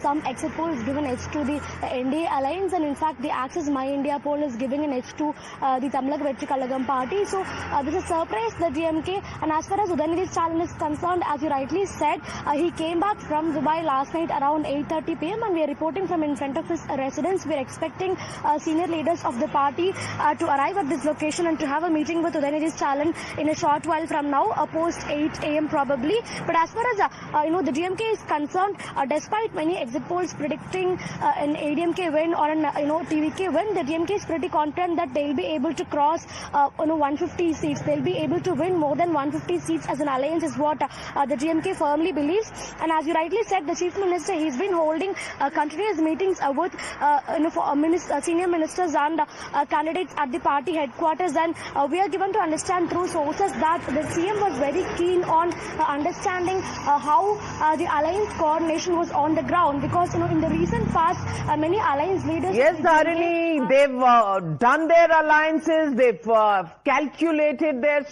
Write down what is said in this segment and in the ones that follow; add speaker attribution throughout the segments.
Speaker 1: Some exit polls give an edge to the NDA alliance, and in fact the Access My India poll is giving an edge to the Tamilak Vetri Kalagam party. So this is surprised the DMK. And as far as Udanidhi Stalin is concerned, as you rightly said, he came back from Dubai last night around 8:30 p.m. and we are reporting from in front of his residence. We are expecting senior leaders of the party to arrive at this location and to have a meeting with Udanidhi Stalin in a short while from now, post 8 a.m. probably. But as far as the DMK is concerned, despite many exit polls predicting an ADMK win or an TVK win, the DMK is pretty confident that they'll be able to cross 150 seats. They'll be able to win more than 150 seats as an alliance is what the DMK firmly believes. And as you rightly said, the Chief Minister, he's been holding continuous meetings with senior ministers and candidates at the party headquarters, and we are given to understand through sources that the CM was very keen on understanding how the alliance coordination was on the ground, because in the recent past many alliance leaders...
Speaker 2: Yes, Dharini, they've done their alliances, they've calculated their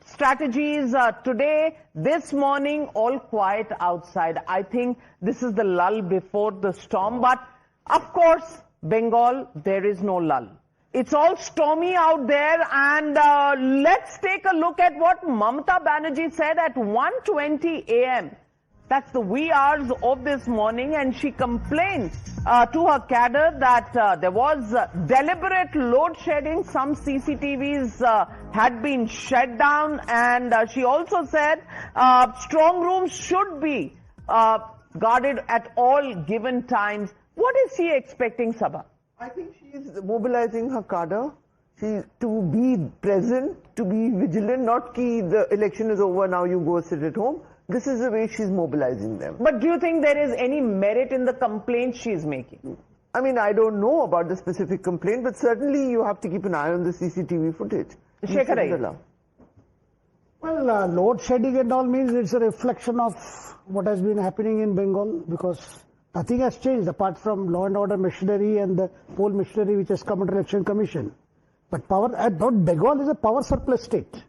Speaker 2: strategies. Today, this morning, all quiet outside. I think this is the lull before the storm, but of course, Bengal, there is no lull. It's all stormy out there, and let's take a look at what Mamata Banerjee said at 1:20 a.m. That's the wee hours of this morning, and she complained to her cadre that there was deliberate load shedding. Some CCTVs had been shut down, and she also said strong rooms should be guarded at all given times. What is she expecting, Sabha?
Speaker 3: I think she is mobilizing her cadre to be present, to be vigilant, not ki the election is over, now you go sit at home. This is the way she's mobilizing them.
Speaker 2: But do you think there is any merit in the complaint she's making?
Speaker 3: I mean, I don't know about the specific complaint, but certainly you have to keep an eye on the CCTV footage.
Speaker 4: Well, load shedding and all means it's a reflection of what has been happening in Bengal, because nothing has changed apart from law and order machinery and the poll machinery which has come under Election Commission. But Bengal is a power surplus state.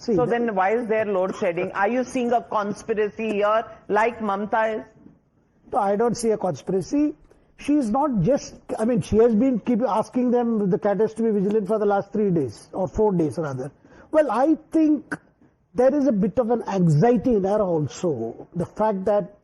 Speaker 2: See, so then why is there load shedding? Are you seeing a conspiracy here like Mamata is?
Speaker 4: No, I don't see a conspiracy. She is not just, I mean, she has been asking them, the cadres, to be vigilant for the last 3 days, or 4 days rather. Well, I think there is a bit of an anxiety in her also. The fact that,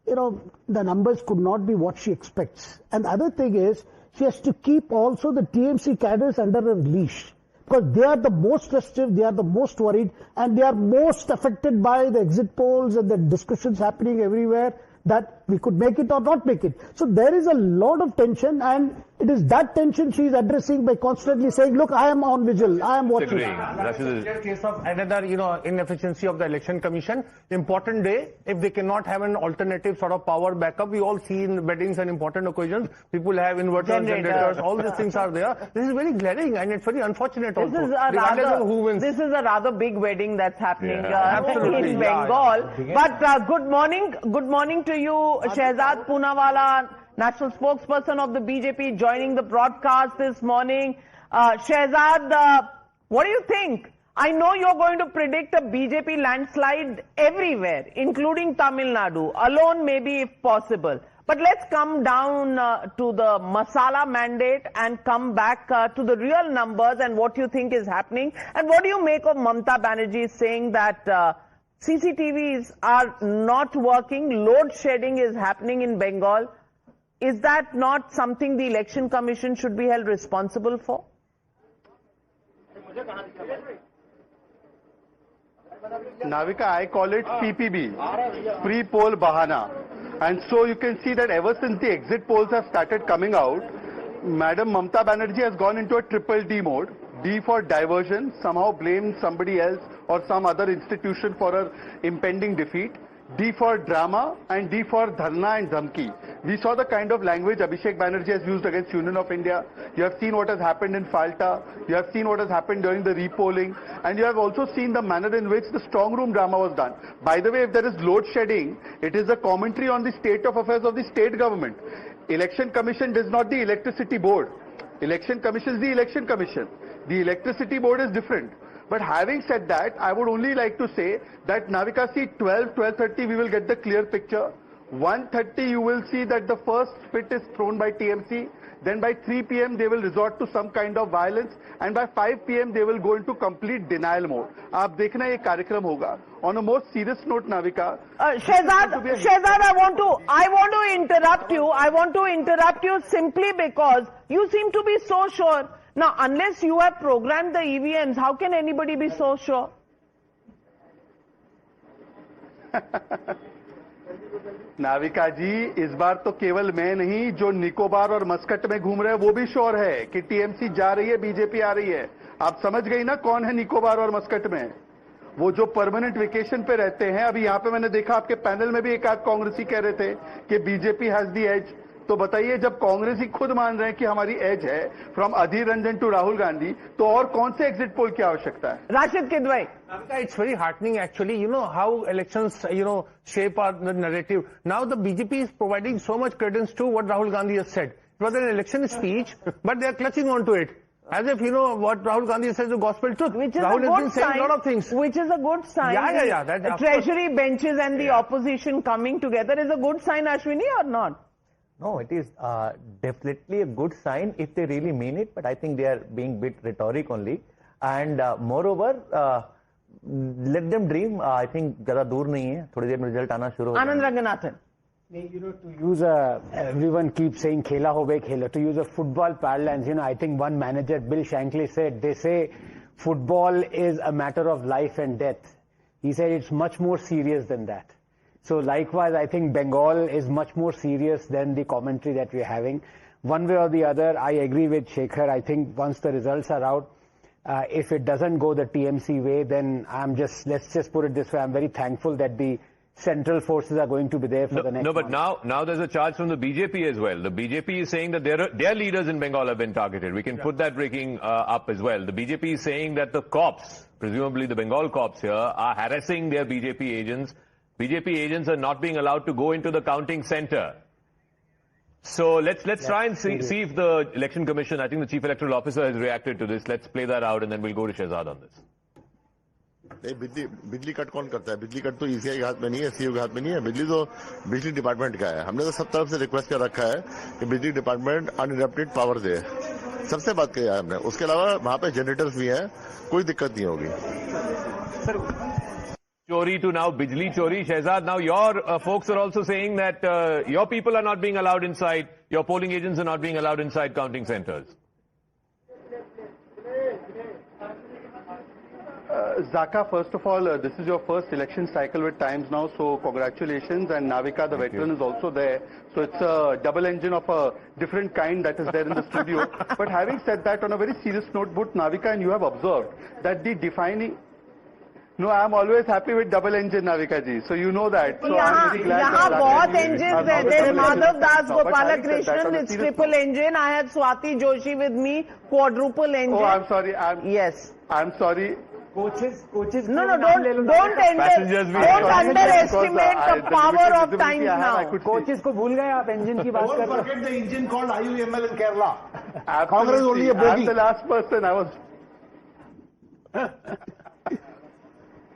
Speaker 4: the numbers could not be what she expects. And the other thing is, she has to keep also the TMC cadres under her leash. Because they are the most restive, they are the most worried, and they are most affected by the exit polls and the discussions happening everywhere that we could make it or not make it. So there is a lot of tension, and it is that tension she is addressing by constantly saying, look, I am on vigil, I am watching.
Speaker 5: That is a case of another, inefficiency of the Election Commission. Important day, if they cannot have an alternative sort of power backup, we all see in weddings and important occasions, people have inverters, generators, all these things are there. This is very glaring and it's very unfortunate also.
Speaker 2: This is a rather big wedding that's happening in Bengal. But good morning to you, Shehzad Poonawala, national spokesperson of the BJP, joining the broadcast this morning. Shehzad, what do you think? I know you're going to predict a BJP landslide everywhere, including Tamil Nadu, alone maybe if possible. But let's come down to the masala mandate and come back to the real numbers and what you think is happening. And what do you make of Mamata Banerjee saying that CCTVs are not working, load shedding is happening in Bengal? Is that not something the Election Commission should be held responsible for?
Speaker 6: Navika, I call it PPB, pre-poll bahana. And so you can see that ever since the exit polls have started coming out, Madam Mamata Banerjee has gone into a triple D mode. D for diversion, somehow blame somebody else or some other institution for her impending defeat. D for drama, and D for dharna and dhamki. We saw the kind of language Abhishek Banerjee has used against Union of India. You have seen what has happened in Falta. You have seen what has happened during the repolling. And you have also seen the manner in which the strong room drama was done. By the way, if there is load shedding, it is a commentary on the state of affairs of the state government. Election Commission does not the electricity board. Election Commission is the Election Commission. The electricity board is different. But having said that, I would only like to say that Navika, see 12:30 we will get the clear picture. 1:30 you will see that the first fit is thrown by TMC. Then by 3 p.m. they will resort to some kind of violence, and by 5 p.m. they will go into complete denial mode. आप देखना ये कार्यक्रम होगा. On a more serious note, Navika.
Speaker 2: Shehzad, I want to interrupt you. I want to interrupt you simply because you seem to be so sure. Now, unless you have programmed the EVMs, how can anybody be so sure?
Speaker 6: Navika जी, इस बार तो केवल मैं नहीं, जो निकोबार और Muscat में घूम रहे हैं वो भी श्योर है कि टीएमसी जा रही है, बीजेपी आ रही है. आप समझ गई ना कौन है निकोबार और मस्कट में? वो जो परमानेंट वेकेशन पे रहते हैं. अभी यहाँ पे मैंने देखा आपके पैनल में भी एक आध कांग्रेसी कह रहे थे कि बीजेपी हैज दी एज. तो बताइए, जब कांग्रेस ही खुद मान रहे हैं कि हमारी एज है फ्रॉम अधीर रंजन टू राहुल गांधी, तो और कौन से एग्जिट पोल की आवश्यकता है?
Speaker 2: Rashid Kidwai.
Speaker 5: It's very heartening actually. You know how elections, shape our narrative. Now the BJP is providing so much credence to what Rahul Gandhi has said. It was an election speech, but they are clutching onto it. As if, what Rahul Gandhi says is gospel truth.
Speaker 2: Which is
Speaker 5: Rahul
Speaker 2: a
Speaker 5: has
Speaker 2: good
Speaker 5: been saying
Speaker 2: sign.
Speaker 5: a lot of things.
Speaker 2: Which is a good sign.
Speaker 5: Yeah.
Speaker 2: The treasury benches and the opposition coming together is a good sign, Ashwini, or not?
Speaker 7: No, it is definitely a good sign if they really mean it, but I think they are being bit rhetoric only. And moreover, let them dream. I think ज़्यादा दूर नहीं है, थोड़ी देर में result आना शुरू हो
Speaker 2: Anand Ranganathan.
Speaker 4: To use everyone keeps saying khela hobe khela. To use a football parlance, I think one manager, Bill Shankly, said, they say football is a matter of life and death. He said it's much more serious than that. So likewise, I think Bengal is much more serious than the commentary that we're having. One way or the other, I agree with Shekhar. I think once the results are out, if it doesn't go the TMC way, then let's just put it this way, I'm very thankful that the central forces are going to be there for the next
Speaker 8: but now there's a charge from the BJP as well. The BJP is saying that their leaders in Bengal have been targeted. We can put that breaking up as well. The BJP is saying that the cops, presumably the Bengal cops here, are harassing their BJP agents. BJP agents are not being allowed to go into the counting center. So let's try and see if the Election Commission, I think the Chief Electoral Officer has reacted to this. Let's play that out and then we'll go to Shehzad on this.
Speaker 9: नहीं, बिजली cut कौन करता है? बिजली cut तो ECI के हाथ में नहीं है, सीओ के हाथ में नहीं है. बिजली तो बिजली डिपार्टमेंट का है. हमने तो सब तरफ से रिक्वेस्ट कर रखा है कि बिजली डिपार्टमेंट अनइंटरप्टेड पावर दे. सबसे बात कही है हमने. उसके अलावा वहां पे जनरेटर्स भी हैं, कोई दिक्कत नहीं होगी.
Speaker 8: Chori to now Bijli Chori. Shehzad, now your folks are also saying that your people are not being allowed inside, your polling agents are not being allowed inside counting centers.
Speaker 6: Zaka, first of all, this is your first election cycle with Times Now, so congratulations. And Navika, the veteran, is also there. So it's a double engine of a different kind that is there in the studio. But having said that, on a very serious note, both Navika and you have observed that the defining... No, I'm always happy with double engine, Navika ji. So you know that. So I'm very glad
Speaker 2: यहाँ
Speaker 6: that
Speaker 2: बहुत engines है. There's Madhav Das
Speaker 6: But having said
Speaker 2: Gopalakrishnan,
Speaker 6: that, on a
Speaker 2: it's
Speaker 6: serious
Speaker 2: triple engine. I had Swati Joshi with me, quadruple engine.
Speaker 6: Oh, I'm sorry.
Speaker 2: Yes.
Speaker 6: I'm sorry.
Speaker 4: coaches.
Speaker 2: No, don't underestimate the power of Times Now.
Speaker 4: Coaches को भूल गए आप engine की बात कर रहे हो.
Speaker 10: Forget the engine called IUML in Kerala.
Speaker 6: Congress
Speaker 10: only a bogey.
Speaker 6: I'm the last person. I was.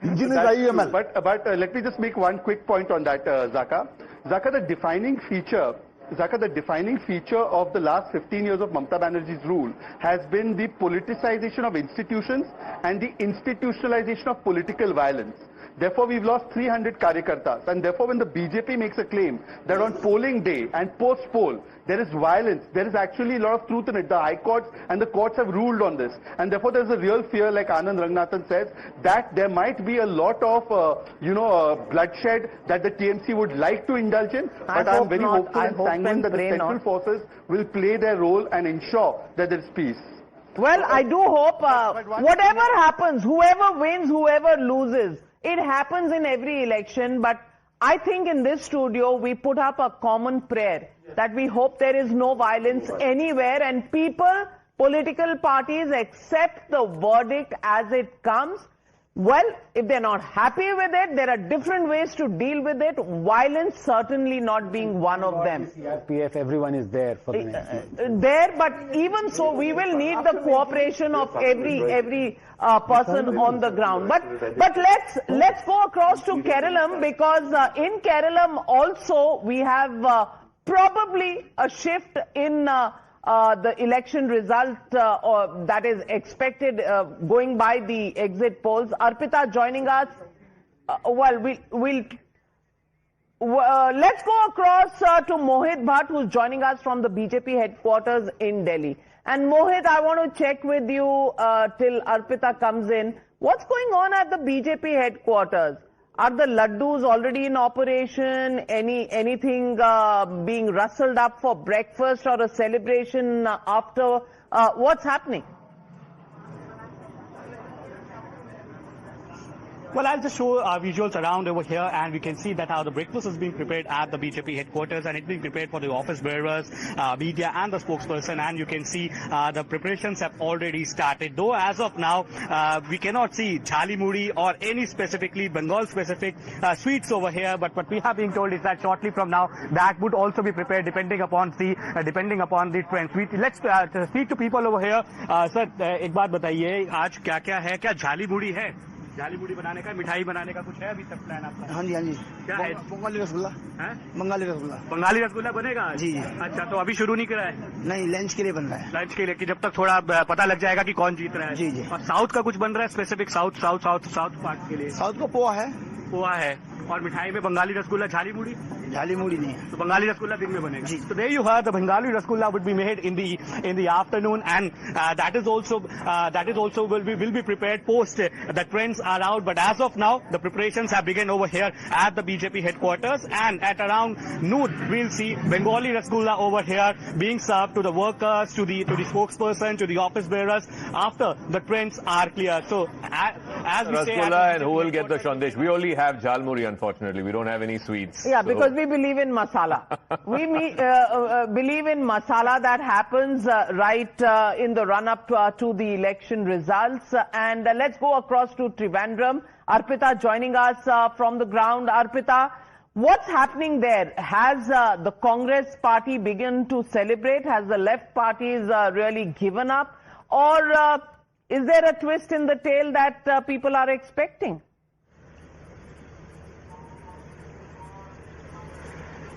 Speaker 10: Engine is IUML.
Speaker 6: But let me just make one quick point on that, Zaka. Zaka, the defining feature of the last 15 years of Mamata Banerjee's rule has been the politicization of institutions and the institutionalization of political violence. Therefore, we've lost 300 Karyakartas. And therefore, when the BJP makes a claim that on polling day and post-poll, there is violence, there is actually a lot of truth in it. The high courts and the courts have ruled on this. And therefore, there's a real fear, like Anand Ranganathan says, that there might be a lot of, bloodshed that the TMC would like to indulge in. But I'm very hopeful and sanguine that the central forces will play their role and ensure that there is peace.
Speaker 2: Well, I do hope, whatever happens, whoever wins, whoever loses, it happens in every election, but I think in this studio we put up a common prayer that we hope there is no violence anywhere and people, political parties accept the verdict as it comes. Well, if they're not happy with it, there are different ways to deal with it. Violence certainly not being one of them.
Speaker 11: CRPF, everyone is there for the next.
Speaker 2: There, but even so, we will need the cooperation of every person on the ground. But let's go across to Kerala, because in Kerala also we have probably a shift in the election result that is expected going by the exit polls. Arpita joining us. Let's go across to Mohit Bhatt, who's joining us from the BJP headquarters in Delhi. And Mohit, I want to check with you till Arpita comes in. What's going on at the BJP headquarters? Are the laddus already in operation? Anything being rustled up for breakfast or a celebration after? What's happening?
Speaker 12: Well, I'll just show visuals around over here, and we can see that how the breakfast is being prepared at the BJP headquarters, and it's being prepared for the office bearers, media and the spokesperson, and you can see the preparations have already started. Though as of now, we cannot see jhali muri or any specifically Bengal-specific sweets over here, but what we have been told is that shortly from now, that would also be prepared depending upon the trends. Let's speak to people over here. Sir, एक बात बताइए, आज क्या-क्या है? क्या झाली मुड़ी है? जाली मुड़ी बनाने का, मिठाई बनाने का कुछ है अभी तक प्लान आपका?
Speaker 11: हाँ जी
Speaker 12: क्या है?
Speaker 11: बंगाली रसगुल्ला
Speaker 12: है?
Speaker 11: बंगाली रसगुल्ला
Speaker 12: बनेगा?
Speaker 11: जी।
Speaker 12: अच्छा, तो अभी शुरू नहीं करा है?
Speaker 11: नहीं, लंच के लिए बन रहा है।
Speaker 12: लंच के लिए, कि जब तक थोड़ा पता लग जाएगा कि कौन जीत रहा है।
Speaker 11: जी।
Speaker 12: और साउथ का कुछ बन रहा है स्पेसिफिक? साउथ पार्ट के लिए
Speaker 11: साउथ का पोहा है
Speaker 12: और मिठाई में बंगाली रसगुल्ला, झाली मुड़ी
Speaker 11: नहीं है,
Speaker 12: तो बंगाली रसगुल्ला दिन में बनेगा। So there you heard, the Bengali rasgulla would be made in the afternoon, and that is also will be prepared post the trends are out. But as of now, the preparations have begun over here at the BJP headquarters, and at around noon we'll see Bengali rasgulla over here being served to the workers, to the spokesperson, to the office bearers after the trends are clear. So as we say,
Speaker 8: rasgulla, and who will get the shandesh? We only have jhalmuri, unfortunately. We don't have any sweets.
Speaker 2: Yeah, because we believe in masala. We believe in masala that happens right in the run-up to the election results. And let's go across to Trivandrum. Arpita joining us from the ground. Arpita, what's happening there? Has the Congress party begun to celebrate? Has the left parties really given up? Or is there a twist in the tail that people are expecting?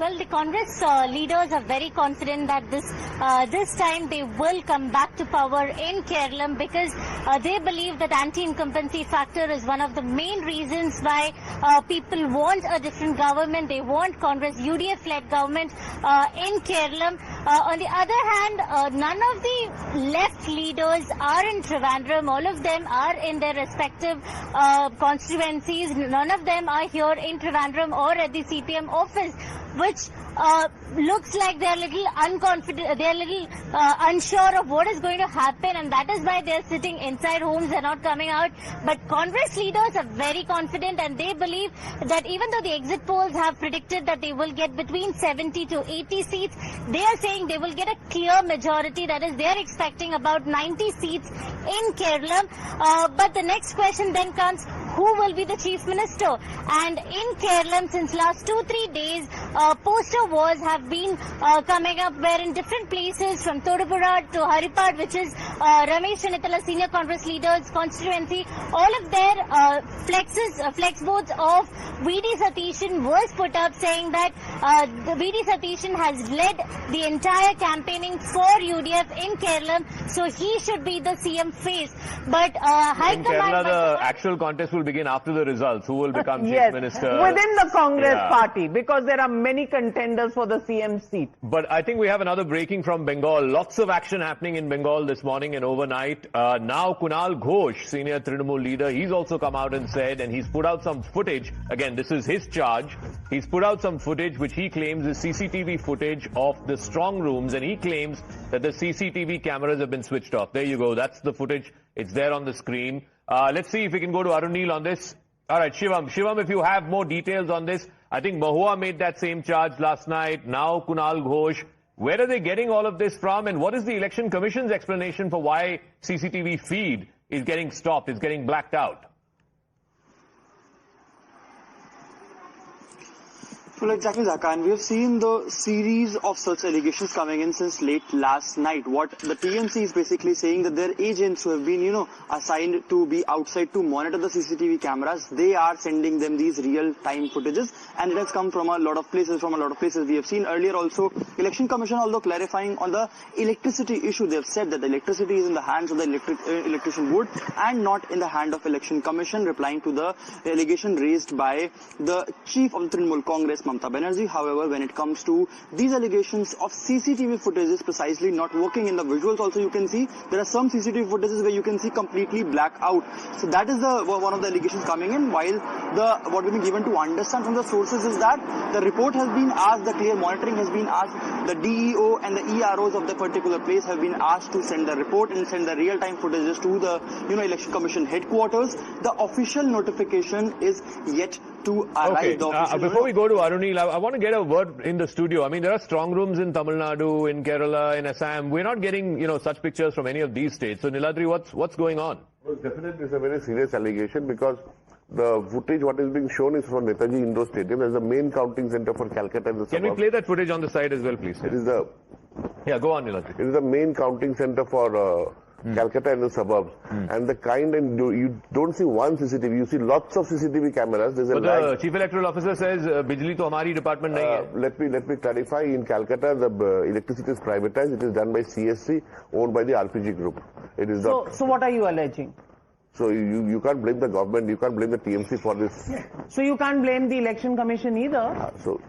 Speaker 13: Well, the Congress leaders are very confident that this time they will come back to power in Kerala, because they believe that anti-incumbency factor is one of the main reasons why people want a different government. They want Congress UDF-led government in Kerala. On the other hand, none of the left leaders are in Trivandrum. All of them are in their respective constituencies. None of them are here in Trivandrum or at the CPM office, which looks like they're a little unconfident, they're a little unsure of what is going to happen, and that is why they're sitting inside homes, they're not coming out. But Congress leaders are very confident, and they believe that even though the exit polls have predicted that they will get between 70 to 80 seats, they are saying they will get a clear majority. That is, they're expecting about 90 seats in Kerala. But the next question then comes, who will be the chief minister? And in Kerala, since last 2-3 days, poster wars have been coming up, where in different places from Todupuzha to Haripad, which is Ramesh Chanitala senior Congress leaders constituency, all of their flex boards of VD Satishan was put up, saying that the VD Satishan has led the entire campaigning for UDF in Kerala, so he should be the CM face. But High
Speaker 8: in
Speaker 13: Command...
Speaker 8: Kerala, the actual contest will begin after the results. Who will become
Speaker 2: yes,
Speaker 8: chief minister?
Speaker 2: Within the Congress party, because there are many contenders for the CM seat.
Speaker 8: But I think we have another breaking from Bengal. Lots of action happening in Bengal this morning and overnight. Now Kunal Ghosh, senior Trinamool leader, he's also come out and said, and he's put out some footage. Again, this is his charge. He's put out some footage which he claims is CCTV footage of the strong rooms, and he claims that the CCTV cameras have been switched off. There you go. That's the footage. It's there on the screen. Let's see if we can go to Arunil on this. All right, Shivam. Shivam, if you have more details on this. I think Mahua made that same charge last night. Now Kunal Ghosh. Where are they getting all of this from? And what is the Election Commission's explanation for why CCTV feed is getting stopped, is getting blacked out?
Speaker 14: Well, exactly, Zaka. And we have seen the series of such allegations coming in since late last night. What the TMC is basically saying that their agents who have been, assigned to be outside to monitor the CCTV cameras, they are sending them these real-time footages, and it has come from a lot of places. We have seen earlier also, Election Commission, although clarifying on the electricity issue, they have said that the electricity is in the hands of the electrician board and not in the hand of Election Commission, replying to the allegation raised by the chief of the Trinamool Congress, Mamta Banerjee. However, when it comes to these allegations of CCTV footages precisely not working in the visuals, also you can see there are some CCTV footages where you can see completely black out. So that is one of the allegations coming in. While what we've been given to understand from the sources is that the report has been asked, the clear monitoring has been asked, the DEO and the EROs of the particular place have been asked to send the report and send the real-time footages to the Election Commission headquarters. The official notification is yet to arrive.
Speaker 8: Okay. Before we go to Arunil, I want to get a word in the studio. I mean, there are strong rooms in Tamil Nadu, in Kerala, in Assam. We're not getting, such pictures from any of these states. So, Niladri, what's going on?
Speaker 9: Well, definitely, it's a very serious allegation because the footage what is being shown is from Netaji Indoor Stadium as the main counting center for Calcutta and the suburbs.
Speaker 8: Can we play that footage on the side as well, please?
Speaker 9: It is the...
Speaker 8: Yeah, go on, Niladri.
Speaker 9: It is the main counting center for Calcutta and the suburbs. And the you don't see one CCTV, you see lots of CCTV cameras. There's
Speaker 8: But the Chief Electoral Officer says, Bijli to hamari department nahi hai.
Speaker 9: Let me clarify. In Calcutta, the electricity is privatized. It is done by CSC, owned by the RPG group. It is
Speaker 2: So what are you alleging?
Speaker 9: So you can't blame the government, you can't blame the TMC for this.
Speaker 2: So you can't blame the Election Commission either.
Speaker 9: So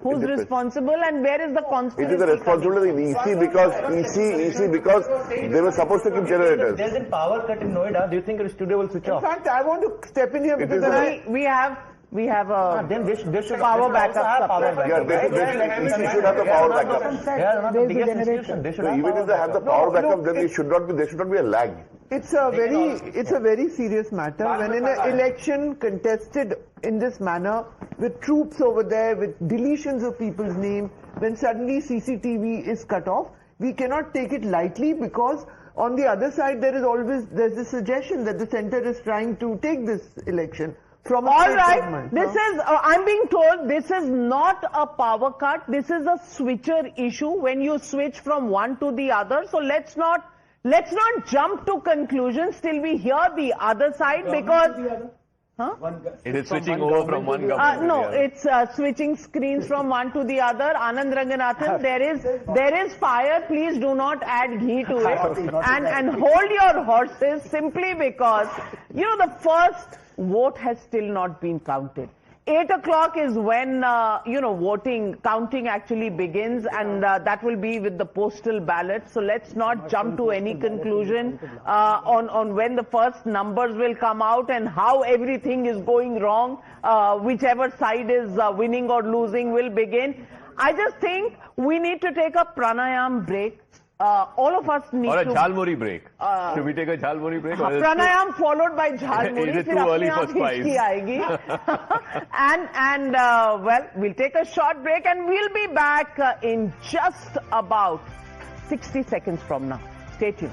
Speaker 2: who's responsible and where is the conspiracy?
Speaker 9: It is the responsibility of EC because they were supposed to keep generators.
Speaker 7: There's a power cut in Noida. Do you think the studio will switch off?
Speaker 3: In fact, I want to step in here because
Speaker 2: we have a
Speaker 7: then they should
Speaker 2: power backup.
Speaker 9: Yeah, they should have the power backup.
Speaker 7: They are one of the biggest institutions. They should have
Speaker 9: Even if they have the power backup, then there should not be a lag.
Speaker 3: it's a very serious matter when in an election contested in this manner with troops over there, with deletions of people's name, when suddenly CCTV is cut off, we cannot take it lightly because on the other side there's this suggestion that the center is trying to take this election from
Speaker 2: All right, this is, I'm being told this is not a power cut, this is a switcher issue when you switch from one to the other. So let's not jump to conclusions till we hear the other side because...
Speaker 8: It is switching over from one government to the other.
Speaker 2: It's switching screens from one to the other. Anand Ranganathan, there is fire. Please do not add ghee to it. And hold your horses simply because, the first vote has still not been counted. 8 o'clock is when, counting actually begins, and that will be with the postal ballot. So let's not jump to any conclusion on when the first numbers will come out and how everything is going wrong. Whichever side is winning or losing will begin. I just think we need to take a pranayam break. All of us need
Speaker 8: or a
Speaker 2: to...
Speaker 8: jhalmuri break. Should we take a jhalmuri break?
Speaker 2: Pranayam followed by jhalmuri.
Speaker 8: Is it too early for spice?
Speaker 2: Well, we'll take a short break and we'll be back in just about 60 seconds from now. Stay tuned.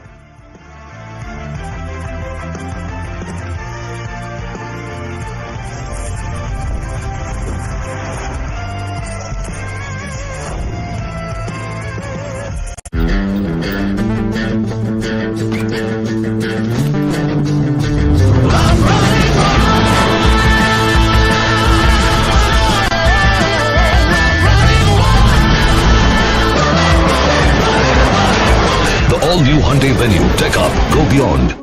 Speaker 15: All-new Hyundai Venue, Tech Up, go beyond.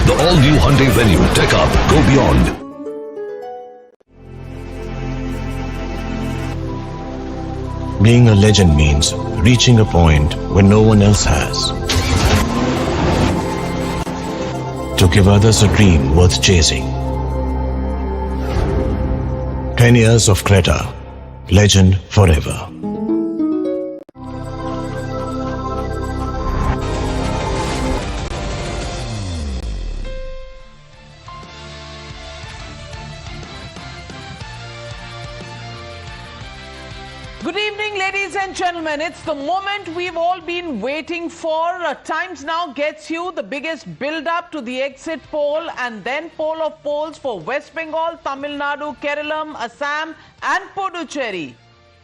Speaker 15: The all-new Hyundai Venue, Tech Up, go beyond.
Speaker 16: Being a legend means reaching a point where no one else has. To give others a dream worth chasing. 10 years of Creta, legend forever.
Speaker 2: Good evening, ladies and gentlemen. It's the moment we've all been waiting for. Times Now gets you the biggest build-up to the exit poll and then poll of polls for West Bengal, Tamil Nadu, Kerala, Assam and Puducherry.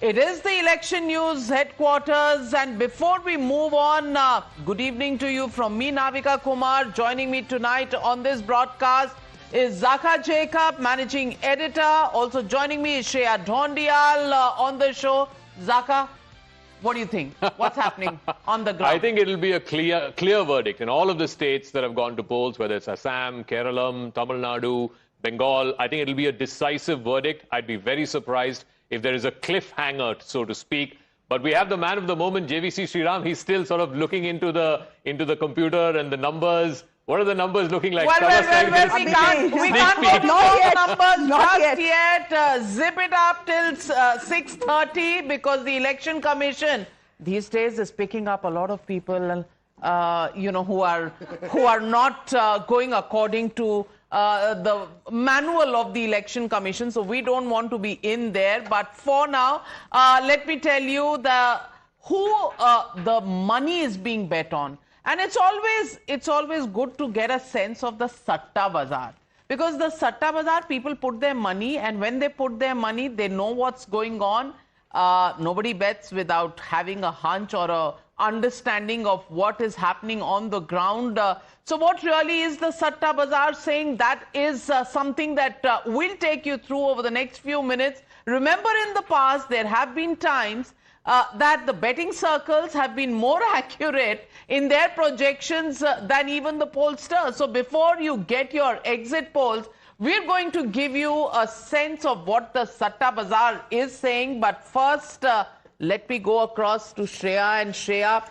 Speaker 2: It is the election news headquarters, and before we move on, good evening to you from me, Navika Kumar. Joining me tonight on this broadcast is Zaka Jacob, managing editor. Also joining me is Shreya Dhondial on the show. Zaka, what do you think? What's happening on the ground?
Speaker 8: I think it'll be a clear verdict in all of the states that have gone to polls, whether it's Assam, Kerala, Tamil Nadu, Bengal. I think it'll be a decisive verdict. I'd be very surprised if there is a cliffhanger, so to speak. But we have the man of the moment, JVC Sriram. He's still sort of looking into the computer and the numbers. What are the numbers looking like?
Speaker 2: We can't go to those numbers just yet. Zip it up till 6:30 because the Election Commission these days is picking up a lot of people, who are not going according to the manual of the Election Commission. So we don't want to be in there. But for now, let me tell you who the money is being bet on. And it's always good to get a sense of the Satta Bazaar. Because the Satta Bazaar, people put their money, and when they put their money, they know what's going on. Nobody bets without having a hunch or a understanding of what is happening on the ground. So what really is the Satta Bazaar saying? That is something that we'll take you through over the next few minutes. Remember, in the past, there have been times that the betting circles have been more accurate in their projections than even the pollsters. So before you get your exit polls, we're going to give you a sense of what the Satta Bazaar is saying. But first, let me go across to Shreya. And Shreya,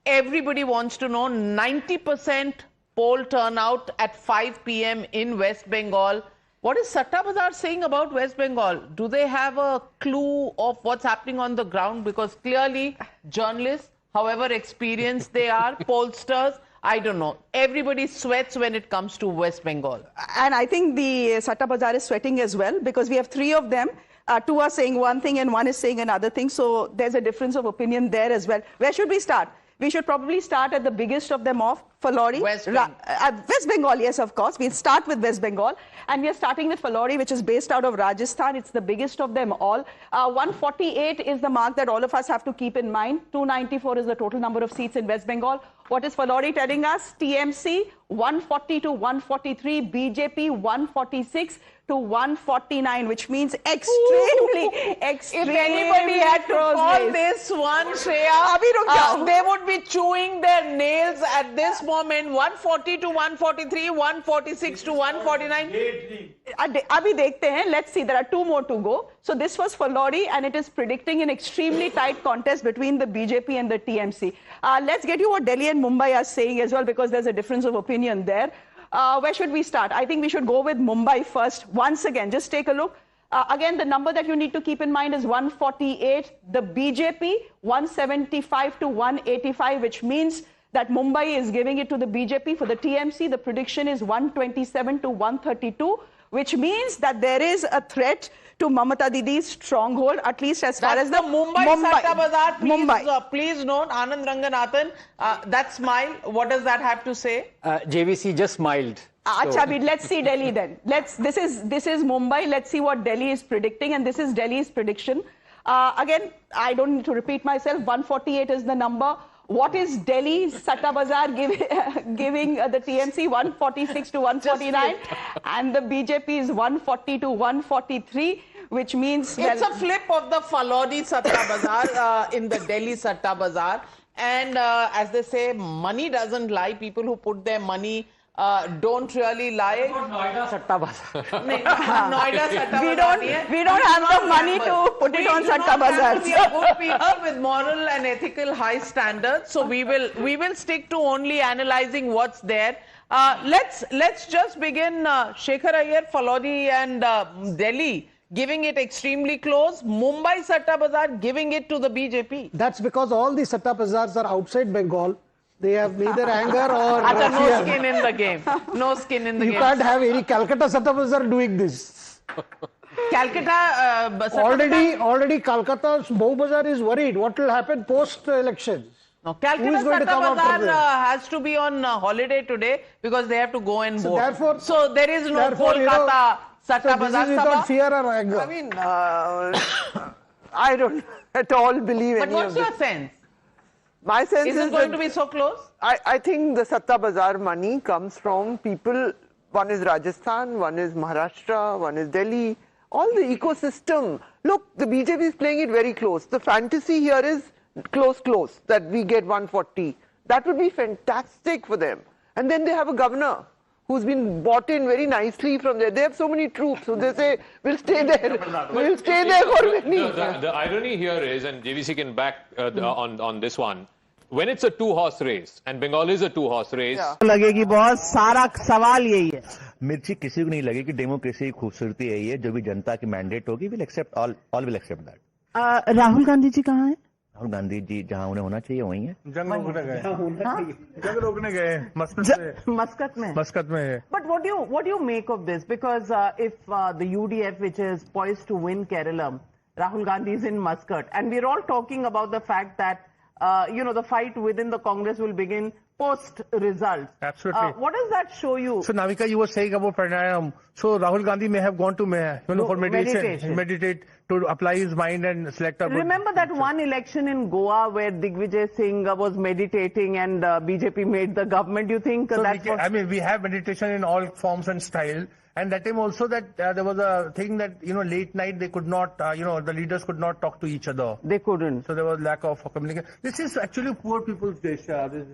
Speaker 2: everybody wants to know 90% poll turnout at 5 p.m. in West Bengal. What is Satta Bazaar saying about West Bengal? Do they have a clue of what's happening on the ground? Because clearly, journalists, however experienced they are, pollsters, I don't know. Everybody sweats when it comes to West Bengal.
Speaker 17: And I think the Satta Bazaar is sweating as well, because we have three of them. Two are saying one thing and one is saying another thing. So there's a difference of opinion there as well. Where should we start? We should probably start at the biggest of them off, Falori.
Speaker 2: West
Speaker 17: Bengal, yes, of course. We'll start with West Bengal. And we are starting with Falori, which is based out of Rajasthan. It's the biggest of them all. 148 is the mark that all of us have to keep in mind. 294 is the total number of seats in West Bengal. What is Falori telling us? TMC 140 to 143, BJP 146 to 149, which means extremely.
Speaker 2: If anybody had to call this one, Shreya, they would be chewing their nails at this moment. 140 to 143, 146 to 149.
Speaker 17: Abhi dekhte hain. Let's see, there are two more to go. So this was Falori, and it is predicting an extremely tight contest between the BJP and the TMC. Let's get you what Delhi and Mumbai are saying as well, because there's a difference of opinion there. Where should we start? I think we should go with Mumbai first. Once again, just take a look. Again, the number that you need to keep in mind is 148. The BJP, 175 to 185, which means that Mumbai is giving it to the BJP. For the TMC, the prediction is 127 to 132, which means that there is a threat to Mamata Didi's stronghold, at least as far as the
Speaker 2: Mumbai Satta Bazaar. Please note, Anand Ranganathan, that smile, what does that have to say?
Speaker 18: JVC just smiled.
Speaker 17: Acha, let's see Delhi then. This is Mumbai. Let's see what Delhi is predicting, and this is Delhi's prediction. Again, I don't need to repeat myself. 148 is the number. What is Delhi Satta Bazaar giving the TMC? 146 to 149, and the BJP is 140 to 143, which means
Speaker 2: it's a flip of the Falodi Satta Bazaar in the Delhi Satta Bazaar. And as they say, money doesn't lie. People who put their money don't really lie.
Speaker 18: Noida Satta Bazaar.
Speaker 2: Noida Satta Bazaar.
Speaker 17: We don't have the money to put it on Satta Bazaar.
Speaker 2: We are good people with moral and ethical high standards. So we will stick to only analyzing what's there. Let's just begin. Shekhar Iyer, Falodi and Delhi giving it extremely close. Mumbai Satta Bazaar giving it to the BJP.
Speaker 4: That's because all the Satta Bazaars are outside Bengal. They have neither anger or
Speaker 2: no skin in the game. No skin in the game.
Speaker 4: You can't have any Calcutta Satta Bazaar doing this.
Speaker 2: Calcutta,
Speaker 4: already Calcutta's Bazaar is worried. What will happen post-elections?
Speaker 2: no, Calcutta Satta Bazaar has to be on holiday today because they have to go and vote. So there is no Kolkata Satta Bazaar.
Speaker 4: This is not fear or anger.
Speaker 3: I mean, I don't at all believe
Speaker 2: But
Speaker 3: any
Speaker 2: what's
Speaker 3: of
Speaker 2: your
Speaker 3: this.
Speaker 2: sense?
Speaker 3: My sense
Speaker 2: Is it going to be so close?
Speaker 3: I think the Satta Bazaar money comes from people. One is Rajasthan, one is Maharashtra, one is Delhi. All the ecosystem. Look, the BJP is playing it very close. The fantasy here is close, that we get 140. That would be fantastic for them. And then they have a governor who's been bought in very nicely from there. They have so many troops, so they say, we'll stay there. We'll stay there for many.
Speaker 8: The irony here is, and JVC can back on this one, when it's a two-horse race, and Bengal is a two-horse race.
Speaker 2: लगेगी बहुत सारा सवाल यही है.
Speaker 7: मिर्ची किसी को नहीं लगे कि डेमोक्रेसी की खूबसूरती है ये जो भी जनता की मैंडेट होगी will accept all will accept that.
Speaker 2: Rahul Gandhi ji कहाँ हैं?
Speaker 7: राहुल गांधी जी जहां उन्हें होना चाहिए वहीं है.
Speaker 5: जंग रोकने गए मस्कत में.
Speaker 2: But what do you make of this? Because if the UDF, which is poised to win Kerala, Rahul Gandhi is in Muscat, and we're all talking about the fact that the fight within the Congress will begin post results.
Speaker 5: Absolutely.
Speaker 2: What does that show you?
Speaker 5: So Navika, you were saying about pranayam. So Rahul Gandhi may have gone to for meditation, meditate to apply his mind and select a good.
Speaker 2: Remember that one election in Goa where Digvijay Singh was meditating and BJP made the government. Do you think
Speaker 5: so we have meditation in all forms and style. And that time also that there was a thing that, late night they could not, the leaders could not talk to each other.
Speaker 2: They couldn't.
Speaker 5: So there was lack of communication. This is actually poor people's dish, this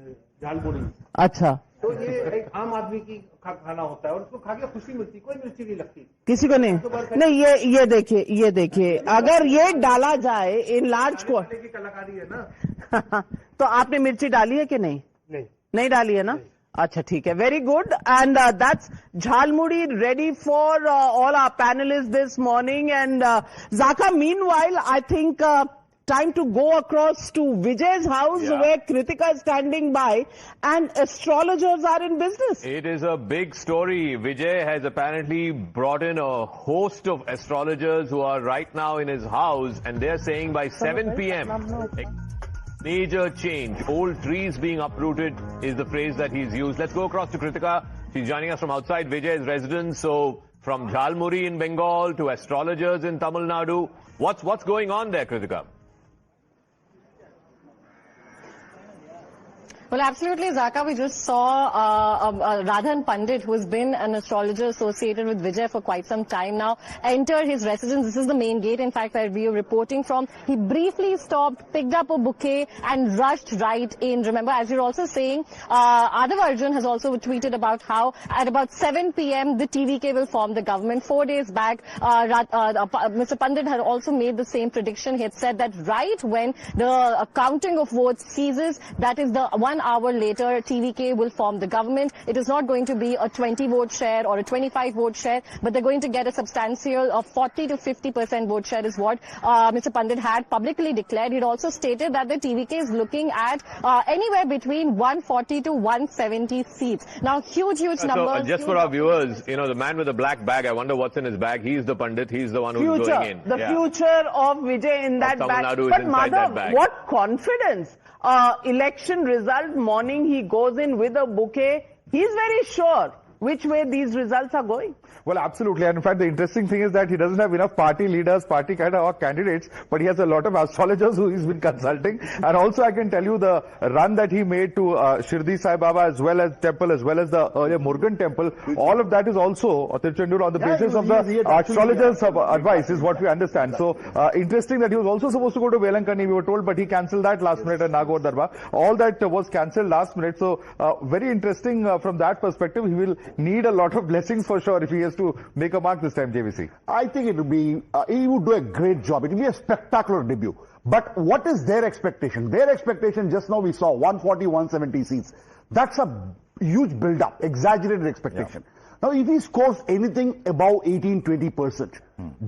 Speaker 5: jhalpuri.
Speaker 2: अच्छा.
Speaker 5: तो ये एक आम आदमी की खाना होता है और उसको खा के खुशी मिलती, कोई मिर्ची नहीं लगती.
Speaker 2: किसी को नहीं. ये देखिए, अगर ये डाला जाए in large quantity.
Speaker 5: की कलाकारी है ना.
Speaker 2: तो आपने मिर्ची डाली है कि नहीं? नहीं डाली है ना? अच्छा ठीक है, very good. And that's Jhalmuri ready for all our panelists this morning. And Zaka, meanwhile, I think time to go across to Vijay's house where Kritika is standing by and astrologers are in business.
Speaker 8: It is a big story. Vijay has apparently brought in a host of astrologers who are right now in his house, and they're saying by 7 p.m. Major change. Old trees being uprooted is the phrase that he's used. Let's go across to Kritika. She's joining us from outside Vijay's residence. So from Jhalmuri in Bengal to astrologers in Tamil Nadu. What's going on there, Kritika?
Speaker 19: Well, absolutely, Zaka. We just saw Radhan Pandit, who has been an astrologer associated with Vijay for quite some time now, enter his residence. This is the main gate, in fact, where we are reporting from. He briefly stopped, picked up a bouquet and rushed right in. Remember, as you're also saying, Adav Arjun has also tweeted about how at about 7 p.m. the TVK will form the government. 4 days back, Mr. Pandit had also made the same prediction. He had said that right when the counting of votes ceases, that is the 1 hour later, TVK will form the government. It is not going to be a 20-vote share or a 25-vote share, but they're going to get a substantial 40 to 50% vote share is what Mr. Pandit had publicly declared. He'd also stated that the TVK is looking at anywhere between 140 to 170 seats. Now, huge numbers.
Speaker 8: So, just for our viewers, the man with the black bag, I wonder what's in his bag. He's the Pandit. He's the one who's going in.
Speaker 2: The future of Vijay in that bag.
Speaker 8: But Madhav,
Speaker 2: what confidence. Election result morning, he goes in with a bouquet. He's very sure which way these results are going.
Speaker 20: Well, absolutely. And in fact, the interesting thing is that he doesn't have enough party leaders, party kind of candidates, but he has a lot of astrologers who he's been consulting. And also, I can tell you the run that he made to Shirdi Sai Baba as well as temple, as well as the earlier Murugan temple. All of that is also Tirchandur on the basis of the astrologers' advice, is what we understand. So, interesting that he was also supposed to go to Velankani, we were told, but he cancelled that last minute at Nagaur Darbar. All that was cancelled last minute. So, very interesting from that perspective. He will need a lot of blessings for sure if he has to make a mark this time, JVC.
Speaker 10: I think it will be, he would do a great job. It will be a spectacular debut. But what is their expectation? Their expectation, just now we saw 140, 170 seats. That's a huge build-up, exaggerated expectation. Yeah. Now, if he scores anything above 18-20%,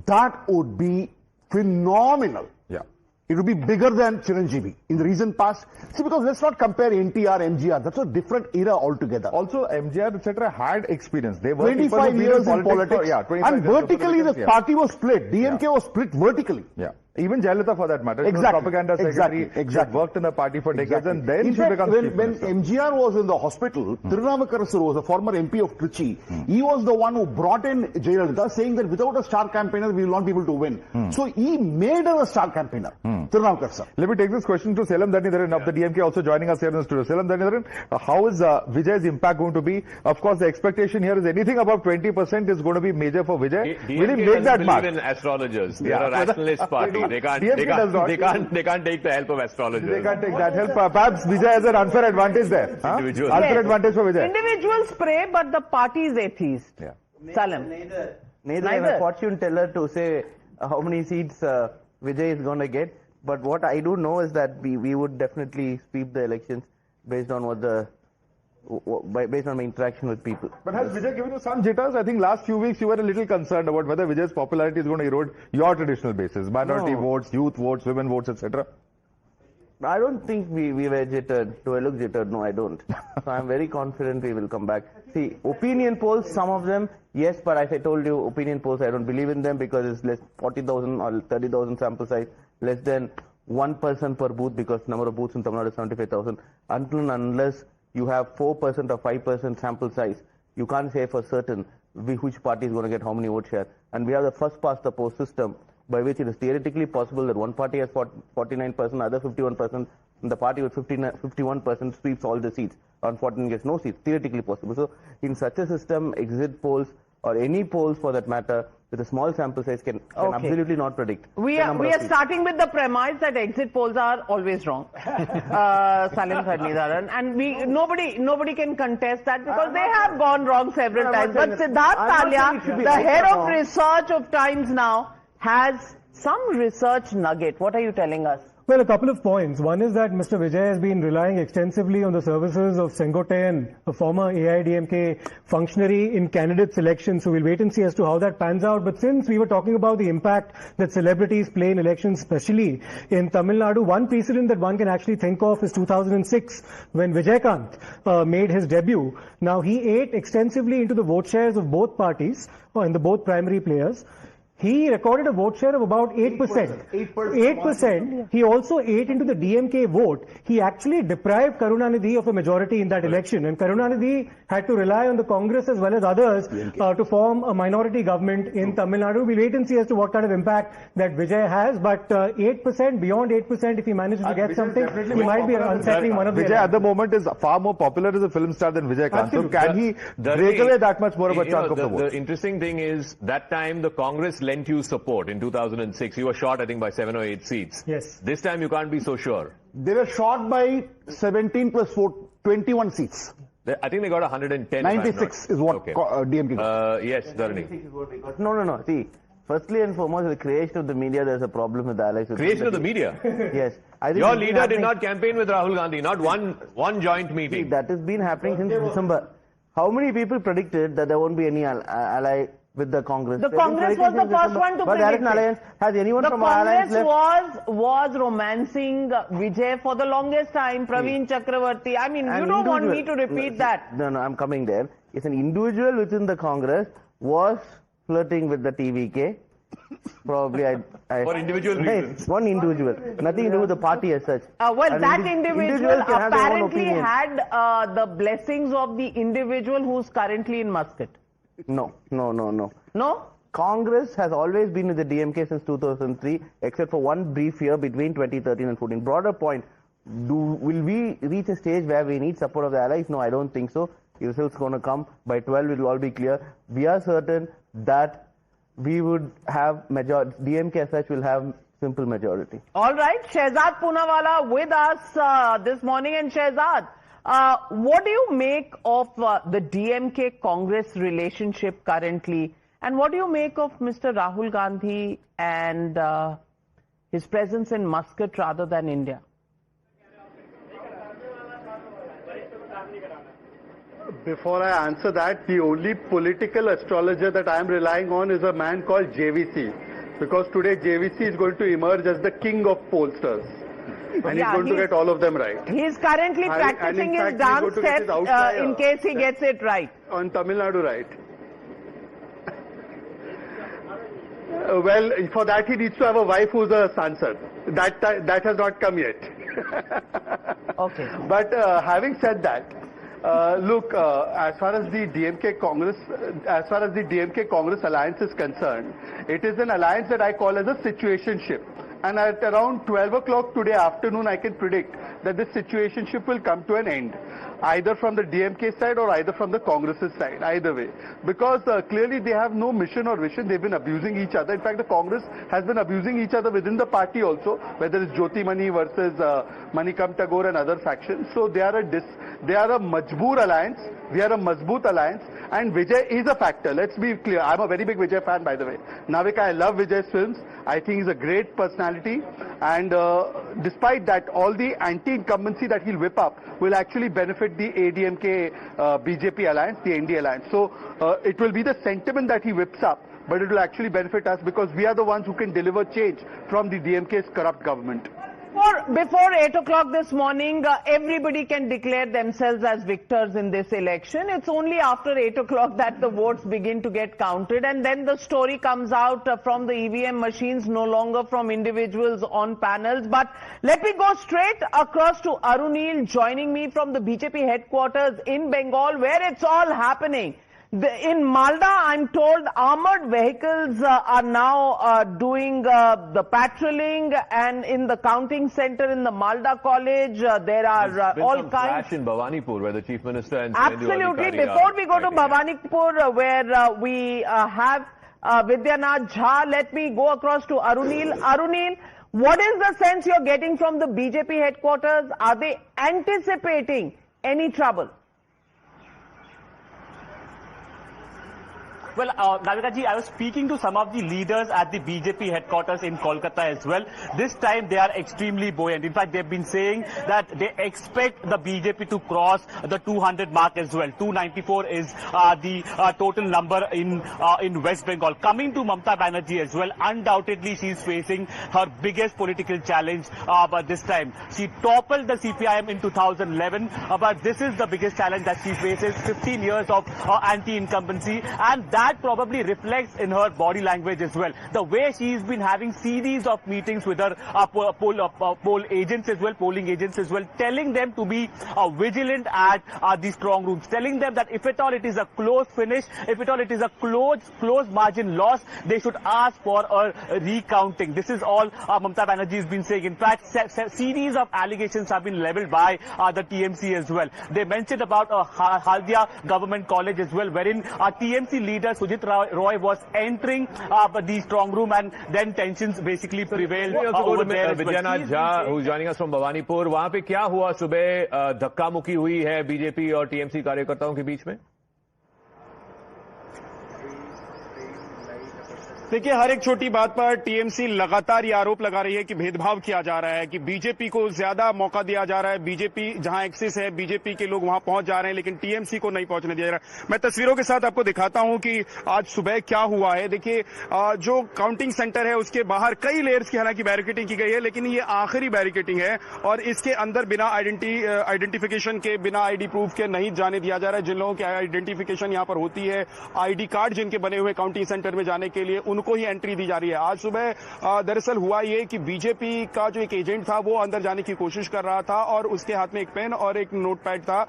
Speaker 10: that would be phenomenal.
Speaker 20: Yeah.
Speaker 10: It would be bigger than Chiranjeevi in the recent past. See, because let's not compare NTR, MGR. That's a different era altogether.
Speaker 20: Also, MGR, etc. had experience. They were
Speaker 10: 25 years in politics.
Speaker 20: Yeah, 25
Speaker 10: and
Speaker 20: years
Speaker 10: vertically, the party was split. DMK was split vertically.
Speaker 20: Yeah. Even Jayalalitha, for that matter.
Speaker 10: Exactly.
Speaker 20: She was propaganda secretary.
Speaker 10: Exactly.
Speaker 20: She worked in the party for decades, and then
Speaker 10: in
Speaker 20: she
Speaker 10: fact,
Speaker 20: becomes
Speaker 10: when
Speaker 20: chief minister.
Speaker 10: MGR was in the hospital, Tirunavakarasuru was a former MP of Trichy. He was the one who brought in Jayalalitha, saying that without a star campaigner, we will not be able to win. So he made her a star campaigner, Tirunavakarasuru.
Speaker 20: Let me take this question to Selam Dhanidharan of the DMK, also joining us here in the studio. Selam Dhanidharan, how is Vijay's impact going to be? Of course, the expectation here is anything above 20% is going to be major for Vijay. Will he make that mark?
Speaker 8: Believe in astrologers. They are a rationalist party. They can't take the help of astrologers.
Speaker 20: They can't take that help. Perhaps Vijay has an unfair advantage there.
Speaker 8: Individual.
Speaker 20: Unfair advantage for Vijay.
Speaker 2: Individuals pray, but the party is atheist.
Speaker 20: Yeah.
Speaker 2: Salam.
Speaker 19: Neither I'm a fortune teller to say how many seats Vijay is going to get. But what I do know is that we would definitely sweep the elections based on based on my interaction with people.
Speaker 20: But has Vijay given you some jitters? I think last few weeks you were a little concerned about whether Vijay's popularity is going to erode your traditional bases, minority votes, youth votes, women votes, etc.
Speaker 19: I don't think we were jittered. Do I look jittered? No, I don't. So I'm very confident we will come back. See, opinion polls, some of them, yes, but as I told you, opinion polls, I don't believe in them because it's less 40,000 or 30,000 sample size, less than 1% per booth because number of booths in Tamil Nadu is 75,000. Until and unless you have 4% or 5% sample size, you can't say for certain which party is going to get how many vote share. And we have the first past the post system by which it is theoretically possible that one party has 49%, other 51%, and the party with 51% sweeps all the seats, and 14 gets no seats, theoretically possible. So in such a system, exit polls or any polls for that matter, with a small sample size can absolutely not predict.
Speaker 2: We are starting with the premise that exit polls are always wrong. Salim Dhanidharan, and nobody can contest that because they have gone wrong several times. But Siddharth Talia, the head of research of Times Now, has some research nugget. What are you telling us?
Speaker 21: Well, a couple of points. One is that Mr. Vijay has been relying extensively on the services of Sengoten, a former AIDMK functionary in candidate selection. So we'll wait and see as to how that pans out. But since we were talking about the impact that celebrities play in elections, especially in Tamil Nadu, one precedent that one can actually think of is 2006 when Vijaykant made his debut. Now, he ate extensively into the vote shares of both parties, or in the both primary players. He recorded a vote share of about 8%. 8%. He also ate into the DMK vote. He actually deprived Karunanidhi of a majority in that election. And Karunanidhi had to rely on the Congress as well as others to form a minority government in Tamil Nadu. We'll wait and see as to what kind of impact that Vijay has. But 8%, beyond 8%, if he manages to get something, he might be unsettling one of the
Speaker 20: Vijay at the moment is far more popular as a film star than Vijaykant. So can he break away that much more of a chunk of the vote?
Speaker 8: The interesting thing is that time the Congress lent you support in 2006. You were short, I think, by 7 or 8 seats.
Speaker 21: Yes.
Speaker 8: This time you can't be so sure.
Speaker 10: They were short by 17 plus 4, 21 seats.
Speaker 8: I think they got 110.
Speaker 10: 96 is what DMK got.
Speaker 8: Yes, Dharani.
Speaker 19: No. See, firstly and foremost, the creation of the media, there's a problem with the allies.
Speaker 8: Creation of the media?
Speaker 19: Yes. I think
Speaker 8: your leader did not campaign with Rahul Gandhi, not one joint meeting.
Speaker 19: See, that has been happening since December. How many people predicted that there won't be any ally with the Congress?
Speaker 2: The Congress was the first one to
Speaker 19: predict there is an alliance. Has anyone from our alliance left?
Speaker 2: The Congress was romancing Vijay for the longest time, Praveen Chakravarti. I mean, you don't want me to repeat that.
Speaker 19: No, I'm coming there. It's an individual within the Congress was flirting with the TVK. Probably
Speaker 8: for individual reasons.
Speaker 19: One individual. Nothing to do with the party as such.
Speaker 2: Well, that individual apparently had the blessings of the individual who's currently in Muscat.
Speaker 19: No.
Speaker 2: No?
Speaker 19: Congress has always been with the DMK since 2003, except for one brief year between 2013 and 14. Broader point, will we reach a stage where we need support of the allies? No, I don't think so. The results going to come. By 12, it will all be clear. We are certain that we would have majority. DMK as such will have simple majority.
Speaker 2: All right. Shehzad Poonawala with us this morning. And Shehzad, what do you make of the DMK-Congress relationship currently? And what do you make of Mr. Rahul Gandhi and his presence in Muscat rather than India?
Speaker 6: Before I answer that, the only political astrologer that I am relying on is a man called JVC. because today JVC is going to emerge as the king of pollsters. And he's going to get all of them right.
Speaker 2: He's currently practicing his dance steps in case he gets it right.
Speaker 6: On Tamil Nadu, right. Well, for that he needs to have a wife who's a Sansad. That has not come yet.
Speaker 2: Okay.
Speaker 6: But having said that, look, as far as the DMK Congress alliance is concerned, it is an alliance that I call as a situationship. And at around 12 o'clock today afternoon, I can predict that this situationship will come to an end, either from the DMK side or either from the Congress's side, either way. Because clearly they have no mission or vision. They've been abusing each other. In fact, the Congress has been abusing each other within the party also, whether it's Jyoti Mani versus Manikam Tagore and other factions. So they are a Majboor alliance. We are a Mazboot alliance. And Vijay is a factor. Let's be clear. I'm a very big Vijay fan, by the way. Navika, I love Vijay's films. I think he's a great personality. And despite that, all the anti-incumbency that he'll whip up will actually benefit the ADMK BJP alliance, the ND alliance. So it will be the sentiment that he whips up, but it will actually benefit us because we are the ones who can deliver change from the DMK's corrupt government.
Speaker 2: Before 8 o'clock this morning, everybody can declare themselves as victors in this election. It's only after 8 o'clock that the votes begin to get counted, and then the story comes out from the EVM machines, no longer from individuals on panels. But let me go straight across to Arunil, joining me from the BJP headquarters in Bengal, where it's all happening. In Malda, I'm told armored vehicles are now doing the patrolling, and in the counting center in the Malda college, there are all kinds.
Speaker 8: Crash in Bhawanipur, where the Chief Minister and
Speaker 2: absolutely. Before we go to Bhawanipur, where we have Vidyanath Jha, let me go across to Arunil. Arunil, what is the sense you're getting from the BJP headquarters? Are they anticipating any trouble?
Speaker 12: Well, Navika ji, I was speaking to some of the leaders at the BJP headquarters in Kolkata as well. This time they are extremely buoyant. In fact, they've been saying that they expect the BJP to cross the 200 mark as well. 294 is the total number in West Bengal. Coming to Mamata Banerjee as well, undoubtedly she's facing her biggest political challenge but this time. She toppled the CPIM in 2011, but this is the biggest challenge that she faces. 15 years of anti-incumbency, and that probably reflects in her body language as well. The way she's been having series of meetings with her polling agents as well, telling them to be vigilant at the strong rooms, telling them that if at all it is a close finish, if at all it is a close margin loss, they should ask for a recounting. This is all Mamata Banerjee has been saying. In fact, series of allegations have been leveled by the TMC as well. They mentioned about Haldia Government College as well, wherein TMC leader Sujit Roy was entering the strong room, and then tensions basically prevailed over there.
Speaker 8: Vidyanath Jha, who's joining us from Bhawanipur, वहाँ पे क्या हुआ सुबह? धक्का मुक्की हुई है BJP और टीएमसी कार्यकर्ताओं के बीच में?
Speaker 1: देखिए, हर एक छोटी बात पर टीएमसी लगातार ये आरोप लगा रही है कि भेदभाव किया जा रहा है, कि बीजेपी को ज्यादा मौका दिया जा रहा है, बीजेपी जहां एक्सेस है बीजेपी के लोग वहां पहुंच जा रहे हैं, लेकिन टीएमसी को नहीं पहुंचने दिया जा रहा है। मैं तस्वीरों के साथ आपको दिखाता हूं कि आज सुबह क्या हुआ है। देखिए, जो काउंटिंग सेंटर है उसके बाहर कई लेयर्स की हालांकि बैरिकेडिंग की गई है, लेकिन ये आखिरी बैरिकेडिंग है और इसके अंदर बिना आइडेंटिफिकेशन के, बिना आईडी प्रूफ के नहीं जाने दिया जा रहा है। जिन लोगों की आइडेंटिफिकेशन यहां पर होती है, आईडी कार्ड जिनके बने हुए काउंटिंग सेंटर में जाने के लिए, उनको ही एंट्री दी जा रही है। आज सुबह दरअसल हुआ ये कि बीजेपी का जो एक एजेंट था वो अंदर जाने की कोशिश कर रहा था और उसके हाथ में एक पेन और एक नोटपैड था,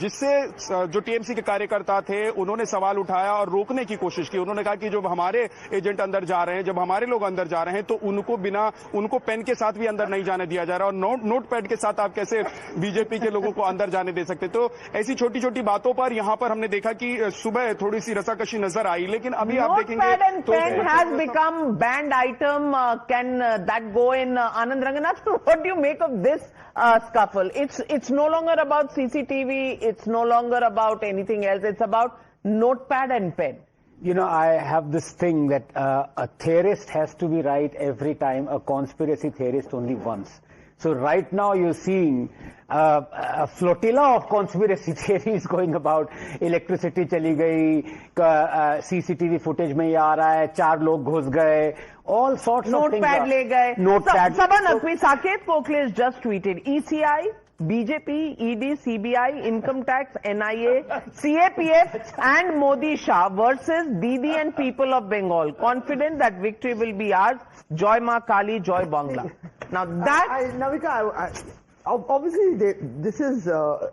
Speaker 1: जिससे जो टीएमसी के कार्यकर्ता थे उन्होंने सवाल उठाया और रोकने की कोशिश की। उन्होंने कहा कि जब हमारे एजेंट अंदर जा रहे हैं, जब हमारे लोग अंदर जा रहे हैं, तो उनको पेन के साथ भी अंदर नहीं जाने दिया जा रहा और नोटपैड के साथ आप कैसे बीजेपी के लोगों को अंदर जाने दे सकते। तो ऐसी छोटी छोटी बातों पर यहां पर हमने देखा कि सुबह थोड़ी सी रसाकशी नजर आई, लेकिन अभी आप देखेंगे तो
Speaker 2: become banned item. Can that go in Anand Ranganath? What do you make of this scuffle? It's no longer about CCTV. It's no longer about anything else. It's about notepad and pen.
Speaker 18: You know, I have this thing that a theorist has to be right every time, a conspiracy theorist only once. So right now you're seeing a flotilla of conspiracy theories going about. Electricity chali gayi, CCTV footage mein aa raha hai, 4 log ghus gaye, all sorts of things.
Speaker 2: Notepad le gaye.
Speaker 18: Notepad.
Speaker 2: Saban, Saket Pokhle has just tweeted, ECI, BJP, ED, CBI, Income Tax, NIA, CAPF and Modi Shah versus Didi and people of Bengal. Confident that victory will be ours. Joy Ma Kali, Joy Bangla. Now that...
Speaker 3: Navika, obviously this is the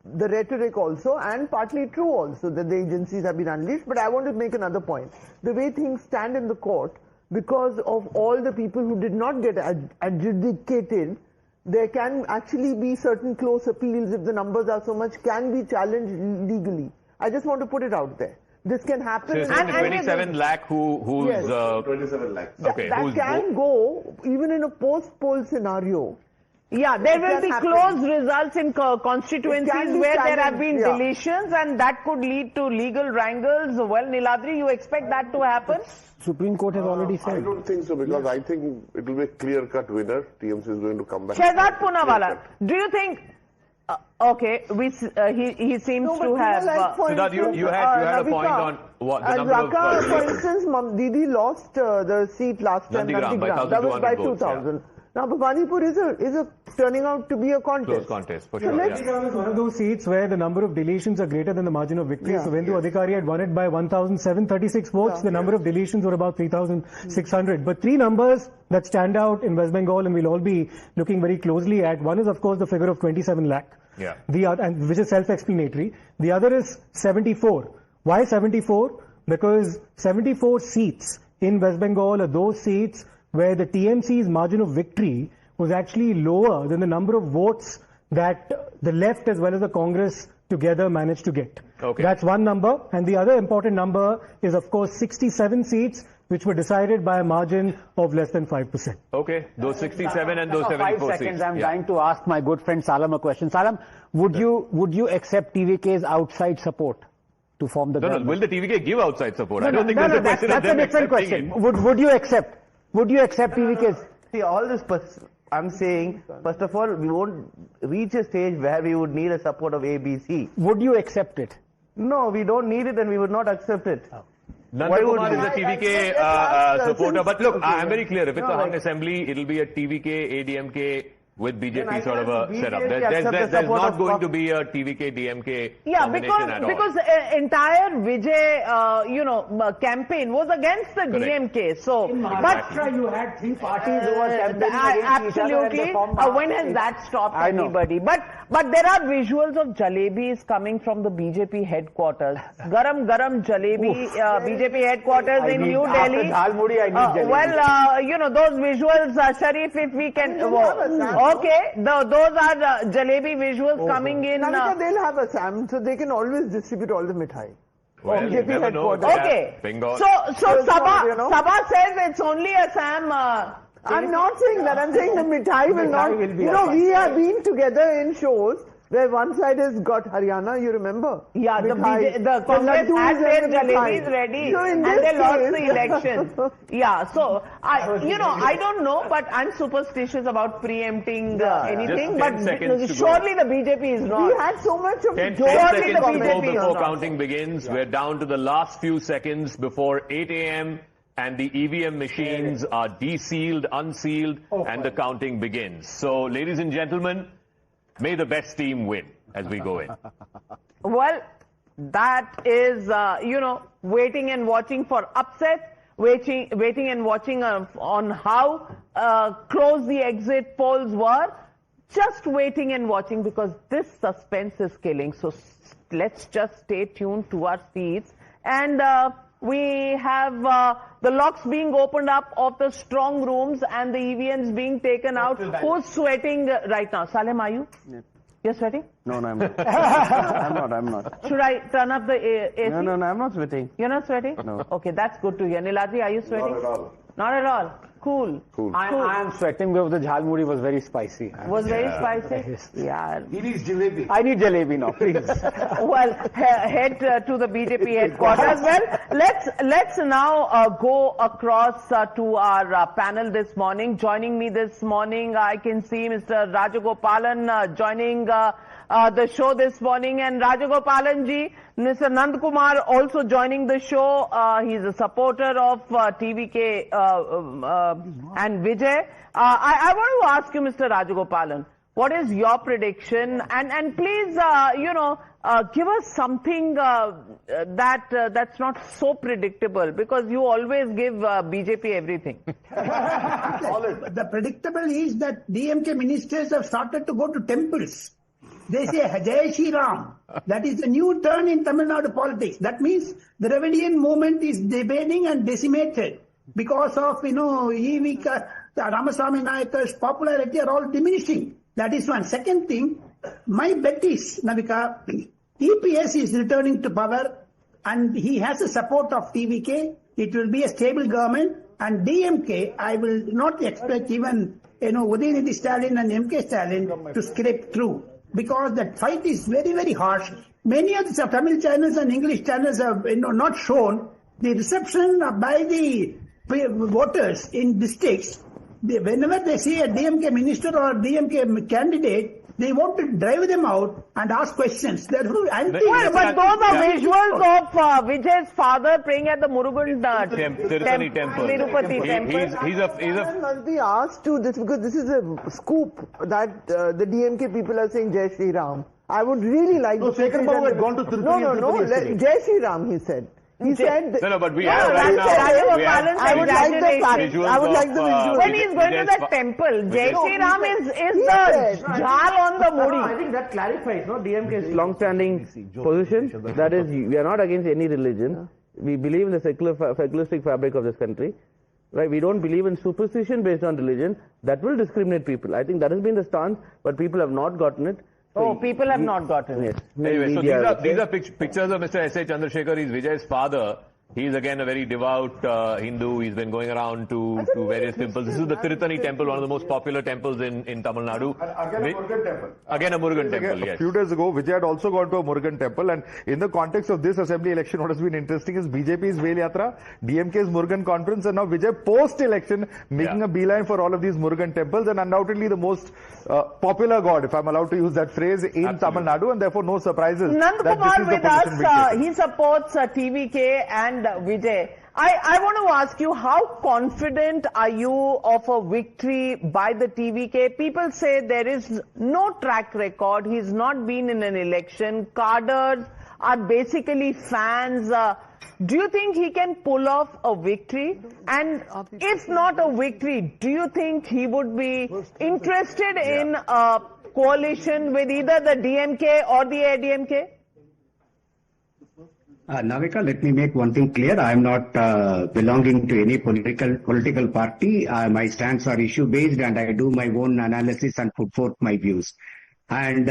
Speaker 3: rhetoric also, and partly true also, that the agencies have been unleashed. But I want to make another point. The way things stand in the court, because of all the people who did not get adjudicated, there can actually be certain close appeals, if the numbers are so much, can be challenged legally. I just want to put it out there. This can happen.
Speaker 8: So and 27 lakh who's...
Speaker 3: Yes.
Speaker 9: 27 lakhs.
Speaker 8: Okay.
Speaker 3: That can go, even in a post-poll scenario.
Speaker 2: Yeah, there will be close results in constituencies where there have been deletions, and that could lead to legal wrangles. Well, Niladri, you expect that to happen?
Speaker 4: Supreme Court has already said.
Speaker 9: I don't think so, because I think it will be a clear-cut winner. TMC is going to come back.
Speaker 2: Shehzad Poonawala, do you think... okay, he seems to have...
Speaker 8: Siddharth, you had a point on what the number of...
Speaker 3: for instance, Didi lost the seat last time.
Speaker 8: Nandigram,
Speaker 3: that was by 2,000.
Speaker 8: Yeah.
Speaker 3: Now, Bhavanipur is turning out to be a contest.
Speaker 8: Close contest, for sure.
Speaker 21: Nandigram is one of those seats where the number of deletions are greater than the margin of victory. So Vendu Adhikari had won it by 1,736 votes. The number of deletions were about 3,600. But 3 numbers that stand out in West Bengal and we'll all be looking very closely at. One is, of course, the figure of 27 lakh.
Speaker 8: Yeah.
Speaker 21: And which is self-explanatory. The other is 74. Why 74? Because 74 seats in West Bengal are those seats where the TMC's margin of victory was actually lower than the number of votes that the left as well as the Congress together managed to get.
Speaker 8: Okay.
Speaker 21: That's one number. And the other important number is, of course, 67 seats which were decided by a margin of less than 5%.
Speaker 8: Okay, those 67 and those 74
Speaker 18: 5 seconds,
Speaker 8: seats.
Speaker 18: I'm trying to ask my good friend Salam a question. Salam, would you accept TVK's outside support to form the government?
Speaker 8: No, will the TVK give outside support?
Speaker 18: No,
Speaker 8: I don't think there's a question of
Speaker 18: that's a
Speaker 8: them
Speaker 18: different
Speaker 8: accepting
Speaker 18: question.
Speaker 8: it.
Speaker 18: Would you accept? Would you accept TVK's?
Speaker 7: See, all this, I'm saying, first of all, we won't reach a stage where we would need a support of ABC.
Speaker 18: Would you accept it?
Speaker 7: No, we don't need it and we would not accept it.
Speaker 8: Nandakumar is a TVK supporter, but look, I'm very clear. If it's a hung assembly, it'll be a TVK, ADMK with BJP sort of a setup. There's not going to be a TVK, DMK combination at all.
Speaker 2: Because the entire Vijay, campaign was against the DMK. So,
Speaker 4: but you had 3 parties who were campaigning against each other.
Speaker 2: Absolutely. When has that stopped anybody? But there are visuals of jalebis coming from the BJP headquarters. Garam jalebi, BJP headquarters in New Delhi.
Speaker 18: After Dhalmudi, I need jalebi.
Speaker 2: Those visuals, Sharif, if we can... Okay, those are jalebbi visuals coming in.
Speaker 3: Navika, they'll have Assam, so they can always distribute all the mithai.
Speaker 8: Well, you never know.
Speaker 2: Okay.
Speaker 8: Bengal.
Speaker 2: So Sabha says it's only Assam.
Speaker 3: I'm not saying that. I'm saying the mithai will not. We have been together in shows where one side has got Haryana, you remember?
Speaker 2: Yeah, the Congress had their jalebis ready and they lost the election. Yeah, so I don't know, but I'm superstitious about preempting anything. But surely the BJP is not.
Speaker 3: We had so much of
Speaker 8: 10 seconds before counting begins. We're down to the last few seconds before 8 a.m. and the EVM machines are desealed, unsealed, and the counting begins. So, ladies and gentlemen, may the best team win as we go in.
Speaker 2: Well, that is, waiting and watching for upset, waiting and watching on how close the exit polls were. Just waiting and watching, because this suspense is killing. So let's just stay tuned to our seats. And we have the locks being opened up of the strong rooms and the EVMs being taken out. Who's sweating right now? Salem, are you?
Speaker 11: Yeah.
Speaker 2: You're sweating?
Speaker 11: No, I'm not. I'm not.
Speaker 2: Should I turn up the AC?
Speaker 11: No, I'm not sweating.
Speaker 2: You're not sweating?
Speaker 11: No.
Speaker 2: Okay, that's good to hear. Niladri, are you sweating?
Speaker 9: Not at all.
Speaker 2: Not at all. Cool.
Speaker 18: I am sweating because the jhalmuri was very spicy.
Speaker 2: Was very spicy? Yeah.
Speaker 18: He needs jalebi. I need jalebi now, please.
Speaker 2: Well, head to the BJP headquarters. Well, let's now go across to our panel this morning. Joining me this morning, I can see Mr. Rajagopalan joining the show this morning, and Rajagopalan ji, Mr. Nand Kumar also joining the show. He's a supporter of TVK and Vijay. I want to ask you, Mr. Rajagopalan, what is your prediction? And please, give us something that's not so predictable, because you always give BJP everything.
Speaker 13: The predictable is that DMK ministers have started to go to temples. They say Jai Shri Ram. That is a new turn in Tamil Nadu politics. That means the Dravidian movement is debating and decimated because of, EVK, Ramaswamy Nayaka's popularity are all diminishing. That is one. Second thing, my bet is, Navika, EPS is returning to power and he has the support of TVK. It will be a stable government, and DMK, I will not expect even, Udayanithi Stalin and MK Stalin to scrape through, because that fight is very, very harsh. Many of the Tamil channels and English channels have not shown the reception by the voters in districts. Whenever they see a DMK minister or DMK candidate, they want to drive them out and ask questions. They're anti.
Speaker 2: But those are visuals of Vijay's father praying at the Murugan
Speaker 8: Tirupati temple.
Speaker 2: Tirupati temple.
Speaker 3: He must be asked to this, because this is a scoop that the DMK people are saying Jai Shri Ram. I would really like to.
Speaker 10: Shekhar Babu had gone to Tirupati.
Speaker 3: No. Jai Shri Ram, he said. He said.
Speaker 8: No, but we have right now.
Speaker 3: I would like the visuals.
Speaker 2: When he's going to the temple, Jai Shri Ram is the jhal on the mudi.
Speaker 11: I think that clarifies, DMK's long-standing position. That is, we are not against any religion. We believe in the secularistic fabric of this country. Right? We don't believe in superstition based on religion. That will discriminate people. I think that has been the stance, but people have not gotten it.
Speaker 2: People have not gotten it.
Speaker 8: Anyway, so these are pictures of Mr. S.A. Chandrasekhar. He's Vijay's father. He's again a very devout Hindu. He's been going around to various temples. This is the Tirupati temple, one of the most popular temples in Tamil Nadu.
Speaker 20: Again a Murugan temple.
Speaker 8: Again a Murugan temple, yes.
Speaker 20: A few days ago, Vijay had also gone to a Murugan temple, and in the context of this assembly election, what has been interesting is BJP's Veil Yatra, DMK's Murugan conference, and now Vijay post-election making a beeline for all of these Murugan temples, and undoubtedly the most popular god, if I'm allowed to use that phrase, in Tamil Nadu, and therefore no surprises.
Speaker 2: Nand Kumar with us, he supports TVK and Vijay. I want to ask you, how confident are you of a victory by the TVK? People say there is no track record. He's not been in an election. Cadres are basically fans. Do you think he can pull off a victory? And if not a victory, do you think he would be interested in a coalition with either the DMK or the ADMK?
Speaker 22: Navika, let me make one thing clear. I am not belonging to any political party. My stance are issue-based, and I do my own analysis and put forth my views. And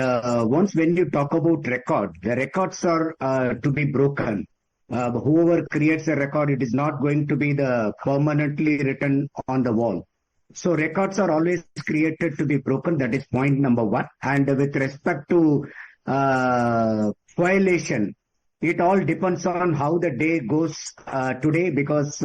Speaker 22: once when you talk about record, the records are to be broken. Whoever creates a record, it is not going to be the permanently written on the wall. So records are always created to be broken. That is point number one. And with respect to coalition, it all depends on how the day goes today, because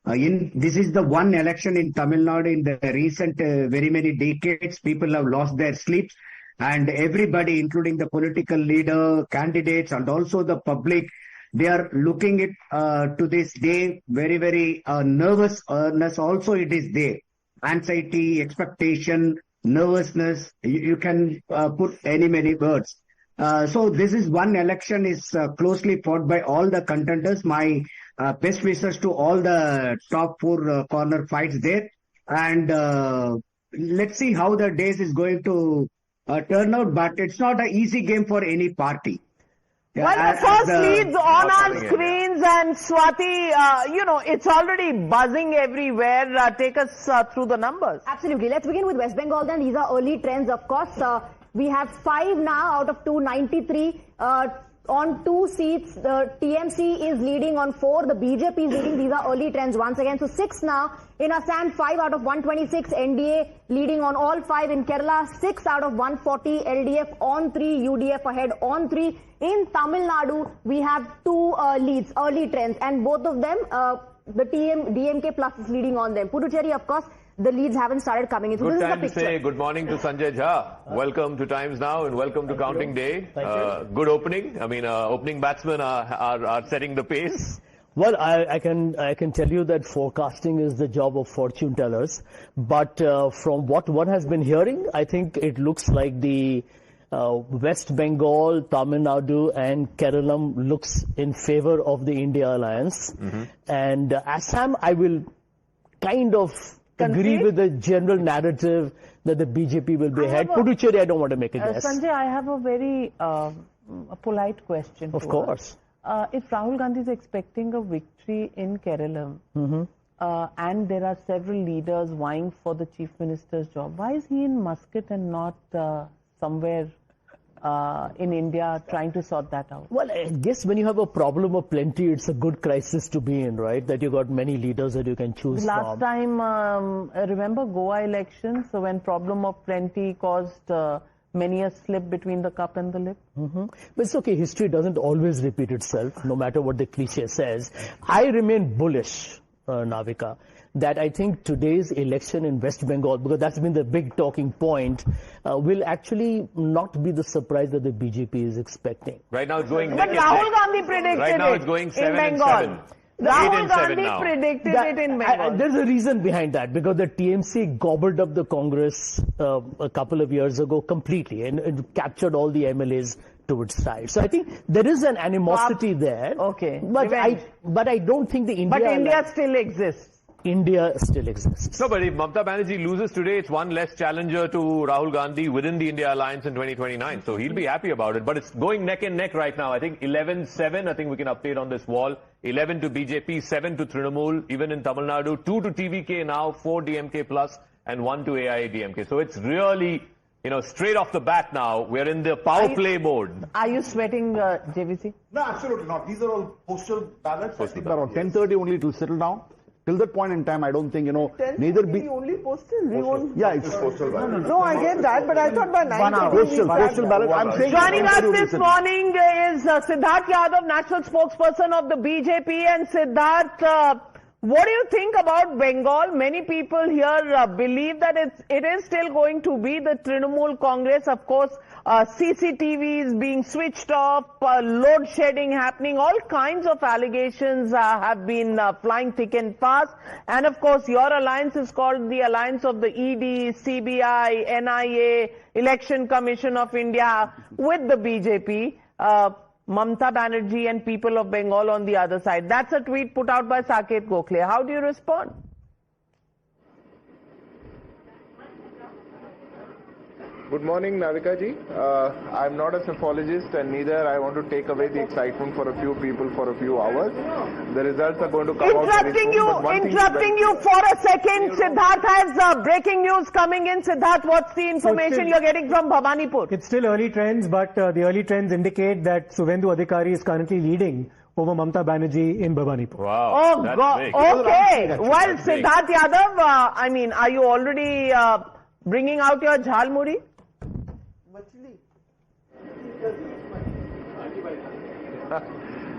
Speaker 22: this is the one election in Tamil Nadu in the recent very many decades. People have lost their sleeps, and everybody, including the political leader, candidates, and also the public, they are looking it to this day very, very nervousness also it is there. Anxiety, expectation, nervousness, you can put many words. So this is one election is closely fought by all the contenders. My best wishes to all the top four corner fights there. And let's see how the days is going to turn out. But it's not an easy game for any party.
Speaker 2: Well, the first leads on our screens, and Swati, it's already buzzing everywhere. Take us through the numbers.
Speaker 23: Absolutely. Let's begin with West Bengal then. These are early trends, of course. We have 5 now out of 293.
Speaker 14: on 2 seats. The TMC is leading on 4. The BJP is leading. These are early trends once again. So 6 now. In Assam, 5 out of 126. NDA leading on all 5. In Kerala, 6 out of 140. LDF on 3. UDF ahead on 3. In Tamil Nadu, we have 2 leads, early trends. And both of them, the DMK plus is leading on them. Puducherry, of course, the leads haven't started coming in. So
Speaker 8: Good
Speaker 14: this is the
Speaker 8: time to
Speaker 14: picture.
Speaker 8: say good morning to Sanjay Jha. Welcome to Times Now and welcome to Counting Day. Good opening. I mean, opening batsmen are setting the pace.
Speaker 15: Well, I can tell you that forecasting is the job of fortune tellers. But from what one has been hearing, I think it looks like the West Bengal, Tamil Nadu and Kerala looks in favor of the India alliance. And Assam, I will kind of agree with the general narrative that the BJP will be ahead. Puducherry, I don't want to make a guess.
Speaker 2: Sanjay, I have a very a polite question.
Speaker 15: Of course.
Speaker 2: If Rahul Gandhi is expecting a victory in Kerala, and there are several leaders vying for the chief minister's job, why is he in Muscat and not somewhere in India trying to sort that out?
Speaker 15: Well, I guess when you have a problem of plenty, it's a good crisis to be in, right? That you got many leaders that you can choose
Speaker 2: Last
Speaker 15: from.
Speaker 2: time, remember Goa elections, so when problem of plenty caused many a slip between the cup and the lip?
Speaker 15: But it's okay, history doesn't always repeat itself, no matter what the cliche says. I remain bullish, Navika, that I think today's election in West Bengal, because that's been the big talking point, will actually not be the surprise that the BJP is expecting.
Speaker 8: Right now it's going
Speaker 2: But
Speaker 8: neck and
Speaker 2: Rahul
Speaker 8: neck.
Speaker 2: Gandhi predicted
Speaker 8: Right now
Speaker 2: it
Speaker 8: it's going
Speaker 2: in
Speaker 8: 7 and
Speaker 2: Bengal.
Speaker 8: 7.
Speaker 2: Rahul
Speaker 8: 8 and 7
Speaker 2: Gandhi
Speaker 8: now.
Speaker 2: predicted it in Bengal.
Speaker 15: There's a reason behind that, because the TMC gobbled up the Congress a couple of years ago completely and captured all the MLAs to its side. So I think there is an animosity there.
Speaker 2: Okay.
Speaker 15: But I don't think the India...
Speaker 2: But India still exists.
Speaker 15: India still exists.
Speaker 8: No, but if Mamata Banerjee loses today, it's one less challenger to Rahul Gandhi within the India alliance in 2029. So he'll be happy about it. But it's going neck and neck right now. I think 11-7, I think we can update on this wall. 11 to BJP, 7 to Trinamool, even in Tamil Nadu, 2 to TVK now, 4 DMK plus, and 1 to AIADMK. So it's really, straight off the bat now, we're in the power play mode.
Speaker 2: Are you sweating, JVC?
Speaker 10: No, absolutely not. These are all postal ballots. I think around 10:30 only it will settle down. Till that point in time, I don't think, neither be...
Speaker 3: only postal?
Speaker 10: Yeah, it's postal ballot.
Speaker 3: No, I get that, but I thought by 9:30
Speaker 10: Postal ballot. I'm saying...
Speaker 2: Joining us this morning is Siddharth Yadav, national spokesperson of the BJP. And Siddharth, what do you think about Bengal? Many people here believe that it is still going to be the Trinamool Congress. Of course, CCTV is being switched off, load shedding happening, all kinds of allegations have been flying thick and fast. And of course, your alliance is called the Alliance of the ED, CBI, NIA, Election Commission of India with the BJP. Mamata Banerjee and people of Bengal on the other side. That's a tweet put out by Saket Gokhale. How do you respond?
Speaker 23: Good morning, Navika ji. I'm not a psephologist and neither I want to take away the excitement for a few people for a few hours. The results are going to come out very soon.
Speaker 2: Interrupting you for a second. Siddharth has breaking news coming in. Siddharth, what's the information you're getting from Bhavanipur?
Speaker 21: It's still early trends, but the early trends indicate that Suvendu Adhikari is currently leading over Mamata Banerjee in Bhavanipur.
Speaker 8: Wow.
Speaker 2: Oh, God. Okay. Well, Siddharth Yadav, are you already bringing out your jhalmuri?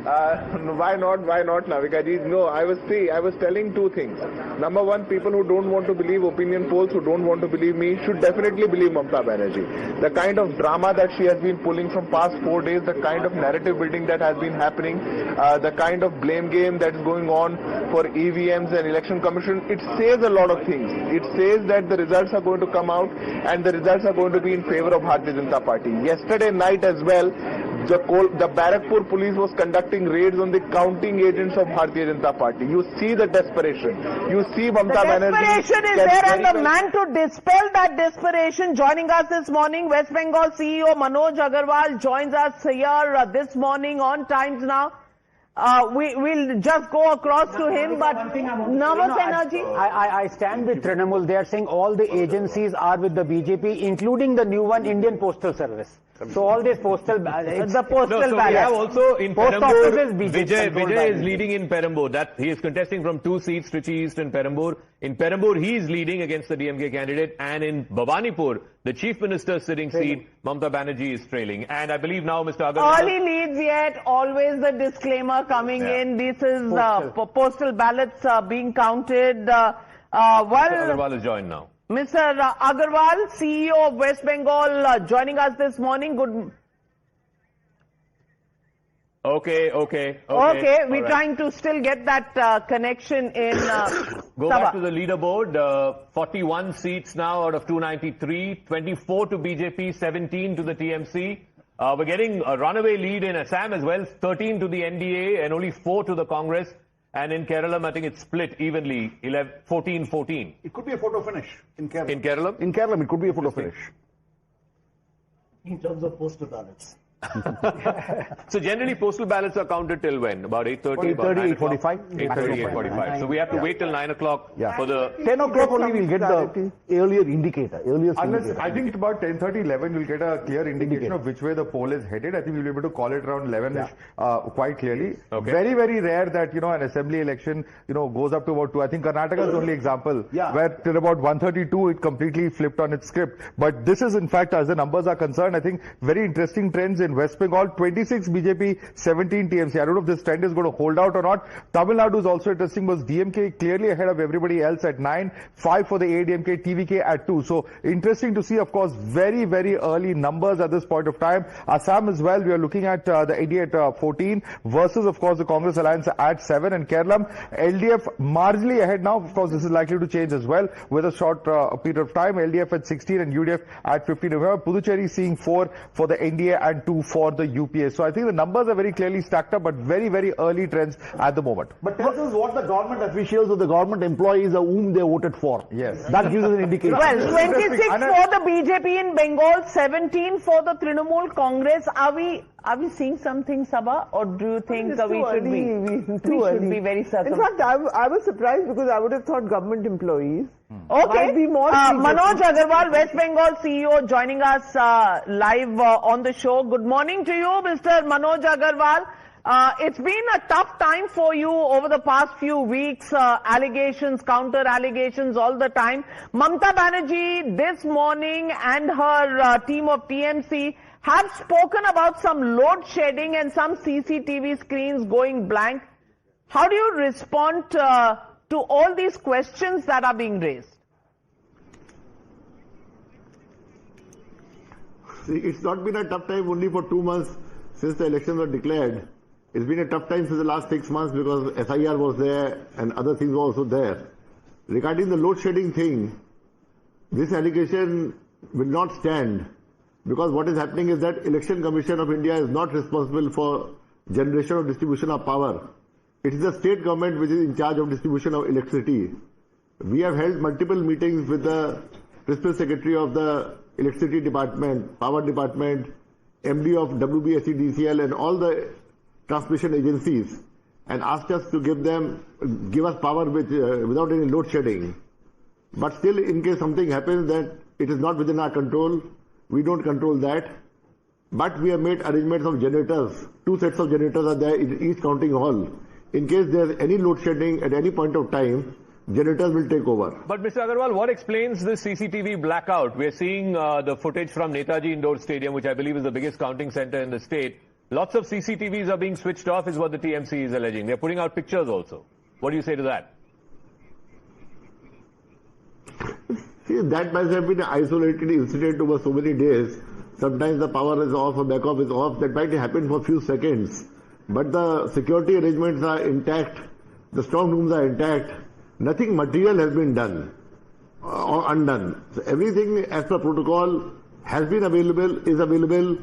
Speaker 23: Why not, Navika ji? No, I was telling two things. Number one, people who don't want to believe opinion polls, who don't want to believe me, should definitely believe Mamata Banerjee. The kind of drama that she has been pulling from past 4 days, the kind of narrative building that has been happening, the kind of blame game that is going on for EVMs and election commission, it says a lot of things. It says that the results are going to come out and the results are going to be in favor of Bharatiya Janata Party. Yesterday night as well, the Barakpur police was conducting raids on the counting agents of Bharatiya Janata Party. You see the desperation. You see Mamata Banerjee.
Speaker 2: Desperation is there, and the man to dispel that desperation, joining us this morning, West Bengal CEO Manoj Agarwal joins us here this morning on Times Now. we'll just go across to him, but nervous energy.
Speaker 18: I stand with Trinamool. They are saying all the agencies are with the BJP, including the new one, Indian Postal Service. So all these postal ballots.
Speaker 2: The postal
Speaker 8: so
Speaker 2: ballot.
Speaker 8: we have also in
Speaker 18: Post
Speaker 8: Perambur,
Speaker 18: offices, BJP
Speaker 8: Vijay is leading in Perambur. That he is contesting from 2 seats, Trichy East and Perambur. In Perambur, he is leading against the DMK candidate, and in Bhawanipur, the Chief Minister's sitting seat, Mamta Banerjee is trailing. And I believe now Mr. Agarwal...
Speaker 2: Early leads yet, always the disclaimer coming in. This is postal ballots being counted.
Speaker 8: Mr. Agarwal is joined now.
Speaker 2: Mr. Agarwal, CEO of West Bengal, joining us this morning. Good.
Speaker 8: Okay.
Speaker 2: We're trying to still get that connection in.
Speaker 8: Go back to the leaderboard. 41 seats now out of 293. 24 to BJP, 17 to the TMC. We're getting a runaway lead in Assam as well. 13 to the NDA and only 4 to the Congress. And in Kerala, I think it's split evenly, 14-14.
Speaker 10: It could be a photo finish in Kerala.
Speaker 8: In Kerala?
Speaker 10: In Kerala, it could be a photo finish.
Speaker 15: In terms of postal ballots.
Speaker 8: So generally postal ballots are counted till when? About 8:30?
Speaker 10: 8:30, 8:45.
Speaker 8: 8:30, 8:45. So we have to wait till 9 o'clock for the...
Speaker 10: 10 o'clock only we'll get the earlier indicator.
Speaker 20: Unless, I think about 10:30, 11 we'll get a clear indication of which way the poll is headed. I think we'll be able to call it around 11ish quite clearly.
Speaker 8: Okay.
Speaker 20: Very, very rare that, an assembly election, goes up to about 2. I think Karnataka is the only example where till about 132 it completely flipped on its script. But this is in fact, as the numbers are concerned, I think very interesting trends in West Bengal. 26 BJP, 17 TMC. I don't know if this trend is going to hold out or not. Tamil Nadu is also interesting, was DMK clearly ahead of everybody else at 9, 5 for the ADMK, TVK at 2. So interesting to see, of course, very, very early numbers at this point of time. Assam as well, we are looking at the NDA at 14 versus, of course, the Congress Alliance at 7. And Kerala, LDF marginally ahead now. Of course, this is likely to change as well with a short period of time. LDF at 16 and UDF at 15. Remember, Puducherry seeing 4 for the NDA and 2 for the UPA. So I think the numbers are very clearly stacked up, but very, very early trends at the moment.
Speaker 10: But tell us what the government officials or the government employees are whom they voted for.
Speaker 20: Yes.
Speaker 10: That gives us an indication.
Speaker 2: Well, 26 for the BJP in Bengal, 17 for the Trinamool Congress. Are we seeing something, Sabha, or do you think we should be very certain?
Speaker 3: In fact, I was surprised because I would have thought government employees.
Speaker 2: Okay.
Speaker 3: Might be more
Speaker 2: Manoj Agarwal, West Bengal CEO, joining us live on the show. Good morning to you, Mr. Manoj Agarwal. It's been a tough time for you over the past few weeks. Allegations, counter allegations all the time. Mamta Banerjee this morning and her team of TMC have spoken about some load shedding and some CCTV screens going blank. How do you respond to all these questions that are being raised?
Speaker 9: See, it's not been a tough time only for 2 months since the elections were declared. It's been a tough time since the last 6 months because SIR was there and other things were also there. Regarding the load shedding thing, this allegation will not stand because what is happening is that Election Commission of India is not responsible for generation or distribution of power. It is the state government which is in charge of distribution of electricity. We have held multiple meetings with the Principal Secretary of the Electricity Department, Power Department, MD of WBSEDCL and all the transmission agencies and asked us to give us power without any load shedding. But still, in case something happens that it is not within our control, we don't control that. But we have made arrangements of generators. 2 sets of generators are there in each counting hall. In case there is any load shedding at any point of time, generators will take over.
Speaker 8: But Mr. Agarwal, what explains this CCTV blackout? We're seeing the footage from Netaji Indoor Stadium, which I believe is the biggest counting center in the state. Lots of CCTVs are being switched off is what the TMC is alleging. They're putting out pictures also. What do you say to that?
Speaker 9: See, that must have been an isolated incident over so many days. Sometimes the power is off or backup is off. That might happen for a few seconds. But the security arrangements are intact. The strong rooms are intact. Nothing material has been done or undone. So everything as per protocol has been available, is available.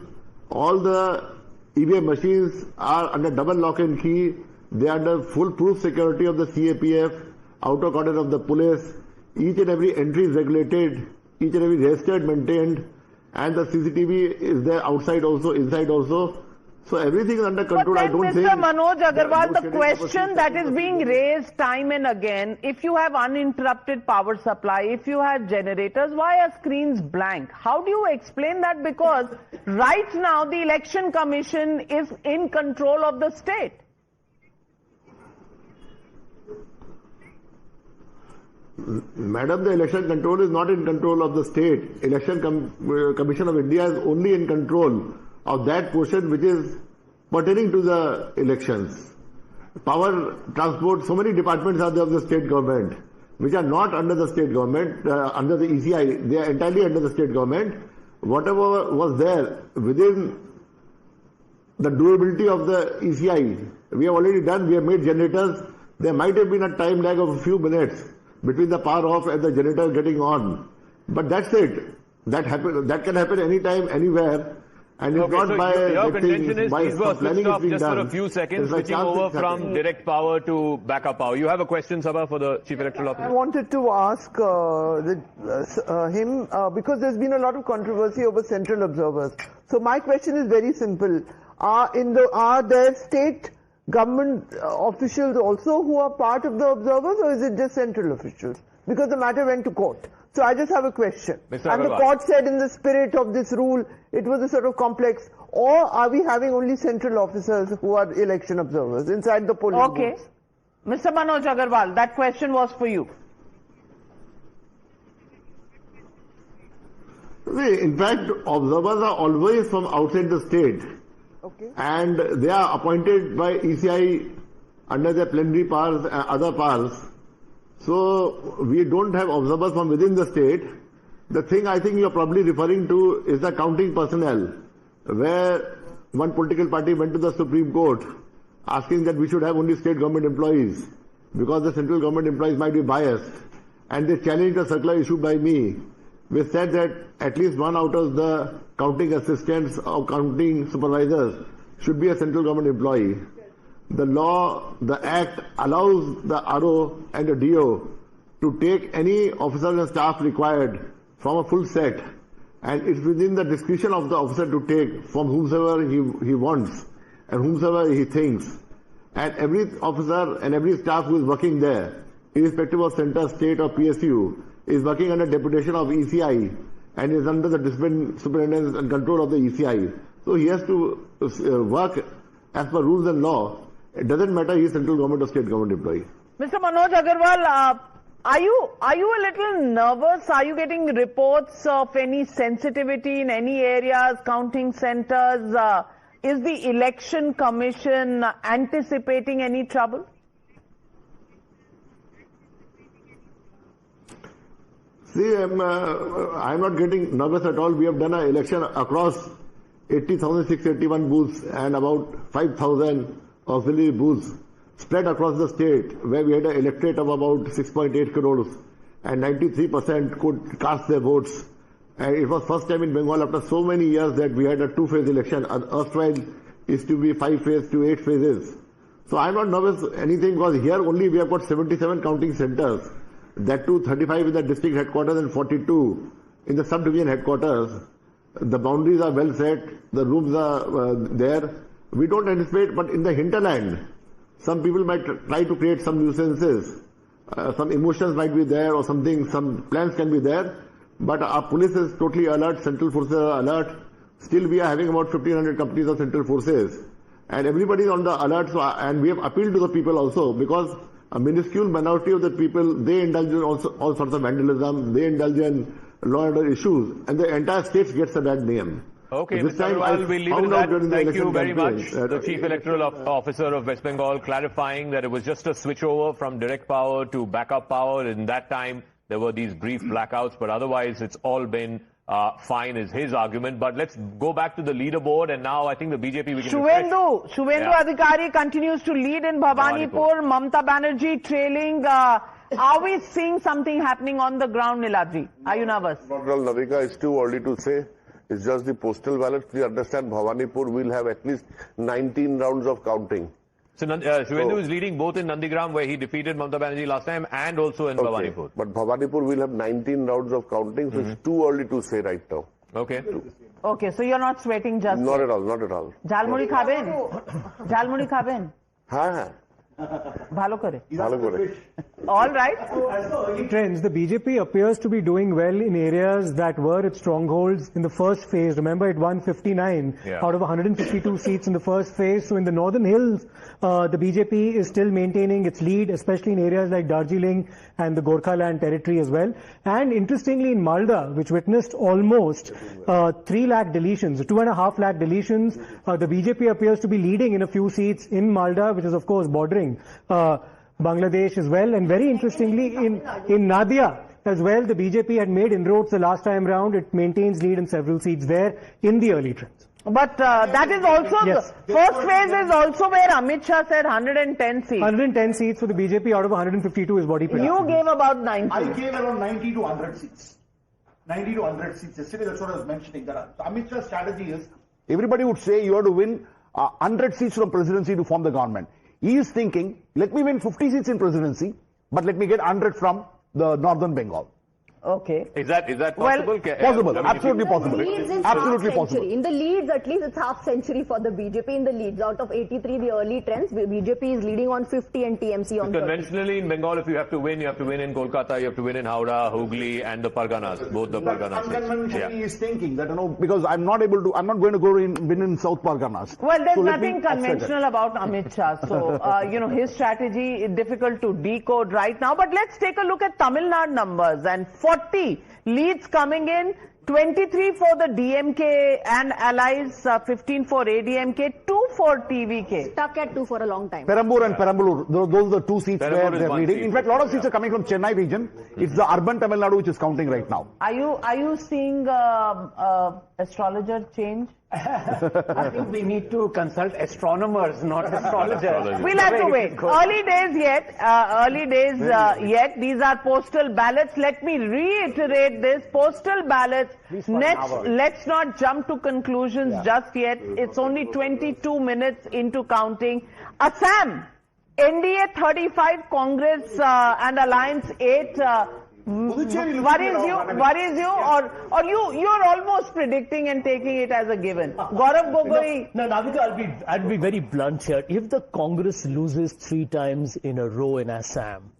Speaker 9: All the EVM machines are under double lock and key. They are under full-proof security of the CAPF, outer cordon of the police. Each and every entry is regulated. Each and every registered, maintained. And the CCTV is there outside also, inside also. So everything is under control.
Speaker 2: But
Speaker 9: I
Speaker 2: then,
Speaker 9: don't think.
Speaker 2: Mr. Manoj Agarwal, the
Speaker 9: shedding
Speaker 2: question that is being raised time and again, if you have uninterrupted power supply, if you have generators, why are screens blank? How do you explain that? Because right now the Election Commission is in control of the state.
Speaker 9: Madam, the election control is not in control of the state. Election Commission of India is only in control of that portion which is pertaining to the elections. Power, transport, so many departments are there of the state government which are not under the state government, under the ECI. They are entirely under the state government. Whatever was there within the doability of the ECI, we have already done. We have made generators. There might have been a time lag of a few minutes between the power off and the generator getting on. But that's it. That can happen anytime, anywhere. And it's not
Speaker 8: so
Speaker 9: by
Speaker 8: your contention is
Speaker 9: by
Speaker 8: these were
Speaker 9: planning
Speaker 8: switched off
Speaker 9: being
Speaker 8: just for
Speaker 9: done.
Speaker 8: a few seconds,
Speaker 9: There's a
Speaker 8: switching
Speaker 9: chance
Speaker 8: over
Speaker 9: it's
Speaker 8: from
Speaker 9: happening.
Speaker 8: direct power to backup power. You have a question, Sabha, for the Chief Electoral
Speaker 3: I
Speaker 8: Officer?
Speaker 3: wanted to ask him, because there's been a lot of controversy over central observers. So my question is very simple. Are there state government officials also who are part of the observers, or is it just central officials? Because the matter went to court. So I just have a question.
Speaker 8: Mr.
Speaker 3: And the
Speaker 8: Agarwal.
Speaker 3: court said in the spirit of this rule, it was a sort of complex. Or are we having only central officers who are election observers inside the polling
Speaker 2: Okay.
Speaker 3: booths?
Speaker 2: Mr. Manoj Agarwal, that question was for you.
Speaker 9: See, in fact, observers are always from outside the state.
Speaker 3: Okay.
Speaker 9: And they are appointed by ECI under their plenary powers and other powers. So we don't have observers from within the state. The thing I think you're probably referring to is the counting personnel, where one political party went to the Supreme Court asking that we should have only state government employees because the central government employees might be biased. And they challenged a circular issued by me, which said that at least one out of the counting assistants or counting supervisors should be a central government employee. The law, the act allows the RO and the DO to take any officers and staff required from a full set, and it's within the discretion of the officer to take from whomsoever he wants and whomsoever he thinks. And every officer and every staff who is working there, irrespective of center, state or PSU, is working under deputation of ECI and is under the discipline, superintendence and control of the ECI. So he has to work as per rules and law. It doesn't matter he is central government or state government employee.
Speaker 2: Mr. Manoj Agarwal, are you a little nervous? Are you getting reports of any sensitivity in any areas, counting centers? Is the Election Commission anticipating any trouble?
Speaker 9: See, I'm not getting nervous at all. We have done an election across 80,681 booths and about 5,000 auxiliary booths spread across the state, where we had an electorate of about 6.8 crores and 93% could cast their votes. And it was first time in Bengal after so many years that we had a two-phase election. Erstwhile is to be 5 phases to 8 phases. So I'm not nervous anything, because here only we have got 77 counting centers. That too 35 in the district headquarters and 42 in the subdivision headquarters. The boundaries are well set, the rooms are there. We don't anticipate, but in the hinterland, some people might try to create some nuisances. Some emotions might be there or something, some plans can be there. But our police is totally alert, central forces are alert. Still we are having about 1,500 companies of central forces. And everybody is on the alert, so, and we have appealed to the people also, because a minuscule minority of the people, they indulge in all sorts of vandalism, they indulge in law and order issues, and the entire state gets a bad name.
Speaker 8: Okay,
Speaker 9: This
Speaker 8: Mr.
Speaker 9: time
Speaker 8: Agarwal, we'll leave it at that. Thank you very much. The Chief Electoral Officer of West Bengal clarifying that it was just a switchover from direct power to backup power. In that time, there were these brief blackouts, but otherwise it's all been fine is his argument. But let's go back to the leaderboard, and now I think the BJP... we can
Speaker 2: Shuvendu Adhikari continues to lead in Bhawanipur. Mamta Banerjee trailing. Are we seeing something happening on the ground, Niladri? Are you nervous?
Speaker 5: Not well, Navika, it's too early to say. It's just the postal ballots. We understand Bhawanipur will have at least 19 rounds of counting.
Speaker 8: So Shuvendu is leading both in Nandigram, where he defeated Mamta Banerjee last time, and also in Bhawanipur.
Speaker 5: But Bhawanipur will have 19 rounds of counting, so it's too early to say right now.
Speaker 8: Okay.
Speaker 2: Okay, so you're not sweating just
Speaker 5: Not
Speaker 2: yet.
Speaker 5: at all, not at all.
Speaker 2: Jalmuri khaben? Jalmuri khaben?
Speaker 5: हाँ
Speaker 2: Bhalo kore.
Speaker 5: ভালো করে
Speaker 2: All right.
Speaker 21: As for early trends, the BJP appears to be doing well in areas that were its strongholds in the first phase. Remember, it won 59 out of 152 seats in the first phase. So in the northern hills, the BJP is still maintaining its lead, especially in areas like Darjeeling and the Gorkhaland territory as well. And interestingly, in Malda, which witnessed almost 3 lakh deletions, 2.5 lakh deletions, the BJP appears to be leading in a few seats in Malda, which is of course bordering Bangladesh as well. And very interestingly, in Nadia as well, the BJP had made inroads the last time round. It maintains lead in several seats there in the early trends.
Speaker 2: But that is also,
Speaker 21: Yes.
Speaker 2: the first phase is also where Amit Shah said 110 seats.
Speaker 21: 110 seats for the BJP out of 152 is what he predicted.
Speaker 2: You gave about 90.
Speaker 10: I gave around 90 to 100 seats. 90 to 100 seats. Yesterday, that's what I was mentioning. That Amit Shah's strategy is, everybody would say you have to win 100 seats from presidency to form the government. He is thinking, let me win 50 seats in presidency, but let me get 100 from the northern Bengal.
Speaker 2: Okay.
Speaker 8: Is that
Speaker 2: Well,
Speaker 8: possible?
Speaker 10: Possible, absolutely possible.
Speaker 14: Leads is
Speaker 10: Absolutely
Speaker 14: half
Speaker 10: possible.
Speaker 14: century. In the leads, at least it's half century for the BJP in the leads. Out of 83, the early trends, BJP is leading on 50 and TMC on 30.
Speaker 8: Conventionally in Bengal, if you have to win in Kolkata, you have to win in Howrah, Hooghly and the Parganas, both the Parganas.
Speaker 10: Unconventionally, he is thinking that, because I'm not going to go win in South Parganas.
Speaker 2: Well, there's
Speaker 10: So let me
Speaker 2: nothing
Speaker 10: offset
Speaker 2: conventional about Amit Shah. So, his strategy is difficult to decode right now. But let's take a look at Tamil Nadu numbers. And 40 leads coming in, 23 for the DMK and allies, 15 for ADMK, 2 for TVK.
Speaker 14: Stuck at 2 for a long time.
Speaker 10: Perambur and Perambalur, those are the two seats
Speaker 8: Perambur
Speaker 10: where
Speaker 8: is
Speaker 10: they're
Speaker 8: one
Speaker 10: leading.
Speaker 8: seat.
Speaker 10: In fact, a lot of seats are coming from Chennai region. It's the urban Tamil Nadu which is counting right now.
Speaker 2: Are you seeing astrologer change?
Speaker 18: I think we need to consult astronomers, not astrologers.
Speaker 2: We'll have to wait. Early days yet. These are postal ballots. Let me reiterate this. Postal ballots. Let's not jump to conclusions just yet. It's only 22 minutes into counting. Assam, NDA 35, Congress and Alliance 8. Worries you, or you're almost predicting and taking it as a given. Gaurav Gogoi.
Speaker 15: No, Navika, I'll be very blunt here. If the Congress loses 3 times in a row in Assam,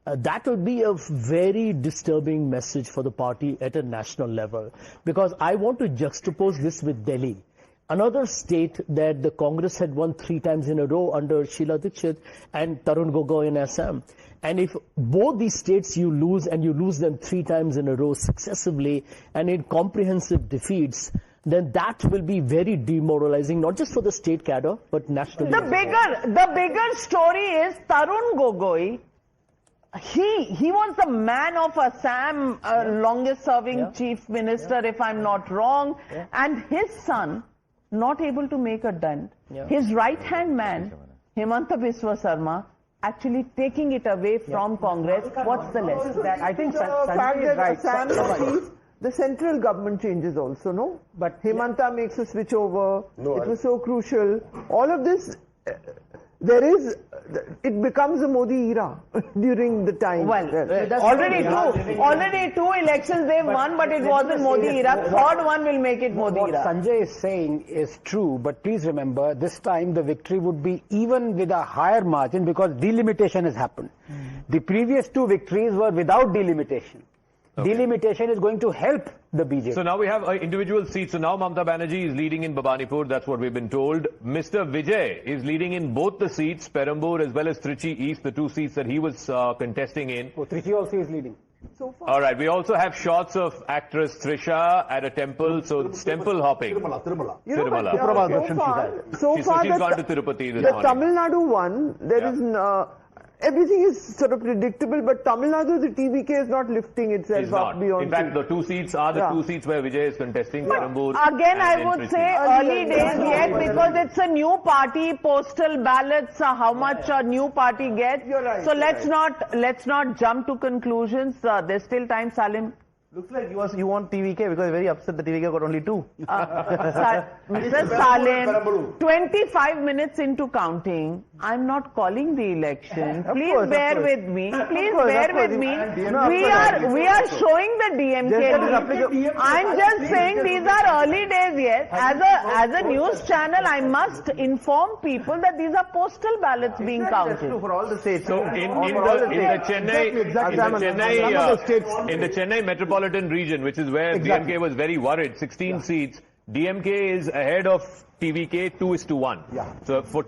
Speaker 15: that will be a very disturbing message for the party at a national level. Because I want to juxtapose this with Delhi. Another state that the Congress had won 3 times in a row under Sheila Dikshit and Tarun Gogoi in Assam. And if both these states you lose, and you lose them 3 times in a row successively and in comprehensive defeats, then that will be very demoralizing, not just for the state cadre, but nationally.
Speaker 2: The bigger story is Tarun Gogoi. He was the man of Assam, longest serving chief minister, if I'm not wrong, and his son not able to make a dent. His right hand man, Himanta Biswa Sarma, actually taking it away from Congress. What's the lesson?
Speaker 3: I think the fact that Assam sees the central government changes also, no? But Himanta makes a switch over. It was so crucial. All of this, it becomes a Modi era during the time.
Speaker 2: Well, already two elections they've won, but it wasn't Modi era. Third one will make it Modi
Speaker 18: What
Speaker 2: era.
Speaker 18: Sanjay is saying is true, but please remember, this time the victory would be even with a higher margin because delimitation has happened. The previous 2 victories were without delimitation. Delimitation is going to help the BJP.
Speaker 8: So now we have individual seats. So now Mamta Banerjee is leading in Bhabanipur. That's what we've been told. Mr. Vijay is leading in both the seats, Perambur as well as Trichy East, the 2 seats that he was contesting in.
Speaker 18: Trichy also is leading.
Speaker 8: All right. We also have shots of actress Trisha at a temple. So it's temple hopping.
Speaker 3: Tirumala.
Speaker 8: So she's gone to Tirupati this morning.
Speaker 3: Tamil Nadu one, there is everything is sort of predictable, but Tamil Nadu, the TVK is not lifting itself up beyond.
Speaker 8: In fact, the 2 seats are the 2 seats where Vijay is contesting. Perambur.
Speaker 2: Again, I would say early days yet because it's a new party. Postal ballots, how much a new party gets.
Speaker 3: You're right.
Speaker 2: So let's not jump to conclusions. There's still time, Salim.
Speaker 11: Looks like you want TVK because very upset the TVK got only 2.
Speaker 2: Mr. Salim, 25 minutes into counting, I'm not calling the election. Please bear with me. Please bear with me. We are showing the DMK. I'm just saying these are early days yet. As a news channel, I must inform people that these are postal ballots being counted.
Speaker 11: For all the states.
Speaker 8: So in the Chennai metropolitan region, which is where DMK was very worried, 16 seats, DMK is ahead of TVK 2:1. So for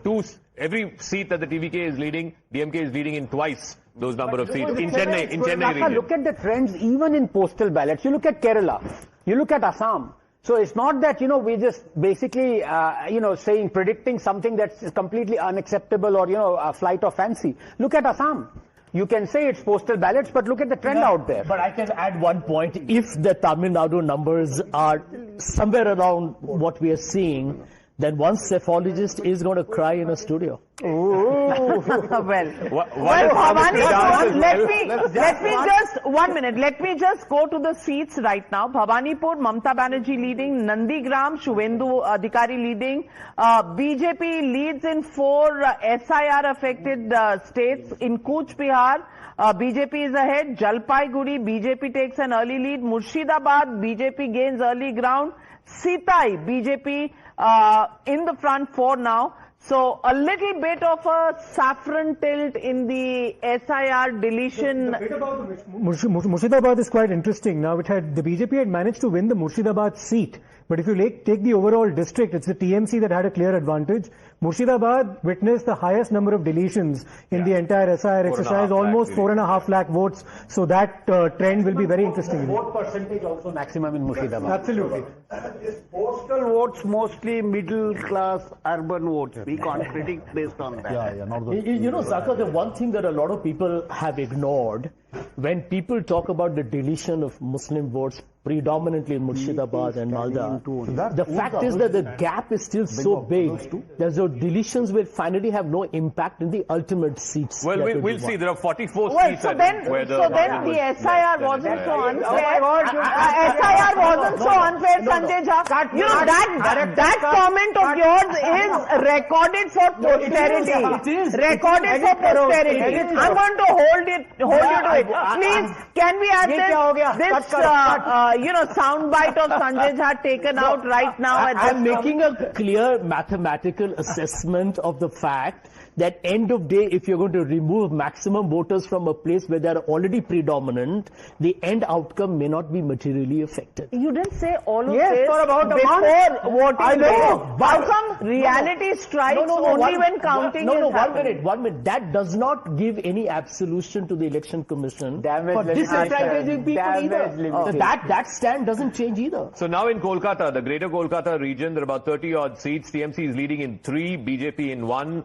Speaker 8: every seat that the TVK is leading, DMK is leading in twice those number of seats in Chennai region.
Speaker 18: Look at the trends even in postal ballots. You look at Kerala, you look at Assam. So it's not that, we're just basically, predicting something that's completely unacceptable or, a flight of fancy. Look at Assam. You can say it's postal ballots, but look at the trend out there.
Speaker 15: But I can add one point. If the Tamil Nadu numbers are somewhere around what we are seeing, then one cephalogist is going to cry in a studio.
Speaker 2: Well, Bhavani, let me just go to the seats right now. Bhavanipur, Mamta Banerjee leading. Nandigram, Shuvendu Adhikari leading. BJP leads in 4 SIR affected states. In Cooch Behar, BJP is ahead. Jalpaiguri, BJP takes an early lead. Murshidabad, BJP gains early ground. Sitai, BJP in the front 4 now. So a little bit of a saffron tilt in the SIR deletion.
Speaker 21: The bit about Murshidabad is quite interesting. Now the BJP had managed to win the Murshidabad seat. But if you take the overall district, it's the TMC that had a clear advantage. Murshidabad witnessed the highest number of deletions in the entire SIR exercise, almost 4.5 lakh votes. So that trend will be very interesting.
Speaker 18: Vote percentage also maximum in Murshidabad.
Speaker 21: Absolutely.
Speaker 16: Postal votes mostly middle class urban votes. We can't predict based on that.
Speaker 15: Zaka, the one thing that a lot of people have ignored, when people talk about the deletion of Muslim votes predominantly in Murshidabad and Malda, the fact is that the gap is still so big that the deletions will finally have no impact in the ultimate seats.
Speaker 8: Well, we'll see. There are 44 seats.
Speaker 2: So then the SIR wasn't so unfair. SIR wasn't so unfair, Sanjay Jha. That comment of yours is recorded for posterity.
Speaker 15: It is
Speaker 2: recorded for posterity. I'm going to hold you to it. Please, can we have this soundbite of Sanjay Jha taken out right now?
Speaker 15: I'm making a clear mathematical assessment of the fact that end of day, if you're going to remove maximum voters from a place where they're already predominant, the end outcome may not be materially affected.
Speaker 2: You didn't say all of
Speaker 18: this
Speaker 2: for about before voting.
Speaker 15: I know.
Speaker 2: How come reality strikes only when counting is happening?
Speaker 15: 1 minute. That does not give any absolution to the election commission for disenfranchising people either. That stand doesn't change either.
Speaker 8: So now in Kolkata, the greater Kolkata region, there are about 30 odd seats. TMC is leading in 3, BJP in 1.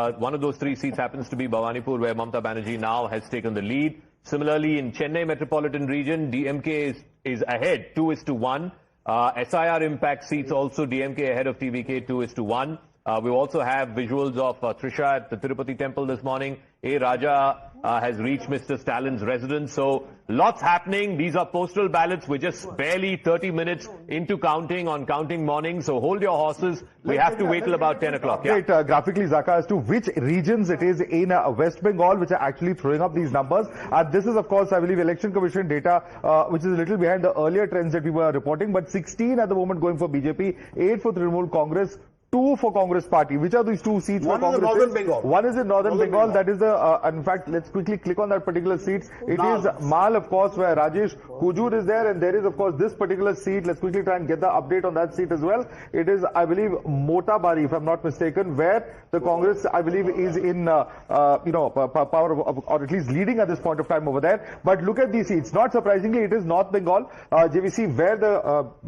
Speaker 8: One of those 3 seats happens to be Bhavanipur, where Mamta Banerjee now has taken the lead. Similarly, in Chennai metropolitan region, DMK is ahead, 2:1. SIR impact seats also DMK ahead of TVK, 2:1. We also have visuals of Trisha at the Tirupati temple this morning. A. Raja has reached Mr. Stalin's residence. So lots happening. These are postal ballots. We're just barely 30 minutes into counting on counting morning. So hold your horses. We have to wait till about 10 o'clock.
Speaker 20: Graphically, Zaka, as to which regions it is in West Bengal which are actually throwing up these numbers. And this is, of course, I believe, Election Commission data, which is a little behind the earlier trends that we were reporting. But 16 at the moment going for BJP, 8 for Trinamool Congress, 2 for Congress Party. Which are these 2 seats for Congress?
Speaker 10: One is in Northern Bengal.
Speaker 20: One is in Northern Bengal. That is the, in fact, let's quickly click on that particular seat. It is Mal, of course, where Rajesh Kujur is there. And there is, of course, this particular seat. Let's quickly try and get the update on that seat as well. It is, I believe, Motabari, if I'm not mistaken, where the Congress, I believe, is in, power or at least leading at this point of time over there. But look at these seats. Not surprisingly, it is North Bengal, JVC, where the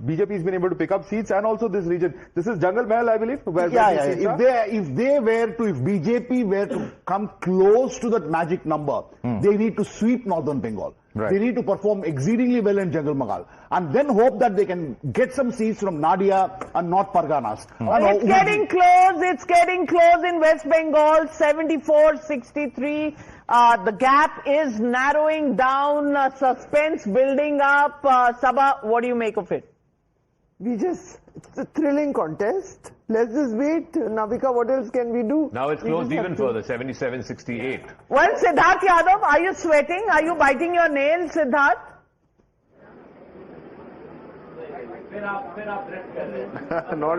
Speaker 20: BJP has been able to pick up seats, and also this region. This is Jungle Mahal, I believe. Where
Speaker 10: If BJP were to come close to that magic number, they need to sweep Northern Bengal.
Speaker 20: Right.
Speaker 10: They need to perform exceedingly well in Jungle Mahal and then hope that they can get some seats from Nadia and North Parganas.
Speaker 2: It's getting close in West Bengal, 74-63. The gap is narrowing down, suspense building up. Sabha, what do you make of it?
Speaker 3: It's a thrilling contest. Let's just wait. Navika, what else can we do?
Speaker 8: Now it's closed even further, 77-68.
Speaker 2: Well, Siddharth Yadav, are you sweating? Are you biting your nails, Siddharth?
Speaker 23: Not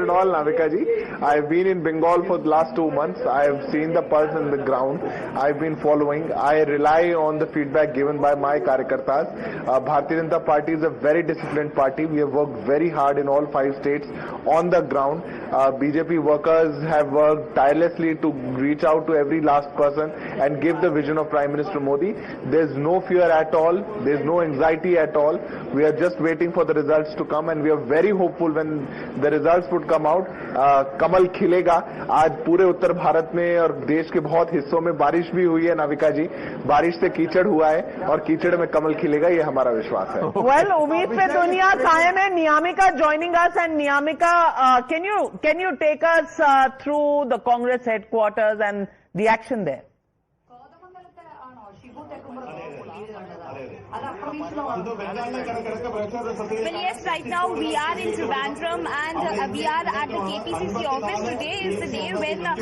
Speaker 23: at all, Navika ji. I've been in Bengal for the last 2 months. I've seen the pulse on the ground. I've been following. I rely on the feedback given by my Karyakartas. Bharatiya Janata Party is a very disciplined party. We have worked very hard in all 5 states on the ground. BJP workers have worked tirelessly to reach out to every last person and give the vision of Prime Minister Modi. There's no fear at all. There's no anxiety at all. We are just waiting for the results to come, and we are very hopeful when the results would come out. कमल खिलेगा. आज पूरे उत्तर भारत में और देश के बहुत हिस्सों में बारिश भी हुई है नाविका जी. बारिश से कीचड़ हुआ है और कीचड़ में कमल खिलेगा, ये हमारा विश्वास है.
Speaker 2: Well, उम्मीद पे दुनिया कायम है. Niyamika joining us, and Niyamika, can you take us through the Congress headquarters and the action there?
Speaker 6: Well, yes, right now we are in Trivandrum and we are at the KPCC office. Today is the day when the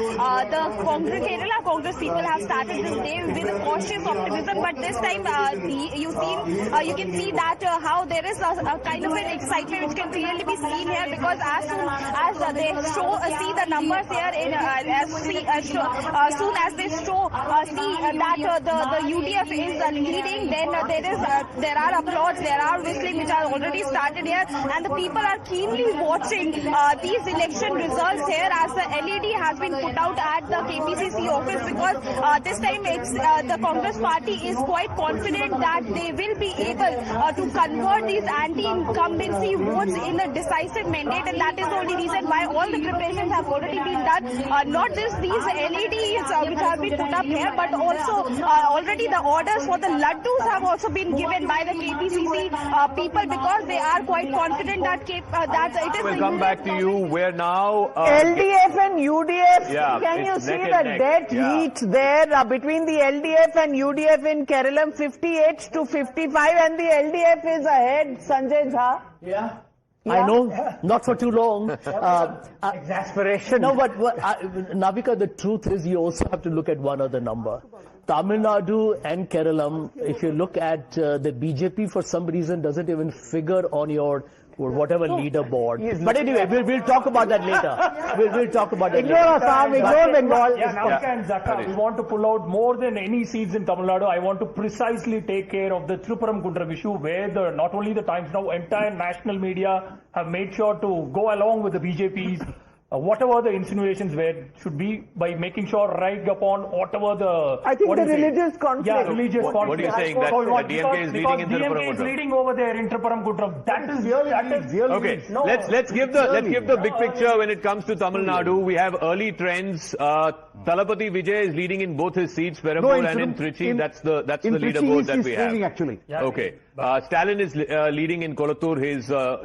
Speaker 6: Kerala Congress people have started this day with a cautious optimism, but this time you can see that how there is a kind of an excitement which can clearly be seen here, because as soon as they see the numbers here, as soon as they see that the UDF is leading, then there are applauds, there are whistling which are already started here, and the people are keenly watching these election results here as the LED has been put out at the KPCC office, because this time the Congress party is quite confident that they will be able to convert these anti-incumbency votes in a decisive mandate, and that is the only reason why all the preparations have already been done. Not just these LEDs which have been put up here, but also already the orders for the laddus have also been given by the KPCC people, because they are quite confident that it is.
Speaker 8: We'll come back to you. Where now?
Speaker 2: LDF and UDF.
Speaker 8: Yeah,
Speaker 2: can you see
Speaker 8: neck
Speaker 2: the
Speaker 8: neck.
Speaker 2: dead heat there between the LDF and UDF in Kerala, 58 to 55, and the LDF is ahead. Sanjay Jha.
Speaker 15: Yeah. I know, not for too long.
Speaker 18: Exasperation.
Speaker 15: No, but Navika, the truth is you also have to look at one other number. Tamil Nadu and Kerala, if you look at the BJP, for some reason doesn't even figure on your whatever leaderboard. But anyway, we'll talk about that later. We'll talk about that later.
Speaker 18: Ignore Assam, ignore Bengal.
Speaker 21: Yeah, Navika and Zaka, we want to pull out more than any seats in Tamil Nadu. I want to precisely take care of the Thirupuram Kundram issue, where not only the Times Now, entire national media have made sure to go along with the BJP's whatever the insinuations should be, by making sure right upon whatever the...
Speaker 3: I think the religious conflict.
Speaker 21: Yeah, religious conflict.
Speaker 8: What are you saying? That DMK is leading in Thirupuram
Speaker 21: DMK is leading over there in Thirupuram Kundram. That is really...
Speaker 8: Okay, let's give the big picture when it comes to Tamil Nadu. We have early trends. Talapati Vijay is leading in both his seats, Perambur and in Trichy. That's the leaderboard that we have.
Speaker 10: Actually.
Speaker 21: Yeah.
Speaker 8: Okay. Stalin is leading in Kolattur,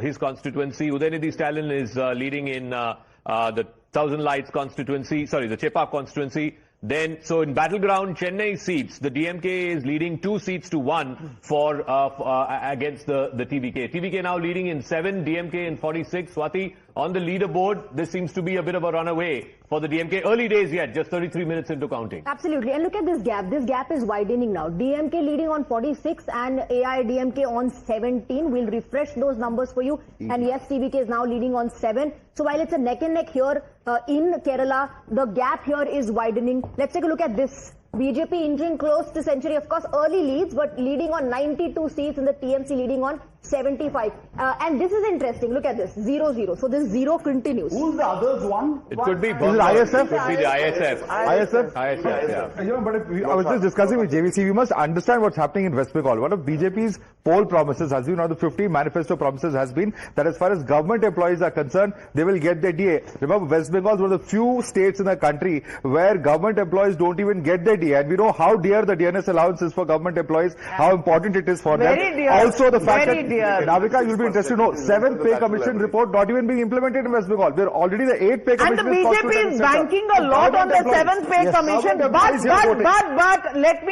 Speaker 8: his constituency. Udayanidhi Stalin is leading in the Thousand Lights constituency, the Chepak constituency. Then, so in battleground Chennai seats, the DMK is leading 2 seats to 1 for against the TVK. TVK now leading in 7, DMK in 46. Swati, on the leaderboard, this seems to be a bit of a runaway for the DMK. Early days yet, just 33 minutes into counting.
Speaker 14: Absolutely. And look at this gap. This gap is widening now. DMK leading on 46 and AIDMK on 17. We'll refresh those numbers for you. And yes, TVK is now leading on 7. So while it's a neck and neck here in Kerala, the gap here is widening. Let's take a look at this. BJP inching close to century. Of course, early leads, but leading on 92 seats, and the TMC leading on 75. And this is interesting. Look at this. 0-0. So this 0 continues.
Speaker 10: Who's the others one?
Speaker 8: It could be
Speaker 10: ISF?
Speaker 8: It could be the ISF. ISF, yeah.
Speaker 20: You know, but I was just discussing with JVC, we must understand what's happening in West Bengal. One of BJP's poll promises has been, or the 50 manifesto promises has been, that as far as government employees are concerned, they will get their DA. Remember, West Bengal is one of the few states in the country where government employees don't even get their DA. And we know how dear the DNS allowance is for government employees, how important it is for them.
Speaker 2: Dear.
Speaker 20: Also the fact
Speaker 2: very
Speaker 20: that
Speaker 2: dear.
Speaker 20: Navika, you'll be interested to know, 7th pay commission report not even being implemented in West Bengal. We're already the 8th pay
Speaker 2: And
Speaker 20: commission.
Speaker 2: the BJP is banking a lot on the 7th pay commission. But let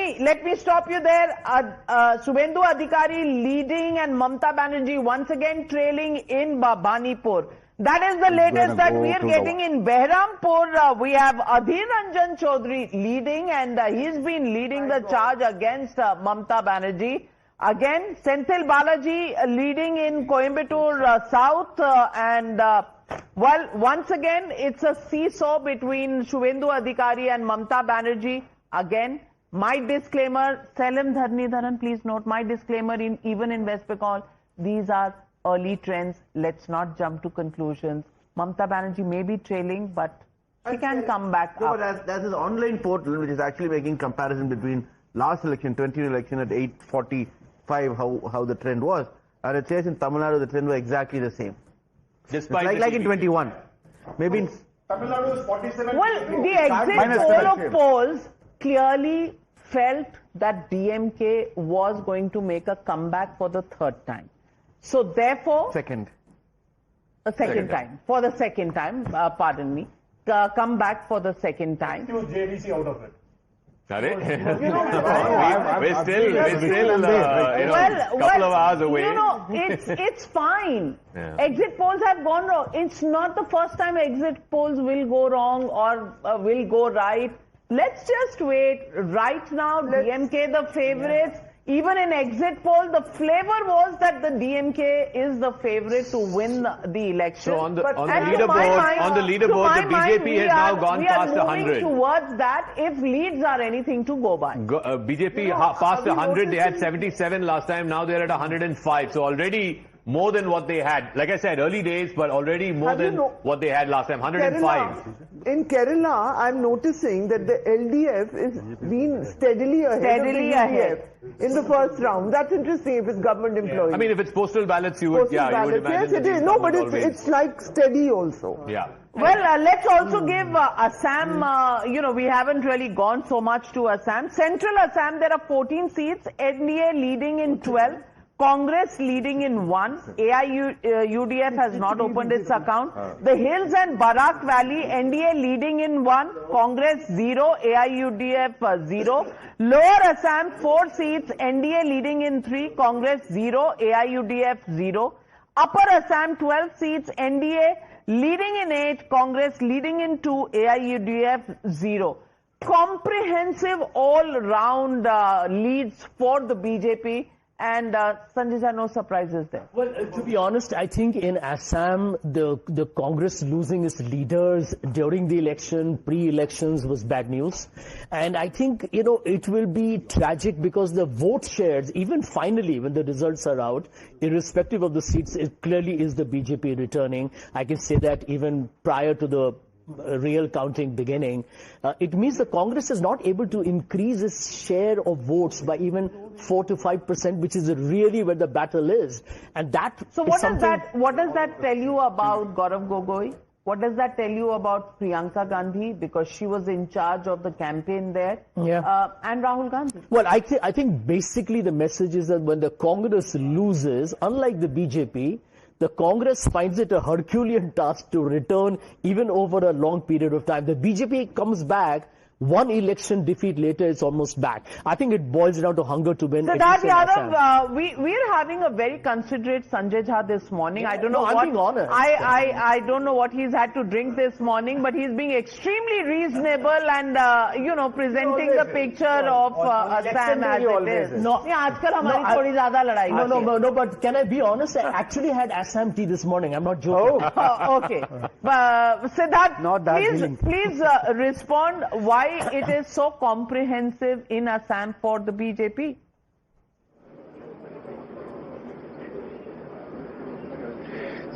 Speaker 2: me stop you there. Subhendu Adhikari leading and Mamata Banerjee once again trailing in Banipur. That is the latest that we are getting in Behrampur. We have Adhir Ranjan Chaudhary leading, and he's been leading the charge against Mamata Banerjee. Again, Senthil Balaji leading in Coimbatore South, well, once again, it's a seesaw between Subhendu Adhikari and Mamata Banerjee. Again, my disclaimer, Selim Dharnidharan, please note my disclaimer, even in West Bengal, these are early trends. Let's not jump to conclusions. Mamata Banerjee may be trailing, but she can come back up.
Speaker 11: But there's an online portal which is actually making comparison between last election, 20 election at 845, how the trend was. And it says in Tamil Nadu the trend was exactly the same.
Speaker 8: Despite
Speaker 11: like in 21. Maybe in
Speaker 20: Tamil Nadu is 47.
Speaker 2: Well, the exit poll of polls clearly felt that DMK was going to make a comeback for the third time. So therefore...
Speaker 11: Second
Speaker 2: time. For the second time, pardon me. Come back for the second time.
Speaker 20: It was JDC out of it.
Speaker 8: We're still couple of hours away.
Speaker 2: It's fine.
Speaker 8: Yeah.
Speaker 2: Exit polls have gone wrong. It's not the first time exit polls will go wrong or will go right. Let's just wait. Right now, DMK the favorites. Even in exit poll, the flavor was that the DMK is the favorite to win the election.
Speaker 8: So on the leaderboard, the BJP has now gone past 100.
Speaker 2: We are moving towards that if leads are anything to go by.
Speaker 8: BJP passed 100. They had 77 last time. Now they're at 105. So already more than what they had. Like I said, early days, but already more than what they had last time. 105.
Speaker 3: In Kerala, I'm noticing that the LDF is being steadily ahead of the UDF in the first round. That's interesting if it's government employees.
Speaker 8: I mean, if it's postal ballots, you would, you would imagine.
Speaker 3: Yes, it is. No, but it's like steady also.
Speaker 8: Yeah.
Speaker 2: Well, let's also give Assam, we haven't really gone so much to Assam. Central Assam, there are 14 seats, NDA leading in 12. Congress leading in 1. UDF has not opened its account. The Hills and Barak Valley, NDA leading in 1. Congress 0. AIUDF 0. Lower Assam 4 seats, NDA leading in 3. Congress 0. AIUDF 0. Upper Assam 12 seats, NDA leading in 8. Congress leading in 2. AIUDF 0. Comprehensive all-round leads for the BJP. And Sanjay, no surprises there.
Speaker 15: Well, to be honest, I think in Assam, the Congress losing its leaders during the election, pre-elections was bad news. And I think, it will be tragic because the vote shares, even finally when the results are out, irrespective of the seats, it clearly is the BJP returning. I can say that even prior to the real counting beginning. It means the Congress is not able to increase its share of votes by even 4 to 5%, which is really where the battle is. And that
Speaker 2: So what does that tell you about Gaurav Gogoi? What does that tell you about Priyanka Gandhi? Because she was in charge of the campaign there.
Speaker 15: Yeah.
Speaker 2: And Rahul Gandhi.
Speaker 15: Well, I think basically the message is that when the Congress loses, unlike the BJP, the Congress finds it a Herculean task to return even over a long period of time. The BJP comes back, one election defeat later, it's almost back. I think it boils down to hunger to win.
Speaker 2: Siddharth Yadav, we're having a very considerate Sanjay Jha this morning. I don't know
Speaker 15: I'm being honest.
Speaker 2: I don't know what he's had to drink this morning, but he's being extremely reasonable and presenting the picture of Assam as it is.
Speaker 15: No,
Speaker 2: No,
Speaker 15: but can I be honest? I actually had Assam tea this morning. I'm not joking.
Speaker 2: Okay. Siddharth, please respond why it is so comprehensive in Assam for the BJP.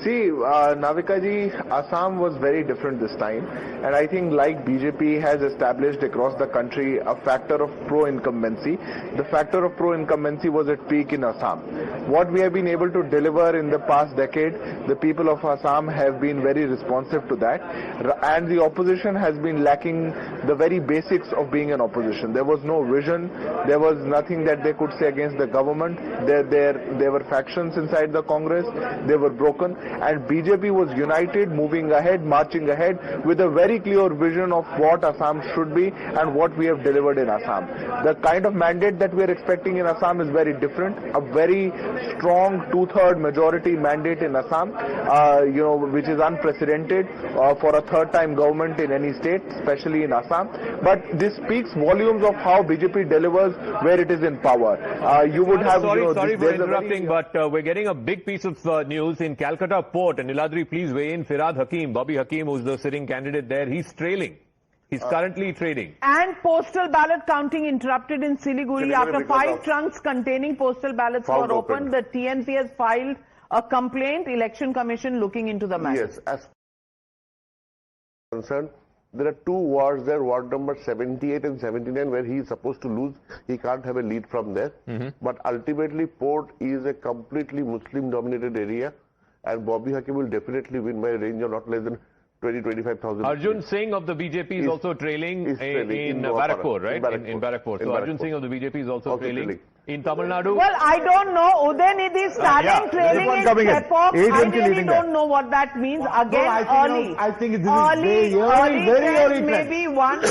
Speaker 23: See, Navika ji, Assam was very different this time, and I think like BJP has established across the country a factor of pro-incumbency, the factor of pro-incumbency was at peak in Assam. What we have been able to deliver in the past decade, the people of Assam have been very responsive to that, and the opposition has been lacking the very basics of being an opposition. There was no vision, there was nothing that they could say against the government, there were factions inside the Congress, they were broken, and BJP was united, moving ahead, marching ahead with a very clear vision of what Assam should be and what we have delivered in Assam. The kind of mandate that we are expecting in Assam is very different, a very strong two-third majority mandate in Assam, which is unprecedented for a third-time government in any state, especially in Assam. But this speaks volumes of how BJP delivers where it is in power. You would have...
Speaker 8: Sorry for interrupting, but we're getting a big piece of news in Calcutta Port, and Niladri, please weigh in. Firad Hakim, Bobby Hakim, who's the sitting candidate there, he's trailing. He's currently trading.
Speaker 2: And postal ballot counting interrupted in Siliguri after 5 trunks containing postal ballots were opened. The TMC has filed a complaint. Election Commission looking into the matter.
Speaker 5: Yes, as concerned, there are 2 wards there, ward number 78 and 79, where he is supposed to lose. He can't have a lead from there. But ultimately, Port is a completely Muslim-dominated area, and Bobby Hakim will definitely win by a range of not less than 20-25,000.
Speaker 8: Arjun Singh of the BJP is also trailing in Barakpur, right? In Barakpur. So Arjun Singh of the BJP is also trailing. In Tamil Nadu?
Speaker 2: Well, I don't know. Udaynidhi Stalin trailing in Chepauk. I really don't know what that means. Again, early.
Speaker 10: I think this is very early.
Speaker 2: Maybe one.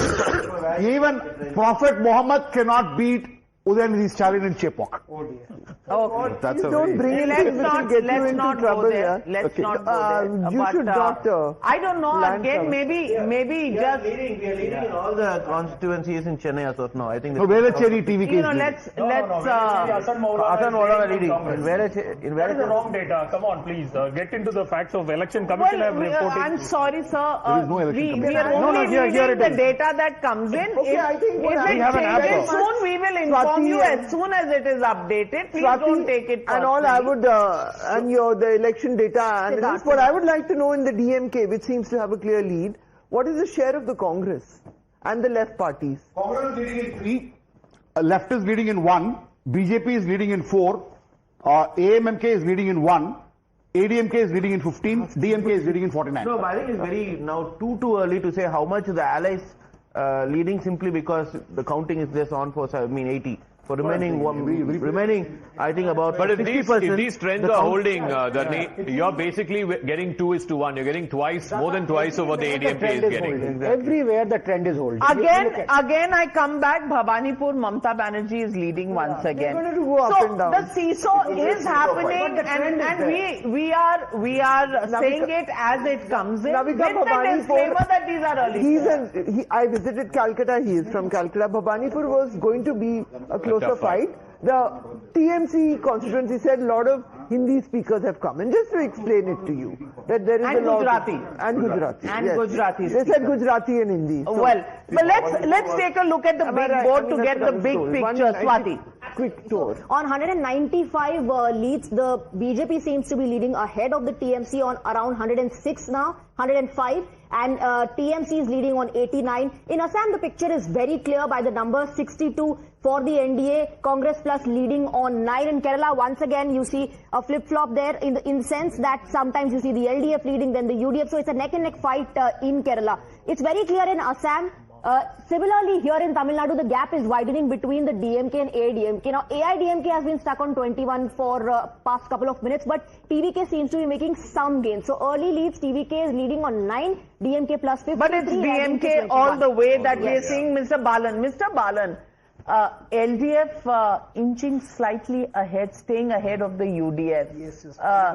Speaker 10: Even Prophet Muhammad cannot beat Udaynidhi Stalin in Chepauk.
Speaker 2: Oh,
Speaker 10: that's a
Speaker 3: don't bring it.
Speaker 2: Let's not go there. Let's not go there.
Speaker 3: You should not.
Speaker 2: I don't know. Again, maybe just.
Speaker 11: We are leading in all the constituencies in Chennai as of now. I think.
Speaker 10: So where is Chennai TVK?
Speaker 2: You know, let's.
Speaker 11: Assam Mola leading.
Speaker 21: That is the wrong data. Come on, please get into the facts of Election Commission have reported.
Speaker 2: I'm sorry, sir.
Speaker 10: There is no election
Speaker 2: We are only reading the data that comes in.
Speaker 3: Okay, I think
Speaker 2: if it changes soon, we will inform you as soon as it is updated. Please don't take it personally.
Speaker 3: And all I would, the election data analyst, what I would like to know in the DMK, which seems to have a clear lead, what is the share of the Congress and the left parties?
Speaker 10: Congress is leading in 3, left is leading in 1, BJP is leading in 4, AMMK is leading in 1, ADMK is leading in 15, DMK is leading in 49.
Speaker 11: No, but I think it's very now too early to say how much the allies leading simply because the counting is just on for 80. For remaining, I think about 60%.
Speaker 8: If these trends are holding, you're basically getting 2:1. You're getting more than twice of what the ADMK is getting.
Speaker 4: Exactly. Everywhere the trend is holding.
Speaker 2: Again, I come back. Bhabanipur, Mamta Banerjee is leading once again.
Speaker 3: They're going to go up and down.
Speaker 2: The seesaw is happening, and we are saying it as it comes in. With the disclaimer that these are early.
Speaker 3: I visited Calcutta. He is from Calcutta. Bhabanipur was going to be a closer fight. The TMC constituency said a lot of Hindi speakers have come. And just to explain it to you, that there is a lot
Speaker 2: Gujarati.
Speaker 3: And Gujarati.
Speaker 2: And
Speaker 3: yes.
Speaker 2: Gujarati.
Speaker 3: They said Gujarati and Hindi. So
Speaker 2: well, but let's take a look at the big board to get the big picture. Swati.
Speaker 3: Quick tour.
Speaker 14: On 195 leads, the BJP seems to be leading ahead of the TMC on around 106 now, 105, and TMC is leading on 89. In Assam, the picture is very clear by the number 62 for the NDA. Congress Plus leading on 9. In Kerala, once again, you see a flip-flop there in the sense that sometimes you see the LDF leading, then the UDF. So it's a neck-and-neck fight in Kerala. It's very clear in Assam. Similarly, here in Tamil Nadu, the gap is widening between the DMK and AIDMK. Now, AIDMK has been stuck on 21 for past couple of minutes, but TVK seems to be making some gains. So, early leads, TVK is leading on 9, DMK plus 53.
Speaker 2: But it's DMK all the way that we are seeing, Mr. Balan. Mr. Balan, LDF inching slightly ahead, staying ahead of the UDF.
Speaker 4: Yes.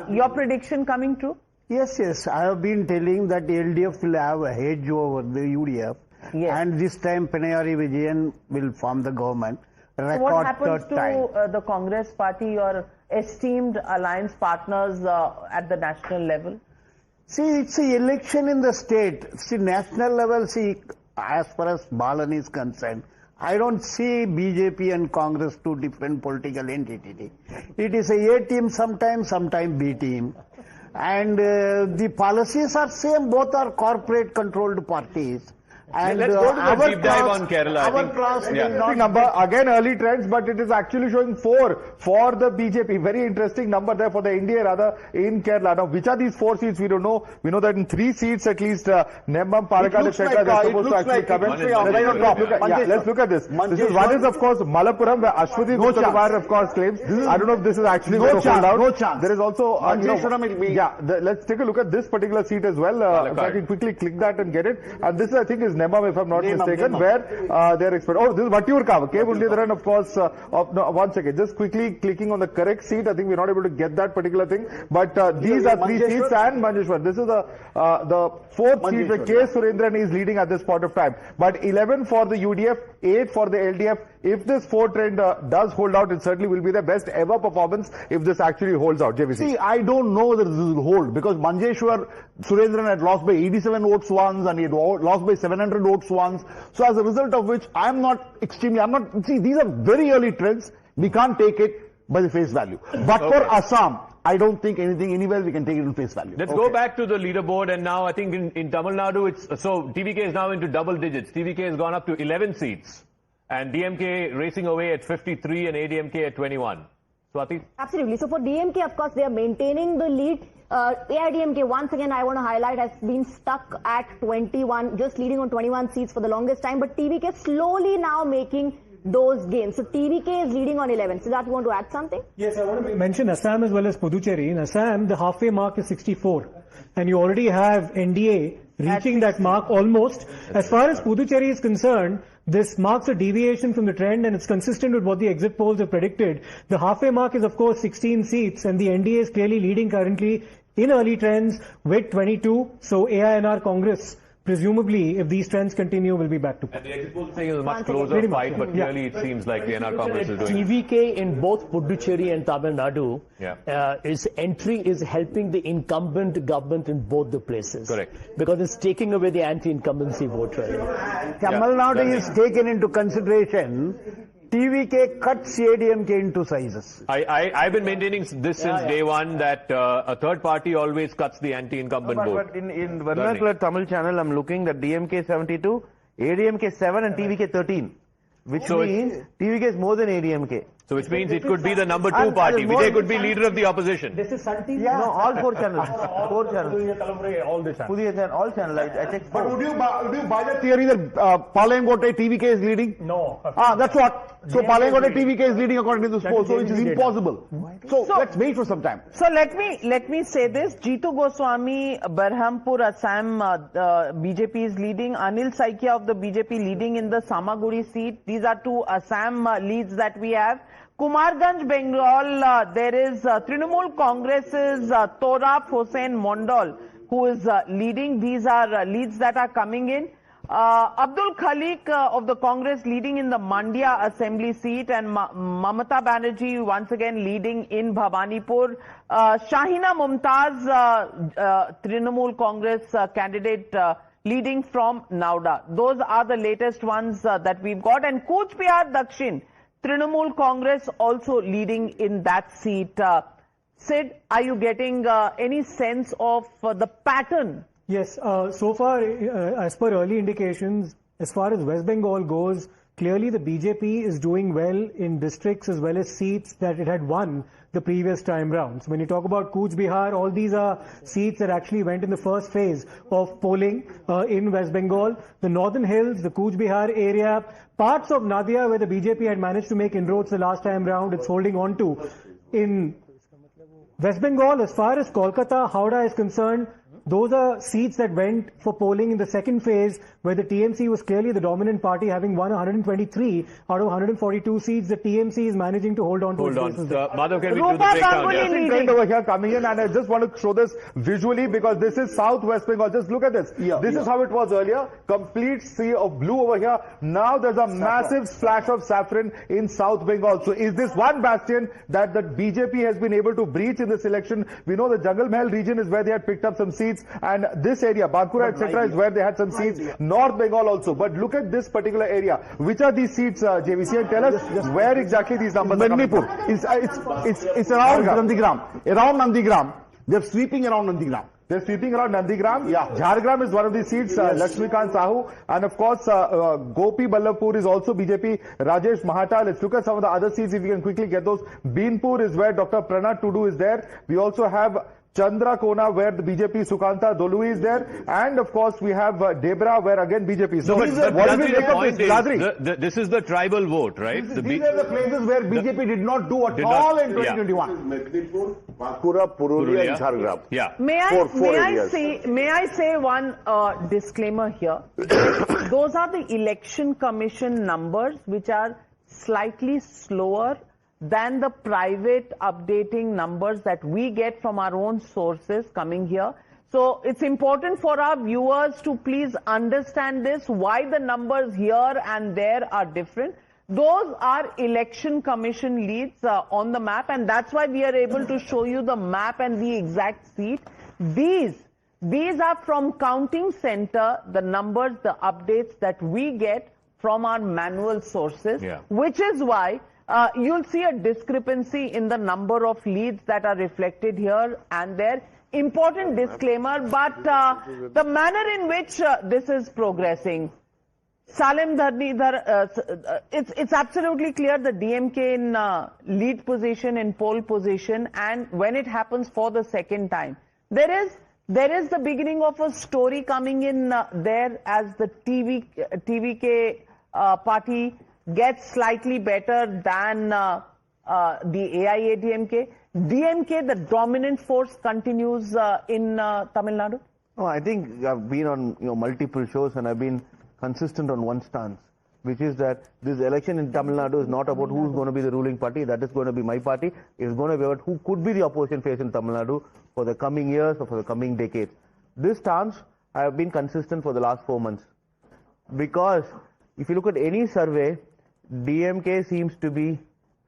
Speaker 2: Your prediction coming true?
Speaker 4: Yes. I have been telling that LDF will have a hedge over the UDF.
Speaker 2: Yes.
Speaker 4: And this time Pinayari Vijayan will form the government.
Speaker 2: So what happens to the Congress party, your esteemed alliance partners at the national level?
Speaker 4: See, it's an election in the state. See, national level, as far as Balan is concerned, I don't see BJP and Congress two different political entities. It is a team sometime B team. and the policies are same. Both are corporate controlled parties. And
Speaker 8: let's go to the deep dive on Kerala.
Speaker 4: Our trust
Speaker 20: Yeah.
Speaker 4: is not
Speaker 20: Number again early trends, but it is actually showing 4 for the BJP. Very interesting number there for the NDA rather in Kerala. Now, which are these 4 seats? We don't know. We know that in 3 seats at least, Nembam, Palakkad, etc. They're supposed to actually come in. Let's look at this. This is one is of course Malappuram, where Ashwati Gupta of course claims. I don't know if this is actually going to hold out.
Speaker 4: No chance.
Speaker 20: There is also let's take a look at this particular seat as well. If I can quickly click that and get it. And this I think is Nembam, if I'm not mistaken, where they're expert. Oh, this is Vattiurkavu, K. Muralidharan, of course. No, 1 second, just quickly clicking on the correct seat. I think we're not able to get that particular thing. But these are 3 seats and Manjeshwar. This is the 4th seat where K. Surendran is leading at this point of time. But 11 for the UDF, 8 for the LDF. If this 4 trend does hold out, it certainly will be the best ever performance if this actually holds out. JVC.
Speaker 10: See, I don't know whether this will hold because Manjeshwar Surendran had lost by 87 votes once and he had lost by 700 votes once. So as a result of which, see, these are very early trends. We can't take it by the face value. But for Assam, I don't think anything anywhere we can take it in face value.
Speaker 8: Let's go back to the leaderboard, and now I think in Tamil Nadu, TVK is now into double digits. TVK has gone up to 11 seats. And DMK racing away at 53 and ADMK at 21. Swati?
Speaker 14: Absolutely. So for DMK, of course, they are maintaining the lead. AIDMK, once again, I want to highlight, has been stuck at 21, just leading on 21 seats for the longest time. But TVK slowly now making those gains. So TVK is leading on 11. Siddharth, you want to add something?
Speaker 21: Yes, I want to mention Assam as well as Puducherry. In Assam, the halfway mark is 64. And you already have NDA reaching that mark almost. As far as Puducherry is concerned, this marks a deviation from the trend and it's consistent with what the exit polls have predicted. The halfway mark is of course 16 seats and the NDA is clearly leading currently in early trends with 22. So AINR Congress, presumably, if these trends continue, will be back to
Speaker 8: And the exit poll thing is a much closer fight, but clearly it seems like the NR Congress is doing
Speaker 15: TVK in both Puducherry and Tamil Nadu, its entry is helping the incumbent government in both the places.
Speaker 8: Correct.
Speaker 15: Because it's taking away the anti-incumbency vote. Right?
Speaker 4: Tamil Nadu is taken into consideration. TVK cut CADMK into sizes.
Speaker 8: I've been maintaining this since day one that a third party always cuts the anti-incumbent vote.
Speaker 11: But in vernacular Tamil channel, I'm looking at DMK 72, ADMK 7 and TVK 13. Which means TVK is more than ADMK.
Speaker 8: So which means it could be the number 2 party. Vijay could be leader of the opposition.
Speaker 11: This is Sun TV? No, all 4 channels. 4 channels.
Speaker 10: All the
Speaker 11: channels. All channels. I checked.
Speaker 10: But would you buy the theory that Palangote TVK is leading?
Speaker 21: No.
Speaker 10: That's what. So Palangote TVK is leading according to this poll, so it is impossible. So let's wait for some time.
Speaker 2: So let me say this. Jitu Goswami, Berhampur, Assam, BJP is leading. Anil Saikia of the BJP leading in the Samaguri seat. These are 2 Assam leads that we have. Kumarganj, Bengal, there is Trinamool Congress's Torap Hossain Mondal, who is leading. These are leads that are coming in. Abdul Khalik of the Congress leading in the Mandya Assembly seat, and Mamata Banerjee once again leading in Bhabanipur. Shahina Mumtaz, Trinamool Congress candidate, leading from Nauda. Those are the latest ones that we've got. And Cooch Behar Dakshin, Trinamool Congress also leading in that seat. Sid, are you getting any sense of the pattern?
Speaker 21: Yes, so far, as per early indications, as far as West Bengal goes, clearly the BJP is doing well in districts as well as seats that it had won the previous time round. So when you talk about Cooch Behar, all these are seats that actually went in the first phase of polling in West Bengal. The Northern Hills, the Cooch Behar area, parts of Nadia where the BJP had managed to make inroads the last time round, it's holding on to. In West Bengal, as far as Kolkata, Howrah is concerned, those are seats that went for polling in the second phase, where the TMC was clearly the dominant party, having won 123 out of 142 seats. The TMC is managing to hold on to its bases.
Speaker 8: Madhav, can we do the breakdown?
Speaker 20: Trend over here coming in, and I just want to show this visually because this is South West Bengal. Just look at this. This is how it was earlier. Complete sea of blue over here. Now there's a massive splash of saffron in South Bengal. So is this one bastion that the BJP has been able to breach in this election? We know the Jungle Mahal region is where they had picked up some seats, and this area, Bankura, etc., is where they had some seats. North Bengal also. But look at this particular area. Which are these seats, JVC? And tell us where exactly these numbers are coming from.
Speaker 10: It's around Nandigram. Around Nandigram. They're sweeping around Nandigram.
Speaker 20: They're sweeping around Nandigram.
Speaker 10: Yeah.
Speaker 20: Jhargram is one of these seats, Lakshmikant Sahu. And of course, Gopi Ballabpur is also BJP. Rajesh Mahata. Let's look at some of the other seats if we can quickly get those. Beenpur is where Dr. Pranat Tudu is there. We also have Chandrakona, where the BJP Sukanta Dolui is there, and of course we have Debra, where again BJP is.
Speaker 8: No,
Speaker 20: So
Speaker 8: but
Speaker 20: what do we
Speaker 8: Ladri,
Speaker 20: make
Speaker 8: the
Speaker 20: of
Speaker 8: point
Speaker 20: this,
Speaker 8: is,
Speaker 20: Ladri?
Speaker 8: this is the tribal vote, right?
Speaker 10: These are the places where BJP did not do at all in 2021.
Speaker 5: Medinipur, Bankura, Purulia, and Jhargram.
Speaker 8: Yeah.
Speaker 2: May I say one disclaimer here? Those are the election commission numbers which are slightly slower than the private updating numbers that we get from our own sources coming here. So it's important for our viewers to please understand this, why the numbers here and there are different. Those are election commission leads on the map, and that's why we are able to show you the map and the exact seat. These are from counting center, the numbers, the updates that we get from our manual sources, which is why you'll see a discrepancy in the number of leads that are reflected here and there. Important disclaimer, but the manner in which this is progressing, Salim Dharnidhar, it's absolutely clear the DMK in lead position, in pole position, and when it happens for the second time, there is the beginning of a story coming in there as the TVK party gets slightly better than the AIADMK. DMK, the dominant force, continues in Tamil Nadu?
Speaker 11: No, I think I've been on multiple shows and I've been consistent on one stance, which is that this election in Tamil Nadu is not about who's going to be the ruling party. That is going to be my party. It's going to be about who could be the opposition face in Tamil Nadu for the coming years or for the coming decades. This stance, I have been consistent for the last 4 months. Because if you look at any survey, DMK seems to be,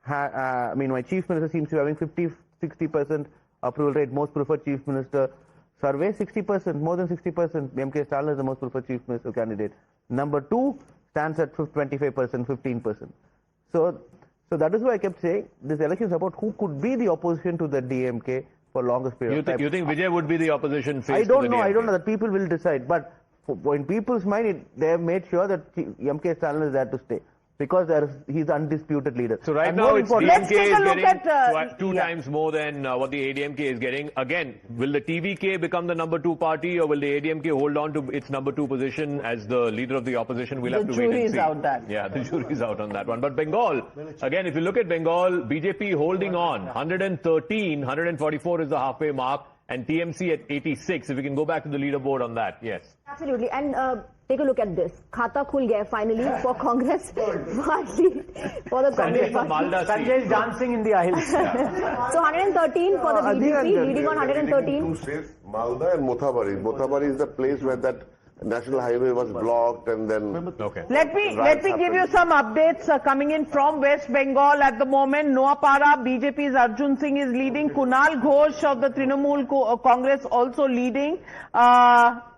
Speaker 11: my chief minister seems to be having 50-60% approval rate, most preferred chief minister survey, 60%, more than 60%. MK Stalin is the most preferred chief minister candidate. Number 2 stands at 25%, 15%. So that is why I kept saying this election is about who could be the opposition to the DMK for longest period of time.
Speaker 8: You think Vijay would be the opposition face?
Speaker 11: I don't know. The people will decide. But in people's mind, they have made sure that MK Stalin is there to stay. Because he's undisputed leader.
Speaker 8: So right now, it's DMK is getting 2 times more than what the ADMK is getting. Again, will the TVK become the number 2 party, or will the ADMK hold on to its number 2 position as the leader of the opposition? We'll have to wait and see.
Speaker 2: The jury is out that.
Speaker 8: Yeah, the jury is out on that one. But Bengal, again, if you look at Bengal, BJP holding on. 113, 144 is the halfway mark, and TMC at 86. If we can go back to the leaderboard on that, yes.
Speaker 14: Absolutely. And take a look at this. Khata khul gaya finally for Congress party. For the Congress party.
Speaker 18: Sanjay is dancing in the aisles.
Speaker 14: So 113 for the BJP, leading on 113.
Speaker 5: 2 states, Malda and Mothabari. Mothabari is the place where that national highway was blocked, and then...
Speaker 2: Let me give you some updates coming in from West Bengal at the moment. Noapara, BJP's Arjun Singh is leading. Kunal Ghosh of the Trinamool Congress also leading.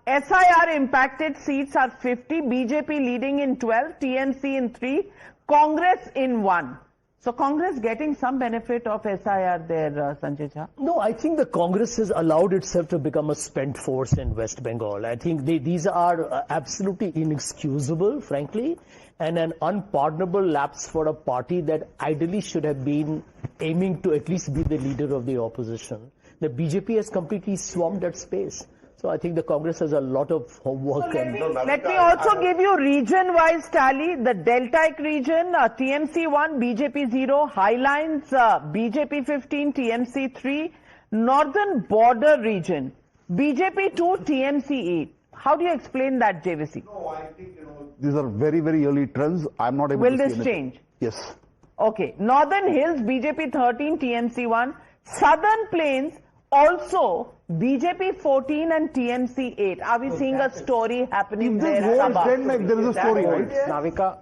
Speaker 2: SIR impacted seats are 50. BJP leading in 12. TMC in 3. Congress in 1. So Congress getting some benefit of SIR there, Sanjay Jha?
Speaker 15: No, I think the Congress has allowed itself to become a spent force in West Bengal. I think these are absolutely inexcusable, frankly, and an unpardonable lapse for a party that ideally should have been aiming to at least be the leader of the opposition. The BJP has completely swamped that space. So I think the Congress has a lot of homework.
Speaker 2: So let me also give you region-wise tally. The Deltaic region, TMC 1, BJP 0. Highlines, BJP 15, TMC 3. Northern border region, BJP 2, TMC 8. How do you explain that, JVC?
Speaker 10: No, I think, these are very, very early trends. I'm not able to see anything.
Speaker 2: Will this change?
Speaker 10: Yes.
Speaker 2: Okay. Northern Hills, BJP 13, TMC 1. Southern Plains, also BJP 14 and TMC 8. Are we seeing a story happening there?
Speaker 10: Then there is a story, right?
Speaker 18: Navika,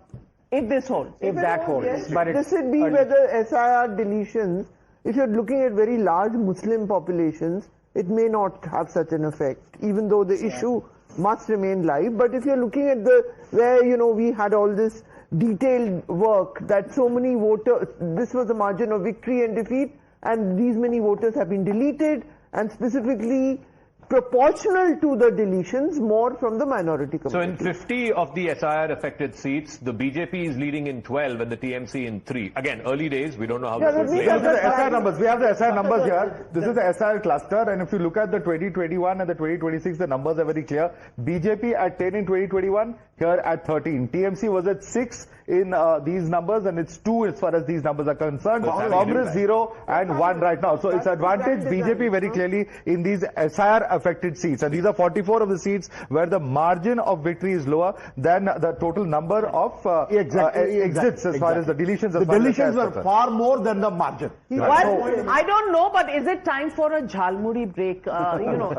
Speaker 2: if this holds.
Speaker 18: If that holds.
Speaker 3: Yes,
Speaker 18: But
Speaker 3: this would be whether SIR deletions, if you're looking at very large Muslim populations, it may not have such an effect, even though the issue must remain live. But if you're looking at where we had all this detailed work that so many voters, this was the margin of victory and defeat, and these many voters have been deleted, and specifically proportional to the deletions, more from the minority community.
Speaker 8: So in 50 of the SIR affected seats, the BJP is leading in 12 and the TMC in 3. Again, early days, we don't know how this will play out.
Speaker 20: The SIR numbers. We have the SIR numbers here. This is the SIR cluster, and if you look at the 2021 and the 2026, the numbers are very clear. BJP at 10 in 2021, here at 13. TMC was at 6 in these numbers, and it's 2 as far as these numbers are concerned. Congress 0 and 1 right now. So it's advantage BJP very clearly in these SIR affected seats, and these are 44 of the seats where the margin of victory is lower than the total number of exits as far as the deletions.
Speaker 10: The deletions were far more than the margin.
Speaker 2: Well, I don't know, but is it time for a jhalmuri break?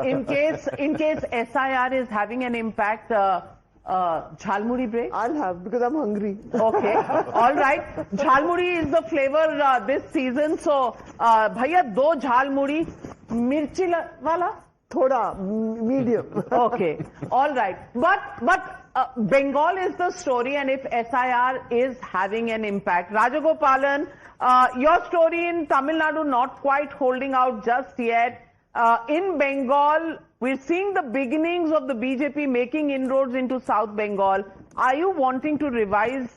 Speaker 2: In case SIR is having an impact. Jhalmuri break?
Speaker 3: I'll have, because I'm hungry.
Speaker 2: Okay. All right. Jhalmuri is the flavor this season. So, bhaiya, 2 jhalmuri. Mirchi wala?
Speaker 3: Thoda, medium.
Speaker 2: Okay. All right. But Bengal is the story, and if SIR is having an impact. Rajagopalan, your story in Tamil Nadu not quite holding out just yet. In Bengal, we're seeing the beginnings of the BJP making inroads into South Bengal. Are you wanting to revise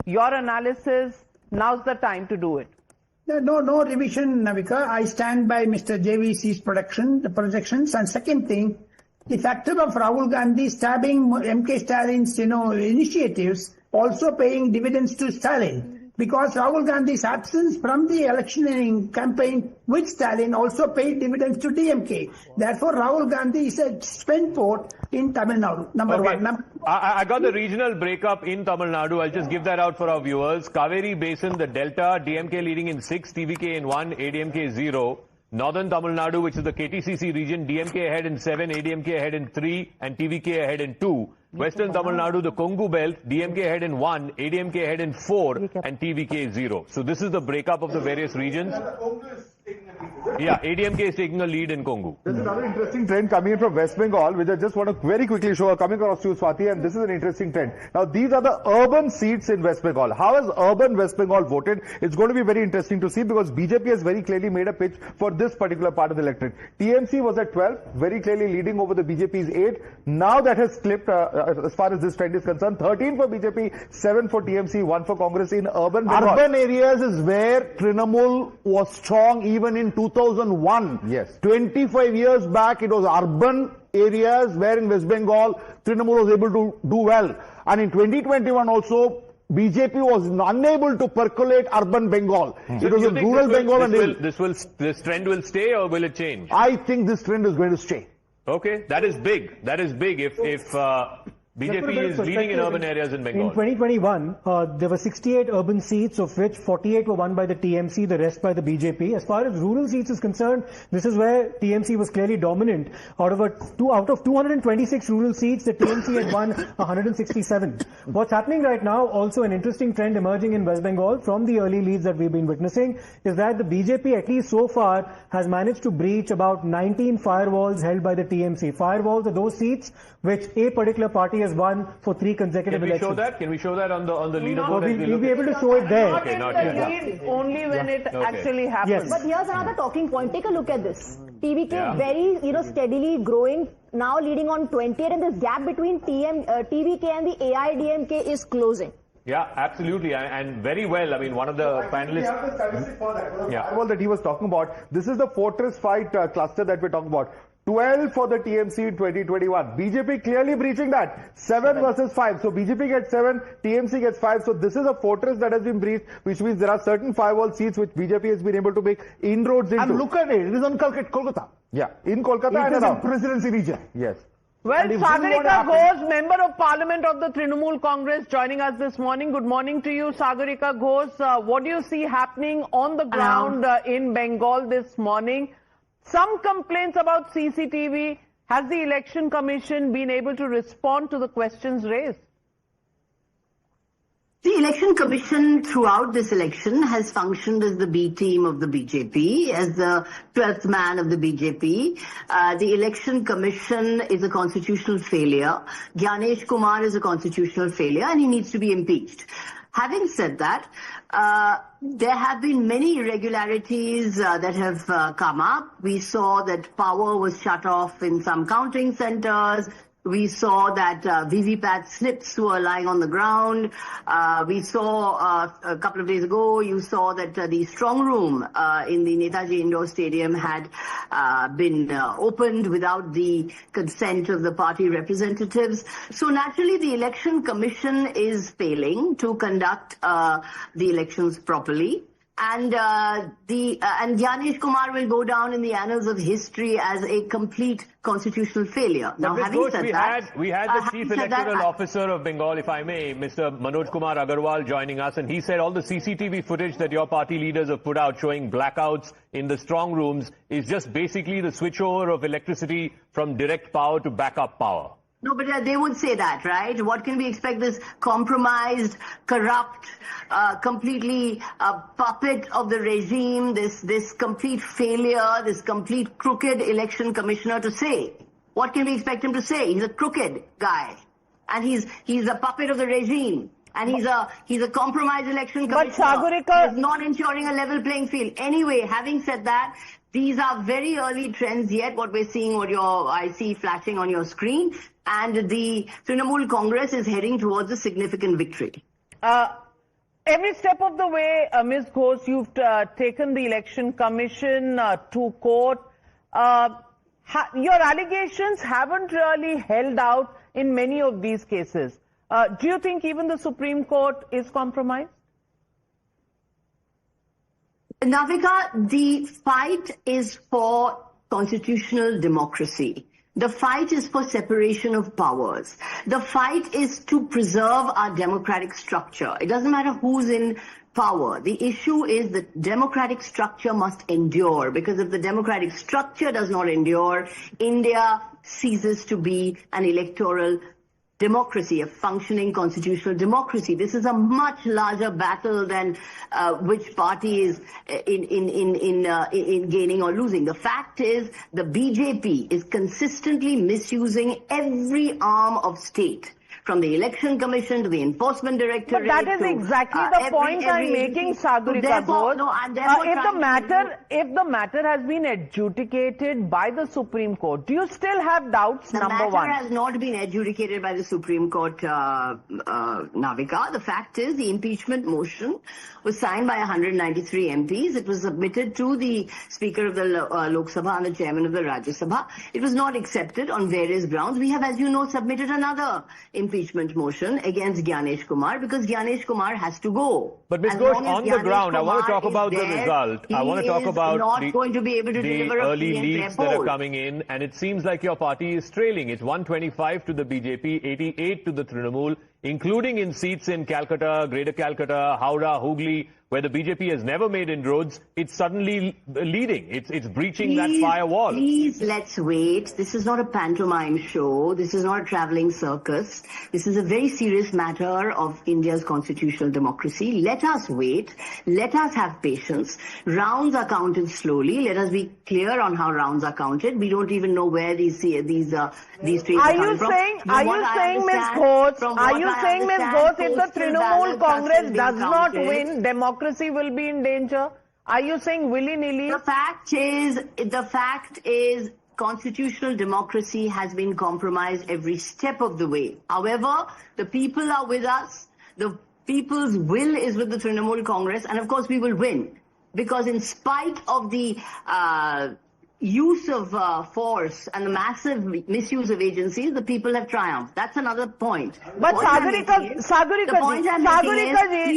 Speaker 2: your analysis? Now's the time to do it.
Speaker 13: No revision, Navika. I stand by Mr. JVC's projections. And second thing, the factor of Rahul Gandhi stabbing MK Stalin's, initiatives also paying dividends to Stalin. Because Rahul Gandhi's absence from the electioneering campaign with Stalin also paid dividends to DMK. Therefore, Rahul Gandhi is a spend port in Tamil Nadu. Number one.
Speaker 8: I got the regional breakup in Tamil Nadu. I'll just give that out for our viewers. Kaveri Basin, the Delta, DMK leading in 6, TVK in 1, ADMK 0. Northern Tamil Nadu, which is the KTCC region, DMK ahead in 7, ADMK ahead in 3, and TVK ahead in 2. Western Tamil Nadu, the Kongu belt, DMK ahead in 1, ADMK ahead in 4, and TVK 0. So this is the breakup of the various regions. Yeah, ADMK is taking a lead in Kongu.
Speaker 20: There's another interesting trend coming in from West Bengal, which I just want to very quickly show, coming across to you, Swati, and this is an interesting trend. Now, these are the urban seats in West Bengal. How has urban West Bengal voted? It's going to be very interesting to see, because BJP has very clearly made a pitch for this particular part of the electorate. TMC was at 12, very clearly leading over the BJP's 8. Now that has clipped, as far as this trend is concerned, 13 for BJP, 7 for TMC, 1 for Congress in urban Bengal.
Speaker 10: Urban areas is where Trinamool was strong even in 2001.
Speaker 20: Yes.
Speaker 10: 25 years back, it was urban areas where in West Bengal, Trinamool was able to do well. And in 2021 also, BJP was unable to percolate urban Bengal. It was a rural Bengal.
Speaker 8: This trend will stay, or will it change?
Speaker 10: I think this trend is going to stay.
Speaker 8: Okay, that is big. That is big if BJP is leading in urban areas in Bengal.
Speaker 21: In 2021, there were 68 urban seats, of which 48 were won by the TMC, the rest by the BJP. As far as rural seats is concerned, this is where TMC was clearly dominant. Out of 226 rural seats, the TMC had won 167. What's happening right now, also an interesting trend emerging in West Bengal from the early leads that we've been witnessing, is that the BJP, at least so far, has managed to breach about 19 firewalls held by the TMC. Firewalls are those seats which a particular party has won for 3 consecutive elections.
Speaker 8: Can we show that on the leaderboard?
Speaker 21: We'll be able to show it there.
Speaker 2: Not in the lead, only when it actually happens.
Speaker 21: Yes.
Speaker 14: But here's another talking point. Take a look at this. TVK very, steadily growing, now leading on 28, and this gap between TVK and the AIDMK is closing.
Speaker 8: Yeah, absolutely, and very well. I mean, one of the panelists.
Speaker 20: We have the statistic for that. Firewall that he was talking about. This is the fortress fight cluster that we're talking about. 12 for the TMC in 2021. BJP clearly breaching that. 7 versus 5. So BJP gets 7, TMC gets 5. So this is a fortress that has been breached, which means there are certain firewall seats which BJP has been able to make inroads into.
Speaker 10: And look at it. It is on Kolkata.
Speaker 20: Yeah, in Kolkata and around.
Speaker 10: Presidency region.
Speaker 20: Yes.
Speaker 2: Well, Sagarika Ghosh, Member of Parliament of the Trinamool Congress, joining us this morning. Good morning to you, Sagarika Ghosh. What do you see happening on the ground in Bengal this morning? Some complaints about CCTV. Has the Election Commission been able to respond to the questions raised?
Speaker 12: The Election Commission throughout this election has functioned as the B team of the BJP, as the 12th man of the BJP. The Election Commission is a constitutional failure. Gyanesh Kumar is a constitutional failure, and he needs to be impeached. Having said that, there have been many irregularities that have come up. We saw that power was shut off in some counting centers. We saw that VVPAT slips were lying on the ground. We saw a couple of days ago, you saw that the strong room in the Netaji Indoor Stadium had been opened without the consent of the party representatives. So naturally, the Election Commission is failing to conduct the elections properly. And Gyanesh Kumar will go down in the annals of history as a complete constitutional failure. Now, having said that,
Speaker 8: we had the Chief Electoral Officer of Bengal, if I may, Mr. Manoj Kumar Agarwal, joining us, and he said all the CCTV footage that your party leaders have put out showing blackouts in the strong rooms is just basically the switchover of electricity from direct power to backup power.
Speaker 12: No, but they would say that, right? What can we expect? This compromised, corrupt, completely puppet of the regime, this complete failure, this complete crooked election commissioner to say? What can we expect him to say? He's a crooked guy, and he's a puppet of the regime. And he's a compromised election commissioner. He's not ensuring a level playing field. Anyway, having said that, these are very early trends yet, what we're seeing, I see flashing on your screen. And the Trinamool Congress is heading towards a significant victory.
Speaker 2: Every step of the way, Ms. Ghosh, you've taken the Election Commission to court. Your allegations haven't really held out in many of these cases. Do you think even the Supreme Court is compromised?
Speaker 12: Navika, the fight is for constitutional democracy. The fight is for separation of powers. The fight is to preserve our democratic structure. It doesn't matter who's in power. The issue is that democratic structure must endure, because if the democratic structure does not endure, India ceases to be an electoral democracy, a functioning constitutional democracy. This is a much larger battle than which party is in gaining or losing. The fact is the BJP is consistently misusing every arm of state, from the Election Commission to the Enforcement Directorate.
Speaker 2: But that is exactly the point I'm making, Sagarika Ghosh. If the matter has been adjudicated by the Supreme Court, do you still have doubts, number one?
Speaker 12: The matter has not been adjudicated by the Supreme Court, Navika. The fact is the impeachment motion was signed by 193 MPs. It was submitted to the Speaker of the Lok Sabha and the Chairman of the Rajya Sabha. It was not accepted on various grounds. We have, as you know, submitted another impeachment motion against Gyanesh Kumar because Gyanesh Kumar has to go.
Speaker 8: But Ms. Ghosh, on the ground, I want to talk about the result. I want to talk about the early leads that are coming in, and it seems like your party is trailing. It's 125 to the BJP, 88 to the Trinamool, including in seats in Calcutta, Greater Calcutta, Howrah, Hooghly, where the BJP has never made inroads. It's suddenly leading. It's breaching that firewall.
Speaker 12: Please, let's wait. This is not a pantomime show. This is not a traveling circus. This is a very serious matter of India's constitutional democracy. Let us wait. Let us have patience. Rounds are counted slowly. Let us be clear on how rounds are counted. We don't even know where these trains are coming from.
Speaker 2: Are you saying, Ms. Ghosh, if the Trinamool Congress does not win, democracy will be in danger? Are you saying willy-nilly?
Speaker 12: The fact is constitutional democracy has been compromised every step of the way. However, the people are with us. The people's will is with the Trinamool Congress, and of course we will win. Because in spite of the use of force and the massive misuse of agencies, the people have triumphed. That's another point.
Speaker 2: But Sagarika ji,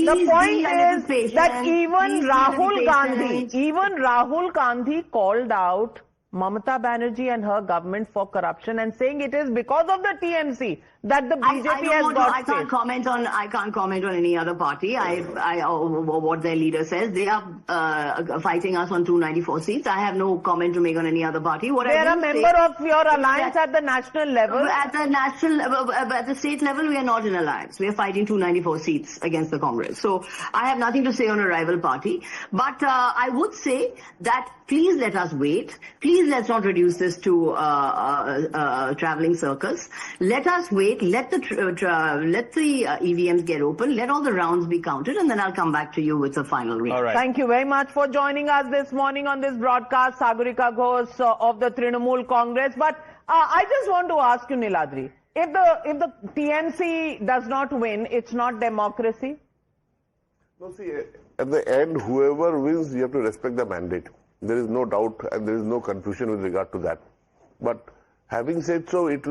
Speaker 2: the point is that even Rahul Gandhi called out Mamata Banerjee and her government for corruption and saying it is because of the TMC that the BJP has got
Speaker 12: I can't comment on any other party. Or what their leader says. They are fighting us on 294 seats. I have no comment to make on any other party.
Speaker 2: They are a member of your alliance at the national level.
Speaker 12: At the state level, we are not in alliance. We are fighting 294 seats against the Congress. So I have nothing to say on a rival party. But I would say that please let us wait. Please please let's not reduce this to traveling circus. Let us wait. Let the EVMs get open. Let all the rounds be counted, and then I'll come back to you with the final result.
Speaker 2: All right. Thank you very much for joining us this morning on this broadcast, Sagarika Ghosh of the Trinamool Congress. But I just want to ask you, Niladri, if the TMC does not win, it's not democracy?
Speaker 5: No, see, at the end, whoever wins, you have to respect the mandate. There is no doubt and there is no confusion with regard to that. But having said so, it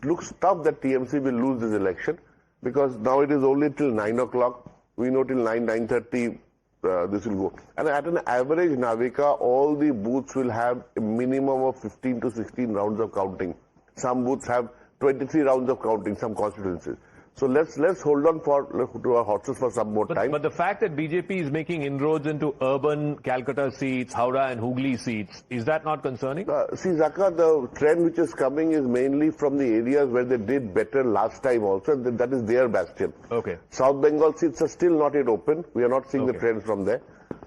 Speaker 5: looks tough that TMC will lose this election because now it is only till 9 o'clock. We know till 9:30 this will go. And at an average, Navika, all the booths will have a minimum of 15 to 16 rounds of counting. Some booths have 23 rounds of counting, some constituencies. So let's hold on to our horses for some more time.
Speaker 8: But the fact that BJP is making inroads into urban Calcutta seats, Howrah and Hooghly seats, is that not concerning?
Speaker 5: See, Zaka, the trend which is coming is mainly from the areas where they did better last time also, and that is their bastion.
Speaker 8: Okay.
Speaker 5: South Bengal seats are still not yet open. We are not seeing the trends from there.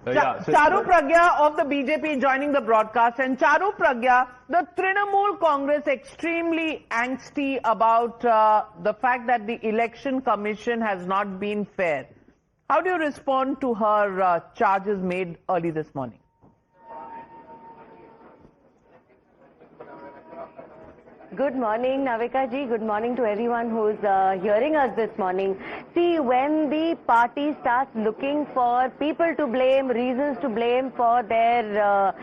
Speaker 2: Charu Pragya of the BJP joining the broadcast. And Charu Pragya, the Trinamool Congress extremely angsty about the fact that the election commission has not been fair. How do you respond to her charges made early this morning?
Speaker 1: Good morning, Navika ji. Good morning to everyone who's hearing us this morning. See, when the party starts looking for people to blame, reasons to blame for their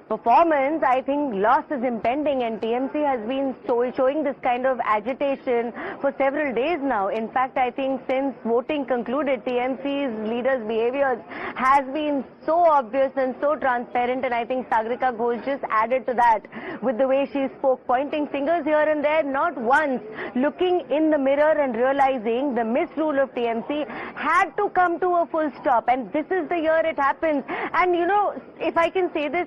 Speaker 1: performance, I think loss is impending, and TMC has been showing this kind of agitation for several days now. In fact, I think since voting concluded, TMC's leaders' behavior has been so obvious and so transparent, and I think Sagarika Ghosh just added to that with the way she spoke, pointing fingers here and there, not once looking in the mirror and realizing the misrule of TMC had to come to a full stop, and this is the year it happens. And you know, if I can say this,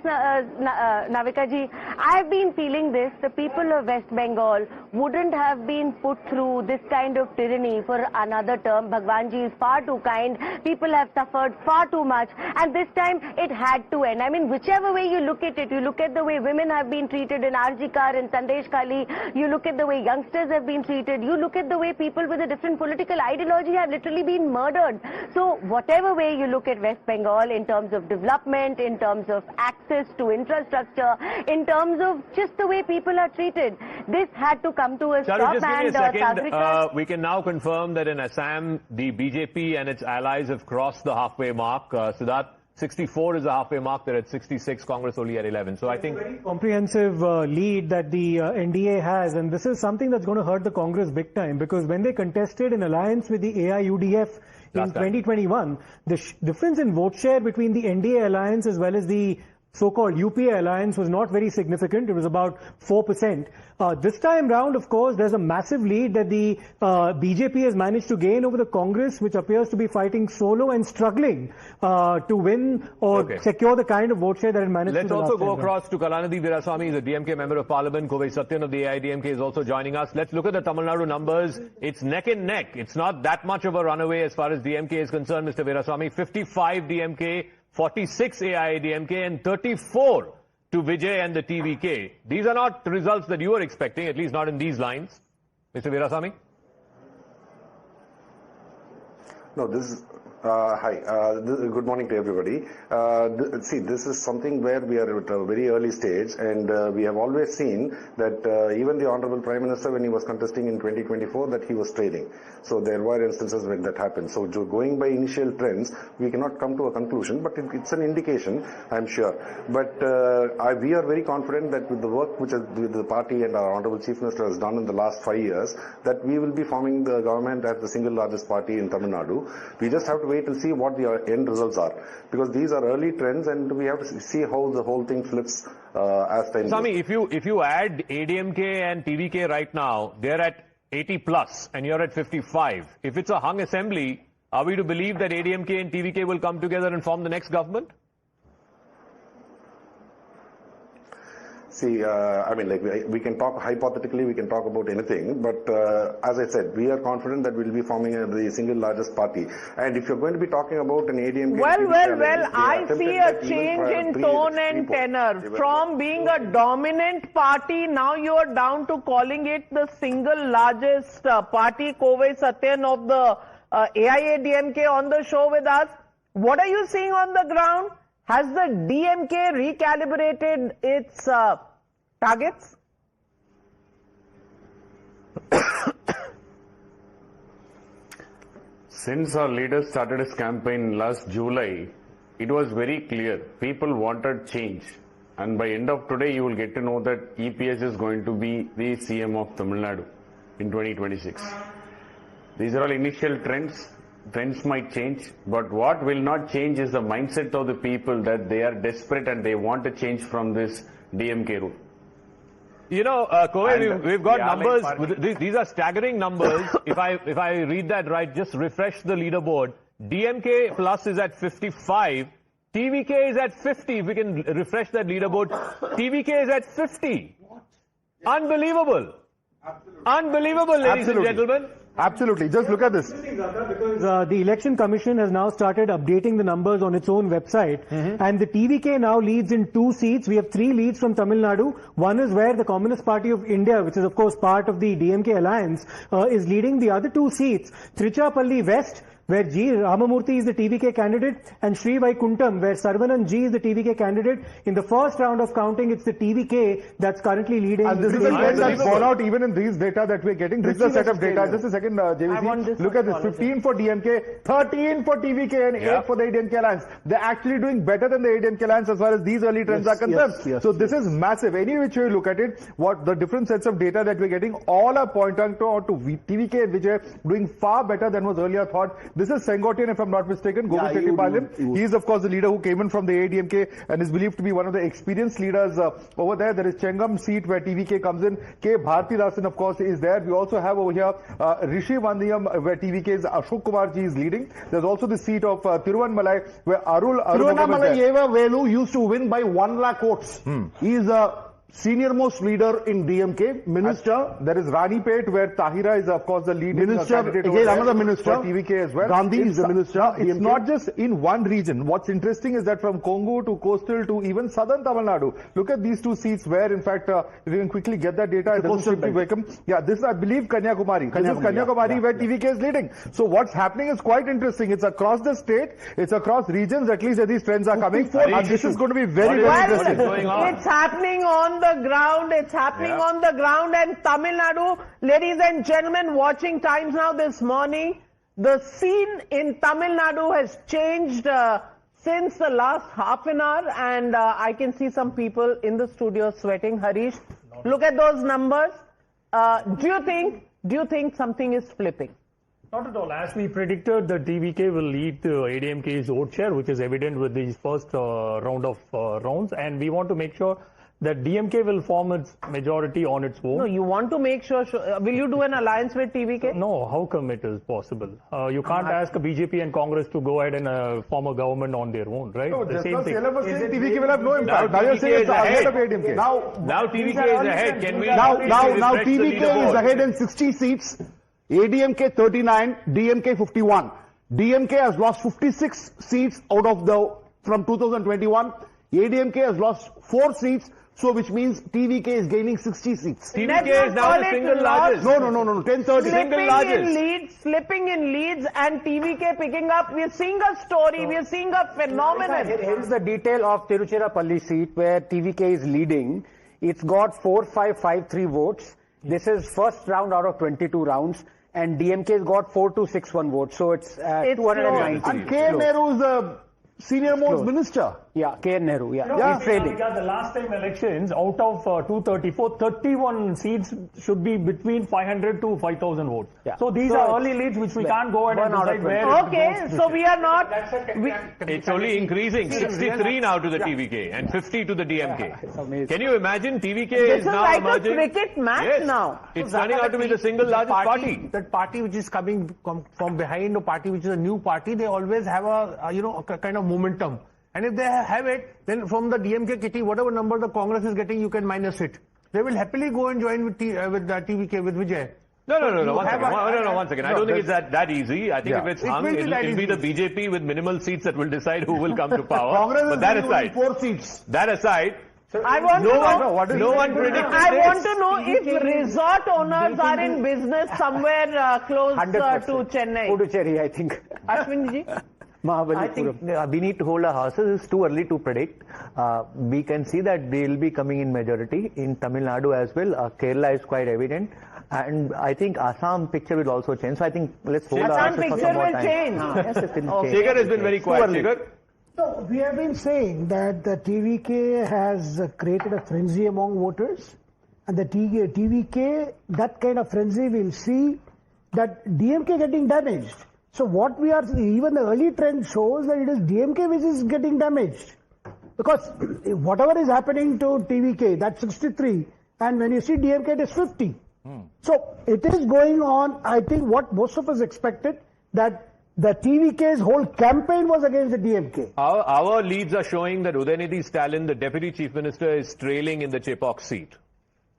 Speaker 1: Navika ji, I have been feeling this. The people of West Bengal wouldn't have been put through this kind of tyranny for another term. Bhagwan ji is far too kind. People have suffered far too much, and this time it had to end. I mean, whichever way you look at it, you look at the way women have been treated in Arjikar and Sandesh Khali, you look at the way youngsters have been treated, you look at the way people with a different political ideology have literally been murdered. So whatever way you look at West Bengal in terms of development, in terms of access to infrastructure, in terms of just the way people are treated, this had to come to a stop.
Speaker 8: Just give me a second. We can now confirm that in Assam, the BJP and its allies have crossed the halfway mark. Siddharth, 64 is the halfway mark. They're at 66. Congress only at 11. So I think
Speaker 21: very comprehensive lead that the NDA has, and this is something that's going to hurt the Congress big time, because when they contested in alliance with the AIUDF in 2021, the difference in vote share between the NDA alliance as well as the so-called UPA alliance was not very significant. It was about 4%. This time round, of course, there's a massive lead that the BJP has managed to gain over the Congress, which appears to be fighting solo and struggling to win or secure the kind of vote share that it managed to.
Speaker 8: Let's also go across to Kalanidhi Veeraswamy, the DMK member of parliament. Kovai Satyan of the AIDMK is also joining us. Let's look at the Tamil Nadu numbers. It's neck and neck. It's not that much of a runaway as far as DMK is concerned, Mr. Veeraswamy. 55 DMK, 46 AIDMK and 34 to Vijay and the TVK. These are not results that you were expecting, at least not in these lines. Mr. Veeraswamy?
Speaker 17: No, this is... Hi, good morning to everybody. See, this is something where we are at a very early stage, and we have always seen that even the Honorable Prime Minister, when he was contesting in 2024, that he was trailing. So there were instances when that happened. So going by initial trends, we cannot come to a conclusion, but it's an indication, I'm sure. But we are very confident that with the work which the party and our Honorable Chief Minister has done in the last 5 years, that we will be forming the government as the single largest party in Tamil Nadu. We just have to wait to see what the end results are, because these are early trends and we have to see how the whole thing flips as time
Speaker 8: Swami, if you add ADMK and TVK right now, they're at 80 plus and you're at 55. If it's a hung assembly, are we to believe that ADMK and TVK will come together and form the next government?
Speaker 17: See, I mean, like we can talk hypothetically, we can talk about anything, but as I said, we are confident that we'll be forming the single largest party. And if you're going to be talking about an ADMK,
Speaker 2: I see a change in tone and tenor. From being a dominant party, now you are down to calling it the single largest party. Kovai Satyan of the AIADMK on the show with us. What are you seeing on the ground? Has the DMK recalibrated its targets?
Speaker 7: Since our leader started his campaign last July, it was very clear people wanted change. And by end of today, you will get to know that EPS is going to be the CM of Tamil Nadu in 2026. These are all initial trends. Trends might change, but what will not change is the mindset of the people that they are desperate and they want to change from this DMK rule.
Speaker 8: You know, Kovai, we've got numbers. These are staggering numbers. If I read that right, just refresh the leaderboard. DMK plus is at 55. TVK is at 50. If we can refresh that leaderboard, TVK is at 50. What? Unbelievable. Unbelievable, ladies and gentlemen.
Speaker 20: Absolutely. Just look at this.
Speaker 21: Because the Election Commission has now started updating the numbers on its own website. And the TVK now leads in 2 seats. We have 3 leads from Tamil Nadu. One is where the Communist Party of India, which is of course part of the DMK alliance, is leading. The other 2 seats, Trichapalli West, where G. Ramamurthy is the TVK candidate, and Sri Vaikuntham, where Sarvanan G is the TVK candidate. In the first round of counting, it's the TVK that's currently leading.
Speaker 20: And this is a trend that's borne out even in these data that we're getting. This is a set of data. Just a second, JVC. Look at this. 15 for DMK, 13 for TVK, and 8 for the ADMK alliance. They're actually doing better than the ADMK alliance as far as these early trends are concerned. So this is massive. Any which way you look at it, what the different sets of data that we're getting, all are pointing to TVK and Vijay doing far better than was earlier thought. This is Sengotian, if I'm not mistaken, Govind Chettipalayam. He is, of course, the leader who came in from the ADMK and is believed to be one of the experienced leaders over there. There is Chengam seat where TVK comes in. K. Bhartidasan, of course, is there. We also have over here Rishi Vandiyam, where TVK's Ashok Kumarji is leading. There's also the seat of Tiruvannamalai, where
Speaker 10: Tiruvannamalai Eva Velu used to win by 1 lakh votes. He is a senior most leader in DMK, minister.
Speaker 20: There is Ranipet, where Tahira is, of course, the leading
Speaker 10: minister.
Speaker 20: Again,
Speaker 10: another minister.
Speaker 20: For TVK as well.
Speaker 10: Gandhi is the minister.
Speaker 20: It's not just in one region. What's interesting is that from Congo to coastal to even southern Tamil Nadu, look at these 2 seats where, in fact, if you can quickly get that data, it doesn't seem to Yeah, this is, I believe, Kanyakumari. This is Kanyakumari where TVK is leading. So what's happening is quite interesting. It's across the state. It's across regions. At least these trends are coming. And this is going to be very, very interesting.
Speaker 2: It's happening on the ground. It's happening on the ground, and Tamil Nadu, ladies and gentlemen, watching Times Now this morning, the scene in Tamil Nadu has changed since the last half an hour, and I can see some people in the studio sweating. Harish, look at those numbers. Do you think something is flipping?
Speaker 21: Not at all. As we predicted, the TVK will lead to ADMK's vote share, which is evident with the first round of rounds, and we want to make sure that DMK will form its majority on its own.
Speaker 2: No, you want to make sure, will you do an alliance with TVK?
Speaker 21: No, how come it is possible? You can't ask BJP and Congress to go ahead and form a government on their own, right?
Speaker 20: No,
Speaker 21: the same thing.
Speaker 20: TVK will have no impact.
Speaker 8: Now TVK is ahead.
Speaker 20: Now
Speaker 8: TVK is ahead. Can we
Speaker 10: now TVK is ahead in 60 seats. ADMK 39, DMK 51. DMK has lost 56 seats out of from 2021. ADMK has lost 4 seats. So which means TVK is gaining 60 seats.
Speaker 8: TVK is now the single largest.
Speaker 10: No, 1030.
Speaker 2: Slipping in leads and TVK picking up. We're seeing a story, we're seeing a phenomenon.
Speaker 18: Here is the detail of Tiruchirappalli seat where TVK is leading. It's got 4553 votes. This is first round out of 22 rounds. And DMK has got 4261 votes. So it's 290.
Speaker 10: And K. Nehru is the senior most minister.
Speaker 18: Yeah, K. Nehru,
Speaker 21: He's trailing. The last time elections, out of 234, 31 seats should be between 500 to 5,000 votes. Yeah. So these are early leads which we can't go ahead and decide where
Speaker 2: it goes. So we are not...
Speaker 8: It's only increasing. 63 now to the TVK and 50 to the DMK. Can you imagine TVK is now
Speaker 2: like
Speaker 8: emerging?
Speaker 2: A cricket match now.
Speaker 8: It's turning out to be the single largest party.
Speaker 19: That party which is coming from behind, a party which is a new party, they always have a kind of momentum.
Speaker 9: And if they have it, then from the DMK kitty, whatever number the Congress is getting, you can minus it. They will happily go and join with TVK, with Vijay.
Speaker 8: No. One second. I don't think it's that easy. I think if it's hung, it'll be the BJP with minimal seats that will decide who will come to power.
Speaker 9: Congress
Speaker 8: but that aside,
Speaker 9: 4 seats.
Speaker 8: That aside,
Speaker 2: I want
Speaker 8: no one predicted
Speaker 2: I
Speaker 8: this.
Speaker 2: want to know if resort owners are in business somewhere close to Chennai.
Speaker 18: Puducherry, I think.
Speaker 2: Ashwinji?
Speaker 19: I think we need to hold our horses. It's too early to predict. We can see that they will be coming in majority in Tamil Nadu as well. Kerala is quite evident. And I think Assam picture will also change. So I think let's hold our horses for some more time. Yes, it will change.
Speaker 8: Shekhar has been very quiet. Shekhar?
Speaker 4: So we have been saying that the TVK has created a frenzy among voters, and the TVK, that kind of frenzy will see that DMK getting damaged. So what we are, even the early trend shows that it is DMK which is getting damaged. Because whatever is happening to TVK, that's 63, and when you see DMK, it is 50. So it is going on, I think what most of us expected, that the TVK's whole campaign was against the DMK.
Speaker 8: Our leads are showing that Udayanidhi Stalin, the Deputy Chief Minister, is trailing in the Chepauk seat.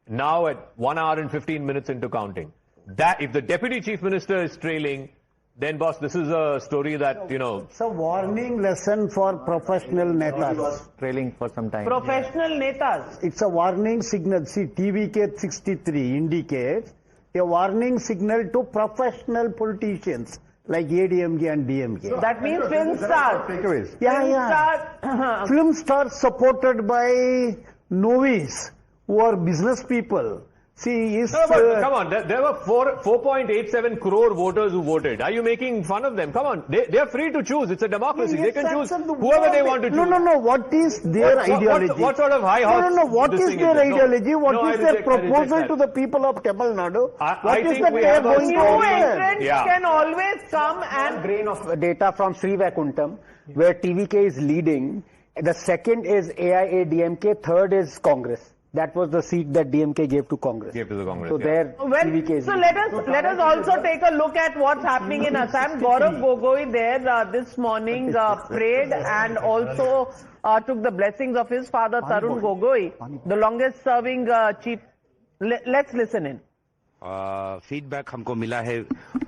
Speaker 8: Now at 1 hour and 15 minutes into counting. That if the Deputy Chief Minister is trailing, then boss, this is a story that, you know...
Speaker 18: It's a warning lesson for professional netas.
Speaker 19: Trailing for some time.
Speaker 2: Professional netas.
Speaker 18: It's a warning signal. See, TVK 63 indicates a warning signal to professional politicians like ADMK and DMK.
Speaker 2: So that means film stars.
Speaker 18: Film stars supported by novice who are business people. See,
Speaker 8: come on, there were 4.87 crore voters who voted. Are you making fun of them? Come on, they are free to choose. It's a democracy. They can choose whoever they want to choose.
Speaker 18: No. What is their ideology?
Speaker 8: What sort of high horse?
Speaker 18: What is their ideology? What is their proposal to the people of Tamil Nadu? What is that they are going to
Speaker 2: new entrants can always come and...
Speaker 18: grain of data from Sri Vaikuntham, where TVK is leading. The second is AIA-DMK. Third is Congress. That was the seat that DMK gave to Congress. So there, TVK is
Speaker 2: let us also take a look at what's happening in Assam. Gaurav Gogoi there this morning prayed and also took the blessings of his father Tarun Gogoi, the longest serving chief. Let's listen in.
Speaker 22: Feedback हमको मिला है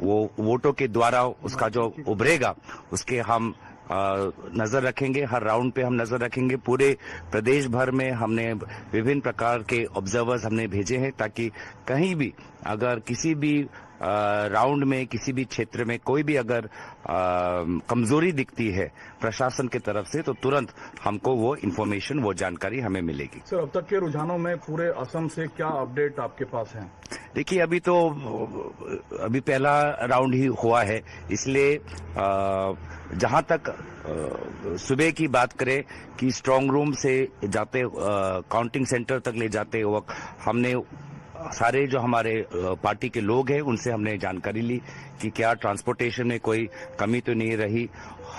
Speaker 22: वो वोटों के द्वारा उसका जो उभरेगा उसके हम नजर रखेंगे। हर राउंड पे हम नजर रखेंगे। पूरे प्रदेश भर में हमने विभिन्न प्रकार के ऑब्जर्वर्स हमने भेजे हैं ताकि कहीं भी अगर किसी भी राउंड में किसी भी क्षेत्र में कोई भी अगर कमजोरी दिखती है प्रशासन की तरफ से तो तुरंत हमको वो इन्फॉर्मेशन वो जानकारी हमें मिलेगी।
Speaker 24: सर, अब तक के रुझानों में पूरे असम से क्या अपडेट आपके पास है?
Speaker 22: देखिए, अभी पहला राउंड ही हुआ है, इसलिए जहां तक सुबह की बात करें कि स्ट्रांग रूम से जाते काउंटिंग सेंटर तक ले जाते वक्त हमने सारे जो हमारे पार्टी के लोग हैं उनसे हमने जानकारी ली कि क्या ट्रांसपोर्टेशन में कोई कमी तो नहीं रही।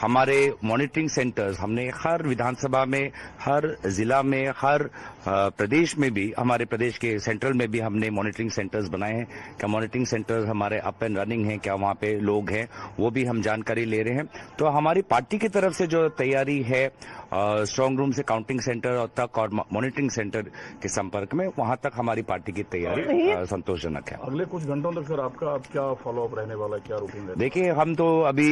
Speaker 22: हमारे मॉनिटरिंग सेंटर्स हमने हर विधानसभा में, हर जिला में, हर प्रदेश में भी, हमारे प्रदेश के सेंट्रल में भी हमने मॉनिटरिंग सेंटर्स बनाए हैं। क्या मॉनिटरिंग सेंटर्स हमारे अप एंड रनिंग हैं, क्या वहाँ पे लोग हैं, वो भी हम जानकारी ले रहे हैं। तो हमारी पार्टी की तरफ से जो तैयारी है स्ट्रांग रूम से काउंटिंग सेंटर तक और मॉनिटरिंग सेंटर के संपर्क में, वहां तक हमारी पार्टी की तैयारी संतोषजनक है।
Speaker 24: अगले कुछ घंटों तक सर आपका अब क्या फॉलोअप रहने वाला है, क्या रूटीन है?
Speaker 22: देखिए, हम तो अभी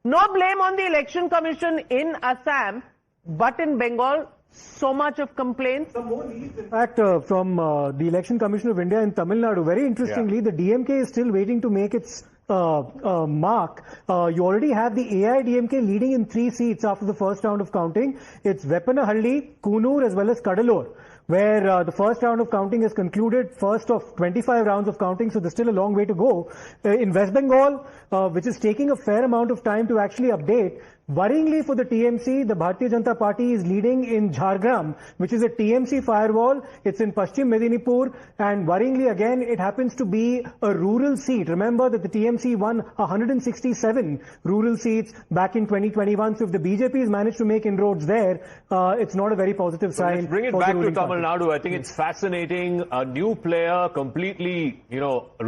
Speaker 2: No blame on the election commission in Assam, but in Bengal, so much of complaints.
Speaker 21: In fact, from the Election Commission of India in Tamil Nadu, very interestingly, the DMK is still waiting to make its mark. You already have the AIDMK leading in 3 seats after the first round of counting. It's Veppanahalli, Kunur as well as Kadalur, where the first round of counting is concluded, first of 25 rounds of counting, so there's still a long way to go. In West Bengal, which is taking a fair amount of time to actually update, worryingly for the TMC, the Bharatiya Janata Party is leading in Jhargram, which is a TMC firewall. It's in Paschim Medinipur, and worryingly again, it happens to be a rural seat. Remember that the TMC won 167 rural seats back in 2021. So if the BJP has managed to make inroads there, it's not a very positive sign.
Speaker 8: Let's bring it back to Tamil Nadu. I think it's fascinating. A new player, completely,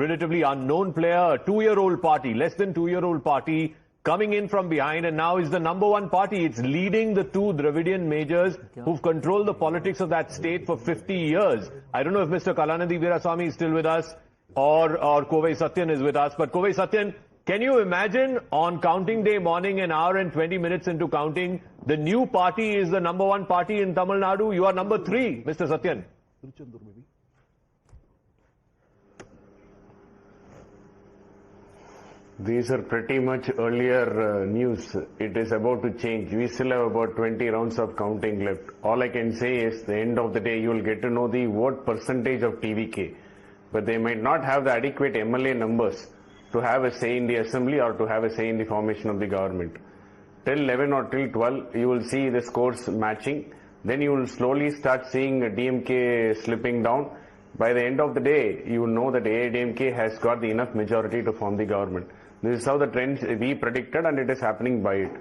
Speaker 8: relatively unknown player, a 2-year-old party, less than 2-year-old party, coming in from behind and now is the #1 party. It's leading the two Dravidian majors who've controlled the politics of that state for 50 years. I don't know if Mr. Kalanidhi Veeraswamy is still with us or Kovai Satyan is with us. But Kovai Satyan, can you imagine on counting day morning, an hour and 20 minutes into counting, the new party is the #1 party in Tamil Nadu? You are number 3, Mr. Satyan.
Speaker 7: These are pretty much earlier news. It is about to change. We still have about 20 rounds of counting left. All I can say is, the end of the day, you will get to know the vote percentage of TVK. But they might not have the adequate MLA numbers to have a say in the assembly or to have a say in the formation of the government. Till 11 or till 12, you will see the scores matching. Then you will slowly start seeing DMK slipping down. By the end of the day, you will know that AIDMK has got the enough majority to form the government. This is how the trend we predicted, and it is happening by it.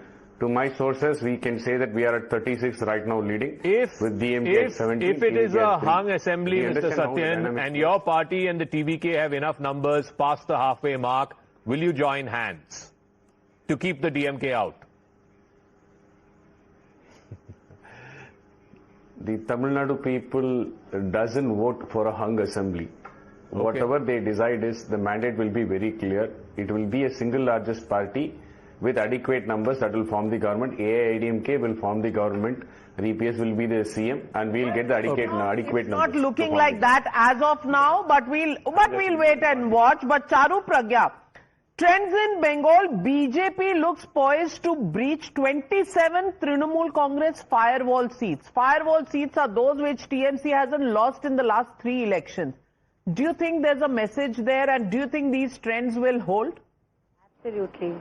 Speaker 7: To my sources, we can say that we are at 36 right now leading, with DMK at 17.
Speaker 8: If it is a hung assembly, Mr. Satyan, and your party and the TVK have enough numbers past the halfway mark, will you join hands to keep the DMK out?
Speaker 7: The Tamil Nadu people doesn't vote for a hung assembly. Okay. Whatever they decide is, the mandate will be very clear. It will be a single largest party with adequate numbers that will form the government. AIDMK will form the government. EPS will be the CM, and we'll get the adequate numbers.
Speaker 2: Not looking like that as of now, but we'll wait and watch. But Charu Pragya, trends in Bengal, BJP looks poised to breach 27 Trinamool Congress firewall seats. Firewall seats are those which TMC hasn't lost in the last 3 elections. Do you think there's a message there, and do you think these trends will hold?
Speaker 1: Absolutely.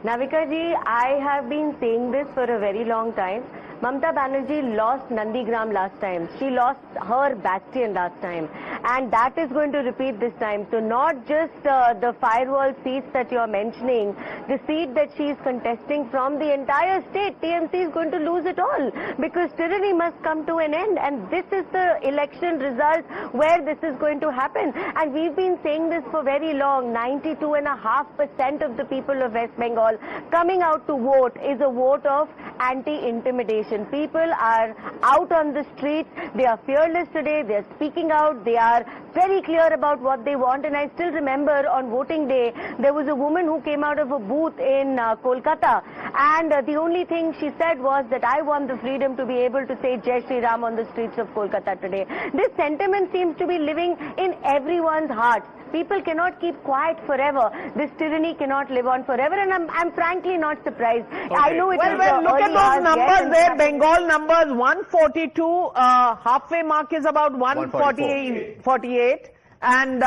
Speaker 1: Navika ji, I have been saying this for a very long time. Mamata Banerjee lost Nandigram last time. She lost her bastion last time. And that is going to repeat this time. So not just the firewall seats that you're mentioning, the seat that she is contesting from the entire state, TMC is going to lose it all. Because tyranny must come to an end. And this is the election result where this is going to happen. And we've been saying this for very long. 92.5% of the people of West Bengal coming out to vote is a vote of anti-intimidation. People are out on the streets. They are fearless today. They are speaking out. They are very clear about what they want. And I still remember on voting day, there was a woman who came out of a booth in Kolkata. And the only thing she said was that I want the freedom to be able to say Jai Shri Ram on the streets of Kolkata today. This sentiment seems to be living in everyone's hearts. People cannot keep quiet forever. This tyranny cannot live on forever, and I'm frankly not surprised. Okay. I know it is
Speaker 2: look at those numbers there. Bengal numbers 142. Halfway mark is about 148, and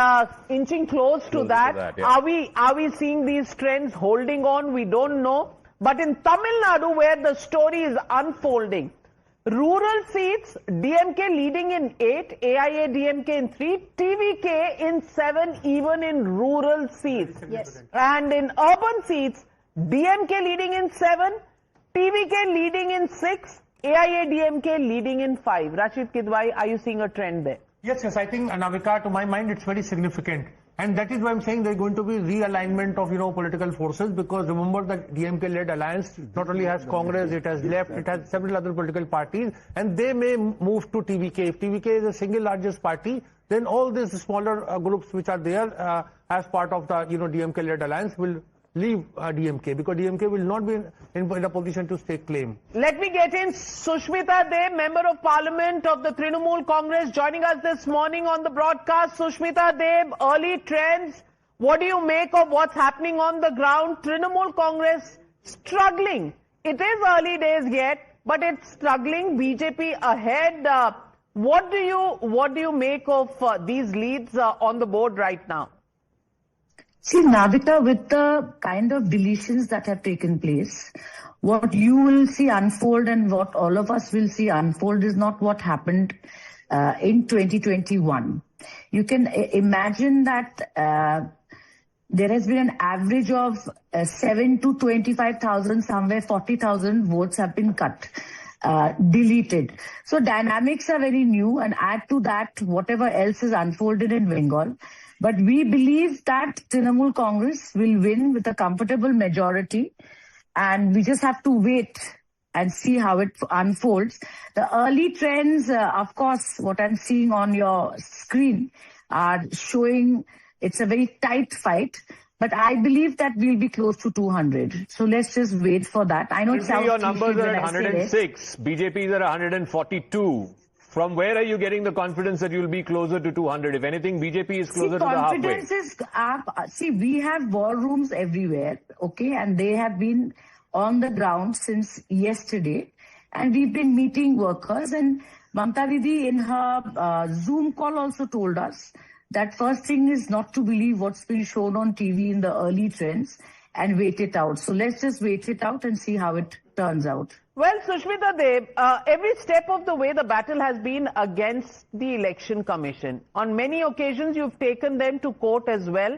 Speaker 2: inching close to that. Yeah. Are we seeing these trends holding on? We don't know. But in Tamil Nadu, where the story is unfolding, rural seats, DMK leading in 8, AIA DMK in 3, TVK in 7, even in rural seats.
Speaker 14: Yes.
Speaker 2: And in urban seats, DMK leading in 7, TVK leading in 6, AIA DMK leading in 5. Rashid Kidwai, are you seeing a trend there?
Speaker 9: Yes, I think, Navika, to my mind, it's very significant. And that is why I'm saying there's going to be realignment of, political forces, because remember that DMK-led alliance not only has Congress, it has left, it has several other political parties, and they may move to TVK. If TVK is the single largest party, then all these smaller groups which are there as part of the, DMK-led alliance will leave DMK, because DMK will not be in a position to stake claim.
Speaker 2: Let me get in Sushmita Deb, Member of Parliament of the Trinamool Congress, joining us this morning on the broadcast. Sushmita Deb, early trends. What do you make of what's happening on the ground? Trinamool Congress struggling. It is early days yet, but it's struggling. BJP ahead. What do you make of these leads on the board right now?
Speaker 6: See, Navika, with the kind of deletions that have taken place, what you will see unfold and what all of us will see unfold is not what happened in 2021. You can imagine that there has been an average of 7 to 25,000, somewhere 40,000 votes have been cut, deleted. So dynamics are very new, and add to that whatever else is unfolded in Bengal. But we believe that Trinamool Congress will win with a comfortable majority, and we just have to wait and see how it unfolds. The early trends, of course, what I'm seeing on your screen are showing it's a very tight fight. But I believe that we'll be close to 200. So let's just wait for that. I know
Speaker 8: your numbers are at 106. BJP is at 142. From where are you getting the confidence that you'll be closer to 200? If anything, BJP is closer to the halfway.
Speaker 6: Confidence is see, we have war rooms everywhere, okay, and they have been on the ground since yesterday, and we've been meeting workers. And Mamta Didi in her Zoom call also told us that first thing is not to believe what's been shown on TV in the early trends and wait it out. So let's just wait it out and see how it turns out.
Speaker 2: Well, Sushmita Dev, every step of the way the battle has been against the Election Commission. On many occasions you've taken them to court as well,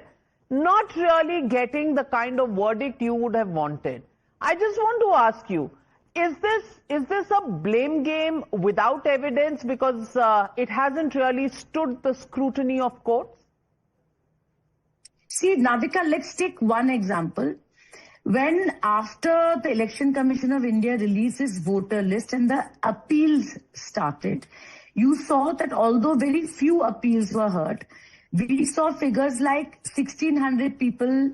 Speaker 2: not really getting the kind of verdict you would have wanted. I just want to ask you, is this a blame game without evidence because it hasn't really stood the scrutiny of courts?
Speaker 6: See, Navika, let's take one example. When after the Election Commission of India released its voter list and the appeals started, you saw that although very few appeals were heard, we saw figures like 1,600 people,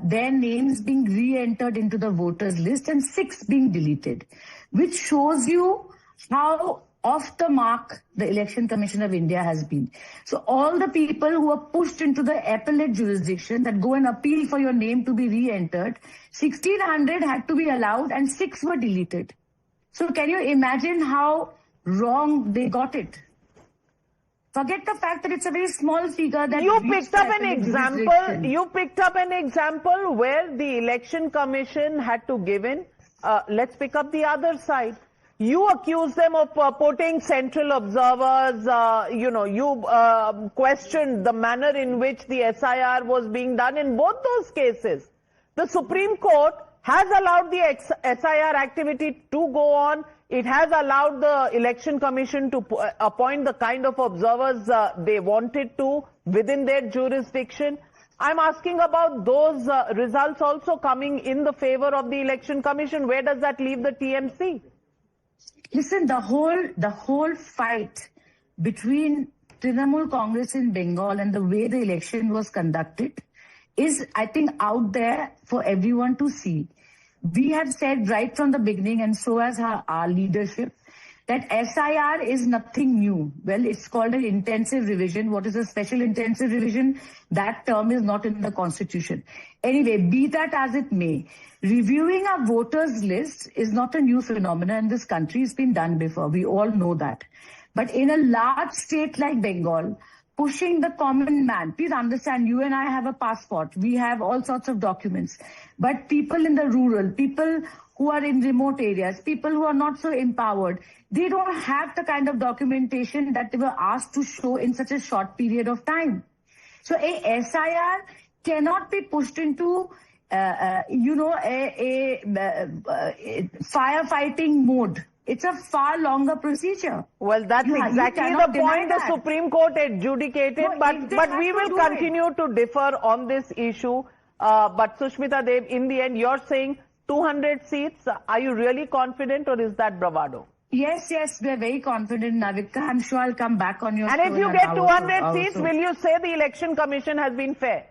Speaker 6: their names being re-entered into the voters list and 6 being deleted, which shows you how off the mark the Election Commission of India has been. So all the people who are pushed into the appellate jurisdiction that go and appeal for your name to be re-entered, 1,600 had to be allowed and 6 were deleted. So can you imagine how wrong they got it? Forget the fact that it's a very small figure that
Speaker 2: you picked up an example. You picked up an example where the Election Commission had to give in. Let's pick up the other side. You accuse them of putting central observers. You questioned the manner in which the SIR was being done. In both those cases, the Supreme Court has allowed the SIR activity to go on. It has allowed the Election Commission to appoint the kind of observers they wanted to within their jurisdiction. I'm asking about those results also coming in the favor of the Election Commission. Where does that leave the TMC?
Speaker 6: Listen, the whole fight between Trinamool Congress in Bengal and the way the election was conducted is, I think, out there for everyone to see. We have said right from the beginning, and so has our leadership, that SIR is nothing new. Well, it's called an intensive revision. What is a special intensive revision? That term is not in the Constitution. Anyway, be that as it may, reviewing a voters list is not a new phenomenon in this country. It's been done before. We all know that. But in a large state like Bengal, pushing the common man, please understand, you and I have a passport. We have all sorts of documents. But people in the rural, people who are in remote areas, people who are not so empowered, they don't have the kind of documentation that they were asked to show in such a short period of time. So a SIR cannot be pushed into, a firefighting mode. It's a far longer procedure.
Speaker 2: Well, that's exactly the point the Supreme Court adjudicated,
Speaker 6: No,
Speaker 2: but we will continue to differ on this issue. But Sushmita Dev, in the end, you're saying 200 seats. Are you really confident, or is that bravado?
Speaker 6: Yes, we're very confident, Navika. I'm sure I'll come back on your show.
Speaker 2: And if you get 200 seats, will you say the Election Commission has been fair?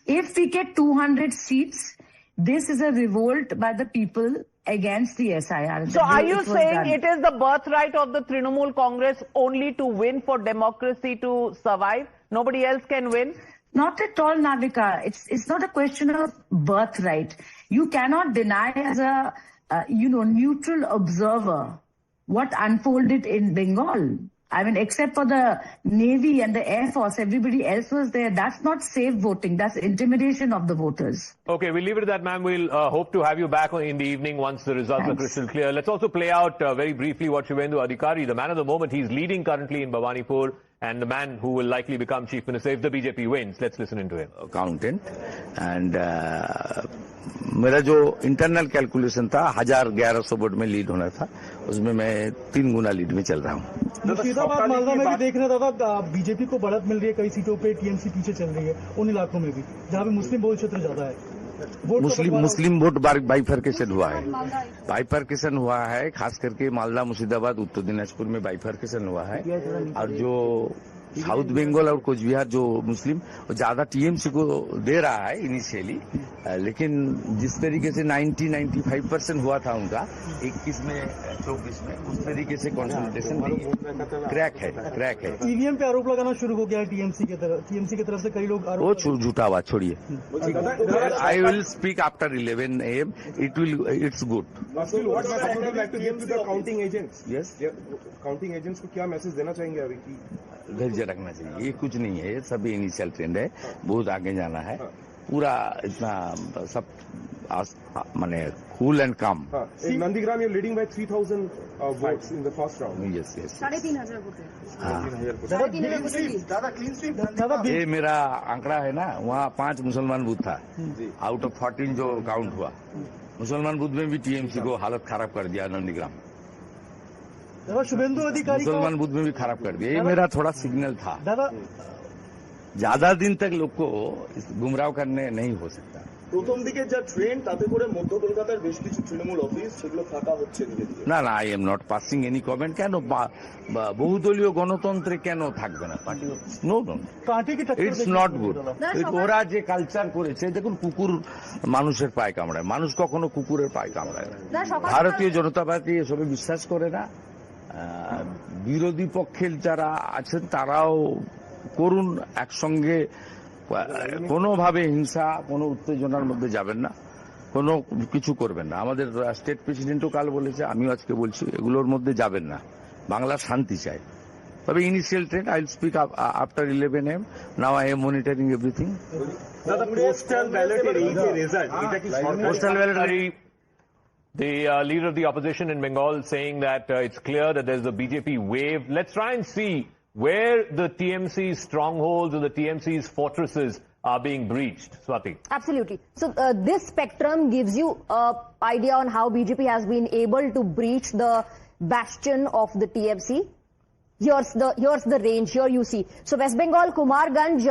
Speaker 6: If we get 200 seats, this is a revolt by the people against the SIR.
Speaker 2: So are you saying it is the birthright of the Trinamool Congress only to win for democracy to survive? Nobody else can win?
Speaker 6: Not at all, Navika. It's not a question of birthright. You cannot deny as a neutral observer what unfolded in Bengal. I mean, except for the Navy and the Air Force, everybody else was there. That's not safe voting. That's intimidation of the voters.
Speaker 8: Okay, we'll leave it at that, ma'am. We'll hope to have you back in the evening once the results are crystal clear. Let's also play out very briefly what Shubhendu Adhikari, the man of the moment. He's leading currently in Bhawanipur. and the man who will likely become chief minister if the BJP wins. Let's listen into him.
Speaker 22: Accountant and मेरा जो internal calculation था 1100 vote में lead होना था, उसमें मैं 3 गुना lead में चल रहा हूँ।
Speaker 21: मुर्शिदाबाद मालदा में भी देख रहे दादा बीजेपी को बढ़त मिल रही है, कई सीटों पे टीएमसी पीछे चल रही है उन इलाकों में भी जहाँ पे मुस्लिम बहुल क्षेत्र ज्यादा है।
Speaker 22: मुस्लिम वोट बाइफरकेशन हुआ है, बाइफरकेशन हुआ है, खास करके मालदा मुर्शिदाबाद उत्तर दिनाजपुर में बाइफरकेशन हुआ है। और जो साउथ बंगाल और कुछ बिहार जो मुस्लिम ज्यादा टीएमसी को दे रहा है इनिशियली, लेकिन जिस तरीके से 90-95% हुआ था उनका 21 में 24 में, उस तरीके से कंसोलिडेशन क्रैक है।
Speaker 21: ईवीएम पे आरोप लगाना शुरू हो गया है टीएमसी की तरफ से कई लोग
Speaker 22: वो झूठा बात छोड़िए। I will speak after 11 AM, it's good.
Speaker 11: Counting agents,
Speaker 22: yes,
Speaker 11: counting agents को क्या मैसेज देना चाहेंगे अभी की?
Speaker 22: धैर्य रखना चाहिए, ये कुछ नहीं है, ये सब इनिशियल ट्रेंड है, बहुत आगे जाना है, पूरा इतना सब माने कूल एंड काम।
Speaker 11: Nandigram you're leading by 3,000 votes in the first round.
Speaker 22: Yes.
Speaker 14: 3,500 vote.
Speaker 22: ये मेरा आंकड़ा है ना, वहाँ 5 मुसलमान बूथ था आउट ऑफ 14 जो काउंट हुआ, मुसलमान बूथ में भी टीएमसी को हालत खराब कर दिया नंदीग्राम,
Speaker 21: शुभेंदु अधिकारी
Speaker 22: मुसलमान बुद्ध में भी खराब कर दिया। ये मेरा थोड़ा सिग्नल था, ज्यादा दिन तक लोग को गुमराह करने नहीं हो सकता।
Speaker 11: প্রথম দিকে যা ট্রেন্ড তাতে করে মধ্য কলকাতার বেশ কিছু তৃণমূল অফিস সেগুলো ফাঁকা হচ্ছে ধীরে ধীরে।
Speaker 22: না I am not passing any comment. কেন বহুদলীয় গণতন্ত্রে কেন থাকবে না party? No, it's not good. ওরা যে কালচার করেছে, দেখুন কুকুর মানুষের পায়ে কামড়ায়, মানুষ কখনো কুকুরের পায়ে কামড়ায় না। ভারতীয় জনতা পার্টি এসবে বিশ্বাস করে না। বিরোধী পক্ষের যারা আছেন তারাও করুন, একসঙ্গে কোনোভাবে হিংসা কোনো উত্তেজনার মধ্যে যাবেন না, কোনো কিছু করবেন না। আমাদের স্টেট প্রেসিডেন্টও কাল বলেছে, আমিও আজকে বলছি, এগুলোর মধ্যে যাবেন না। বাংলা শান্তি চাই। তবে initial trend I will speak after 11 AM। Now I am monitoring everything.
Speaker 11: Postal ব্যালটের এই যে রেজাল্ট, এটা কি
Speaker 22: পোস্টাল ব্যালটের
Speaker 8: The leader of the opposition in Bengal saying that it's clear that there's a BJP wave. Let's try and see where the TMC's strongholds or the TMC's fortresses are being breached. Swati.
Speaker 14: Absolutely. So this spectrum gives you an idea on how BJP has been able to breach the bastion of the TMC. Here's the range. Here you see. So West Bengal, Kumarganj,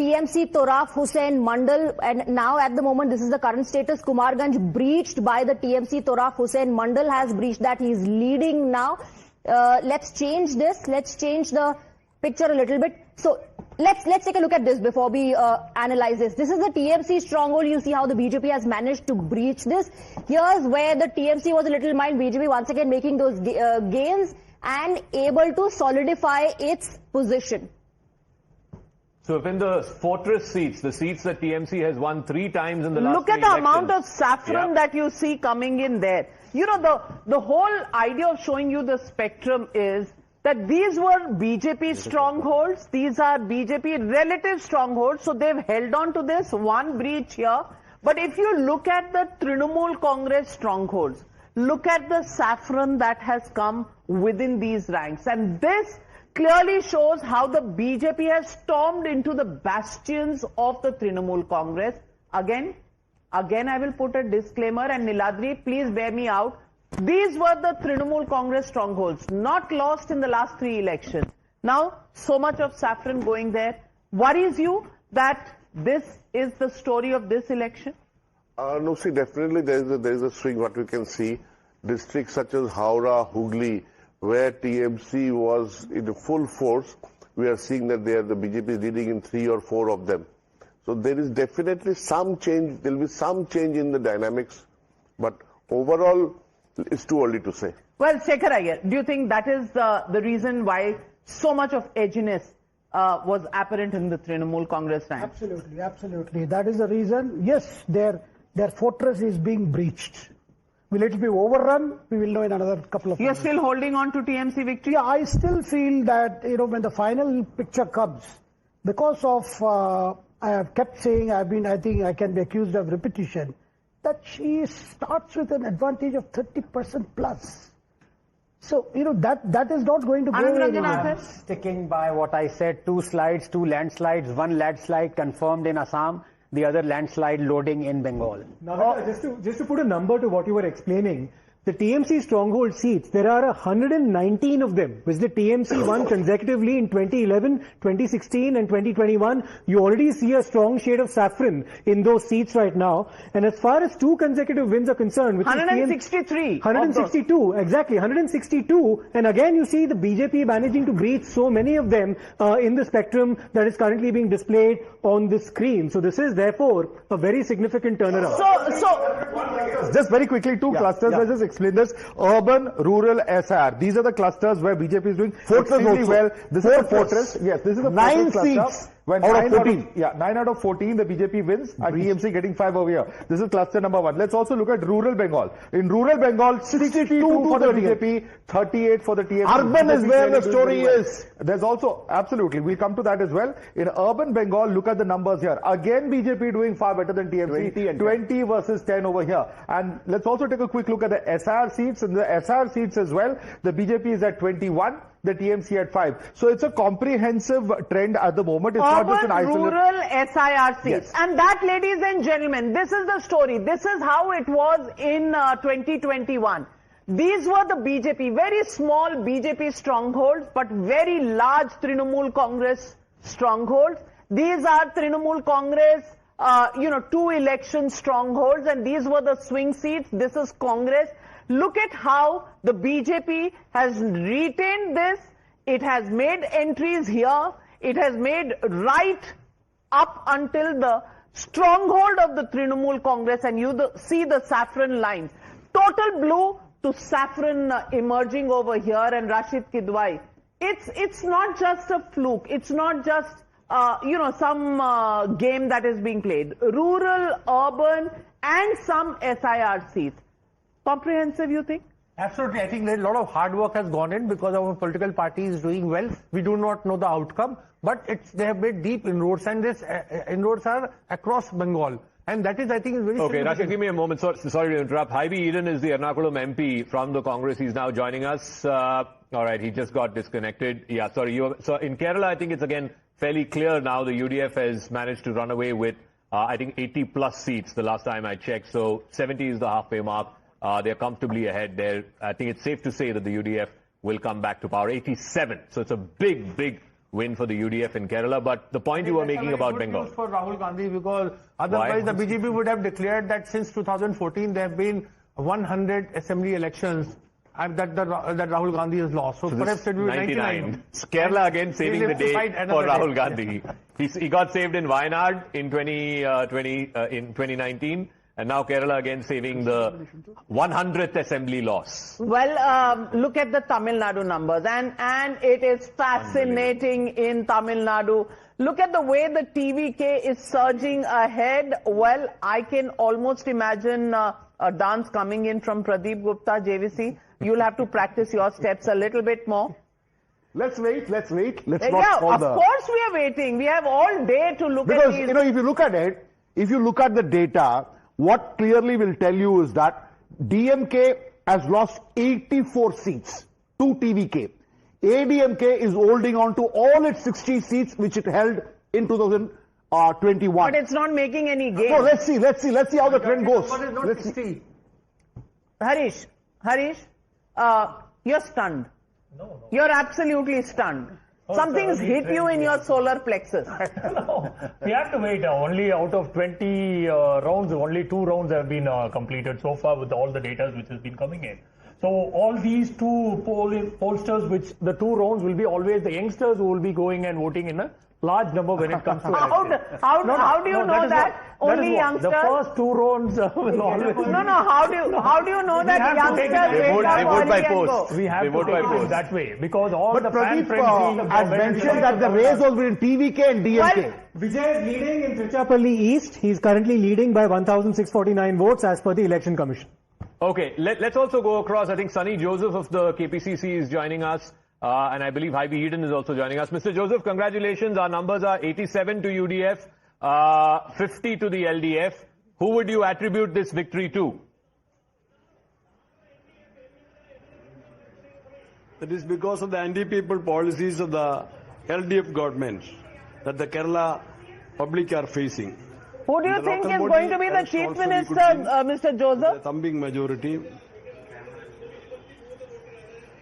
Speaker 14: TMC Toraf Hussain Mandal, and now at the moment this is the current status. Kumarganj breached by the TMC Toraf Hussain Mandal has breached that. He is leading now. Let's change this. Let's change the picture a little bit. So let's take a look at this before we analyze this. This is the TMC stronghold. You see how the BJP has managed to breach this. Here's where the TMC was a little behind. BJP once again making those gains and able to solidify its position.
Speaker 8: So if in the fortress seats, the seats that TMC has won 3 times in the last
Speaker 2: look at the amount of saffron that you see coming in there. You know, the whole idea of showing you the spectrum is that these were BJP strongholds. These are BJP relative strongholds. So they've held on to this one breach here. But if you look at the Trinamool Congress strongholds, look at the saffron that has come within these ranks. And this clearly shows how the BJP has stormed into the bastions of the Trinamool Congress. Again, I will put a disclaimer, and Niladri, please bear me out. These were the Trinamool Congress strongholds, not lost in the last 3 elections. Now, so much of saffron going there. Worries you that this is the story of this election?
Speaker 5: No, see, definitely there is a swing. What we can see, districts such as Howrah, Hooghly, where TMC was in full force, we are seeing that the BJP is leading in 3 or 4 of them. So there is definitely some change. There will be some change in the dynamics, but overall, it's too early to say.
Speaker 2: Well, Shekhar Iyer, do you think that is the reason why so much of edginess was apparent in the Trinamool Congress ranks?
Speaker 4: Absolutely. That is the reason. Yes, their fortress is being breached. Will it be overrun? We will know in another couple of
Speaker 2: You're
Speaker 4: minutes.
Speaker 2: still holding on to TMC victory?
Speaker 4: Yeah, I still feel that, when the final picture comes, because of, I have kept saying, I think I can be accused of repetition, that she starts with an advantage of 30% plus. So, that is not going to go away.
Speaker 18: Sticking by what I said, 2 slides, 2 landslides, 1 landslide confirmed in Assam, the other landslide loading in Bengal.
Speaker 21: Now, just to put a number to what you were explaining, the TMC stronghold seats, there are 119 of them, which the TMC won consecutively in 2011, 2016 and 2021. You already see a strong shade of saffron in those seats right now. And as far as 2 consecutive wins are concerned, which
Speaker 2: 163.
Speaker 21: is 162, exactly, 162. And again, you see the BJP managing to breach so many of them in the spectrum that is currently being displayed on the screen. So this is therefore a very significant turnaround.
Speaker 20: So just very quickly, 2 clusters. Let's just explain this. Urban, rural, SR. These are the clusters where BJP is doing extremely well. This is a fortress. Yes, this is a
Speaker 10: 9
Speaker 20: fortress cluster.
Speaker 10: seats.
Speaker 20: When
Speaker 10: Out of 14.
Speaker 20: 9 out of 14, the BJP wins, and TMC getting 5 over here. This is cluster number 1. Let's also look at rural Bengal. In rural Bengal, 62 for the BJP, 38 for the TMC.
Speaker 10: Urban is where the story is.
Speaker 20: There's also, absolutely, we'll come to that as well. In urban Bengal, look at the numbers here. Again, BJP doing far better than TMC. 20 versus 10 over here. And let's also take a quick look at the SR seats. In the SR seats as well, the BJP is at 21. The TMC at 5. So it's a comprehensive trend at the moment. It's not just an isolated.
Speaker 2: Rural SIR seats.
Speaker 20: Yes.
Speaker 2: And that, ladies and gentlemen, this is the story. This is how it was in 2021. These were the BJP, very small BJP strongholds, but very large Trinamool Congress strongholds. These are Trinamool Congress, 2 election strongholds, and these were the swing seats. This is Congress. Look at how the BJP has retained this. It has made entries here. It has made right up until the stronghold of the Trinamool Congress, and you see the saffron lines. Total blue to saffron emerging over here, and Rashid Kidwai. It's not just a fluke. It's not just some game that is being played. Rural, urban, and some SIR seats. Comprehensive, you think?
Speaker 9: Absolutely. I think a lot of hard work has gone in because our political party is doing well. We do not know the outcome, but they have made deep inroads, and this inroads are across Bengal. And that is, I think, is very
Speaker 8: Okay,
Speaker 9: significant.
Speaker 8: Rashid, give me a moment. Sorry to interrupt. Hybie Eden is the Ernakulam MP from the Congress. He's now joining us. All right, he just got disconnected. Yeah, sorry. So in Kerala, I think it's again fairly clear now. The UDF has managed to run away with, I think, 80 plus seats the last time I checked. So 70 is the halfway mark. They're comfortably ahead there. I think it's safe to say that the UDF will come back to power. 87. So it's a big, big win for the UDF in Kerala. But the point you were making about Bengal.
Speaker 9: For Rahul Gandhi, because otherwise the BJP would have declared that since 2014 there have been 100 assembly elections and that Rahul Gandhi has lost. So perhaps it will be 99.
Speaker 8: Kerala again saving the day for Rahul Gandhi. He got saved in Wayanad in 2019. And now Kerala again saving the 100th assembly loss.
Speaker 2: Well, look at the Tamil Nadu numbers, and it is fascinating in Tamil Nadu. Look at the way the TVK is surging ahead. Well, I can almost imagine a dance coming in from Pradeep Gupta, JVC. You'll have to practice your steps a little bit more.
Speaker 20: Let's wait. Let's not
Speaker 2: of course we are waiting. We have all day to look at these.
Speaker 10: Because, if you look at it, if you look at the data, what clearly will tell you is that DMK has lost 84 seats to TVK. ADMK is holding on to all its 60 seats which it held in 2021.
Speaker 2: But it's not making any gain.
Speaker 10: No, let's see how the trend goes.
Speaker 9: Let's see.
Speaker 14: Harish,
Speaker 2: you're stunned. No. You're absolutely stunned. Something's hit you in your solar plexus.
Speaker 3: No, we have to wait. Only out of 20 rounds, only 2 rounds have been completed so far with all the data which has been coming in. So all these 2 pollsters, which the 2 rounds will be always the youngsters who will be going and voting in a large number when it comes to election.
Speaker 2: How do you know that? Only youngsters?
Speaker 3: The first 2 rounds will always...
Speaker 2: How do you know that youngsters
Speaker 8: they vote by post.
Speaker 3: We have to take it that way because all
Speaker 10: but
Speaker 3: the
Speaker 10: Pradeep
Speaker 3: fan-friendly...
Speaker 10: has mentioned that the race was between TVK and DMK.
Speaker 21: Vijay is leading in Trichapalli East. He's currently leading by 1,649 votes as per the Election Commission.
Speaker 8: Okay, let's also go across. I think Sunny Joseph of the KPCC is joining us. And I believe Hybie Eden is also joining us. Mr. Joseph, congratulations. Our numbers are 87 to UDF, 50 to the LDF. Who would you attribute this victory to?
Speaker 13: That is because of the anti-people policies of the LDF government that the Kerala public are facing.
Speaker 2: Who do you think is going to be the Chief Minister, Mr. Joseph?
Speaker 13: The thumping majority.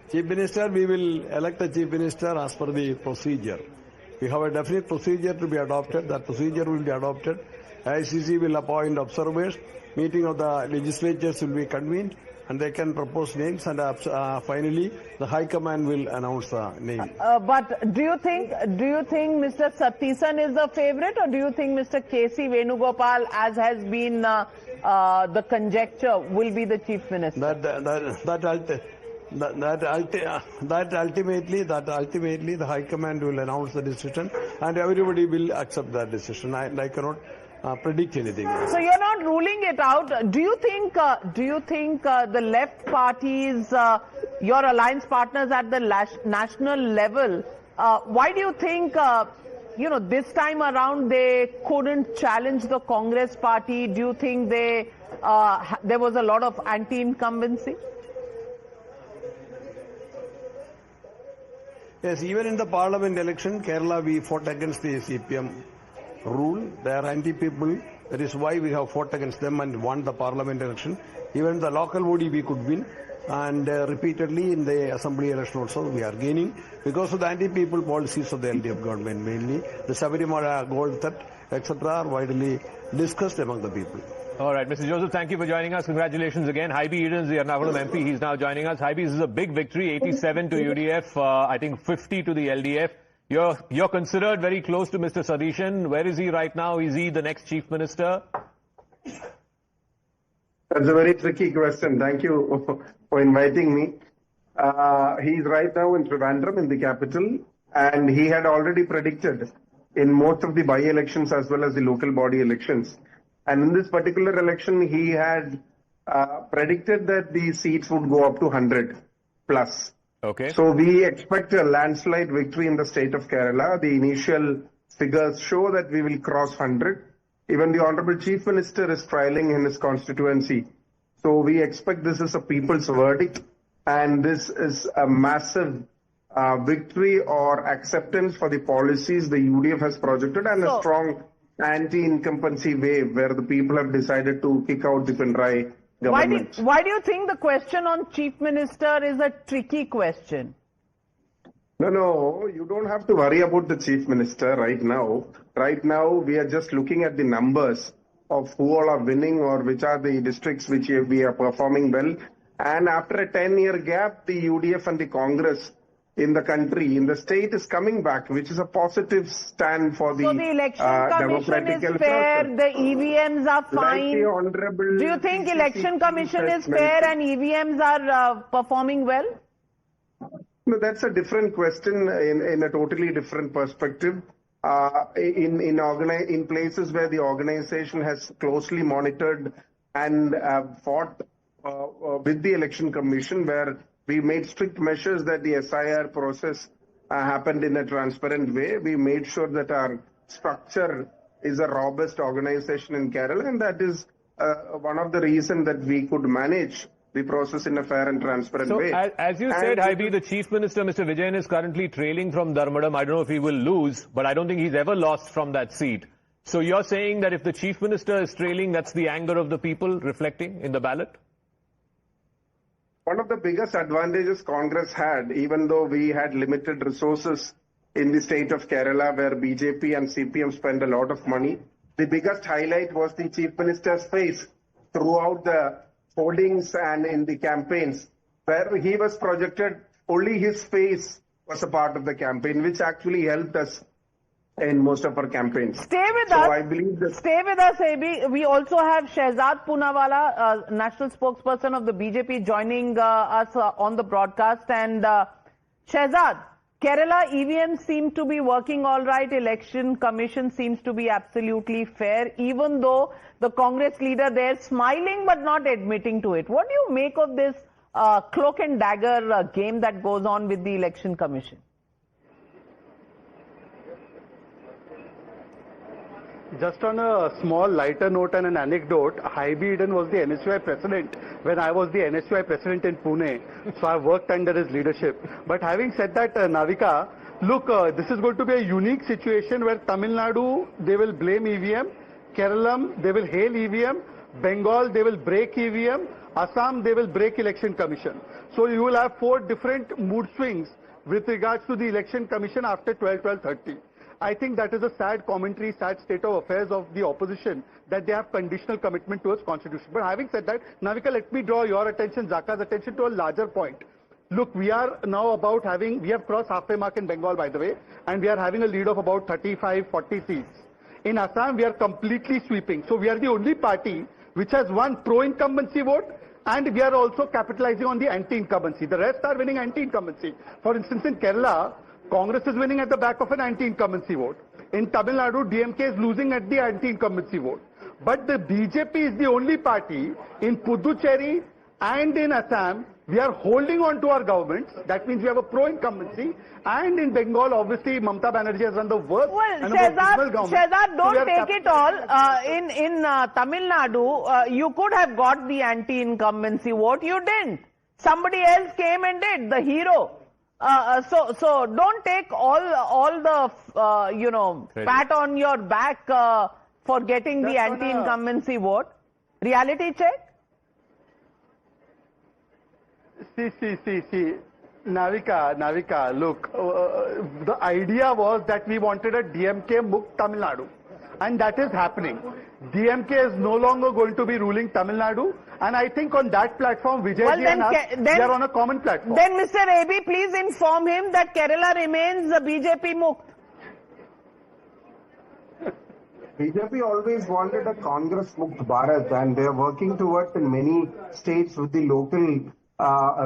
Speaker 13: Chief Minister, we will elect the Chief Minister as per the procedure. We have a definite procedure to be adopted. That procedure will be adopted. ICC will appoint observers. Meeting of the legislatures will be convened, and they can propose names, and finally the High Command will announce the name.
Speaker 2: But do you think Mr. Satisan is the favorite, or do you think Mr. K.C. Venugopal, as has been the conjecture, will be the Chief Minister?
Speaker 13: That ultimately the High Command will announce the decision, and everybody will accept that decision. I cannot predict anything.
Speaker 2: So you're not ruling it out. Do you think the left parties, your alliance partners at the national level, why do you think this time around they couldn't challenge the Congress party? Do you think there was a lot of anti-incumbency?
Speaker 13: Yes, even in the parliament election, Kerala, we fought against the CPM rule. They are anti-people. That is why we have fought against them and won the parliament election. Even the local body we could win. And repeatedly in the assembly election also we are gaining because of the anti-people policies of the LDF government mainly. The Sabarimala gold theft, etc. are widely discussed among the people.
Speaker 8: All right, Mr. Joseph, thank you for joining us. Congratulations again. Haibi Edens, the Ernakulam MP, he's now joining us. Haibi, this is a big victory, 87 to UDF, I think 50 to the LDF. You're considered very close to Mr. Sadishan. Where is he right now? Is he the next Chief Minister?
Speaker 15: That's a very tricky question. Thank you for inviting me. He's right now in Trivandrum, in the capital, and he had already predicted in most of the by-elections as well as the local body elections. And in this particular election, he had predicted that the seats would go up to 100 plus.
Speaker 8: Okay.
Speaker 15: So we expect a landslide victory in the state of Kerala. The initial figures show that we will cross 100. Even the Honorable Chief Minister is trialing in his constituency. So we expect this is a people's verdict, and this is a massive victory or acceptance for the policies the UDF has projected, and a strong anti-incumbency wave where the people have decided to kick out the Pinarayi government.
Speaker 2: Why do you think the question on Chief Minister is a tricky question?
Speaker 15: No, you don't have to worry about the Chief Minister right now. Right now, we are just looking at the numbers of who all are winning or which are the districts which we are performing well. And after a 10-year gap, the UDF and the Congress in the country, in the state is coming back, which is a positive stand for the
Speaker 2: election commission is fair, the EVMs are fine. Do you think election commission is fair and EVMs are performing well?
Speaker 15: No, that's a different question in a totally different perspective. In places where the organization has closely monitored and fought with the election commission, where we made strict measures that the SIR process happened in a transparent way. We made sure that our structure is a robust organization in Kerala, and that is one of the reasons that we could manage the process in a fair and transparent way.
Speaker 8: So, as you said, Haibi, the Chief Minister, Mr. Vijay, is currently trailing from Dharmadam. I don't know if he will lose, but I don't think he's ever lost from that seat. So you're saying that if the Chief Minister is trailing, that's the anger of the people reflecting in the ballot?
Speaker 15: One of the biggest advantages Congress had, even though we had limited resources in the state of Kerala where BJP and CPM spend a lot of money, the biggest highlight was the Chief Minister's face throughout the holdings and in the campaigns, where he was projected, only his face was a part of the campaign, which actually helped us in most of our campaigns.
Speaker 2: Stay with us. Stay with us, AB. We also have Shehzad Poonawala, national spokesperson of the BJP, joining us on the broadcast. And Shehzad, Kerala EVM seem to be working all right. Election Commission seems to be absolutely fair, even though the Congress leader there smiling but not admitting to it. What do you make of this cloak and dagger game that goes on with the Election Commission?
Speaker 12: Just on a small lighter note and an anecdote, Haibi Eden was the NSUI president when I was the NSUI president in Pune. So I worked under his leadership. But having said that, Navika, look, this is going to be a unique situation where Tamil Nadu, they will blame EVM. Kerala, they will hail EVM. Bengal, they will break EVM. Assam, they will break election commission. So you will have 4 different mood swings with regards to the election commission after 12:30. I think that is a sad commentary, sad state of affairs of the opposition, that they have conditional commitment towards constitution. But having said that, Navika, let me draw your attention, Zaka's attention to a larger point. Look, we are now about having, we have crossed halfway mark in Bengal, by the way, and we are having a lead of about 35-40 seats. In Assam, we are completely sweeping. So we are the only party which has won pro-incumbency vote, and we are also capitalizing on the anti-incumbency. The rest are winning anti-incumbency. For instance, in Kerala, Congress is winning at the back of an anti-incumbency vote. In Tamil Nadu, DMK is losing at the anti-incumbency vote. But the BJP is the only party in Puducherry and in Assam. We are holding on to our governments. That means we have a pro-incumbency. And in Bengal, obviously, Mamata Banerjee has run the worst.
Speaker 2: Well,
Speaker 12: and the most dismal government.
Speaker 2: Shehzad, don't
Speaker 12: So
Speaker 2: take it all. In Tamil Nadu, you could have got the anti-incumbency vote. You didn't. Somebody else came and did, the hero. So don't take all the pat on your back for getting the anti-incumbency vote. Reality check.
Speaker 12: See. Navika, look, the idea was that we wanted a DMK Mukt Tamil Nadu, and that is happening. DMK is no longer going to be ruling Tamil Nadu, and I think on that platform, Vijay and us, we are on a common platform.
Speaker 2: Then Mr. AB, please inform him that Kerala remains the BJP Mukt.
Speaker 15: BJP always wanted a Congress Mukt Bharat, and they are working towards in many states with the local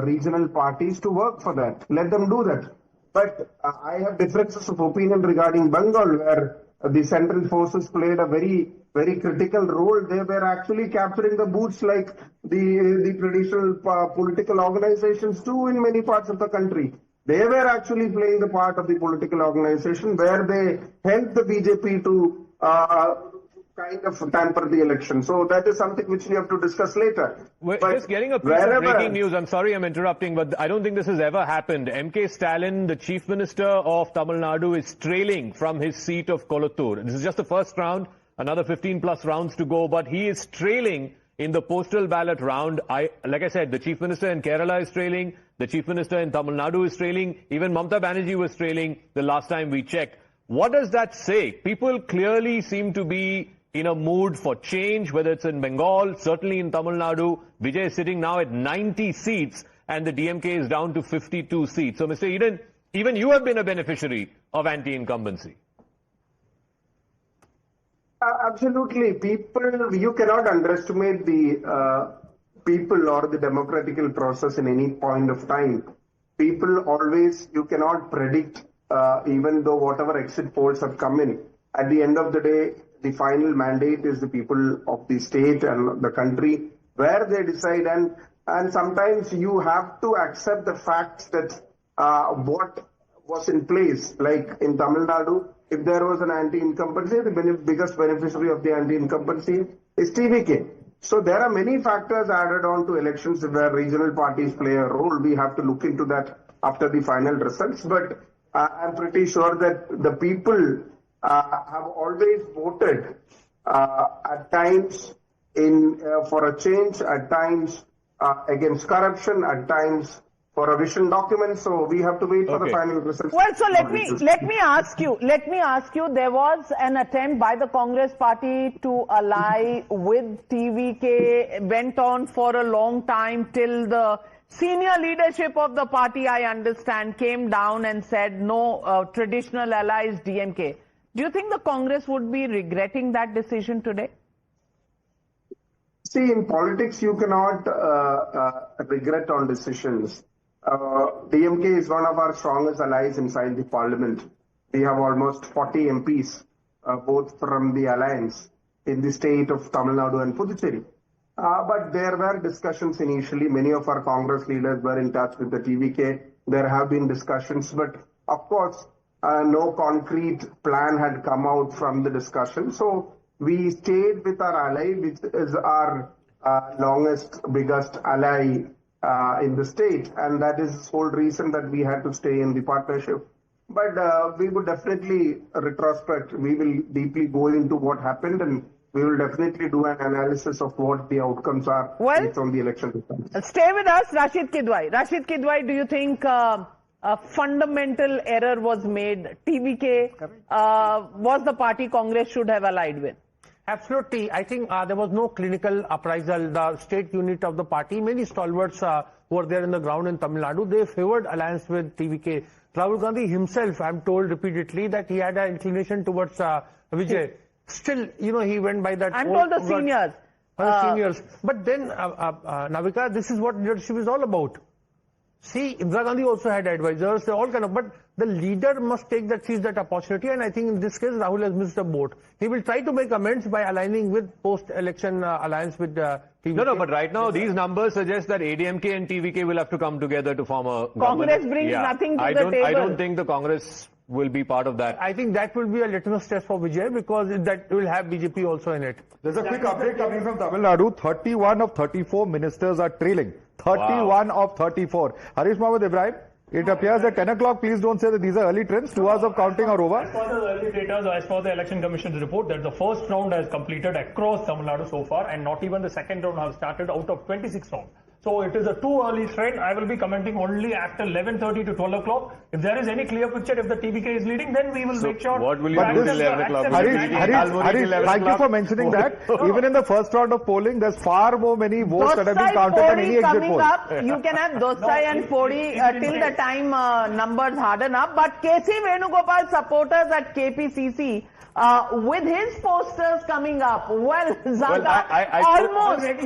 Speaker 15: regional parties to work for that. Let them do that. But I have differences of opinion regarding Bengal, where the central forces played a very, very critical role. They were actually capturing the booths like the traditional political organizations do in many parts of the country. They were actually playing the part of the political organization where they helped the BJP to kind of tamper the election. So that is something which we have to discuss later.
Speaker 8: We're just getting a piece of breaking news. I'm sorry I'm interrupting, but I don't think this has ever happened. MK Stalin, the Chief Minister of Tamil Nadu, is trailing from his seat of Kolattur. This is just the first round, another 15 plus rounds to go, but he is trailing in the postal ballot round. Like I said, the Chief Minister in Kerala is trailing, the Chief Minister in Tamil Nadu is trailing, even Mamata Banerjee was trailing the last time we checked. What does that say? People clearly seem to be in a mood for change, whether it's in Bengal, certainly in Tamil Nadu. Vijay is sitting now at 90 seats and the DMK is down to 52 seats. So, Mr. Eden, even you have been a beneficiary of anti-incumbency.
Speaker 15: Absolutely. People, you cannot underestimate the people or the democratical process in any point of time. People always, you cannot predict, even though whatever exit polls have come in. At the end of the day, the final mandate is the people of the state and the country where they decide, and sometimes you have to accept the fact that what was in place, like in Tamil Nadu, if there was an anti-incumbency, the biggest beneficiary of the anti-incumbency is TVK. So there are many factors added on to elections where regional parties play a role. We have to look into that after the final results, but I'm pretty sure that the people have always voted at times for a change, at times against corruption, at times for a vision document. So we have to wait for the final results.
Speaker 2: Well, so let me ask you. There was an attempt by the Congress party to ally with TVK. Went on for a long time till the senior leadership of the party, I understand, came down and said no, traditional allies DMK. Do you think the Congress would be regretting that decision today?
Speaker 15: See, in politics, you cannot regret on decisions. DMK is one of our strongest allies inside the parliament. We have almost 40 MPs, both from the alliance in the state of Tamil Nadu and Puducherry. But there were discussions initially. Many of our Congress leaders were in touch with the TVK. There have been discussions, but of course, no concrete plan had come out from the discussion. So we stayed with our ally, which is our longest, biggest ally in the state, and that is the whole reason that we had to stay in the partnership. But we would definitely retrospect. We will deeply go into what happened, and we will definitely do an analysis of what the outcomes are based on the election results.
Speaker 2: Stay with us, Rashid Kidwai. Rashid Kidwai, do you think a fundamental error was made? TVK was the party Congress should have allied with?
Speaker 9: Absolutely. I think there was no clinical appraisal. The state unit of the party, many stalwarts who were there in the ground in Tamil Nadu, they favored alliance with TVK. Rahul Gandhi himself, I'm told repeatedly that he had an inclination towards Vijay. Still, he went by that.
Speaker 2: I'm told the seniors.
Speaker 9: Seniors. But then, Navika, this is what leadership is all about. See, Indira Gandhi also had advisors, they all kind of, but the leader must seize that opportunity, and I think in this case, Rahul has missed the boat. He will try to make amends by aligning with post-election alliance with TVK.
Speaker 8: No, but right now, these numbers suggest that ADMK and TVK will have to come together to form a
Speaker 2: Congress
Speaker 8: government.
Speaker 2: brings nothing to the table.
Speaker 8: I don't think the Congress will be part of that.
Speaker 9: I think that will be a litmus test for Vijay, because that will have BJP also in it.
Speaker 20: There's a quick update coming from Tamil Nadu. 31 of 34 ministers are trailing. 31 of 34. Harish Mohammed Ibrahim, it appears that 10 o'clock, please don't say that these are early trends. 2 hours of counting are over.
Speaker 3: As for the early data, as for the Election Commission's report, that the first round has completed across Tamil Nadu so far, and not even the second round has started out of 26 rounds. So it is a too early trend. I will be commenting only after 11:30 to 12 o'clock. If there is any clear picture, if the TVK is leading, then we will make sure.
Speaker 8: What will you do till 11 o'clock?
Speaker 20: Harish, thank you for mentioning that. Even in the first round of polling, there's far more many votes that have been counted than any exit poll.
Speaker 2: Up, you can have Dostai and Podi till the time numbers harden up. But KC Venugopal supporters at KPCC, with his posters coming up, Zada,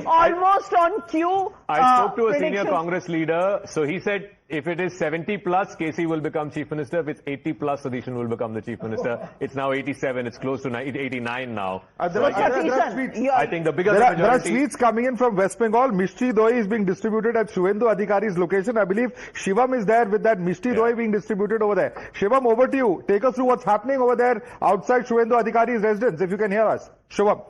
Speaker 2: almost on cue.
Speaker 8: I spoke to a senior Congress leader, so he said if it is 70 plus, KC will become chief minister. If it's 80 plus, Sudhishan will become the chief minister. It's now 87. It's close to 89 now.
Speaker 20: There are tweets.
Speaker 8: I think the biggest
Speaker 20: majority. There are tweets coming in from West Bengal. Mishti Doi is being distributed at Shuvendu Adhikari's location. I believe Shivam is there with that Mishti Doi being distributed over there. Shivam, over to you. Take us through what's happening over there outside Shuvendu Adhikari's residence, if you can hear us. Shivam.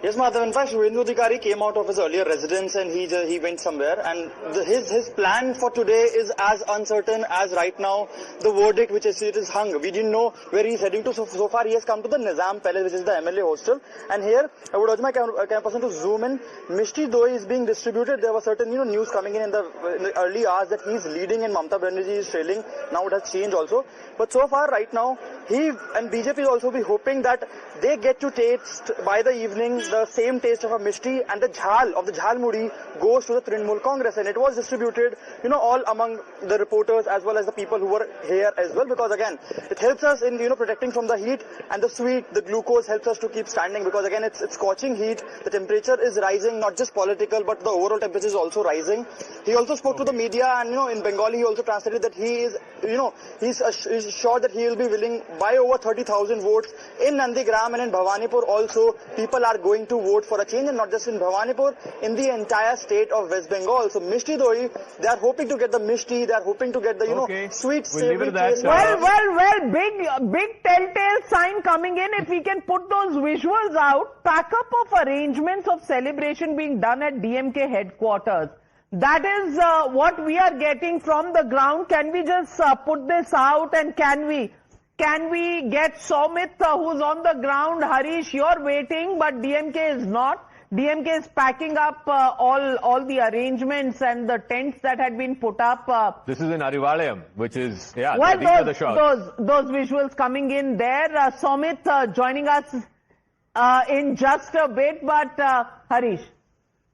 Speaker 16: Yes, Madhav. In fact, Shuvendu Adhikari came out of his earlier residence and he went somewhere. And his plan for today is as uncertain as right now the verdict which is hung. We didn't know where he's heading to. So far, he has come to the Nizam Palace, which is the MLA hostel. And here, I would urge my camera person to zoom in. Mishti Doi is being distributed. There was certain news coming in the early hours that he's leading and Mamta Banerjee is trailing. Now it has changed also. But so far, right now, he and BJP will also be hoping that they get to taste by the evening the same taste of a Mishti, and the jhal of the jhal mudi goes to the Trinamool Congress, and it was distributed, all among the reporters as well as the people who were here as well, because again, it helps us in, protecting from the heat, and the sweet, the glucose helps us to keep standing, because again, it's scorching heat, the temperature is rising, not just political, but the overall temperature is also rising. He also spoke to the media, and, in Bengali, he also translated that he is, he's sure that he will be willing by over 30,000 votes in Nandigram and in Bhawanipur also. People are going to vote for a change, and not just in Bhawanipur, in the entire state of West Bengal. So Mishti Doi, they are hoping to get the Mishti, they are hoping to get the, sweet, savory taste.
Speaker 2: Well, big telltale sign coming in. If we can put those visuals out, pack up of arrangements of celebration being done at DMK headquarters. That is what we are getting from the ground. Can we just put this out, and can we get Somit, who's on the ground? Harish, you're waiting, but DMK is not. DMK is packing up all the arrangements and the tents that had been put up.
Speaker 8: This is in Arivalayam, which is, these
Speaker 2: are the shots. Those visuals coming in there. Somit joining us in just a bit, but Harish.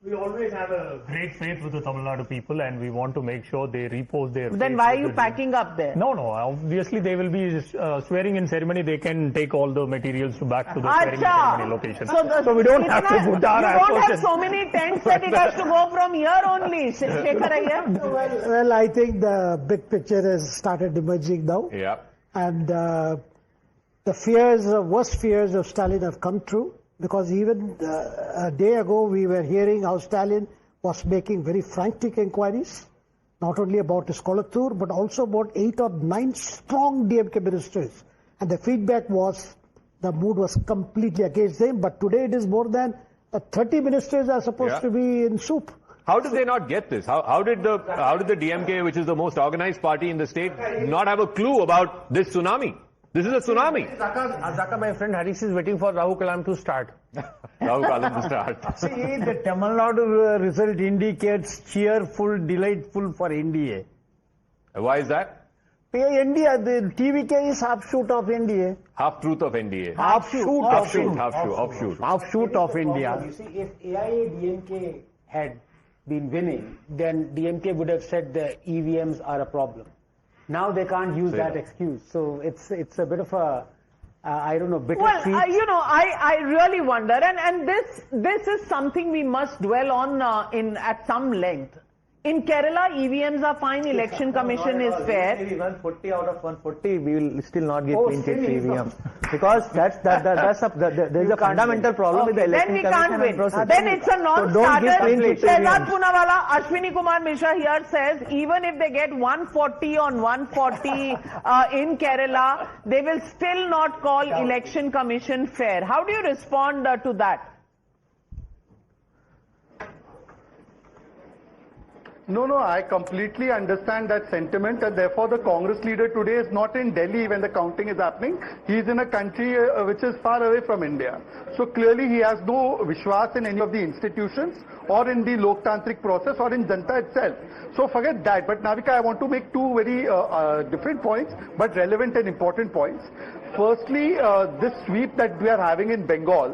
Speaker 3: We always have a great faith with the Tamil Nadu people, and we want to make sure they repose their faith.
Speaker 2: Then why are you packing up there?
Speaker 3: No. Obviously, they will be swearing in ceremony. They can take all the materials back to the swearing in ceremony location. So we don't have to put our
Speaker 2: You don't have so many tents that it has to go from here only. Shekhar Iyer?
Speaker 4: Well, I think the big picture has started emerging now.
Speaker 8: Yeah.
Speaker 4: And the worst fears of Stalin have come true. Because even a day ago, we were hearing how Stalin was making very frantic inquiries. not only about his Kolathur, but also about 8 or 9 strong DMK ministers. And the feedback was the mood was completely against them. But today it is more than 30 ministers are supposed to be in soup.
Speaker 8: How did they not get this? How did the DMK, which is the most organized party in the state, not have a clue about this tsunami? This is a tsunami.
Speaker 9: Azaka, my friend Harish is waiting for Rahul Kalam to start.
Speaker 8: Rahul Kalam to start.
Speaker 18: See, the Tamil Nadu result indicates cheerful, delightful for NDA.
Speaker 8: Why is that?
Speaker 18: India, the TVK is half-shoot of NDA.
Speaker 8: Half-truth of NDA.
Speaker 18: Half-shoot of India.
Speaker 17: You see, if AIA DMK had been winning, then DMK would have said the EVMs are a problem. Now they can't use that excuse. So it's a bit of a, I don't know, bittersweet.
Speaker 2: Well, I really wonder, and this is something we must dwell on at some length. In Kerala, EVMs are fine, Election Commission is fair.
Speaker 19: 140 out of 140, we will still not give clean checks to EVM. Because there's a fundamental problem with the Election Commission and process.
Speaker 2: Then it's a non-starter. Shehzad Poonawala, Ashwini Kumar Mishra here says, even if they get 140 on 140 in Kerala, they will still not call Election Commission fair. How do you respond to that?
Speaker 12: No, I completely understand that sentiment, and therefore the Congress leader today is not in Delhi when the counting is happening. He is in a country which is far away from India. So clearly he has no vishwas in any of the institutions or in the Loktantrik process or in Janta itself. So forget that. But Navika, I want to make two very different points, but relevant and important points. Firstly, this sweep that we are having in Bengal,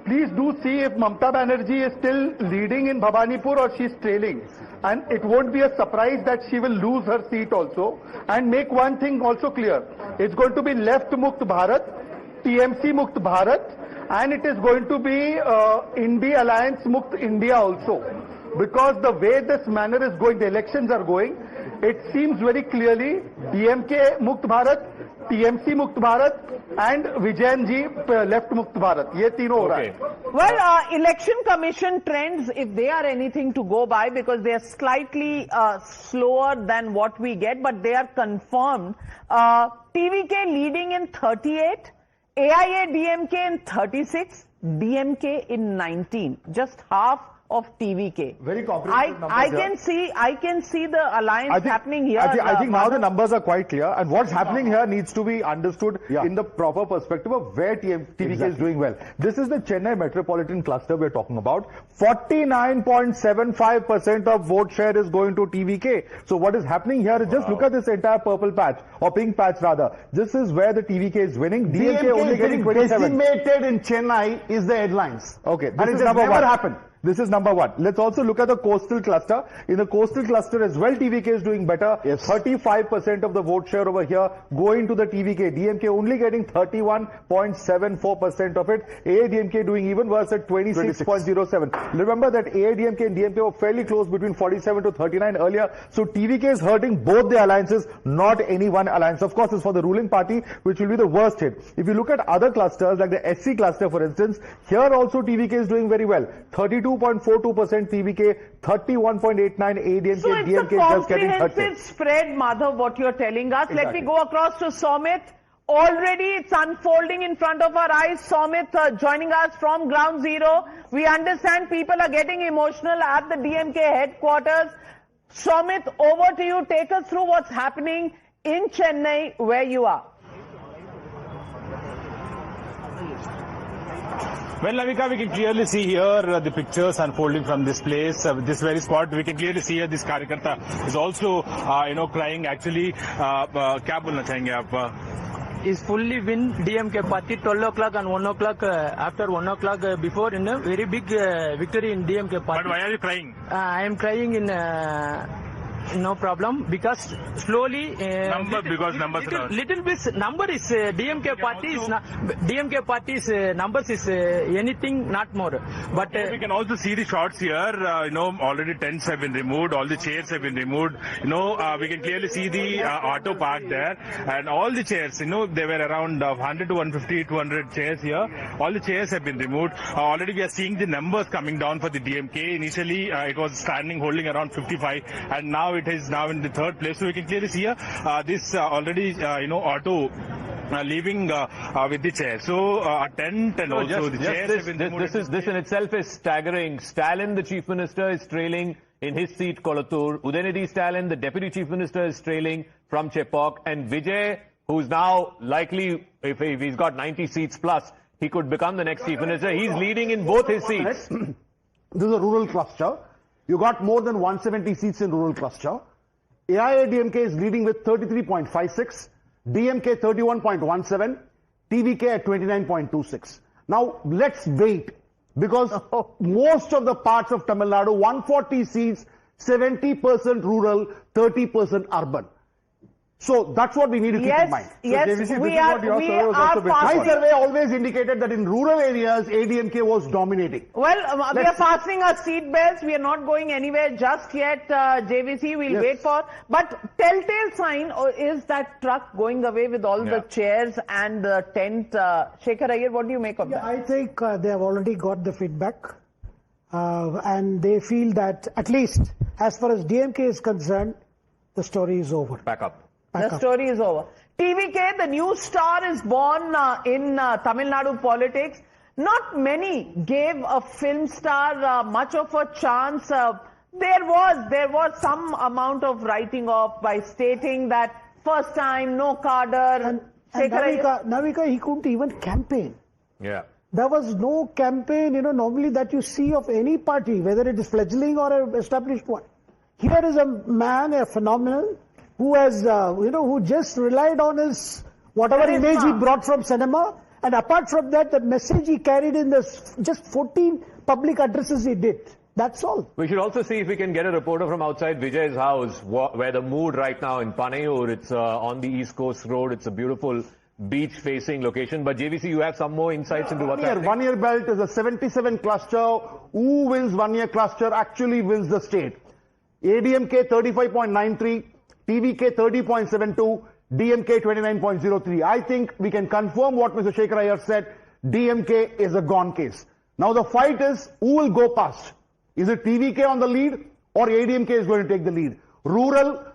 Speaker 12: please do see if Mamata Banerjee is still leading in Bhabanipur or she is trailing. And it won't be a surprise that she will lose her seat also. And make one thing also clear. It's going to be Left Mukt Bharat, TMC Mukt Bharat, and it is going to be Indi Alliance Mukt India also. Because the way this manner is going, the elections are going, it seems very clearly DMK Mukt Bharat, TMC Mukt Bharat, and Vijay ji Left Mukt Bharat. Ye तीनों हो रहा है.
Speaker 2: Well, Election Commission trends, if they are anything to go by, because they are slightly slower than what we get, but they are confirmed. TVK leading in 38, AIA DMK in 36, DMK in 19, just half of TVK.
Speaker 20: Very comprehensive numbers.
Speaker 2: I can see the alliance happening here.
Speaker 20: I think now the numbers are quite clear, and what's happening here needs to be understood in the proper perspective of where TVK is doing well. This is the Chennai metropolitan cluster we're talking about. 49.75% of vote share is going to TVK. So what is happening here is just look at this entire purple patch, or pink patch rather. This is where the TVK is winning. DMK only getting 27.
Speaker 10: Decimated in Chennai is the headlines.
Speaker 20: Okay,
Speaker 10: this is number one. Happened.
Speaker 20: This is number one. Let's also look at the coastal cluster. In the coastal cluster as well, TVK is doing better. 35% of the vote share over here going to the TVK. DMK only getting 31.74% of it. AIDMK doing even worse at 26.07. Remember that AIDMK and DMK were fairly close between 47 to 39 earlier. So TVK is hurting both the alliances, not any one alliance. Of course, it's for the ruling party, which will be the worst hit. If you look at other clusters, like the SC cluster, for instance, here also TVK is doing very well. 32.42% TVK, 31.89 ADMK,
Speaker 2: so it's
Speaker 20: DMK
Speaker 2: a
Speaker 20: just getting 30.
Speaker 2: comprehensive spread, Madhav, what you're telling us. Let me go across to Somit. Already it's unfolding in front of our eyes. Somit joining us from ground zero. We understand people are getting emotional at the DMK headquarters. Somit, over to you. Take us through what's happening in Chennai, where you are.
Speaker 23: Well, Navika, we can clearly see here the pictures unfolding from this place, this very spot. We can clearly see here this Karyakarta is also, crying. Actually, क्या बोलना चाहेंगे आप?
Speaker 24: Is fully win DMK party 12 o'clock and 1 o'clock after 1 o'clock before in a very big victory in DMK party.
Speaker 23: But why are you crying?
Speaker 24: I am crying in no problem because slowly
Speaker 23: little bit number is DMK party's numbers is anything not more, but we can also see the shots here. Already tents have been removed, all the chairs have been removed. We can clearly see the auto park there, and all the chairs, they were around 100 to 150 200 chairs here. All the chairs have been removed. Already we are seeing the numbers coming down for the DMK. Initially it was holding around 55, and now
Speaker 1: now it is now in the third place. So we can clearly see here this already auto leaving with the chair. So a tent and also the chairs.
Speaker 8: This in itself is staggering. Stalin, the chief minister, is trailing in his seat, Kolattur. Udayanidhi Stalin, the deputy chief minister, is trailing from Chepauk. And Vijay, who's now likely, if he's got 90 seats plus, he could become the next chief minister. He's leading in both his seats.
Speaker 10: This is a rural cluster. You got more than 170 seats in rural cluster. AIADMK is leading with 33.56. DMK 31.17, TVK at 29.26. Now let's wait, because most of the parts of Tamil Nadu, 140 seats, 70% rural, 30% urban. So that's what we need to keep in mind. So JVC, my survey always indicated that in rural areas, ADMK was dominating.
Speaker 2: Well, we are fastening our seat belts. We are not going anywhere just yet, JVC. We'll wait for. But telltale sign is that truck going away with all the chairs and the tent. Shekhar Iyer, what do you make of that?
Speaker 4: I think they have already got the feedback. And they feel that, at least as far as DMK is concerned, the story is over.
Speaker 8: Back up.
Speaker 2: The story is over. TVK, the new star, is born in Tamil Nadu politics. Not many gave a film star much of a chance. There was some amount of writing off by stating that first time, no cadre.
Speaker 4: And Navika, he couldn't even campaign.
Speaker 8: Yeah.
Speaker 4: There was no campaign, normally that you see of any party, whether it is fledgling or an established one. Here is a man, a phenomenal, who has, who just relied on his, whatever image he brought from cinema. And apart from that, the message he carried in the just 14 public addresses he did. That's all.
Speaker 8: We should also see if we can get a reporter from outside Vijay's house, where the mood right now in Panayur, it's on the East Coast Road. It's a beautiful beach-facing location. But JVC, you have some more insights into what's happening.
Speaker 10: 1 year belt is a 77 cluster. Who wins 1 year cluster actually wins the state. ADMK 35.93. TVK 30.72, DMK 29.03. I think we can confirm what Mr. Shekhar Iyer said. DMK is a gone case. Now the fight is who will go past. Is it TVK on the lead or ADMK is going to take the lead? Rural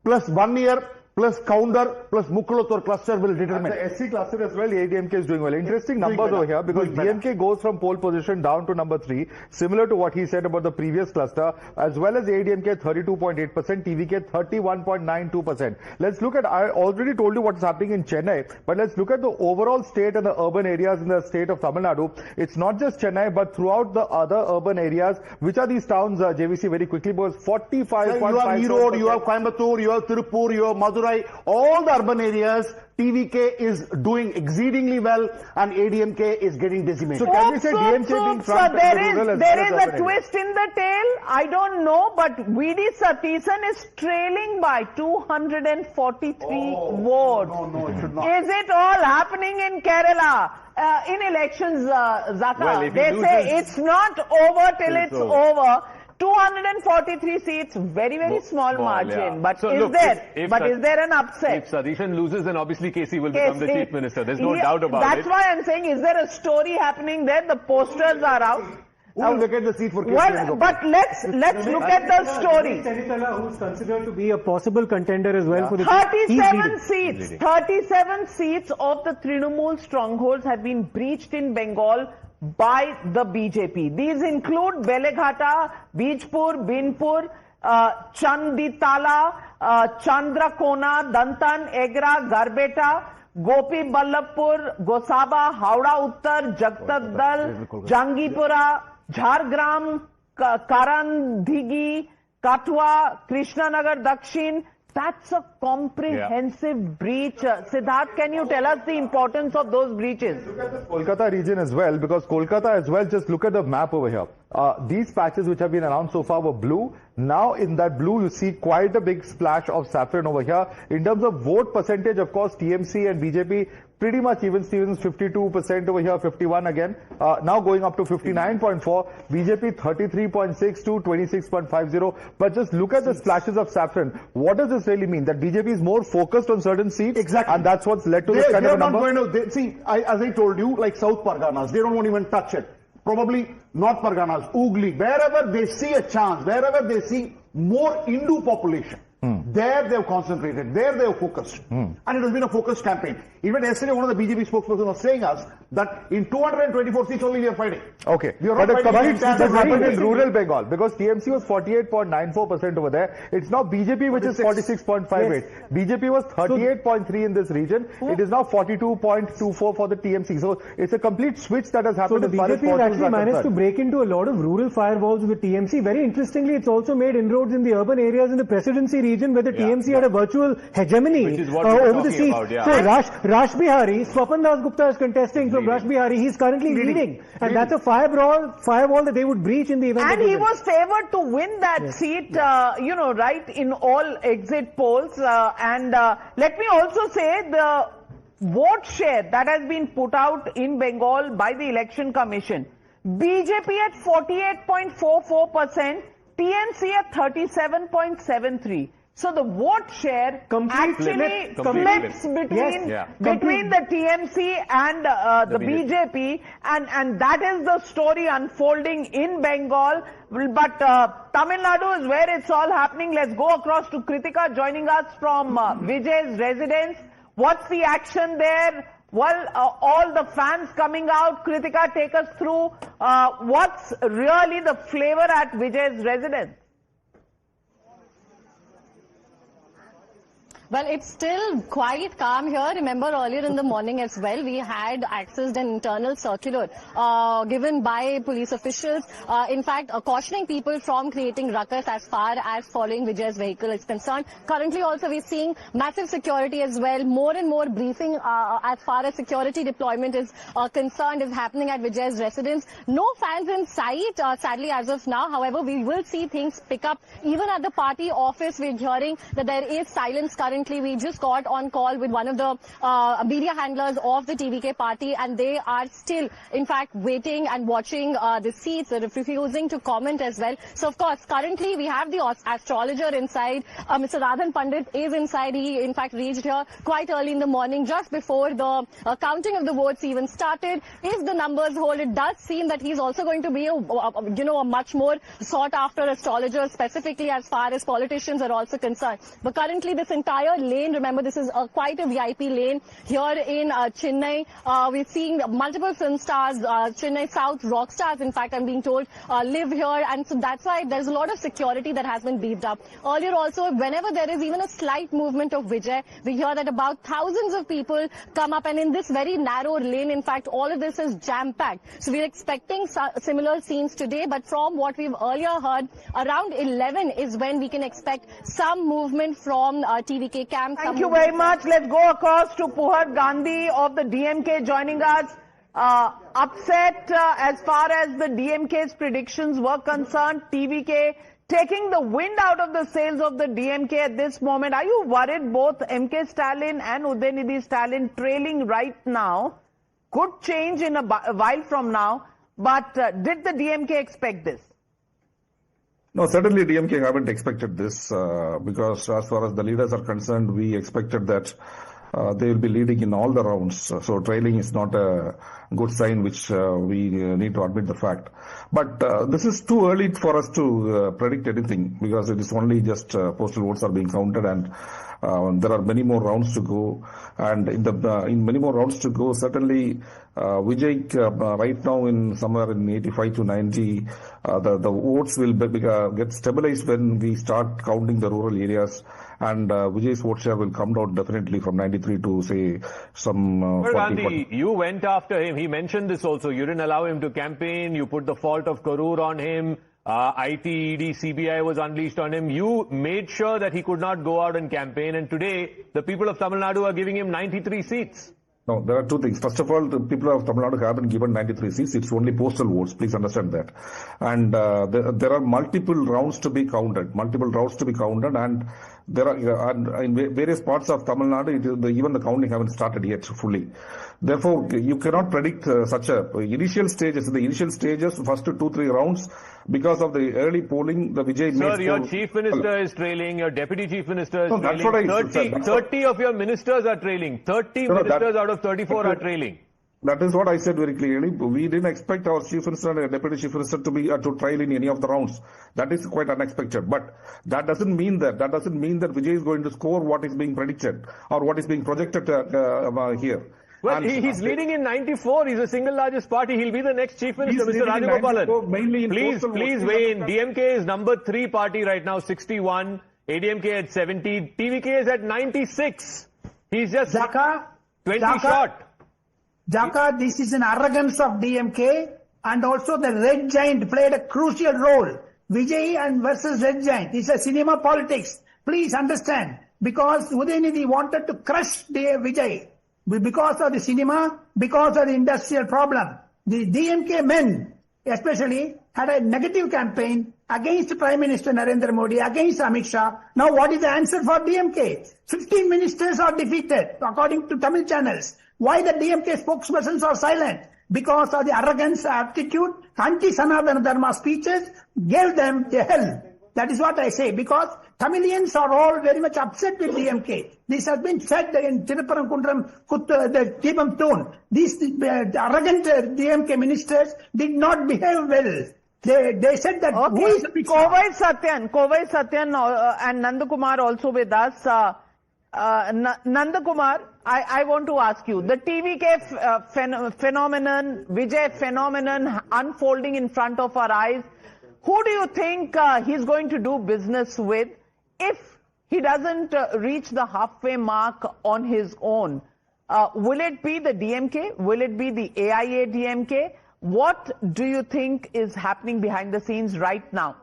Speaker 10: plus 1 year plus counter plus Mukkulathur cluster will determine.
Speaker 20: And the SC cluster as well, ADMK is doing well. Interesting numbers over here, because DMK goes from pole position down to number 3, similar to what he said about the previous cluster, as well as ADMK 32.8%, TVK 31.92%. Let's look at, I already told you what's happening in Chennai, but let's look at the overall state and the urban areas in the state of Tamil Nadu. It's not just Chennai, but throughout the other urban areas. Which are these towns, JVC, very quickly, because 45.5%.
Speaker 10: You have Erode, you have Coimbatore, you have Tirupur, you have Madurai. All the urban areas, TVK is doing exceedingly well and ADMK is getting decimated.
Speaker 2: So can we say DMK being front there is a twist in the tail? I don't know, but VD Satheesan is trailing by 243 votes.
Speaker 10: No, it should not.
Speaker 2: Is it all happening in Kerala? In elections, Zaka,
Speaker 8: well,
Speaker 2: they say it's not over till it's over. 243 seats, very small margin. Yeah. But so is there an upset?
Speaker 8: If Satheesan loses, then obviously KC will become the chief minister. There's no doubt about it.
Speaker 2: That's why I'm saying, is there a story happening there? The posters are out.
Speaker 10: Who will vacate the seat for KC?
Speaker 2: Well, but let's look at the story.
Speaker 21: Who's considered to be a possible contender as well for the
Speaker 2: 37 seats. 37 seats of the Trinamool strongholds have been breached in Bengal by the BJP. These include Beleghata, Bijpur, Binpur, Chanditala, Chandrakona, Dantan, Egra, Garbeta, Gopi Ballabpur, Gosaba, Howrah Uttar, Jagtadal, Jangipura, Jhargram, Karandhigi, Katwa, Krishnanagar Dakshin. That's a comprehensive breach. Siddharth, can you tell us the importance of those breaches?
Speaker 20: Look at the Kolkata region as well, because Kolkata as well, just look at the map over here. These patches which have been announced so far were blue. Now in that blue, you see quite a big splash of saffron over here. In terms of vote percentage, of course, TMC and BJP pretty much even. Stevens 52% over here, 51 again. Now going up to 59.4. BJP 33.6 to 26.50. But just look at the splashes of saffron. What does this really mean? That BJP is more focused on certain seats?
Speaker 10: Exactly.
Speaker 20: And that's what's led to this kind of a number?
Speaker 10: See, as I told you, like South Parganas, they don't want to even touch it. probably North Parganas, Hooghly, wherever they see a chance, wherever they see more Hindu population, there they have concentrated, there they have focused. And it has been a focused campaign. Even yesterday, one of the BJP spokesperson was saying us that in 224 seats only we are fighting.
Speaker 20: Okay,
Speaker 10: we are
Speaker 20: but
Speaker 10: not
Speaker 20: the
Speaker 10: fighting
Speaker 20: complete has happened in rural Bengal because TMC was 48.94% over there. It's now BJP which is 46.58. Yes. BJP was 38.3 in this region. It is now 42.24 for the TMC. So it's a complete switch that has happened.
Speaker 21: So the BJP has actually managed to break into a lot of rural firewalls with TMC. Very interestingly, it's also made inroads in the urban areas in the presidency region where the TMC had a virtual hegemony over the seats. So Rash Bihari, Swapan Das Gupta is contesting from Rash Bihari. He's currently leading. And that's a firewall that they would breach in the event.
Speaker 2: And he was favored to win that seat, you know, right, in all exit polls. Let me also say the vote share that has been put out in Bengal by the Election Commission. BJP at 48.44%, TMC at 37.73%. So the vote share actually flips between the TMC and the BJP, and that is the story unfolding in Bengal. But Tamil Nadu is where it's all happening. Let's go across to Kritika joining us from Vijay's residence. What's the action there? Well, all the fans coming out. Kritika, take us through what's really the flavor at Vijay's residence.
Speaker 6: Well, it's still quite calm here. Remember earlier in the morning as well, we had accessed an internal circular given by police officials. In fact, cautioning people from creating ruckus as far as following Vijay's vehicle is concerned. Currently also we're seeing massive security as well. More and more briefing as far as security deployment is concerned is happening at Vijay's residence. No fans in sight, sadly, as of now. However, we will see things pick up. Even at the party office, we're hearing that there is silence currently. We just got on call with one of the media handlers of the TVK party, and they are still, in fact, waiting and watching the seats, refusing to comment as well. So, of course, currently we have the astrologer inside. Mr. Radhan Pandit is inside. He, in fact, reached here quite early in the morning, just before the counting of the votes even started. If the numbers hold, it does seem that he's also going to be a much more sought-after astrologer, specifically as far as politicians are also concerned. But currently, this entire lane, remember, this is quite a VIP lane here in Chennai. We're seeing multiple film stars, Chennai South rock stars, in fact, I'm being told, live here, and so that's why there's a lot of security that has been beefed up. Earlier also, whenever there is even a slight movement of Vijay, we hear that about thousands of people come up, and in this very narrow lane, in fact, all of this is jam-packed. So we're expecting similar scenes today, but from what we've earlier heard, around 11 is when we can expect some movement from TVK camp.
Speaker 2: Thank you very much. Let's go across to Puhar Gandhi of the DMK joining us. Upset as far as the DMK's predictions were concerned. TVK taking the wind out of the sails of the DMK at this moment. Are you worried both MK Stalin and Udayanidhi Stalin trailing right now could change in a while from now? But did the DMK expect this?
Speaker 7: No, certainly DMK haven't expected this because as far as the leaders are concerned, we expected that they will be leading in all the rounds. So trailing is not a good sign, which we need to admit the fact. But this is too early for us to predict anything because it is only just postal votes are being counted, and there are many more rounds to go. And in many more rounds to go, certainly Vijay right now in somewhere in 85 to 90, the votes will get stabilized when we start counting the rural areas, and Vijay's vote share will come down definitely from 93 to say some 40.
Speaker 8: Gandhi, you went after him. He mentioned this also. You didn't allow him to campaign. You put the fault of Karur on him. IT, ED, CBI was unleashed on him. You made sure that he could not go out and campaign, and today the people of Tamil Nadu are giving him 93 seats.
Speaker 7: No, there are two things. First of all, the people of Tamil Nadu haven't given 93 seats. It's only postal votes. Please understand that. And there are multiple rounds to be counted. And there are in various parts of Tamil Nadu, even the counting haven't started yet fully. Therefore, you cannot predict such a initial stages. In the initial stages, first 2-3 rounds, because of the early polling, the Vijay.
Speaker 8: Sir, your chief minister is trailing. Your deputy chief minister is trailing. 30 of your ministers are trailing. 30 ministers out of 34 are trailing.
Speaker 7: That is what I said very clearly. We didn't expect our chief minister and deputy chief minister to be to trial in any of the rounds. That is quite unexpected. But that doesn't mean that Vijay is going to score what is being predicted or what is being projected here.
Speaker 8: Well, he's leading in 94. He's the single largest party. He'll be the next chief minister, Mr. Rajagopalan.
Speaker 7: Mainly in
Speaker 8: please weigh in. DMK is number 3 party right now, 61. ADMK at 70. TVK is at 96. He's just 20 short.
Speaker 5: Jaka, this is an arrogance of DMK, and also the Red Giant played a crucial role. Vijay and versus Red Giant. It's a cinema politics. Please understand. Because Udayanidhi wanted to crush Vijay. Because of the cinema, because of the industrial problem. The DMK men, especially, had a negative campaign against Prime Minister Narendra Modi, against Amit Shah. Now what is the answer for DMK? 15 ministers are defeated, according to Tamil channels. Why the DMK spokespersons are silent? Because of the arrogance, attitude, anti-Sanatana Dharma speeches gave them a hell. That is what I say. Because Tamilians are all very much upset with DMK. This has been said in Tirupparam the Deepam tone. These arrogant DMK ministers did not behave well. They said that...
Speaker 2: Okay, Kovai Satyan and Nandakumar also with us. Nandakumar, I want to ask you, the TVK phenomenon, Vijay phenomenon unfolding in front of our eyes, who do you think he's going to do business with if he doesn't reach the halfway mark on his own? Will it be the DMK? Will it be the AIA DMK? What do you think is happening behind the scenes right now?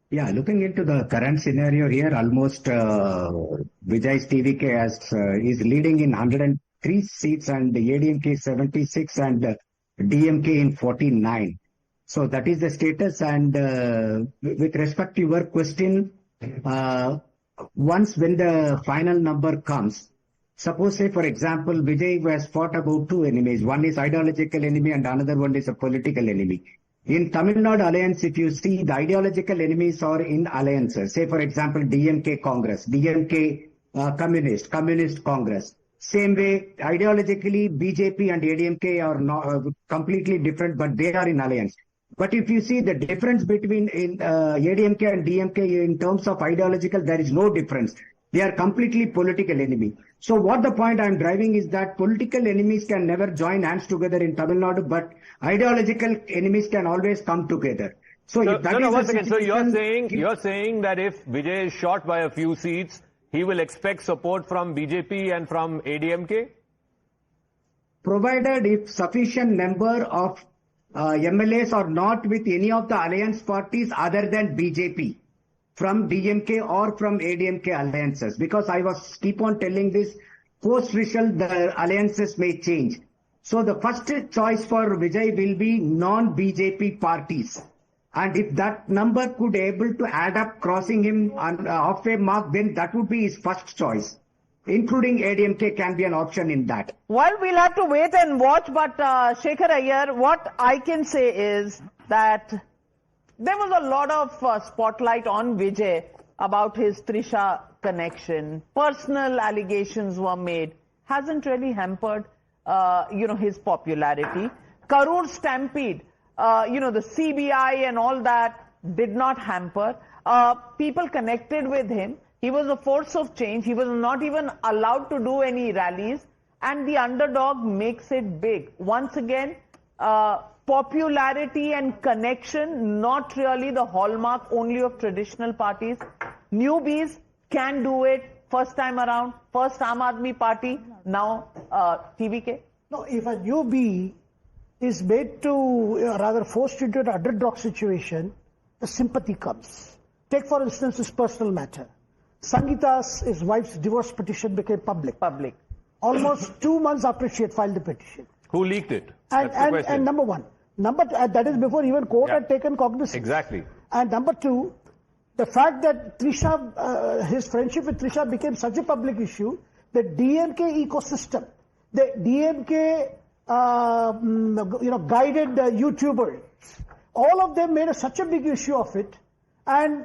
Speaker 11: Yeah, looking into the current scenario here, almost Vijay's TVK is leading in 103 seats and the ADMK 76 and DMK in 49. So that is the status. And with respect to your question, once when the final number comes, suppose say for example, Vijay has fought about 2 enemies. One is ideological enemy and another one is a political enemy. In Tamil Nadu alliance, if you see the ideological enemies are in alliances, say for example DMK Congress, DMK Communist, Communist Congress. Same way, ideologically BJP and ADMK are not, completely different, but they are in alliance. But if you see the difference between ADMK and DMK in terms of ideological, there is no difference. They are completely political enemy. So what the point I'm driving is that political enemies can never join hands together in Tamil Nadu, but ideological enemies can always come together. So if that is
Speaker 8: one second. So you're saying that if Vijay is short by a few seats, he will expect support from BJP and from ADMK?
Speaker 11: Provided if sufficient number of MLAs are not with any of the alliance parties other than BJP, from DMK or from ADMK alliances, because I was keep on telling this, post-result the alliances may change. So the first choice for Vijay will be non-BJP parties. And if that number could able to add up, crossing him on halfway mark, then that would be his first choice. Including ADMK can be an option in that.
Speaker 2: Well, we'll have to wait and watch, but Shekhar Iyer, what I can say is that there was a lot of spotlight on Vijay about his Trisha connection. Personal allegations were made. Hasn't really hampered, his popularity. Karur stampede, the CBI and all that did not hamper. People connected with him. He was a force of change. He was not even allowed to do any rallies. And the underdog makes it big. Once again, popularity and connection, not really the hallmark only of traditional parties. Newbies can do it. First time around, first Aam Aadmi Party, now TVK.
Speaker 4: No, if a newbie is made to, rather forced into an underdog situation, the sympathy comes. Take for instance this personal matter. His wife's divorce petition became public. Almost 2 months after she had filed the petition.
Speaker 8: Who leaked it?
Speaker 4: And number one. That is before even court had taken cognizance.
Speaker 8: Exactly.
Speaker 4: And number two, the fact that Trisha, his friendship with Trisha became such a public issue, the DMK ecosystem, the DMK, guided YouTubers, all of them made such a big issue of it. And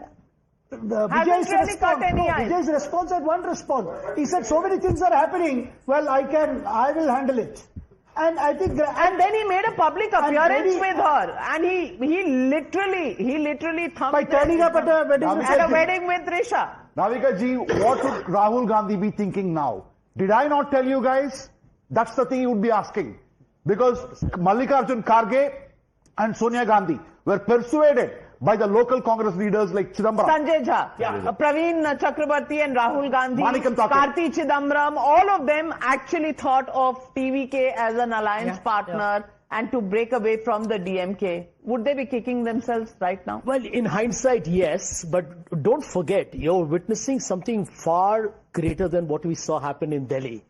Speaker 4: Vijay's response had one response. He said, so many things are happening. Well, I will handle it. And I think,
Speaker 2: and then he made a public appearance with her, and he literally thumped
Speaker 10: by turning up at a
Speaker 2: wedding with Risha.
Speaker 10: Navika ji, what would Rahul Gandhi be thinking now? Did I not tell you guys? That's the thing you would be asking. Because Mallikarjun Kharge and Sonia Gandhi were persuaded by the local Congress leaders like Chidambaram,
Speaker 2: Sanjay Jha, Praveen Chakrabarti and Rahul Gandhi, Karti Chidambaram, all of them actually thought of TVK as an alliance partner and to break away from the DMK. Would they be kicking themselves right now?
Speaker 13: Well, in hindsight, yes, but don't forget, you're witnessing something far greater than what we saw happen in Delhi.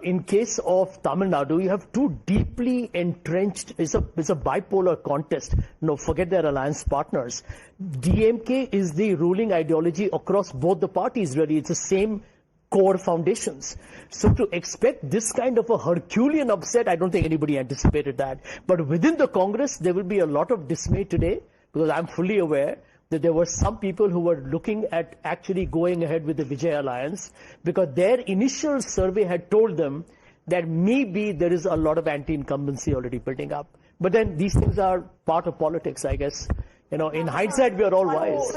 Speaker 13: In case of Tamil Nadu, you have two deeply entrenched, it's a bipolar contest. No, forget their alliance partners. DMK is the ruling ideology across both the parties, really. It's the same core foundations. So to expect this kind of a Herculean upset, I don't think anybody anticipated that. But within the Congress, there will be a lot of dismay today, because I'm fully aware that there were some people who were looking at actually going ahead with the Vijay alliance, because their initial survey had told them that maybe there is a lot of anti-incumbency already building up. But then these things are part of politics, I guess. You know, in hindsight, we are all wise.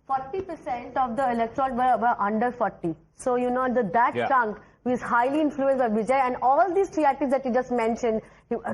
Speaker 6: 40% of the electorate were under 40. So, you know, that chunk who is highly influenced by Vijay, and all these theatrics that you just mentioned,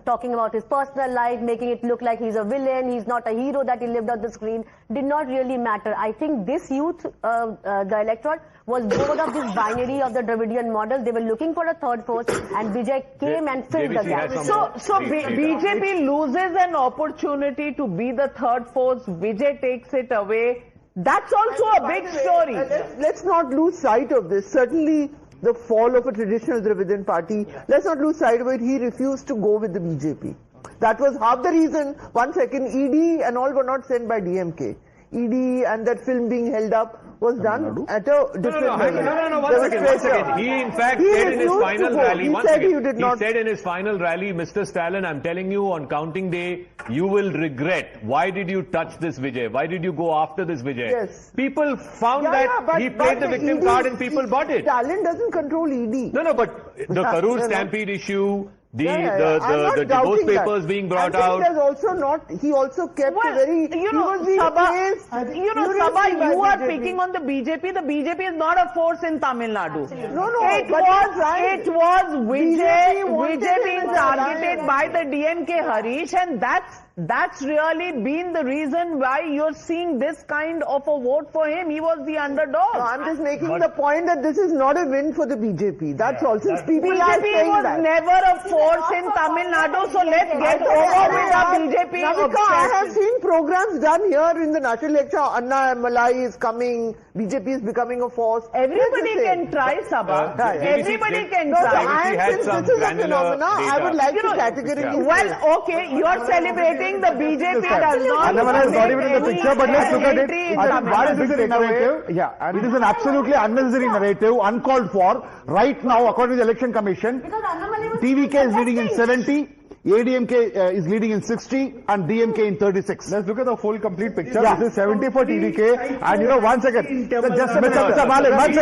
Speaker 6: talking about his personal life, making it look like he's a villain, he's not a hero that he lived on the screen, did not really matter. I think this youth, the electorate, was bored of this binary of the Dravidian model. They were looking for a third force, and Vijay came and filled the gap.
Speaker 2: So BJP loses an opportunity to be the third force. Vijay takes it away. That's also a big story.
Speaker 14: Let's not lose sight of this. Certainly, the fall of a traditional Dravidian party, let's not lose sight of it. He refused to go with the BJP. That was half the reason. 1 second, ED and all were not sent by DMK. ED and that film being held up was done at a different level.
Speaker 8: No, one second. He in fact said in his final rally, he said in his final rally, Mr. Stalin, I'm telling you on counting day, you will regret. Why did you touch this Vijay? Why did you go after this Vijay?
Speaker 14: Yes.
Speaker 8: People found that he played the victim card and people bought it.
Speaker 14: Stalin doesn't control ED.
Speaker 8: No, but the Karur stampede issue, those papers being brought out.
Speaker 14: There's also not, he also kept a very,
Speaker 2: Sabha, you are picking on the BJP. The BJP is not a force in Tamil Nadu.
Speaker 14: No,
Speaker 2: it was Vijay being targeted by the DMK Harish, and that's really been the reason why you're seeing this kind of a vote for him. He was the underdog.
Speaker 14: No, I'm just making the point that this is not a win for the BJP. That's all. Since people are
Speaker 2: BJP
Speaker 14: saying
Speaker 2: was
Speaker 14: that.
Speaker 2: never a force in Tamil Nadu, so let's get over with the BJP.
Speaker 14: Navika, I have seen programs done here in the national lecture. Anna Malai is coming. BJP is becoming a force.
Speaker 2: Everybody can try, Sabha. Everybody can try.
Speaker 14: Since this is a phenomena, I would like to categorically.
Speaker 2: Well, okay, you are celebrating the BJP does not.
Speaker 20: Annamala is not even in the picture, but let's look at it. Why is this a narrative? Yeah, and it is an absolutely unnecessary narrative, uncalled for. Right now, according to the Election Commission, TVK is leading in 70. ADMK is leading in 60 and DMK in 36. Let's look at the full complete picture. This is 70 for TVK, and you know, 1 second. Just Mr. Balan, one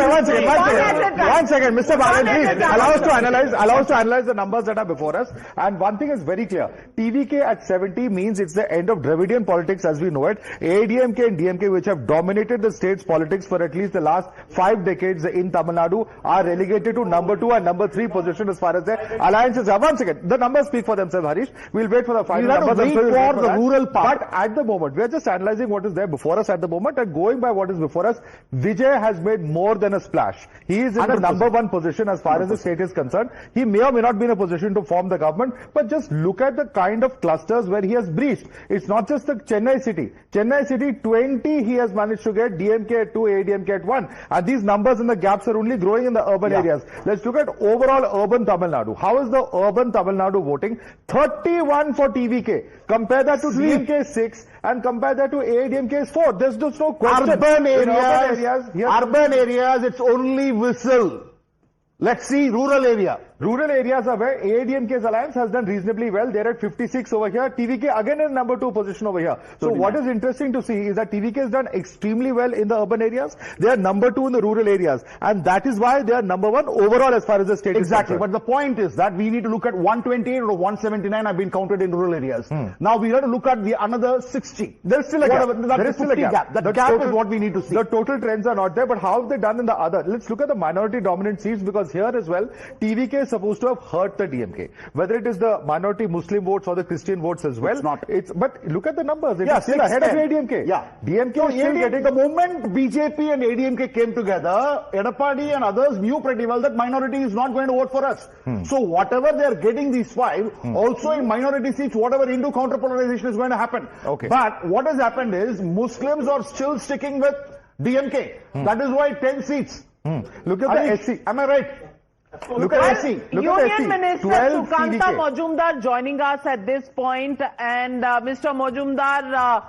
Speaker 20: second, Mr. Balan, please allow us to analyze the numbers that are before us. And one thing is very clear: TVK at 70 means it's the end of Dravidian politics as we know it. ADMK and DMK, which have dominated the state's politics for at least the last 5 decades in Tamil Nadu, are relegated to number 2 and number 3 position as far as their alliances are. 1 second, the numbers speak for themselves. Harish, we'll wait for the final numbers.
Speaker 10: Wait for the rural part.
Speaker 20: But at the moment, we are just analyzing what is there before us at the moment, and going by what is before us, Vijay has made more than a splash. He is in the number 1 position as far as the state is concerned. He may or may not be in a position to form the government, but just look at the kind of clusters where he has breached. It's not just the Chennai city. Chennai city 20 he has managed to get, DMK at 2, ADMK at 1. And these numbers and the gaps are only growing in the urban areas. Let's look at overall urban Tamil Nadu. How is the urban Tamil Nadu voting? 31 for TVK. Compare that to DMK 6 and compare that to ADMK 4. There's just no question.
Speaker 10: Urban areas, it's only whistle. Let's see rural area.
Speaker 20: Rural areas are where AIDMK's alliance has done reasonably well. They're at 56 over here. TVK again in number 2 position over here. So what is interesting to see is that TVK has done extremely well in the urban areas. They are number 2 in the rural areas. And that is why they are number 1 overall as far as the state is concerned.
Speaker 10: Exactly. But the point is that we need to look at 128 or 179 have been counted in rural areas. Now we have to look at the another 60.
Speaker 20: There's still a gap.
Speaker 10: There is still a gap. That gap is what we need to see.
Speaker 20: The total trends are not there, but how have they done in the other? Let's look at the minority dominant seats, because here as well, TVK is supposed to have hurt the DMK. Whether it is the minority Muslim votes or the Christian votes as well.
Speaker 10: It's not.
Speaker 20: But look at the numbers. It's still ahead of AIDMK.
Speaker 10: Yeah.
Speaker 20: DMK is still getting.
Speaker 10: The moment BJP and AIDMK came together, Edapadi and others knew pretty well that minority is not going to vote for us. So whatever they are getting these 5, also in minority seats, whatever Hindu counter-polarization is going to happen.
Speaker 20: Okay.
Speaker 10: But what has happened is Muslims are still sticking with DMK. That is why 10 seats.
Speaker 20: Look at the SC.
Speaker 10: Am I right? Look at SC.
Speaker 2: Union Minister Sukanta Majumdar joining us at this point. And Mr. Majumdar,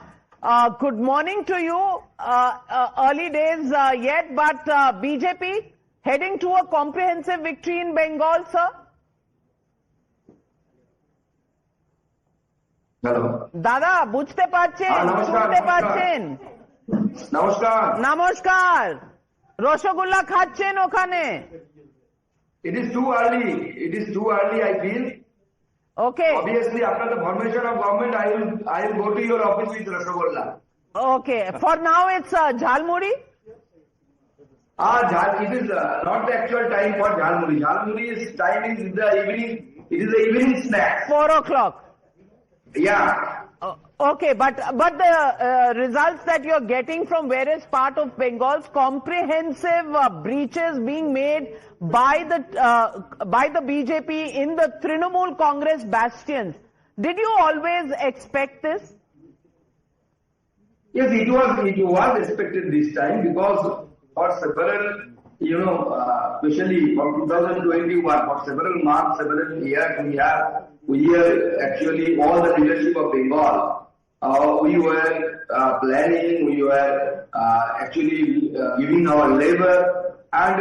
Speaker 2: good morning to you. Early days yet, but BJP heading to a comprehensive victory in Bengal, sir?
Speaker 3: Hello.
Speaker 2: Dada, বুঝতে পারছেন, শুনতে পারছেন?
Speaker 3: নমস্কার।
Speaker 2: নমস্কার। রসগোল্লা খাচ্ছেন ওখানে?
Speaker 3: It is too early. It is too early, I feel.
Speaker 2: Okay.
Speaker 3: Obviously, after the formation of government, I will go to your office with Rasgulla.
Speaker 2: Okay. For now, it's Jhalmuri?
Speaker 3: It is not the actual time for Jhalmuri. Jhalmuri's time is the evening. It is the evening snack.
Speaker 2: 4 o'clock.
Speaker 3: Yeah.
Speaker 2: Okay, but the results that you're getting from various parts of Bengal's comprehensive breaches being made by the BJP in the Trinamool Congress bastions. Did you always expect this?
Speaker 3: Yes, it was expected this time, because for several, especially for 2021, for several months, several years, we are actually all the leadership of Bengal. We were planning, we were actually giving our labor, and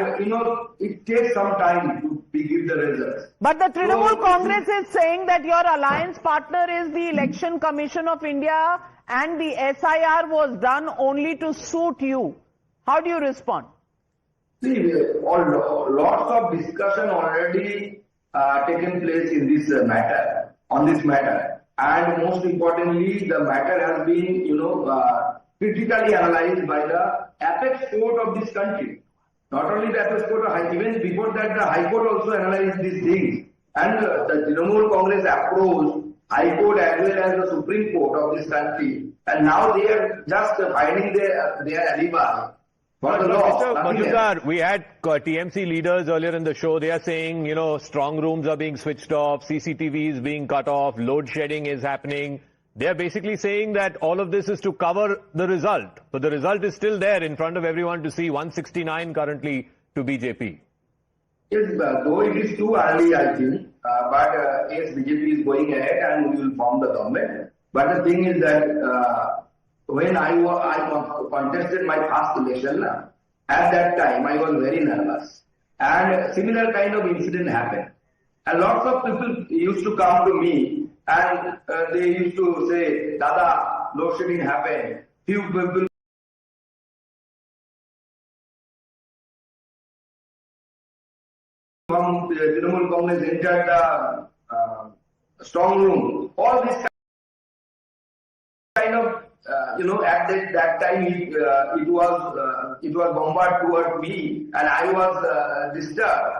Speaker 3: it takes some time to give the results.
Speaker 2: But the Trinamool Congress is saying that your alliance partner is the Election Commission of India, and the SIR was done only to suit you. How do you respond?
Speaker 3: See, lots of discussion already taken place in this matter, on this matter. And most importantly, the matter has been, critically analyzed by the apex court of this country. Not only the apex court, even before that, the High Court also analyzed these things. And the Trinamool Congress approached High Court as well as the Supreme Court of this country. And now they are just finding their alibi.
Speaker 8: Mr. Majumdar, we had TMC leaders earlier in the show. They are saying, strong rooms are being switched off, CCTV is being cut off, load shedding is happening. They are basically saying that all of this is to cover the result. But the result is still there in front of everyone to see, 169 currently to BJP.
Speaker 3: Yes, though it is too early, I think. But yes, BJP is going ahead and we will form the government. But the thing is that when I contested my past election, at that time I was very nervous. And similar kind of incident happened. And lots of people used to come to me and they used to say, Dada, load shedding happened. Few people from the Trinamool Congress entered the strong room. All this kind of at that time it was bombarded toward me, and I was disturbed.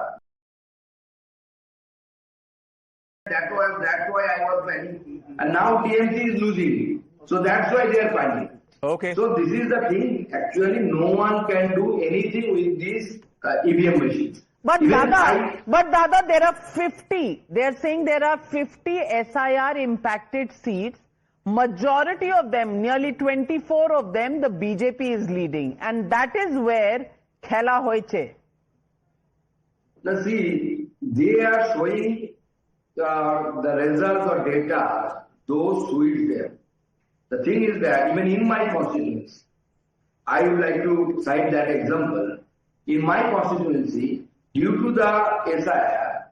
Speaker 3: That's why I was panicking. And now TMC is losing. So that's why they are panicking.
Speaker 8: Okay.
Speaker 3: So this is the thing. Actually, no one can do anything with these EVM machines.
Speaker 2: But Dada, there are 50. They are saying there are 50 SIR impacted seats. Majority of them, nearly 24 of them, the BJP is leading. And that is where khela hoiche.
Speaker 3: Now see, they are showing the results or data, those who is there. The thing is that even in my constituency, I would like to cite that example. In my constituency, due to the SIR,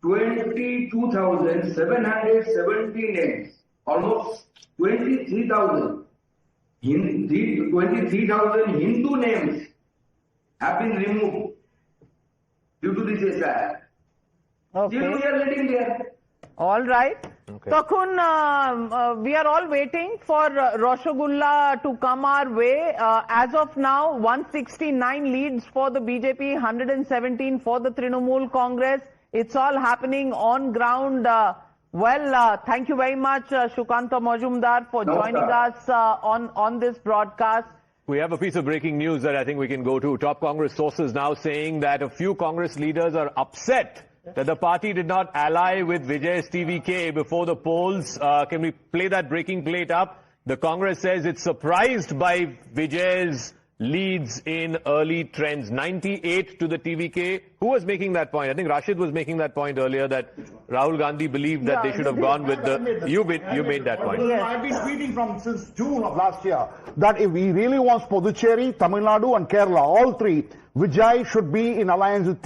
Speaker 3: 22,770 names, almost 23,000. 23,000 Hindu names have been removed due to this SIR.
Speaker 2: Okay.
Speaker 3: Still we are letting there.
Speaker 2: All right.
Speaker 8: Okay.
Speaker 2: Takun, we are all waiting for Rasgulla to come our way. As of now, 169 leads for the BJP, 117 for the Trinamool Congress. It's all happening on ground. Thank you very much, Shukanta Majumdar, for joining us on this broadcast.
Speaker 8: We have a piece of breaking news that I think we can go to. Top Congress sources now saying that a few Congress leaders are upset that the party did not ally with Vijay's TVK before the polls. Can we play that breaking plate up? The Congress says it's surprised by Vijay's leads in early trends. 98 to the TVK. Who was making that point? I think Rashid was making that point earlier that Rahul Gandhi believed that they should have gone with the... You made that point.
Speaker 10: Yes. I've been tweeting since June of last year that if he really wants Puducherry, Tamil Nadu and Kerala, all three, Vijay should be in alliance with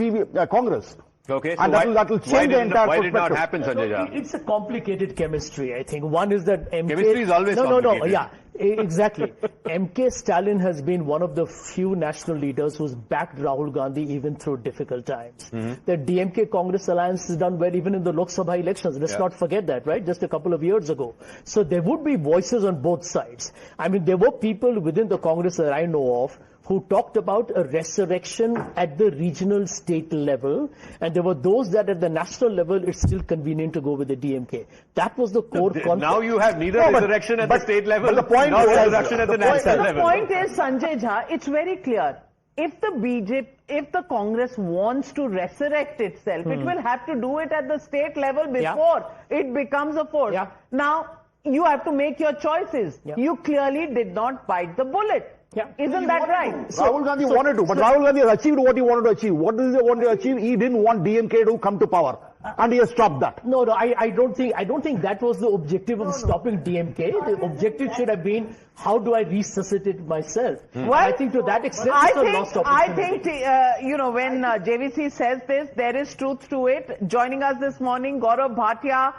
Speaker 10: Congress.
Speaker 8: Okay, so
Speaker 10: and that will change the entire
Speaker 8: Why did
Speaker 10: perspective.
Speaker 8: not happen, Sanjay Jha?
Speaker 13: It's a complicated chemistry, I think. One is that MK...
Speaker 8: Chemistry is always complicated.
Speaker 13: Yeah, exactly. MK Stalin has been one of the few national leaders who's backed Rahul Gandhi even through difficult times. The DMK Congress alliance has done well even in the Lok Sabha elections. Let's not forget that, right? Just a couple of years ago. So there would be voices on both sides. I mean, there were people within the Congress that I know of who talked about a resurrection at the regional state level, and there were those that at the national level it's still convenient to go with the DMK. That was the core concept.
Speaker 8: Now you have neither resurrection at the state level,
Speaker 10: but the point
Speaker 8: nor
Speaker 10: is,
Speaker 8: resurrection at the national level.
Speaker 2: The point is, Sanjay Jha, it's very clear. If the Congress wants to resurrect itself, it will have to do it at the state level before it becomes a force. Now, you have to make your choices. You clearly did not bite the bullet. Isn't that right?
Speaker 10: Rahul Gandhi wanted to, but Rahul Gandhi has achieved what he wanted to achieve. What does he want to achieve? He didn't want DMK to come to power, and he has stopped that.
Speaker 13: No, I don't think that was the objective of stopping DMK. The objective should have been, how do I resuscitate myself?
Speaker 2: Well,
Speaker 13: I think to that extent, it's a lost opportunity.
Speaker 2: I think, when JVC says this, there is truth to it. Joining us this morning, Gaurav Bhatia,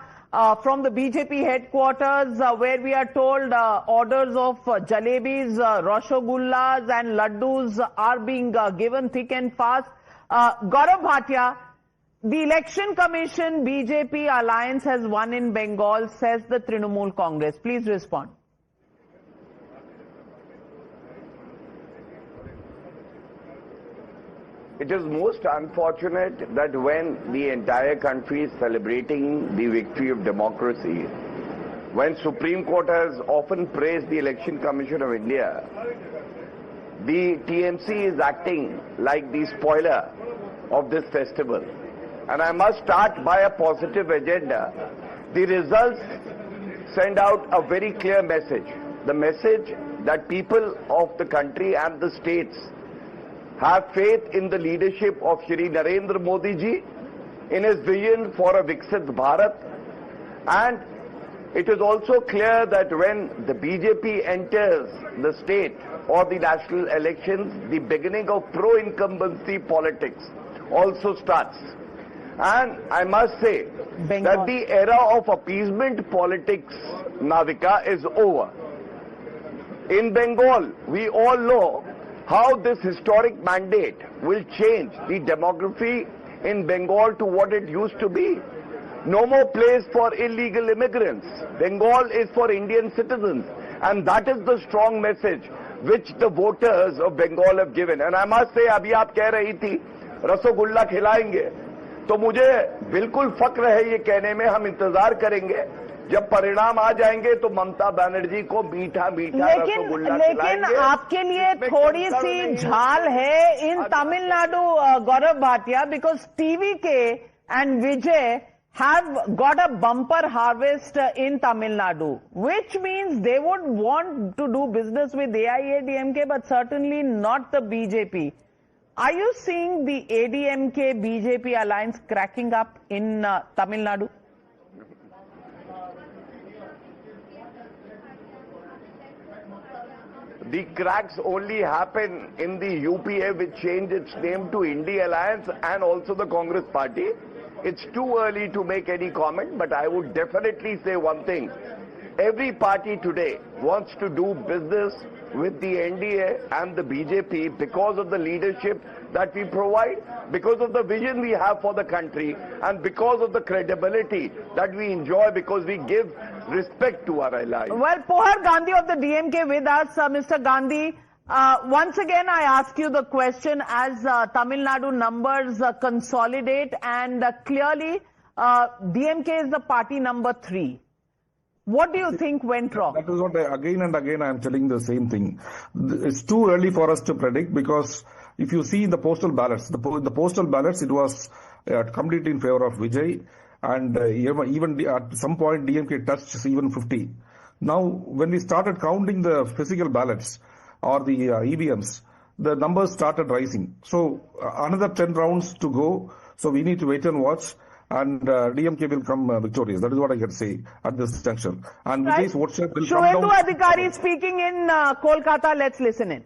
Speaker 2: from the BJP headquarters, where we are told orders of jalebis, rasgullas and laddus are being given thick and fast. Gaurav Bhatia, the Election Commission BJP alliance has won in Bengal, says the Trinamool Congress. Please respond.
Speaker 9: It is most unfortunate that when the entire country is celebrating the victory of democracy, when Supreme Court has often praised the Election Commission of India, the TMC is acting like the spoiler of this festival. And I must start by a positive agenda. The results send out a very clear message. The message that people of the country and the states have faith in the leadership of Shri Narendra Modi ji, in his vision for a Viksit Bharat. And it is also clear that when the BJP enters the state or the national elections, the beginning of pro-incumbency politics also starts. And I must say that the era of appeasement politics, Navika, is over. In Bengal, we all know how this historic mandate will change the demography in Bengal to what it used to be. No more place for illegal immigrants. Bengal is for Indian citizens. And that is the strong message which the voters of Bengal have given. And I must say, abhi aap keh rahi thi, rasgulla खिलाएंगे, तो मुझे बिल्कुल फक्र है ये कहने में, हम इंतजार करेंगे जब परिणाम आ जाएंगे तो ममता बनर्जी को मीठा मीठा रसगुल्ला
Speaker 2: लेकिन आपके लिए थोड़ी सी झाल है इन Tamil Nadu, Gaurav Bhatia, because TVK and Vijay have got a bumper harvest in Tamil Nadu, which means they would want to do business with AIADMK, but certainly not the BJP. Are you seeing the ADMK-BJP alliance cracking up in Tamil Nadu?
Speaker 9: The cracks only happen in the UPA, which changed its name to India Alliance, and also the Congress Party. it's too early to make any comment, but I would definitely say one thing. Every party today wants to do business with the NDA and the BJP because of the leadership that we provide, because of the vision we have for the country, and because of the credibility that we enjoy because we give respect to our allies.
Speaker 2: Well, Pohar Gandhi of the DMK with us. Mr. Gandhi, once again I ask you the question as Tamil Nadu numbers consolidate and clearly DMK is the party number 3. What do you think went wrong?
Speaker 7: That is what again and again I am telling the same thing. It's too early for us to predict because if you see the postal ballots, the postal ballots, it was completely in favor of Vijay, and even at some point DMK touched even 50. Now, when we started counting the physical ballots or the EVMs, the numbers started rising. So another 10 rounds to go. So we need to wait and watch. And DMK will come victorious. That is what I can say at this juncture. And Vijay's vote share will come down.
Speaker 2: Shuvendu Adhikari speaking in Kolkata. Let's listen in.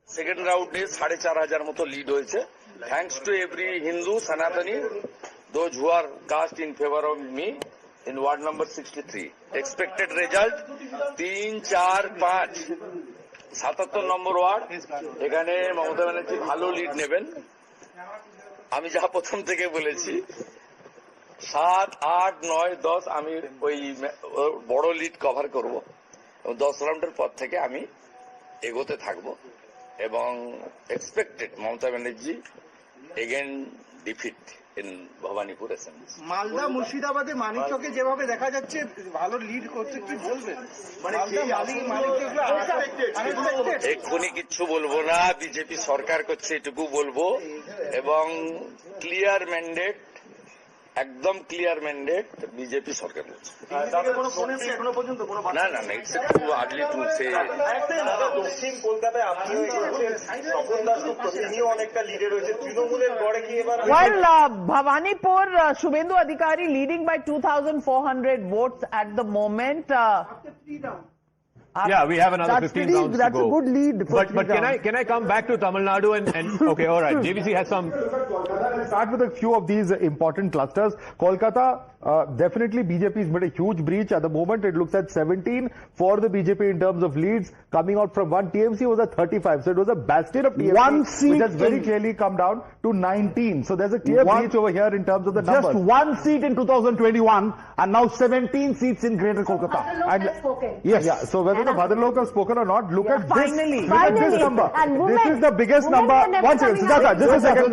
Speaker 15: Second round is 4,500 moto lead hoyeche. Thanks to every Hindu, Sanatani, those who are cast in favor of me in ward number 63. Expected result 3, 4, 5. 77 number word এখানে মমতা ব্যানার্জি ভালো lead নেবেন আমি যা প্রথম থেকে বলেছি 7, 8, 9, 10 আমি ওই বড় লিড কভার করব এবং 10 রাউন্ডের পর থেকে আমি এগোতে থাকব এবং expected Mamata Banerjee again defeat in Bhabanipur assembly
Speaker 16: Malda মুর্শিদাবাদে মানিকচকে যেভাবে দেখা যাচ্ছে ভালো লিড করছে কি বলবেন মানে
Speaker 15: এক্ষুনি কিচ্ছু বলবো না বিজেপি সরকার করছে এটুকু বলবো এবং ক্লিয়ার ম্যান্ডেট একদম ক্লিয়ার ম্যান্ডেট বিজেপি সরকার বলছে না না না it's too early to say
Speaker 16: দক্ষিণ কলকাতায় আপনি স্বপন দাশগুপ্ত তিনিও অনেকটা লিডে রয়েছে তৃণমূলের গড়ে কি এবার
Speaker 2: While Bhawanipur, Shuvendu Adhikari leading by 2,400 votes at the moment.
Speaker 8: Yeah, we have another 15 rounds to go.
Speaker 14: That's a good lead.
Speaker 8: But can I come back to Tamil Nadu and okay, all right. JVC has some.
Speaker 20: Let's start with a few of these important clusters. Kolkata, definitely BJP has made a huge breach. At the moment, it looks at 17 for the BJP in terms of leads. Coming out from 1, TMC was at 35. So it was a bastion of TMC,
Speaker 4: one seat
Speaker 20: which has very clearly come down to 19. So there's a clear breach over here in terms of the numbers.
Speaker 10: Just one seat in 2021 and now 17 seats in Greater Kolkata.
Speaker 6: And
Speaker 20: yes. Yeah. So whether the Bhadralok have spoken or not, look at this. Look at this number.
Speaker 6: And
Speaker 20: this is the biggest number. One second, Sujata, just a second.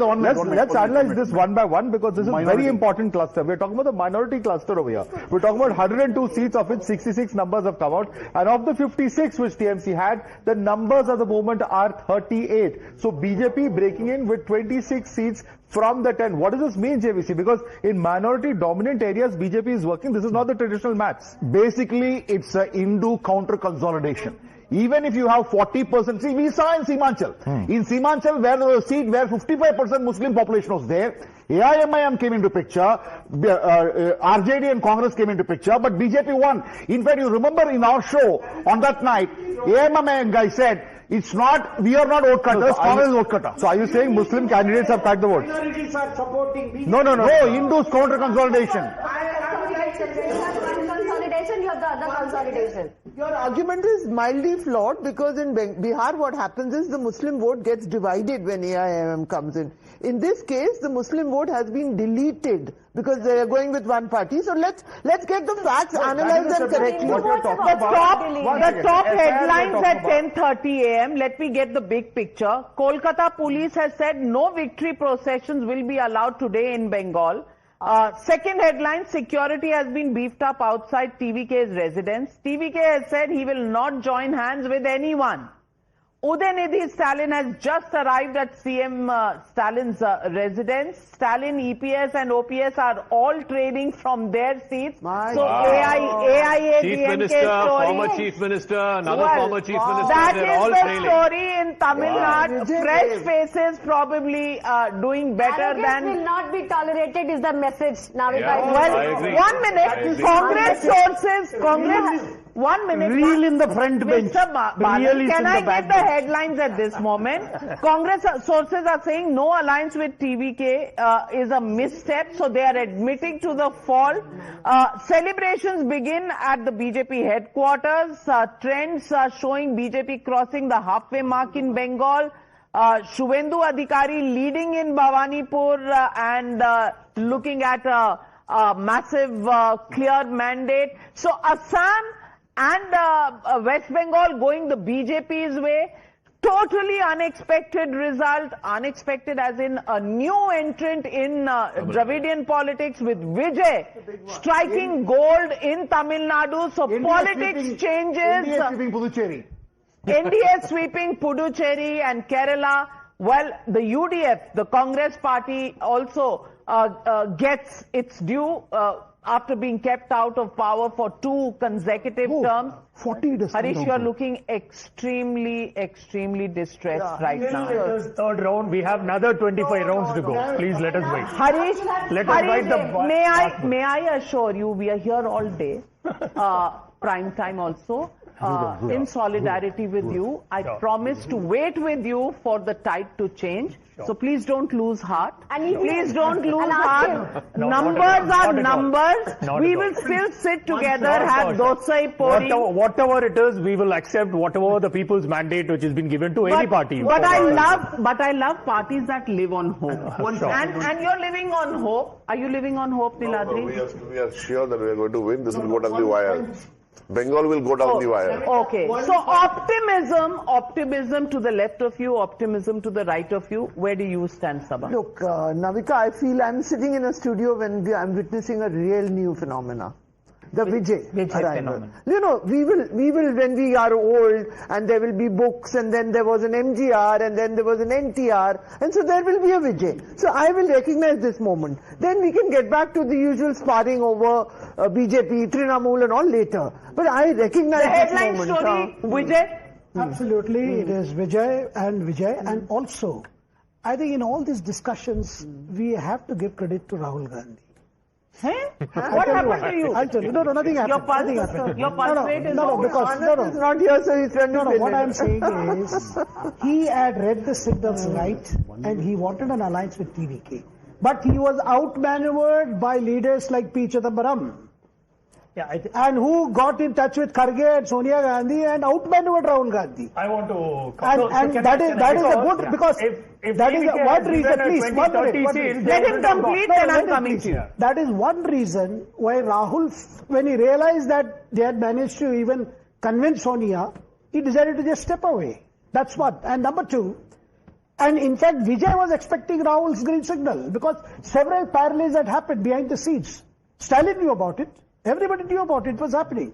Speaker 20: Let's analyze this one by one because this is a very important cluster. We're talking about the minority cluster over here. We're talking about 102 seats, of which 66 numbers have come out. And of the 56 which TMC had, the numbers at the moment are 38. So BJP breaking in with 26 seats from the 10. What does this mean, JVC? Because in minority dominant areas, BJP is working. This is not the traditional maths.
Speaker 10: Basically, it's a Hindu counter consolidation. Even if you have 40%, see, we saw in Simanchal. In Simanchal, where there was a seat where 55% Muslim population was there, AIMIM came into picture, RJD and Congress came into picture, but BJP won. In fact, you remember in our show on that night, AIMIM guy said, it's not, we are not vote cutters, Congress is vote cutter.
Speaker 20: So are you saying Muslim candidates have packed the votes?
Speaker 16: minorities are supporting BJP.
Speaker 10: No, Hindus counter consolidation.
Speaker 6: Consolidation, you have the other consolidation.
Speaker 14: Your argument is mildly flawed because in Bihar what happens is the Muslim vote gets divided when AIMM comes in. In this case, the Muslim vote has been deleted because they are going with one party. So let's get the facts, analyze them correctly.
Speaker 2: The top headlines at 10:30 a.m. Let me get the big picture. Kolkata police has said no victory processions will be allowed today in Bengal. Second headline, security has been beefed up outside TVK's residence. TVK has said he will not join hands with anyone. Udaynidhi Stalin has just arrived at CM Stalin's residence. Stalin, EPS and OPS are all trading from their seats. AIA,
Speaker 8: Chief
Speaker 2: DMK
Speaker 8: Minister,
Speaker 2: story.
Speaker 8: former Chief Minister, another former Chief Minister,
Speaker 2: That
Speaker 8: they're
Speaker 2: is
Speaker 8: all
Speaker 2: the
Speaker 8: trailing.
Speaker 2: story in Tamil Nadu. Fresh faces probably doing better than...
Speaker 6: will not be tolerated is the message. Now,
Speaker 2: Well, 1 minute. Congress 1 minute.
Speaker 4: Real in the front bench.
Speaker 2: Mr.
Speaker 4: Real is
Speaker 2: can
Speaker 4: in
Speaker 2: I
Speaker 4: the back
Speaker 2: get the
Speaker 4: bench.
Speaker 2: headlines at this moment? Congress sources are saying no alliance with TVK is a misstep, so they are admitting to the fall. Celebrations begin at the BJP headquarters. Trends are showing BJP crossing the halfway mark in Bengal. Shuvendu Adhikari leading in Bhawanipur and looking at a massive clear mandate. So Assam and West Bengal going the BJP's way. Totally unexpected result. Unexpected as in a new entrant in Dravidian politics with Vijay striking gold in Tamil Nadu. So politics changes.
Speaker 10: NDA sweeping Puducherry.
Speaker 2: NDA sweeping Puducherry and Kerala. Well, the UDF, the Congress party, also gets its due after being kept out of power for 2 consecutive terms.
Speaker 4: 40
Speaker 2: Harish, you are looking extremely distressed right now.
Speaker 21: Third round, we have another 25 rounds to go. Please let us wait.
Speaker 2: Harish,
Speaker 21: Let us write the
Speaker 2: may I assure you, we are here all day, prime time also. In solidarity with you. I promise to wait with you for the tide to change. So please don't lose heart. Please don't lose heart. Numbers are numbers. We will still sit together, have dosai pori.
Speaker 21: Whatever it is, we will accept whatever the people's mandate which has been given to any party.
Speaker 2: But I love parties that live on hope. And you're living on hope. Are you living on hope, Niladri?
Speaker 17: We are sure that we are going to win. This will go down the wire. Bengal will go down the wire.
Speaker 2: Okay. So optimism to the left of you, optimism to the right of you. Where do you stand, Sabha?
Speaker 14: Look, Navika, I feel I'm sitting in a studio when I'm witnessing a real new phenomena. The Vijay
Speaker 2: phenomenon.
Speaker 14: You know, we will when we are old, and there will be books, and then there was an MGR, and then there was an NTR, and so there will be a Vijay. So I will recognize this moment. Then we can get back to the usual sparring over BJP, Trinamool and all later. But I recognize
Speaker 2: the
Speaker 14: this
Speaker 2: headline
Speaker 14: moment.
Speaker 2: Story, Vijay?
Speaker 4: Absolutely, it is Vijay, and also, I think in all these discussions, we have to give credit to Rahul Gandhi.
Speaker 2: What happened to you?
Speaker 4: I'll tell you. No, nothing happened.
Speaker 2: Your pulse rate is
Speaker 4: no, because
Speaker 14: is not here, so he's trying to fill
Speaker 4: what
Speaker 14: in.
Speaker 4: I'm saying is, he had read the signals right, and he wanted an alliance with TVK. But he was outmaneuvered by leaders like P. Chidambaram.
Speaker 21: Yeah,
Speaker 4: and who got in touch with Kharge and Sonia Gandhi and outmaneuvered Rahul Gandhi.
Speaker 21: I want to...
Speaker 4: And that is a good, because
Speaker 21: if
Speaker 4: that is one reason, please, one minute.
Speaker 2: Let him complete and I'm coming to you.
Speaker 4: That is one reason why Rahul, when he realized that they had managed to even convince Sonia, he decided to just step away. That's one. And number 2, and in fact, Vijay was expecting Rahul's green signal because several parleys had happened behind the scenes. Stalin knew about it. Everybody knew about it. It was happening.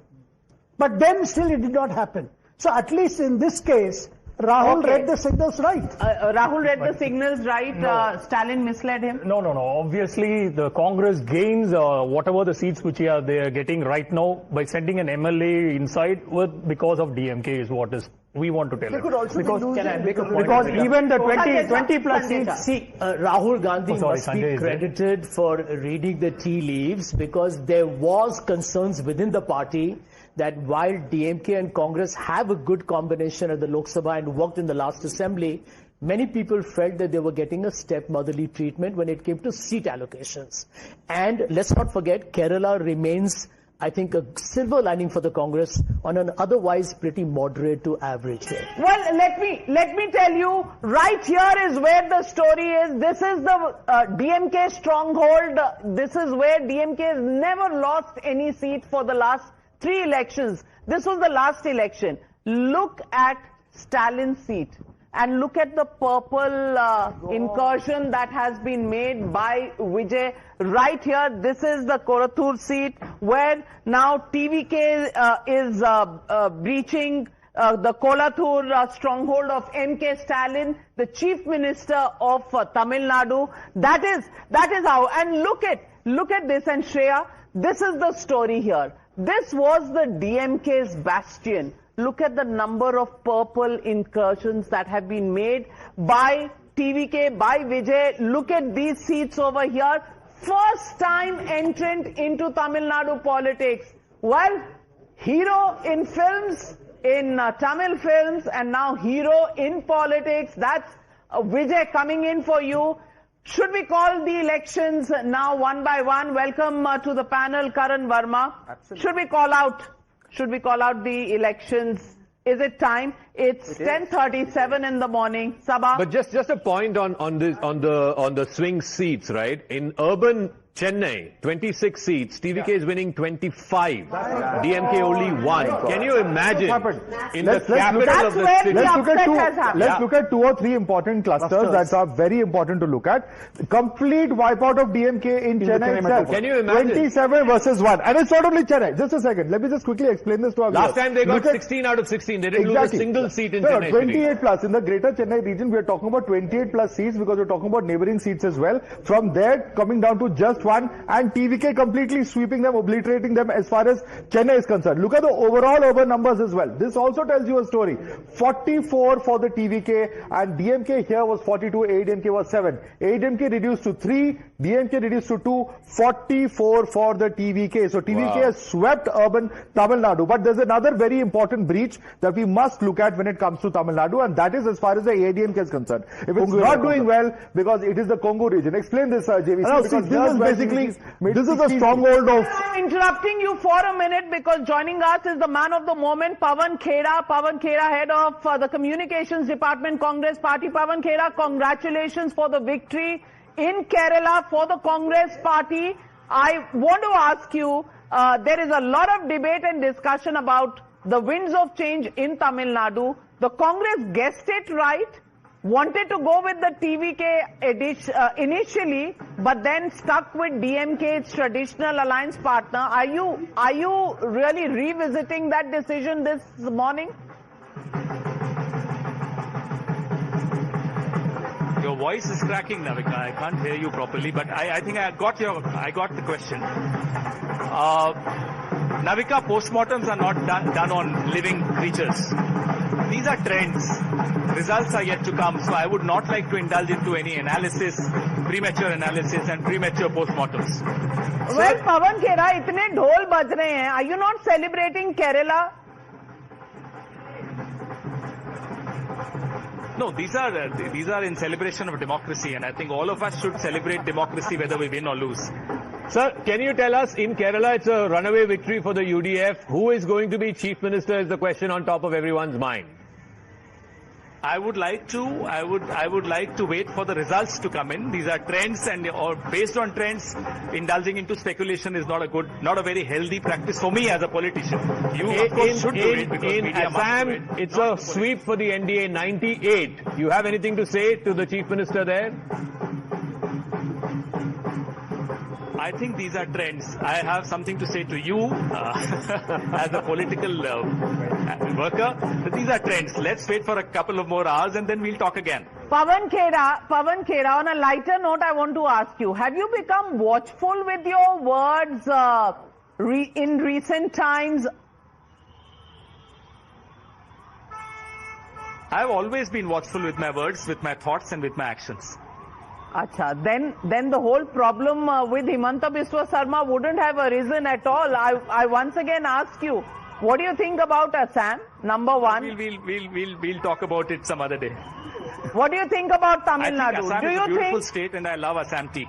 Speaker 4: But then still it did not happen. So at least in this case, Rahul read the signals right.
Speaker 2: Rahul read the signals right. No. Stalin misled him.
Speaker 21: No. Obviously, the Congress gains whatever the seats which they are getting right now by sending an MLA inside because of DMK is what is we want to tell
Speaker 14: They could also
Speaker 21: because
Speaker 14: even
Speaker 21: the 20 plus seats.
Speaker 13: See, Rahul Gandhi must be credited for reading the tea leaves because there was concerns within the party that while DMK and Congress have a good combination at the Lok Sabha and worked in the last assembly, many people felt that they were getting a stepmotherly treatment when it came to seat allocations. And let's not forget, Kerala remains, I think, a silver lining for the Congress on an otherwise pretty moderate to average day.
Speaker 2: Well, let me tell you, right here is where the story is. This is the DMK stronghold. This is where DMK has never lost any seat for the last 3 elections. This was the last election. Look at Stalin's seat and look at the purple incursion that has been made by Vijay. Right here, this is the Korathur seat where now TVK is breaching the Kolathur stronghold of MK Stalin, the Chief Minister of Tamil Nadu. That is how. And look at this, and Shreya, this is the story here. This was the DMK's bastion. Look at the number of purple incursions that have been made by TVK, by Vijay. Look at these seats over here. First time entrant into Tamil Nadu politics. Well, hero in films, in Tamil films, and now hero in politics. That's Vijay coming in for you. Should we call the elections now one by one? Welcome to the panel, Karan Verma.
Speaker 12: Absolutely.
Speaker 2: Should we call out the elections? Is it time? It's 10:37 in the morning. Sabha.
Speaker 8: But just a point on the swing seats, right? In urban Chennai, 26 seats. TVK is winning 25. DMK only 1. Can you imagine? In the capital of the city.
Speaker 20: Let's look at 2 or 3 important clusters that are very important to look at. Complete wipeout of DMK in Chennai itself.
Speaker 8: Can you imagine?
Speaker 20: 27 versus 1. And it's not only Chennai. Just a second. Let me just quickly explain this to our
Speaker 8: Last
Speaker 20: viewers.
Speaker 8: time they got 16 out of 16. They didn't lose a single seat in Chennai.
Speaker 20: 28 plus. In the greater Chennai region, we are talking about 28 plus seats because we're talking about neighboring seats as well. From there, coming down to just 1, and TVK completely sweeping them, obliterating them as far as Chennai is concerned. Look at the overall urban numbers as well. This also tells you a story. 44 for the TVK, and DMK here was 42, ADMK was 7. ADMK reduced to 3, DMK reduced to 2, 44 for the TVK. So TVK has swept urban Tamil Nadu. But there's another very important breach that we must look at when it comes to Tamil Nadu, and that is as far as the ADMK is concerned. If it's not doing well, because it is the Congo region. Explain this, JVC.
Speaker 21: No,
Speaker 20: because
Speaker 21: this is basically, this is a stronghold of...
Speaker 2: I'm interrupting you for a minute because joining us is the man of the moment, Pawan Khera. Pawan Khera, head of the Communications Department, Congress Party. Pawan Khera, congratulations for the victory in Kerala for the Congress Party. I want to ask you, there is a lot of debate and discussion about the winds of change in Tamil Nadu. The Congress guessed it right, wanted to go with the TVK initially, but then stuck with DMK, its traditional alliance partner. Are you really revisiting that decision this morning?
Speaker 1: Your voice is cracking, Navika. I can't hear you properly, but I think I got the question. Navika, postmortems are not done on living creatures. These are trends. Results are yet to come, so I would not like to indulge into any analysis, premature analysis and premature postmortems.
Speaker 2: Well, Pawan Khera, itne dhol baj rahe hain. Are you not celebrating Kerala?
Speaker 1: No, these are in celebration of democracy, and I think all of us should celebrate democracy whether we win or lose.
Speaker 8: Sir, can you tell us, in Kerala it's a runaway victory for the UDF. Who is going to be Chief Minister is the question on top of everyone's mind.
Speaker 1: I would like to wait for the results to come in. These are trends, and or based on trends, indulging into speculation is not a very healthy practice for me as a politician. You of course should do it because
Speaker 8: in
Speaker 1: media
Speaker 8: Assam,
Speaker 1: must do it.
Speaker 8: it's a sweep for the NDA, 98. You have anything to say to the Chief Minister there?
Speaker 1: I think these are trends. I have something to say to you as a political worker. These are trends. Let's wait for a couple of more hours and then we'll talk again.
Speaker 2: Pawan Khera, on a lighter note, I want to ask you, have you become watchful with your words in recent times?
Speaker 1: I've always been watchful with my words, with my thoughts and with my actions.
Speaker 2: Acha, then the whole problem with Himanta Biswa Sarma wouldn't have arisen at all. I once again ask you, what do you think about Assam? Number one.
Speaker 1: We'll talk about it some other day.
Speaker 2: What do you think about Tamil Nadu?
Speaker 1: Assam is a beautiful state, and I love Assam tea.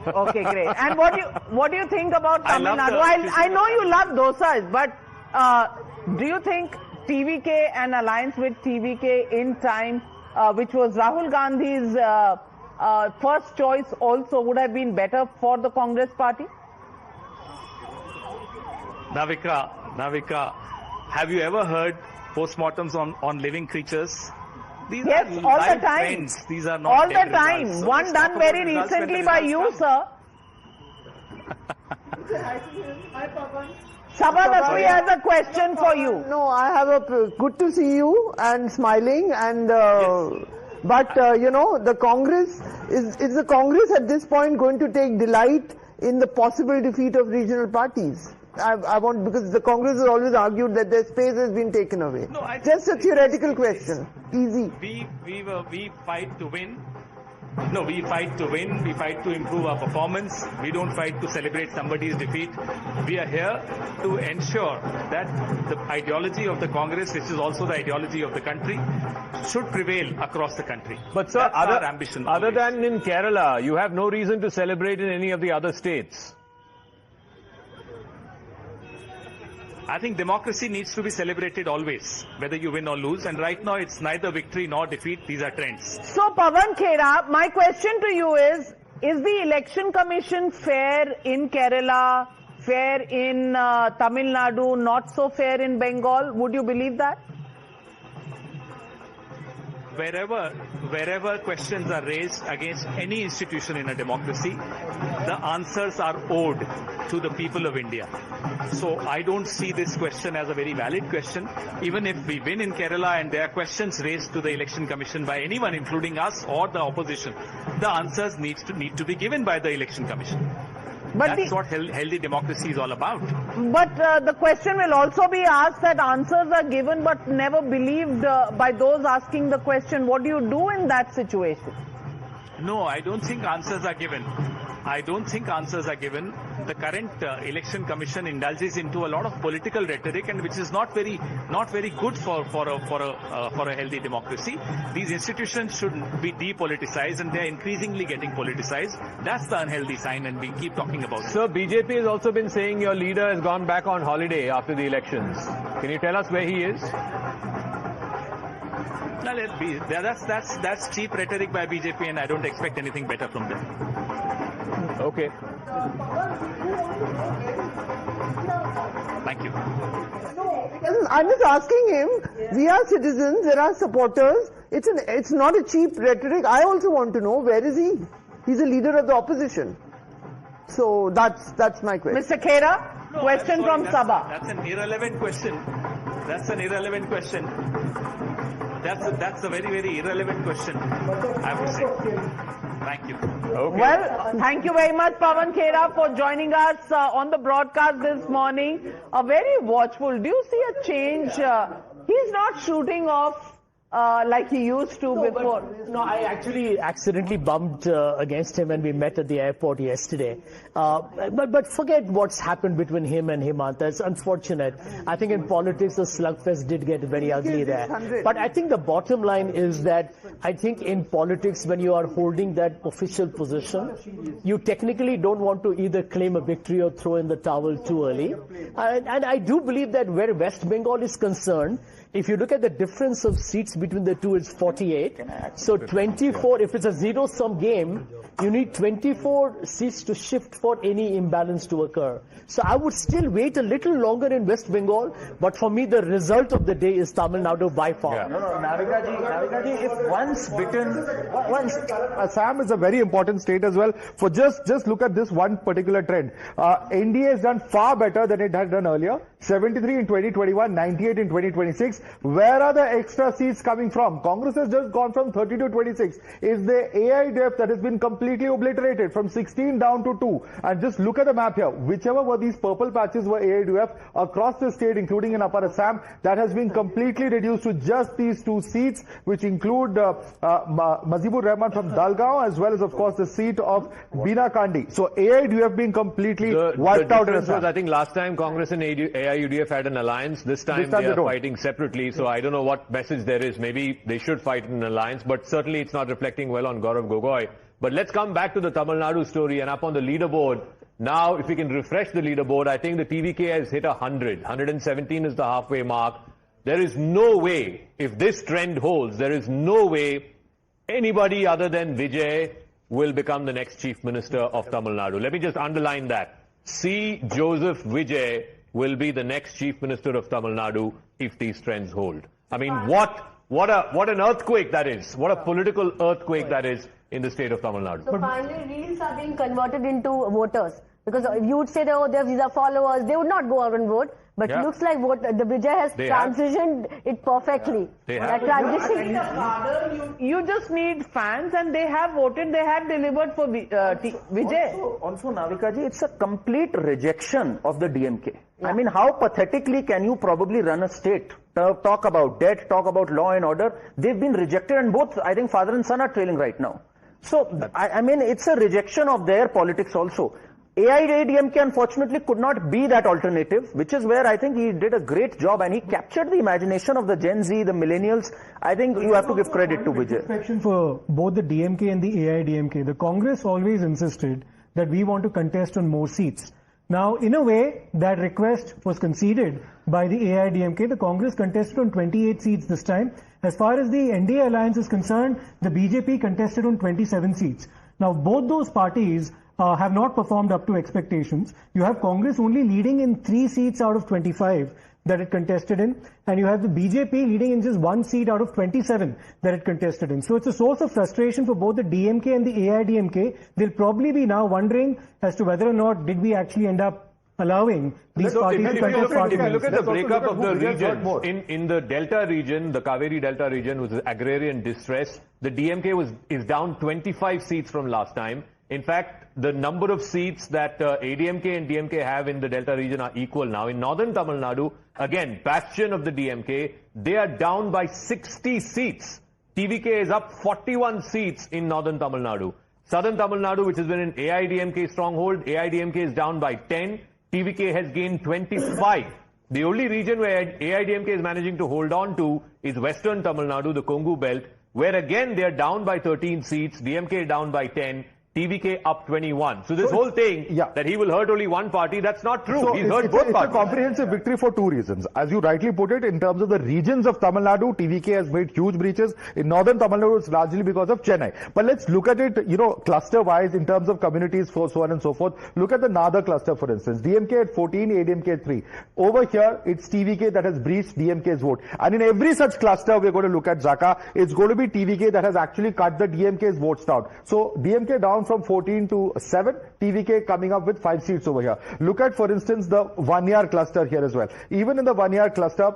Speaker 2: Okay, great. And what do you think about Tamil Nadu? I know you love dosas, but do you think TVK and alliance with TVK in time, which was Rahul Gandhi's first choice also, would have been better for the Congress party?
Speaker 1: Navika, have you ever heard postmortems on living creatures? These
Speaker 2: yes,
Speaker 1: are
Speaker 2: all the time.
Speaker 1: Trends. These are not
Speaker 2: all the
Speaker 1: dead
Speaker 2: time.
Speaker 1: Results. So
Speaker 2: one done very recently by you, sir. Sabha has a question for you.
Speaker 14: No, I have a good to see you and smiling and. Yes. But you know, the Congress is the Congress at this point going to take delight in the possible defeat of regional parties? I want, because the Congress has always argued that their space has been taken away. No, just a theoretical question. Easy.
Speaker 1: We fight to win. No, we fight to win, we fight to improve our performance, we don't fight to celebrate somebody's defeat. We are here to ensure that the ideology of the Congress, which is also the ideology of the country, should prevail across the country.
Speaker 8: But sir,
Speaker 1: our ambition.
Speaker 8: Other than in Kerala, you have no reason to celebrate in any of the other states.
Speaker 1: I think democracy needs to be celebrated always, whether you win or lose. And right now, it's neither victory nor defeat. These are trends.
Speaker 2: So, Pavan Khera, my question to you is the Election Commission fair in Kerala, fair in Tamil Nadu, not so fair in Bengal? Would you believe that?
Speaker 1: Wherever questions are raised against any institution in a democracy, the answers are owed to the people of India. So I don't see this question as a very valid question. Even if we win in Kerala and there are questions raised to the Election Commission by anyone, including us or the opposition, the answers need to be given by the Election Commission.
Speaker 2: But
Speaker 1: that's what healthy democracy is all about.
Speaker 2: But the question will also be asked that answers are given but never believed by those asking the question. What do you do in that situation?
Speaker 1: No, I don't think answers are given. I don't think answers are given. The current election commission indulges into a lot of political rhetoric, and which is not very good for a healthy democracy. These institutions should be depoliticized, and they are increasingly getting politicized. That's the unhealthy sign, and we keep talking about it.
Speaker 8: So BJP has also been saying your leader has gone back on holiday after the elections. Can you tell us where he is?
Speaker 1: No, let be. That's cheap rhetoric by BJP, and I don't expect anything better from them.
Speaker 8: Okay.
Speaker 1: Thank you.
Speaker 14: I'm just asking him, we are citizens, there are supporters, it's not a cheap rhetoric. I also want to know, where is he? He's a leader of the opposition. So that's my question.
Speaker 2: Mr. Khera, question from Sabha.
Speaker 1: That's an irrelevant question. That's an irrelevant question. That's a very, very irrelevant question, I would say. Thank you.
Speaker 2: Okay. Well, thank you very much, Pavan Khera, for joining us on the broadcast this morning. Very watchful. Do you see a change? He's not shooting off like he used to before.
Speaker 13: No, I actually accidentally bumped against him when we met at the airport yesterday. But forget what's happened between him and Himanta. It's unfortunate. I think in politics the slugfest did get very ugly there. But I think the bottom line is that I think in politics when you are holding that official position, you technically don't want to either claim a victory or throw in the towel too early. And I do believe that where West Bengal is concerned, if you look at the difference of seats between the two, it's 48. So 24, if it's a zero-sum game, you need 24 seats to shift for any imbalance to occur. So I would still wait a little longer in West Bengal, but for me the result of the day is Tamil Nadu by far.
Speaker 20: Yeah. No, Navikaji, if once bitten, Assam is a very important state as well. For just look at this one particular trend. NDA has done far better than it had done earlier. 73 in 2021, 98 in 2026. Where are the extra seats coming from? Congress has just gone from 30 to 26. Is the AIDF that has been completely obliterated from 16 down to 2? And just look at the map here. Whichever were these purple patches were AIDF across the state, including in Upper Assam, that has been completely reduced to just these 2 seats, which include Mazibur Rahman from Dalgaon, as well as, of course, the seat of Bina Kandi. So AIDF being completely wiped out in Assam.
Speaker 8: I think last time Congress and AIUDF had an alliance. This time they are fighting separately. So I don't know what message there is. Maybe they should fight in an alliance, but certainly it's not reflecting well on Gaurav Gogoi. But let's come back to the Tamil Nadu story and up on the leaderboard. Now, if we can refresh the leaderboard, I think the TVK has hit 100. 117 is the halfway mark. There is no way, if this trend holds, there is no way anybody other than Vijay will become the next Chief Minister of Tamil Nadu. Let me just underline that. C. Joseph Vijay will be the next Chief Minister of Tamil Nadu if these trends hold. I mean, what an earthquake that is. What a political earthquake that is in the state of Tamil Nadu.
Speaker 6: So finally, reels are being converted into voters. Because you would say, oh, these are followers, they would not go out and vote. But it looks like the Vijay has transitioned it perfectly.
Speaker 2: You just need fans, and they have voted, they have delivered for Vijay.
Speaker 12: Also, Navikaji, it's a complete rejection of the DMK. Yeah. I mean, how pathetically can you probably run a state? Talk about debt, talk about law and order. They've been rejected, and both, I think, father and son are trailing right now. So, I mean, it's a rejection of their politics also. AIADMK unfortunately could not be that alternative, which is where I think he did a great job and he captured the imagination of the Gen Z, the millennials. I think you have to give credit to Vijay.
Speaker 21: For both the DMK and the AIADMK, the Congress always insisted that we want to contest on more seats. Now, in a way, that request was conceded by the AIADMK. The Congress contested on 28 seats this time. As far as the NDA alliance is concerned, the BJP contested on 27 seats. Now, both those parties have not performed up to expectations. You have Congress only leading in 3 seats out of 25 that it contested in, and you have the BJP leading in just 1 seat out of 27 that it contested in. So it's a source of frustration for both the DMK and the AIADMK. They'll probably be now wondering as to whether or not did we actually end up allowing these parties to contest party.
Speaker 8: If you look at the breakup of the regions, in the Delta region, the Kaveri Delta region, which is agrarian distress, the DMK is down 25 seats from last time. In fact, the number of seats that ADMK and DMK have in the Delta region are equal now. In northern Tamil Nadu, again, bastion of the DMK, they are down by 60 seats. TVK is up 41 seats in northern Tamil Nadu. Southern Tamil Nadu, which has been an AIADMK stronghold, AIADMK is down by 10. TVK has gained 25. The only region where AIADMK is managing to hold on to is western Tamil Nadu, the Kongu belt, where again they are down by 13 seats, DMK down by 10. TVK up 21. So this whole thing that he will hurt only one party, that's not true.
Speaker 20: So
Speaker 8: He's hurt both parties.
Speaker 20: It's a comprehensive victory for 2 reasons. As you rightly put it, in terms of the regions of Tamil Nadu, TVK has made huge breaches. In northern Tamil Nadu, it's largely because of Chennai. But let's look at it, cluster-wise in terms of communities, so on and so forth. Look at the Nada cluster, for instance. DMK at 14, ADMK at 3. Over here, it's TVK that has breached DMK's vote. And in every such cluster, we're going to look at Zaka. It's going to be TVK that has actually cut the DMK's votes down. So DMK down from 14 to 7, TVK coming up with 5 seats over here. Look at, for instance, the Vanyar cluster here as well. Even in the Vanyar cluster,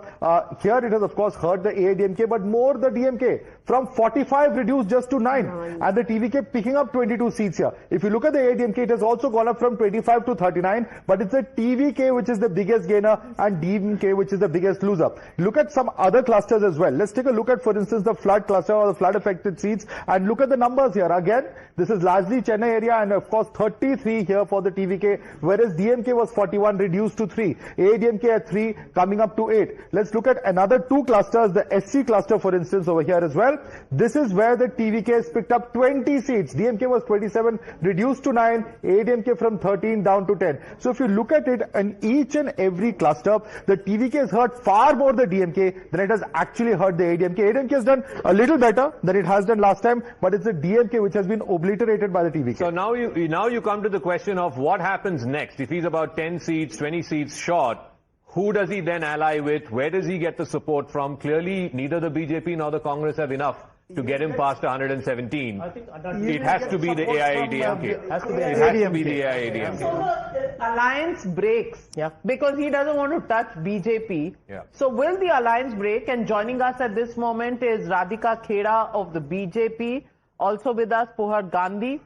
Speaker 20: here it has of course hurt the AIADMK, but more the DMK. From 45 reduced just to 9. And the TVK picking up 22 seats here. If you look at the AIADMK, it has also gone up from 25 to 39, but it's the TVK which is the biggest gainer and DMK which is the biggest loser. Look at some other clusters as well. Let's take a look at, for instance, the flood cluster or the flood affected seats, and look at the numbers here. Again, this is largely Chennai area, and of course 33 here for the TVK, whereas DMK was 41 reduced to 3. AIADMK at 3 coming up to 8. Let's look at another 2 clusters, the SC cluster for instance over here as well. This is where the TVK has picked up 20 seats. DMK was 27 reduced to 9. AIADMK from 13 down to 10. So if you look at it in each and every cluster, the TVK has hurt far more the DMK than it has actually hurt the AIADMK. AIADMK has done a little better than it has done last time, but it's the DMK which has been obliterated by the TVK.
Speaker 8: So now you come to the question of what happens next. If he's about 10 seats, 20 seats short, who does he then ally with? Where does he get the support from? Clearly, neither the BJP nor the Congress have enough to get him past 117. It has to be the AIADMK. It has to be the AIADMK.
Speaker 2: So the alliance breaks because he doesn't want to touch BJP. So will the alliance break? And joining us at this moment is Radhika Khera of the BJP. Also with us, Pohar Gandhi.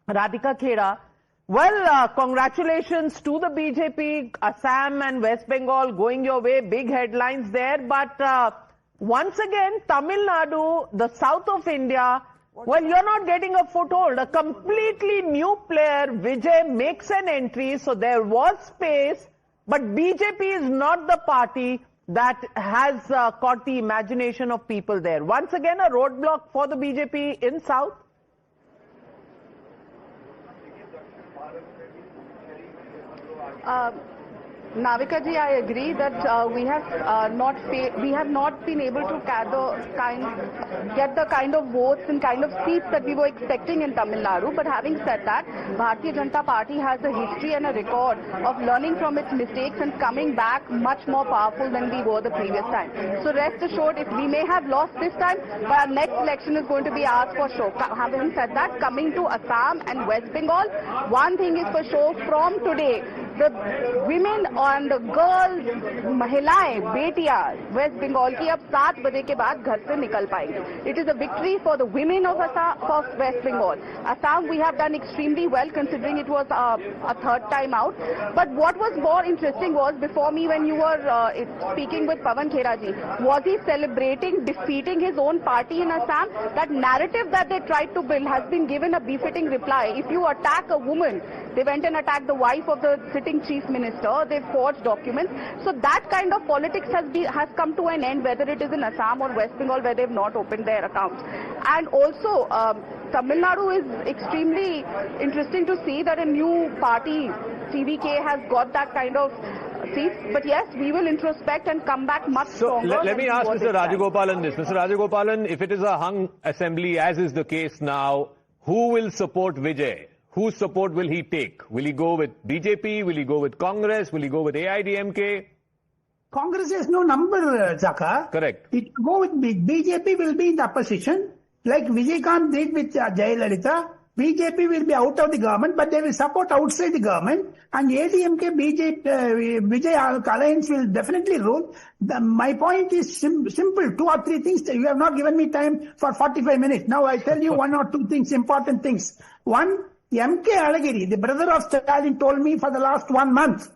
Speaker 2: Radhika Khera, well, congratulations to the BJP, Assam and West Bengal going your way, big headlines there. But once again, Tamil Nadu, the south of India, well, you're not getting a foothold. A completely new player, Vijay, makes an entry, so there was space. But BJP is not the party that has caught the imagination of people there. Once again, a roadblock for the BJP in south.
Speaker 18: Navika ji, I agree that we have not been able to get the kind of votes and kind of seats that we were expecting in Tamil Nadu. But having said that, Bharatiya Janata Party has a history and a record of learning from its mistakes and coming back much more powerful than we were the previous time. So rest assured, if we may have lost this time, but our next election is going to be ours for sure. Having said that, coming to Assam and West Bengal, one thing is for sure, from today, the women and the girls, महिलाएं, बेटियां West Bengal की अब 7 बजे के बाद घर से निकल पाएंगे. It is a victory for the women of Assam, of West Bengal. Assam, we have done extremely well considering it was a third time out. But what was more interesting was before me when you were speaking with Pawan Kheraji, was he celebrating defeating his own party in Assam? That narrative that they tried to build has been given a befitting reply. If you attack a woman, they went and attacked the wife of the sitting chief minister. They forged documents. So that kind of politics has come to an end, whether it is in Assam or West Bengal, where they've not opened their accounts. And also, Tamil Nadu is extremely interesting to see that a new party, TVK, has got that kind of seats. But yes, we will introspect and come back much stronger.
Speaker 8: So let me ask Mr. Rajagopalan this. Mr. Rajagopalan, if it is a hung assembly, as is the case now, who will support Vijay? Whose support will he take? Will he go with BJP? Will he go with Congress? Will he go with AIDMK?
Speaker 5: Congress has no number, Zaka.
Speaker 8: Correct.
Speaker 5: It go with BJP will be in the opposition, like Vijay did with Jayalalitha. BJP will be out of the government, but they will support outside the government. And ADMK, Vijay alliance will definitely rule. My point is simple. 2 or 3 things. You have not given me time for 45 minutes. Now I tell you 1 or 2 things, important things. One, MK Alagiri, the brother of Stalin, told me for the last 1 month.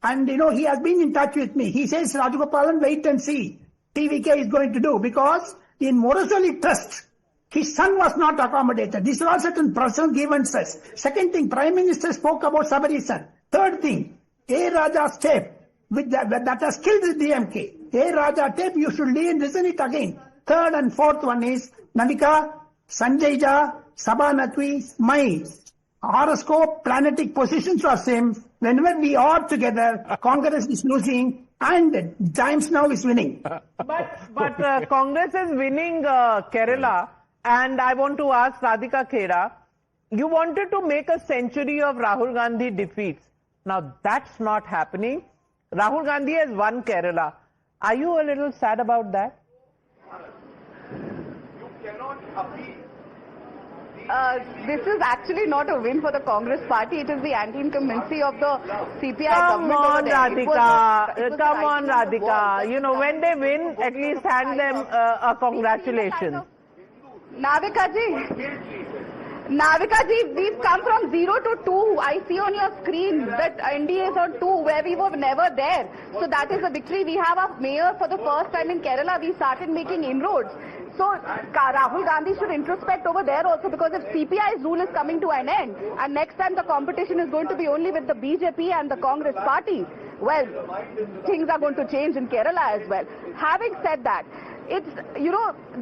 Speaker 5: And he has been in touch with me. He says, Rajagopalan, wait and see. TVK is going to do, because in Morosoli Trust, his son was not accommodated. These are all certain personal grievances. Second thing, Prime Minister spoke about subordination. Third thing, A. Raja's tape, that has killed the DMK. A. Raja tape, you should listen it again. Third and fourth one is, Navika, Sanjay Jha, Sabha Natwi, my horoscope, planetic positions are same. Whenever we are together, Congress is losing and Times Now is winning.
Speaker 2: But Congress is winning Kerala. And I want to ask Radhika Khera, you wanted to make a century of Rahul Gandhi defeats. Now that's not happening. Rahul Gandhi has won Kerala. Are you a little sad about that?
Speaker 16: You cannot appeal.
Speaker 18: This is actually not a win for the Congress party. It is the anti-incumbency of the CPI
Speaker 2: Come
Speaker 18: government
Speaker 2: on,
Speaker 18: over there.
Speaker 2: Radhika. Come on, Radhika. When they win, at least hand them a congratulations.
Speaker 18: Navika ji, we've come from 0 to 2. I see on your screen that NDA is on 2, where we were never there. So that is a victory. We have a mayor for the first time in Kerala. We started making inroads. So Rahul Gandhi should introspect over there also, because if CPI's rule is coming to an end, and next time the competition is going to be only with the BJP and the Congress party, well, things are going to change in Kerala as well. Having said that, it's,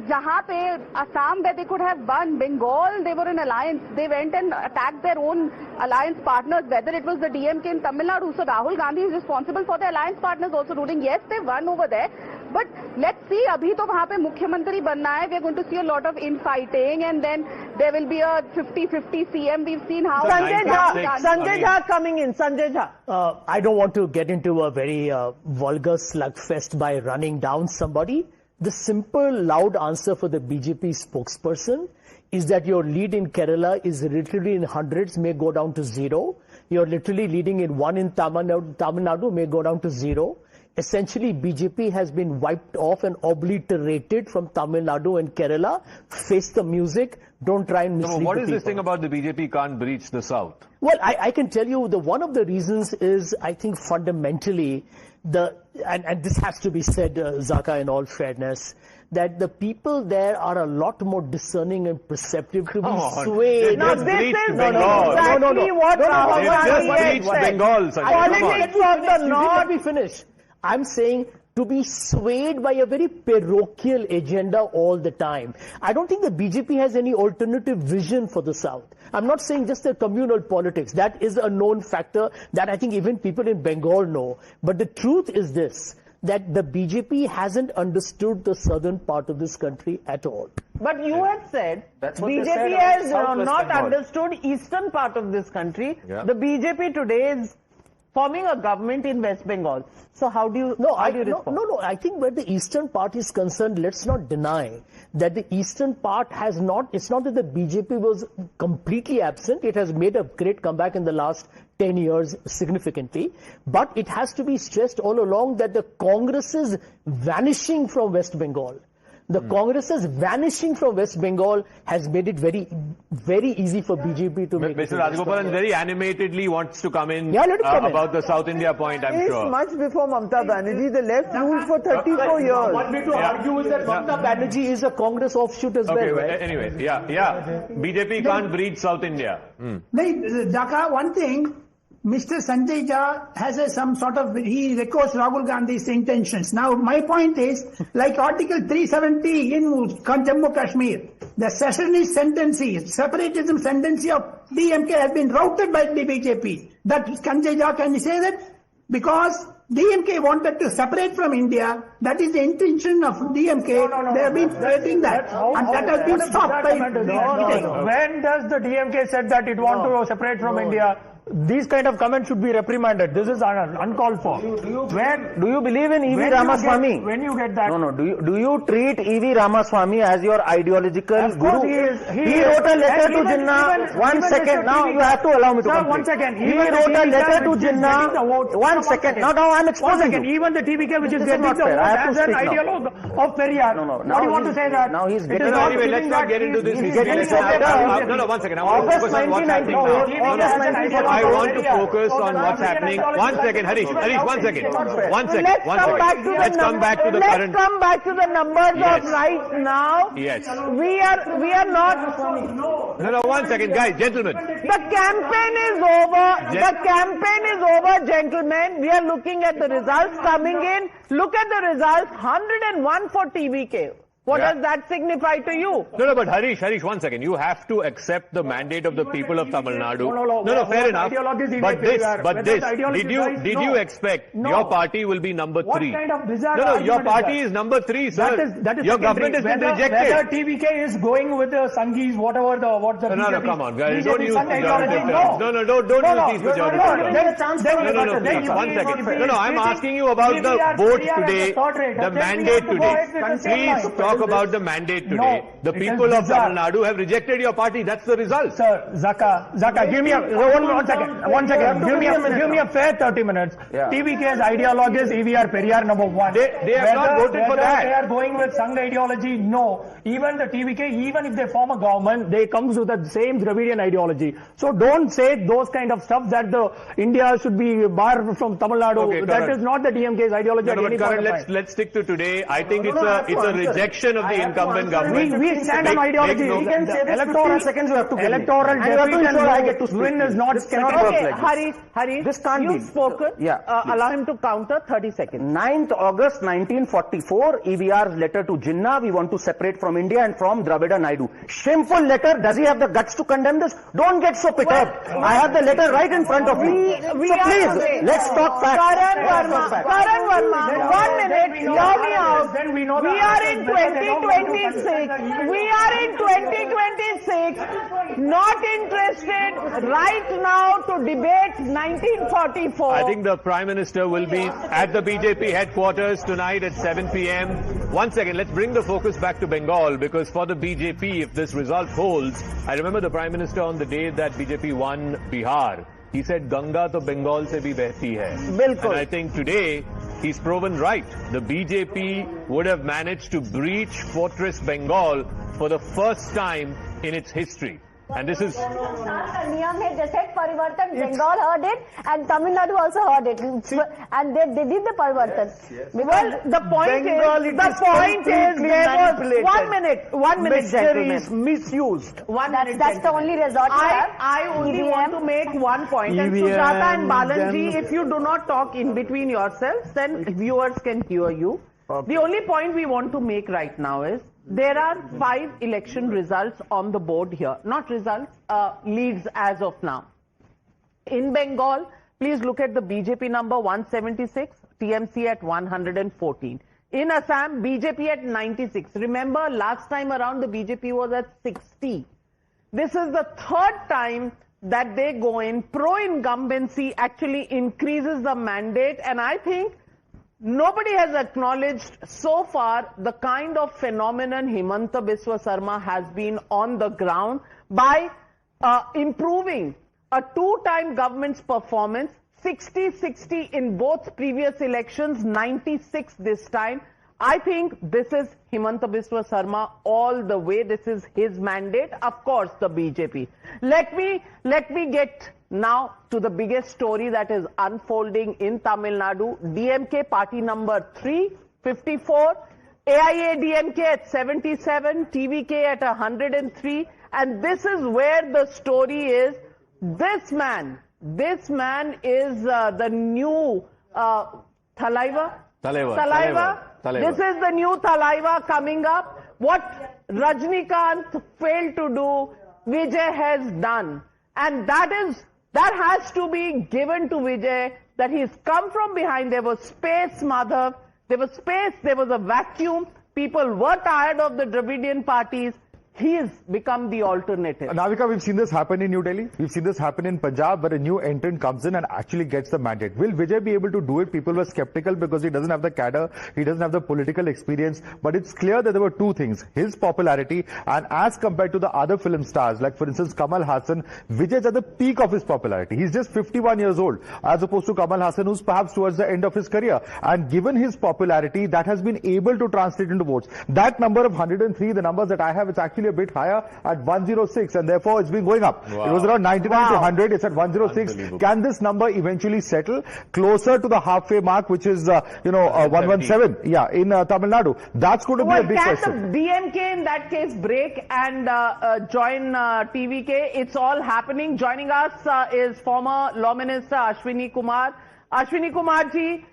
Speaker 18: jahan pe Assam, where they could have won, Bengal, they were in alliance. They went and attacked their own alliance partners, whether it was the DMK in Tamil Nadu. So Rahul Gandhi is responsible for the alliance partners also ruling. Yes, they won over there. But let's see, abhi to wahan pe Mukhyamantri banna hai. We're going to see a lot of infighting, and then there will be a 50-50 CM. We've seen how...
Speaker 2: Sanjay Jha coming in. Sanjay Jha.
Speaker 13: I don't want to get into a very vulgar slugfest by running down somebody. The simple, loud answer for the BJP spokesperson is that your lead in Kerala is literally in hundreds, may go down to 0. You're literally leading in 1 in Tamil Nadu, may go down to 0. Essentially, BJP has been wiped off and obliterated from Tamil Nadu and Kerala. Face the music. Don't try and mislead
Speaker 8: What
Speaker 13: the
Speaker 8: is
Speaker 13: people.
Speaker 8: this thing about the BJP can't breach the South?
Speaker 13: Well, I can tell you one of the reasons is, I think, fundamentally, and this has to be said, Zaka, in all fairness, that the people there are a lot more discerning and perceptive to be swayed.
Speaker 2: Now, this is exactly what Rahul Gandhi said. Politics of the North.
Speaker 13: Let me finish. I'm saying to be swayed by a very parochial agenda all the time. I don't think the BJP has any alternative vision for the South. I'm not saying just the communal politics. That is a known factor that I think even people in Bengal know. But the truth is this, that the BJP hasn't understood the southern part of this country at all.
Speaker 2: But you had said BJP has not understood eastern part of this country.
Speaker 8: Yeah.
Speaker 2: The BJP today is forming a government in West Bengal. So how do you respond?
Speaker 13: No. I think where the eastern part is concerned, let's not deny that the eastern part has not. It's not that the BJP was completely absent. It has made a great comeback in the last 10 years significantly. But it has to be stressed all along that the Congress's vanishing from West Bengal. The Congress's vanishing from West Bengal has made it very, very easy for BJP to make.
Speaker 8: Mr. Rajagopalan very animatedly wants to come in,
Speaker 13: about
Speaker 8: the South India point, I'm sure.
Speaker 14: Much before Mamata Banerjee, the left ruled for 34 years.
Speaker 13: What we to argue is that Mamata Banerjee is a Congress offshoot as well, right?
Speaker 8: Anyway, BJP can't breach South India.
Speaker 5: Dhaka, one thing, Mr. Sanjay Jha has some sort of, he records Rahul Gandhi's intentions. Now, my point is, like Article 370 in Jammu Kashmir, the secessionist tendency, separatism tendency of DMK has been routed by the BJP. That Sanjay Jha, can you say that? Because DMK wanted to separate from India. That is the intention of DMK. They have been spreading that. And that has been stopped by
Speaker 21: When does the DMK said that it want to separate from India? These kind of comments should be reprimanded. This is uncalled for.
Speaker 12: Do you believe in E.V. Ramaswamy?
Speaker 21: When you get that?
Speaker 12: No. Do you treat E.V. Ramaswamy as your ideological guru? He wrote a letter to Jinnah. 1 second. Now you have to allow me to complete.
Speaker 21: 1 second.
Speaker 12: He wrote a letter to Jinnah. 1 second. Now I'm exposing you.
Speaker 21: Even the TVK, which is getting the vote as an ideologue of Periyar. What do you want to say that?
Speaker 12: Now he's getting.
Speaker 8: Anyway, let's not get into this.
Speaker 12: He's getting
Speaker 8: No, 1 second. I want to focus on what's happening now. I want to focus on what's happening. 1 second, Harish, 1 second. Let's come back to the current.
Speaker 2: Let's come back to the numbers of right now.
Speaker 8: Yes.
Speaker 2: We are not.
Speaker 8: No, 1 second, guys, gentlemen.
Speaker 2: The campaign is over. The campaign is over, gentlemen. We are looking at the results coming in. Look at the results. 101 for TVK. What does that signify to you?
Speaker 8: No, but Harish, 1 second. You have to accept the mandate of the people of Tamil Nadu. No, fair enough. But this, did you expect your party will be number 3?
Speaker 21: What kind of bizarre
Speaker 8: No, your party is number 3, sir.
Speaker 21: That is
Speaker 8: your government has been rejected.
Speaker 21: Whether TVK is going with the Sanghis, what's the
Speaker 8: No, come on, guys. Don't use pejorative terms. No, don't use these pejorative terms. No, please, 1 second. No, I'm asking you about the vote today, the mandate today. Please talk about the mandate today. The people of Tamil Nadu have rejected your party. That's the result.
Speaker 21: Sir, Zaka, give me one second. Give me a fair 30 minutes. TVK's ideologue is EVR Periyar number 1.
Speaker 8: They have not voted for that.
Speaker 21: They are going with Sangh ideology. No. Even the TVK, even if they form a government, they comes with the same Dravidian ideology. So don't say those kind of stuff that the India should be barred from Tamil Nadu.
Speaker 8: Okay,
Speaker 21: that is not the DMK's ideology.
Speaker 8: Let's stick to today. I think it's a rejection of the incumbent government.
Speaker 21: We stand on ideology. We can say this. Electoral seconds you have to give. Electoral win is not cannot work like this.
Speaker 2: Harish,
Speaker 12: this can't
Speaker 2: you've spoken. Allow him to counter 30 seconds.
Speaker 12: 9th August 1944, EVR's letter to Jinnah, we want to separate from India and from Dravida Naidu. Shameful letter. Does he have the guts to condemn this? Don't get so perturbed. I have the letter right in front of me. So please, let's talk facts.
Speaker 2: Karan Verma, 1 minute, hear me out. We are in 2026. We are in 2026. Not interested right now to debate 1944.
Speaker 8: I think the Prime Minister will be at the BJP headquarters tonight at 7 p.m. 1 second, let's bring the focus back to Bengal, because for the BJP, if this result holds, I remember the Prime Minister on the day that BJP won Bihar, he said, Ganga to Bengal se bhi behti hai.
Speaker 2: Bilkul.
Speaker 8: And I think today, he's proven right. The BJP would have managed to breach Fortress Bengal for the first time in its history. And this is...
Speaker 6: Niyam hai, they said Parivartan, Bengal heard it and Tamil Nadu also heard it. And they did the Parivartan.
Speaker 2: Well, the point is there was 1 minute,
Speaker 21: gentlemen. Is misused.
Speaker 6: That's the only resort we have.
Speaker 2: I only want to make one point. And Sujata and Balanji, if you do not talk in between yourselves, then viewers can hear you. Okay. The only point we want to make right now is there are 5 election results on the board here. Not results, leads as of now. In Bengal, please look at the BJP number 176, TMC at 114. In Assam, BJP at 96. Remember, last time around the BJP was at 60. This is the third time that they go in, pro-incumbency actually increases the mandate, and I think nobody has acknowledged so far the kind of phenomenon Himanta Biswa Sarma has been on the ground by improving a two-time government's performance, 60-60 in both previous elections, 96 this time. I think this is Himanta Biswa Sarma all the way. This is his mandate. Of course, the BJP. Let me get now to the biggest story that is unfolding in Tamil Nadu. DMK party number 3, 54. AIA DMK at 77. TVK at 103. And this is where the story is. This man is the new Thalaiva. This is the new Thalaiva coming up. What Rajnikant failed to do, Vijay has done. And that has to be given to Vijay, that he's come from behind. There was space, Madhav. There was space, there was a vacuum. People were tired of the Dravidian parties. He has become the alternative.
Speaker 20: Navika, we've seen this happen in New Delhi. We've seen this happen in Punjab, where a new entrant comes in and actually gets the mandate. Will Vijay be able to do it? People were skeptical because he doesn't have the cadre, he doesn't have the political experience. But it's clear that there were two things: his popularity, and as compared to the other film stars, like for instance Kamal Hassan, Vijay's at the peak of his popularity. He's just 51 years old, as opposed to Kamal Hassan, who's perhaps towards the end of his career. And given his popularity, that has been able to translate into votes. That number of 103, the numbers that I have, it's actually a bit higher at 106, and therefore it's been going up. Wow. It was around 99 to 100. It's at 106. Can this number eventually settle closer to the halfway mark, which is 117? Yeah, in Tamil Nadu. That's going to be a big question.
Speaker 2: Can the DMK in that case break and join TVK? It's all happening. Joining us is former Law Minister Ashwini Kumar. Ashwini Kumar ji,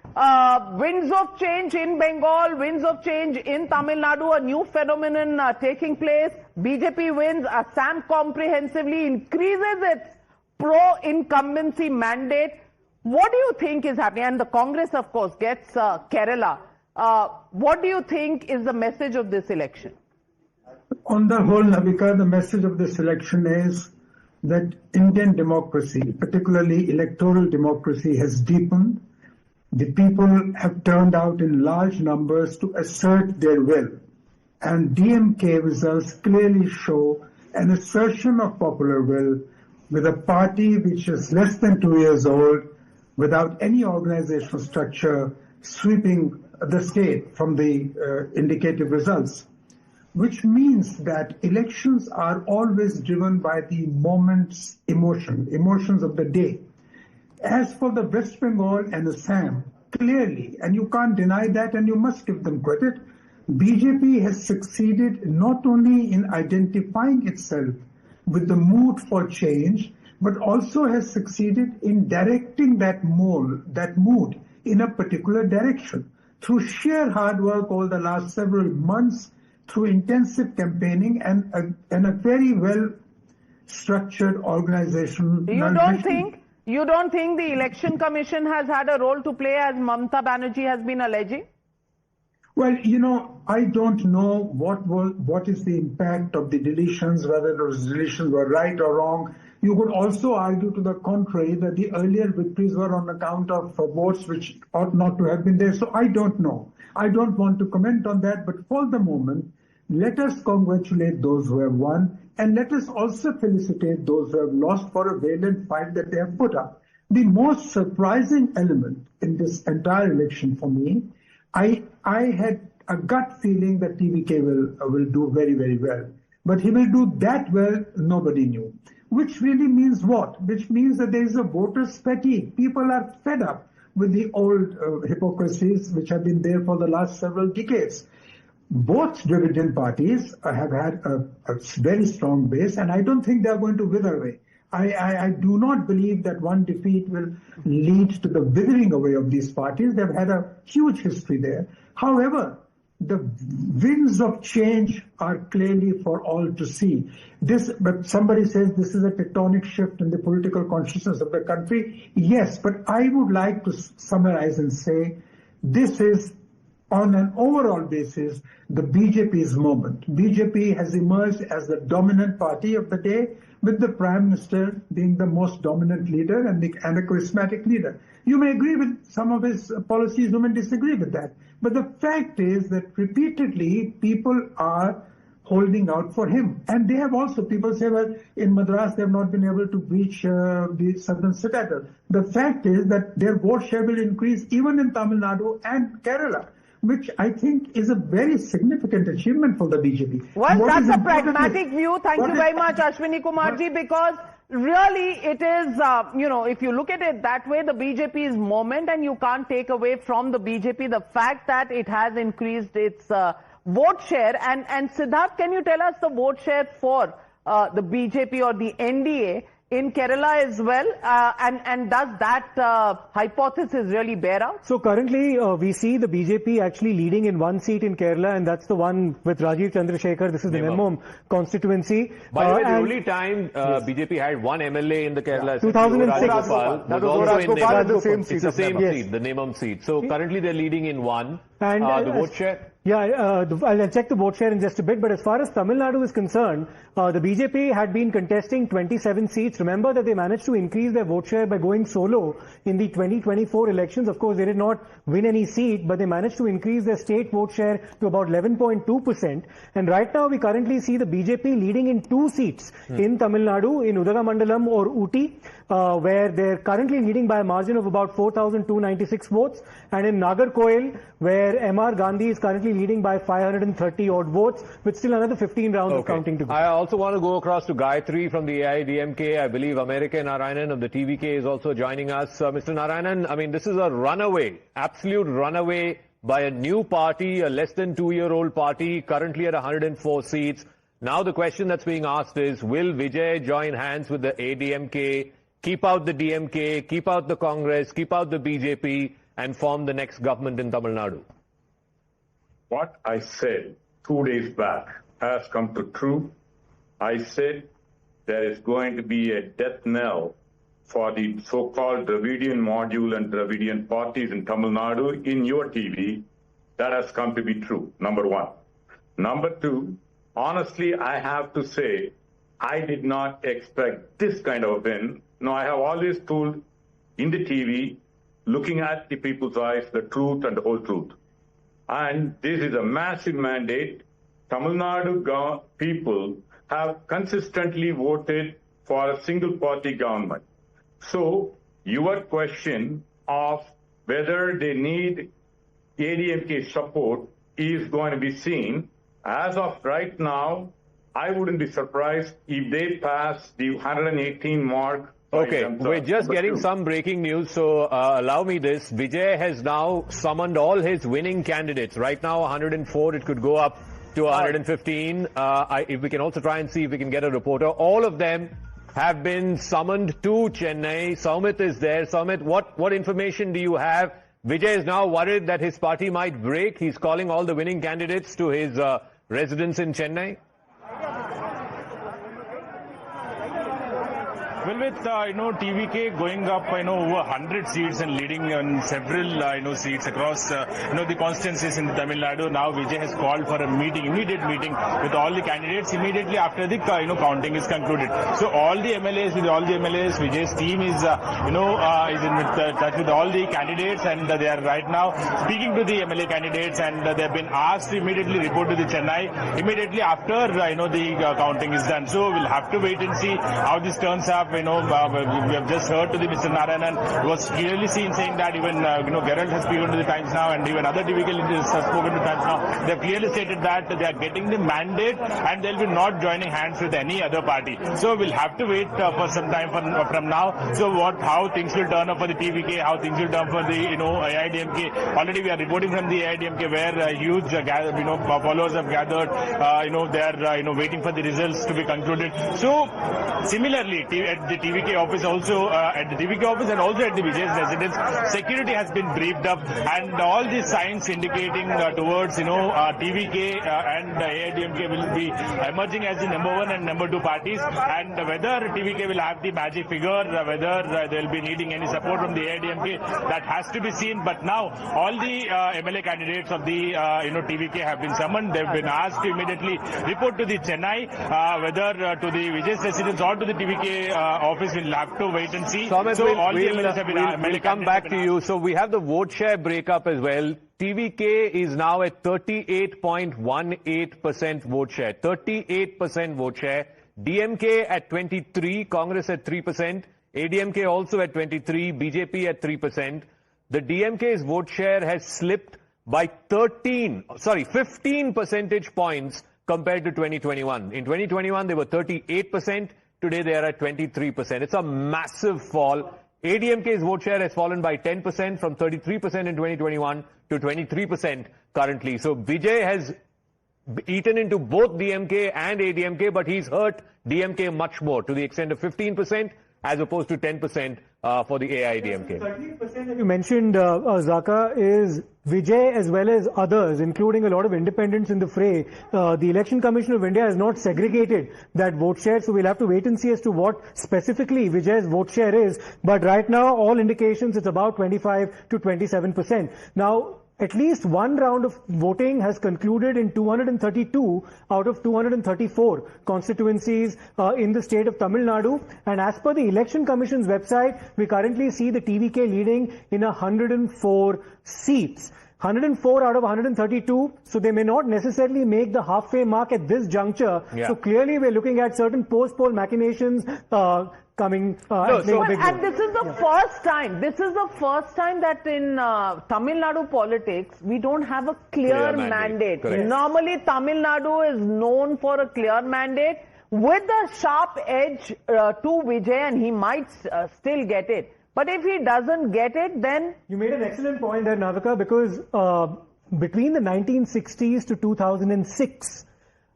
Speaker 2: winds of change in Bengal, winds of change in Tamil Nadu, a new phenomenon taking place. BJP wins. Assam comprehensively increases its pro-incumbency mandate. What do you think is happening? And the Congress, of course, gets Kerala. What do you think is the message of this election?
Speaker 19: On the whole, Navika, the message of this election is that Indian democracy, particularly electoral democracy, has deepened. The people have turned out in large numbers to assert their will. And DMK results clearly show an assertion of popular will with a party which is less than 2 years old, without any organizational structure, sweeping the state from the indicative results. Which means that elections are always driven by the moment's emotions of the day. As for the West Bengal and Assam, clearly, and you can't deny that and you must give them credit, BJP has succeeded not only in identifying itself with the mood for change, but also has succeeded in directing that mood in a particular direction. Through sheer hard work over the last several months, through intensive campaigning and a very well structured organization.
Speaker 2: You don't think the Election Commission has had a role to play, as Mamata Banerjee has been alleging?
Speaker 19: Well, I don't know what is the impact of the deletions, whether those deletions were right or wrong. You could also argue to the contrary that the earlier victories were on account of votes which ought not to have been there. So I don't know. I don't want to comment on that, but for the moment, let us congratulate those who have won, and let us also felicitate those who have lost for a valiant fight that they have put up. The most surprising element in this entire election for me, I had a gut feeling that TVK will do very, very well. But he will do that well, nobody knew. Which really means what? Which means that there is a voter's fatigue. People are fed up with the old hypocrisies which have been there for the last several decades. Both Dravidian parties have had a very strong base, and I don't think they are going to wither away. I do not believe that one defeat will lead to the withering away of these parties. They've had a huge history there. However, the winds of change are clearly for all to see. But somebody says this is a tectonic shift in the political consciousness of the country. Yes, but I would like to summarize and say this is on an overall basis, the BJP's moment. BJP has emerged as the dominant party of the day, with the Prime Minister being the most dominant leader and a charismatic leader. You may agree with some of his policies, you may disagree with that. But the fact is that repeatedly people are holding out for him. And they have also, people say, well, in Madras they have not been able to breach the southern citadel. The fact is that their vote share will increase even in Tamil Nadu and Kerala, which I think is a very significant achievement for the BJP.
Speaker 2: Well, that's a pragmatic view. Thank you very much, Ashwini Kumarji, because really it is, if you look at it that way, the BJP's moment, and you can't take away from the BJP the fact that it has increased its vote share. And Siddharth, can you tell us the vote share for the BJP or the NDA in Kerala as well, and does that hypothesis really bear out?
Speaker 21: So currently we see the BJP actually leading in one seat in Kerala, and that's the one with Rajiv Chandrasekhar. This is the Nemmam constituency.
Speaker 8: By the way, the only time BJP had one MLA in the Kerala
Speaker 21: 2006.
Speaker 8: was also in Nemmam. It's the same seat, the Nemmam seat. So currently they're leading in one.
Speaker 21: And
Speaker 8: the vote share?
Speaker 21: Yeah, I'll check the vote share in just a bit. But as far as Tamil Nadu is concerned, the BJP had been contesting 27 seats. Remember that they managed to increase their vote share by going solo in the 2024 elections. Of course, they did not win any seat, but they managed to increase their state vote share to about 11.2%. And right now, we currently see the BJP leading in 2 seats in Tamil Nadu, in Udagamandalam or Ooty, where they're currently leading by a margin of about 4,296 votes, and in Nagarkoil, where MR Gandhi is currently leading by 530 odd votes, with still another 15 rounds of counting to go.
Speaker 8: I also want to go across to Gayatri from the AIDMK. I believe America Narayanan of the TVK is also joining us. Mr. Narayanan, I mean, this is a runaway, absolute runaway by a new party, a less than 2-year-old party, currently at 104 seats. Now the question that's being asked is, will Vijay join hands with the ADMK, keep out the DMK, keep out the Congress, keep out the BJP, and form the next government in Tamil Nadu?
Speaker 11: What I said 2 days back has come to true. I said there is going to be a death knell for the so-called Dravidian module and Dravidian parties in Tamil Nadu in your TV. That has come to be true, number one. Number two, honestly, I have to say, I did not expect this kind of a win. No, I have always told in the TV, looking at the people's eyes, the truth and the whole truth. And this is a massive mandate. Tamil Nadu people have consistently voted for a single party government. So your question of whether they need ADMK support is going to be seen. As of right now, I wouldn't be surprised if they pass the 118 mark.
Speaker 8: Okay, we're just getting some breaking news, so allow me this. Vijay has now summoned all his winning candidates. Right now, 104, it could go up to 115. If we can also try and see if we can get a reporter. All of them have been summoned to Chennai. Soumit is there. Soumit, what information do you have? Vijay is now worried that his party might break. He's calling all the winning candidates to his residence in Chennai.
Speaker 1: Well, with TVK going up over 100 seats and leading on several seats across the constituencies in Tamil Nadu, now Vijay has called for a immediate meeting with all the candidates immediately after the counting is concluded. So all the MLAs, Vijay's team is is in touch with all the candidates, and they are right now speaking to the MLA candidates, and they have been asked to immediately report to the Chennai immediately after the counting is done. So we'll have to wait and see how this turns up. We have just heard to the Mr. Narayanan was clearly seen saying that even Gerald has spoken to the Times Now, and even other TVK leaders have spoken to the Times Now. They have clearly stated that they are getting the mandate and they'll be not joining hands with any other party. So we'll have to wait for some time from now. So how things will turn up for the TVK, how things will turn for the AIDMK. Already we are reporting from the AIDMK where huge followers have gathered. They are waiting for the results to be concluded. So similarly, at at the TVK office also, at the TVK office and also at the Vijay's residence. Security has been briefed up, and all these signs indicating towards, TVK and AIDMK will be emerging as the number 1 and number 2 parties, and whether TVK will have the magic figure, whether they will be needing any support from the AIDMK, that has to be seen. But now all the MLA candidates of the TVK have been summoned. They've been asked to immediately report to the Chennai, whether to the Vijay's residence or to the TVK office. We'll have to wait and see.
Speaker 8: Thomas,
Speaker 1: So all the MLAs have been
Speaker 8: we'll come back to you. So we have the vote share breakup as well. TVK is now at 38.18% vote share. 38% vote share. DMK at 23%, Congress at 3%, ADMK also at 23%, BJP at 3%. The DMK's vote share has slipped by 15 percentage points compared to 2021. In 2021, they were 38%. Today, they are at 23%. It's a massive fall. ADMK's vote share has fallen by 10% from 33% in 2021 to 23% currently. So Vijay has eaten into both DMK and ADMK, but he's hurt DMK much more, to the extent of 15% as opposed to 10% for the AIDMK.
Speaker 21: 13% that you mentioned, Zaka, is Vijay as well as others, including a lot of independents in the fray. The Election Commission of India has not segregated that vote share, so we'll have to wait and see as to what specifically Vijay's vote share is. But right now, all indications, it's about 25 to 27%. Now, at least one round of voting has concluded in 232 out of 234 constituencies in the state of Tamil Nadu. And as per the Election Commission's website, we currently see the TVK leading in 104 seats. 104 out of 132, so they may not necessarily make the halfway mark at this juncture.
Speaker 8: Yeah.
Speaker 21: So clearly we're looking at certain post-poll machinations coming.
Speaker 2: And this is the first time. This is the first time that in Tamil Nadu politics we don't have a clear mandate.
Speaker 8: Correct.
Speaker 2: Normally, Tamil Nadu is known for a clear mandate with a sharp edge to Vijay, and he might still get it. But if he doesn't get it, then...
Speaker 21: You made an excellent point there, Navika, because between the 1960s to 2006,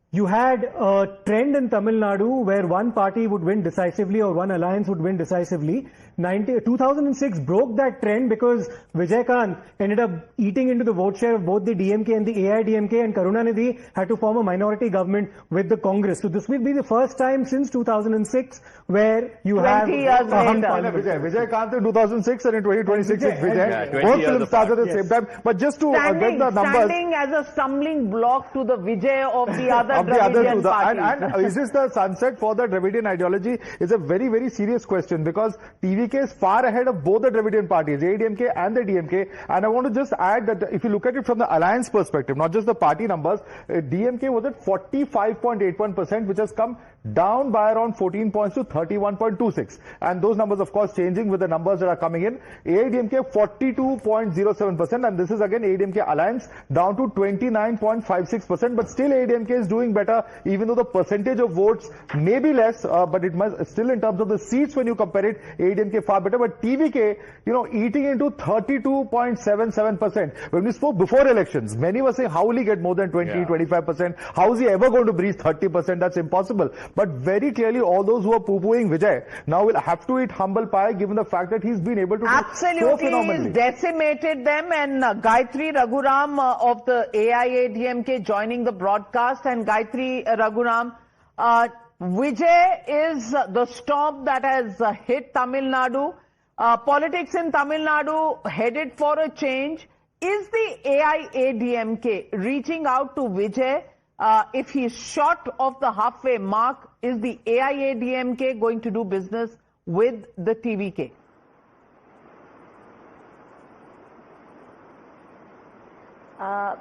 Speaker 21: you had a trend in Tamil Nadu where one party would win decisively or one alliance would win decisively. 2006 broke that trend because Vijay Kant ended up eating into the vote share of both the DMK and the AIDMK, and Karunanidhi had to form a minority government with the Congress. So this will be the first time since 2006 where you have...
Speaker 2: 20 years later.
Speaker 20: Vijay Kant in 2006 and in 2026 it's Vijay.
Speaker 8: Yeah, 20
Speaker 20: Both
Speaker 8: years
Speaker 20: films started at the same time. But just to get the numbers...
Speaker 2: Standing as a stumbling block to the Vijay of the other
Speaker 20: Dravidian
Speaker 2: parties.
Speaker 20: And is this the sunset for the Dravidian ideology? Is a very, very serious question, because TVK is far ahead of both the Dravidian parties, ADMK and the DMK. And I want to just add that if you look at it from the alliance perspective, not just the party numbers, DMK was at 45.81%, which has come down by around 14 points to 31.26. And those numbers, of course, changing with the numbers that are coming in. AIDMK 42.07%, and this is again AIDMK alliance down to 29.56%. But still AIDMK is doing better, even though the percentage of votes may be less, but it must still, in terms of the seats, when you compare it, AIDMK far better. But TVK, eating into 32.77%. When we spoke before elections, many were saying, how will he get more than 25%? How is he ever going to breach 30%? That's impossible. But very clearly, all those who are poo-pooing Vijay now will have to eat humble pie, given the fact that he's been able to do so phenomenally.
Speaker 2: He's decimated them, and Gayatri Raghuram of the AIADMK joining the broadcast. And Gayatri Raghuram, Vijay is the storm that has hit Tamil Nadu. Politics in Tamil Nadu headed for a change. Is the AIADMK reaching out to Vijay? If he's short of the halfway mark, is the AIADMK going to do business with the TVK?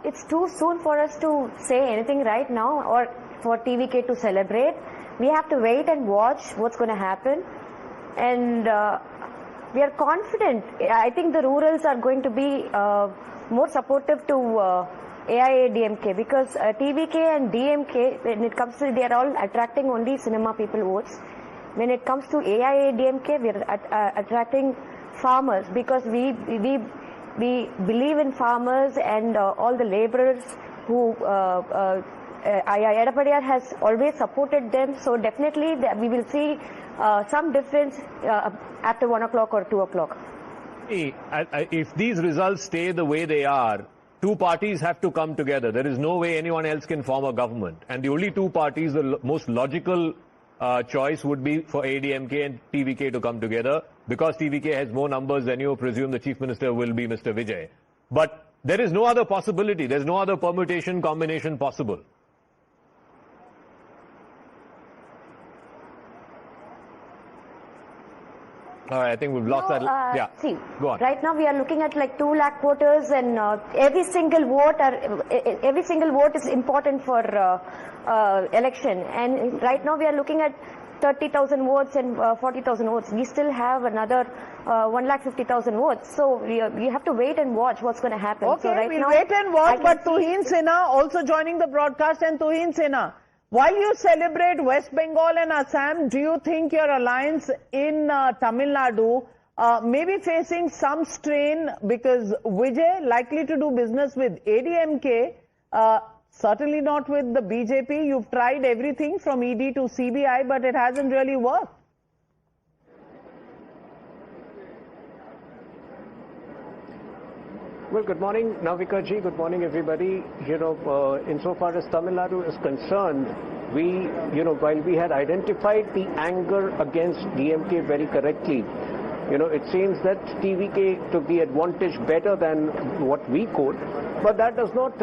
Speaker 3: It's too soon for us to say anything right now, or for TVK to celebrate. We have to wait and watch what's going to happen. And we are confident. I think the rurals are going to be more supportive to AIADMK, because TVK and DMK, when it comes to, they are all attracting only cinema people votes. When it comes to AIADMK, we are attracting farmers, because we believe in farmers and all the laborers who Edapadiyar has always supported them, so definitely we will see some difference after 1 o'clock or 2 o'clock.
Speaker 8: If these results stay the way they are, two parties have to come together. There is no way anyone else can form a government. And the only two parties, the most logical choice would be for ADMK and TVK to come together. Because TVK has more numbers than you presume the Chief Minister will be Mr. Vijay. But there is no other possibility. There's no other permutation, combination possible. All right, I think we've lost that. Yeah.
Speaker 3: See,
Speaker 8: go on.
Speaker 3: Right now we are looking at like 2 lakh voters, and every single vote is important for election. And right now we are looking at 30,000 votes and 40,000 votes. We still have another 1,50,000 votes. So we have to wait and watch what's going to happen.
Speaker 2: Okay,
Speaker 3: so right
Speaker 2: we'll
Speaker 3: now,
Speaker 2: wait and watch. But Tuhin Sinha also joining the broadcast. And Tuhin Sinha, while you celebrate West Bengal and Assam, do you think your alliance in Tamil Nadu may be facing some strain because Vijay likely to do business with ADMK, certainly not with the BJP. You've tried everything from ED to CBI, but it hasn't really worked.
Speaker 9: Well, good morning, Navika ji. Good morning, everybody. Insofar as Tamil Nadu is concerned, while we had identified the anger against DMK very correctly, it seems that TVK took the advantage better than what we could. But that does not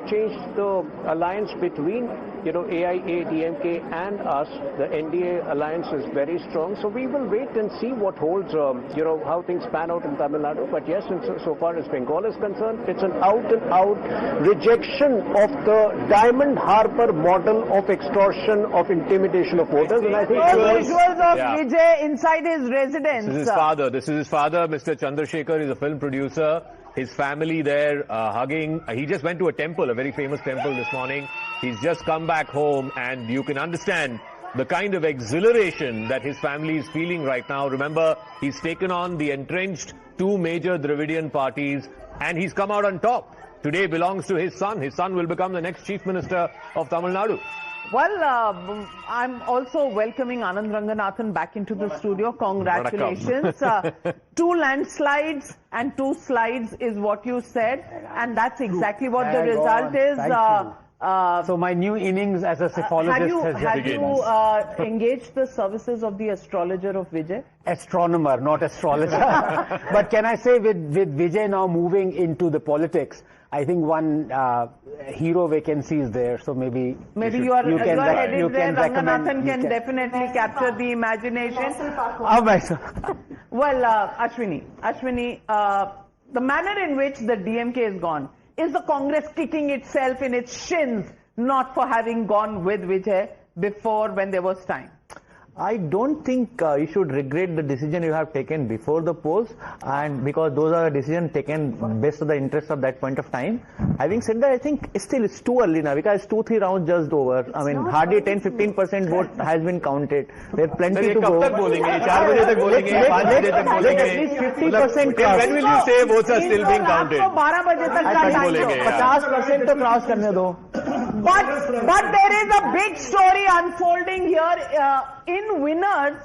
Speaker 9: change the alliance between AIA, DMK and us. The NDA alliance is very strong. So we will wait and see what holds, how things pan out in Tamil Nadu. But yes, so far as Bengal is concerned, it's an out-and-out rejection of the Diamond Harbour model of extortion, of intimidation of voters. And I think
Speaker 2: visuals of Vijay inside his residence.
Speaker 8: This is his father, Mr. Chandrasekhar. He's a film producer. His family there hugging. He just went to a temple, a very famous temple this morning. He's just come back home, and you can understand the kind of exhilaration that his family is feeling right now. Remember, he's taken on the entrenched 2 major Dravidian parties, and he's come out on top. Today belongs to his son. His son will become the next Chief Minister of Tamil Nadu.
Speaker 2: Well, I'm also welcoming Anand Ranganathan back into the studio. Congratulations. 2 landslides and 2 slides is what you said. And that's exactly what the result is.
Speaker 22: So my new innings as a psephologist
Speaker 2: have you engaged the services of the astrologer of Vijay?
Speaker 22: Astronomer, not astrologer. But can I say with Vijay now moving into the politics, I think one hero vacancy is there, so maybe
Speaker 2: you are headed there. Ranganathan can definitely capture the imagination. Well, Ashwini, the manner in which the DMK is gone, is the Congress kicking itself in its shins not for having gone with Vijay before when there was time?
Speaker 12: I don't think you should regret the decision you have taken before the polls, and because those are decisions taken based on the interest of that point of time. Having said that, I think it's too early now, because 2-3 rounds just over. I mean, hardly 10-15% vote has been counted. There's plenty to go. At least 50% cross.
Speaker 8: When will you say votes are still being counted?
Speaker 12: 50% to cross karne do.
Speaker 2: But there is a big story unfolding here. In winners,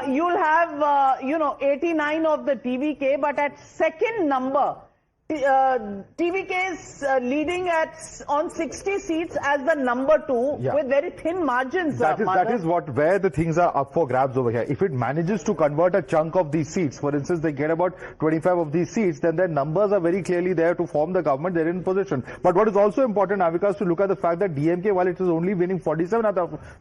Speaker 2: you'll have, 89 of the TVK, but at second number, TVK is leading on 60 seats as the number 2 with very thin margins.
Speaker 20: That is where the things are up for grabs over here. If it manages to convert a chunk of these seats, for instance, they get about 25 of these seats, then their numbers are very clearly there to form the government. They're in position. But what is also important, Avika, is to look at the fact that DMK, while it is only winning 47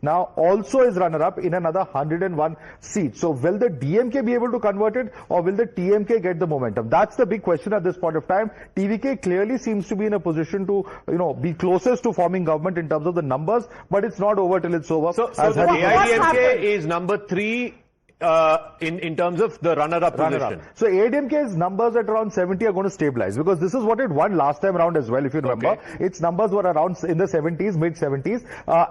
Speaker 20: now, also is runner-up in another 101 seats. So will the DMK be able to convert it, or will the TMK get the momentum? That's the big question at this point of time. TVK clearly seems to be in a position to, be closest to forming government in terms of the numbers, but it's not over till it's over.
Speaker 8: So the AIDMK is number 3 in terms of the runner-up position?
Speaker 20: So ADMK's numbers at around 70 are going to stabilize because this is what it won last time around as well, if you remember.
Speaker 8: Okay.
Speaker 20: Its numbers were around in the 70s, mid-70s.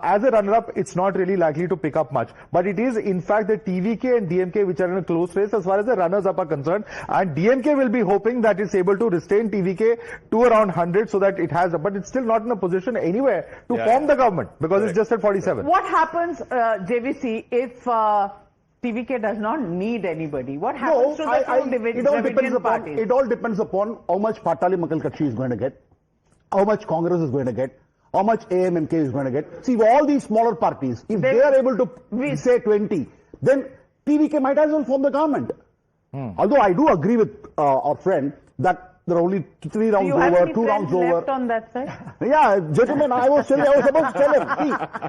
Speaker 20: As a runner-up, it's not really likely to pick up much. But it is, in fact, the TVK and DMK which are in a close race as far as the runners-up are concerned. And DMK will be hoping that it's able to restrain TVK to around 100 so that it has, but it's still not in a position anywhere to form the government because it's just at 47.
Speaker 2: What happens, JVC, if TVK does not need anybody? What happens to the two division parties?
Speaker 10: It all depends upon how much Patali Makal Kachi is going to get, how much Congress is going to get, how much AMMK is going to get. See, all these smaller parties, if they are able to say 20, then TVK might as well form the government. Although I do agree with our friend that there are only 3 rounds over, 2 rounds over.
Speaker 2: Left on that side?
Speaker 10: Yeah, gentlemen, I was supposed to tell him.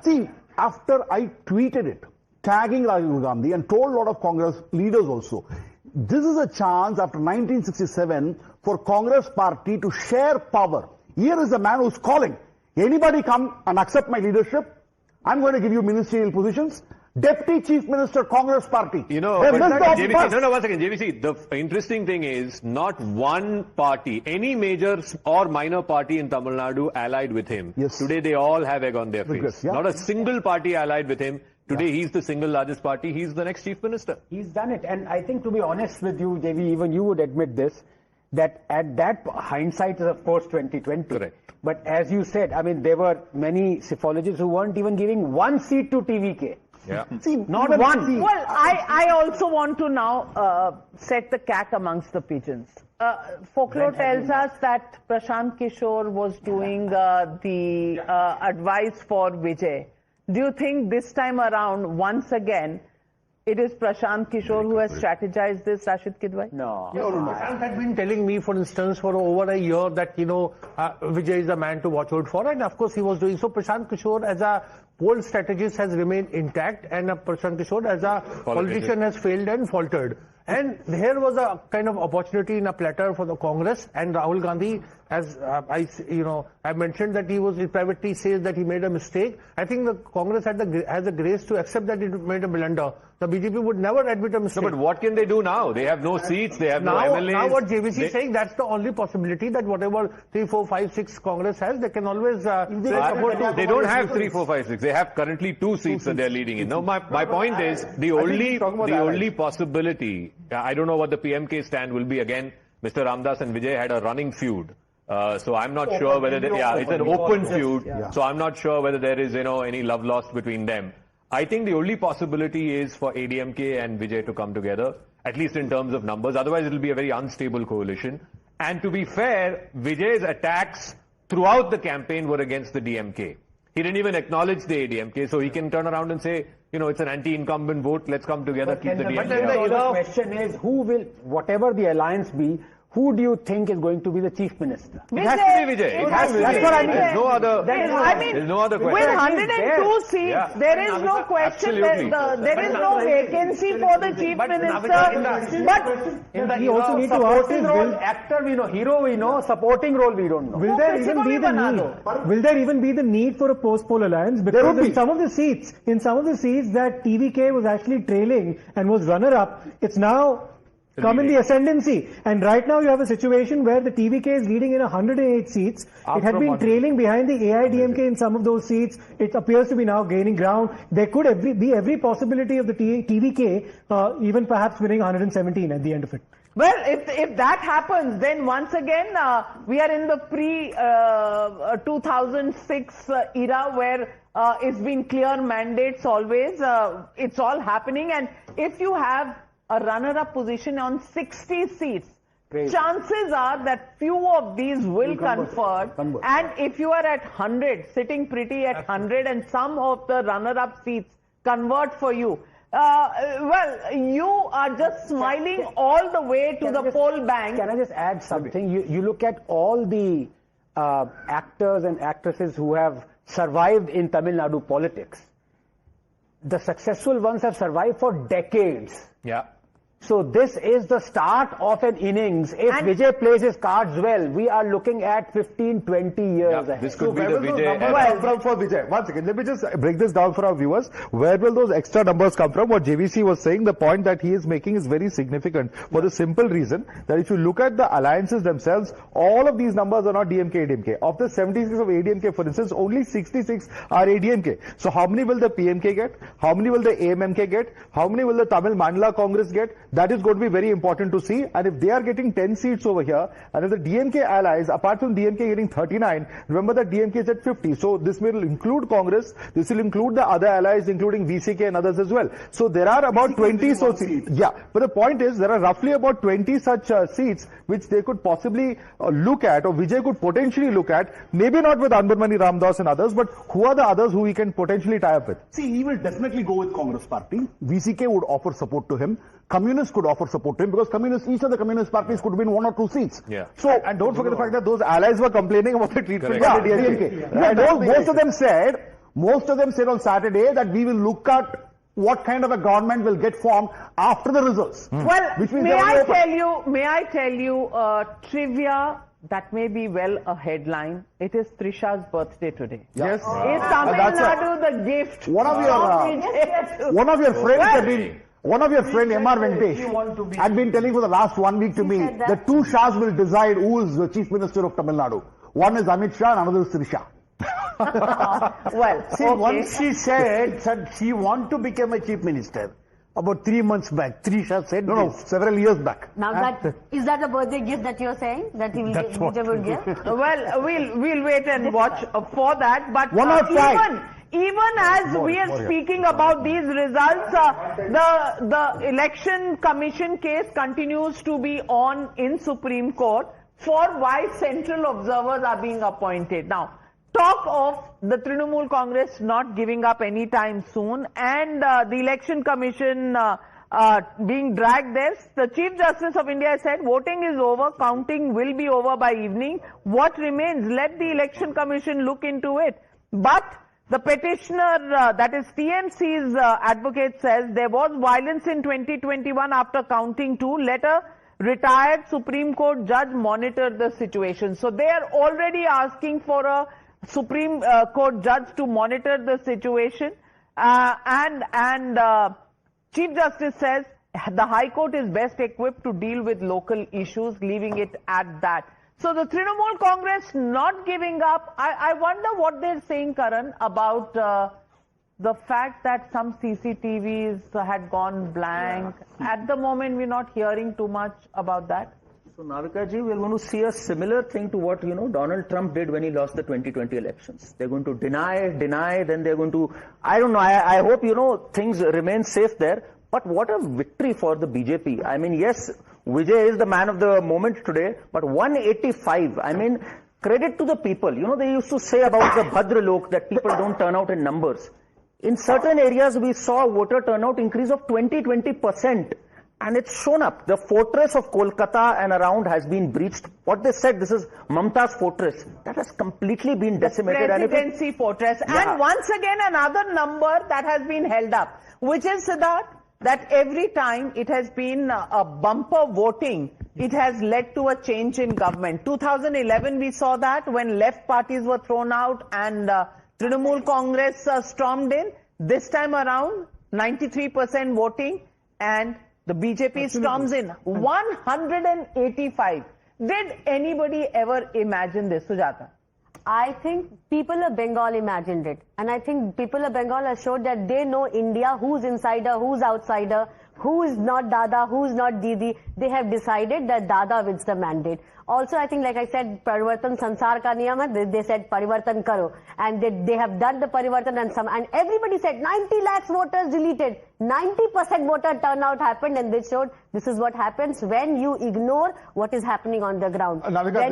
Speaker 10: See, after I tweeted it, tagging Rahul Gandhi and told a lot of Congress leaders also, this is a chance after 1967 for Congress party to share power. Here is a man who's calling, anybody come and accept my leadership, I'm going to give you ministerial positions. Deputy Chief Minister, Congress Party.
Speaker 8: You know, but JVC, no, 1 second. JVC, the interesting thing is not one party, any major or minor party in Tamil Nadu allied with him.
Speaker 10: Yes.
Speaker 8: Today they all have egg on their face.
Speaker 10: Yeah.
Speaker 8: Not a single party allied with him. Today he's the single largest party. He's the next Chief Minister.
Speaker 22: He's done it. And I think, to be honest with you, JV, even you would admit this, that at that hindsight is of course 2020.
Speaker 8: Correct.
Speaker 22: But as you said, I mean, there were many psephologists who weren't even giving 1 seat to TVK.
Speaker 8: Yeah.
Speaker 22: See, not one.
Speaker 2: Well, I also want to now set the cat amongst the pigeons. Folklore tells us that Prashant Kishore was doing the advice for Vijay. Do you think this time around, once again, it is Prashant Kishore who has strategized this, Rashid Kidwai?
Speaker 22: No.
Speaker 13: Prashant had been telling me, for instance, for over a year that, Vijay is the man to watch out for, and of course he was doing so. Prashant Kishore as a poll strategist has remained intact, and Prashant Kishore as a politician has failed and faltered. And here was a kind of opportunity in a platter for the Congress, and Rahul Gandhi, as I mentioned that he privately says that he made a mistake. I think the Congress has the grace to accept that it made a blunder. The BJP would never admit a mistake.
Speaker 8: No, but what can they do now? They have no seats, they have no MLAs.
Speaker 13: Now what JVC is saying, that's the only possibility, that whatever 3, 4, 5, 6 Congress has, they can always support.
Speaker 8: They don't have 3, 4, 5, 6. They have currently 2 seats that they're leading in. Now, my point is, the only possibility, I don't know what the PMK stand will be. Again, Mr. Ramdas and Vijay had a running feud. So I'm not sure whether it's an open feud. Yeah. So I'm not sure whether there is any love lost between them. I think the only possibility is for ADMK and Vijay to come together, at least in terms of numbers. Otherwise, it will be a very unstable coalition. And to be fair, Vijay's attacks throughout the campaign were against the DMK. He didn't even acknowledge the ADMK, so he can turn around and say, it's an anti-incumbent vote. Let's come together, keep the DMK.
Speaker 22: But then the question is, who will, whatever the alliance be, who do you think is going to be the Chief Minister?
Speaker 8: It has to be Vijay. It has to be.
Speaker 22: That's what I mean.
Speaker 8: There's no other question.
Speaker 2: With 102 seats, there is no question that there is no vacancy for the Chief Minister. But
Speaker 22: he also need to ask his actor we know, hero we know, supporting role we don't know.
Speaker 21: Will there even be the need? Will there even be the need for a post-poll alliance? Because in some of the seats that TVK was actually trailing and was runner-up, it's now come in the ascendancy. And right now you have a situation where the TVK is leading in 108 seats. It had been trailing behind the AIDMK in some of those seats. It appears to be now gaining ground. There could be every possibility of the TVK even perhaps winning 117 at the end of it.
Speaker 2: Well, if that happens, then once again we are in the pre-2006 era where it's been clear mandates always. It's all happening, and if you have a runner-up position on 60 seats, chances are that few of these will convert. And if you are at 100, sitting pretty at 100, and some of the runner-up seats convert for you, well, you are just smiling all the way to the poll bank.
Speaker 22: Can I just add something? You look at all the actors and actresses who have survived in Tamil Nadu politics. The successful ones have survived for decades.
Speaker 8: Yeah.
Speaker 22: So this is the start of an innings. If Vijay plays his cards well, we are looking at 15, 20 years ahead.
Speaker 8: This could be the
Speaker 20: Where will those
Speaker 8: Vijay.
Speaker 20: numbers come from for Vijay? One second, let me just break this down for our viewers. Where will those extra numbers come from? What JVC was saying, the point that he is making is very significant for the simple reason that if you look at the alliances themselves, all of these numbers are not DMK, ADMK. Of the 76 of ADMK, for instance, only 66 are ADMK. So how many will the PMK get? How many will the AMMK get? How many will the Tamil Mandala Congress get? That is going to be very important to see. And if they are getting 10 seats over here, and if the DMK allies, apart from DMK getting 39, remember that DMK is at 50. So this will include Congress. This will include the other allies, including VCK and others as well. So there are about 20 seats. Yeah, but the point is there are roughly about 20 such seats which they could possibly look at, or Vijay could potentially look at. Maybe not with Anbarmani Ramdas and others, but who are the others who he can potentially tie up with?
Speaker 10: See, he will definitely go with Congress party. VCK would offer support to him. Communists could offer support to him because each of the communist parties could win 1 or 2 seats.
Speaker 20: Yeah. So, and don't forget the fact that those allies were complaining about the treatment of the DMK.
Speaker 10: Most of them said on Saturday that we will look at what kind of a government will get formed after the results.
Speaker 2: Well, may I tell you trivia that may be well a headline. It is Trisha's birthday today.
Speaker 10: Yes.
Speaker 2: Is Tamil Nadu the gift?
Speaker 10: One of your friends have been. One of your friend, M.R. Venkatesh, had been telling for the last 1 week to me that 2 Shahs will decide who is the Chief Minister of Tamil Nadu. One is Amit Shah and another is Trisha.
Speaker 4: Well, see, once she said she want to become a Chief Minister. About 3 months back, Trisha said
Speaker 10: No, several years back.
Speaker 3: Now is that a birthday gift that you're saying that he will give?
Speaker 2: Well, we'll wait and watch for that. But even as we are speaking about these results, the election commission case continues to be on in Supreme Court for why central observers are being appointed. Now, talk of the Trinamool Congress not giving up anytime soon and the election commission being dragged there. The Chief Justice of India said voting is over, counting will be over by evening. What remains? Let the election commission look into it. But the petitioner, that is TMC's advocate, says there was violence in 2021 after counting 2. Let a retired Supreme Court judge monitor the situation. So they are already asking for a Supreme Court judge to monitor the situation. Chief Justice says the High Court is best equipped to deal with local issues, leaving it at that. So the Trinamool Congress not giving up. I wonder what they're saying, Karan, about the fact that some CCTVs had gone blank. Yeah. At the moment, we're not hearing too much about that.
Speaker 12: So, Navika ji, we're going to see a similar thing to what, Donald Trump did when he lost the 2020 elections. They're going to deny, then they're going to, I don't know, I hope, things remain safe there. But what a victory for the BJP. I mean, yes, Vijay is the man of the moment today, but 185, I mean, credit to the people. They used to say about the Bhadra Lok that people don't turn out in numbers. In certain areas, we saw voter turnout increase of 20%. And it's shown up. The fortress of Kolkata and around has been breached. What they said, this is Mamta's fortress. That has completely been decimated.
Speaker 2: The presidency fortress. Yeah. And once again, another number that has been held up, which is, Siddharth, that every time it has been a bumper voting, it has led to a change in government. 2011, we saw that when left parties were thrown out and Trinamool Congress stormed in. This time around, 93% voting and the BJP storms in. 185. Did anybody ever imagine this, Sujata?
Speaker 3: I think people of Bengal imagined it. And I think people of Bengal have showed that they know India, who's insider, who's outsider, who is not Dada, who is not Didi. They have decided that Dada wins the mandate. Also, I think, like I said, Parivartan Sansar Ka Niyam hai, they said Parivartan Karo. And they have done the Parivartan and everybody said 90 lakhs voters deleted. 90% voter turnout happened and they showed this is what happens when you ignore what is happening on the ground.
Speaker 20: Navika,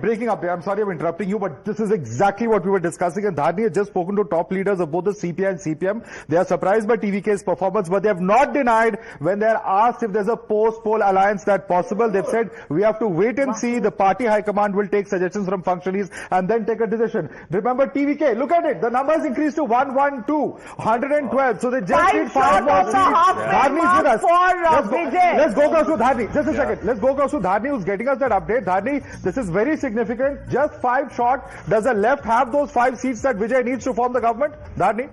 Speaker 20: breaking update. I'm sorry I'm interrupting you, but this is exactly what we were discussing and Dharni just just spoken to top leaders of both the CPI and CPM. They are surprised by TVK's performance, but they have not denied when they are asked if there's a post-poll alliance that possible. They've said we have to wait and see. The party high command will take suggestions from functionaries and then take a decision. Remember TVK, look at it. The numbers increased to 112, 112. So they just need 5 more seats. Dharni's with us. Let's go across to Dharni. Just a second. Let's go across to Dharni, who's getting us that update. Dharni, this is very significant. Just 5 short. Does the left have those 5 seats that Vijay needs to form the government? Dharni?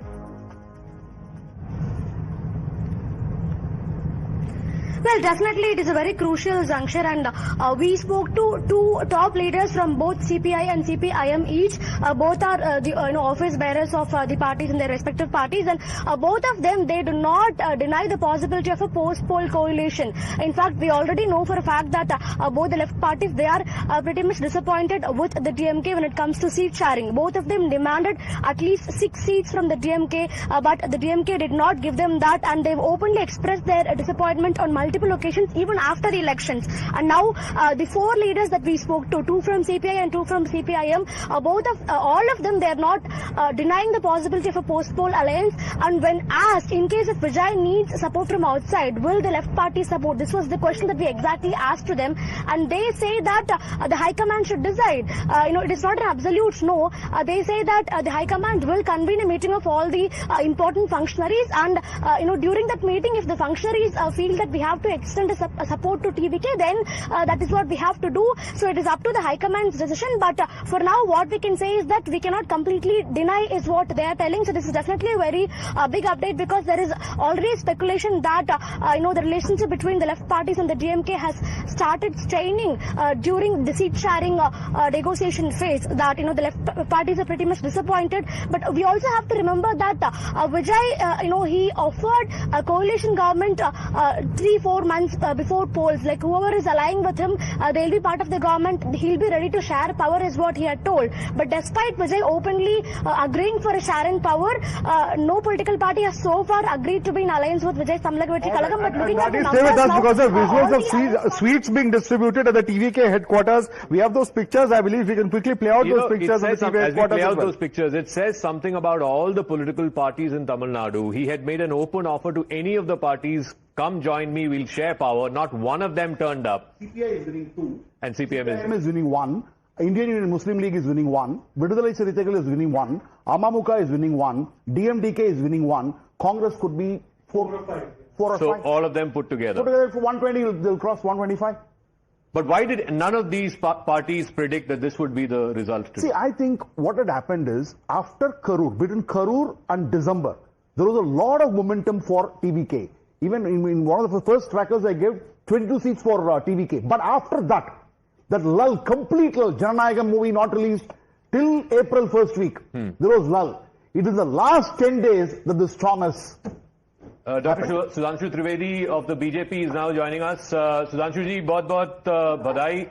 Speaker 7: Well, definitely it is a very crucial juncture, and we spoke to 2 top leaders from both CPI and CPIM each. Both are the office bearers of the parties in their respective parties, and both of them, they do not deny the possibility of a post-poll coalition. In fact, we already know for a fact that both the left parties, they are pretty much disappointed with the DMK when it comes to seat sharing. Both of them demanded at least 6 seats from the DMK, but the DMK did not give them that, and they've openly expressed their disappointment on multiple occasions even after the elections. And now the 4 leaders that we spoke to, 2 from CPI and 2 from CPIM, all of them, they are not denying the possibility of a post-poll alliance. And when asked, in case if Vijay needs support from outside, will the left party support? This was the question that we exactly asked to them, and they say that the high command should decide. It is not an absolute no. They say that the high command will convene a meeting of all the important functionaries, and during that meeting, if the functionaries feel that we have to extend a support to TVK, then that is what we have to do. So it is up to the high command's decision, but for now what we can say is that we cannot completely deny is what they are telling. So this is definitely a very big update, because there is already speculation that the relationship between the left parties and the DMK has started straining during the seat sharing negotiation phase, that the left parties are pretty much disappointed. But we also have to remember that Vijay, he offered a coalition government 3-4 months before polls. Like whoever is allying with him, they'll be part of the government. He'll be ready to share power, is what he had told. But despite Vijay openly agreeing for a sharing power, no political party has so far agreed to be in alliance with Vijay Samlagaveti Kalagam. But looking at the numbers
Speaker 20: stay with us
Speaker 7: now,
Speaker 20: because of visuals of sweets being distributed at the TVK headquarters. We have those pictures. I believe we can quickly play out those pictures at the TVK headquarters.
Speaker 8: Play out those pictures. It says something about all the political parties in Tamil Nadu. He had made an open offer to any of the parties. Come join me, we'll share power. Not one of them turned up.
Speaker 10: CPI is winning 2.
Speaker 8: And CPM
Speaker 10: is winning 1. Indian Union Muslim League is winning 1. Vidudalai Charitakal is winning 1. Amamuka is winning 1. DMK is winning 1. Congress could be 4 or 5.
Speaker 8: So all of them put together.
Speaker 10: Put together for 120, they'll cross 125.
Speaker 8: But why did none of these parties predict that this would be the result today?
Speaker 10: See, I think what had happened is, after Karur, between Karur and December, there was a lot of momentum for TVK. Even in one of the first trackers I gave, 22 seats for TVK. But after that lull, complete lull, Jananayagam movie not released till April first week. There was lull. It is the last 10 days that the strongest.
Speaker 8: Dr. Sudhanshu Trivedi of the BJP is now joining us. Sudhanshu ji, बहुत बधाई.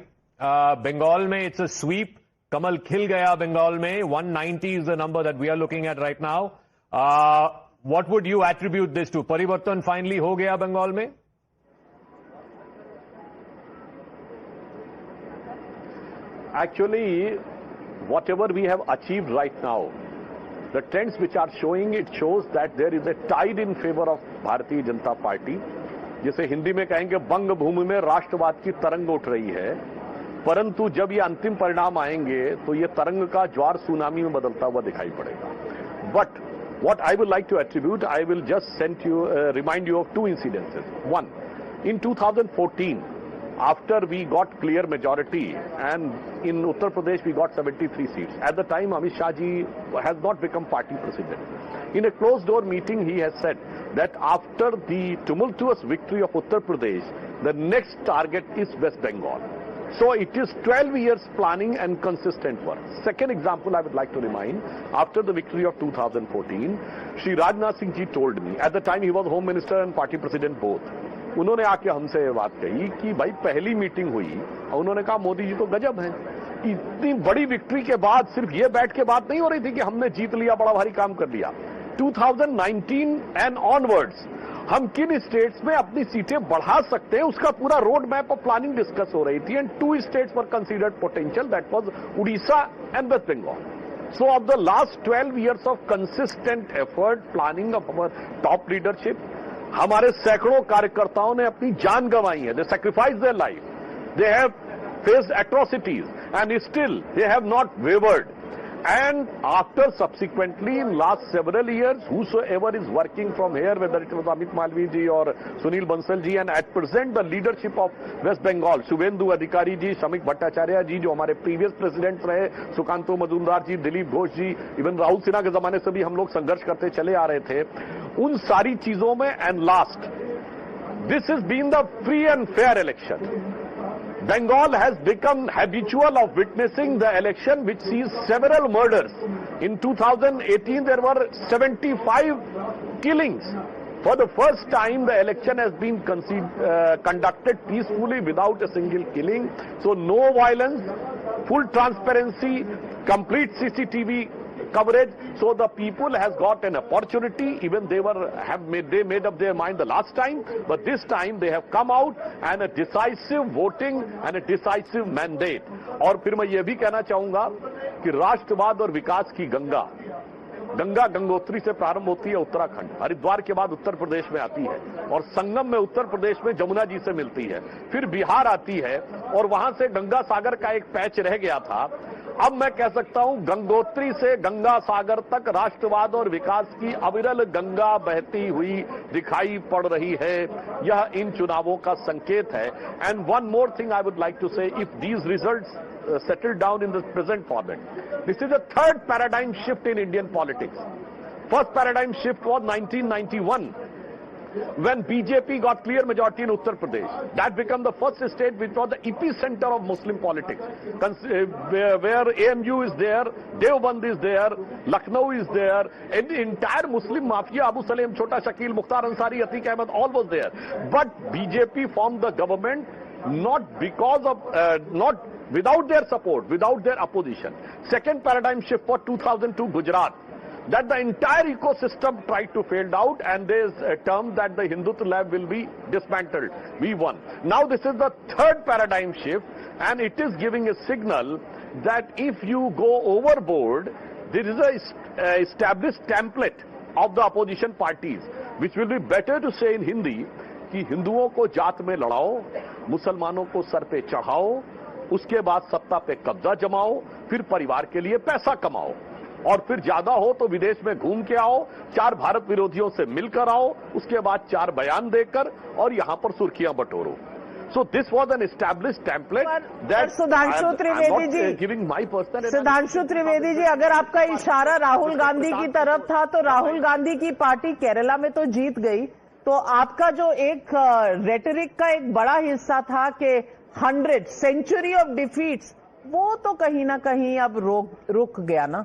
Speaker 8: Bengal mein it's a sweep. Kamal khil gaya Bengal mein. 190 is the number that we are looking at right now. What would you attribute this to? Parivartan finally ho gaya Bengal mein?
Speaker 9: Actually, whatever we have achieved right now, the trends which are showing, it shows that there is a tide in favor of Bharatiya Janata Party. जिसे हिंदी में कहेंगे बंग भूमि में राष्ट्रवाद की तरंग उठ रही है, परंतु जब ये अंतिम परिणाम आएंगे तो ये तरंग का ज्वार सुनामी में बदलता हुआ दिखाई पड़ेगा. But what I would like to attribute, I will just remind you of 2 incidences. One, in 2014, after we got clear majority, and in Uttar Pradesh we got 73 seats. At the time, Amit Shah ji has not become party president. In a closed-door meeting, he has said that after the tumultuous victory of Uttar Pradesh, the next target is West Bengal. So it is 12 years planning and consistent work. Second example I would like to remind, after the victory of 2014, Shri Rajnath Singh ji told me, at the time he was Home Minister and Party President both, उन्होंने आके हमसे ये बात कही कि भाई पहली meeting हुई, उन्होंने कहा मोदी जी तो गजब हैं, इतनी बड़ी विक्ट्री के बाद सिर्फ ये बैठ के बात नहीं हो रही थी कि हमने जीत लिया, बड़ा भारी काम कर लिया. 2019 एंड ऑनवर्ड्स हम किन स्टेट्स में अपनी सीटें बढ़ा सकते हैं, उसका पूरा road map of planning discuss हो रही थी. And 2 states were considered potential, that was Orissa and West Bengal.
Speaker 15: So of the last 12 years of consistent effort, planning of our top leadership, हमारे सैकड़ों कार्यकर्ताओं ने अपनी जान गंवाई है. They sacrificed their life. They have faced atrocities and still they have not wavered. And after subsequently in last several years, whosoever is working from here, whether it was Amit Malvi ji or Sunil Bansal ji, and at present the leadership of West Bengal, Shubhendu Adhikari ji, Shamik Bhattacharya ji, जो हमारे previous presidents रहे, सुकांतो मजूमदार जी, दिलीप घोष जी, even Rahul Sinha के जमाने से भी हम लोग संघर्ष करते चले आ रहे थे. उन सारी चीजों में and last, this has been the free and fair election. Bengal has become habitual of witnessing the election which sees several murders. In 2018, there were 75 killings. For the first time, the election has been conducted peacefully without a single killing. So no violence, full transparency, complete CCTV coverage. So the people has got an opportunity. Even they made up their mind the last time, but this time they have come out and a decisive voting and a decisive mandate. और फिर मैं ये भी कहना चाहूंगा कि राष्ट्रवाद और विकास की गंगा गंगोत्री से प्रारंभ होती है उत्तराखंड, हरिद्वार के बाद उत्तर प्रदेश में आती है और संगम में उत्तर प्रदेश में जमुना जी से मिलती है, फिर बिहार आती है और वहां से गंगा सागर का एक पैच रह गया था. अब मैं कह सकता हूं गंगोत्री से गंगा सागर तक राष्ट्रवाद और विकास की अविरल गंगा बहती हुई दिखाई पड़ रही है. यह इन चुनावों का संकेत है. And one more thing I would like to say, if these results settled down in the present format, this is a third paradigm shift in Indian politics. First paradigm shift was 1991 when BJP got clear majority in Uttar Pradesh. That became the first state which was the epicenter of Muslim politics, where AMU is there, Deoband is there, Lucknow is there, and the entire Muslim mafia, Abu Salim, Chota Shakil, Mukhtar Ansari, Atiq Ahmed, all was there. But BJP formed the government not because of, not without their support, without their opposition. Second paradigm shift for 2002 Gujarat, that the entire ecosystem tried to fail out, and there is a term that the Hindutva lab will be dismantled. We won. Now this is the third paradigm shift, and it is giving a signal that if you go overboard, there is a established template of the opposition parties, which will be better to say in Hindi, कि हिंदुओं को जात में लड़ाओ, मुसलमानों को sir पे चढ़ाओ, उसके बाद सत्ता पे कब्जा जमाओ, फिर परिवार के लिए पैसा कमाओ, और फिर ज्यादा हो तो विदेश में घूम के आओ, 4 भारत विरोधियों से मिलकर आओ, उसके बाद 4 बयान देकर और यहां पर सुर्खियां बटोरो. So this was an established template that
Speaker 2: Sudhanshu Trivedi ji,
Speaker 15: giving my personal.
Speaker 2: Sudhanshu Trivedi ji, अगर आपका इशारा राहुल गांधी की तरफ था तो राहुल गांधी की पार्टी केरला में तो जीत गई, तो आपका जो एक रेटरिक का एक बड़ा हिस्सा था कि 100 सेंचुरी ऑफ डिफीट्स, वो तो कहीं ना कहीं अब रुक गया ना?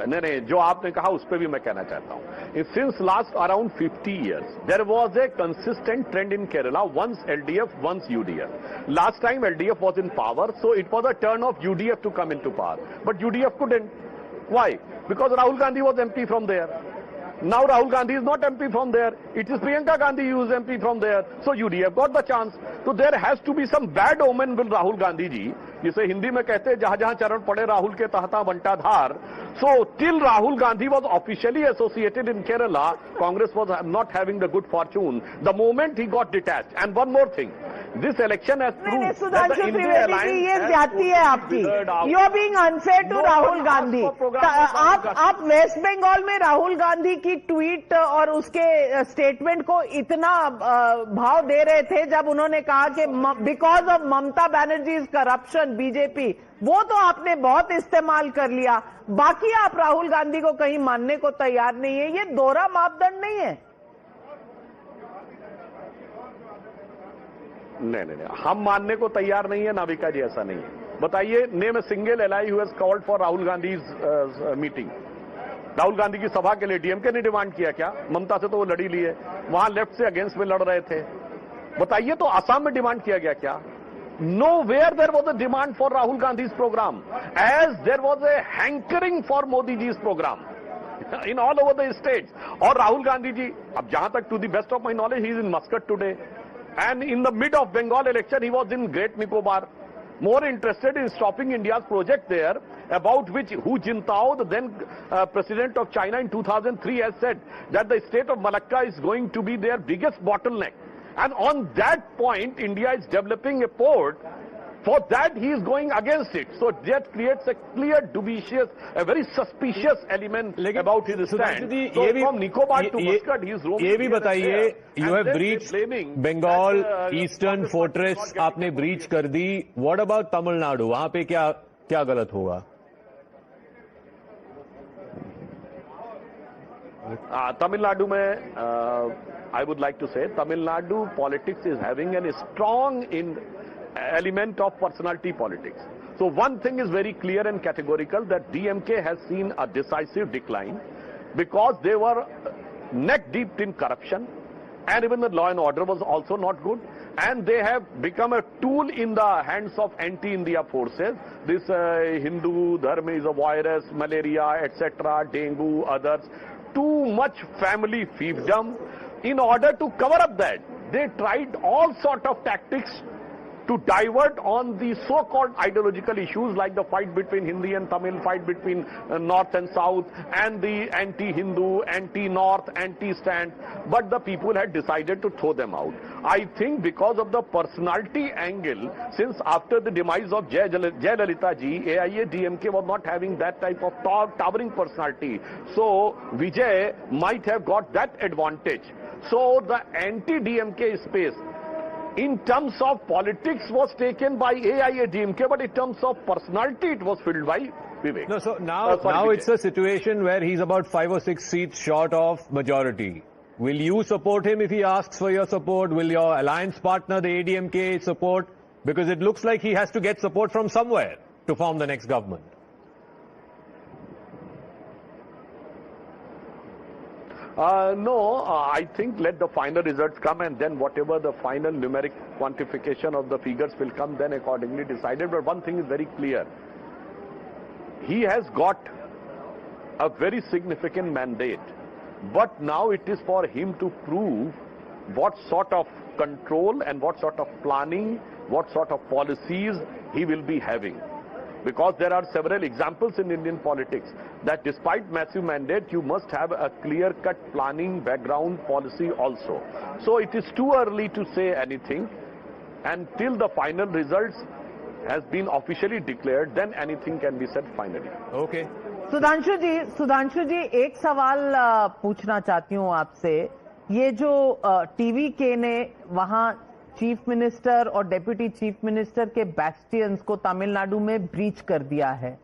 Speaker 15: नहीं, जो आपने कहा उस पर भी मैं कहना चाहता हूं. Since last around 50 years, there was a consistent trend in Kerala, once LDF, once UDF. Last time LDF was in power, so it was a turn of UDF to come into power. But UDF couldn't. Why? Because Rahul Gandhi was MP from there. Now Rahul Gandhi is not MP from there. It is Priyanka Gandhi who is MP from there. So UDF got the chance. So there has to be some bad omen with Rahul Gandhi ji. जिसे हिंदी में कहते हैं जहां जहां चरण पड़े राहुल के तहता बंटा धार. So till Rahul Gandhi was officially associated in Kerala, Congress was not having the good fortune. The moment he got detached. And one more thing, this election has proved that the India alliance
Speaker 2: ये ज्यादती है आपकी. You are being unfair to Rahul Gandhi. आप waste Bengal में राहुल गांधी की tweet और उसके statement को इतना भाव दे रहे थे जब उन्होंने कहा कि because of Mamata Banerjee's corruption BJP, वो तो आपने बहुत इस्तेमाल कर लिया. बाकी आप राहुल गांधी को कहीं मानने को तैयार नहीं है. ये दोहरा मापदंड नहीं है?
Speaker 15: नहीं, हम मानने को तैयार नहीं है. नाविका जी, ऐसा नहीं है. बताइए, name a single ally who has called for Rahul Gandhi's meeting. Rahul Gandhi की सभा के लिए डीएमके ने डिमांड किया क्या? ममता से तो वो लड़ी ली है, वहां लेफ्ट से अगेंस्ट में लड़ रहे थे. बताइए, तो असम में डिमांड किया गया क्या? Nowhere there was a demand for Rahul Gandhi's program, as there was a hankering for Modi ji's program in all over the states. और राहुल गांधी जी, अब जहां तक, to the best of my knowledge, he is in Muscat today, and in the mid of Bengal election he was in Great Nicobar. more interested in stopping India's project there, about which Hu Jintao, the then president of China in 2003, has said that the state of Malacca is going to be their biggest bottleneck. And on that point, India is developing a port. For that, he is going against it. So that creates a clear, dubious, a very suspicious element about his stand. So from Nicobar to Muscat, he is roaming.
Speaker 8: ये भी बताइए, you have breached Bengal, Eastern Fortress, आपने breach कर दी. What about Tamil Nadu? वहाँ पे क्या गलत होगा?
Speaker 15: Tamil Nadu में, I would like to say, Tamil Nadu politics is having a strong element of personality politics. So one thing is very clear and categorical, that DMK has seen a decisive decline because they were neck deep in corruption, and even the law and order was also not good, and they have become a tool in the hands of anti-India forces. This Hindu dharma is a virus, malaria, etc., dengue, others. Too much family fiefdom. In order to cover up that, they tried all sort of tactics to divert on the so-called ideological issues like the fight between Hindi and Tamil, fight between North and South, and the anti-Hindu, anti-North, anti-stand. But the people had decided to throw them out. I think because of the personality angle, since after the demise of Jayalalitha ji, AIA DMK was not having that type of towering personality. So Vijay might have got that advantage. So the anti-DMK space, in terms of politics, was taken by AIA DMK, but in terms of personality, it was filled by Vivek.
Speaker 8: No, so now it's a situation where he's about 5 or 6 seats short of majority. Will you support him if he asks for your support? Will your alliance partner, the ADMK, support? Because it looks like he has to get support from somewhere to form the next government.
Speaker 15: No, I think let the final results come, and then whatever the final numeric quantification of the figures will come, then accordingly decided. But one thing is very clear. He has got a very significant mandate. But now it is for him to prove what sort of control and what sort of planning, what sort of policies he will be having. Because there are several examples in Indian politics that despite massive mandate, you must have a clear-cut planning, background, policy also. So it is too early to say anything. Until the final results has been officially declared, then anything can be said finally.
Speaker 8: Okay.
Speaker 2: Sudhanshu जी एक सवाल पूछना चाहती हूँ आपसे. ये जो TVK ने वहां चीफ मिनिस्टर और डेप्यूटी चीफ मिनिस्टर के बैस्टियंस को तमिलनाडु में ब्रीच कर दिया है,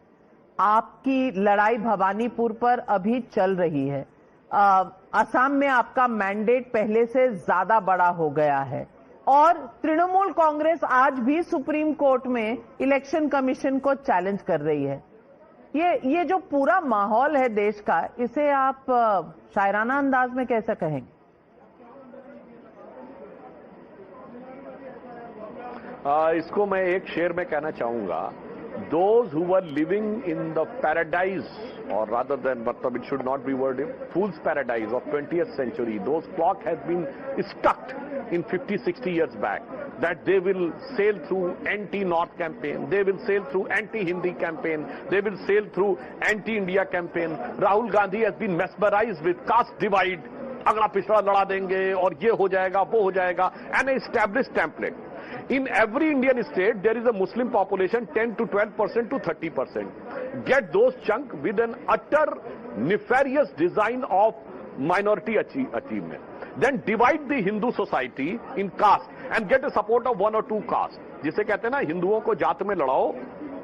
Speaker 2: आपकी लड़ाई भवानीपुर पर अभी चल रही है. असम में आपका मैंडेट पहले से ज्यादा बड़ा हो गया है और तृणमूल कांग्रेस आज भी सुप्रीम कोर्ट में इलेक्शन कमीशन को चैलेंज कर रही है. ये जो पूरा माहौल है देश का, इसे आप शायराना अंदाज में कैसे कहेंगे?
Speaker 15: इसको मैं एक शेर में कहना चाहूंगा. Those who were living in the paradise, or rather than, but it should not be worded, fool's paradise of 20th century, those clock has been stuck in 50-60 years back, that they will sail through anti-North campaign, they will sail through anti-Hindi campaign, they will sail through anti-India campaign. Rahul Gandhi has been mesmerized with caste divide, अगला पिछड़ा लड़ा देंगे और ये हो जाएगा वो हो जाएगा, an established template. In every Indian state, there is a Muslim population 10 to 12% to 30%. Get those chunk with an utter nefarious design of minority achievement. Then divide the Hindu society in caste and get the support of 1 or 2 castes. जिसे कहते हैं ना, हिंदुओं को जात में लड़ाओ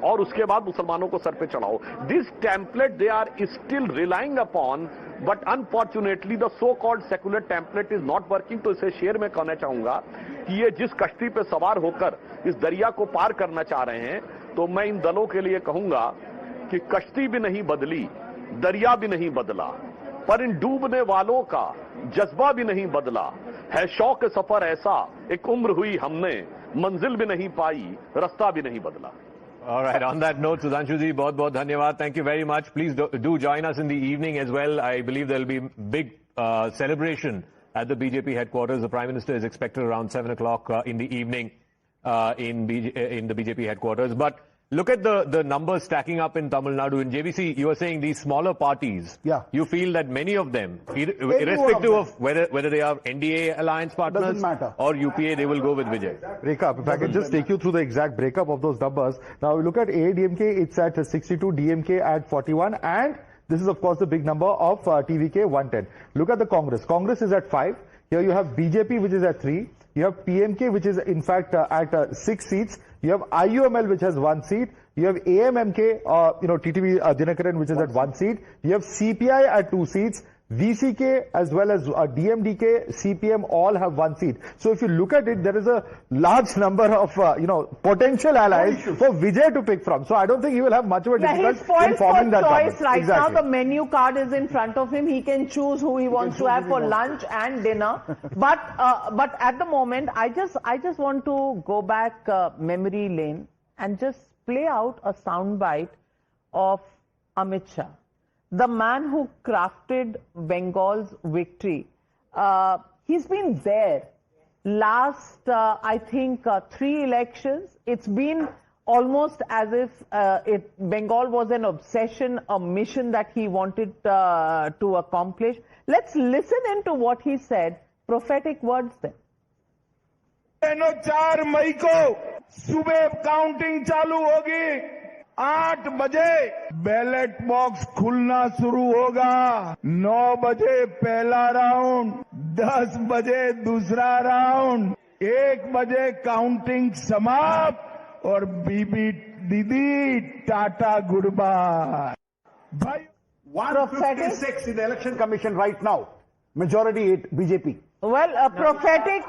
Speaker 15: और उसके बाद मुसलमानों को सर पे चढ़ाओ. This template they are still relying upon, but unfortunately the so-called secular template is not working. तो इसे शेर में कहना चाहूंगा कि ये जिस कश्ती पे सवार होकर इस दरिया को पार करना चाह रहे हैं, तो मैं इन दलों के लिए कहूंगा कि कश्ती भी नहीं बदली, दरिया भी नहीं बदला, पर इन डूबने वालों का जज्बा भी नहीं बदला. है शौक सफर ऐसा, एक उम्र हुई हमने, मंजिल भी नहीं पाई, रास्ता भी नहीं बदला.
Speaker 8: All right. On that note, Sudhanshu ji, बहुत धन्यवाद. Thank you very much. Please do join us in the evening as well. I believe there will be big celebration at the BJP headquarters. The Prime Minister is expected around 7 o'clock in the evening. in the BJP headquarters. But look at the numbers stacking up in Tamil Nadu. In JVC, you were saying these smaller parties.
Speaker 10: Yeah.
Speaker 8: You feel that many of them, irrespective of whether they are NDA alliance partners or UPA, they will go with Vijay.
Speaker 20: Rekha, if I can just take you through the exact breakup of those numbers. Now, we look at AIDMK, it's at 62, DMK at 41, and this is, of course, the big number of TVK 110. Look at the Congress. Congress is at 5. Here you have BJP, which is at 3. You have PMK, which is, in fact, at 6 seats. You have IUML, which has 1 seat. You have AMMK, TTV Dinakaran, which is at 1 seat. You have CPI at 2 seats. VCK as well as DMDK, CPM all have 1 seat. So if you look at it, there is a large number of, potential allies for Vijay to pick from. So I don't think he will have much of a difficulty in forming that
Speaker 2: choice
Speaker 20: government.
Speaker 2: right
Speaker 20: Exactly.
Speaker 2: now. The menu card is in front of him. He can choose who he wants to have for lunch and dinner. But at the moment, I just want to go back memory lane and just play out a soundbite of Amit Shah, the man who crafted Bengal's victory. He's been there last, I think, 3 elections. It's been almost as if Bengal was an obsession, a mission that he wanted to accomplish. Let's listen into what he said. Prophetic words then.
Speaker 16: 4 मई को सुबह counting चालू होगी, 8 बजे ballot box खुलना शुरू होगा, 9 बजे पहला round, 10 बजे दूसरा राउंड, 1 बजे काउंटिंग समाप्त और बीबी दीदी टाटा गुड बाय.
Speaker 10: भाई 156 in the election commission right now. Majority 8 BJP.
Speaker 2: Well, prophetic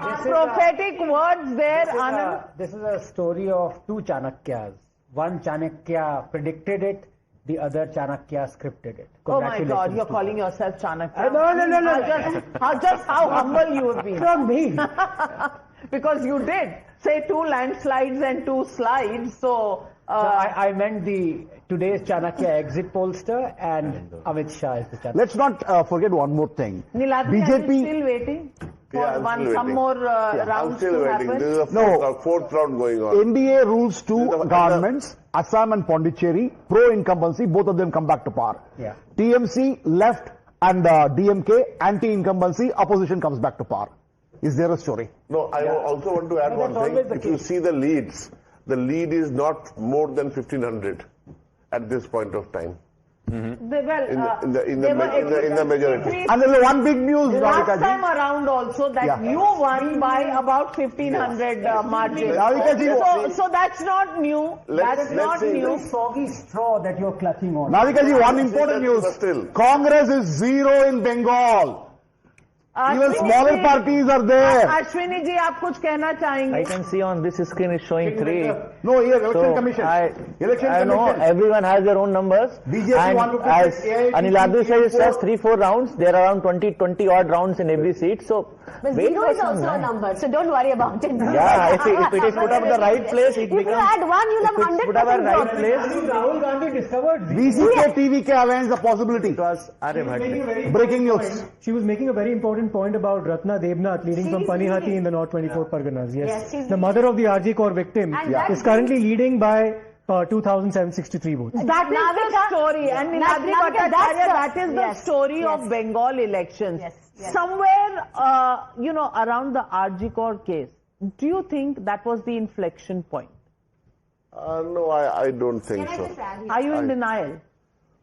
Speaker 2: words there, Anand.
Speaker 22: This is a story of 2 Chanakyas. One Chanakya predicted it, the other Chanakya scripted it.
Speaker 2: Oh my God, you're calling yourself Chanakya.
Speaker 22: No.
Speaker 2: Just how humble you have been.
Speaker 22: From me.
Speaker 2: Because you did say 2 landslides and 2 slides, so...
Speaker 22: I meant today's Chanakya exit pollster, and Amit Shah is the Chanakya.
Speaker 10: Let's not forget one more thing.
Speaker 2: Niladri, are you still waiting for some more rounds to happen?
Speaker 17: This is the fourth round going on.
Speaker 10: NDA rules 2 governments, Assam and Pondicherry, pro-incumbency, both of them come back to power.
Speaker 22: Yeah.
Speaker 10: TMC, left, and DMK, anti-incumbency, opposition comes back to power. Is there a story?
Speaker 17: No, I also want to add one thing. If you see the leads, the lead is not more than 1,500 at this point of time.
Speaker 2: They were
Speaker 17: in the majority.
Speaker 10: And there's one big news,
Speaker 2: last time around also that you won by about 1,500 margin. So that's not new. That's not new.
Speaker 22: Soggy straw that you're clutching on.
Speaker 10: Navika ji, one important news. Congress is 0 in Bengal. Even smaller parties are there.
Speaker 2: Ashwini ji, आप कुछ कहना चाहेंगे?
Speaker 23: I can see on this screen is showing 3.
Speaker 10: No, here election commission.
Speaker 23: I know everyone has their own numbers.
Speaker 10: BJP
Speaker 23: and as Nadu says, it's just 3-4 rounds. There are around 20 odd rounds in every seat. So
Speaker 3: but zero is also a number, so don't worry about it.
Speaker 23: Yeah, if it is put up in the right place, it becomes.
Speaker 3: If you add 1, you'll have 100%.
Speaker 23: Put up at right place.
Speaker 22: Rahul Gandhi discovered
Speaker 10: VCK, TVK alliance a possibility.
Speaker 23: It was
Speaker 10: breaking news.
Speaker 21: She was making a very important point about Ratna Debnath leading from Panihati in the North 24 Parganas. Yes. The mother of the RG Kaur victim is currently leading by 2,763 votes.
Speaker 2: That is the story. And Niladri Bhattacharya, that is the story of Bengal elections. Somewhere, around the RG Kaur case, do you think that was the inflection point?
Speaker 17: No, I don't think so.
Speaker 2: Are you in denial?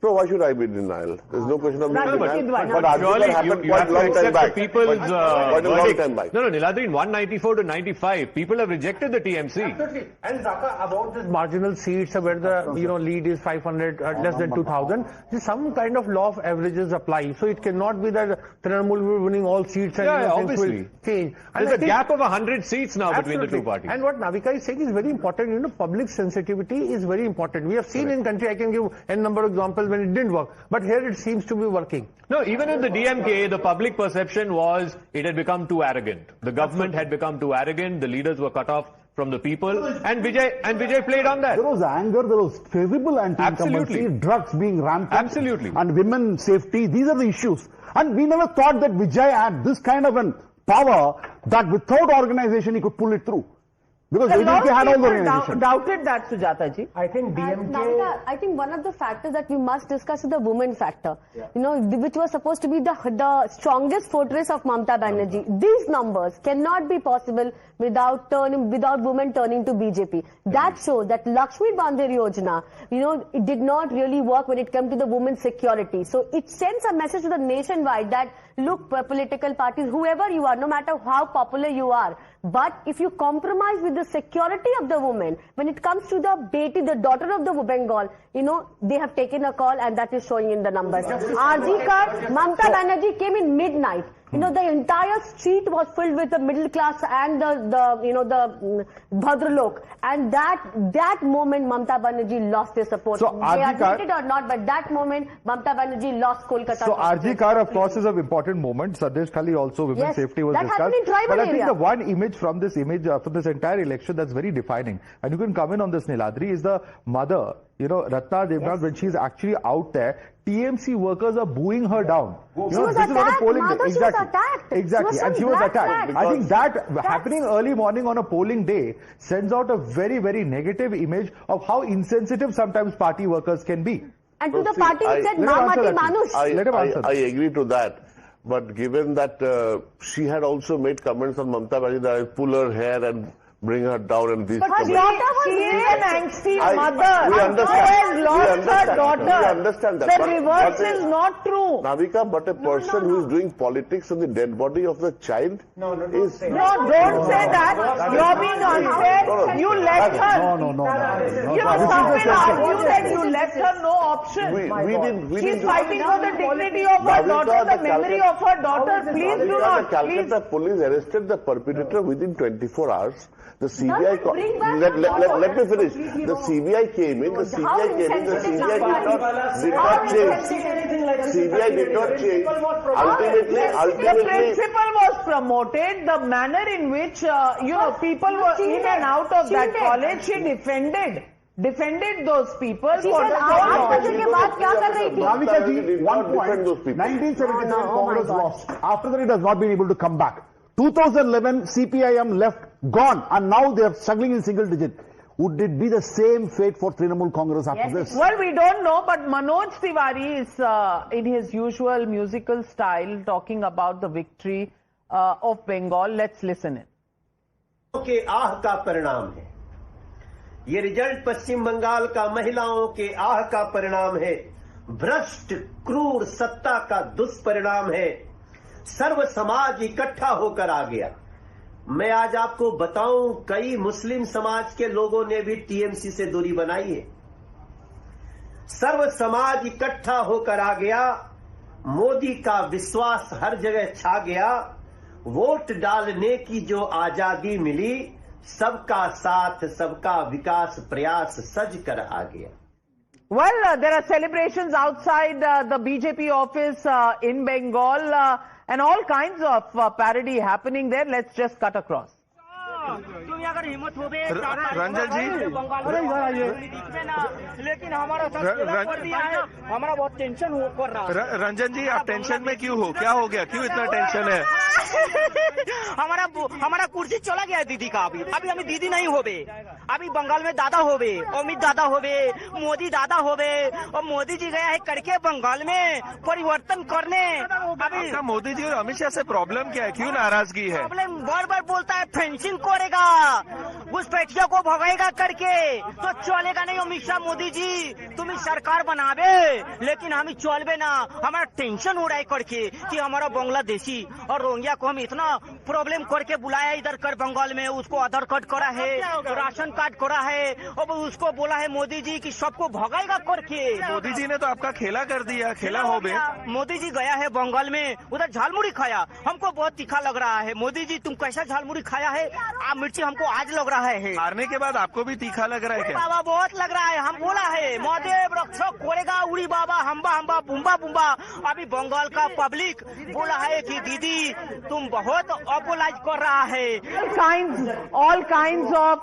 Speaker 17: No, why should I be in denial? There's no question of denial.
Speaker 8: But surely happened quite a long time back. People's
Speaker 17: quite a long time back.
Speaker 8: No, Niladri, in 194 to 95, people have rejected the TMC.
Speaker 9: Absolutely. And Zaka, about this marginal seats where the lead is 500, less than 2,000, some kind of law of averages apply. So it cannot be that Trinamool will be winning all seats and
Speaker 8: obviously.
Speaker 9: Will change. And
Speaker 8: There's a gap of 100 seats now between the two parties.
Speaker 9: And what Navika is saying is very important. Public sensitivity is very important. We have seen in country, I can give a number of examples when it didn't work. But here it seems to be working.
Speaker 8: No, even in the DMK, the public perception was it had become too arrogant. The government had become too arrogant. The leaders were cut off from the people. And Vijay played on that.
Speaker 10: There was anger. There was visible anti-incumbency, drugs being rampant.
Speaker 8: Absolutely.
Speaker 10: And women safety. These are the issues. And we never thought that Vijay had this kind of an power that without organization he could pull it through. Because
Speaker 2: A lot
Speaker 10: DMK had all
Speaker 2: of
Speaker 10: the
Speaker 2: people
Speaker 10: organization.
Speaker 2: doubted that, Sujata ji.
Speaker 21: I think DMK...
Speaker 7: Navika, I think one of the factors that we must discuss is the women factor. You know, which was supposed to be the strongest fortress of Mamata Banerjee. These numbers cannot be possible without women turning to BJP. That shows that Lakshmi Bandhir Yojana, you know, it did not really work when it came to the women's security. So it sends a message to the nationwide that look, political parties, whoever you are, no matter how popular you are, but if you compromise with the security of the woman, when it comes to the Beti, the daughter of the Bengal, you know, they have taken a call and that is showing in the numbers. RG Kar, Mamata Banerjee came in midnight. You know, the entire street was filled with the middle class and the Bhadralok. And that moment, Mamata Banerjee lost their support.
Speaker 20: So,
Speaker 7: they admit it or not, but that moment, Mamata Banerjee lost Kolkata.
Speaker 20: So, RG Kar, of course, is an important moment. Sadesh Khali also, women's safety was discussed.
Speaker 7: Happened in tribal
Speaker 20: but I think
Speaker 7: area.
Speaker 20: the one image from this entire election that's very defining, and you can come in on this, Niladri, is the mother, you know, Ratna Devnath, when she's actually out there. TMC workers are booing her down.
Speaker 7: She was attacked.
Speaker 20: Exactly. And she was attacked. I think that happening early morning on a polling day sends out a very, very negative image of how insensitive sometimes party workers can be.
Speaker 7: And to the party, it said, Mamati Manush.
Speaker 17: I agree to that. But given that she had also made comments on Mamata Banerjee that I pull her hair and bring her down and these comments.
Speaker 2: She is an angsty mother.
Speaker 17: We understand.
Speaker 2: Who has lost her daughter.
Speaker 17: We understand that.
Speaker 2: The reverse is not true.
Speaker 17: Navika, but a person who is doing politics on the dead body of the child is...
Speaker 2: No, don't say that. You're being unfair. You left her.
Speaker 10: No.
Speaker 2: You know, some will argue that you left her no option. She's fighting for the dignity of her daughter, the memory of her daughter. Please do not.
Speaker 17: The Calcutta police arrested the perpetrator within 24 hours. The CBI... Let me finish. The CBI came in. The CBI did not change.
Speaker 2: The principle was promoted. The manner in which, people were in and out of that college, she defended those people.
Speaker 7: She said,
Speaker 10: Navika ji, 1 point. 1977 Congress lost. After that, it has not been able to come back. 2011, CPIM left, gone, and now they are struggling in single digit. Would it be the same fate for Trinamool Congress after this?
Speaker 2: Well, we don't know, but Manoj Tiwari is in his usual musical style talking about the victory of Bengal. Let's listen in.
Speaker 5: के आह का परिणाम है। ये result पश्चिम बंगाल का महिलाओं के आह का परिणाम है। भ्रष्ट क्रूर सत्ता का दुष्परिणाम है। सर्व समाज इकट्ठा होकर आ गया। मैं आज आपको बताऊं, कई मुस्लिम समाज के लोगों ने भी टीएमसी से दूरी बनाई है। सर्व समाज इकट्ठा होकर आ गया। मोदी का विश्वास हर जगह छा गया। वोट डालने की जो आजादी मिली, सबका साथ सबका विकास प्रयास सज कर आ गया।
Speaker 2: Well, there are celebrations outside the BJP office in Bengal and all kinds of parody happening there. Let's just cut across.
Speaker 14: Ranjan जी, लेकिन हमारा हमारा बहुत टेंशन हो रहा है। रंजन जी, आप टेंशन में क्यों हो? क्या हो गया? क्यों इतना टेंशन है? हमारा कुर्सी चला गया दीदी का। अभी हमें दीदी नहीं होवे। अभी बंगाल में दादा होवे, अमित दादा होवे, मोदी दादा होवे, और मोदी जी गया है करके बंगाल में परिवर्तन करने। अभी मोदी जी और अमित शाह से प्रॉब्लम क्या है? क्यों नाराजगी है? प्रॉब्लम बार बार बोलता है फेंसिंग करेगा, घुसपैठियों को भगाएगा करके, तो चलेगा नहीं। अमित शाह मोदी जी तुम्हें सरकार बनावे, लेकिन हम चलबे ना। हमारा टेंशन हो रहा है करके कि हमारा बांग्लादेशी और रोहिंग्या को हम इतना प्रॉब्लम करके बुलाया इधर कर बंगाल में, उसको आधार कार्ड करा है, राशन कार्ड करा है, और उसको बोला है मोदी जी कि सबको भगाएगा करके। मोदी जी ने तो आपका खेला कर दिया, खेला हो बे। मोदी जी गया है बंगाल में, उधर झालमुड़ी खाया, हमको बहुत तीखा लग रहा है। मोदी जी तुम कैसा झालमुड़ी खाया है? आप मिर्ची हमको आज लग रहा है। हारने के बाद आपको भी तीखा लग रहा है क्या? बाबा बहुत लग रहा है। हम बोला है महादेव रक्षक कोरेगा, उड़ी बाबा हम्बा हम्बा बुम्बा बुम्बा। अभी बंगाल का पब्लिक बोला है कि दीदी तुम बहुत अपोलाइज कर रहा है।
Speaker 2: All kinds of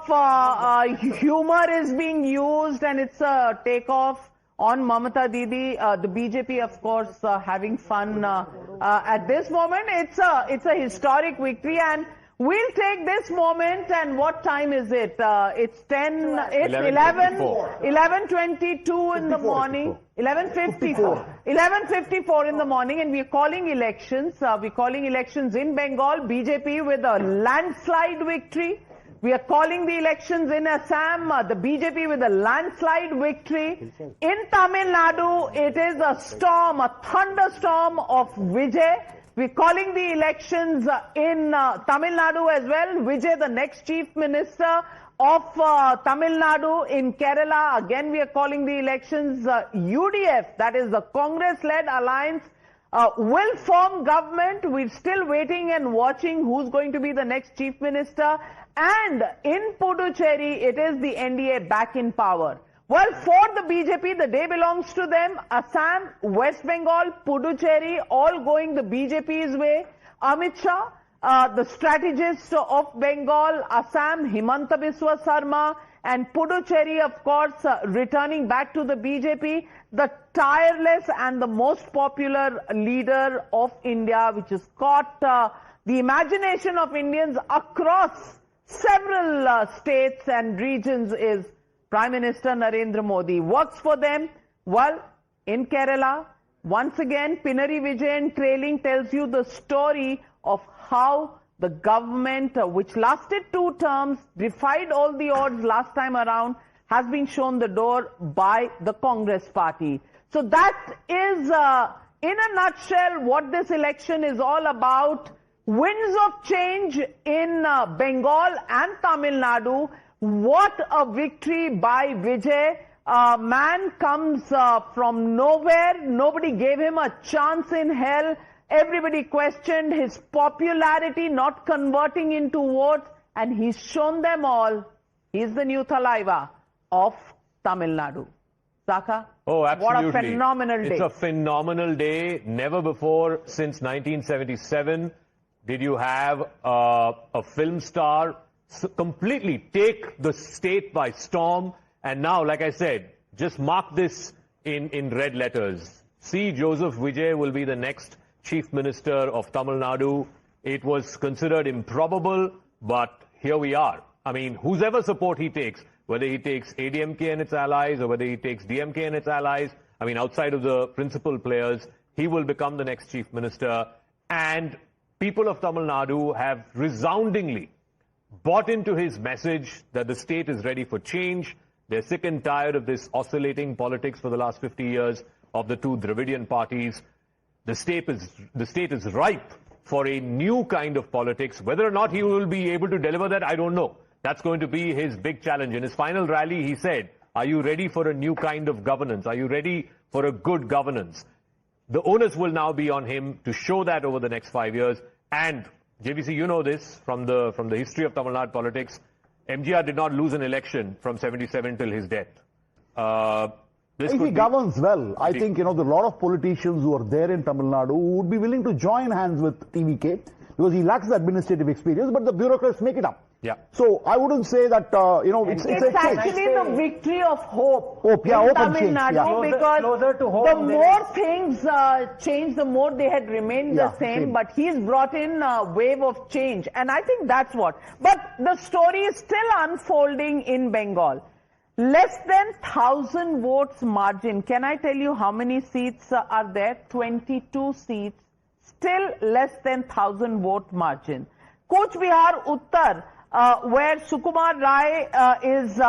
Speaker 2: humor is being used, and it's a takeoff on Mamata Didi. The BJP, of course, having fun at this moment. It's a historic victory, and We'll take this moment, and what time is it? It's 10, it's 11:22 in the morning. 11:54. 11:54 in the morning, and we're calling elections. We're calling elections in Bengal, BJP with a landslide victory. We are calling the elections in Assam, the BJP with a landslide victory. In Tamil Nadu, it is a storm, a thunderstorm of Vijay. We're calling the elections in Tamil Nadu as well. Vijay, the next chief minister of Tamil Nadu. In Kerala, again we are calling the elections. UDF, that is the Congress-led alliance, will form government. We're still waiting and watching who's going to be the next chief minister. And in Puducherry, it is the NDA back in power. Well, for the BJP, the day belongs to them. Assam, West Bengal, Puducherry, all going the BJP's way. Amit Shah, the strategist of Bengal, Assam, Himanta Biswa Sarma, and Puducherry, of course, returning back to the BJP, the tireless and the most popular leader of India, which has caught the imagination of Indians across several states and regions, is Prime Minister Narendra Modi. Works for them. Well, in Kerala, once again, Pinarayi Vijayan trailing tells you the story of how the government, which lasted 2 terms, defied all the odds last time around, has been shown the door by the Congress party. So that is, in a nutshell, what this election is all about. Winds of change in Bengal and Tamil Nadu. What a victory by Vijay. Man comes from nowhere. Nobody gave him a chance in hell. Everybody questioned his popularity not converting into votes, and he's shown them all. He's the new Thalaiva of Tamil Nadu. Saka?
Speaker 8: Oh, absolutely.
Speaker 2: What a phenomenal day.
Speaker 8: It's a phenomenal day. Never before since 1977 did you have a film star completely take the state by storm. And now, like I said, just mark this in red letters. C. Joseph Vijay will be the next Chief Minister of Tamil Nadu. It was considered improbable, but here we are. I mean, whose ever support he takes, whether he takes ADMK and its allies or whether he takes DMK and its allies, I mean, outside of the principal players, he will become the next Chief Minister. And people of Tamil Nadu have resoundingly bought into his message that the state is ready for change. They're sick and tired of this oscillating politics for the last 50 years of the 2 Dravidian parties. The state is ripe for a new kind of politics. Whether or not he will be able to deliver that, I don't know. That's going to be his big challenge. In his final rally, he said, are you ready for a new kind of governance? Are you ready for a good governance? The onus will now be on him to show that over the next 5 years. And JVC, you know this from the history of Tamil Nadu politics. MGR did not lose an election from 77 till his death.
Speaker 10: If he governs well, I think, there are a lot of politicians who are there in Tamil Nadu who would be willing to join hands with TVK because he lacks the administrative experience, but the bureaucrats make it up.
Speaker 8: Yeah.
Speaker 10: So I wouldn't say that,
Speaker 2: it's actually the victory of hope.
Speaker 10: Hope, yeah,
Speaker 2: in
Speaker 10: hope
Speaker 2: Tamil
Speaker 10: and change.
Speaker 2: Nadu, because
Speaker 22: closer to home,
Speaker 2: the more things change, the more they had remained the same. But he's brought in a wave of change, and I think that's what. But the story is still unfolding in Bengal. Less than 1,000 votes margin. Can I tell you how many seats are there? 22 seats. Still less than 1,000 vote margin. Kuch Bihar Uttar, where Sukumar Rai is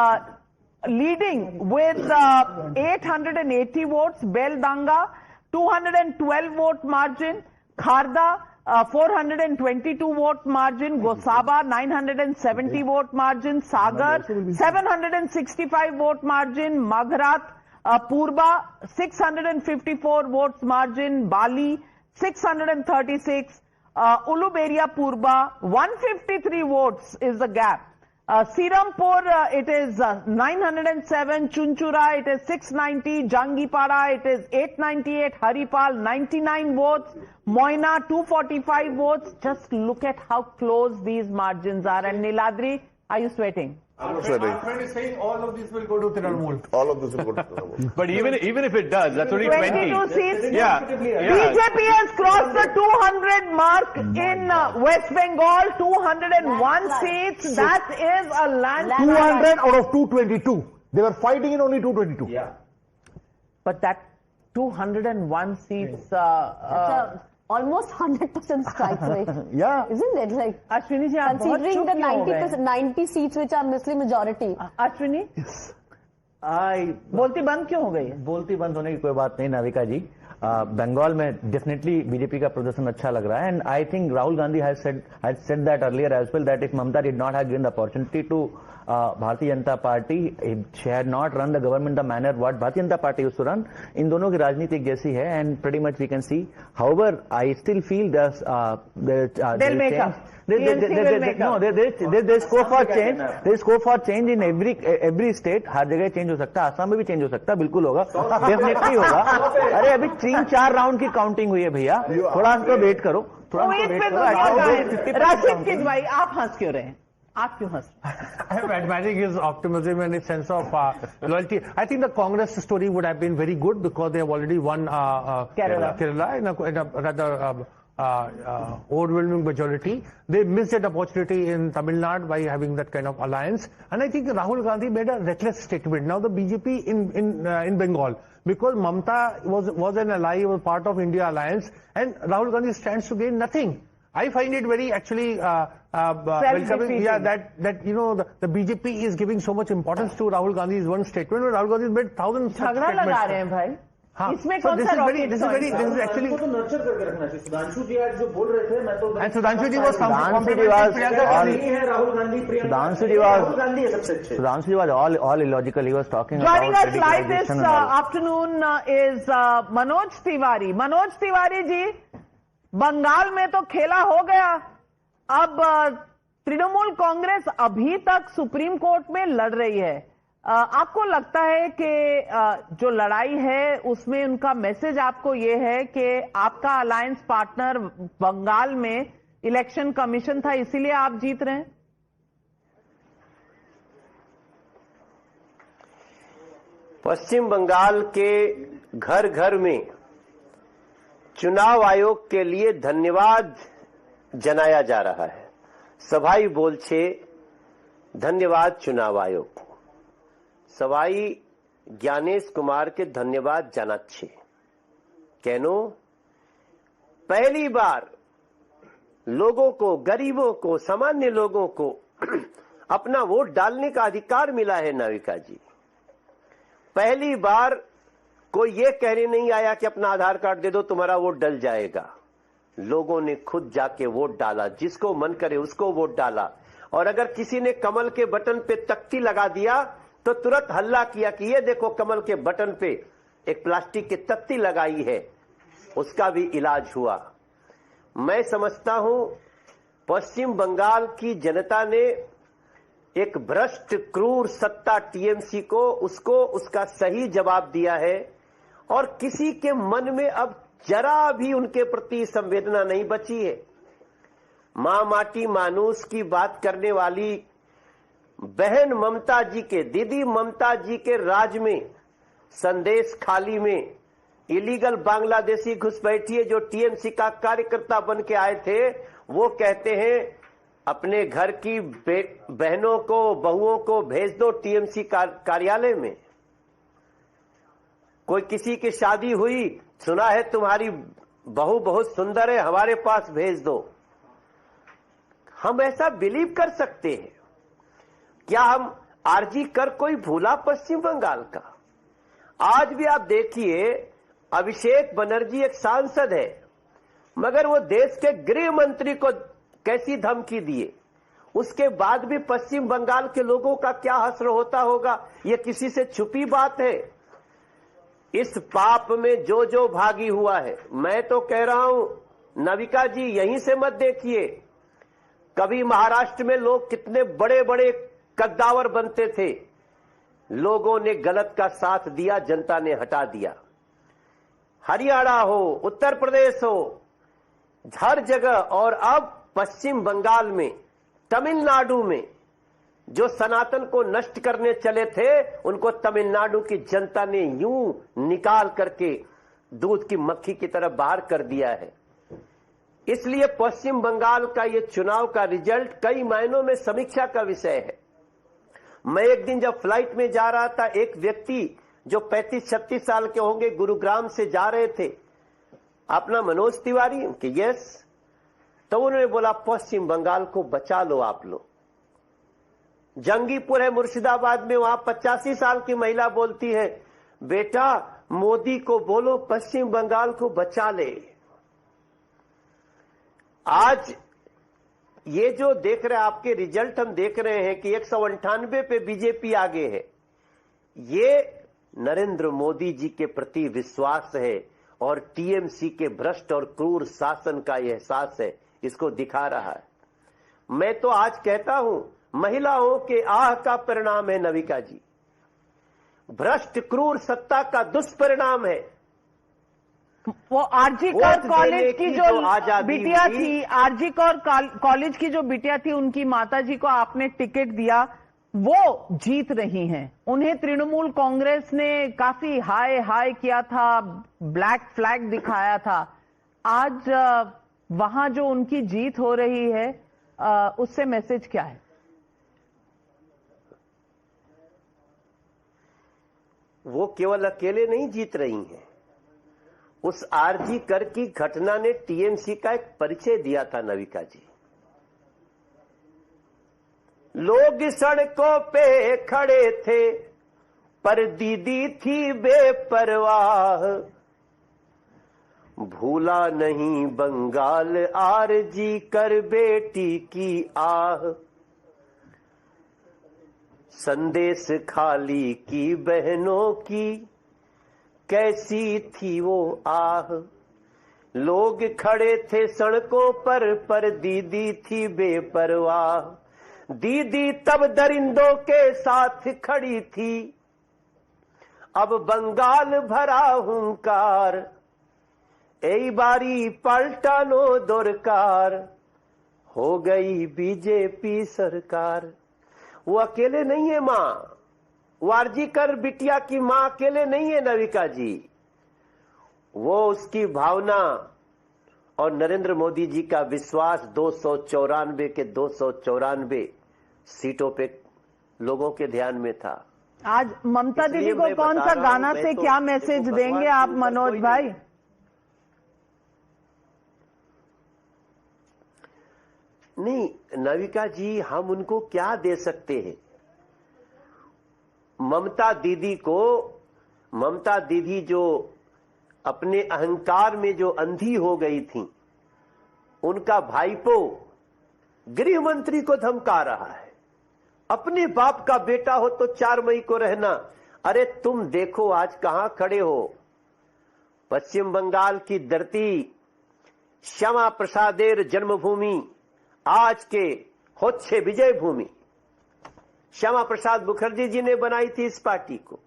Speaker 2: leading with 880 votes. Beldanga, 212 vote margin. Kharda, 422 vote margin. Gosaba, 970 vote margin. Sagar, 765 vote margin. Magharat, Purba, 654 votes margin. Bali, 636. Uluberia Purba, 153 votes is the gap. Sirampur, it is 907. Chunchura, it is 690. Jangipara, it is 898. Haripal, 99 votes. Moina, 245 votes. Just look at how close these margins are. And Niladri, are you sweating?
Speaker 20: Our friend is saying all of this will go to Trinamool.
Speaker 17: All of this will go to Trinamool.
Speaker 8: But even if it does, that's only
Speaker 2: 22 seats.
Speaker 8: Yeah.
Speaker 2: BJP has crossed the 200 mark in West Bengal, 201 seats. That is a landslide.
Speaker 10: 200 out of 222. They were fighting in only 222.
Speaker 2: Yeah. But that 201 seats,
Speaker 3: almost 100% strike rate.
Speaker 10: Yeah.
Speaker 3: Isn't it? Like,
Speaker 2: Ashwini ji, आप बहुत
Speaker 3: considering
Speaker 2: चुप
Speaker 3: the
Speaker 2: क्यों हो गए?
Speaker 3: 90 seats which are Muslim majority.
Speaker 2: Ashwini, बोलती बंद क्यों हो गई?
Speaker 23: बोलती बंद होने की कोई बात नहीं नाविका जी. बंगाल में डेफिनेटली बीजेपी का प्रदर्शन अच्छा लग रहा है and I think Rahul Gandhi has said that earlier as well that if Mamata did not have given the opportunity to Bharatiya Janata Party, she had not run the government the manner what Bharatiya Janata Party used to run. इन दोनों की राजनीति एक जैसी है and pretty much we can see. However, I still feel there's
Speaker 2: they'll make up.
Speaker 23: There's scope for change. There's scope for change in every state. हर जगह change हो सकता है. असम में भी चेंज हो सकता है. बिल्कुल होगा. डेफिनेटली होगा. अरे अभी 3-4 राउंड की काउंटिंग हुई है भैया. थोड़ा सा वेट करो.
Speaker 2: राशिद भाई आप हंस क्यों रहे हैं? आप क्यों हंस?
Speaker 20: I am admiring his optimism and his sense of loyalty. I think the Congress story would have been very good because they have already won Kerala in a rather overwhelming majority. They missed that opportunity in Tamil Nadu by having that kind of alliance. And I think Rahul Gandhi made a reckless statement. Now the BJP in Bengal, because Mamta was an ally, was part of India alliance, and Rahul Gandhi stands to gain nothing. I find it very actually welcoming. Yeah, that you know the BJP is giving so much importance to Rahul Gandhi's one statement. But Rahul Gandhi has made thousands of statements.
Speaker 2: झगड़ा लगा रहे हैं भाई. इसमें
Speaker 20: So
Speaker 2: कौन सा rocket
Speaker 20: this is actually.
Speaker 6: तो nurture करके रखना चाहिए. सुधांशु जी आज जो बोल रहे थे, मैं तो.
Speaker 20: And Sudhanshu ji was
Speaker 6: Rahul Gandhi, Rahul Gandhi है सबसे अच्छे.
Speaker 23: Sudhanshu ji was all illogical. He was talking
Speaker 2: Joining
Speaker 23: about
Speaker 2: us live this afternoon is Manoj Tiwari. Manoj Tiwari ji, Bengal में तो खेला हो गया. अब तृणमूल कांग्रेस अभी तक सुप्रीम कोर्ट में लड़ रही है. आपको लगता है कि जो लड़ाई है उसमें उनका मैसेज आपको ये है कि आपका अलायंस पार्टनर बंगाल में इलेक्शन कमीशन था, इसीलिए आप जीत रहे हैं?
Speaker 5: पश्चिम बंगाल के घर घर में चुनाव आयोग के लिए धन्यवाद जनाया जा रहा है. सभाई बोलछे धन्यवाद चुनाव आयोग को. सवाई ज्ञानेश कुमार के धन्यवाद जानाच्छे. केनो पहली बार लोगों को, गरीबों को, सामान्य लोगों को अपना वोट डालने का अधिकार मिला है. नाविका जी, पहली बार कोई ये कहने नहीं आया कि अपना आधार कार्ड दे दो तुम्हारा वोट डल जाएगा. लोगों ने खुद जाके वोट डाला, जिसको मन करे उसको वोट डाला. और अगर किसी ने कमल के बटन पे तख्ती लगा दिया तो तुरंत हल्ला किया कि ये देखो कमल के बटन पे एक प्लास्टिक की तख्ती लगाई है. उसका भी इलाज हुआ. मैं समझता हूं पश्चिम बंगाल की जनता ने एक भ्रष्ट क्रूर सत्ता टीएमसी को उसका सही जवाब दिया है. और किसी के मन में अब जरा भी उनके प्रति संवेदना नहीं बची है. मां माटी मानूस की बात करने वाली बहन ममता जी के, दीदी ममता जी के राज में, संदेश खाली में इलीगल बांग्लादेशी घुसपैठिए जो टीएमसी का कार्यकर्ता बन के आए थे, वो कहते हैं अपने घर की बहनों को, बहुओं को भेज दो टीएमसी कार्यालय में. कोई किसी की शादी हुई, सुना है तुम्हारी बहू बहुत सुंदर है, हमारे पास भेज दो. हम ऐसा बिलीव कर सकते हैं क्या? हम आरजी कर कोई भूला पश्चिम बंगाल का? आज भी आप देखिए, अभिषेक बनर्जी एक सांसद है, मगर वो देश के गृह मंत्री को कैसी धमकी दिए. उसके बाद भी पश्चिम बंगाल के लोगों का क्या हश्र होता होगा, ये किसी से छुपी बात है. इस पाप में जो भागी हुआ है, मैं तो कह रहा हूं नाविका जी, यहीं से मत देखिए. कभी महाराष्ट्र में लोग कितने बड़े बड़े कद्दावर बनते थे, लोगों ने गलत का साथ दिया, जनता ने हटा दिया. हरियाणा हो, उत्तर प्रदेश हो, हर जगह. और अब पश्चिम बंगाल में, तमिलनाडु में जो सनातन को नष्ट करने चले थे, उनको तमिलनाडु की जनता ने यूं निकाल करके दूध की मक्खी की तरह बाहर कर दिया है। इसलिए पश्चिम बंगाल का ये चुनाव का रिजल्ट कई मायनों में समीक्षा का विषय है। मैं एक दिन जब फ्लाइट में जा रहा था, एक व्यक्ति जो 35-36 साल के होंगे गुरुग्राम से जा रहे थे, अपना मनोज तिवारी कि यस, तो उन्होंने बोला पश्चिम बंगाल को बचा लो आप लोग। जंगीपुर है मुर्शिदाबाद में, वहां 85 साल की महिला बोलती है, बेटा मोदी को बोलो पश्चिम बंगाल को बचा ले। आज ये जो देख रहे हैं आपके रिजल्ट, हम देख रहे हैं कि 198 पे बीजेपी आगे है। ये नरेंद्र मोदी जी के प्रति विश्वास है और टीएमसी के भ्रष्ट और क्रूर शासन का यह एहसास है, इसको दिखा रहा है। मैं तो आज कहता हूं, महिलाओं के आह का परिणाम है नविका जी, भ्रष्ट क्रूर सत्ता का दुष्परिणाम है।
Speaker 2: वो आरजी कौर कॉलेज की जो बिटिया थी, आरजी कौर कॉलेज की जो बिटिया थी, उनकी माताजी को आपने टिकट दिया, वो जीत रही हैं। उन्हें तृणमूल कांग्रेस ने काफी हाय हाय किया था, ब्लैक फ्लैग दिखाया था। आज वहां जो उनकी जीत हो रही है, उससे मैसेज क्या है?
Speaker 5: वो केवल अकेले नहीं जीत रही हैं। उस आरजी कर की घटना ने टीएमसी का एक परिचय दिया था नविका जी। लोग सड़कों पे खड़े थे, पर दीदी थी बेपरवाह। भूला नहीं बंगाल आरजी कर बेटी की आह। संदेश खाली की बहनों की, कैसी थी वो आह। लोग खड़े थे सड़कों पर दीदी थी बेपरवाह। दीदी तब दरिंदों के साथ खड़ी थी, अब बंगाल भरा हुंकार। ए बारी पलटानो दरकार, हो गई बीजेपी सरकार। वो अकेले नहीं है मां, वारजीकर बिटिया की मां अकेले नहीं है नविका जी। वो उसकी भावना और नरेंद्र मोदी जी का विश्वास 294 के 294 सीटों पे लोगों के ध्यान में था।
Speaker 2: आज ममता दीदी को कौन सा गाना से क्या मैसेज देंगे आप मनोज भाई?
Speaker 5: नहीं नविका जी, हम उनको क्या दे सकते हैं? ममता दीदी जो अपने अहंकार में जो अंधी हो गई थी, उनका भाईपो गृह मंत्री को धमका रहा है। अपने बाप का बेटा हो तो 4 मई को रहना। अरे तुम देखो आज कहां खड़े हो। पश्चिम बंगाल की धरती, श्यामा प्रसादेर जन्मभूमि, आज के होच्छे विजय भूमि। श्यामा प्रसाद मुखर्जी जी ने बनाई थी इस पार्टी को,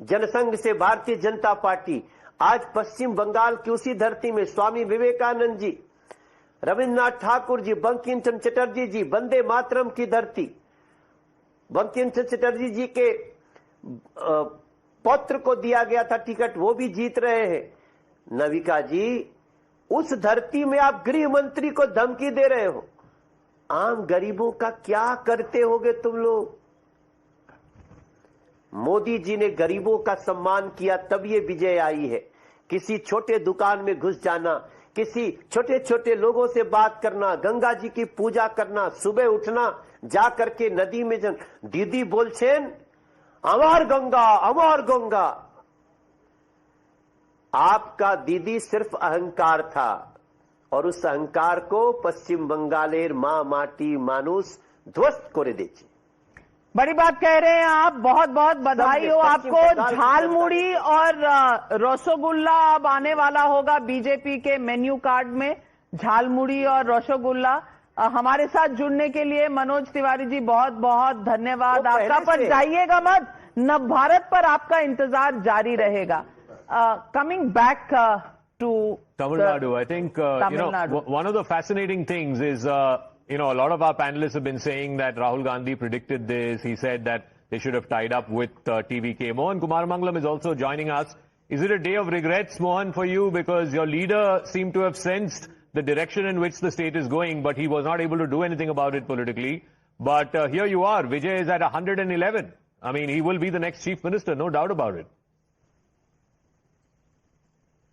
Speaker 5: जनसंघ से भारतीय जनता पार्टी। आज पश्चिम बंगाल की उसी धरती में स्वामी विवेकानंद जी, रविन्द्रनाथ ठाकुर जी, बंकिम चंद्र चटर्जी जी, वंदे मातरम की धरती। बंकिम चंद्र चटर्जी जी के पौत्र को दिया गया था टिकट, वो भी जीत रहे हैं। नविका जी, उस धरती में आप गृह मंत्री को धमकी दे रहे हो। आम गरीबों का क्या करते होगे तुम लोग? मोदी जी ने गरीबों का सम्मान किया, तब ये विजय आई है। किसी छोटे दुकान में घुस जाना, किसी छोटे छोटे लोगों से बात करना, गंगा जी की पूजा करना, सुबह उठना, जा करके नदी में दीदी बोलछेन अमर गंगा अमर गंगा। आपका दीदी सिर्फ अहंकार था और उस अहंकार को पश्चिम बंगालेर मां माटी मानुष ध्वस्त करे देचे।
Speaker 2: बड़ी बात कह रहे हैं आप, बहुत बहुत बधाई हो आपको। झालमुड़ी और रसगुल्ला अब आने वाला होगा बीजेपी के मेन्यू कार्ड में, झालमुड़ी और रसगुल्ला। हमारे साथ जुड़ने के लिए मनोज तिवारी जी बहुत बहुत धन्यवाद आपका। पर जाइएगा मत, नव भारत पर आपका इंतजार जारी रहेगा। Coming back to
Speaker 8: Tamil Nadu, I think, one of the fascinating things is a lot of our panelists have been saying that Rahul Gandhi predicted this. He said that they should have tied up with TVK. Mohan Kumar Mangalam is also joining us. Is it a day of regrets, Mohan, for you? Because your leader seemed to have sensed the direction in which the state is going, but he was not able to do anything about it politically. But here you are. Vijay is at 111. I mean, he will be the next chief minister, no doubt about it.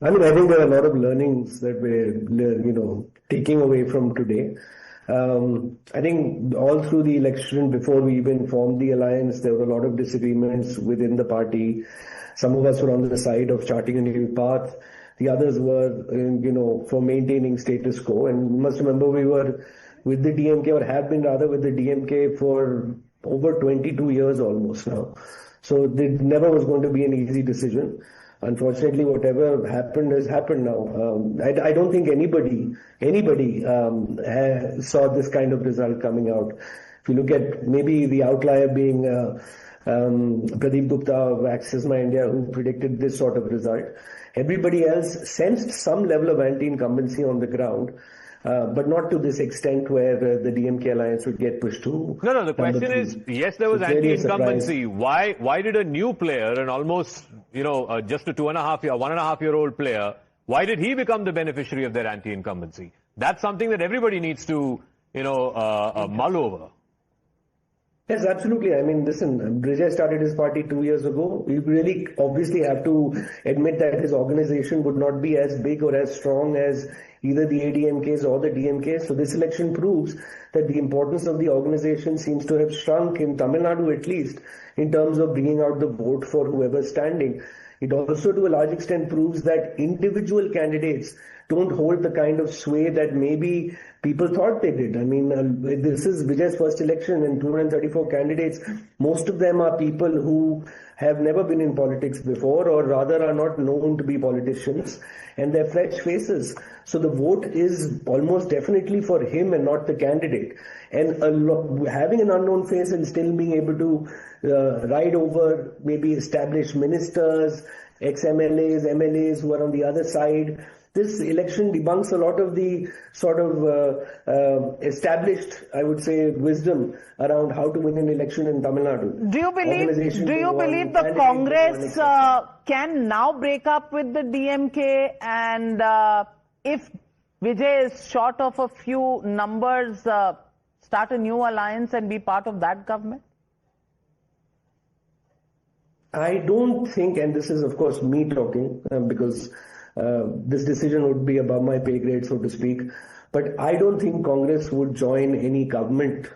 Speaker 11: I think there are a lot of learnings that we're, taking away from today. I think all through the election, before we even formed the alliance, there were a lot of disagreements within the party. Some of us were on the side of charting a new path. The others were, for maintaining status quo. And you must remember, we were with the DMK, or have been rather with the DMK for over 22 years almost now. So it never was going to be an easy decision. Unfortunately, whatever happened has happened now. I don't think anybody saw this kind of result coming out. If you look at maybe the outlier being Pradeep Gupta of Access My India, who predicted this sort of result. Everybody else sensed some level of anti-incumbency on the ground, but not to this extent where the DMK alliance would get pushed to.
Speaker 8: No, the question is, yes, there was anti-incumbency. Why did a new player, and almost, just a 1.5-year-old player, why did he become the beneficiary of their anti-incumbency? That's something that everybody needs to, mull over.
Speaker 11: Yes, absolutely. I mean, listen, Vijay started his party 2 years ago. We really obviously have to admit that his organization would not be as big or as strong as either the ADMKs or the DMKs. So this election proves that the importance of the organization seems to have shrunk in Tamil Nadu, at least, in terms of bringing out the vote for whoever's standing. It also, to a large extent, proves that individual candidates don't hold the kind of sway that maybe people thought they did. I mean, this is Vijay's first election, and 234 candidates, most of them are people who have never been in politics before, or rather are not known to be politicians, and they're fresh faces. So the vote is almost definitely for him and not the candidate. And having an unknown face and still being able to ride over maybe established ministers, ex-MLAs, MLAs who are on the other side, this election debunks a lot of the sort of established, I would say, wisdom around how to win an election in Tamil Nadu.
Speaker 2: Do you believe the Congress can now break up with the DMK, and if Vijay is short of a few numbers, start a new alliance and be part of that government?
Speaker 11: I don't think, and this is of course me talking, because this decision would be above my pay grade, so to speak. But I don't think Congress would join any government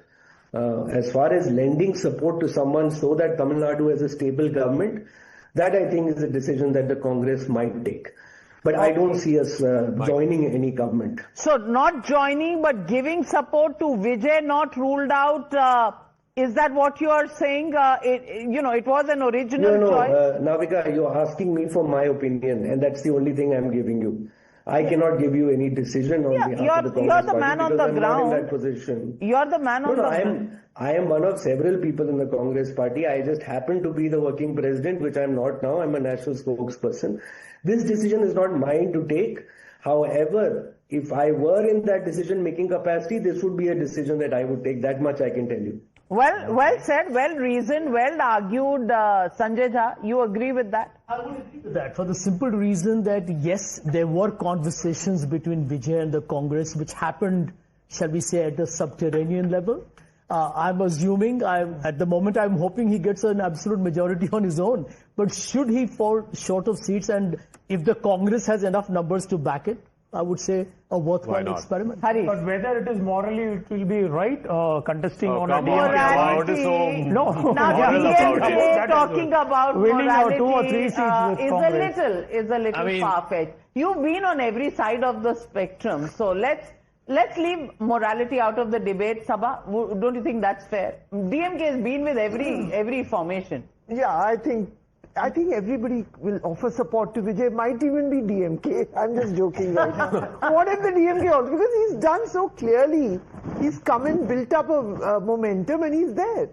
Speaker 11: as far as lending support to someone so that Tamil Nadu has a stable government. That, I think, is a decision that the Congress might take. But I don't see us joining any government.
Speaker 2: So not joining, but giving support to Vijay, not ruled out. Is that what you are saying? It was an original choice.
Speaker 11: Navika, you're asking me for my opinion, and that's the only thing I'm giving you. I cannot give you any decision on behalf of the Congress
Speaker 2: You're the man on the ground.
Speaker 11: I'm not in that position.
Speaker 2: You're the man on the ground.
Speaker 11: I am one of several people in the Congress party. I just happen to be the working president, which I'm not now. I'm a national spokesperson. This decision is not mine to take. However, if I were in that decision-making capacity, this would be a decision that I would take. That much I can tell you.
Speaker 2: Well said, well reasoned, well argued, Sanjay Jha. You agree with that?
Speaker 13: I would agree with that for the simple reason that, yes, there were conversations between Vijay and the Congress which happened, shall we say, at a subterranean level. I'm assuming, at the moment, I'm hoping he gets an absolute majority on his own. But should he fall short of seats, and if the Congress has enough numbers to back it, I would say a worthwhile experiment.
Speaker 21: But whether it is morally, it will be right, contesting on a
Speaker 2: morality.
Speaker 21: No.
Speaker 2: Now DMK talking about
Speaker 21: winning
Speaker 2: morality
Speaker 21: 2 or 3 seats with Congress.
Speaker 2: is a little far-fetched. You've been on every side of the spectrum, so let's leave morality out of the debate, Sabha. Don't you think that's fair? DMK has been with every formation.
Speaker 18: Yeah, I think everybody will offer support to Vijay. Might even be DMK. I'm just joking right now. What if the DMK also? Because he's done so clearly. He's come and built up a momentum, and he's there.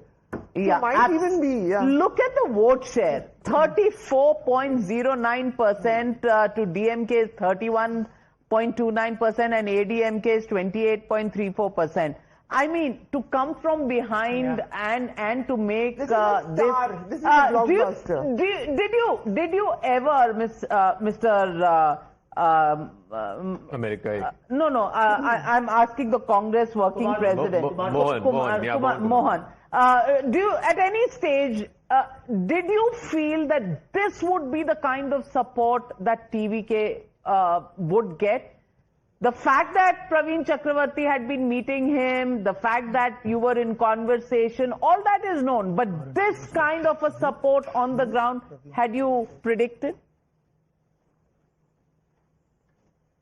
Speaker 2: Yeah,
Speaker 18: so might even be. Yeah.
Speaker 2: Look at the vote share. 34.09% to DMK's 31.29% and ADMK's 28.34%. I mean, to come from behind and to make
Speaker 18: this is a star. This is a blockbuster.
Speaker 2: Did you ever, Mr.
Speaker 8: America.
Speaker 2: No. I'm asking the Congress working president, Mohan. Do you, at any stage, did you feel that this would be the kind of support that TVK would get? The fact that Praveen Chakravarti had been meeting him, the fact that you were in conversation, all that is known. But this kind of a support on the ground, had you predicted?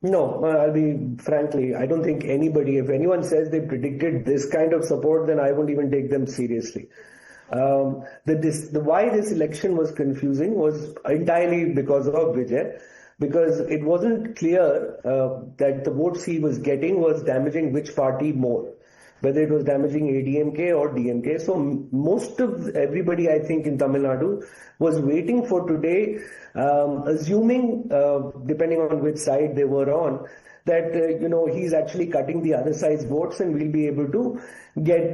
Speaker 11: No, I'll be frankly, I don't think anybody, if anyone says they predicted this kind of support, then I won't even take them seriously. Why this election was confusing was entirely because of Vijay. Because it wasn't clear that the votes he was getting was damaging which party more, whether it was damaging ADMK or DMK. So most of everybody, I think, in Tamil Nadu was waiting for today, assuming, depending on which side they were on, that, he's actually cutting the other side's votes and we'll be able to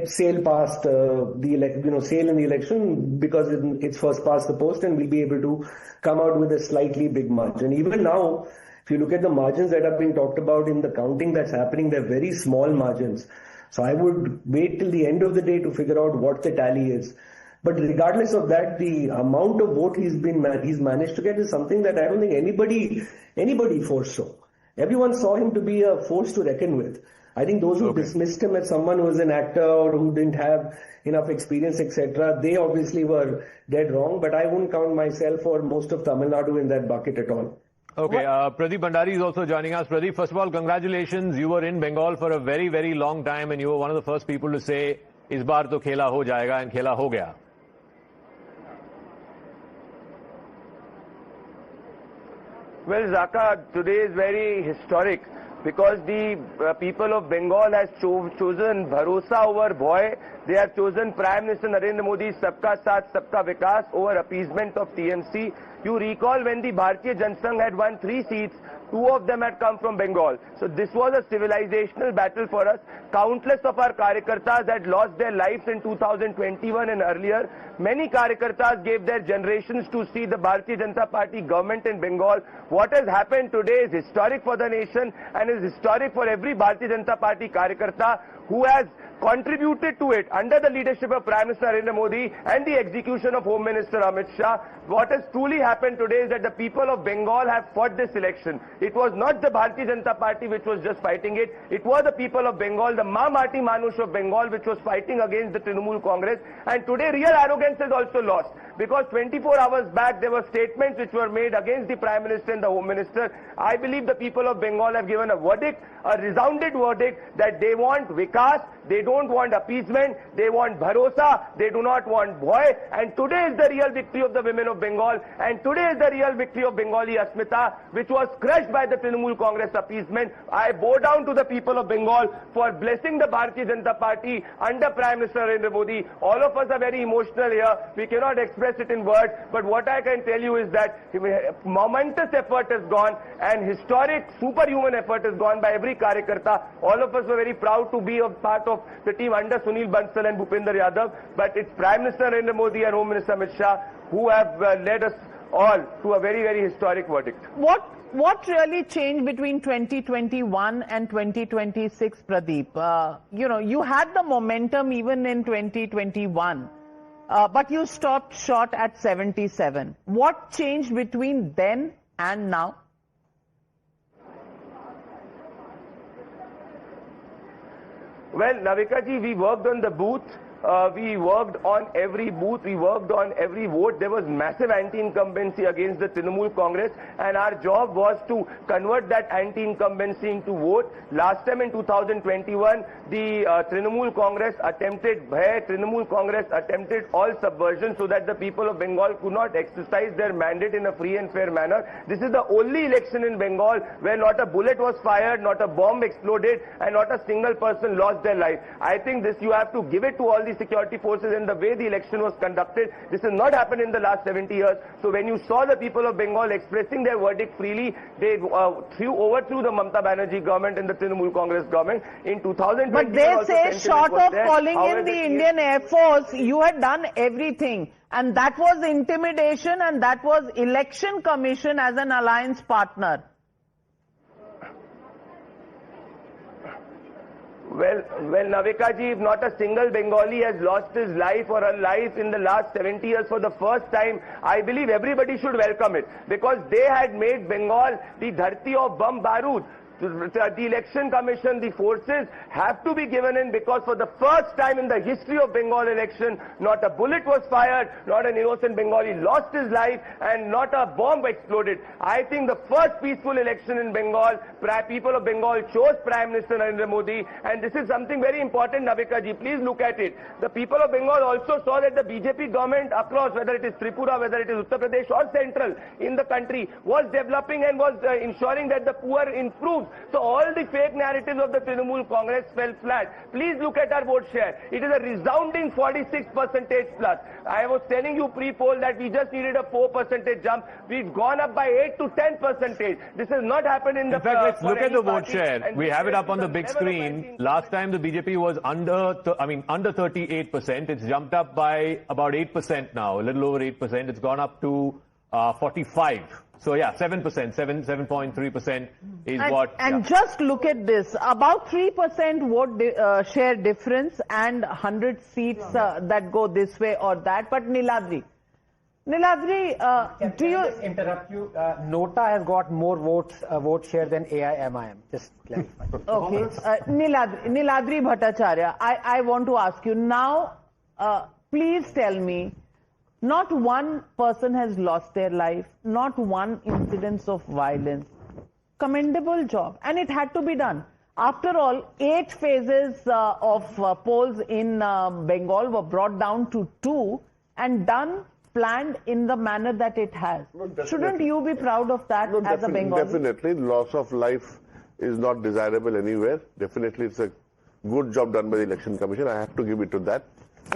Speaker 11: sail past sail in the election because it's first past the post and we'll be able to come out with a slightly big margin. Even now, if you look at the margins that are being talked about in the counting that's happening, they're very small margins. So I would wait till the end of the day to figure out what the tally is. But regardless of that, the amount of vote he's managed to get is something that I don't think anybody foresaw. Everyone saw him to be a force to reckon with. I think those who dismissed him as someone who was an actor or who didn't have enough experience, etc., they obviously were dead wrong. But I wouldn't count myself or most of Tamil Nadu in that bucket at all.
Speaker 8: Okay, Pradeep Bhandari is also joining us. Pradeep, first of all, congratulations. You were in Bengal for a very, very long time and you were one of the first people to say, "Is baar to khela ho jayega," and khela ho gaya.
Speaker 1: Well, Zaka, today is very historic because the people of Bengal has chosen Bharosa over Bhoy. They have chosen Prime Minister Narendra Modi's Sabka Saath, Sabka Vikas over appeasement of TMC. You recall when the Bharatiya Janata Sangh had won 3 seats, 2 of them had come from Bengal. So this was a civilizational battle for us. Countless of our Karyakartas had lost their lives in 2021 and earlier. Many Karyakartas gave their generations to see the Bharatiya Janata Party government in Bengal. What has happened today is historic for the nation and is historic for every Bharatiya Janata Party Karyakarta who has contributed to it under the leadership of Prime Minister Narendra Modi and the execution of Home Minister Amit Shah. What has truly happened today is that the people of Bengal have fought this election. It was not the Bharatiya Janata Party which was just fighting it. It was the people of Bengal, the Ma-Mati Manush of Bengal, which was fighting against the Trinamool Congress. And today real arrogance is also lost. Because 24 hours back there were statements which were made against the Prime Minister and the Home Minister. I believe the people of Bengal have given a verdict, a resounded verdict, that they want Vikas, they don't want appeasement, they want Bharosa, they do not want Bhoy. And today is the real victory of the women of Bengal, and today is the real victory of Bengali Asmita, which was crushed by the Trinamool Congress appeasement. I bow down to the people of Bengal for blessing the Bharatiya Janata Party under Prime Minister Narendra Modi. All of us are very emotional here. We cannot express it in words, but what I can tell you is that momentous effort has gone and historic superhuman effort has gone by every Karyakarta. All of us were very proud to be a part of the team under Sunil Bansal and Bhupender Yadav, but it's Prime Minister Narendra Modi and Home Minister Amit Shah who have led us all to a very, very historic verdict.
Speaker 2: What really changed between 2021 and 2026, Pradeep? You had the momentum even in 2021. But you stopped short at 77. What changed between then and now?
Speaker 1: Well, Navika ji, we worked on the booth. We worked on every booth, we worked on every vote. There was massive anti-incumbency against the Trinamool Congress, and our job was to convert that anti-incumbency into vote. Last time in 2021, the Trinamool Congress attempted Trinamool Congress attempted all subversion so that the people of Bengal could not exercise their mandate in a free and fair manner. This is the only election in Bengal where not a bullet was fired, not a bomb exploded, and not a single person lost their life. I think this you have to give it to all the the security forces and the way the election was conducted. This has not happened in the last 70 years. So when you saw the people of Bengal expressing their verdict freely, they overthrew the Mamata Banerjee government and the Trinamool Congress government in 2020.
Speaker 2: But they say short of calling in the Indian Air Force, you had done everything. And that was intimidation, and that was Election Commission as an alliance partner.
Speaker 1: Well, Navika ji, if not a single Bengali has lost his life or her life in the last 70 years for the first time, I believe everybody should welcome it. Because they had made Bengal the dharti of Bam Barood. The Election Commission, the forces have to be given in, because for the first time in the history of Bengal election, not a bullet was fired, not an innocent Bengali lost his life, and not a bomb exploded. I think the first peaceful election in Bengal, people of Bengal chose Prime Minister Narendra Modi, and this is something very important, Navika ji. Please look at it. The people of Bengal also saw that the BJP government across, whether it is Tripura, whether it is Uttar Pradesh or central in the country, was developing and was ensuring that the poor improved. So all the fake narratives of the Trinamool Congress fell flat. Please look at our vote share. It is a resounding 46% plus. I was telling you pre-poll that we just needed a 4% jump. We've gone up by 8 to 10%. This has not happened in the
Speaker 8: past. In fact, let's look at the vote share. We have it up on the big screen. Last time the BJP was under 38%. It's jumped up by about 8% now, a little over 8%. It's gone up to 45. So yeah, 7.3% is what.
Speaker 2: And just look at this, about 3% vote share difference and 100 seats that go this way or that. But Niladri, do you
Speaker 22: just interrupt you? Nota has got more vote share than AIMIM. Just clarify.
Speaker 2: Okay, Niladri Bhattacharya, I want to ask you now. Please tell me. Not one person has lost their life, not one incidence of violence. Commendable job. And it had to be done. After all, 8 phases of polls in Bengal were brought down to 2 and done, planned in the manner that it has. Shouldn't you be proud of that as a Bengali?
Speaker 17: Definitely. Loss of life is not desirable anywhere. Definitely, it's a good job done by the Election Commission. I have to give it to that.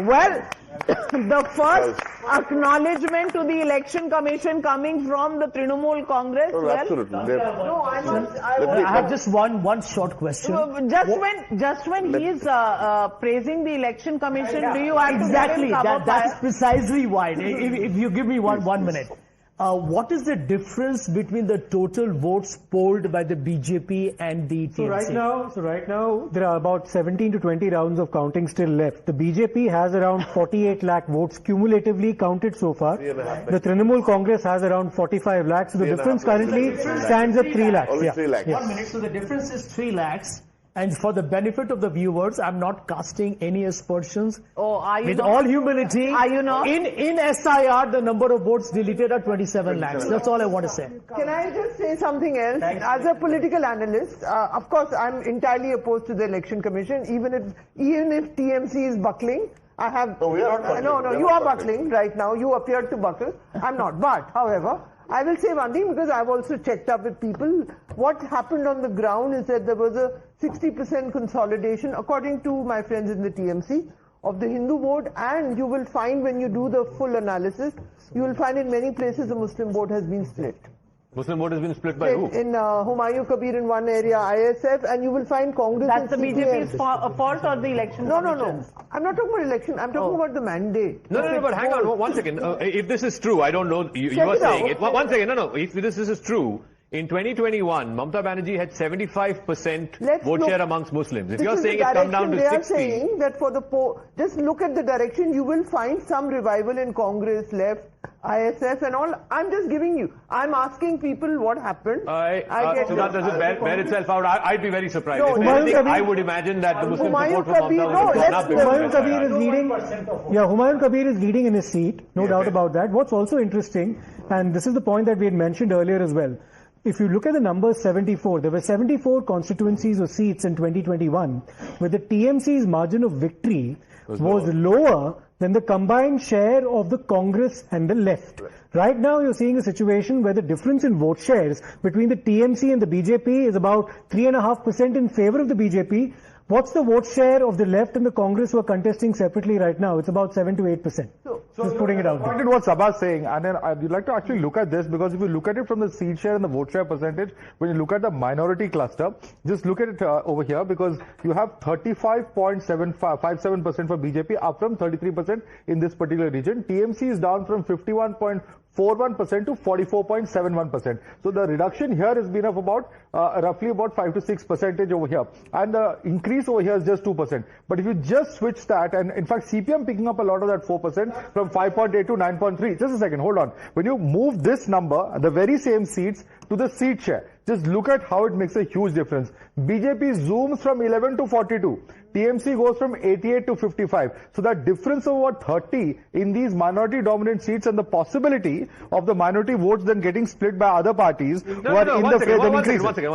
Speaker 2: Well, the first acknowledgement to the Election Commission coming from the Trinamool Congress.
Speaker 17: Oh, well, absolutely.
Speaker 13: I have just one short question.
Speaker 2: Just when he is praising the Election Commission, do you have
Speaker 13: exactly to that's precisely why. If you give me one minute. What is the difference between the total votes polled by the BJP and the TMC?
Speaker 21: So right now, there are about 17 to 20 rounds of counting still left. The BJP has around 48 lakh votes cumulatively counted so far. The Trinamool Congress has around 45 lakhs. So the difference currently stands at 3 lakhs.
Speaker 17: Only 3 lakhs.
Speaker 13: 1 minute. So the difference is 3 lakhs. And for the benefit of the viewers, I'm not casting any aspersions.
Speaker 2: Oh, are you
Speaker 13: with
Speaker 2: not?
Speaker 13: All humility,
Speaker 2: are you not?
Speaker 13: In SIR, the number of votes deleted are 27 lakhs. That's all I want to say.
Speaker 18: Can I just say something else? As a political analyst, of course, I'm entirely opposed to the Election Commission. Even if TMC is buckling, I have.
Speaker 17: No, we are not buckling.
Speaker 18: No, you are buckling right now. You appear to buckle. I'm not. But, however, I will say one thing, because I've also checked up with people. What happened on the ground is that there was a 60% consolidation, according to my friends in the TMC, of the Hindu vote, and you will find when you do the full analysis, you will find in many places the Muslim vote has been split.
Speaker 8: Muslim vote has been split by who?
Speaker 18: In Humayun Kabir in one area, ISF, and you will find Congress.
Speaker 2: That's the BJP's fault or the election?
Speaker 18: No. I'm not talking about election. I'm talking about the mandate.
Speaker 8: No, but hang on 1 second. If this is true, I don't know. You are saying it. 1 second. No. If this is true, in 2021, Mamata Banerjee had 75% vote share amongst Muslims. If you're saying it's come down to 60.
Speaker 18: They are saying that for the just look at the direction, you will find some revival in Congress, left, ISF and all. I'm just giving you. I'm asking people what happened.
Speaker 8: So that doesn't bear itself out. I'd be very surprised. No, if anything, I would imagine that the Muslim support for Mamata would have gone up.
Speaker 21: Humayun Kabir is leading. Humayun Kabir is leading in his seat. No doubt about that. What's also interesting, and this is the point that we had mentioned earlier as well. If you look at the numbers 74, there were 74 constituencies or seats in 2021, where the TMC's margin of victory was lower than the combined share of the Congress and the left. Right now, you're seeing a situation where the difference in vote shares between the TMC and the BJP is about 3.5% in favor of the BJP, What's the vote share of the left and the Congress who are contesting separately right now? It's about 7 to 8%. Just putting it out there.
Speaker 20: What Sabha's saying, and then I'd like to actually look at this, because if you look at it from the seat share and the vote share percentage, when you look at the minority cluster, just look at it over here, because you have 35.57% for BJP, up from 33% in this particular region. TMC is down from 51.41% to 44.71%. So the reduction here has been of about roughly about 5 to 6% over here, and the increase over here is just 2%. But if you just switch that, and in fact CPM picking up a lot of that 4% from 5.8 to 9.3. Just a second, hold on. When you move this number, the very same seats, to the seat share, just look at how it makes a huge difference. BJP zooms from 11 to 42. TMC goes from 88 to 55. So that difference of about 30 in these minority dominant seats, and the possibility of the minority votes then getting split by other parties who are in the faith and increasing.
Speaker 8: One second.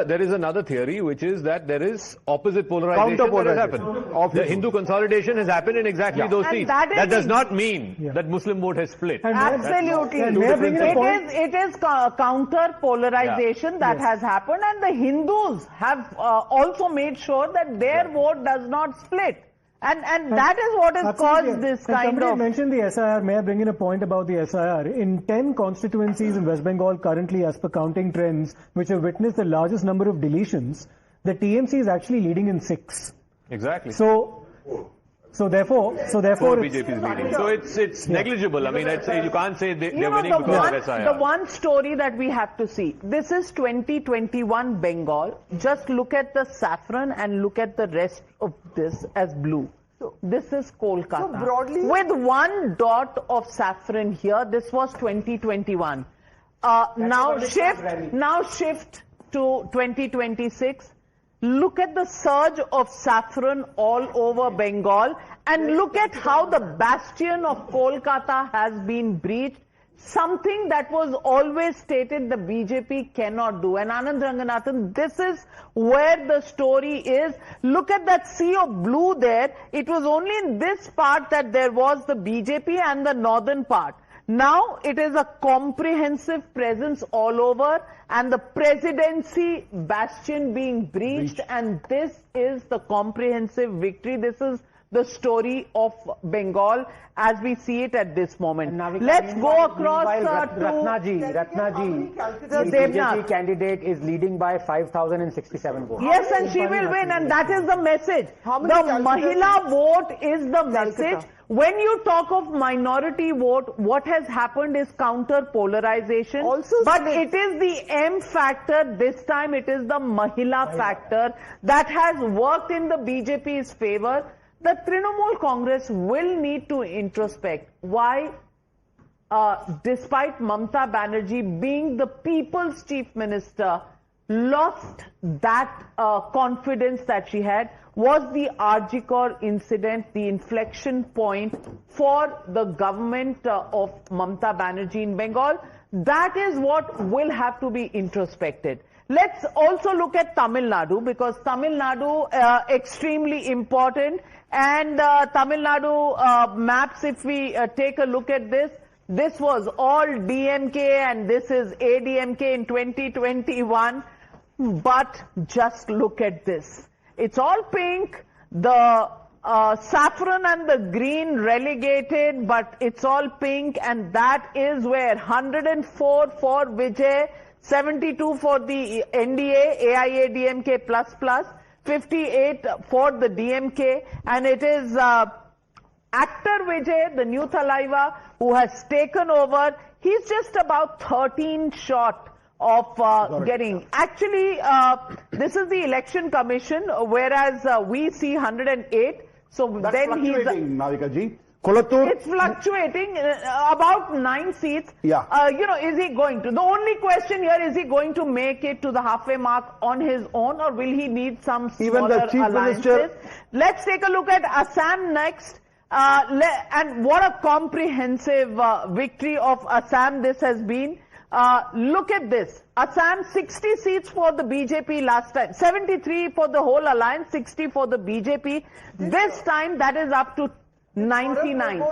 Speaker 8: There is another theory, which is that there is opposite polarization that has happened. The Hindu consolidation has happened in exactly those seats. That does not mean that Muslim vote has split.
Speaker 2: Absolutely. It is counter polarization that has happened, and the Hindus have also made sure that their vote does not split. And that is what has caused this kind of...
Speaker 21: Somebody mentioned the SIR. May I bring in a point about the SIR? In 10 constituencies in West Bengal currently, as per counting trends, which have witnessed the largest number of deletions, the TMC is actually leading in 6.
Speaker 8: Exactly.
Speaker 21: So therefore,
Speaker 8: BJP is leading. So it's negligible. I mean, you can't say they're winning because of SIR.
Speaker 2: The one story that we have to see. This is 2021 Bengal. Just look at the saffron and look at the rest of this as blue. This is Kolkata.
Speaker 18: So broadly,
Speaker 2: with one dot of saffron here, this was 2021. Now shift to 2026. Look at the surge of saffron all over Bengal, and look at how the bastion of Kolkata has been breached. Something that was always stated the BJP cannot do. And Anand Ranganathan, this is where the story is. Look at that sea of blue there. It was only in this part that there was the BJP and the northern part. Now it is a comprehensive presence all over, and the presidency bastion being breached, and this is the comprehensive victory. This is the story of Bengal as we see it at this moment. Let's go across to
Speaker 22: Ratnaji, the BJP candidate is leading by 5,067 votes.
Speaker 2: Yes, and she will win, and that is the message. The Mahila vote is the message. When you talk of minority vote, what has happened is counter polarization. But it is the M factor this time. It is the Mahila factor that has worked in the BJP's favor. The Trinamool Congress will need to introspect. Why? Despite Mamata Banerjee being the people's chief minister, lost that confidence that she had. Was the Arjikor incident the inflection point for the government of Mamata Banerjee in Bengal? That is what will have to be introspected. Let's also look at Tamil Nadu, because Tamil Nadu extremely important, and Tamil Nadu maps, if we take a look at this, this was all DMK and this is ADMK in 2021, but just look at this. It's all pink, the saffron and the green relegated, but it's all pink, and that is where 104 for Vijay, 72 for the NDA, AIA-DMK++, 58 for the DMK, and it is actor Vijay, the new Thalaiva, who has taken over. He's just about 13 short of getting. Actually, this is the election commission, whereas we see 108. So
Speaker 10: that's
Speaker 2: then he's
Speaker 10: Navika ji. Kolattur.
Speaker 2: It's fluctuating about 9 seats.
Speaker 10: Yeah.
Speaker 2: Is he going to? The only question here, is he going to make it to the halfway mark on his own, or will he need some smaller alliances? Let's take a look at Assam next. And what a comprehensive victory of Assam this has been. Look at this. Assam, 60 seats for the BJP last time. 73 for the whole alliance, 60 for the BJP. This time that is up to 99.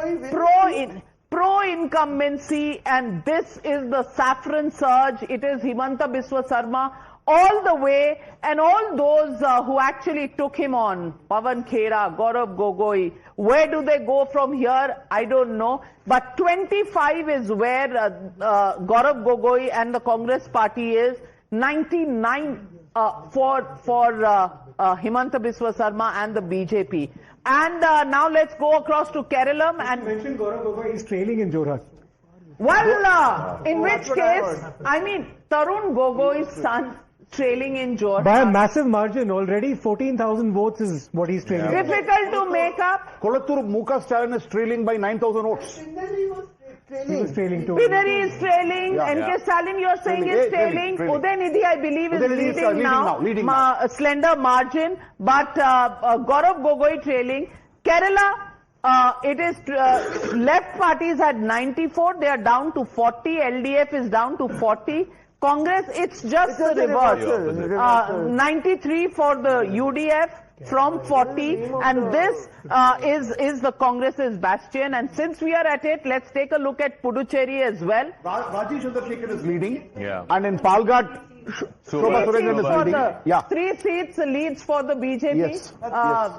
Speaker 2: Pro-incumbency, and this is the saffron surge. It is Himanta Biswa Sarma all the way, and all those who actually took him on, Pawan Khera, Gaurav Gogoi, where do they go from here? I don't know. But 25 is where Gaurav Gogoi and the Congress party is, 99 for Himanta Biswa Sarma and the BJP. And now let's go across to Kerala. And
Speaker 21: you mentioned Gaurav Gogoi is trailing in Jorhat.
Speaker 2: Well, in which case, I mean, Tarun Gogoi's son trailing in Jorhat.
Speaker 21: By a massive margin already, 14,000 votes is what he's trailing.
Speaker 2: Difficult to make up.
Speaker 10: Kolattur Muka Stalin is trailing by 9,000 votes.
Speaker 21: He was trailing too.
Speaker 2: Pinari is trailing.
Speaker 10: Yeah.
Speaker 2: NK Stalin, you're saying, is trailing. Udaynidhi, I believe, is leading now. A slender margin. But Gaurav Gogoi trailing. Kerala, it is left parties had 94. They are down to 40. LDF is down to 40. Congress, it's just the reverse. 93 for the UDF from 40, and this is the Congress's bastion. And since we are at it, let's take a look at Puducherry as well.
Speaker 10: Rajiv Chandrasekhar is leading.
Speaker 8: Yeah.
Speaker 10: And in Palghat, Shobha Surendran is leading. Yeah.
Speaker 2: 3 seats leads for the BJP.
Speaker 10: Yes. Yes.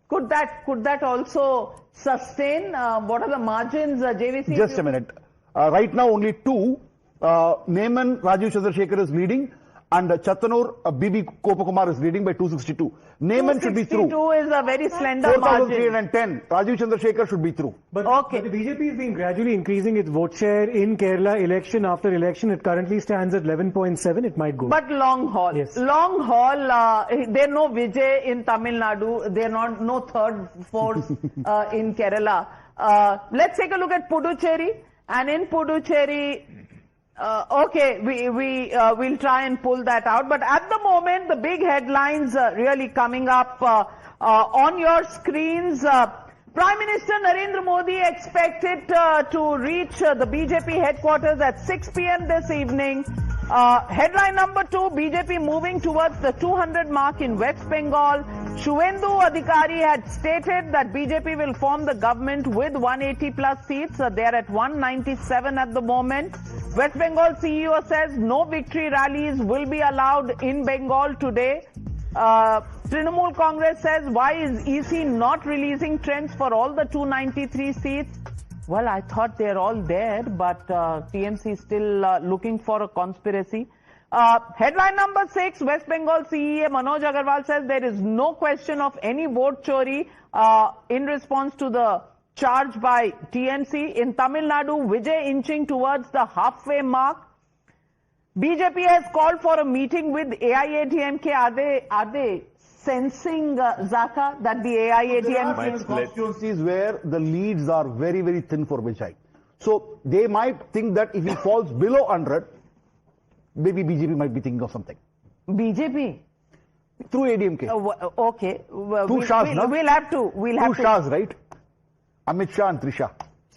Speaker 2: Could that also sustain? What are the margins, JVC?
Speaker 10: Just a minute. Right now, only 2. Neyman Rajiv Chandrasekhar is leading, and Chattanur BB Kopakumar is leading by 262. Neyman should be through.
Speaker 2: 262 is a very slender margin.
Speaker 10: 4,310. Rajiv Chandrasekhar should be through.
Speaker 21: But the BJP has been gradually increasing its vote share in Kerala election after election. It currently stands at 11.7. It might go.
Speaker 2: But long haul.
Speaker 21: Yes.
Speaker 2: Long haul. They're no Vijay in Tamil Nadu. They're no third force in Kerala. Let's take a look at Puducherry. And in Puducherry, okay, we'll try and pull that out. But at the moment, the big headlines really coming up on your screens. Prime Minister Narendra Modi expected to reach the BJP headquarters at 6 p.m. this evening. Headline number 2, BJP moving towards the 200 mark in West Bengal. Shuvendu Adhikari had stated that BJP will form the government with 180 plus seats. They are at 197 at the moment. West Bengal CEO says no victory rallies will be allowed in Bengal today. Trinamool Congress says, why is EC not releasing trends for all the 293 seats? Well, I thought they're all there, but TMC is still looking for a conspiracy. Headline number 6, West Bengal CEA Manoj Agarwal says there is no question of any vote chori in response to the charge by TMC. In Tamil Nadu, Vijay inching towards the halfway mark. BJP has called for a meeting with AIADMK. Are they sensing, Zaka, that the AIADMK
Speaker 10: constituencies where the leads are very, very thin for Vijay. So they might think that if he falls below 100, maybe BJP might be thinking of something.
Speaker 2: BJP?
Speaker 10: Through ADMK.
Speaker 2: Okay.
Speaker 10: Two Shahs, no?
Speaker 2: We'll have to.
Speaker 10: Two Shahs, right? Amit Shah and Trisha.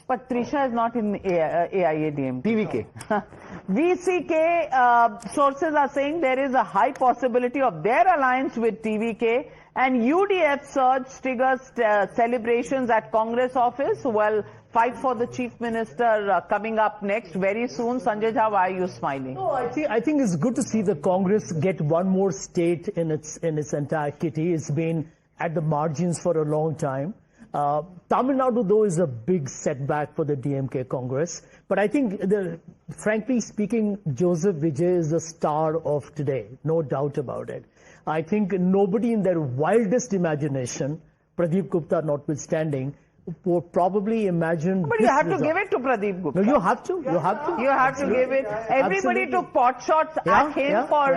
Speaker 2: But Trisha is not in AIADMK.
Speaker 10: TVK.
Speaker 2: VCK sources are saying there is a high possibility of their alliance with TVK, and UDF surge triggers celebrations at Congress office. Well, fight for the Chief Minister coming up next very soon. Sanjay Jha, why are you smiling?
Speaker 13: No, I think it's good to see the Congress get one more state in its entire kitty. It's been at the margins for a long time. Tamil Nadu, though, is a big setback for the DMK Congress. But I think, frankly speaking, Joseph Vijay is the star of today. No doubt about it. I think nobody in their wildest imagination, Pradeep Gupta notwithstanding, would probably imagine.
Speaker 2: But you have to give it to Pradeep Gupta.
Speaker 13: No, you have to. You have to.
Speaker 2: You have to give it. Everybody took pot shots at him for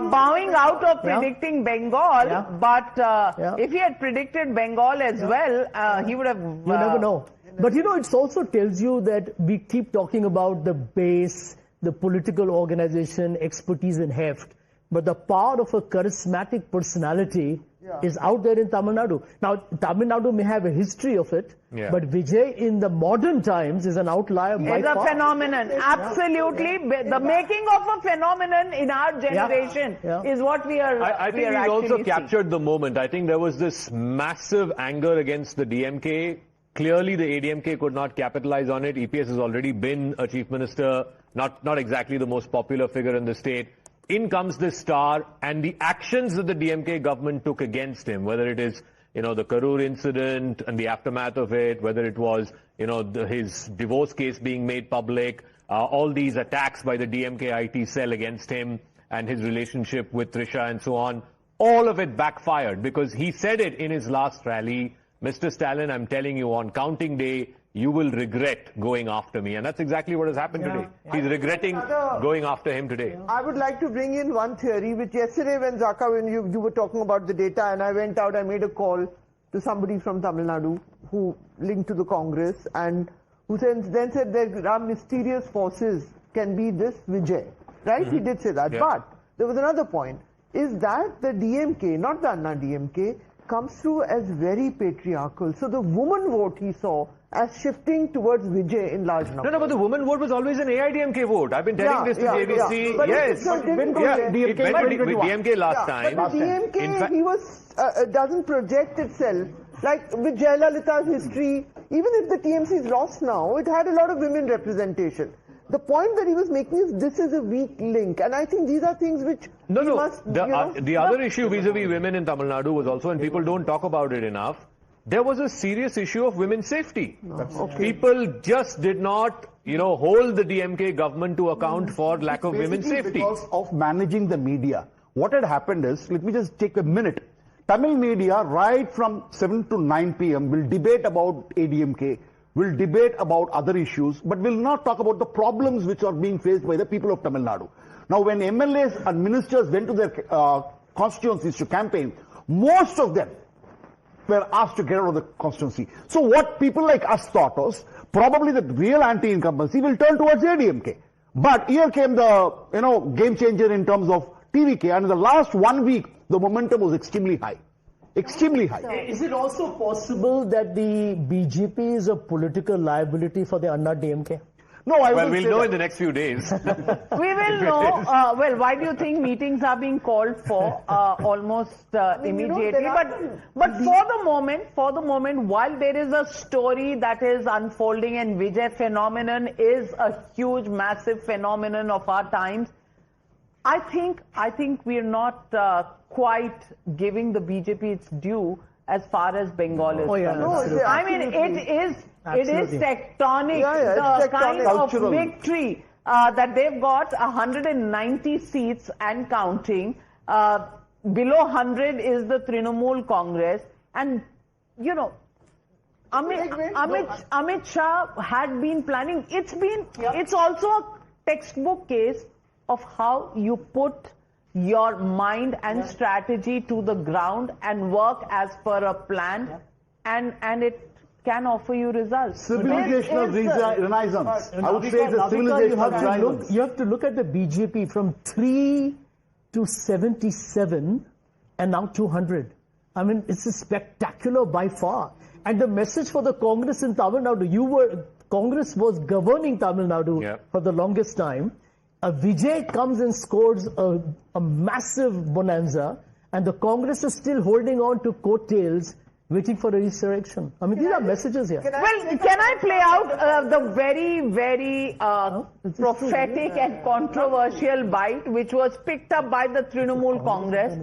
Speaker 2: bowing out of predicting Bengal. But if he had predicted Bengal as well, he would have.
Speaker 13: You never know. But you know, it also tells you that we keep talking about the base, the political organization, expertise and heft. But the power of a charismatic personality is out there in Tamil Nadu. Now, Tamil Nadu may have a history of it, but Vijay in the modern times is an outlier by far.
Speaker 2: It's a phenomenon. Absolutely. The making of a phenomenon in our generation is what we are
Speaker 8: I think he also captured the moment. I think there was this massive anger against the DMK. Clearly, the ADMK could not capitalize on it. EPS has already been a chief minister, not exactly the most popular figure in the state. in comes this star, and the actions that the DMK government took against him, whether it is, the Karur incident and the aftermath of it, whether it was, his divorce case being made public, all these attacks by the DMK IT cell against him and his relationship with Trisha and so on, all of it backfired because he said it in his last rally, Mr. Stalin, I'm telling you, on counting day, you will regret going after me. And that's exactly what has happened today. He's regretting going after him today.
Speaker 18: I would like to bring in one theory, which yesterday when you were talking about the data, and I went out, I made a call to somebody from Tamil Nadu who linked to the Congress and who then said there are mysterious forces, can be this Vijay. Right? He did say that.
Speaker 8: Yeah.
Speaker 18: But there was another point, is that the DMK, not the Anna DMK, comes through as very patriarchal. So the woman vote he saw as shifting towards Vijay in large numbers.
Speaker 8: No, but the woman vote was always an AIDMK vote. I've been telling this to JVC.
Speaker 18: Yeah. But
Speaker 8: yes.
Speaker 18: it didn't go
Speaker 8: it went with DMK last time.
Speaker 18: But the DMK, he was, doesn't project itself. Like with Jayalalitha's history, even if the TMC is lost now, it had a lot of women representation. The point that he was making is this is a weak link, and I think these are things which must,
Speaker 8: the other issue vis-a-vis women in Tamil Nadu was also, and people don't talk about it enough, there was a serious issue of women's safety. People just did not, hold the DMK government to account for lack of women's safety.
Speaker 10: Because of managing the media. What had happened is, let me just take a minute. Tamil media, right from 7 to 9 p.m. will debate about ADMK, will debate about other issues, but will not talk about the problems which are being faced by the people of Tamil Nadu. Now, when MLAs and ministers went to their constituencies to campaign, most of them were asked to get out of the constituency. So what people like us thought was, probably the real anti-incumbency will turn towards ADMK. But here came the, game changer in terms of TVK, and in the last 1 week, the momentum was extremely high. Extremely high.
Speaker 13: Is it also possible that the BJP is a political liability for the Anna DMK?
Speaker 10: No, I
Speaker 8: Well, we'll know in the next few days.
Speaker 2: We will know. Why do you think meetings are being called for almost immediately? But for the moment, while there is a story that is unfolding, and Vijay phenomenon is a huge, massive phenomenon of our times, I think we are not quite giving the BJP its due as far as Bengal is concerned. I mean, it is tectonic, the kind of victory that they've got 190 seats and counting. Below 100 is the Trinamool Congress, and Amit Shah had been planning. It's also a textbook case of how you put your mind and strategy to the ground and work as per a plan, and it can offer you results.
Speaker 10: Civilizational renaissance. I would say it's a civilizational renaissance.
Speaker 13: You have to look at the BJP from 3 to 77 and now 200. I mean, it's a spectacular by far. And the message for the Congress in Tamil Nadu, Congress was governing Tamil Nadu for the longest time. Vijay comes and scores a massive bonanza, and the Congress is still holding on to coattails, waiting for a resurrection. I mean, these are messages here.
Speaker 2: Can I play out the very, very prophetic and controversial bite which was picked up by the Trinamool Congress?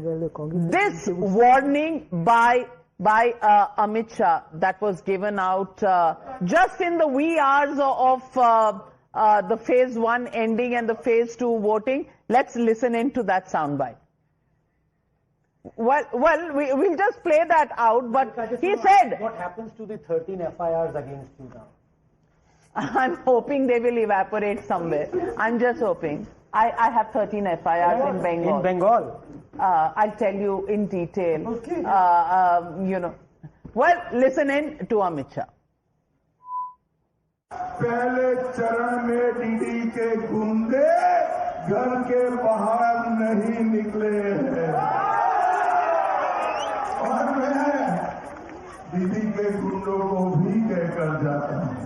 Speaker 2: This warning by Amit Shah that was given out just in the wee hours of the phase 1 ending and the phase 2 voting. Let's listen into that soundbite. Well, we'll just play that out, but he said...
Speaker 22: What happens to the 13 FIRs against you now?
Speaker 2: I'm hoping they will evaporate somewhere. I'm just hoping. I have 13 FIRs in Bengal.
Speaker 22: In Bengal?
Speaker 2: I'll tell you in detail. Okay. Well, listen in to Amit Shah.
Speaker 16: पहले चरण में दीदी के गुंडे घर के बाहर नहीं निकले हैं और मैं दीदी के गुंडों को भी कहकर जाता हूं,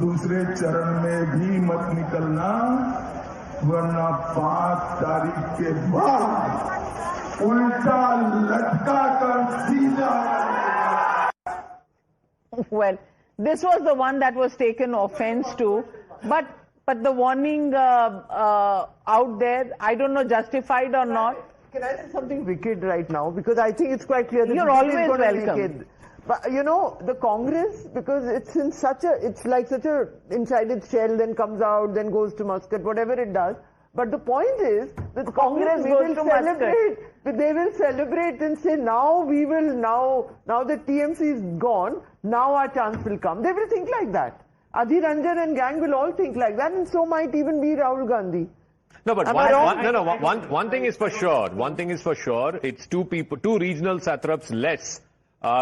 Speaker 16: दूसरे चरण में भी मत निकलना, वरना 5 तारीख के बाद उल्टा लटका कर सीधा.
Speaker 2: Well, this was the one that was taken offense to, but but the warning out there, I don't know, justified or not.
Speaker 18: Can I say something wicked right now? Because I think it's quite clear that
Speaker 2: you're always welcome.
Speaker 18: But you know, the Congress, because it's in such a, it's like such a inside its shell, then comes out, then goes to Muscat, whatever it does. But the point is that the Congress will celebrate. They will celebrate and say, now we will, now that TMC is gone, now our chance will come. They will think like that. Adhir Ranjan and gang will all think like that, and so might even be Rahul Gandhi.
Speaker 8: No, but one thing is for sure. One thing is for sure. It's two regional satraps less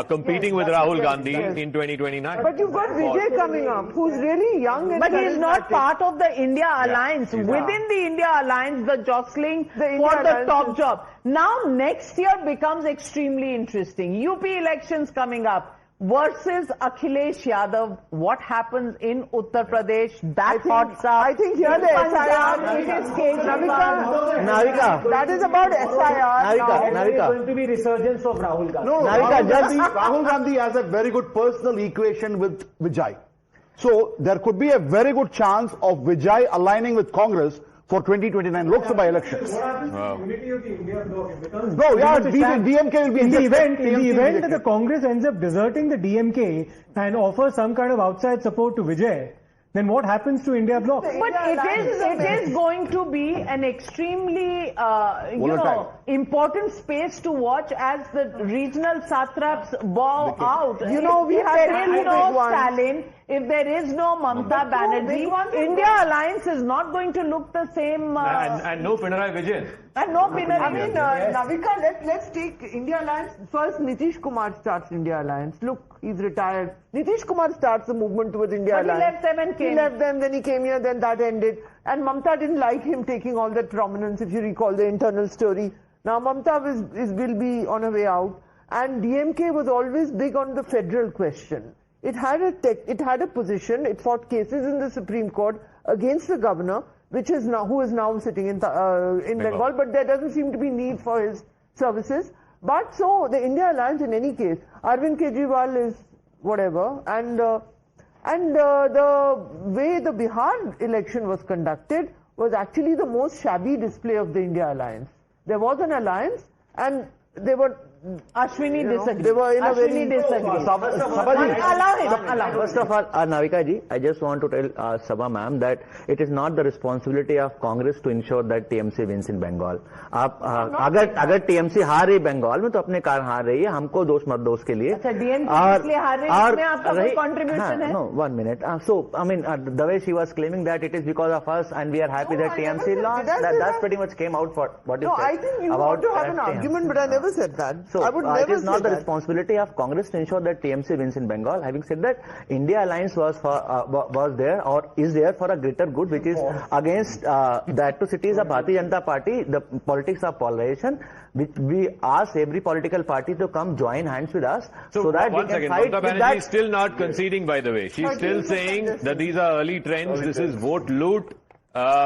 Speaker 8: competing with Rahul Gandhi in 2029.
Speaker 18: But you've got Vijay coming up, who's really young and
Speaker 2: but he's not part of the India alliance. Within the India alliance, the jostling for the top job. Now, next year becomes extremely interesting. UP elections coming up versus Akhilesh Yadav. What happens in Uttar Pradesh? That hot stuff.
Speaker 18: I think here the SIR, it is
Speaker 22: Navika.
Speaker 18: That is about SIR.
Speaker 22: Navika.
Speaker 6: There is going to be resurgence of Rahul Gandhi.
Speaker 10: No, Rahul Gandhi has a very good personal equation with Vijay. So there could be a very good chance of Vijay aligning with Congress for 2029 Lok Sabha elections.
Speaker 21: What happens to unity of the India bloc?
Speaker 10: DMK will be
Speaker 21: in the event that the Congress ends up deserting the DMK and offers some kind of outside support to Vijay, then what happens to India bloc?
Speaker 2: But it is going to be an extremely important space to watch as the regional satraps bow out.
Speaker 18: You know, we have
Speaker 2: Stalin, if there is no Mamata Banerjee, India alliance is not going to look the same.
Speaker 8: And no Pinarayi Vijayan.
Speaker 2: And no Pinarayi.
Speaker 18: I mean, Navika, let's take India alliance. First, Nitish Kumar starts India alliance. Look, he's retired. Nitish Kumar starts the movement towards India alliance.
Speaker 2: He left them and came.
Speaker 18: He left them, then he came here, then that ended. And Mamata didn't like him taking all that prominence, if you recall the internal story. Now, Mamata will be on her way out. And DMK was always big on the federal question. It had a position, it fought cases in the Supreme Court against the governor, who is now sitting in Bengal, but there doesn't seem to be need for his services. But so, the India alliance in any case, Arvind Kejriwal is whatever, and the way the Bihar election was conducted was actually the most shabby display of the India alliance. There was an alliance, and they were
Speaker 2: Ashwini disagrees.
Speaker 18: They were in a very...
Speaker 2: Allow him.
Speaker 22: First of all, Navika ji, I just want to tell Sabha ma'am that it is not the responsibility of Congress to ensure that TMC wins in Bengal. अगर TMC हार रही बंगाल में तो अपने कारण हार रही है, हमको दोष मत दो उसके लिए.
Speaker 2: अच्छा, DMC इसलिए हार रही है, इसमें आपका कोई contribution है?
Speaker 22: No, 1 minute. So, I mean, the way she was claiming that it is because of us and we are happy that TMC lost, that pretty much came out for what you said.
Speaker 18: No, I think you want to have an argument, but I never said that.
Speaker 22: So, it is not the responsibility of Congress to ensure that TMC wins in Bengal. Having said that, India alliance was there or is there for a greater good, which is against the atrocities of Bharatiya Janata Party, the politics of polarization, which we ask every political party to come join hands with us so that we can fight
Speaker 8: Mamata Banerjee is still not conceding, by the way. She's still saying that these are early trends, this is vote loot.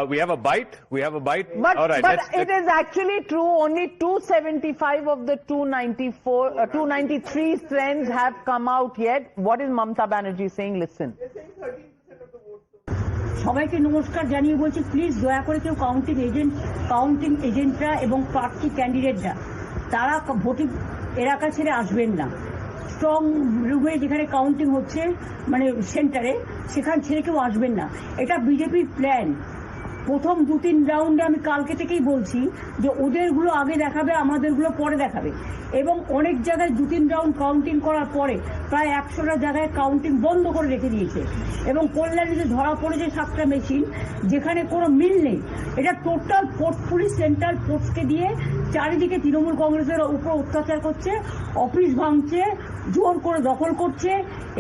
Speaker 8: We have a bite.
Speaker 2: But,
Speaker 8: all right,
Speaker 2: but it is actually true. Only 275 of the 293 trends have come out yet. What is Mamata Banerjee saying? Listen.
Speaker 4: সবাইকে নমস্কার জানিয়ে বলছি please দয়া করে কেউ counting এজেন্টরা এবং প্রার্থী ক্যান্ডিডেটরা তারা ভোটিং এলাকা ছেড়ে আসবেন না স্ট্রং রুমে যেখানে কাউন্টিং হচ্ছে মানে সেন্টারে সেখান ছেড়ে কেউ আসবেন না এটা বিজেপির প্ল্যান প্রথম 2-3 রাউন্ডে আমি কালকে থেকেই বলছি যে ওদেরগুলো আগে দেখাবে আমাদেরগুলো পরে দেখাবে এবং অনেক জায়গায় 2-3 রাউন্ড কাউন্টিং করার পরে প্রায় 100টা জায়গায় কাউন্টিং বন্ধ করে রেখে দিয়েছে এবং কল্যাণীতে ধরা পড়েছে 7টা মেশিন যেখানে কোনো মিল নেই এটা টোটাল পোর্ট পুলিশ সেন্ট্রাল পোর্টসকে দিয়ে চারিদিকে তৃণমূল কংগ্রেসের উপর অত্যাচার করছে অফিস ভাঙছে জোর করে দখল করছে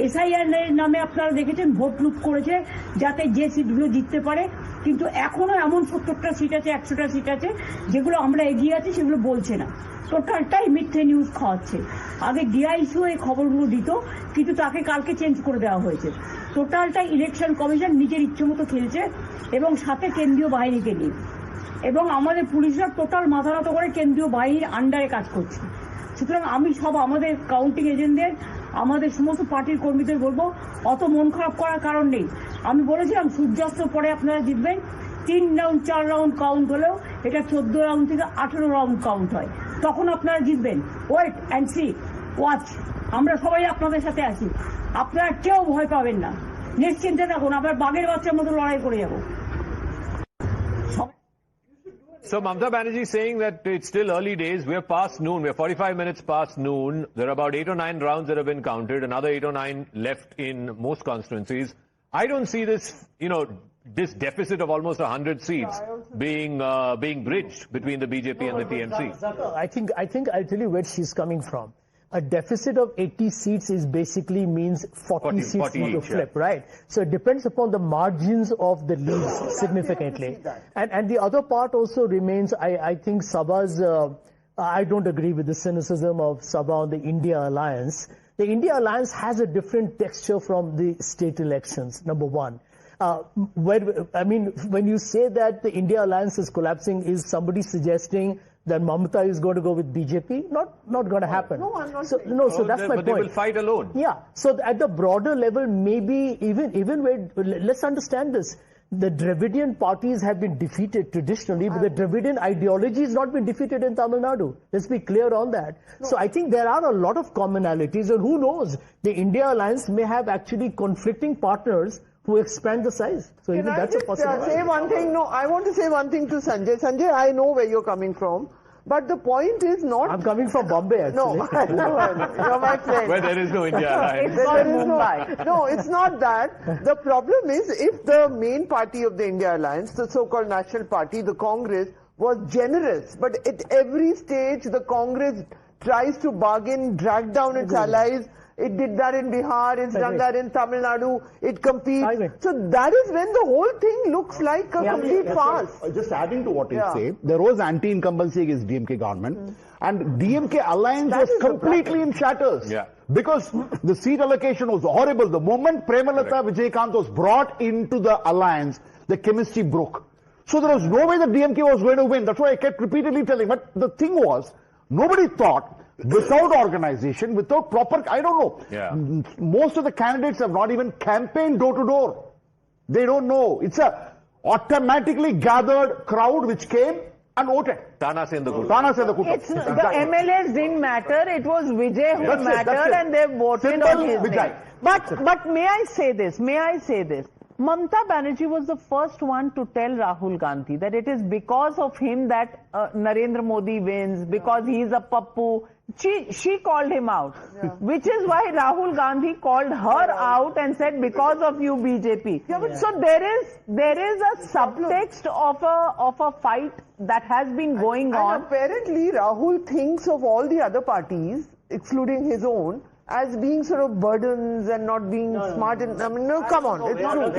Speaker 4: এসআইআর নামে আপনারা দেখেছেন ভোট লুট করেছে যাতে যে সিটগুলো জিততে পারে কিন্তু এখনো এমন 70টা সিট আছে 100টা সিট আছে যেগুলো আমরা এগিয়ে আছি সেগুলো বলছে না টোটালটাই মিথ্যে নিউজ খাওয়াচ্ছে আগে ডিআইসিও এই খবরগুলো দিত কিন্তু তাকে কালকে চেঞ্জ করে দেওয়া হয়েছে টোটালটাই ইলেকশন কমিশন নিজের ইচ্ছে মতো খেলছে এবং সাথে কেন্দ্রীয় বাহিনীকে নিয়ে এবং আমাদের পুলিশরা টোটাল মাথা নত করে কেন্দ্রীয় বাহিনীর আন্ডারে কাজ করছে সুতরাং আমি সব আমাদের কাউন্টিং এজেন্টদের আমাদের সমস্ত পার্টির কর্মীদের বলবো অত মন খারাপ করার কারণ নেই আমি বলেছিলাম সূর্যাস্ত পরে আপনারা জিতবেন। 3 রাউন্ড 4 রাউন্ড কাউন্ট হলেও এটা 14 রাউন্ড থেকে 18 রাউন্ড কাউন্ট হয়, তখন আপনারা জিতবেন। Wait and see, watch. আমরা সবাই আপনাদের সাথে আছি, আপনারা কেউ ভয় পাবেন না, নিশ্চিন্তে থাকুন, আমরা বাঘের বাচ্চার মতো লড়াই করে যাবো।
Speaker 8: So Mamata Banerjee is saying that it's still early days. We're past noon. We're 45 minutes past noon. There are about 8 or 9 rounds that have been counted. Another 8 or 9 left in most constituencies. I don't see this, this deficit of almost 100 seats being bridged between the BJP and the TMC.
Speaker 13: I think I'll tell you where she's coming from. A deficit of 80 seats is basically means 40 seats need to flip, right? So it depends upon the margins of the leads significantly. And the other part also remains, I think Sabha's, I don't agree with the cynicism of Sabha on the India alliance. The India alliance has a different texture from the state elections, number one. When you say that the India alliance is collapsing, is somebody suggesting that Mamata is going to go with BJP? Not going to happen.
Speaker 18: No, I'm not
Speaker 13: so that's my
Speaker 8: but
Speaker 13: point.
Speaker 8: They will fight alone.
Speaker 13: Yeah. So at the broader level, maybe even where, let's understand this. The Dravidian parties have been defeated traditionally, but the Dravidian ideology has not been defeated in Tamil Nadu. Let's be clear on that. No. So I think there are a lot of commonalities, and who knows, the India alliance may have actually conflicting partners who expand the size. So even that's a possibility.
Speaker 18: Say one thing? No, I want to say one thing to Sanjay. Sanjay, I know where you're coming from. But the point is not...
Speaker 13: I'm coming from Bombay, actually.
Speaker 18: No, you're my friend.
Speaker 8: Where there is no India alliance.
Speaker 18: No, it's not that. The problem is, if the main party of the India alliance, the so-called national party, the Congress, was generous, but at every stage the Congress tries to bargain, drag down its allies. It did that in Bihar, it's done that in Tamil Nadu, it competes. So that is when the whole thing looks like a complete farce.
Speaker 10: Just adding to what you say, there was anti-incumbency against DMK government, and DMK alliance was completely in shatters. Because the seat allocation was horrible. The moment Premalata Vijay was brought into the alliance, the chemistry broke. So there was no way that DMK was going to win. That's why I kept repeatedly telling. But the thing was, nobody thought, without organization, without proper, I don't know. Most of the candidates have not even campaigned door to door. They don't know. It's a automatically gathered crowd which came and voted.
Speaker 8: Tana se the
Speaker 2: MLAs didn't matter. It was Vijay who mattered, and they voted on his name. But may I say this? Mamata Banerjee was the first one to tell Rahul Gandhi that it is because of him that Narendra Modi wins, because he is a pappu. She called him out, which is why Rahul Gandhi called her out and said, because of you, BJP. So there is a subtext of a fight that has been going on.
Speaker 18: And apparently Rahul thinks of all the other parties, excluding his own, as being sort of burdens and not being smart. Come on, it's true.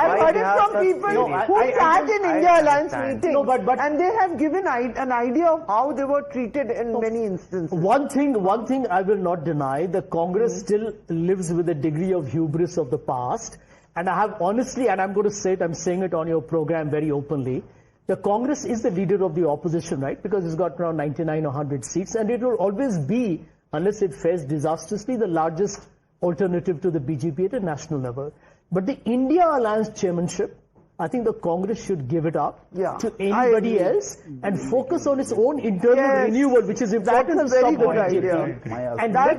Speaker 18: I've heard it from people who sat in India Alliance meetings, and they have given an idea of how they were treated in many instances.
Speaker 13: One thing I will not deny, the Congress still lives with a degree of hubris of the past, and I have honestly, and I'm going to say it, I'm saying it on your program very openly, the Congress is the leader of the opposition, right? Because it's got around 99 or 100 seats, and it will always be, unless it fails disastrously, the largest alternative to the BJP at a national level. But the India Alliance chairmanship, I think the Congress should give it up to anybody else and focus on its own internal renewal, which is important to stop the BJP.
Speaker 2: And where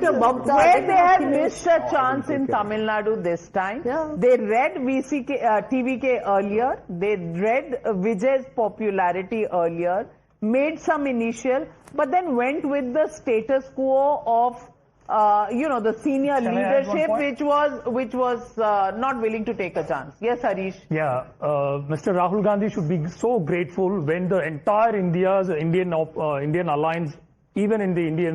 Speaker 2: they had missed a chance in Tamil Nadu this time, they read TVK earlier, they read Vijay's popularity earlier, made some initial, but then went with the status quo of the senior leadership, which was not willing to take a chance. Yes, Harish.
Speaker 21: Mr. Rahul Gandhi should be so grateful when the entire Indian alliance, even in the India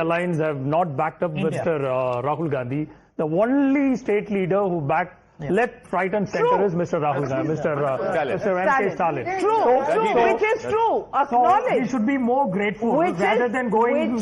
Speaker 21: alliance, have not backed up Mr. Rahul Gandhi. The only state leader who backed left, right and center is Mr. Rahul Gandhi, Mr. M.K. Stalin.
Speaker 2: Which is true. Acknowledge.
Speaker 21: He should be more grateful rather than combining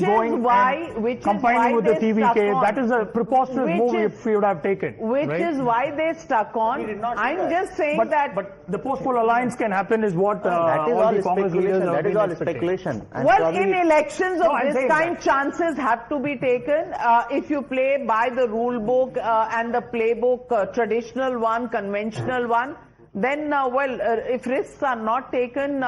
Speaker 21: with the TVK. That is a preposterous move if we would have taken.
Speaker 2: Which is why they stuck on. I'm just saying that.
Speaker 21: But the post-poll alliance can happen is what all the Congress leaders have been expecting.
Speaker 22: Speculation.
Speaker 2: Well, in elections of this kind, chances have to be taken. If you play by the rule book and the playbook tradition, traditional one, conventional one, then, if risks are not taken,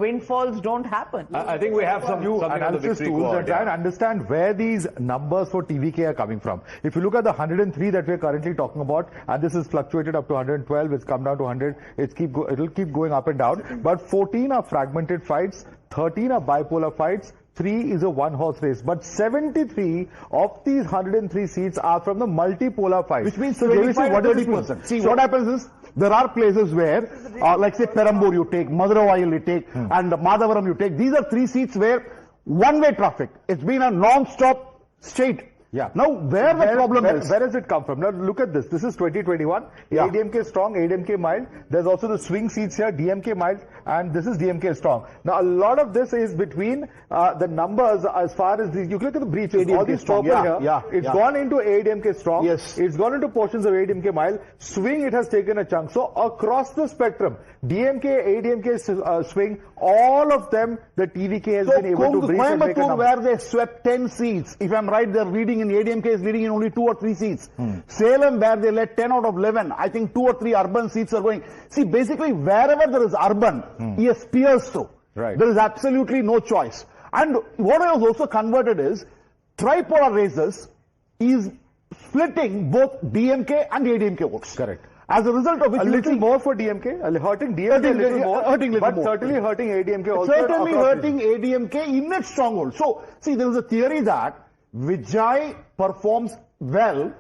Speaker 2: windfalls don't happen.
Speaker 20: I think we have some new analysis tools that try and understand where these numbers for TVK are coming from. If you look at the 103 that we're currently talking about, and this is fluctuated up to 112, it's come down to 100, it'll keep going up and down. But 14 are fragmented fights, 13 are bipolar fights, 3 is a one-horse race. But 73 of these 103 seats are from the multipolar fights.
Speaker 10: Which means
Speaker 20: so
Speaker 10: 25-30%. See, what happens is, there are places where, like say Perambur you take, Madurai you take, and Madavaram you take. These are 3 seats where one-way traffic. It's been a non-stop straight.
Speaker 20: Yeah.
Speaker 10: Now, where the problem is?
Speaker 20: Where does it come from? Now, look at this. This is 2021. Yeah. ADMK strong, ADMK mild. There's also the swing seats here, DMK mild, and this is DMK strong. Now, a lot of this is between the numbers as far as these. You look at the breaches.
Speaker 10: ADMK
Speaker 20: all these
Speaker 10: strong.
Speaker 20: purple here. It's gone into ADMK strong.
Speaker 10: Yes.
Speaker 20: It's gone into portions of ADMK mild. Swing, it has taken a chunk. So, across the spectrum, DMK, ADMK swing, all of them, the TVK has been able to breach and make a number.
Speaker 10: Where they swept 10 seats. If I'm right, they're leading in ADMK is leading in only 2 or 3 seats. Salem, where they led 10 out of 11, I think 2 or 3 urban seats are going. See, basically, wherever there is urban, he spears through.
Speaker 20: Right.
Speaker 10: There is absolutely no choice. And what I was also converted is, tripolar races is splitting both DMK and ADMK votes.
Speaker 20: Correct.
Speaker 10: As a result of which,
Speaker 20: a little more for DMK, hurting DMK a little more, but certainly hurting ADMK also.
Speaker 10: Certainly hurting ADMK in its stronghold. So, see, there is a theory that Vijay performs well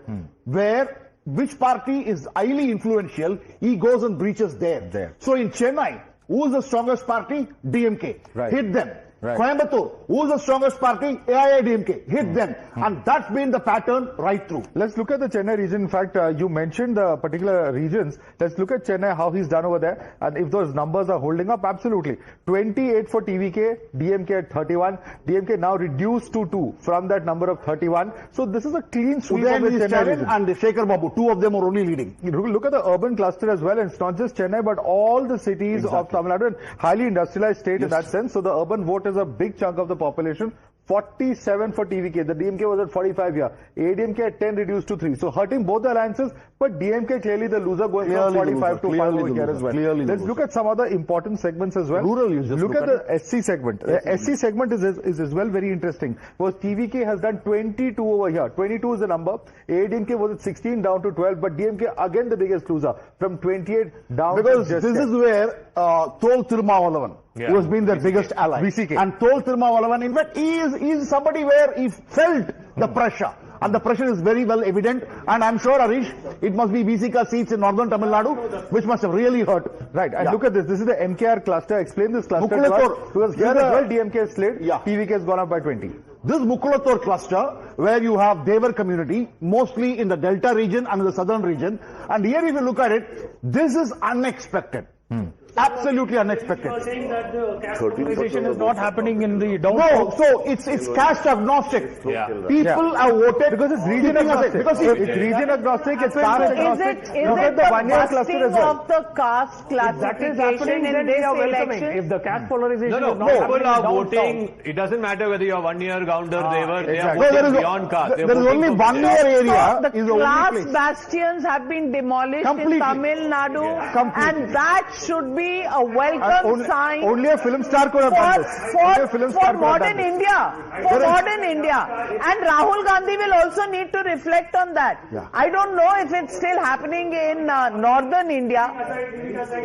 Speaker 10: where which party is highly influential, he goes and breaches there. So in Chennai, who is the strongest party? DMK.
Speaker 20: Right.
Speaker 10: Hit them.
Speaker 20: Right.
Speaker 10: Coimbatore, who is the strongest party? AIADMK. Hit them. And that's been the pattern right through.
Speaker 20: Let's look at the Chennai region. In fact, you mentioned the particular regions. Let's look at Chennai, how he's done over there. And if those numbers are holding up, absolutely. 28 for TVK, DMK at 31. DMK now reduced to 2 from that number of 31. So this is a clean sweep of the Chennai region.
Speaker 10: And Shekhar Babu, 2 of them are only leading.
Speaker 20: You look at the urban cluster as well, and it's not just Chennai, but all the cities of Tamil Nadu, and highly industrialized state in that sense. So the urban vote is a big chunk of the population. 47 for TVK. The DMK was at 45 here. ADMK at 10 reduced to 3. So hurting both the alliances, but DMK clearly the loser going from 45 to 5 over here as well. Let's look at some other important segments as well.
Speaker 10: Rural users.
Speaker 20: Look at the SC segment. The SC segment is as well very interesting. Because TVK has done 22 over here. 22 is the number. ADMK was at 16 down to 12, but DMK again the biggest loser from 28 down
Speaker 10: because
Speaker 20: to just
Speaker 10: this
Speaker 20: 10.
Speaker 10: is where Tol Tirumavalavan, who has been their biggest ally.
Speaker 20: VCK.
Speaker 10: And Tol Tirumavalavan, in fact, he is somebody where he felt the pressure. And the pressure is very well evident. And I'm sure, Harish, it must be VCK seats in northern Tamil Nadu, which must have really hurt.
Speaker 20: Right. And look at this. This is the MKR cluster. Explain this cluster to us. Because here as well, DMK has slid. TVK has gone up by 20.
Speaker 10: This Mukulator cluster, where you have Devar community, mostly in the Delta region and the southern region. And here, if you look at it, this is unexpected. Absolutely unexpected.
Speaker 21: You are saying that the caste polarization is not happening in the down
Speaker 10: No, so it's caste agnostic. People are voted
Speaker 20: because it's region agnostic. Because it's region agnostic, it's caste agnostic.
Speaker 2: Is it the busting of the caste classification in this election?
Speaker 21: If the caste polarization
Speaker 8: is not people are voting, it doesn't matter whether you're 1 year Gounder, they are voting beyond caste.
Speaker 10: There is only 1 year area.
Speaker 2: The class bastions have been demolished in Tamil Nadu, and that should be a welcome sign.
Speaker 20: Only a film star could have done this.
Speaker 2: For modern India. For modern India. And Rahul Gandhi will also need to reflect on that. I don't know if it's still happening in northern India.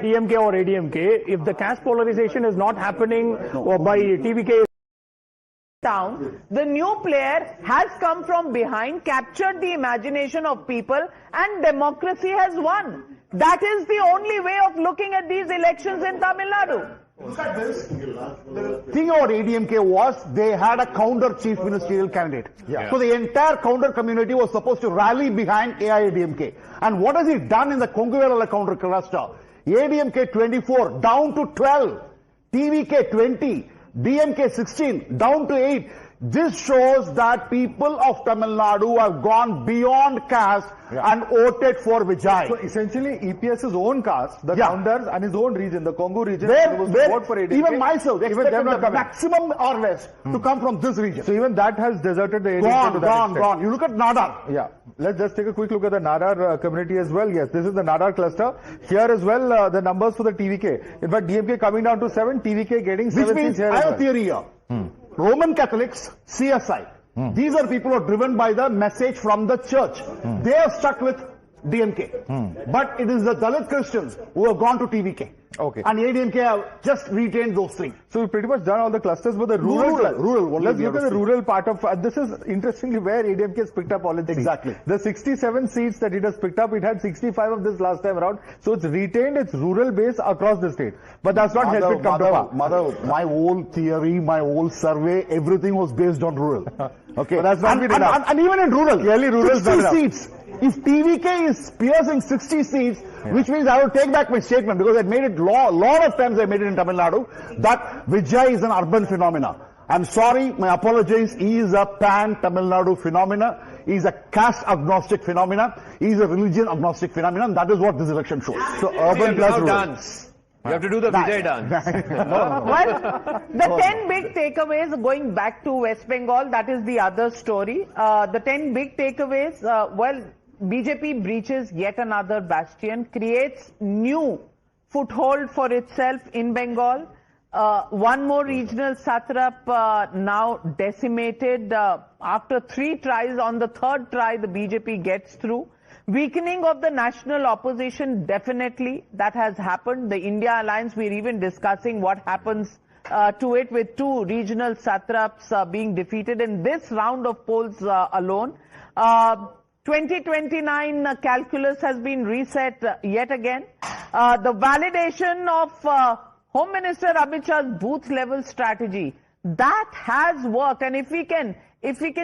Speaker 21: DMK or ADMK, if the caste polarization is not happening by TVK
Speaker 2: town, the new player has come from behind, captured the imagination of people, and democracy has won. That is the only way of looking at these elections in Tamil Nadu.
Speaker 10: Look at this. The thing about ADMK was they had a counter chief ministerial candidate. So the entire counter community was supposed to rally behind AIADMK. And what has it done in the Konguverala counter cluster? ADMK 24 down to 12, TVK 20, DMK 16 down to 8. This shows that people of Tamil Nadu have gone beyond caste and voted for Vijay.
Speaker 20: So essentially, EPS's own caste, the founders and his own region, the Congo region, was to vote for ADMK.
Speaker 10: Even myself, they expected the maximum or less to come from this region.
Speaker 20: So even that has deserted the ADMK to that extent.
Speaker 10: Gone. You look at Nadar.
Speaker 20: Yeah. Let's just take a quick look at the Nadar community as well. Yes, this is the Nadar cluster. Here as well, the numbers for the TVK. In fact, DMK coming down to 7, TVK getting 7
Speaker 10: Which means,
Speaker 20: seats here
Speaker 10: I
Speaker 20: as
Speaker 10: have
Speaker 20: well.
Speaker 10: a theory here. Roman Catholics, CSI. These are people who are driven by the message from the church. They are stuck with DMK. But it is the Dalit Christians who have gone to TVK.
Speaker 20: Okay.
Speaker 10: And ADMK have just retained those three.
Speaker 20: So we've pretty much done all the clusters, but the rural. Let's look at the rural part of, this is interestingly where ADMK has picked up all its seats.
Speaker 10: Exactly.
Speaker 20: The 67 seats that it has picked up, it had 65 of this last time around. So it's retained its rural base across the state. But that's not helped it come to power.
Speaker 10: My whole theory, my whole survey, everything was based on rural. Okay.
Speaker 20: But that's not been enough.
Speaker 10: And even in rural,
Speaker 20: clearly rural
Speaker 10: 60 seats. If TVK is piercing 60 seats, which means I will take back my statement because I made it lot of times I made it in Tamil Nadu, that Vijay is an urban phenomena. I'm sorry, my apologies, he is a pan-Tamil Nadu phenomena, he is a caste-agnostic phenomena, he is a religion-agnostic phenomenon. That is what this election shows.
Speaker 20: So urban plus rural.
Speaker 8: Dance. You have to do the Vijay dance.
Speaker 2: Well, the 10 big takeaways going back to West Bengal, that is the other story. The 10 big takeaways, well, BJP breaches yet another bastion, creates new foothold for itself in Bengal. One more regional satrap now decimated. After 3 tries, on the 3rd try, the BJP gets through. Weakening of the national opposition, definitely, that has happened. The India Alliance, we're even discussing what happens to it with 2 regional satraps being defeated in this round of polls alone. 2029 calculus has been reset yet again. The validation of Home Minister Amit Shah's booth level strategy, that has worked. And if we can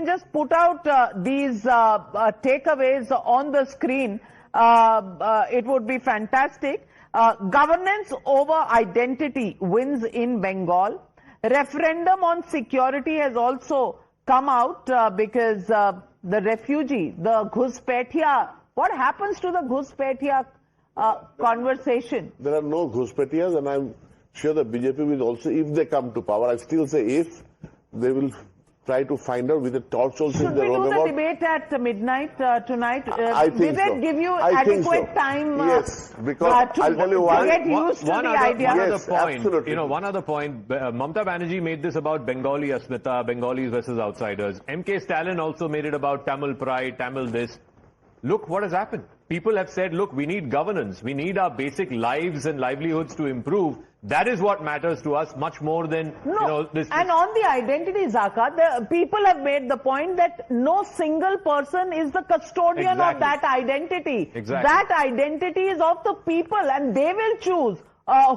Speaker 2: just put out these takeaways on the screen, it would be fantastic. Governance over identity wins in Bengal. Referendum on security has also come out because the refugee, the Ghuspetia, what happens to the Ghuspetia conversation?
Speaker 17: There are no Ghuspetias, and I'm sure the BJP will also, if they come to power, I still say if, they will try to find out with a torch also.
Speaker 2: Should we do the debate at midnight tonight?
Speaker 17: I think
Speaker 2: did
Speaker 17: so.
Speaker 2: Did it give you
Speaker 17: I think
Speaker 2: adequate
Speaker 17: so.
Speaker 2: time
Speaker 17: Yes, because I'll tell you why.
Speaker 2: to get used to the idea?
Speaker 8: One
Speaker 17: Yes,
Speaker 8: other point,
Speaker 17: absolutely.
Speaker 8: one other point. Mamata Banerjee made this about Bengali Asmita, Bengalis versus outsiders. MK Stalin also made it about Tamil pride, Tamil this. Look what has happened. People have said, look, we need governance. We need our basic lives and livelihoods to improve. That is what matters to us much more than, this.
Speaker 2: And on the identity, Zaka, the people have made the point that no single person is the custodian of that identity.
Speaker 8: Exactly.
Speaker 2: That identity is of the people, and they will choose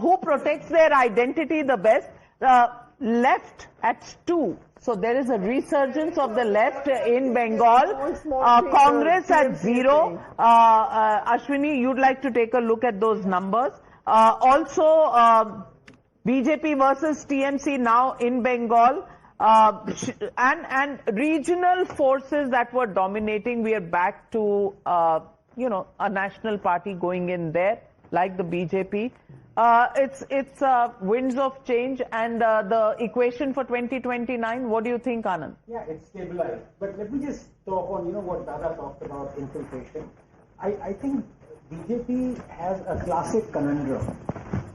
Speaker 2: who protects their identity the best. Left at 2. So there is a resurgence of the left in Bengal. Congress at 0. Ashwini, you'd like to take a look at those numbers. Also, BJP versus TMC now in Bengal. And regional forces that were dominating, we are back to, a national party going in there, like the BJP. It's winds of change, and the equation for 2029, what do you think, Anand?
Speaker 6: Yeah, it's stabilized. But let me just talk on, what Dada talked about, infiltration. I think BJP has a classic conundrum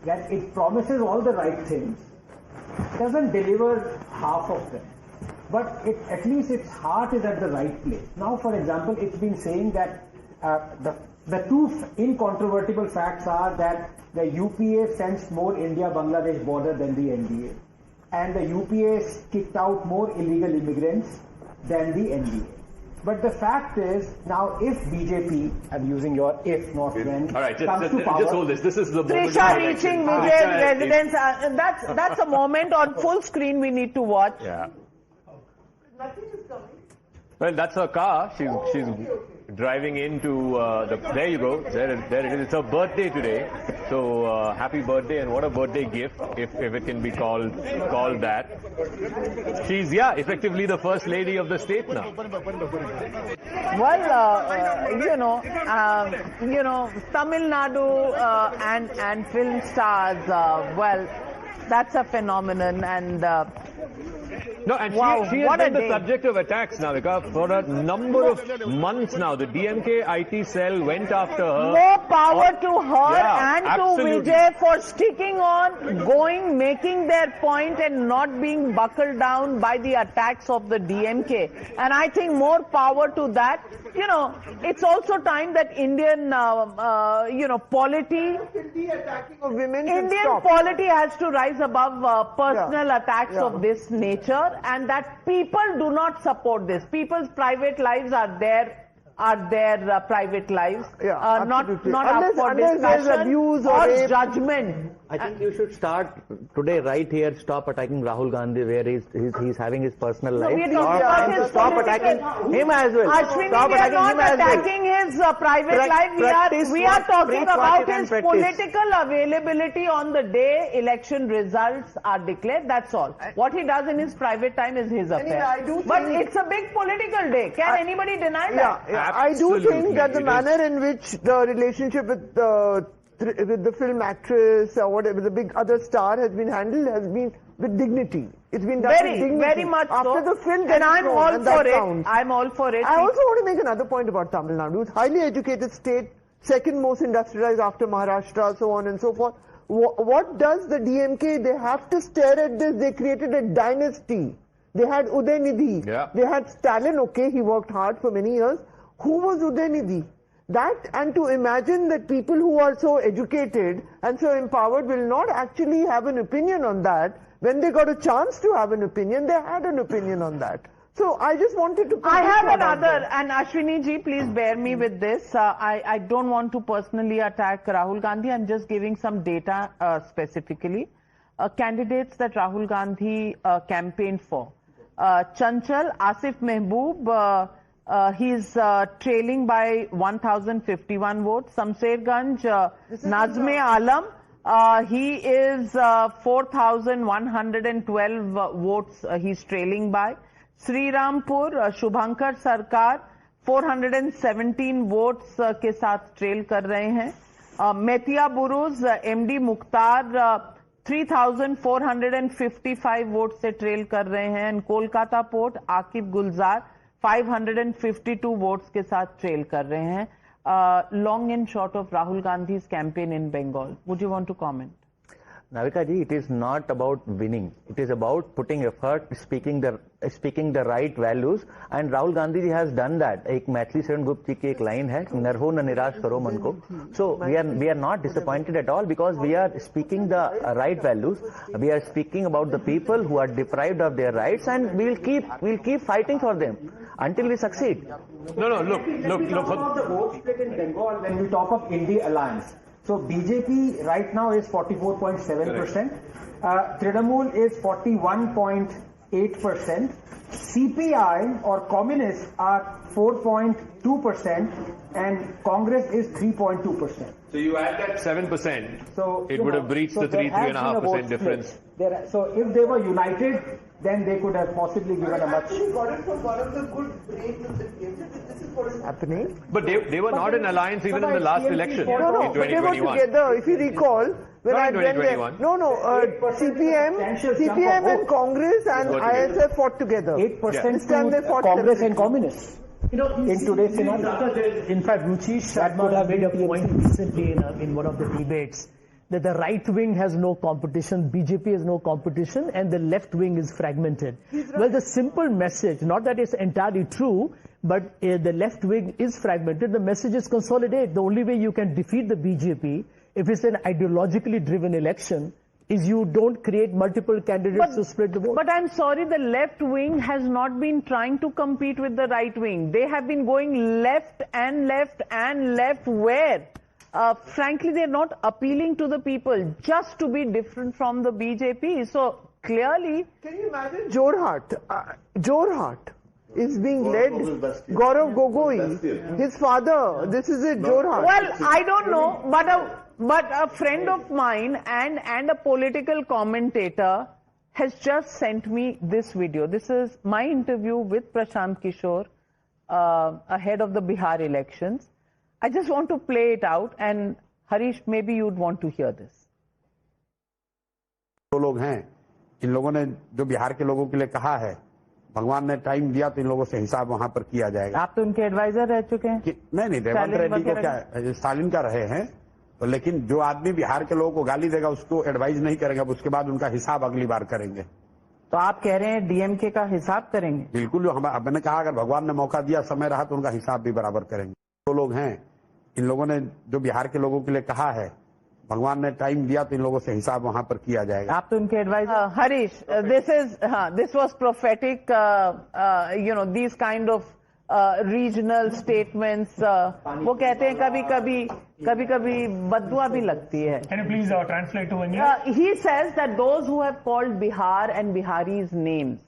Speaker 6: that it promises all the right things, doesn't deliver half of them, but at least its heart is at the right place. Now, for example, it's been saying that the 2 incontrovertible facts are that the UPA sensed more India-Bangladesh border than the NDA, and the UPA kicked out more illegal immigrants than the NDA. But the fact is, now if BJP, I'm using your if, not when,
Speaker 8: all right,
Speaker 6: comes to power...
Speaker 8: Just hold this. This is the moment.
Speaker 2: Trisha reaching Vijay residence. That's a moment on full screen we need to watch.
Speaker 8: Yeah.
Speaker 2: Nothing is coming.
Speaker 8: Well, that's her car. She's driving into there you go. There it is. It's her birthday today. So happy birthday, and what a birthday gift, if it can be called that. She's, yeah, effectively the first lady of the state now.
Speaker 2: Well, Tamil Nadu and film stars, well, that's a phenomenon, and
Speaker 8: no, and
Speaker 2: wow,
Speaker 8: she has been the subject of attacks, Navika, for a number of months now. The DMK IT cell went after her.
Speaker 2: More power to her and
Speaker 8: absolutely.
Speaker 2: to Vijay for sticking on, making their point and not being buckled down by the attacks of the DMK. And I think more power to that. You know, it's also time that Indian, polity, Indian polity has to rise above personal attacks of this nature, and that people do not support this. People's private lives are their private lives, not up for discussion
Speaker 18: abuse
Speaker 2: or
Speaker 18: rape.
Speaker 2: judgment.
Speaker 22: I think you should start today right here. Stop attacking Rahul Gandhi where he's having his personal life. Stop attacking him as well.
Speaker 2: Ashwini,
Speaker 22: Stop
Speaker 2: we are
Speaker 22: attacking
Speaker 2: not
Speaker 22: him as well.
Speaker 2: attacking his private life. We are talking about his political availability on the day election results are declared. That's all. What he does in his private time is his affair. But it's a big political day. Can anybody deny that?
Speaker 18: I do think that the manner in which the relationship with the film actress or whatever, the big other star has been handled has been with dignity. It's been done with dignity.
Speaker 2: Very much
Speaker 18: after
Speaker 2: so.
Speaker 18: the film,
Speaker 2: and I'm all for it.
Speaker 18: Counts.
Speaker 2: I'm all for it.
Speaker 18: I also want to make another point about Tamil Nadu. It's a highly educated state, second most industrialized after Maharashtra, so on and so forth. What does the DMK? They have to stare at this. They created a dynasty. They had Udaynidhi.
Speaker 8: Yeah.
Speaker 18: They had Stalin. Okay, he worked hard for many years. Who was Udaynidhi? That, and to imagine that people who are so educated and so empowered will not actually have an opinion on that. When they got a chance to have an opinion, they had an opinion on that. So I just wanted to...
Speaker 2: I have another, and Ashwini ji, please bear me with this. I don't want to personally attack Rahul Gandhi. I'm just giving some data specifically. Candidates that Rahul Gandhi campaigned for. Chanchal, Asif Mehboob, he's trailing by 1,051 votes. Samserganj, Nazme Alam, he is 4,112 votes he's trailing by. Srirampur, Shubhankar Sarkar, 417 votes के साथ trail कर रहे हैं. Metia Buruz, MD Mukhtar, 3,455 vote से trail कर रहे हैं. And Kolkata port Aqib Gulzar 552 votes के साथ ट्रेल कर रहे हैं. Long and short of Rahul Gandhi's campaign in Bengal. Would you want to comment?
Speaker 22: Navika ji, it is not about winning. It is about putting effort, speaking the right values, and Rahul Gandhi ji has done that. एक मैथिली शरण गुप्त जी की एक line है, नरहो न निराश करो मन को. So we are not disappointed at all because we are speaking the right values. We are speaking about the people who are deprived of their rights, and we'll keep fighting for them until we succeed.
Speaker 6: No, look. About the vote split in Bengal, when we talk of India Alliance. So BJP right now is 44.7%. Trinamool is 41.8%. CPI or communists are 4.2%, and Congress is 3.2%.
Speaker 8: So you add that 7%,
Speaker 6: so
Speaker 8: it would have breached the 3.5% difference.
Speaker 6: So if they were united, then they could have possibly given a much...
Speaker 18: got it from one of the good breaks of the TMC. This is what is happening.
Speaker 8: But they were not in alliance even in the last election in 2021.
Speaker 18: But they were together. If you recall, when
Speaker 8: not
Speaker 18: I
Speaker 8: in
Speaker 18: went there,
Speaker 8: 2021.
Speaker 18: CPM and Congress and ISF fought together.
Speaker 6: 8% to Congress and Communists.
Speaker 13: You know,
Speaker 6: in today's scenario.
Speaker 13: In fact, Ruchi Sharma made a point recently in one of the debates that the right wing has no competition, BJP has no competition, and the left wing is fragmented. Right. Well, the simple message, not that it's entirely true, but the left wing is fragmented. The message is consolidate. The only way you can defeat the BJP, if it's an ideologically driven election, is you don't create multiple candidates to split the vote.
Speaker 2: But I'm sorry, the left wing has not been trying to compete with the right wing. They have been going left and left and left where? Frankly, they're not appealing to the people just to be different from the BJP. So clearly...
Speaker 18: Can you imagine Jorhat is being led, Gaurav Gogoi, his father, this is it, Jorhat.
Speaker 2: Well, I don't know, but But a friend of mine and a political commentator has just sent me this video. This is my interview with Prashant Kishore ahead of the Bihar elections. I just want to play it out, and Harish, maybe you'd want to hear this.
Speaker 12: जो लोग हैं, इन लोगों ने जो बिहार के लोगों के लिए कहा है, भगवान ने टाइम दिया तो इन लोगों से हिसाब वहां पर किया जाएगा।
Speaker 2: आप तो उनके एडवाइजर रह चुके हैं।
Speaker 12: नहीं, रेवंत रेड्डी को क्या, स्टालिन का रहे हैं, तो लेकिन जो आदमी बिहार के लोगों को गाली देगा उसको एडवाइज नहीं करेंगे, अब उसके बाद उनका हिसाब अगली बार करेंगे।
Speaker 2: तो आप कह रहे हैं डीएमके का हिसाब करेंगे?
Speaker 12: बिल्कुल, मैंने कहा अगर भगवान ने मौका दिया, समय रहा तो उनका हिसाब भी बराबर करेंगे। जो लोग हैं, इन लोगों ने जो बिहार के लोगों के लिए कहा है, भगवान ने टाइम दिया तो इन लोगों से हिसाब वहां पर किया जाएगा।
Speaker 2: आप तो उनके advisor. Harish, this was prophetic, these kind of regional statements, वो कहते हैं कभी कभी बददुआ भी लगती है।
Speaker 21: Can you please translate to English?
Speaker 2: He says that those who have called Bihar and Biharis names,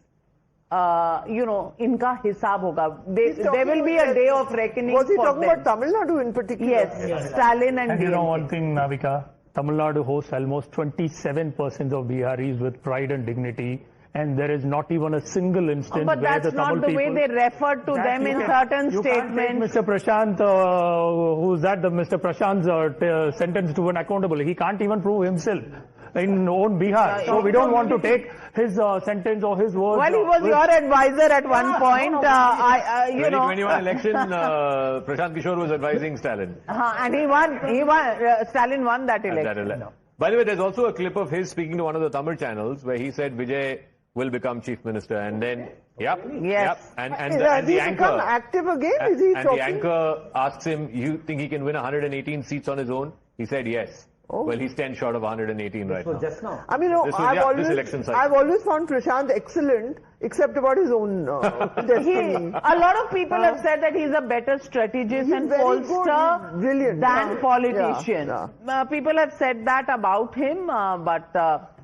Speaker 2: इनका हिसाब होगा. There will be a day of reckoning.
Speaker 18: Was he talking about Tamil Nadu in particular?
Speaker 2: Yes, Stalin and
Speaker 21: you
Speaker 2: DMK.
Speaker 21: know one thing, Navika, Tamil Nadu hosts almost 27% of Biharis with pride and dignity. And there is not even a single instance
Speaker 2: but
Speaker 21: where the
Speaker 2: that's
Speaker 21: Tamil
Speaker 2: not the
Speaker 21: people...
Speaker 2: way they referred to them in certain statements.
Speaker 21: Mr. Prashant, who's that? Mr. Prashant's sentenced to an accountable. He can't even prove himself in own Bihar. So we don't want to take his sentence or his words.
Speaker 2: Well, he was your advisor at one point.
Speaker 8: 2021 election, Prashant Kishore was advising Stalin.
Speaker 2: And he won. Stalin won that election.
Speaker 8: By the way, there's also a clip of his speaking to one of the Tamil channels where he said Vijay will become chief minister, and then and the anchor
Speaker 18: become active again. Is he
Speaker 8: the anchor asks him, "You think he can win 118 seats on his own?" He said yes.
Speaker 18: Oh.
Speaker 8: Well, he's 10 short of 118 right now.
Speaker 18: Just now. I mean,
Speaker 8: this election cycle.
Speaker 18: I've always found Prashant excellent, except about his own destiny.
Speaker 2: A lot of people have said that he's a better strategist and pollster than politician. People have said that about him, but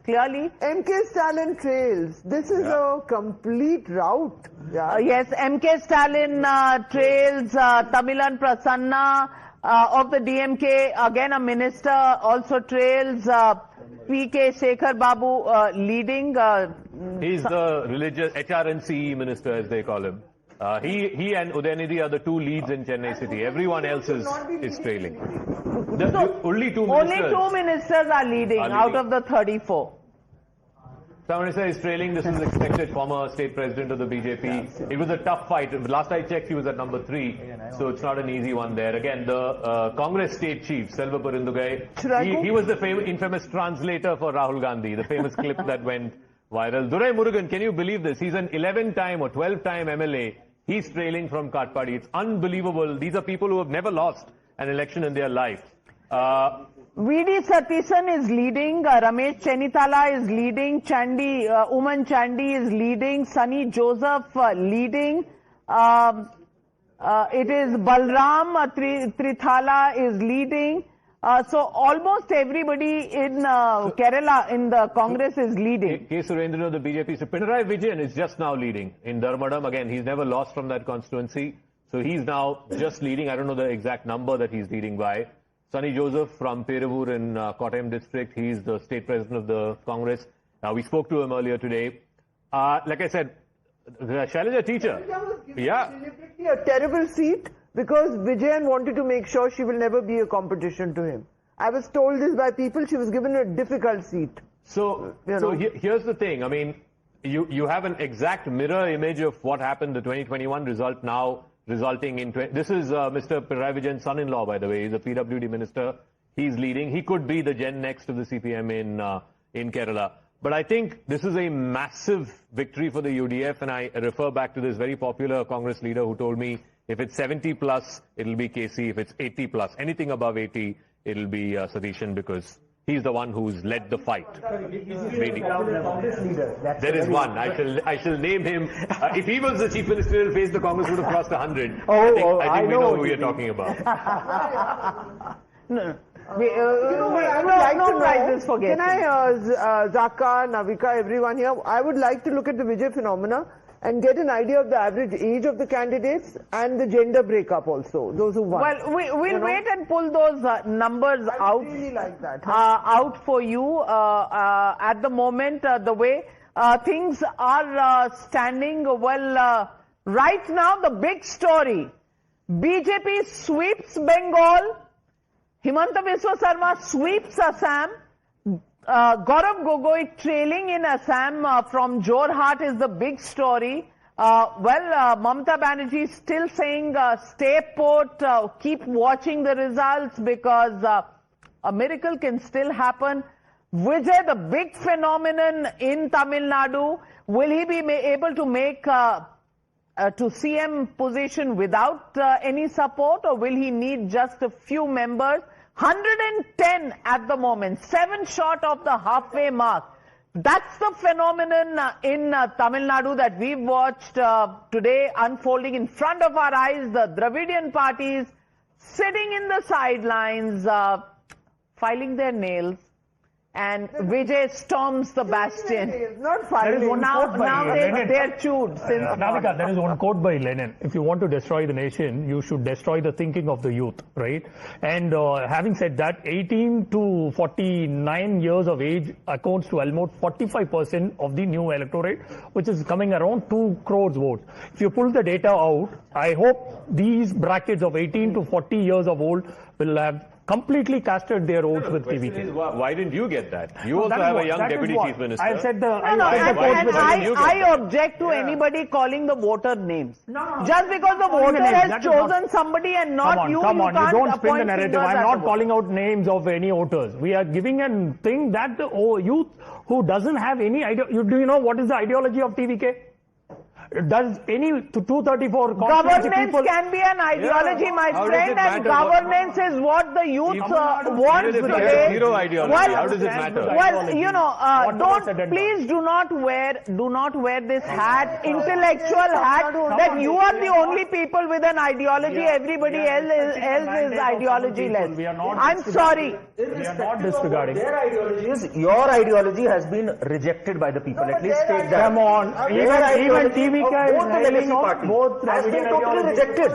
Speaker 2: clearly...
Speaker 18: MK Stalin trails. This is a complete rout.
Speaker 2: Yes, MK Stalin trails, Tamilan Prasanna of the DMK, again a minister, also trails, PK Shekhar Babu leading.
Speaker 8: He's the religious HRNCE minister, as they call him. He and Udayanidhi are the two leads in Chennai city. Everyone else is trailing. Only two
Speaker 2: ministers are leading out of the 34.
Speaker 8: Samanisa is trailing. This is expected. Former state president of the BJP. It was a tough fight. Last I checked, he was at number 3. So it's not an easy one there. Again, the Congress state chief, Selva Perundugai, he was the infamous translator for Rahul Gandhi, the famous clip that went viral. Durai Murugan, can you believe this? He's an 11-time or 12-time MLA. He's trailing from Katpadi. It's unbelievable. These are people who have never lost an election in their life.
Speaker 2: V.D. Satisan is leading, Ramesh Chenitala is leading, Uman Chandi is leading, Sunny Joseph leading, it is Balram Trithala is leading, so almost everybody in Kerala in the Congress is leading.
Speaker 8: K. Surendra, the BJP, so Pinarayi Vijayan is just now leading in Dharmadam. Again, he's never lost from that constituency, so he's now just leading. I don't know the exact number that he's leading by. Sunny Joseph from Peruvur in Kottayam district. He's the state president of the Congress. We spoke to him earlier today. Like I said, Shailaja teacher. Yeah.
Speaker 18: A terrible seat because Vijayan wanted to make sure she will never be a competition to him. I was told this by people. She was given a difficult seat.
Speaker 8: So here's the thing. I mean, you have an exact mirror image of what happened, the 2021 result now. Resulting in... This is Mr. Pinarayi Vijayan's son-in-law, by the way. He's a PWD minister. He's leading. He could be the Gen Next of the CPM in Kerala. But I think this is a massive victory for the UDF, and I refer back to this very popular Congress leader who told me if it's 70 plus, it'll be KC. If it's 80 plus, anything above 80, it'll be Satishan, because he's the one who's led the fight. There is one. I shall name him. If he was the chief minister, he'll face the Congress would have crossed 100. I think we know who you're talking about.
Speaker 18: I would like to know, can I, Zaka, Navika, everyone here, I would like to look at the Vijay phenomena and get an idea of the average age of the candidates and the gender breakup also, those who won.
Speaker 2: Well, we'll wait and pull those numbers out.
Speaker 18: Really like that.
Speaker 2: Out for you. At the moment, the way things are standing, well, right now the big story, BJP sweeps Bengal, Himanta Biswa Sarma sweeps Assam, Gaurav Gogoi trailing in Assam from Jorhat is the big story. Mamata Banerjee still saying stay put, keep watching the results because a miracle can still happen. Vijay, the big phenomenon in Tamil Nadu, will he be able to make to CM position without any support, or will he need just a few members? 110 at the moment, 7 short of the halfway mark. That's the phenomenon in Tamil Nadu that we've watched today unfolding in front of our eyes. The Dravidian parties sitting in the sidelines, filing their nails, and Vijay storms the bastion.
Speaker 18: Not filing.
Speaker 2: Now they're chewed.
Speaker 13: Navika, there is one quote by Lenin. If you want to destroy the nation, you should destroy the thinking of the youth, right? And having said that, 18 to 49 years of age accounts to almost 45% of the new electorate, which is coming around 2 crores votes. If you pull the data out, I hope these brackets of 18 to 40 years of old will have completely casted their votes with TVK.
Speaker 8: Why didn't you get that? You also have a young deputy chief minister.
Speaker 13: I said
Speaker 2: I object to anybody calling the voter names. Just because the voter has chosen somebody and not you,
Speaker 13: come on,
Speaker 2: you can't
Speaker 13: don't spin the
Speaker 2: appoint
Speaker 13: narrative. I'm not calling out names of any voters. We are giving a thing that the youth who doesn't have any idea. Do you know what is the ideology of TVK? Does any 234
Speaker 2: governance
Speaker 13: people
Speaker 2: can be an ideology, my friend, and governance is what the youth wants today.
Speaker 8: Zero ideology. How does it matter?
Speaker 2: Well, you know, please do not wear this hat, intellectual hat, that you are the only people with an ideology. Everybody else is ideology-less. I'm sorry.
Speaker 13: We are not disregarding.
Speaker 22: Their ideology is, your ideology has been rejected by the people. At least take that.
Speaker 13: Come on, even TVK
Speaker 22: both the legacy parties has been totally rejected.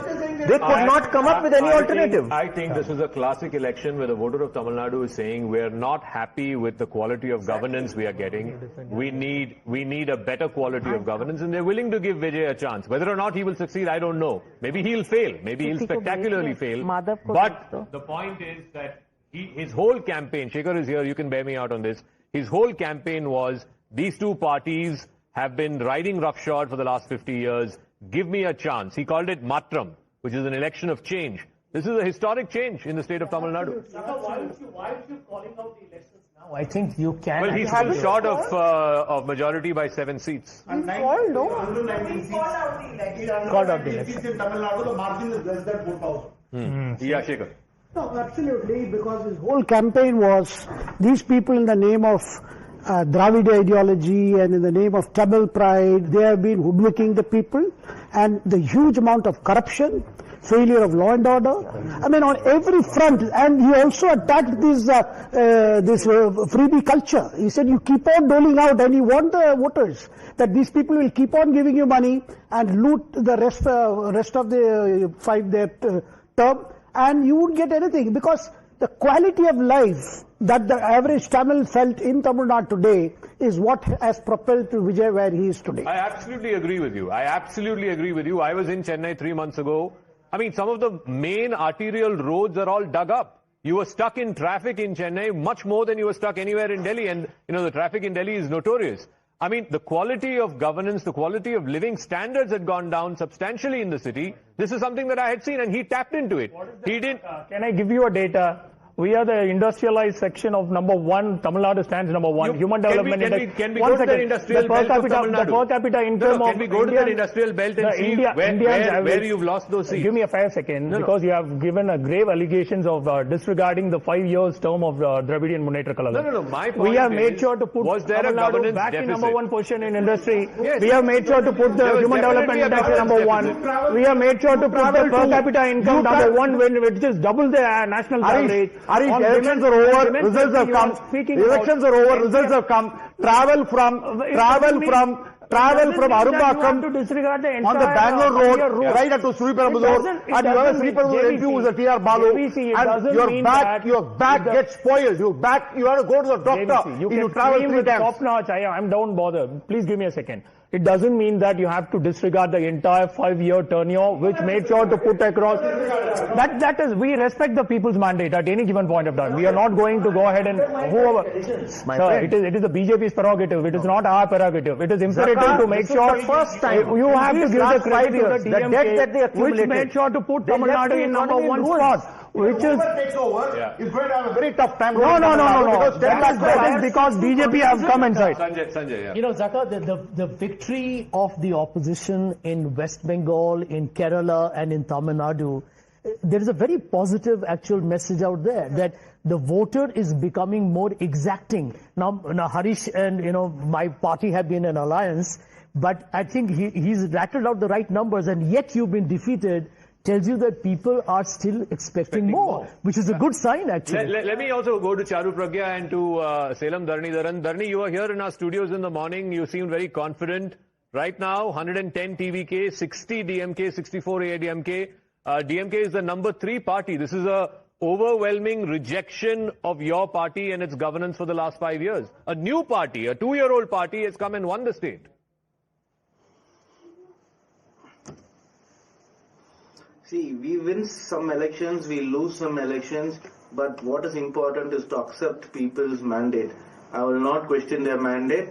Speaker 22: They could not come up with any alternative.
Speaker 8: I think this is a classic election where the voter of Tamil Nadu is saying we are not happy with the quality of governance we are getting. We need a better quality of governance, and they're willing to give Vijay a chance. Whether or not he will succeed, I don't know. Maybe he'll fail. Maybe he'll spectacularly fail. But the point is that his whole campaign, Shekhar is here, you can bear me out on this. His whole campaign was these two parties have been riding roughshod for the last 50 years. Give me a chance. He called it Matram, which is an election of change. This is a historic change in the state of Tamil Nadu.
Speaker 13: Why are you calling out the elections now? I think you can.
Speaker 8: Well, he's still short of majority by 7 seats.
Speaker 18: He's called, no?
Speaker 13: Called out the elections.
Speaker 6: In Tamil Nadu, the margin is less than 4,000.
Speaker 8: Yeah, Shekhar.
Speaker 6: No, absolutely, because his whole campaign was these people in the name of Dravida ideology and in the name of Tamil pride, they have been hoodwinking the people, and the huge amount of corruption, failure of law and order. I mean, on every front, and he also attacked this freebie culture. He said, you keep on doling out, and he warned the voters that these people will keep on giving you money and loot the rest of the term, and you won't get anything, because the quality of life that the average Tamil felt in Tamil Nadu today is what has propelled to Vijay where he is today.
Speaker 8: I absolutely agree with you. I was in Chennai 3 months ago. I mean, some of the main arterial roads are all dug up. You were stuck in traffic in Chennai much more than you were stuck anywhere in Delhi. And, you know, the traffic in Delhi is notorious. I mean, the quality of governance, the quality of living standards had gone down substantially in the city. This is something that I had seen, and he tapped into it. He didn't.
Speaker 13: Can I give you a data? We are the industrialized section of number 1. Tamil Nadu stands number 1. Human Development Index.
Speaker 8: Can we go to the industrial belt of Tamil Nadu?
Speaker 13: The per capita income of
Speaker 8: can we go to the industrial belt and see where you've lost those seats?
Speaker 13: Give me a fair second, because you have given a grave allegations of disregarding the 5 years term of Dravidian Munnetra Kalavam.
Speaker 8: No. My point
Speaker 13: we have made sure to put
Speaker 8: Tamil Nadu
Speaker 13: back
Speaker 8: deficit?
Speaker 13: in number 1 position in industry. Yes. We have made sure to put the Human Development Index at number 1. We have made sure to put the per capita income number 1, which is double the national average.
Speaker 12: Elections are over, results have come. Elections are over, results have come. Travel from
Speaker 10: travel from Arumbakam
Speaker 9: to disregard the
Speaker 10: on the Bangalore road right up to Sriperumbudur, and you have a Sriperumbudur MP who is a TR Balu, and your back gets spoiled. You have to go to the doctor.
Speaker 9: You
Speaker 10: travel 3 times.
Speaker 9: Top notch. Don't bother. Please give me a second. It doesn't mean that you have to disregard the entire 5-year tenure, which made sure to put across. That is, we respect the people's mandate at any given point of time. We are not going to go ahead and whoever. Sir, it is the BJP's prerogative. It is not our prerogative. It is imperative to make sure
Speaker 18: the first time
Speaker 9: you have to give the credit to the
Speaker 18: debt that they
Speaker 9: DMK,
Speaker 18: accumulated,
Speaker 9: which made sure to put Tamil Nadu in number 1 spot. Which is
Speaker 10: takes over, it's going to have a very tough time.
Speaker 9: No. That is because BJP has come inside.
Speaker 8: Sanjay, yeah.
Speaker 13: You know, Zaka, the victory of the opposition in West Bengal, in Kerala, and in Tamil Nadu, there is a very positive actual message out there that the voter is becoming more exacting. Now Harish and my party have been in alliance, but I think he's rattled out the right numbers, and yet you've been defeated. Tells you that people are still expecting more, which is a good sign, actually.
Speaker 8: Let me also go to Charu Pragya and to Salem Dharnidharan. Dharni, you were here in our studios in the morning. You seemed very confident. Right now, 110 TVK, 60 DMK, 64 AIDMK. DMK is the number 3 party. This is a overwhelming rejection of your party and its governance for the last 5 years. A new party, a 2-year-old party, has come and won the state.
Speaker 15: See, we win some elections, we lose some elections, but what is important is to accept people's mandate. I will not question their mandate.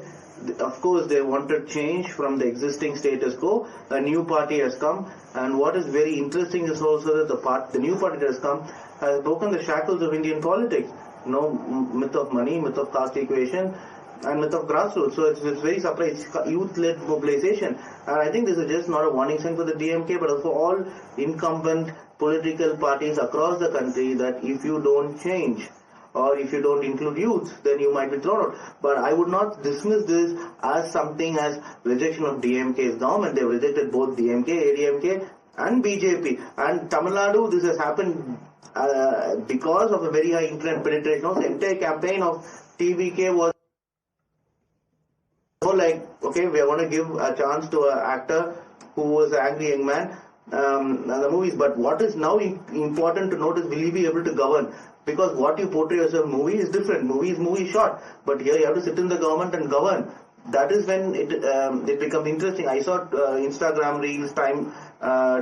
Speaker 15: Of course, they wanted change from the existing status quo. A new party has come, and what is very interesting is also that the new party that has come has broken the shackles of Indian politics. No myth of money, myth of caste equation, and myth of grassroots. So it's very surprising. Youth-led mobilization. And I think this is just not a warning sign for the DMK, but also all incumbent political parties across the country that if you don't change or if you don't include youth, then you might be thrown out. But I would not dismiss this as something as rejection of DMK's government. They've rejected both DMK, ADMK and BJP. And Tamil Nadu, this has happened because of a very high internet penetration. The entire campaign of TVK was like, okay, we are going to give a chance to an actor who was an angry young man the movies. But what is now important to note is, will he be able to govern? Because what you portray as a movie is different. Movie is movie shot, but here you have to sit in the government and govern. That is when it becomes interesting. I saw Instagram reels,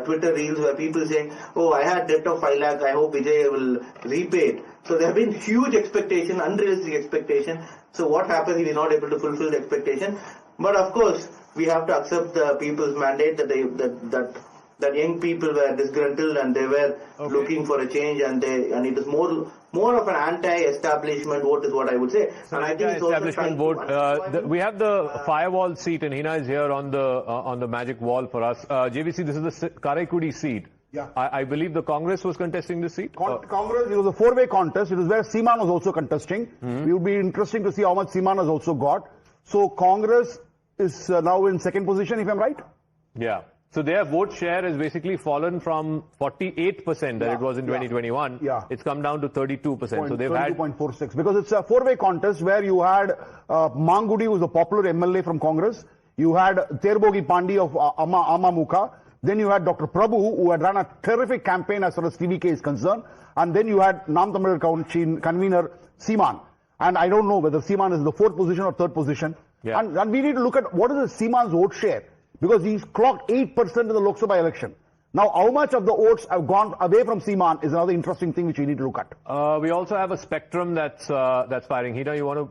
Speaker 15: Twitter reels where people saying, oh, I had debt of 5 lakh, I hope Vijay will repay it. So there have been huge expectation, unrealistic expectation. So what happens if he is not able to fulfill the expectation? But of course, we have to accept the people's mandate that young people were disgruntled and they were looking for a change, and it is more of an anti-establishment vote is what I would say.
Speaker 8: So
Speaker 15: and I think it's also
Speaker 8: establishment vote. We have the firewall seat, and Hina is here on the magic wall for us. JVC, this is the Karaikudi seat.
Speaker 10: Yeah.
Speaker 8: I believe the Congress was contesting this seat.
Speaker 10: Congress, it was a 4-way contest. It was where Seeman was also contesting. It would be interesting to see how much Seeman has also got. So Congress is now in 2nd position, if I'm right.
Speaker 8: Yeah. So their vote share has basically fallen from 48% that it was in 2021.
Speaker 10: Yeah.
Speaker 8: It's come down to 32%. So they've had
Speaker 10: 32.46, because it's a 4-way contest where you had Mangudi, who was a popular MLA from Congress. You had Terbogi Pandi of Amamuka. Then you had Dr. Prabhu, who had run a terrific campaign as far as TVK is concerned. And then you had Nam Tamil convener Seeman. And I don't know whether Seeman is in the 4th position or 3rd position.
Speaker 8: Yeah.
Speaker 10: And we need to look at what is the Seeman's vote share, because he's clocked 8% in the Lok Sabha election. Now, how much of the votes have gone away from Seeman is another interesting thing which we need to look at.
Speaker 8: we also have a spectrum that's firing. Hina, you want to?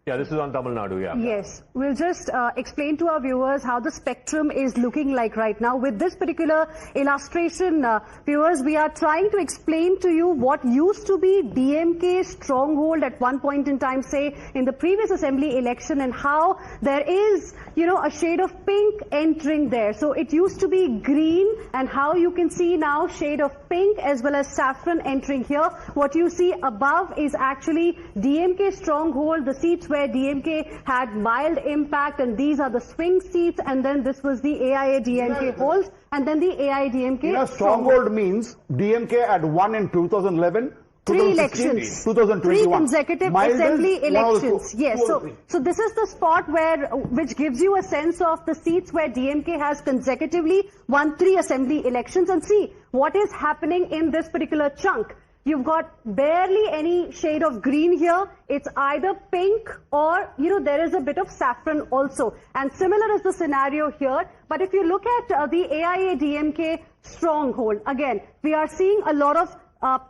Speaker 8: Yeah, this is on Tamil Nadu, yeah.
Speaker 19: Yes, we'll just explain to our viewers how the spectrum is looking like right now. With this particular illustration, viewers, we are trying to explain to you what used to be DMK's stronghold at one point in time, say, in the previous assembly election, and how there is, a shade of pink entering there. So it used to be green, and how you can see now shade of pink as well as saffron entering here. What you see above is actually DMK's stronghold, the seats where DMK had mild impact, and these are the swing seats, and then this was the AIA-DMK hold, and then the AIA-DMK
Speaker 10: stronghold means DMK had won in 2011,
Speaker 19: Three elections.
Speaker 10: 2021.
Speaker 19: Three consecutive
Speaker 10: Mildest,
Speaker 19: assembly elections.
Speaker 10: two,
Speaker 19: Yes. So this is the spot which gives you a sense of the seats where DMK has consecutively won 3 assembly elections. And see what is happening in this particular chunk. You've got barely any shade of green here. It's either pink or, there is a bit of saffron also. And similar is the scenario here. But if you look at the AIA-DMK stronghold, again, we are seeing a lot of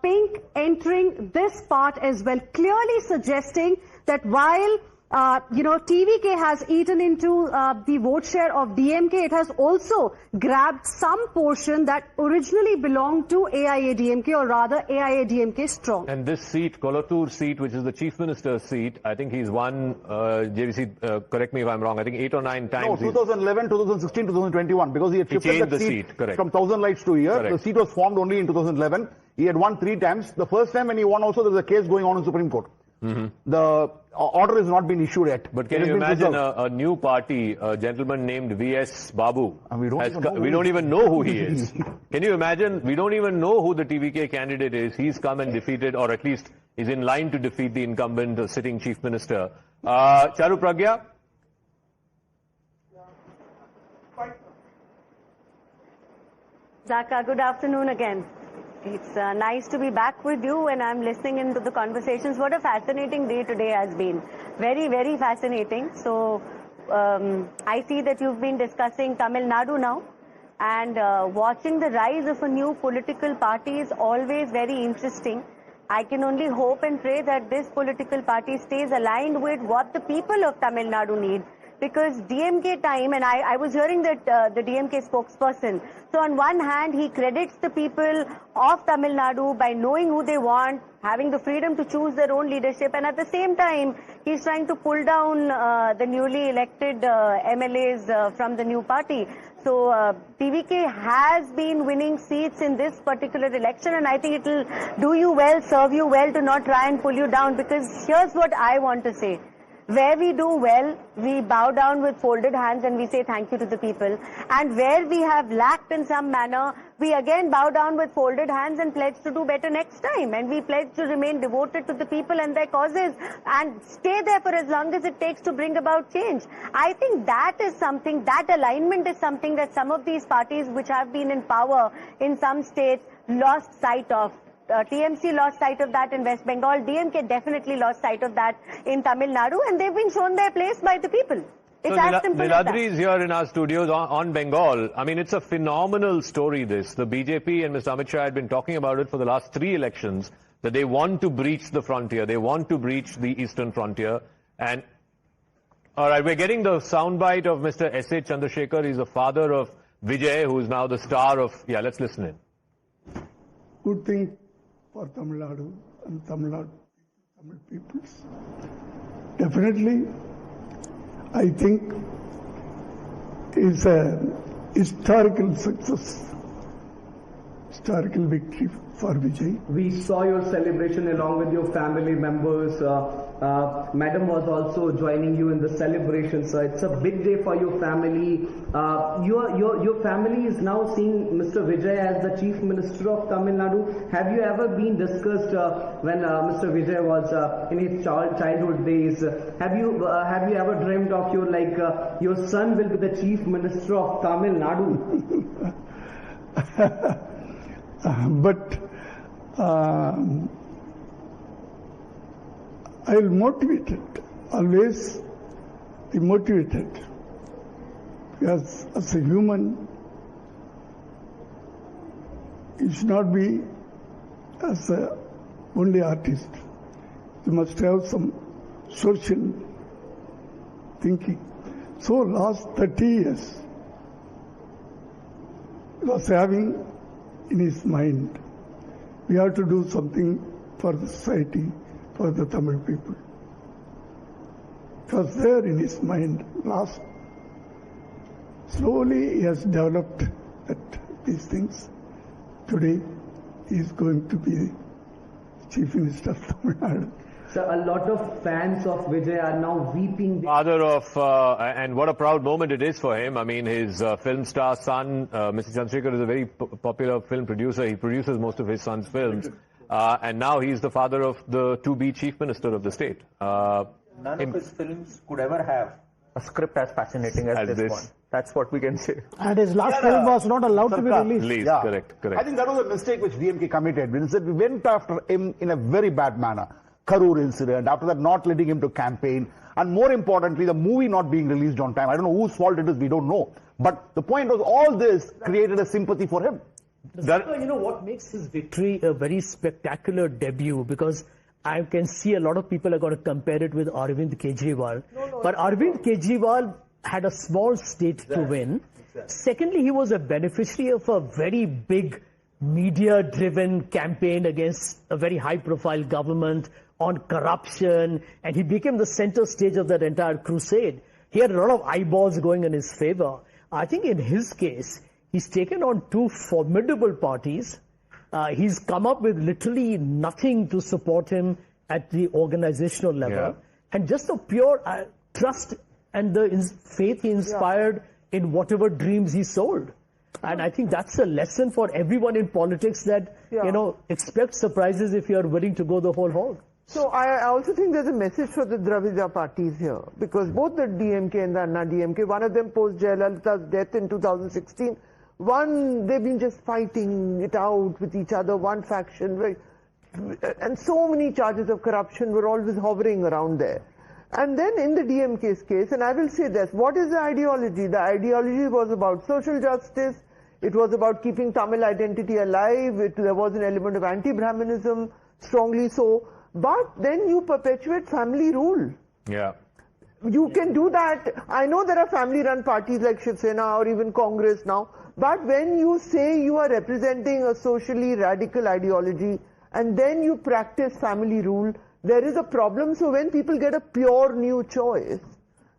Speaker 19: pink entering this part as well, clearly suggesting that while TVK has eaten into the vote share of DMK, it has also grabbed some portion that originally belonged to AIA-DMK, or rather AIA-DMK strong.
Speaker 8: And this seat, Kolatur seat, which is the Chief Minister's seat, I think he's won, JVC, correct me if I'm wrong, I think 8 or 9 times.
Speaker 10: No, 2011, 2016, 2021, because he had shifted the seat
Speaker 8: correct.
Speaker 10: from 1,000 lights to here.
Speaker 8: Correct.
Speaker 10: The seat was formed only in 2011. He had won 3 times. The first time when he won also, there was a case going on in Supreme Court. The order has not been issued yet.
Speaker 8: But can you imagine a new party, a gentleman named V.S. Babu?
Speaker 10: We
Speaker 8: don't even know who he is. Can you imagine? We don't even know who the TVK candidate is. He's come and defeated, or at least is in line to defeat the incumbent sitting Chief Minister. Charu Pragya?
Speaker 3: Zaka, good afternoon again. It's nice to be back with you, and I'm listening into the conversations. What a fascinating day today has been. Very, very fascinating. So, I see that you've been discussing Tamil Nadu now, and watching the rise of a new political party is always very interesting. I can only hope and pray that this political party stays aligned with what the people of Tamil Nadu need. Because DMK time, and I was hearing that the DMK spokesperson, so on one hand he credits the people of Tamil Nadu by knowing who they want, having the freedom to choose their own leadership, and at the same time he's trying to pull down the newly elected MLAs from the new party. So TVK has been winning seats in this particular election, and I think it will do you well, serve you well to not try and pull you down, because here's what I want to say. Where we do well, we bow down with folded hands and we say thank you to the people. And where we have lacked in some manner, we again bow down with folded hands and pledge to do better next time. And we pledge to remain devoted to the people and their causes and stay there for as long as it takes to bring about change. I think that is something, that alignment is something that some of these parties which have been in power in some states lost sight of. TMC lost sight of that in West Bengal. DMK definitely lost sight of that in Tamil Nadu, and they've been shown their place by the people. It's as simple as that.
Speaker 8: Niladri is here in our studios on Bengal. I mean, it's a phenomenal story, this. The BJP and Mr. Amit Shah had been talking about it for the last 3 elections, that they want to breach the frontier. They want to breach the eastern frontier. And, all right, we're getting the soundbite of Mr. S.A. Chandrasekhar. He's the father of Vijay, who is now the star of... Yeah, let's listen in.
Speaker 7: Good thing for Tamil Nadu and Tamil peoples. Definitely, I think it's a historical success, historical victory for Vijay.
Speaker 14: We saw your celebration along with your family members. Madam was also joining you in the celebration, so it's a big day for your family. Your family is now seeing Mr. Vijay as the Chief Minister of Tamil Nadu. Have you ever been discussed when Mr. Vijay was in his childhood days? Have you ever dreamed of your son will be the Chief Minister of Tamil Nadu?
Speaker 7: I will motivate it, always be motivated, because as a human, you should not be as a only artist. You must have some social thinking. So last 30 years, he was having in his mind, we have to do something for the society, for the Tamil people. It was there in his mind last. Slowly he has developed these things. Today he is going to be Chief Minister of Tamil Nadu.
Speaker 14: So a lot of fans of Vijay are now weeping.
Speaker 8: Father of, and what a proud moment it is for him. I mean, his film star son, Mr. Chandrasekhar, is a very popular film producer. He produces most of his son's films. and now he's the father of the to-be chief minister of the state.
Speaker 22: None of his films could ever have a script as fascinating as this one. That's what we can say.
Speaker 21: And his last film was not allowed to be released.
Speaker 10: Yeah.
Speaker 8: Correct.
Speaker 10: I think that was a mistake which DMK committed. We went after him in a very bad manner. Karur incident, after that not letting him to campaign, and more importantly, the movie not being released on time. I don't know whose fault it is, we don't know. But the point was, all this created a sympathy for him.
Speaker 13: You know what makes his victory a very spectacular debut, because I can see a lot of people are going to compare it with Arvind Kejriwal. But Arvind Kejriwal had a small state to win. Secondly, he was a beneficiary of a very big media-driven campaign against a very high-profile government on corruption, and he became the center stage of that entire crusade. He had a lot of eyeballs going in his favor. I think in his case, he's taken on two formidable parties. He's come up with literally nothing to support him at the organizational level. And just the pure trust and the faith he inspired in whatever dreams he sold. And I think that's a lesson for everyone in politics that, you know, expect surprises if you're willing to go the whole hog.
Speaker 18: So I also think there's a message for the Dravida parties here, because both the DMK and the Anna DMK, one of them post Jayalalitha's death in 2016, one, they've been just fighting it out with each other, one faction, right? And so many charges of corruption were always hovering around there. And then in the DMK's case, and I will say this, what is the ideology? The ideology was about social justice, it was about keeping Tamil identity alive, there was an element of anti-Brahminism, strongly so, but then you perpetuate family rule.
Speaker 8: Yeah.
Speaker 18: You can do that. I know there are family-run parties like Shiv Sena or even Congress now, but when you say you are representing a socially radical ideology and then you practice family rule, there is a problem. So when people get a pure new choice,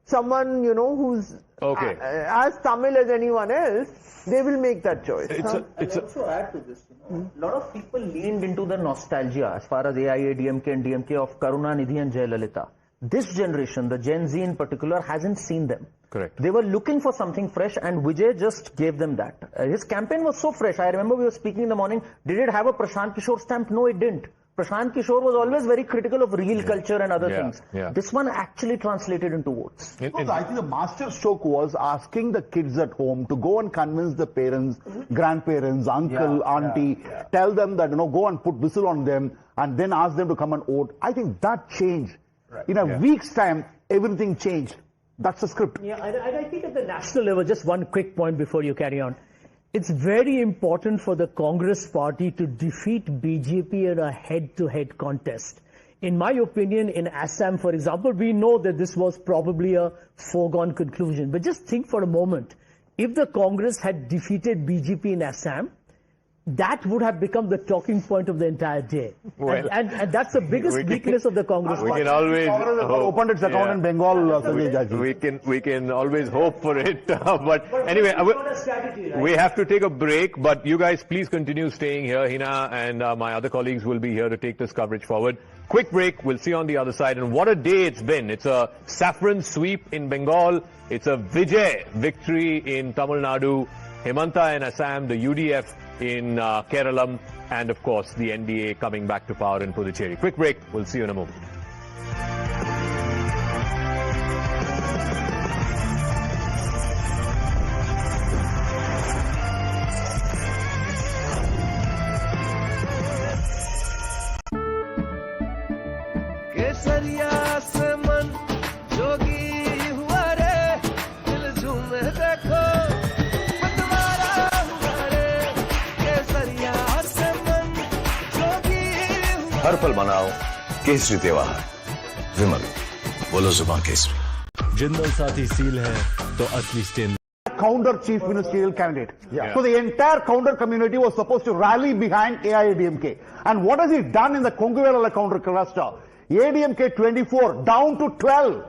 Speaker 18: someone, you know, who's as Tamil as anyone else, they will make that choice.
Speaker 22: I'll also add to this, you know, a lot of people leaned into the nostalgia as far as AIA, DMK and DMK of Karunanidhi and Jayalalitha. This generation, the Gen Z in particular, hasn't seen them.
Speaker 8: Correct.
Speaker 22: They were looking for something fresh, and Vijay just gave them that. His campaign was so fresh. I remember we were speaking in the morning. Did it have a Prashant Kishore stamp? No, it didn't. Prashant Kishore was always very critical of real culture and other things. This one actually translated into votes.
Speaker 10: I think the master stroke was asking the kids at home to go and convince the parents, grandparents, uncle, auntie, tell them that, you know, go and put whistle on them and then ask them to come and vote. I think that changed. In a week's time, everything changed. That's the script.
Speaker 13: Yeah, I think at the national level, just one quick point before you carry on. It's very important for the Congress party to defeat BJP in a head-to-head contest. In my opinion, in Assam, for example, we know that this was probably a foregone conclusion. But just think for a moment, if the Congress had defeated BJP in Assam, that would have become the talking point of the entire day.
Speaker 8: Well,
Speaker 13: and that's the biggest weakness of the Congress party.
Speaker 8: We can always
Speaker 10: opened its account in Bengal.
Speaker 8: We can always hope for it. But anyway, we have to take a break. But you guys, please continue staying here. Hina and my other colleagues will be here to take this coverage forward. Quick break. We'll see you on the other side. And what a day it's been. It's a saffron sweep in Bengal. It's a Vijay victory in Tamil Nadu. Himanta in Assam, the UDF in Kerala, and of course the NDA coming back to power in Puducherry. Quick break. We'll see you in a moment.
Speaker 5: हर पल मनाओ केसरी त्योहार विमल बोलो जुबान Kesari
Speaker 11: Jindal Saathi seal है तो असली stand
Speaker 10: counter chief ministerial candidate. So the entire counter community was supposed to rally behind AIADMK. And what has he done in the Konguvelala counter cluster? ADMK 24 down to 12,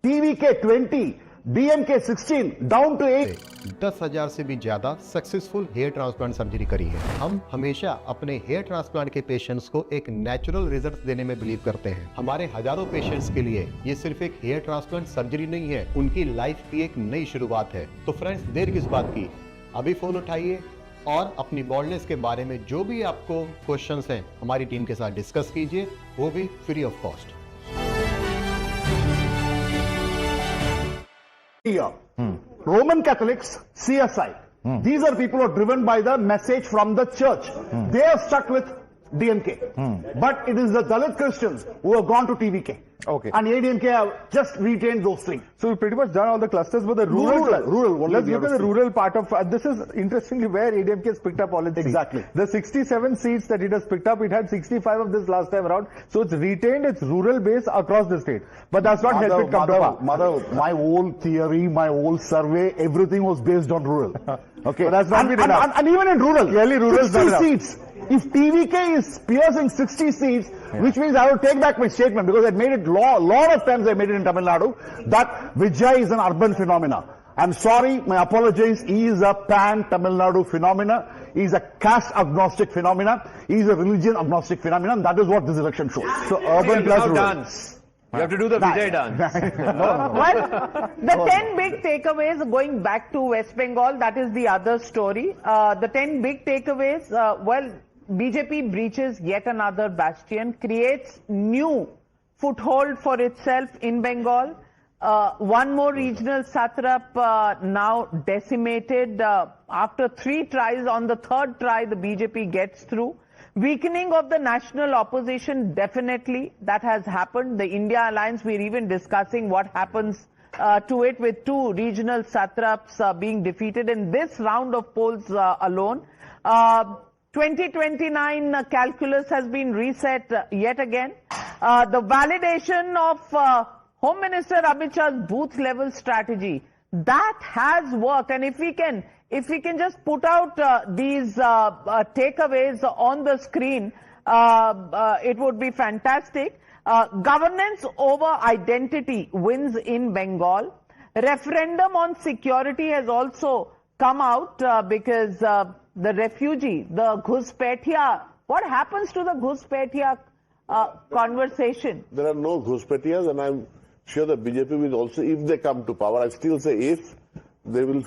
Speaker 10: TVK 20, DMK 16 down to 8.
Speaker 23: 10,000 से भी ज्यादा successful hair transplant surgery करी है। हम हमेशा अपने hair transplant के patients को एक नेचुरल रिजल्ट देने में बिलीव करते हैं। हमारे हजारों पेशेंट्स के लिए ये सिर्फ एक हेयर ट्रांसप्लांट सर्जरी नहीं है, उनकी लाइफ की एक नई शुरुआत है। तो फ्रेंड्स, देर किस बात की, अभी फोन उठाइए और अपनी बोल्डनेस के बारे में जो भी आपको क्वेश्चंस हैं हमारी टीम के साथ डिस्कस कीजिए, वो भी free of cost.
Speaker 10: Roman Catholics, CSI. These are people who are driven by the message from the church. They are stuck with DMK. But it is the Dalit Christians who have gone to TVK.
Speaker 20: Okay.
Speaker 10: And ADMK have just retained those things.
Speaker 20: So we've pretty much done all the clusters, but the rural. Let's look at the rural part of. This is interestingly where ADMK has picked up all its seats.
Speaker 10: Exactly.
Speaker 20: The 67 seats that it has picked up, it had 65 of this last time around. So it's retained its rural base across the state. But that's not helped it come to power.
Speaker 10: My whole theory, my whole survey, everything was based on rural. Okay.
Speaker 20: But that's not been enough.
Speaker 10: And even in rural,
Speaker 20: clearly rural
Speaker 10: 60 seats. If TVK is piercing 60 seats, which means I will take back my statement, because I made it lot of times I made it in Tamil Nadu, that Vijay is an urban phenomena. I'm sorry, my apologies, he is a pan-Tamil Nadu phenomena, he is a caste agnostic phenomena, he is a religion agnostic phenomena, and that is what this election shows.
Speaker 20: So urban plus rural.
Speaker 8: Dance. You have to do the Vijay dance.
Speaker 2: Well, the 10 big takeaways, going back to West Bengal, that is the other story. The 10 big takeaways, well, BJP breaches yet another bastion, creates new foothold for itself in Bengal. One more regional satrap now decimated. After 3 tries, on the 3rd try, the BJP gets through. Weakening of the national opposition, definitely, that has happened. The India Alliance, we're even discussing what happens to it with 2 regional satraps being defeated in this round of polls alone. 2029 calculus has been reset yet again. The validation of Home Minister Amit Shah's booth level strategy, that has worked. And if we can just put out these takeaways on the screen, it would be fantastic. Governance over identity wins in Bengal. Referendum on security has also come out because the refugee, the Ghuspetia, what happens to the Ghuspetia conversation?
Speaker 17: There are no Ghuspetias, and I'm sure the BJP will also, if they come to power, I still say if, they will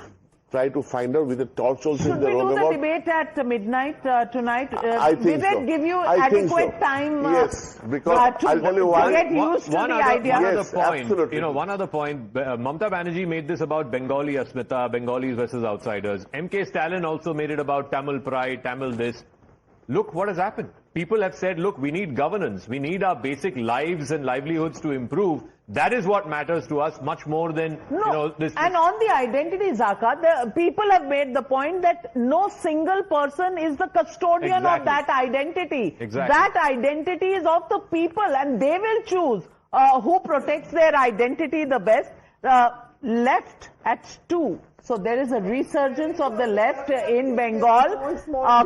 Speaker 17: try to find out with a torch also.
Speaker 2: Should we do the debate at midnight tonight?
Speaker 17: I think
Speaker 2: Did it give you adequate time
Speaker 17: yes, because I'll tell you
Speaker 2: to get used to the idea?
Speaker 17: Absolutely.
Speaker 8: One other point. Mamata Banerjee made this about Bengali Asmita, Bengalis versus outsiders. MK Stalin also made it about Tamil pride, Tamil this. Look what has happened. People have said, look, we need governance. We need our basic lives and livelihoods to improve. That is what matters to us much more than, this.
Speaker 2: And on the identity, Zaka, the people have made the point that no single person is the custodian of that identity.
Speaker 8: Exactly.
Speaker 2: That identity is of the people, and they will choose who protects their identity the best. Left at 2. So there is a resurgence of the left in Bengal.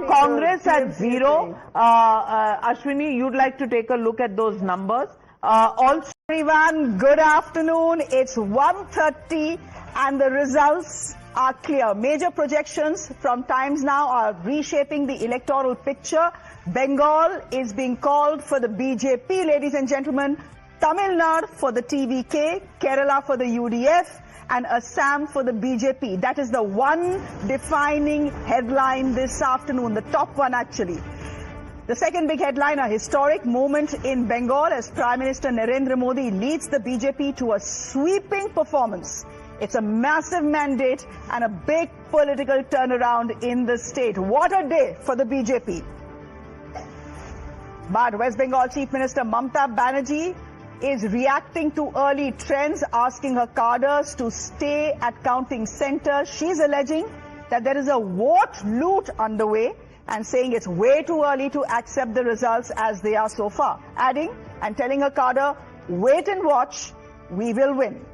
Speaker 2: Congress at 0. Ashwini, you'd like to take a look at those numbers. Also,
Speaker 1: everyone, good afternoon. It's 1:30 and the results are clear. Major projections from Times Now are reshaping the electoral picture. Bengal is being called for the BJP, ladies and gentlemen. Tamil Nadu for the TVK, Kerala for the UDF, and Assam for the BJP. That is the one defining headline this afternoon, the top one actually. The second big headline, a historic moment in Bengal as Prime Minister Narendra Modi leads the BJP to a sweeping performance. It's a massive mandate and a big political turnaround in the state. What a day for the BJP. But West Bengal Chief Minister Mamata Banerjee is reacting to early trends, asking her cadres to stay at counting centers. She's alleging that there is a vote loot underway and saying it's way too early to accept the results as they are so far. Adding and telling her cadre, wait and watch, we will win.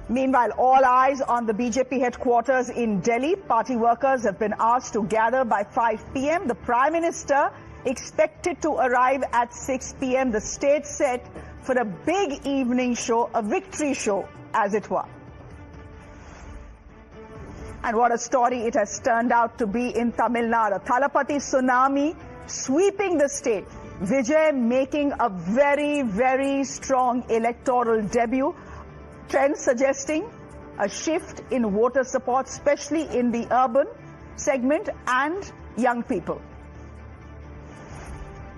Speaker 1: Meanwhile, all eyes on the BJP headquarters in Delhi. Party workers have been asked to gather by 5 p.m. The Prime Minister expected to arrive at 6 p.m. The state set for a big evening show, a victory show, as it were. And what a story it has turned out to be in Tamil Nadu. Thalapathy tsunami sweeping the state. Vijay making a very, very strong electoral debut. Trends suggesting a shift in voter support, especially in the urban segment and young people.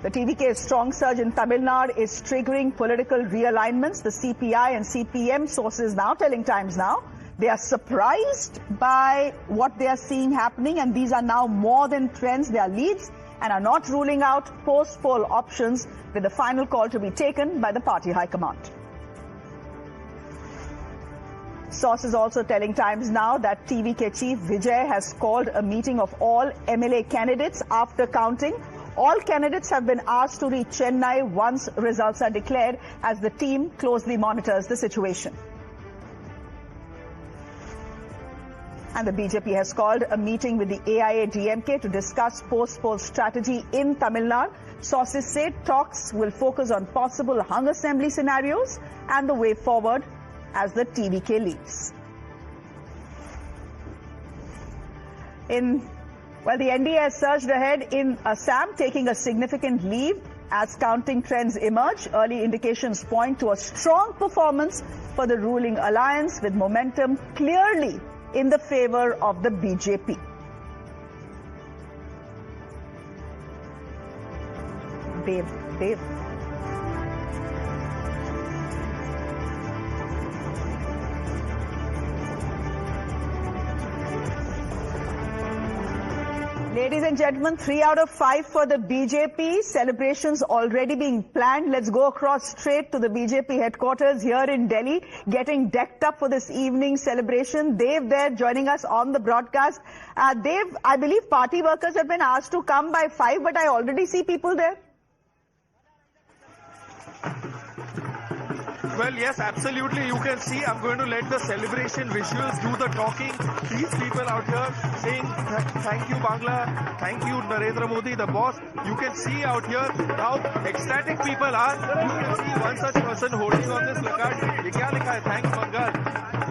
Speaker 1: The TVK's strong surge in Tamil Nadu is triggering political realignments. The CPI and CPM sources now telling Times Now they are surprised by what they are seeing happening, and these are now more than trends, they are leads, and are not ruling out post-poll options, with the final call to be taken by the party high command. Sources also telling Times Now that TVK chief Vijay has called a meeting of all MLA candidates after counting. All candidates have been asked to reach Chennai once results are declared, as the team closely monitors the situation. And the BJP has called a meeting with the AIA DMK to discuss post-poll strategy in Tamil Nadu. Sources say talks will focus on possible hung assembly scenarios and the way forward as the TVK leads. Well, the NDA has surged ahead in Assam, taking a significant lead as counting trends emerge. Early indications point to a strong performance for the ruling alliance, with momentum clearly in the favor of the BJP. Dave. Ladies and gentlemen, 3 out of 5 for the BJP. Celebrations already being planned. Let's go across straight to the BJP headquarters here in Delhi, getting decked up for this evening celebration. Dave there joining us on the broadcast. Dave, I believe party workers have been asked to come by 5, but I already see people there.
Speaker 4: Well, yes, absolutely. You can see I'm going to let the celebration visuals do the talking. These people out here saying thank you Bangla, thank you Narendra Modi, the boss. You can see out here how ecstatic people are. You can see one such person holding on this placard. Ye kya likha hai? Thanks Bengal.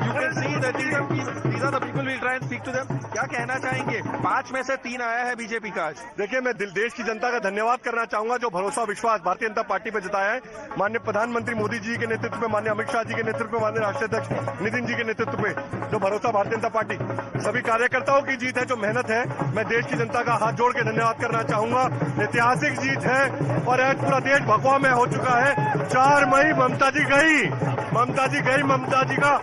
Speaker 4: You can see that these are the people. We'll try and speak to them. क्या कहना चाहेंगे? 5 में से 3 आया है BJP का आज.
Speaker 6: देखिए, मैं देश की जनता का धन्यवाद करना चाहूंगा जो भरोसा विश्वास भारतीय जनता पार्टी पे जताया है. माननीय प्रधानमंत्री मोदी जी के नेतृत्व में, माननीय अमित शाह जी के नेतृत्व में, माननीय राष्ट्रीय अध्यक्ष नितिन जी के नेतृत्व में जो भरोसा भारतीय जनता पार्टी सभी कार्यकर्ताओं की जीत है, जो मेहनत है. मैं देश की जनता का हाथ जोड़ के धन्यवाद करना चाहूंगा. ऐतिहासिक जीत है और आज पूरा देश भगवा में हो चुका है. 4 मई ममता जी गई, ममता जी का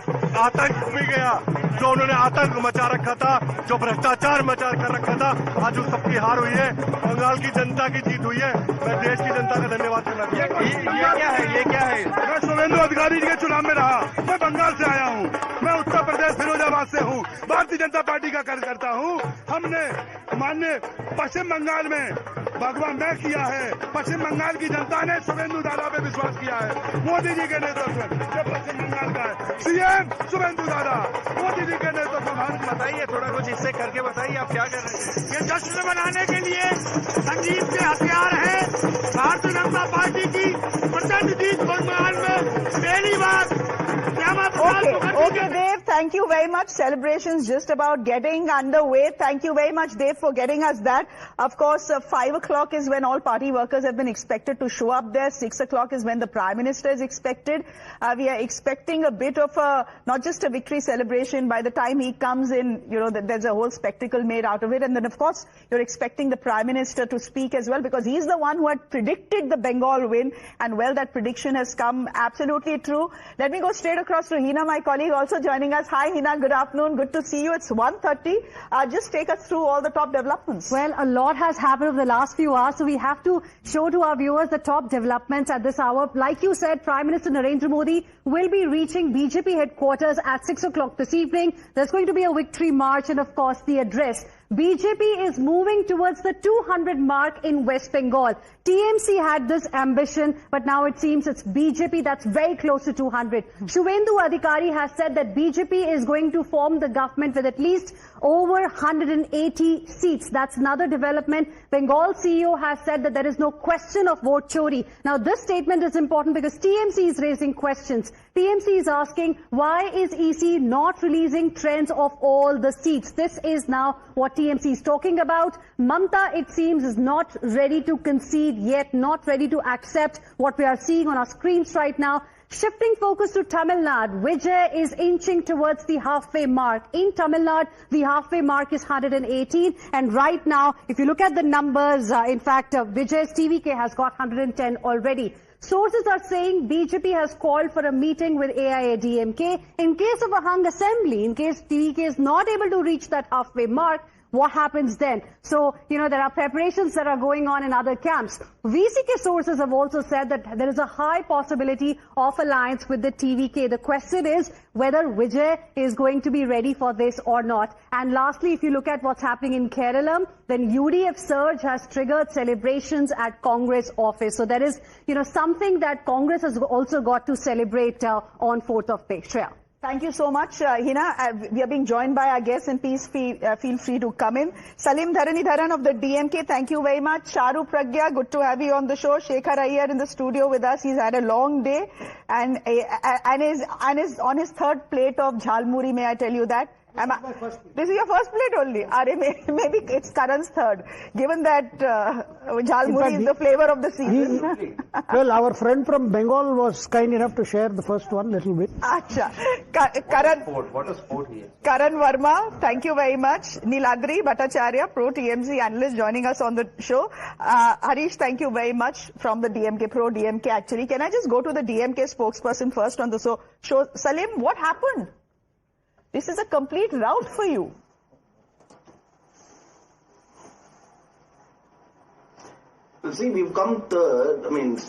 Speaker 6: आतंक भी गया. जो उन्होंने आतंक मचा रखा था, जो भ्रष्टाचार मचा कर रखा था, आज उस सबकी हार हुई है. बंगाल की जनता की जीत हुई है. मैं देश की जनता का धन्यवाद करना चाहूंगा.
Speaker 4: ये क्या है?
Speaker 6: मैं शुभेंदु अधिकारी जी के चुनाव में रहा. मैं बंगाल से आया हूँ. मैं उत्तर प्रदेश फिरोजाबाद से हूँ. भारतीय जनता पार्टी का कार्यकर्ता हूँ. हमने माननीय पश्चिम बंगाल में भगवा मैं किया है. पश्चिम बंगाल की जनता ने शुभेंदु दादा पे विश्वास किया है. मोदी जी के नेतृत्व में जो पश्चिम बंगाल का है सीएम शुभेंदु दादा, मोदी जी के नेतृत्व में.
Speaker 4: बताइए थोड़ा कुछ इससे करके बताइए आप क्या कर रहे हैं.
Speaker 6: ये जश्न मनाने के लिए संगीत के हथियार है. भारतीय जनता पार्टी की प्रचंड जीत बंगाल में पहली बार.
Speaker 1: Okay, Dave, thank you very much. Celebrations just about getting underway. Thank you very much, Dave, for getting us that. Of course, 5 o'clock is when all party workers have been expected to show up there. 6 o'clock is when the Prime Minister is expected. We are expecting a bit of not just a victory celebration. By the time he comes in, you know, there's a whole spectacle made out of it. And then, of course, you're expecting the Prime Minister to speak as well, because he's the one who had predicted the Bengal win. And, well, that prediction has come absolutely true. Let me go straight across to Hina, my colleague, also joining us. Hi, Hina. Good afternoon. Good to see you. It's 1:30. Just take us through all the top developments.
Speaker 19: Well, a lot has happened over the last few hours, so we have to show to our viewers the top developments at this hour. Like you said, Prime Minister Narendra Modi will be reaching BJP headquarters at 6 o'clock this evening. There's going to be a victory march and, of course, the address. BJP is moving towards the 200 mark in West Bengal. TMC had this ambition, but now it seems it's BJP that's very close to 200. Shubhendu Adhikari has said that BJP is going to form the government with at least over 180 seats. That's another development. Bengal CEO has said that there is no question of vote chori. Now, this statement is important because TMC is raising questions. TMC is asking, why is EC not releasing trends of all the seats? This is now what TMC is talking about. Mamta, it seems, is not ready to concede yet, not ready to accept what we are seeing on our screens right now. Shifting focus to Tamil Nadu, Vijay is inching towards the halfway mark. In Tamil Nadu, the halfway mark is 118. And right now, if you look at the numbers, in fact, Vijay's TVK has got 110 already. Sources are saying BJP has called for a meeting with AIADMK. In case of a hung assembly, in case TVK is not able to reach that halfway mark, what happens then? So, there are preparations that are going on in other camps. VCK sources have also said that there is a high possibility of alliance with the TVK. The question is whether Vijay is going to be ready for this or not. And lastly, if you look at what's happening in Kerala, then UDF surge has triggered celebrations at Congress office. So there is, something that Congress has also got to celebrate on 4th of May. Shreya.
Speaker 1: Thank you so much, Hina. We are being joined by our guests, and please feel free to come in. Salim Dharanidharan of the DMK, thank you very much. Charu Pragya, good to have you on the show. Shekhar Iyer in the studio with us. He's had a long day and is on his third plate of jhalmuri, may I tell you that? This is your first plate only. Maybe it's Karan's third, given that jhalmuri is the flavor of the season.
Speaker 9: Well, our friend from Bengal was kind enough to share the first one little bit.
Speaker 1: Acha. Karan,
Speaker 17: what a sport he is.
Speaker 1: Karan Verma, thank you very much. Niladri Bhattacharya, pro TMC analyst, joining us on the show. Harish, thank you very much from the DMK, pro DMK actually. Can I just go to the DMK spokesperson first on the show? Salim, what happened? This is a complete rout for you.
Speaker 15: See, we've come third. I mean,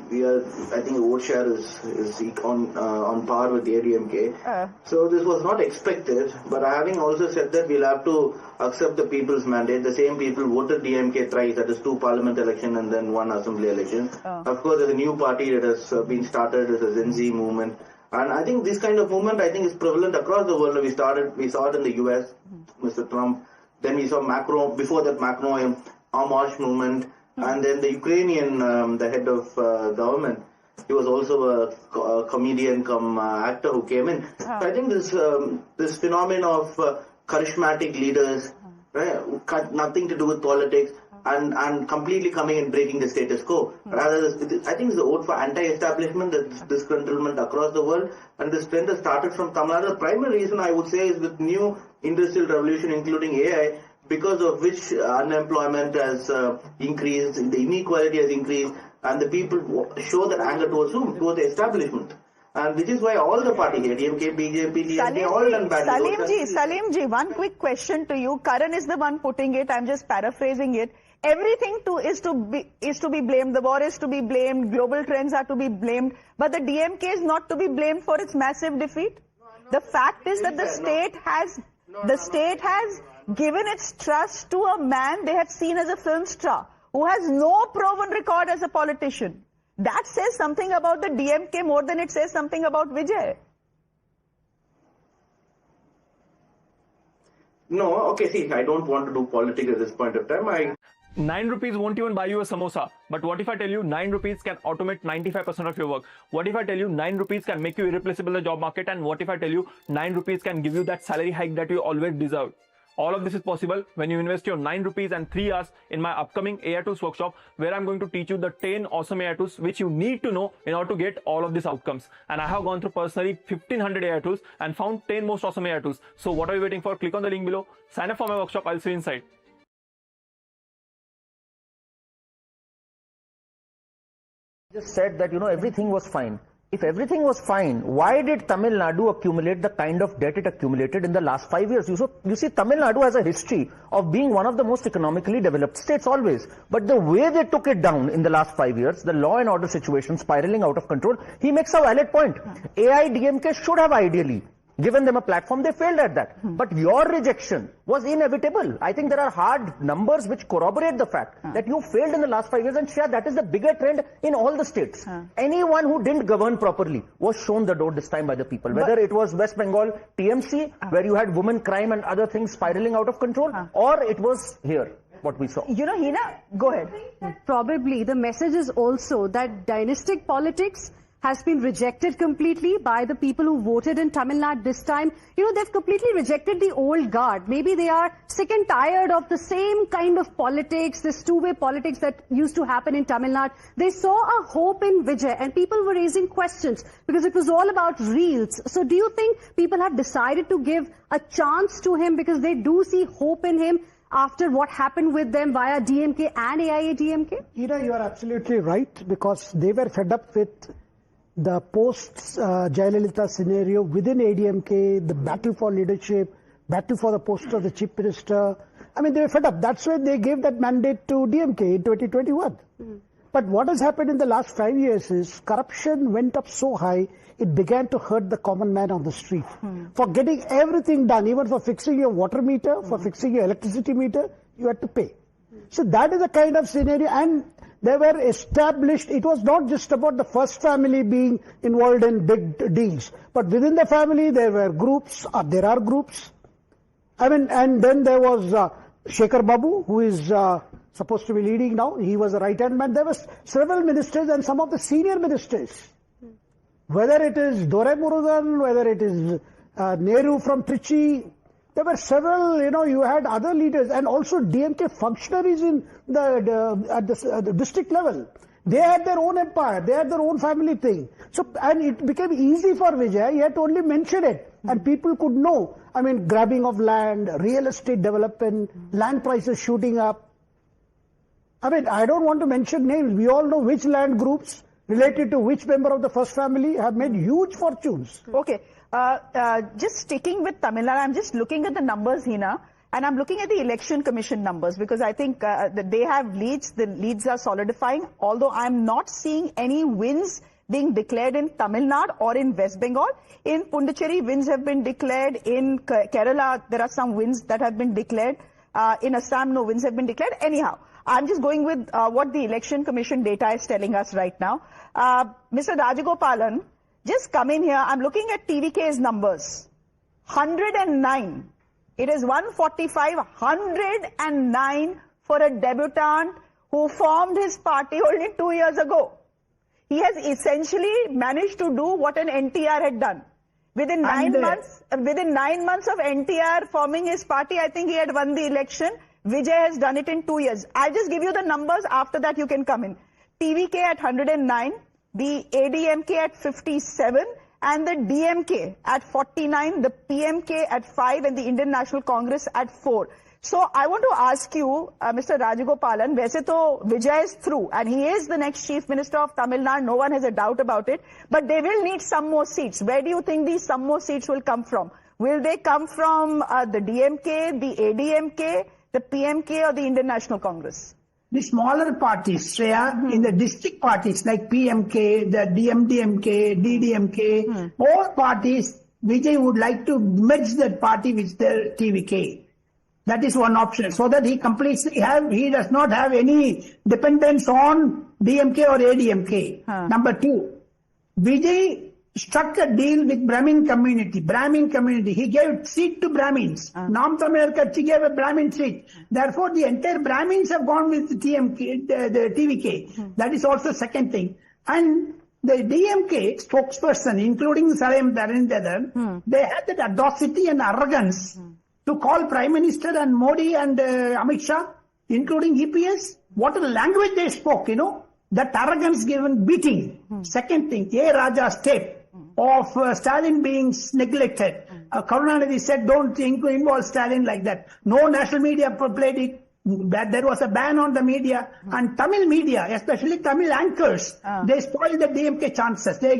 Speaker 15: we are. I think the vote share is on par with the ADMK. So this was not expected. But having also said that, we'll have to accept the people's mandate. The same people voted DMK thrice. That is 2 parliament election and then 1 assembly election. Of course, there's a new party that has been started. It's a Gen Z movement. And I think this kind of movement, is prevalent across the world. We saw it in the US, Mr. Trump. Then we saw Macron, before that Macron, En Marche movement. And then the Ukrainian, the head of government, he was also a comedian come actor who came in. So I think this phenomenon of charismatic leaders, right, nothing to do with politics, and completely coming and breaking the status quo. Rather, I think it's the vote for anti-establishment, this disgruntlement across the world, and this trend has started from Tamil Nadu. The primary reason I would say is with new industrial revolution, including AI, because of which unemployment has increased, the inequality has increased, and the people show their anger towards whom? Towards the establishment. And which is why all the parties, DMK, BJP, DMK, all done badly.
Speaker 1: Salimji, one quick question to you. Karan is the one putting it. I'm just paraphrasing it. Everything is to be blamed. The war is to be blamed. Global trends are to be blamed. But the DMK is not to be blamed for its massive defeat. The fact is that the state has given its trust to a man they had seen as a film star who has no proven record as a politician. That says something about the DMK more than it says something about Vijay.
Speaker 15: No, okay, see, I don't want to do politics at this point of time.
Speaker 12: 9 rupees won't even buy you a samosa. But what if I tell you 9 rupees can automate 95% of your work? What if I tell you 9 rupees can make you irreplaceable in the job market? And what if I tell you 9 rupees can give you that salary hike that you always deserve? All of this is possible when you invest your 9 rupees and 3 hours in my upcoming AI tools workshop, where I'm going to teach you the 10 awesome AI tools which you need to know in order to get all of these outcomes. And I have gone through personally 1500 AI tools and found 10 most awesome AI tools. So what are you waiting for? Click on the link below. Sign up for my workshop. I'll see you inside.
Speaker 22: Just said that, everything was fine. If everything was fine, why did Tamil Nadu accumulate the kind of debt it accumulated in the last 5 years? You see, Tamil Nadu has a history of being one of the most economically developed states always. But the way they took it down in the last 5 years, the law and order situation spiraling out of control, he makes a valid point. AIDMK should have ideally given them a platform. They failed at that. But your rejection was inevitable. I think there are hard numbers which corroborate the fact that you failed in the last 5 years, and Shreya, that is the bigger trend in all the states. Anyone who didn't govern properly was shown the door this time by the people. Whether it was West Bengal TMC, where you had women crime and other things spiraling out of control, or it was here, what we saw.
Speaker 1: Hina, go ahead.
Speaker 19: Probably the message is also that dynastic politics has been rejected completely by the people who voted in Tamil Nadu this time. You know, they've completely rejected the old guard. Maybe they are sick and tired of the same kind of politics, this two-way politics that used to happen in Tamil Nadu. They saw a hope in Vijay, and people were raising questions because it was all about reels. So do you think people have decided to give a chance to him because they do see hope in him after what happened with them via DMK and AIADMK?
Speaker 9: You are absolutely right, because they were fed up with the post-Jayalalitha scenario within ADMK, the battle for leadership, battle for the post of the chief minister. I mean, they were fed up. That's why they gave that mandate to DMK in 2021. But what has happened in the last 5 years is corruption went up so high, it began to hurt the common man on the street. For getting everything done, even for fixing your water meter, for fixing your electricity meter, you had to pay. So that is the kind of scenario, and they were established. It was not just about the first family being involved in big deals, but within the family there were groups, there are groups. I mean, and then there was Shekhar Babu, who is supposed to be leading now. He was a right-hand man. There were several ministers and some of the senior ministers. Whether it is Dore Murugan, whether it is Nehru from Trichy, there were several, you had other leaders, and also DMK functionaries in at the district level. They had their own empire, they had their own family thing. So, and it became easy for Vijay, he had to only mention it, and people could know. I mean, grabbing of land, real estate development, land prices shooting up. I mean, I don't want to mention names. We all know which land groups related to which member of the first family have made huge fortunes.
Speaker 1: Okay. Just sticking with Tamil Nadu, I'm just looking at the numbers, Hina, and I'm looking at the election commission numbers, because I think that they have leads. The leads are solidifying, although I'm not seeing any wins being declared in Tamil Nadu or in West Bengal. In Pondicherry, wins have been declared. In Kerala, there are some wins that have been declared. In Assam, no wins have been declared. Anyhow, I'm just going with what the election commission data is telling us right now. Mr. Rajagopalan, just come in here. I'm looking at TVK's numbers. 109. It is 145, 109 for a debutant who formed his party only 2 years ago. He has essentially managed to do what an NTR had done. Within 9 months of NTR forming his party, I think he had won the election. Vijay has done it in 2 years. I'll just give you the numbers. After that, you can come in. TVK at 109, the ADMK at 57, and the DMK at 49, the PMK at 5, and the Indian National Congress at 4. So I want to ask you, Mr. Rajagopalan, वैसे तो Vijay is through, and he is the next Chief Minister of Tamil Nadu, no one has a doubt about it, but they will need some more seats. Where do you think these some more seats will come from? Will they come from the DMK, the ADMK, the PMK, or the Indian National Congress?
Speaker 3: The smaller parties, Shreya, in the district parties like PMK, the DMDMK, DDMK, all parties, Vijay would like to merge that party with the TVK. That is one option, so that he completes, he does not have any dependence on DMK or ADMK. Number two, Vijay struck a deal with Brahmin community. He gave seat to Brahmins. Nam Tamil Katchi gave a Brahmin seat. Therefore, the entire Brahmins have gone with the TMK, the TVK. That is also second thing. And the DMK spokesperson, including Salim Darendran, they had that audacity and arrogance to call Prime Minister and Modi and Amit Shah, including EPS. What a language they spoke, That arrogance given beating. Second thing, A. Raja's tape of Stalin being neglected. Karunanidhi said, don't involve Stalin like that. No national media played it. There was a ban on the media. And Tamil media, especially Tamil anchors, they spoiled the DMK chances. They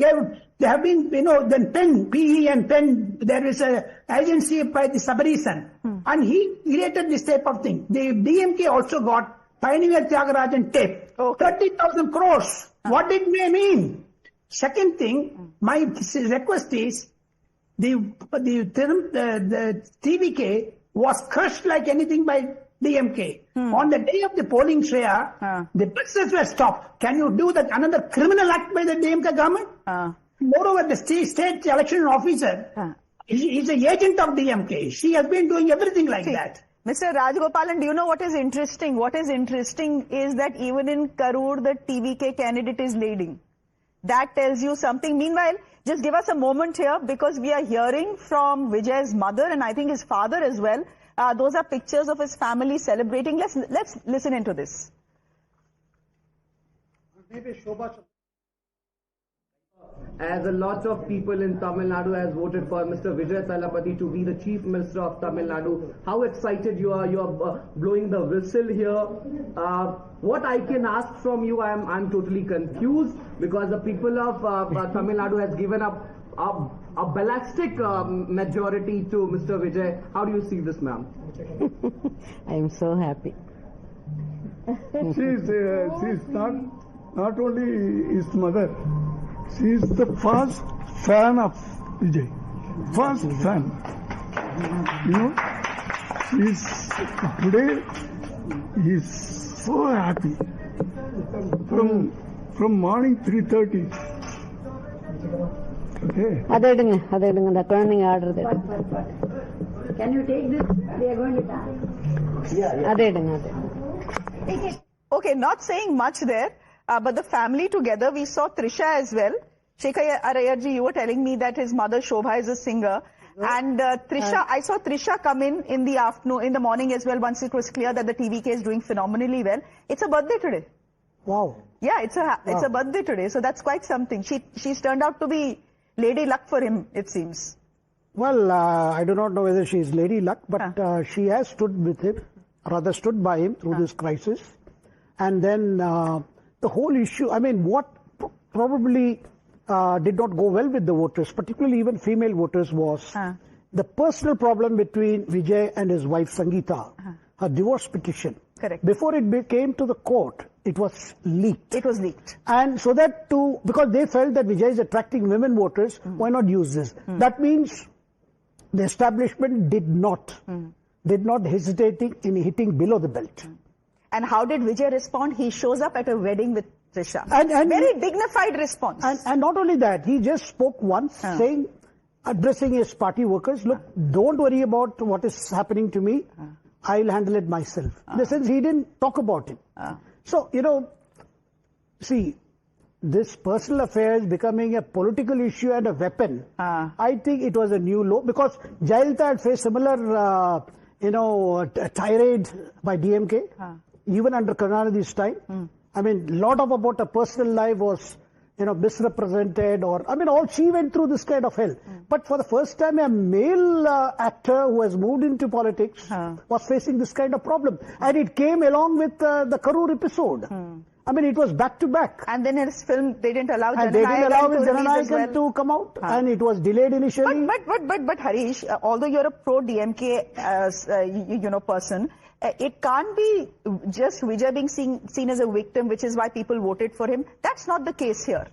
Speaker 3: have been, then Penn, PE and Penn, there is a agency by the Sabareesan. And he created this type of thing. The DMK also got Pioneer Tyagarajan tape. 30,000 crores. What did they mean? Second thing, my request is, the TVK was crushed like anything by DMK. On the day of the polling, Shreya, the buses were stopped. Can you do that? Another criminal act by the DMK government? Moreover, the state election officer is an agent of DMK. She has been doing everything like that.
Speaker 1: Mr. Rajagopalan, do you know what is interesting? What is interesting is that even in Karur, the TVK candidate is leading. That tells you something. Meanwhile, just give us a moment here because we are hearing from Vijay's mother and I think his father as well. Those are pictures of his family celebrating. Let's listen into this.
Speaker 7: As a lot of people in Tamil Nadu has voted for Mr. Vijay Thalapathy to be the Chief Minister of Tamil Nadu, how excited you are. You are blowing the whistle here. What I can ask from you, I'm totally confused because the people of Tamil Nadu has given up a ballistic majority to Mr. Vijay. How do you see this, ma'am?
Speaker 14: I am so happy.
Speaker 16: She's not only his mother, she is the first fan of Vijay. First fan. You know, today is so happy. From morning 3:30. Okay.
Speaker 14: The turning order.
Speaker 19: Can you take this? They are going to die.
Speaker 1: Okay, not saying much there. But the family together, we saw Trisha as well. Shekhar Arayarji, you were telling me that his mother Shobha is a singer. And Trisha, I saw Trisha come in the afternoon, in the morning as well, once it was clear that the TVK is doing phenomenally well. It's a birthday today.
Speaker 9: Wow.
Speaker 1: Yeah, it's a birthday today, so that's quite something. She's turned out to be lady luck for him, it seems.
Speaker 9: Well, I do not know whether she is lady luck, but she has stood with him, rather stood by him through this crisis. And then the whole issue, I mean, what probably did not go well with the voters, particularly even female voters, was the personal problem between Vijay and his wife Sangeeta, her divorce petition.
Speaker 1: Correct.
Speaker 9: Before it came to the court, it was leaked.
Speaker 1: It was leaked.
Speaker 9: And so that because they felt that Vijay is attracting women voters, why not use this? That means the establishment did not hesitating in hitting below the belt.
Speaker 1: And how did Vijay respond? He shows up at a wedding with Trisha. And very dignified response.
Speaker 9: And not only that, he just spoke once saying, addressing his party workers, look, don't worry about what is happening to me. I'll handle it myself. In the sense, he didn't talk about it. So, you know, see, this personal affair is becoming a political issue and a weapon. I think it was a new low because Jayalalitha had faced similar, tirade by DMK. Even under Karunanidhi's time. I mean, lot of about her personal life was, misrepresented she went through this kind of hell. But for the first time, a male actor who has moved into politics was facing this kind of problem. And it came along with the Karur episode. I mean, it was back to back.
Speaker 1: And then his film, they didn't allow
Speaker 9: Jananayagan to come out. And it was delayed initially.
Speaker 1: But Harish, although you're a pro-DMK person, it can't be just Vijay being seen as a victim, which is why people voted for him. That's not the case here.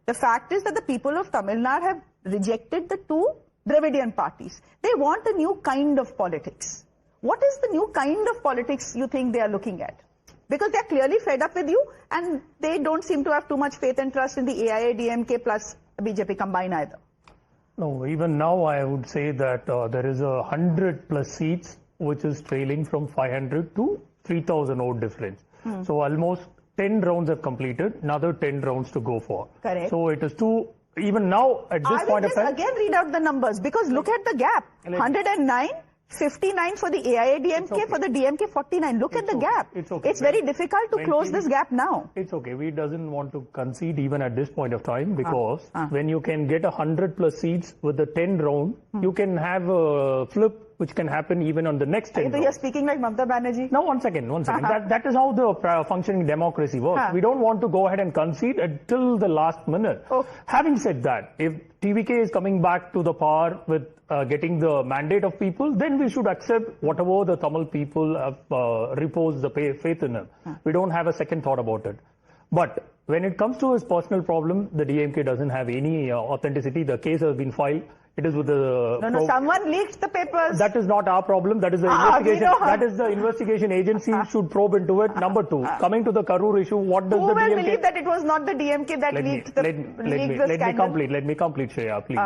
Speaker 1: The fact is that the people of Tamil Nadu have rejected the two Dravidian parties. They want a new kind of politics. What is the new kind of politics you think they are looking at? Because they're clearly fed up with you and they don't seem to have too much faith and trust in the AIA, DMK plus BJP combined either.
Speaker 24: No, even now I would say that there is 100+ seats which is trailing from 500 to 3,000 odd difference. So almost 10 rounds have completed, another 10 rounds to go for.
Speaker 1: Correct.
Speaker 24: So it is even now at this point of time.
Speaker 1: Again read out the numbers because look at the gap. 109, 59 for the AIA DMK, for the DMK 49. Look at the gap.
Speaker 24: It's okay.
Speaker 1: It's very difficult to close this gap now.
Speaker 24: It's okay. We doesn't want to concede even at this point of time because when you can get 100+ seats with the 10 round, you can have a flip which can happen even on the next 10 rounds.
Speaker 1: You're speaking like Mamata Banerjee.
Speaker 24: No, one second. That is how the functioning democracy works. We don't want to go ahead and concede until the last minute. Having said that, if TVK is coming back to the power with getting the mandate of people, then we should accept whatever the Tamil people have reposed the faith in him. We don't have a second thought about it. But when it comes to his personal problem, the DMK doesn't have any authenticity. The case has been filed. It is with the...
Speaker 1: No, someone leaked the papers.
Speaker 24: That is not our problem. That is the investigation. That is the investigation agency should probe into it. Number two, coming to the Karur issue, what does
Speaker 1: Who
Speaker 24: the
Speaker 1: will
Speaker 24: DMK...
Speaker 1: believe that it was not the DMK that leaked the scandal?
Speaker 24: Let me complete, Shreya, please.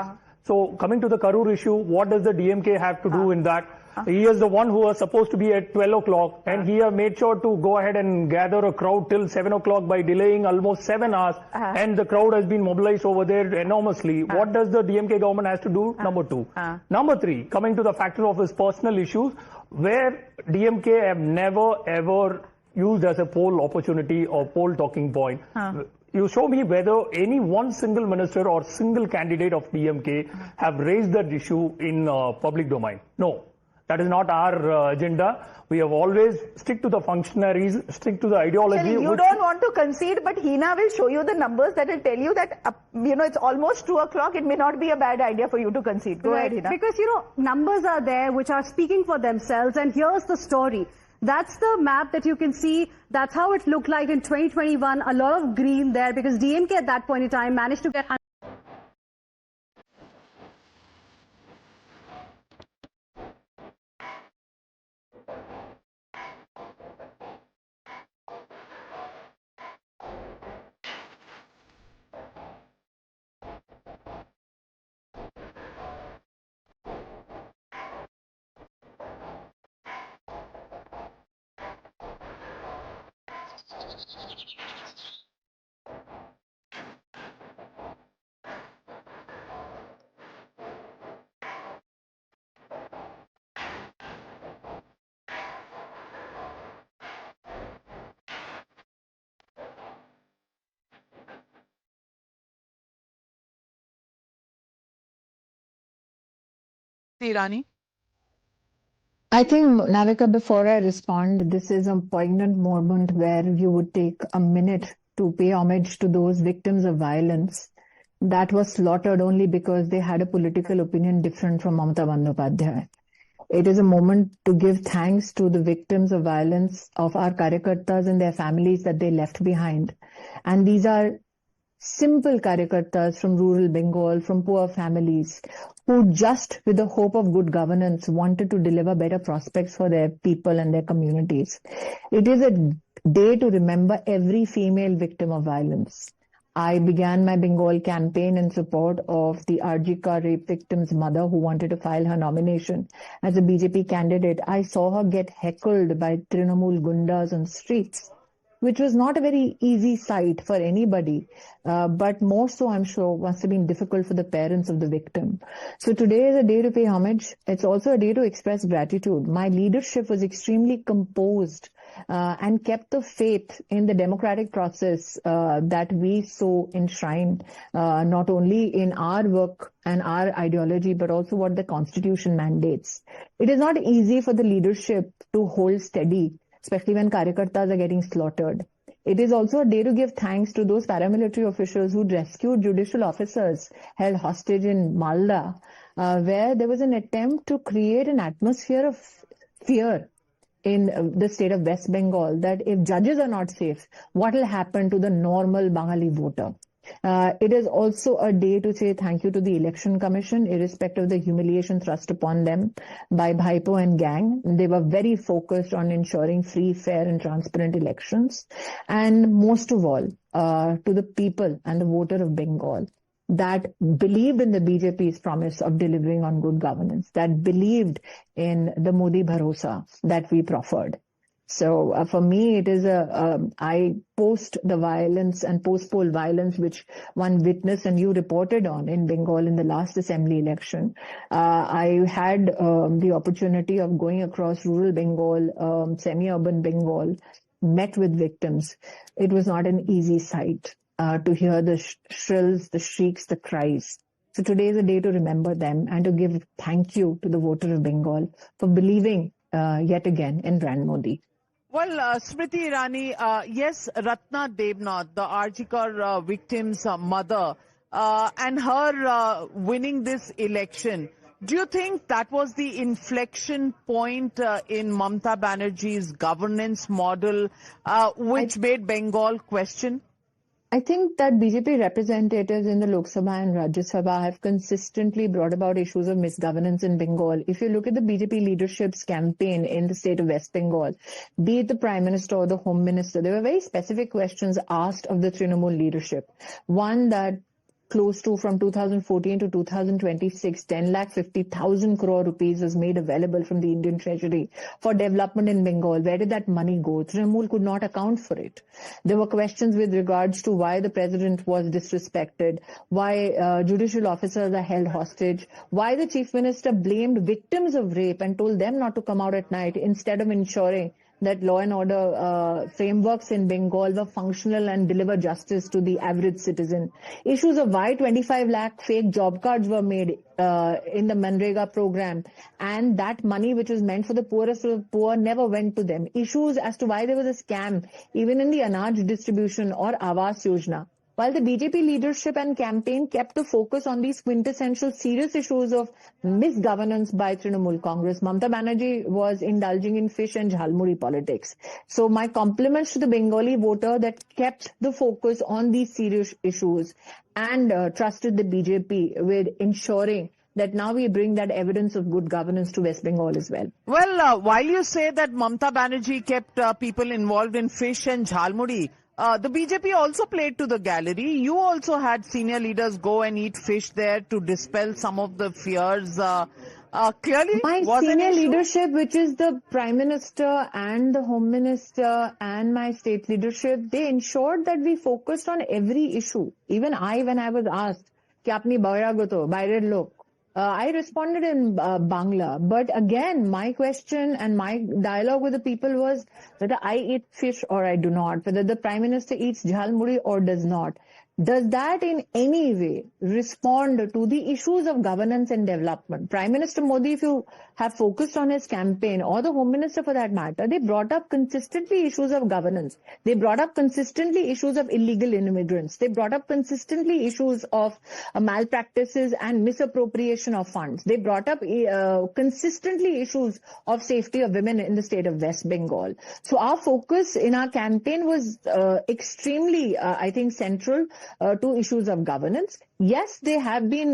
Speaker 24: So, coming to the Karur issue, what does the DMK have to do in that? He is the one who was supposed to be at 12 o'clock, and he made sure to go ahead and gather a crowd till 7 o'clock by delaying almost 7 hours, and the crowd has been mobilized over there enormously. What does the DMK government has to do? Number two. Number three, coming to the factor of his personal issues, where DMK have never ever used as a poll opportunity or poll talking point. You show me whether any one single minister or single candidate of DMK have raised that issue in public domain. No, that is not our agenda. We have always stick to the functionaries, stick to the ideology.
Speaker 1: Actually, you don't want to concede, but Hina will show you the numbers that will tell you that, it's almost 2 o'clock. It may not be a bad idea for you to concede. Go ahead, Hina.
Speaker 19: Because, numbers are there which are speaking for themselves, and here's the story. That's the map that you can see. That's how it looked like in 2021. A lot of green there because DMK at that point in time managed to get
Speaker 2: Irani?
Speaker 5: I think, Navika, before I respond, this is a poignant moment where you would take a minute to pay homage to those victims of violence that was slaughtered only because they had a political opinion different from Mamata Bandyopadhyay. It is a moment to give thanks to the victims of violence, of our Karyakartas and their families that they left behind. And these are simple Karyakartas from rural Bengal, from poor families, who just with the hope of good governance wanted to deliver better prospects for their people and their communities. It is a day to remember every female victim of violence. I began my Bengal campaign in support of the Arjika rape victim's mother who wanted to file her nomination as a BJP candidate. I saw her get heckled by Trinamool Gundas on streets, which was not a very easy sight for anybody, but more so, I'm sure, must have been difficult for the parents of the victim. So today is a day to pay homage. It's also a day to express gratitude. My leadership was extremely composed and kept the faith in the democratic process that we so enshrine, not only in our work and our ideology, but also what the Constitution mandates. It is not easy for the leadership to hold steady, especially when Karyakartas are getting slaughtered. It is also a day to give thanks to those paramilitary officials who rescued judicial officers held hostage in Malda, where there was an attempt to create an atmosphere of fear in the state of West Bengal, that if judges are not safe, what will happen to the normal Bengali voter? It is also a day to say thank you to the Election Commission, irrespective of the humiliation thrust upon them by Bhaipo and gang. They were very focused on ensuring free, fair and transparent elections. And most of all, to the people and the voter of Bengal that believed in the BJP's promise of delivering on good governance, that believed in the Modi Bharosa that we proffered. So for me, it is I post the violence and post-poll violence which one witnessed and you reported on in Bengal in the last assembly election. I had the opportunity of going across rural Bengal, semi-urban Bengal, met with victims. It was not an easy sight to hear the shrills, the shrieks, the cries. So today is a day to remember them and to give thank you to the voter of Bengal for believing yet again in Brand Modi.
Speaker 2: Well, Smriti Irani, yes, Ratna Devnath, the Arjikar victim's mother, and her winning this election, do you think that was the inflection point in Mamata Banerjee's governance model, which made Bengal question?
Speaker 5: I think that BJP representatives in the Lok Sabha and Rajya Sabha have consistently brought about issues of misgovernance in Bengal. If you look at the BJP leadership's campaign in the state of West Bengal, be it the Prime Minister or the Home Minister, there were very specific questions asked of the Trinamool leadership. One, that close to, from 2014 to 2026, 10,50,000 crore rupees was made available from the Indian Treasury for development in Bengal. Where did that money go? Trinamool could not account for it. There were questions with regards to why the president was disrespected, why judicial officers are held hostage, why the chief minister blamed victims of rape and told them not to come out at night instead of ensuring that law and order frameworks in Bengal were functional and deliver justice to the average citizen. Issues of why 25 lakh fake job cards were made in the Manrega program, and that money which was meant for the poorest of the poor never went to them. Issues as to why there was a scam even in the Anaj distribution or Awas Yojana. While the BJP leadership and campaign kept the focus on these quintessential serious issues of misgovernance by Trinamool Congress, Mamata Banerjee was indulging in fish and jhalmuri politics. So my compliments to the Bengali voter that kept the focus on these serious issues and trusted the BJP with ensuring that now we bring that evidence of good governance to West Bengal as well.
Speaker 2: Well, while you say that Mamata Banerjee kept people involved in fish and jhalmuri, the BJP also played to the gallery. You also had senior leaders go and eat fish there to dispel some of the fears. Clearly,
Speaker 5: my senior leadership, which is the Prime Minister and the Home Minister and my state leadership, they ensured that we focused on every issue. Even when I was asked, "Ki apni bairagoto, bayrer lok," I responded in Bangla. But again, my question and my dialogue with the people was whether I eat fish or I do not, whether the Prime Minister eats jhalmuri or does not. Does that in any way respond to the issues of governance and development? Prime Minister Modi, if you have focused on his campaign, or the Home Minister for that matter, they brought up consistently issues of governance. They brought up consistently issues of illegal immigrants. They brought up consistently issues of malpractices and misappropriation of funds. They brought up consistently issues of safety of women in the state of West Bengal. So our focus in our campaign was extremely, I think, central to issues of governance. Yes, there have been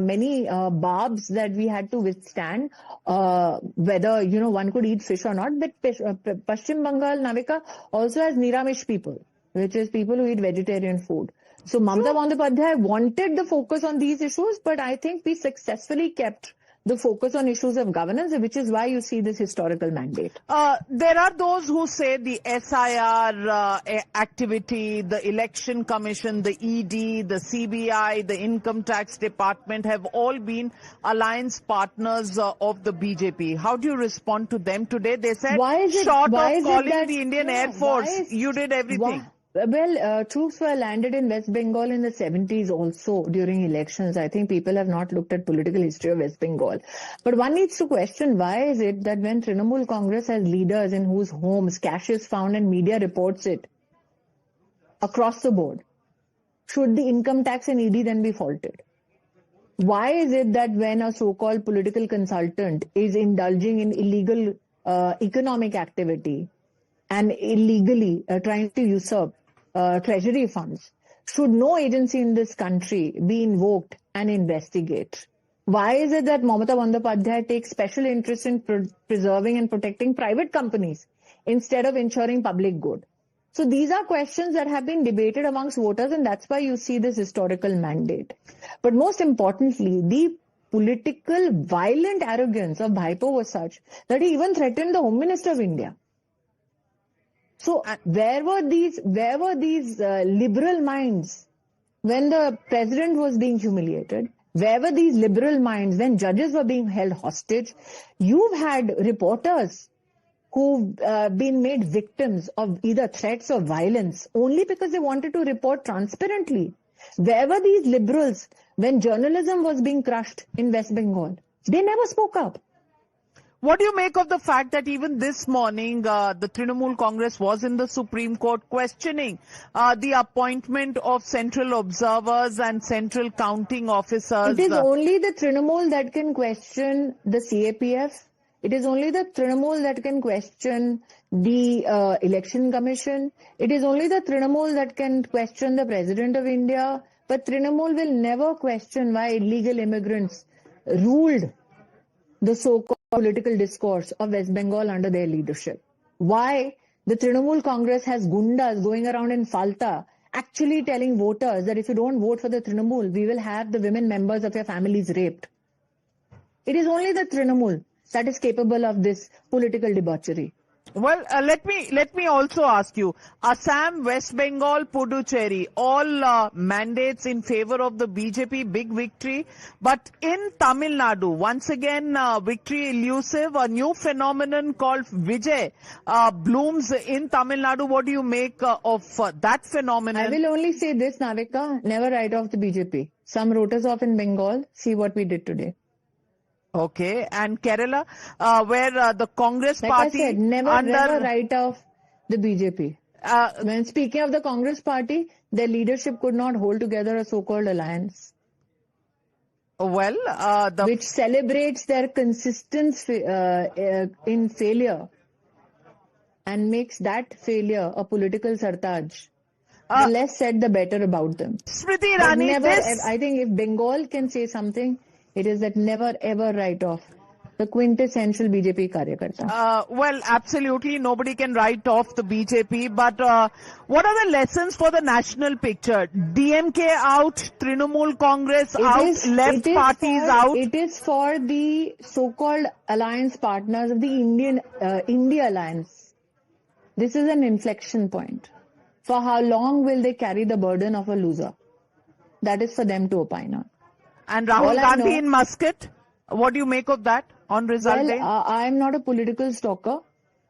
Speaker 5: many barbs that we had to withstand, whether, one could eat fish or not. But Paschim Bengal, Navika, also has Niramish people, which is people who eat vegetarian food. So Mamata Bandyopadhyay wanted the focus on these issues, but I think we successfully kept the focus on issues of governance, which is why you see this historical mandate.
Speaker 2: There are those who say the SIR activity, the Election Commission, the ED, the CBI, the Income Tax Department have all been alliance partners of the BJP. How do you respond to them today? They said, short of calling the Indian Air Force, you did everything.
Speaker 5: Well, troops were landed in West Bengal in the 70s also during elections. I think people have not looked at political history of West Bengal. But one needs to question, why is it that when Trinamool Congress has leaders in whose homes cash is found and media reports it across the board, should the income tax and ED then be faulted? Why is it that when a so-called political consultant is indulging in illegal economic activity and illegally trying to usurp treasury funds, should no agency in this country be invoked and investigate? Why is it that Mamata Bandyopadhyay takes special interest in preserving and protecting private companies instead of ensuring public good? So these are questions that have been debated amongst voters, and that's why you see this historical mandate. But most importantly, the political violent arrogance of Bhaipo was such that he even threatened the Home Minister of India. So where were these liberal minds when the president was being humiliated? Where were these liberal minds when judges were being held hostage? You've had reporters who've been made victims of either threats or violence only because they wanted to report transparently. Where were these liberals when journalism was being crushed in West Bengal? They never spoke up.
Speaker 2: What do you make of the fact that even this morning, the Trinamool Congress was in the Supreme Court questioning the appointment of central observers and central counting officers?
Speaker 5: It is only the Trinamool that can question the CAPF. It is only the Trinamool that can question the Election Commission. It is only the Trinamool that can question the President of India. But Trinamool will never question why illegal immigrants ruled the so-called political discourse of West Bengal under their leadership. Why the Trinamool Congress has gundas going around in Falta actually telling voters that if you don't vote for the Trinamool, we will have the women members of your families raped. It is only the Trinamool that is capable of this political debauchery.
Speaker 2: Well, let me also ask you, Assam, West Bengal, Puducherry, all mandates in favor of the BJP, big victory. But in Tamil Nadu, once again, victory elusive, a new phenomenon called Vijay blooms in Tamil Nadu. What do you make of that phenomenon?
Speaker 5: I will only say this, Navika, never write off the BJP. Some wrote us off in Bengal. See what we did today.
Speaker 2: Okay, and Kerala, where the Congress
Speaker 5: like
Speaker 2: party...
Speaker 5: I said, never write off the BJP. When speaking of the Congress party, their leadership could not hold together a so-called alliance.
Speaker 2: Well,
Speaker 5: which celebrates their consistence in failure and makes that failure a political sartaj. The less said, the better about them.
Speaker 2: Smriti Irani,
Speaker 5: I think if Bengal can say something, it is that never ever write off the quintessential BJP karyakarta.
Speaker 2: Well, absolutely, nobody can write off the BJP, but what are the lessons for the national picture? DMK out, Trinamool Congress out, left parties out.
Speaker 5: It is for the so-called alliance partners of the India alliance. This is an inflection point. For how long will they carry the burden of a loser? That is for them to opine on.
Speaker 2: And Rahul Gandhi in Muscat, what do you make of that on result day?
Speaker 5: I am not a political stalker,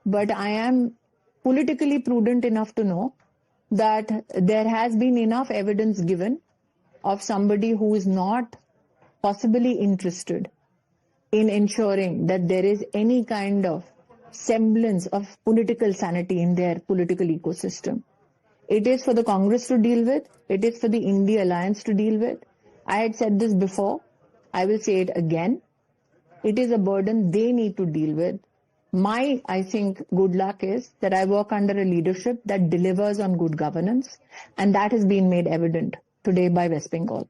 Speaker 5: but I am politically prudent enough to know that there has been enough evidence given of somebody who is not possibly interested in ensuring that there is any kind of semblance of political sanity in their political ecosystem. It is for the Congress to deal with. It is for the India Alliance to deal with. I had said this before. I will say it again. It is a burden they need to deal with. My, I think, good luck is that I work under a leadership that delivers on good governance, and that has been made evident today by West Bengal.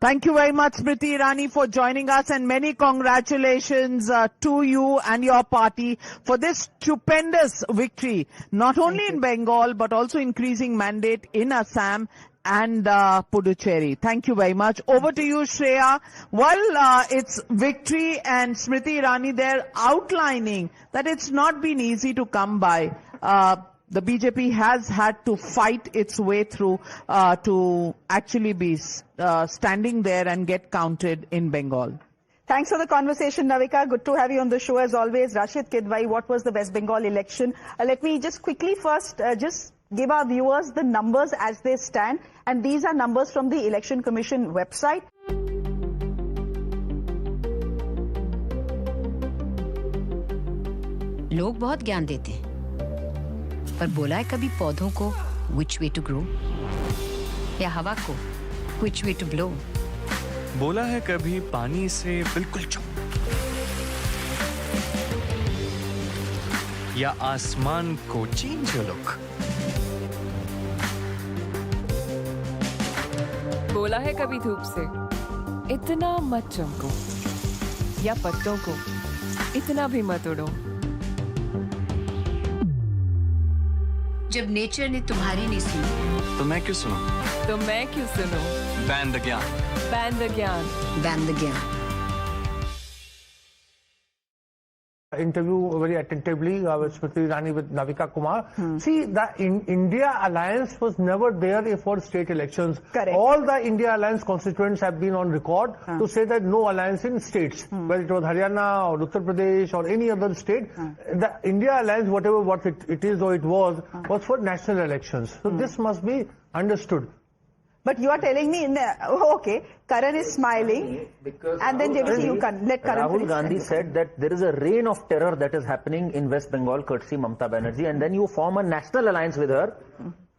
Speaker 2: Thank you very much, Smriti Irani, for joining us, and many congratulations to you and your party for this stupendous victory, not only in Bengal, but also increasing mandate in Assam and Puducherry. Thank you very much. Over to you, Shreya. Well, it's victory, and Smriti Irani there outlining that it's not been easy to come by. The BJP has had to fight its way through to actually be standing there and get counted in Bengal.
Speaker 1: Thanks for the conversation, Navika. Good to have you on the show as always. Rashid Kidwai, what was the West Bengal election? Let me just quickly first just give our viewers the numbers as they stand. And these are numbers from the Election Commission website.
Speaker 11: लोग बहुत ज्ञान देते हैं, पर बोला है कभी पौधों को which way to grow या हवा को which way to blow?
Speaker 13: बोला है कभी पानी से बिल्कुल चुप या आसमान को change your look?
Speaker 18: बोला है कभी धूप से इतना मत चमको या पत्तों को इतना भी मत उड़ो।
Speaker 11: जब नेचर ने तुम्हारी नहीं सुनी
Speaker 13: तो मैं क्यों सुनूं?
Speaker 18: तो मैं क्यों सुनूं?
Speaker 13: बैन द ज्ञान।
Speaker 18: बैन द ज्ञान।
Speaker 11: बैन द ज्ञान।
Speaker 24: Interview very attentively with Smriti Irani with Navika Kumar. See, the India Alliance was never there for state elections.
Speaker 1: Correct.
Speaker 24: All the India Alliance constituents have been on record to say that no alliance in states, whether it was Haryana or Uttar Pradesh or any other state. The India Alliance, whatever what it is or it was for national elections. So this must be understood.
Speaker 1: But you are telling me in the okay, Karan is smiling,
Speaker 22: because
Speaker 1: and then JVC, you can let Karan
Speaker 22: Rahul
Speaker 1: finish.
Speaker 22: Gandhi said that there is a reign of terror that is happening in West Bengal, courtesy Mamata Banerjee, and then you form a national alliance with her,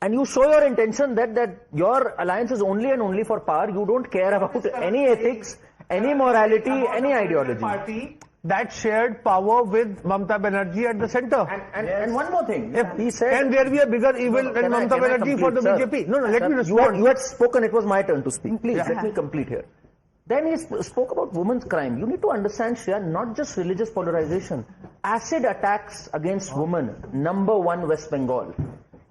Speaker 22: and you show your intention that your alliance is only and only for power. You don't care about any ethics, any morality, any ideology.
Speaker 24: Party that shared power with Mamata Banerjee at the center.
Speaker 22: And one more thing,
Speaker 24: he said, can there be a bigger evil than Mamata Banerjee for the BJP? No, let me respond.
Speaker 22: You had spoken, it was my turn to speak. Please, let me complete here. Then he spoke about women's crime. You need to understand, Shreya, not just religious polarization. Acid attacks against women, #1 West Bengal.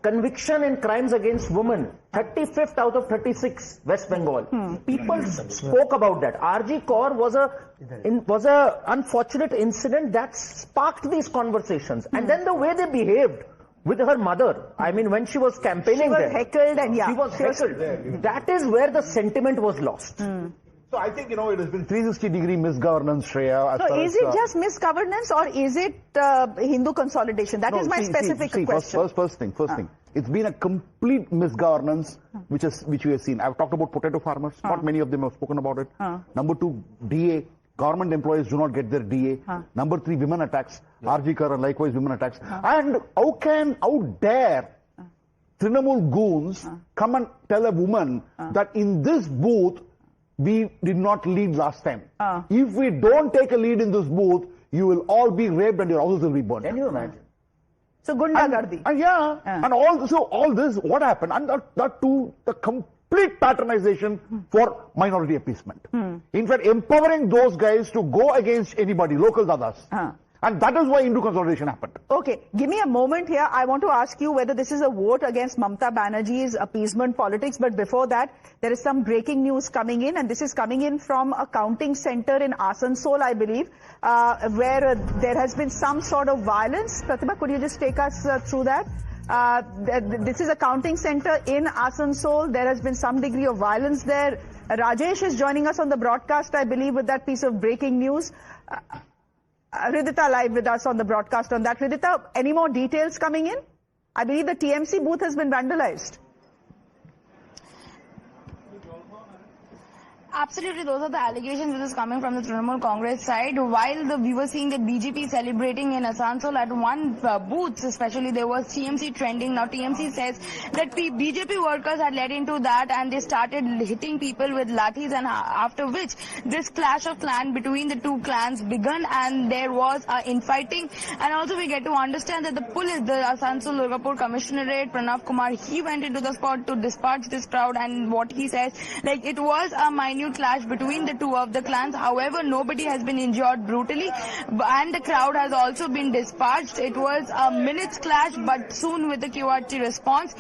Speaker 22: conviction in crimes against women, 35th out of 36, West Bengal. People spoke about that. RG Kaur was a unfortunate incident that sparked these conversations. And then the way they behaved with her mother, I mean, when she was campaigning
Speaker 1: there. She was heckled and
Speaker 22: She was heckled. That is where the sentiment was lost.
Speaker 10: So I think, it has been 360-degree misgovernance, Shreya.
Speaker 1: So is it just misgovernance or is it Hindu consolidation? That is my specific question.
Speaker 10: First thing. It's been a complete misgovernance, which we have seen. I've talked about potato farmers. Not many of them have spoken about it. Number 2, DA. Government employees do not get their DA. Number 3, women attacks. RG Kaur, likewise women attacks. And how dare Trinamool goons come and tell a woman that in this booth, we did not lead last time. If we don't take a lead in this booth, you will all be raped and your houses will be burned.
Speaker 22: Can you imagine?
Speaker 1: So Gundagardi.
Speaker 10: And all this, what happened? And that too, the complete patronization for minority appeasement. In fact, empowering those guys to go against anybody, local dadas. And that is why Hindu consolidation happened.
Speaker 1: Okay, give me a moment here. I want to ask you whether this is a vote against Mamata Banerjee's appeasement politics. But before that, there is some breaking news coming in. And this is coming in from a counting center in Asansol, I believe, where there has been some sort of violence. Pratibha, could you just take us through that? This is a counting center in Asansol. There has been some degree of violence there. Rajesh is joining us on the broadcast, I believe, with that piece of breaking news. Hridita live with us on the broadcast on that. Hridita, any more details coming in? I believe the TMC booth has been vandalized.
Speaker 20: Absolutely, those are the allegations which is coming from the Trinamool Congress side. While we were seeing that BJP celebrating in Asansol at one booth, especially there was TMC trending. Now TMC says that BJP workers had led into that and they started hitting people with lathis, and after which this clash of clan between the two clans began and there was infighting. And also we get to understand that the police, the Asansol Durgapur Commissionerate, Pranav Kumar, he went into the spot to dispatch this crowd, and what he says, like it was a minute clash between the two of the clans. However, nobody has been injured brutally and the crowd has also been dispatched. It was a minute's clash, but soon with the QRT response,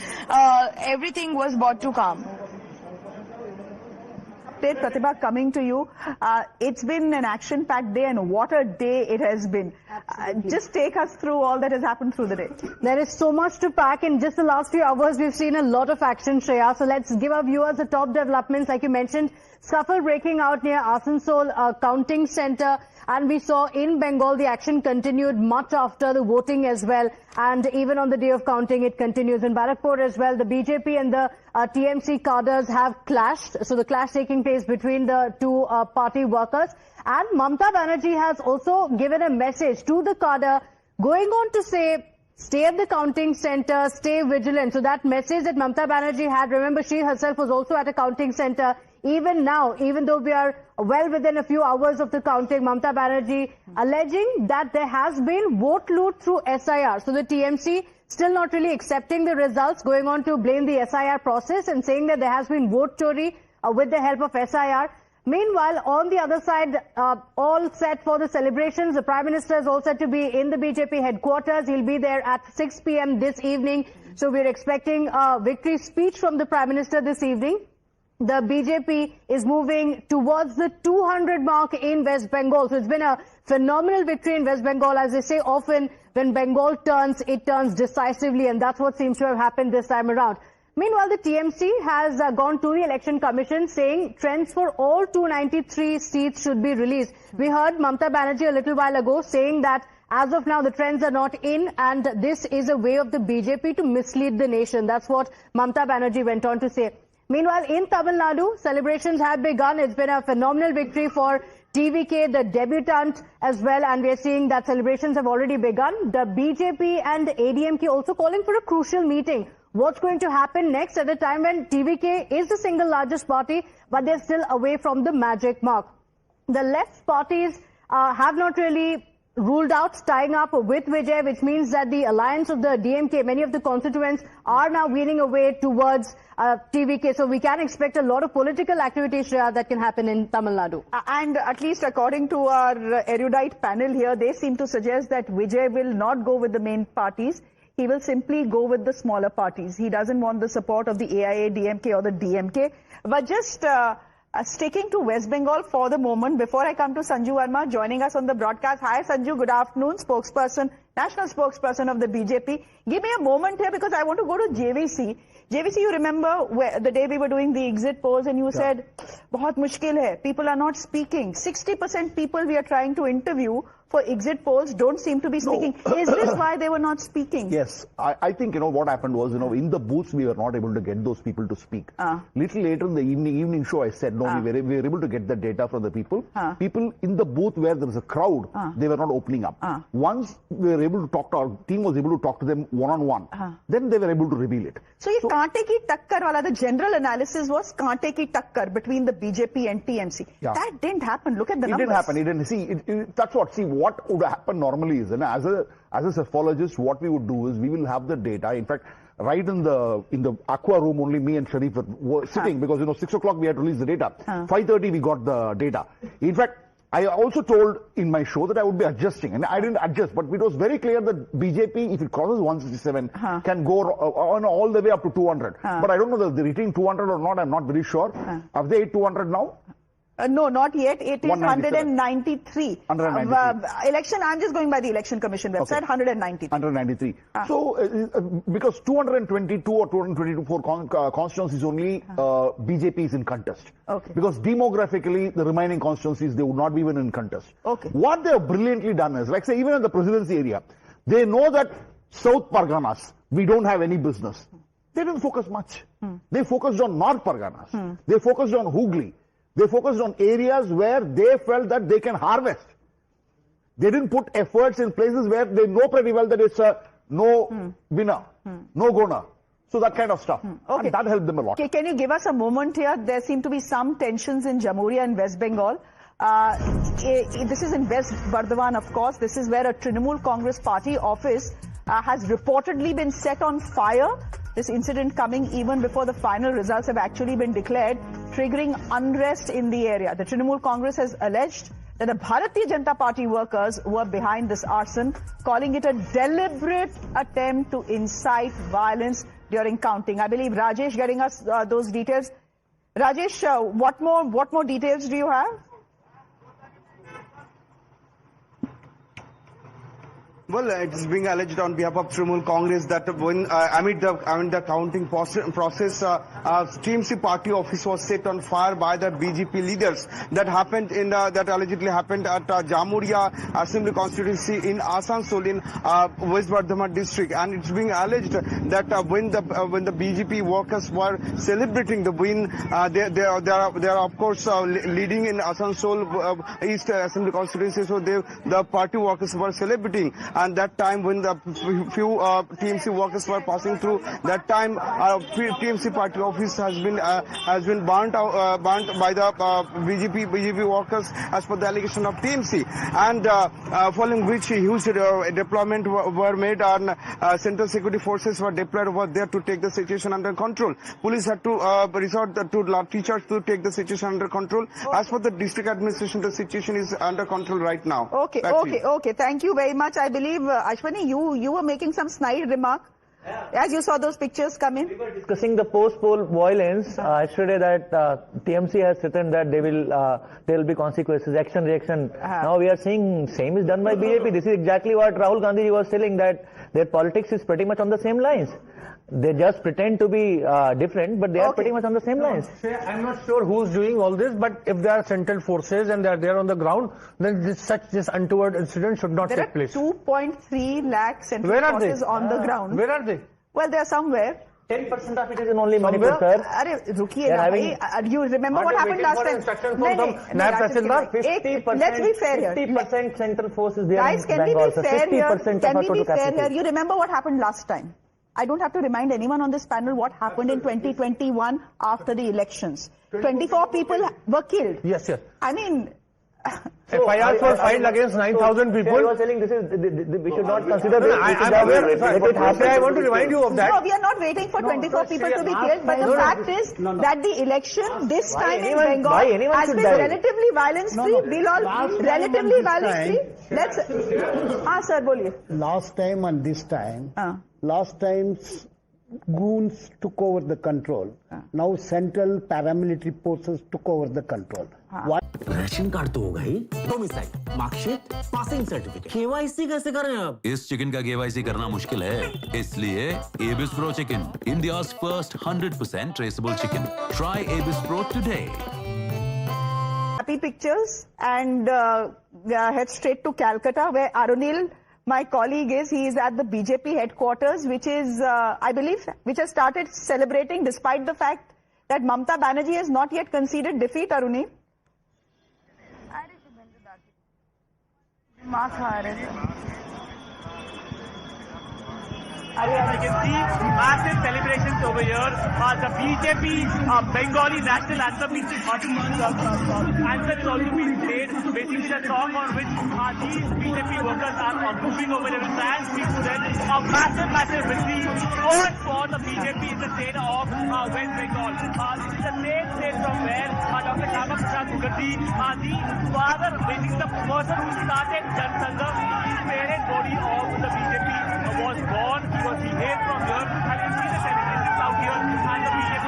Speaker 20: everything was brought to calm.
Speaker 1: Pratibha, coming to you. It's been an action-packed day, and what a day it has been. Just take us through all that has happened through the day.
Speaker 19: There is so much to pack. In just the last few hours, we've seen a lot of action, Shreya. So let's give our viewers the top developments. Like you mentioned, scuffle breaking out near Asansol counting center. And we saw in Bengal the action continued much after the voting as well. And even on the day of counting, it continues. In Barakpur as well, the BJP and the TMC cadres have clashed. So the clash taking place between the two party workers. And Mamata Banerjee has also given a message to the cadre, going on to say, stay at the counting center, stay vigilant. So that message that Mamata Banerjee had, remember she herself was also at a counting center. Even now, even though we are well within a few hours of the counting, Mamata Banerjee alleging that there has been vote loot through SIR. So the TMC still not really accepting the results, going on to blame the SIR process and saying that there has been vote chori with the help of SIR. Meanwhile, on the other side, all set for the celebrations. The Prime Minister is all set to be in the BJP headquarters. He'll be there at 6 p.m. this evening. So we're expecting a victory speech from the Prime Minister this evening. The BJP is moving towards the 200 mark in West Bengal. So it's been a phenomenal victory in West Bengal. As they say often, when Bengal turns, it turns decisively, and that's what seems to have happened this time around. Meanwhile, the TMC has gone to the Election Commission saying trends for all 293 seats should be released. We heard Mamata Banerjee a little while ago saying that as of now the trends are not in and this is a way of the BJP to mislead the nation. That's what Mamata Banerjee went on to say. Meanwhile, in Tamil Nadu, celebrations have begun. It's been a phenomenal victory for TVK, the debutant as well, and we're seeing that celebrations have already begun. The BJP and ADMK also calling for a crucial meeting. What's going to happen next at a time when TVK is the single largest party, but they're still away from the magic mark? The left parties have not really ruled out tying up with Vijay, which means that the alliance of the DMK, many of the constituents are now weaning away towards TVK. So we can expect a lot of political activity, Shreya, that can happen in Tamil Nadu.
Speaker 1: And at least according to our erudite panel here, they seem to suggest that Vijay will not go with the main parties. he will simply go with the smaller parties. He doesn't want the support of the AIA, DMK or the DMK. But just sticking to West Bengal for the moment, before I come to Sanju Verma joining us on the broadcast. Hi Sanju, good afternoon, spokesperson, national spokesperson of the BJP. Give me a moment here because I want to go to JVC. JVC, you remember the day we were doing the exit polls and you said, "Bahut mushkil hai, people are not speaking." 60% people we are trying to interview for exit polls don't seem to be speaking. No. Is this why they were not speaking?
Speaker 10: Yes, I think, what happened was, in the booths we were not able to get those people to speak. Little later in the evening show, I said, no, we were able to get the data from the people. People in the booth where there was a crowd, they were not opening up. Once we were able to talk to, our team was able to talk to them one-on-one, then they were able to reveal it.
Speaker 1: So, kaante ki takkar wala, the general analysis was kaante ki takkar between the BJP and TMC. Yeah. That didn't happen. Look at the numbers.
Speaker 10: It didn't happen. That's what. See, what would happen normally is, as a cephalogist, what we would do is we will have the data. In fact, right in the aqua room, only me and Sharif were sitting because 6 o'clock we had to release the data. 5:30 we got the data. In fact, I also told in my show that I would be adjusting, and I didn't adjust, but it was very clear that BJP, if it crosses 167, can go on all the way up to 200. But I don't know whether they're reaching 200 or not. I'm not very sure. Have they hit 200 now?
Speaker 1: No, not yet. It is 193. Election, I'm just going by the Election Commission website, 193.
Speaker 10: 193. So, because 222 or 224 constituencies only, BJP is in contest.
Speaker 1: Okay.
Speaker 10: Because demographically, the remaining constituencies, they would not be even in contest.
Speaker 1: Okay.
Speaker 10: What they have brilliantly done is, like say, even in the presidency area, they know that South Parganas, we don't have any business. They didn't focus much. They focused on North Parganas. They focused on Hooghly. They focused on areas where they felt that they can harvest. They didn't put efforts in places where they know pretty well that it's a no winner, no goner. So that kind of stuff.
Speaker 1: Okay.
Speaker 10: And that helped them a lot.
Speaker 1: Okay, can you give us a moment here? There seem to be some tensions in Jamhuri and West Bengal. This is in West Bardhaman, of course. This is where a Trinamool Congress party office has reportedly been set on fire. This incident coming even before the final results have actually been declared, triggering unrest in the area. The Trinamool Congress has alleged that the Bharatiya Janata Party workers were behind this arson, calling it a deliberate attempt to incite violence during counting. I believe Rajesh getting us those details. Rajesh, what more details do you have?
Speaker 4: Well, it is being alleged on behalf of Trinamool Congress that when amid the counting process, TMC party office was set on fire by the BJP leaders. That happened that allegedly happened at Jamuria Assembly constituency in Asansol in West Bardhaman district, and it's being alleged that when the BJP workers were celebrating the win, they are of course leading in Asansol East Assembly constituency, so the party workers were celebrating. And that time when the few TMC workers were passing through, that time TMC party office has been burnt by the BJP workers as per the allegation of TMC, and following which huge deployment were made, and central security forces were deployed over there to take the situation under control. Police had to resort to lathi charge to take the situation under control. As for the district administration, the situation is under control right now.
Speaker 1: Okay. Thank you very much. I believe, Ashwani, you were making some snide remark as you saw those pictures come in.
Speaker 22: We were discussing the post-poll violence yesterday, that TMC has written that there will be consequences, action, reaction. Now we are seeing same is done by BJP. This is exactly what Rahul Gandhi was telling, that their politics is pretty much on the same lines. They just pretend to be different, but they are pretty much on the same lines.
Speaker 24: I'm not sure who's doing all this, but if there are central forces and they are there on the ground, then this untoward incident should not take place.
Speaker 1: There are 2.3 lakh central forces on the ground.
Speaker 24: Where are they?
Speaker 1: Well, they are somewhere.
Speaker 22: 10% of it is in only Manipur, sir.
Speaker 1: You remember what happened last time? Let's be fair here.
Speaker 22: 50% central forces there.
Speaker 1: Guys, can we be fair here? Can we be fair here? You remember what happened last time? I don't have to remind anyone on this panel what happened in 2021 after the elections. 24 people were killed.
Speaker 24: Yes, sir.
Speaker 1: I mean...
Speaker 24: FIRs were filed against 9,000 people.
Speaker 22: You are saying this is, we should not consider this.
Speaker 24: I'm aware. I want to remind you of that.
Speaker 1: No, we are not waiting for 24 people to be killed, but the fact is that the election this time in Bengal has been relatively violence-free. We'll all relatively violence-free. let's. Sir, boliye.
Speaker 9: Last time and this time, last time's goons took over the control. Now central paramilitary forces took over the control. Why?
Speaker 6: Ration card तो होगा ही, domicile, marksheet, passing certificate, KYC कैसे करें आप?
Speaker 8: इस chicken का KYC करना मुश्किल है, इसलिए एबिस pro chicken, India's first 100% traceable chicken. Try Abyss Pro today.
Speaker 1: Happy pictures and head straight to Calcutta, where Arunil, my colleague, is. He is at the BJP headquarters, which is, I believe, which has started celebrating despite the fact that Mamata Banerjee has not yet conceded defeat. Arunil.
Speaker 21: As you can see, massive celebrations over here. The BJP Bengali national anthem is also being played. Basically, the song on which these BJP workers are moving over there with hands being spread. A massive victory for the BJP in the state of West Bengal. This is the same state from where Dr. Shama Prasad Mukherjee, the father, basically the person who started Jansangha, his parent body of the BJP was born. He was behaved from here, and you see the celebrations out here, and the BJP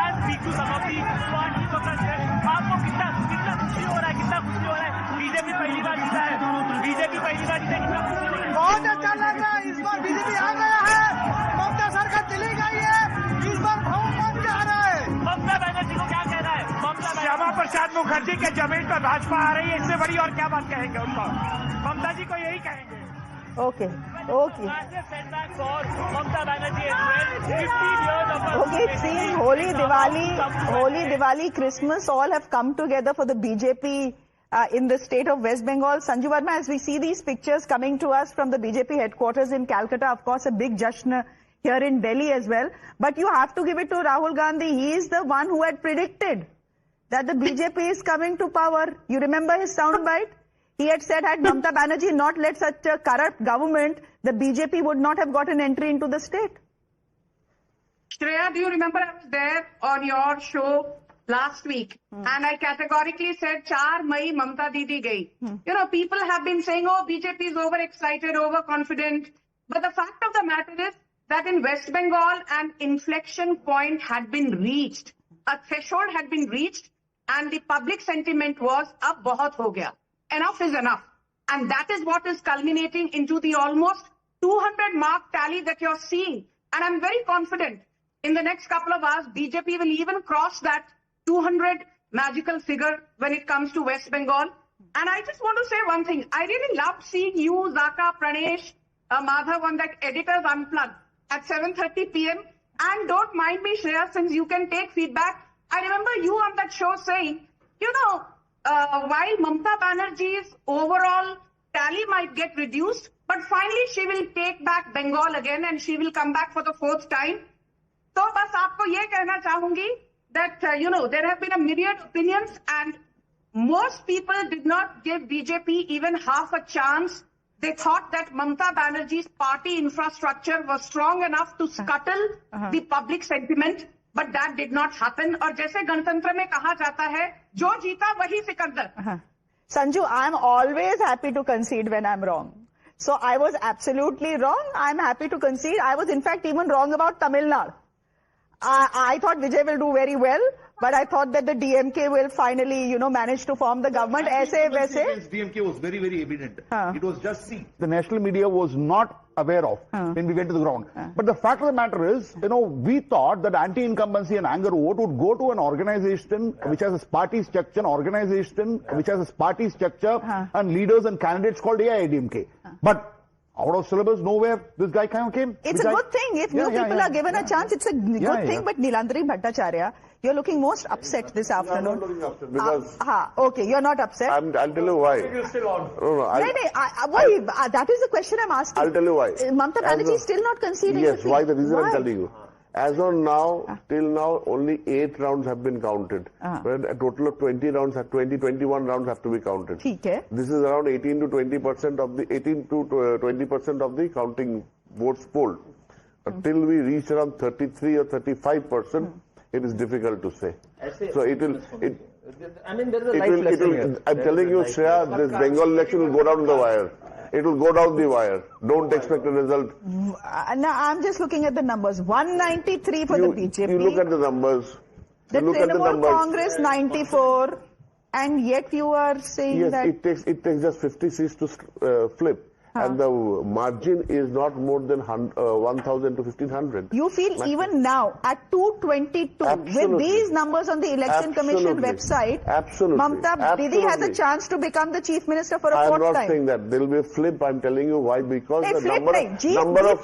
Speaker 21: and speak to some of the party workers here. आपको कितना खुशी हो रहा है, कितना खुशी हो रहा है? बीजेपी पहली बार जीता है, बीजेपी पहली बार जीता है, कितना खुशी हो रहा है?
Speaker 23: बहुत अच्छा लग रहा है, इस बार बीजेपी आ गया है, ममता सरकार चली गई है, इस बार बहुमत जा रहा है।
Speaker 21: ममता बनर्जी को क्या कहना है? श्यामा प्रसाद मुखर्जी के जमीन पर भाजपा आ रही है, इससे बड़ी और क्या बात कहेंगे उनको? ममता जी को यही कहेंगे।
Speaker 1: Okay.
Speaker 21: Okay,
Speaker 1: it seems Holi, Diwali, Christmas all have come together for the BJP in the state of West Bengal. Sanju Verma, as we see these pictures coming to us from the BJP headquarters in Calcutta, of course, a big jashn here in Delhi as well. But you have to give it to Rahul Gandhi. He is the one who had predicted that the BJP is coming to power. You remember his soundbite? He had said, had Mamata Banerjee not led such a corrupt government, the BJP would not have got an entry into the state.
Speaker 25: Shreya, do you remember I was there on your show last week and I categorically said, 4 Mai Mamata Didi gayi. You know, people have been saying, oh, BJP is overexcited, overconfident. But the fact of the matter is that in West Bengal, an inflection point had been reached. A threshold had been reached and the public sentiment was, ab bahut ho gaya. Enough is enough. And that is what is culminating into the almost 200 mark tally that you're seeing. And I'm very confident in the next couple of hours, BJP will even cross that 200 magical figure when it comes to West Bengal. And I just want to say one thing. I really loved seeing you, Zaka, Pranesh, Madhav on that Editors Unplugged at 7:30 p.m. And don't mind me, Shreya, since you can take feedback. I remember you on that show saying, you know, while Mamata Banerjee's overall tally might get reduced, but finally she will take back Bengal again and she will come back for the 4th time. So, bas aapko ye kehna chahungi that, you know, there have been a myriad opinions and most people did not give BJP even half a chance. They thought that Mamata Banerjee's party infrastructure was strong enough to scuttle the public sentiment. But that did not happen. और जैसे गणतंत्र में कहा जाता है, जो जीता वही Sikandar.
Speaker 1: Sanju, I'm always happy to concede when I'm wrong. So I was absolutely wrong. I'm happy to concede. I was in fact even wrong about Tamil Nadu. I thought Vijay will do very well, but I thought that the DMK will finally, you know, manage to form the government. Aise waise.
Speaker 10: DMK was very, very evident. It was just seen. The national media was not aware of when we went to the ground. But the fact of the matter is, you know, we thought that anti-incumbency and anger vote would go to an organization which has a party structure, and leaders and candidates called AIDMK. But out of syllabus, nowhere this guy came.
Speaker 1: It's a good thing. If new people are given a chance, it's a good thing. But Nilandri Bhattacharya, you're looking most upset this afternoon.
Speaker 17: I'm not looking upset because...
Speaker 1: okay, you're not upset.
Speaker 17: I'll tell you why.
Speaker 1: You're still on. No, that is the question I'm asking.
Speaker 17: I'll tell you why.
Speaker 1: Mamata Banerjee is still not conceding.
Speaker 17: Yes, why? The reason I'm telling you. As on now, till now, only 8 rounds have been counted. When a total of 21 rounds have to be counted. This is around 18 to 20% of the counting votes polled. Until we reach around 33 or 35%, it is difficult to say. So it will.
Speaker 22: I mean, there is a life lesson here.
Speaker 17: I'm telling you, Shreya, this Bengal election will go down the wire. It will go down the wire. Don't expect a result.
Speaker 1: Now, I'm just looking at the numbers. 193 for the BJP.
Speaker 17: You look at the numbers.
Speaker 1: The Trinamool Congress 94, and yet you are saying that...
Speaker 17: Yes, it takes just 50 seats to flip. And the margin is not more than 1,000 to 1,500.
Speaker 1: You feel even now at 222 with these numbers on the Election Commission website, Mamta Didi has a chance to become the Chief Minister for a fourth time.
Speaker 17: I'm not saying that. There will be a flip. I'm telling you why. Because the
Speaker 1: flip
Speaker 17: number of...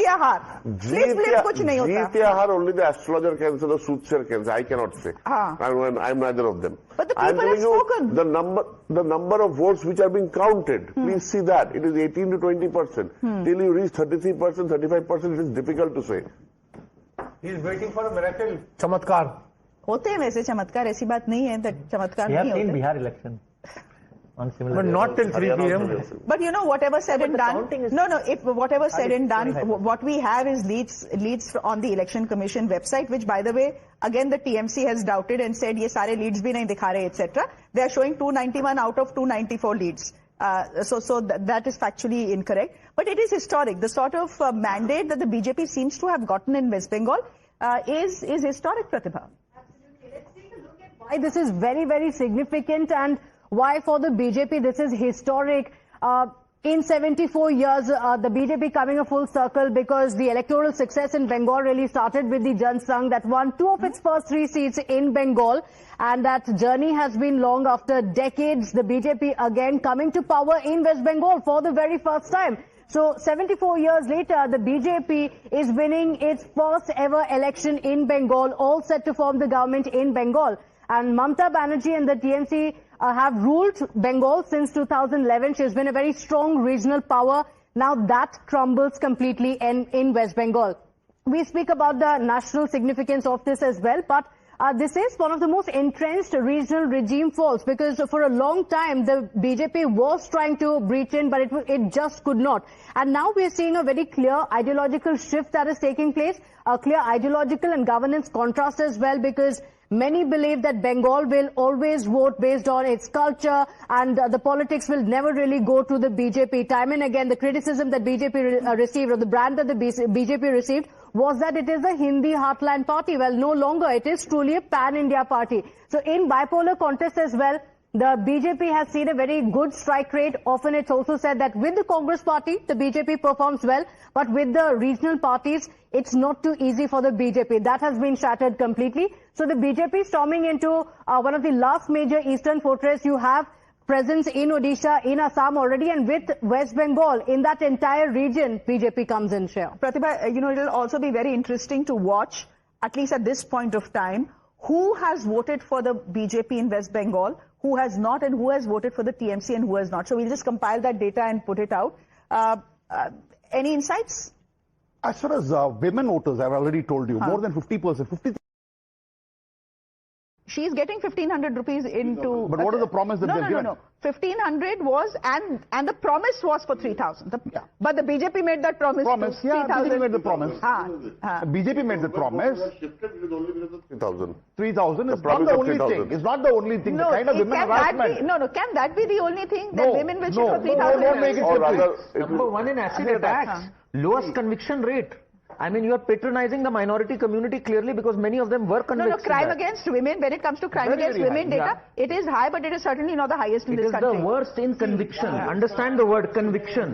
Speaker 1: Jeet
Speaker 17: ya har only the astrologer can say, the soothsayer can say. I cannot say. I'm neither of them.
Speaker 1: But the people have spoken.
Speaker 17: The number of votes which are being counted, please see that. It is 18 to 20%. Till you reach 33%, 35%, it is difficult to say.
Speaker 24: He is waiting for a miracle. Chamatkar.
Speaker 1: होते हैं वैसे चमत्कार, ऐसी बात नहीं है that चमत्कार नहीं होते.
Speaker 24: Bihar election. But not till 3 p.m.
Speaker 1: But you know, whatever said and done, whatever said and done, what we have is leads on the Election Commission website, which by the way, again the TMC has doubted and said, ye sare leads bhi nahi dikha rahe, etc. They are showing 291 out of 294 leads. So that is factually incorrect. But it is historic. The sort of mandate that the BJP seems to have gotten in West Bengal is historic, Pratibha.
Speaker 19: Absolutely. Let's take a look at why this is very, very significant and why for the BJP this is historic. In 74 years, the BJP coming a full circle because the electoral success in Bengal really started with the Jan Sangh that won 2 of its first 3 seats in Bengal. And that journey has been long. After decades, the BJP again coming to power in West Bengal for the very first time. So 74 years later, the BJP is winning its first ever election in Bengal, all set to form the government in Bengal. And Mamta Banerjee and the TMC have ruled Bengal since 2011. She's been a very strong regional power. Now that crumbles completely in West Bengal. We speak about the national significance of this as well, but this is one of the most entrenched regional regime falls because for a long time the BJP was trying to breach in, but it just could not. And now we are seeing a very clear ideological shift that is taking place, a clear ideological and governance contrast as well, because many believe that Bengal will always vote based on its culture and the politics will never really go to the BJP. Time and again, the criticism that BJP received or the brand that the BJP received was that it is a Hindi heartland party. Well, no longer. It is truly a pan-India party. So in bipolar contest as well, the BJP has seen a very good strike rate. Often it's also said that with the Congress party, the BJP performs well. But with the regional parties, it's not too easy for the BJP. That has been shattered completely. So the BJP storming into one of the last major eastern fortress. You have presence in Odisha, in Assam already, and with West Bengal, in that entire region, BJP comes in share.
Speaker 1: Pratibha, you know, it will also be very interesting to watch, at least at this point of time, who has voted for the BJP in West Bengal, who has not, and who has voted for the TMC and who has not. So we'll just compile that data and put it out. Any insights?
Speaker 10: As far as women voters, I've already told you, more than 50%, 53%.
Speaker 1: She's getting 1,500 rupees into...
Speaker 10: But what is the promise that they've given?
Speaker 1: No. 1,500 was, and the promise was for 3,000. But the BJP made that promise to 3,000.
Speaker 10: BJP made the promise. BJP made the promise.
Speaker 17: 3,000.
Speaker 10: 3,000 is not the only thing. It's not the only thing.
Speaker 1: No,
Speaker 10: the kind of women harassment.
Speaker 1: Can that be the only thing? That women will shift for 3,000?
Speaker 10: Don't make it
Speaker 22: Number 1 in acid attacks. Lowest conviction rate. I mean, you are patronizing the minority community clearly because many of them were convicted.
Speaker 1: No, crime against women, when it comes to crime against women data, it is high, but it is certainly not the highest in this country.
Speaker 22: It is the worst in conviction. Understand the word conviction.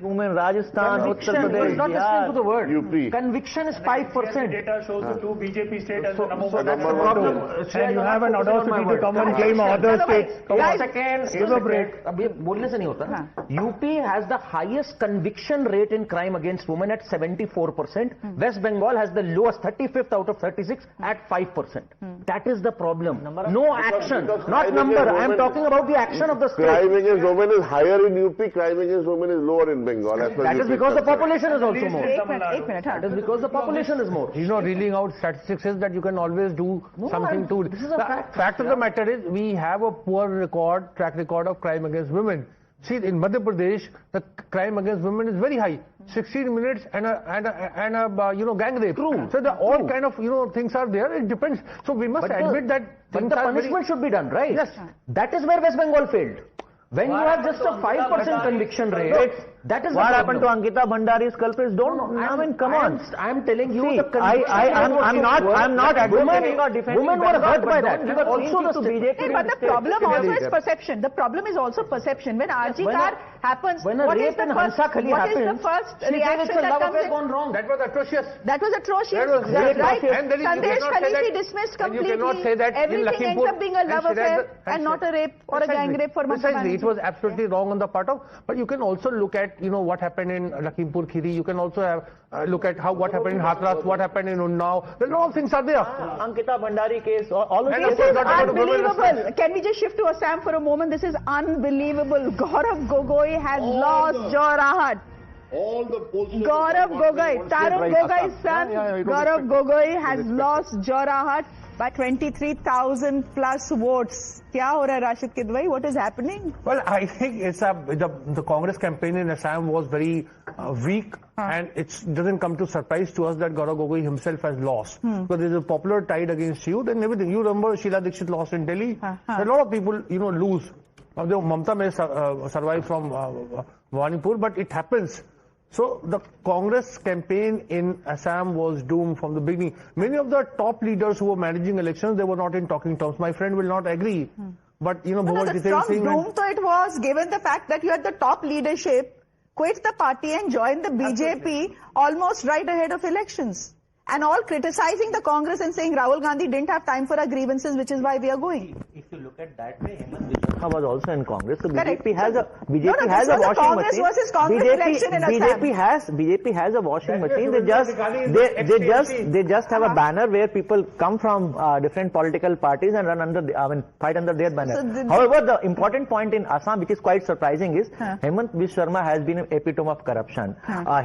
Speaker 22: Women, Rajasthan, Uttar Pradesh, not listening to the word.
Speaker 17: UP.
Speaker 22: Conviction is 5%.
Speaker 24: Data shows the 2 BJP states as the number 1.
Speaker 22: So that's the problem.
Speaker 24: And you have an audacity to come and claim other states.
Speaker 22: Give a second. Give a break. बोलने से नहीं होता. UP has the highest conviction rate in crime against women at 74%. West Bengal has the lowest, 35th out of 36 at 5%. That is the problem. No action, not number. I am talking about the action of the state.
Speaker 17: Crime against women is higher in UP, crime against women is lower in Bengal.
Speaker 22: That is because the population is also more.
Speaker 1: That
Speaker 22: is because the population is more.
Speaker 24: You know, reeling out statistics is that you can always do something to...
Speaker 22: This is a fact.
Speaker 24: Fact of the matter is, we have a poor track record of crime against women.
Speaker 3: See, in Madhya Pradesh, the crime against women is very high. 16 minutes and a gang rape.
Speaker 22: True.
Speaker 3: So all kind of things are there. It depends. So we must admit that.
Speaker 22: But the punishment should be done, right?
Speaker 3: Yes.
Speaker 22: That is where West Bengal failed. When you have just a 5% conviction rate, that is what happened to Ankita Bhandari's culprits. I mean, come on.
Speaker 3: I'm telling you,
Speaker 22: I'm not advocating or defending. Women were hurt by that.
Speaker 1: But the problem also is perception. The problem is also perception. When RG car happens,
Speaker 22: when a rape and Hansa-Khali happens,
Speaker 1: what is the first reaction that comes in?
Speaker 3: Gone wrong. That was atrocious.
Speaker 1: That was atrocious.
Speaker 3: Right?
Speaker 1: Sandesh Khaleesi dismissed completely.
Speaker 3: You cannot say that
Speaker 1: everything ends up being a love affair and not a rape or a gang rape for Mamata Banerjee.
Speaker 3: It was absolutely wrong on the part of, but you can also look at what happened in Lakhimpur Kheri. You can also have look at what happened in Hathras, what happened in Unnao. A lot of things are there.
Speaker 22: Ankita Bhandari case, all of
Speaker 1: this is unbelievable. Can we just shift to Assam for a moment? This is unbelievable. Gaurav Gogoi has lost Jorahat.
Speaker 17: All the polls.
Speaker 1: Gaurav Gogoi, Tarun Gogai's son, Gaurav Gogoi has lost Jorahat by 23,000 plus votes. Kya ho raha hai, Rashid Kidwai? What is happening?
Speaker 3: Well, I think it's the Congress campaign in Assam was very weak, and it doesn't come to surprise to us that Gaurav Gogoi himself has lost. Because there's a popular tide against you, then everything. You remember Sheila Dixit lost in Delhi. A lot of people, lose. Mamata may survive from Bhawanipur, but it happens. So the Congress campaign in Assam was doomed from the beginning. Many of the top leaders who were managing elections, they were not in talking terms. My friend will not agree. But,
Speaker 1: the strong doom to it was, given the fact that you had the top leadership quit the party and join the BJP almost right ahead of elections. And all criticizing the Congress and saying Rahul Gandhi didn't have time for our grievances, which is why we are going.
Speaker 22: If you look at that way, Hemant Vishwakarma was also in Congress. So BJP has a washing machine.
Speaker 1: Versus Congress election in
Speaker 22: BJP has a washing machine. They just have a banner where people come from different political parties and fight under their banner. However, the important point in Assam, which is quite surprising, is Hemant Vishwakarma has been an epitome of corruption.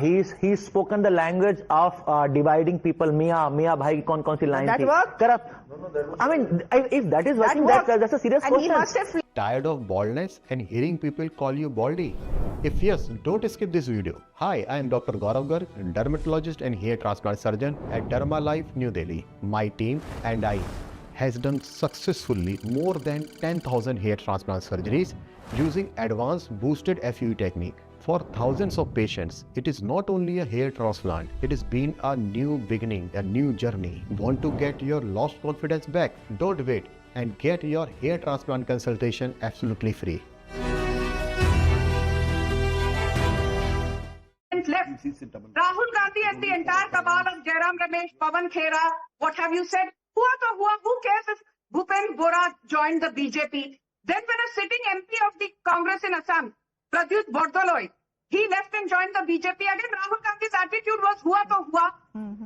Speaker 22: He's spoken the language of dividing people. Mia bhai kaun si line
Speaker 1: that worked?
Speaker 22: Corrupt. I mean, if that is working, that's a serious question.
Speaker 1: He must have
Speaker 7: Tired of baldness and hearing people call you baldy? If yes, don't skip this video. Hi, I am Dr. Gaurav Garg, dermatologist and hair transplant surgeon at Derma Life, New Delhi. My team and I has done successfully more than 10,000 hair transplant surgeries using advanced boosted FUE technique. For thousands of patients, it is not only a hair transplant, it has been a new beginning, a new journey. Want to get your lost confidence back? Don't wait and get your hair transplant consultation absolutely free.
Speaker 25: Left. Rahul Gandhi and the entire cabal of Jairam Ramesh, Pawan Khera, what have you said? Hua to hua, who cares if Bhupen Bora joined the BJP? Then when a sitting MP of the Congress in Assam, Pradyut Bordoloi, he left and joined the BJP. Again, Rahul Gandhi's attitude was hua to hua.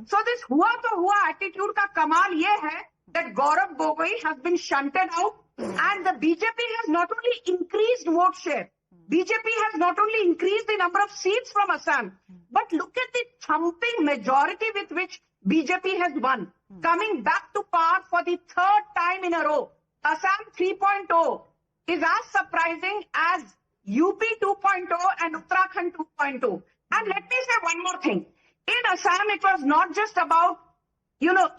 Speaker 25: So this hua to hua attitude ka kamal ye hai that Gaurav Gogoi has been shunted out, and the BJP has not only increased vote share, BJP has not only increased the number of seats from Assam, but look at the thumping majority with which BJP has won, coming back to power for the third time in a row. Assam 3.0 is as surprising as UP 2.0 and Uttarakhand 2.0. And let me say one more thing. In Assam, it was not just about,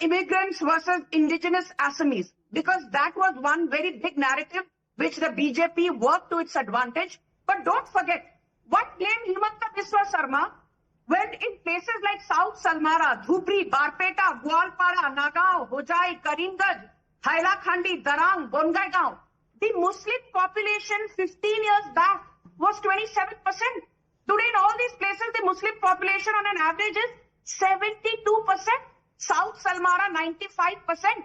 Speaker 25: immigrants versus indigenous Assamese, because that was one very big narrative which the BJP worked to its advantage. But don't forget, what blamed Himanta Biswa Sarma when in places like South Salmara, Dhubri, Barpeta, Gwalpara, Nagaon, Hojai, Karimganj, Hailakandi, Darang, Bongaigaon, the Muslim population 15 years back was 27%. Today in all these places, the Muslim population on an average is 72%. South Salmara 95%.